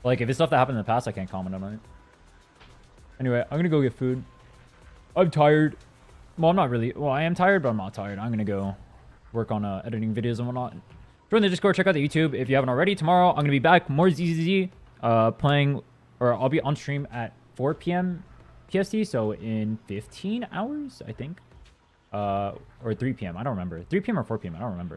Like, if it's stuff that happened in the past, I can't comment on it. Anyway, I'm gonna go get food. I'm tired. Well, I'm not really... Well, I am tired, but I'm not tired. I'm gonna go... work on editing videos and whatnot. Join the Discord, check out the YouTube if you haven't already. Tomorrow I'm gonna be back, more ZZZ, playing, or I'll be on stream at 4 p.m. PST, so in 15 hours, I think, or 3 p.m. I don't remember, 3 p.m. or 4 p.m. I don't remember.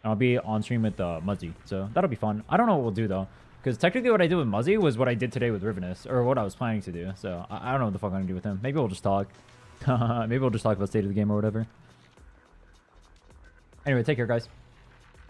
And I'll be on stream with Muzzy, so that'll be fun. I don't know what we'll do though, because technically what I did with Muzzy was what I did today with Rivenus, or what I was planning to do. So I don't know what the fuck I'm gonna do with him. Maybe we'll just talk. Maybe we'll just talk about state of the game or whatever. Anyway, take care, guys.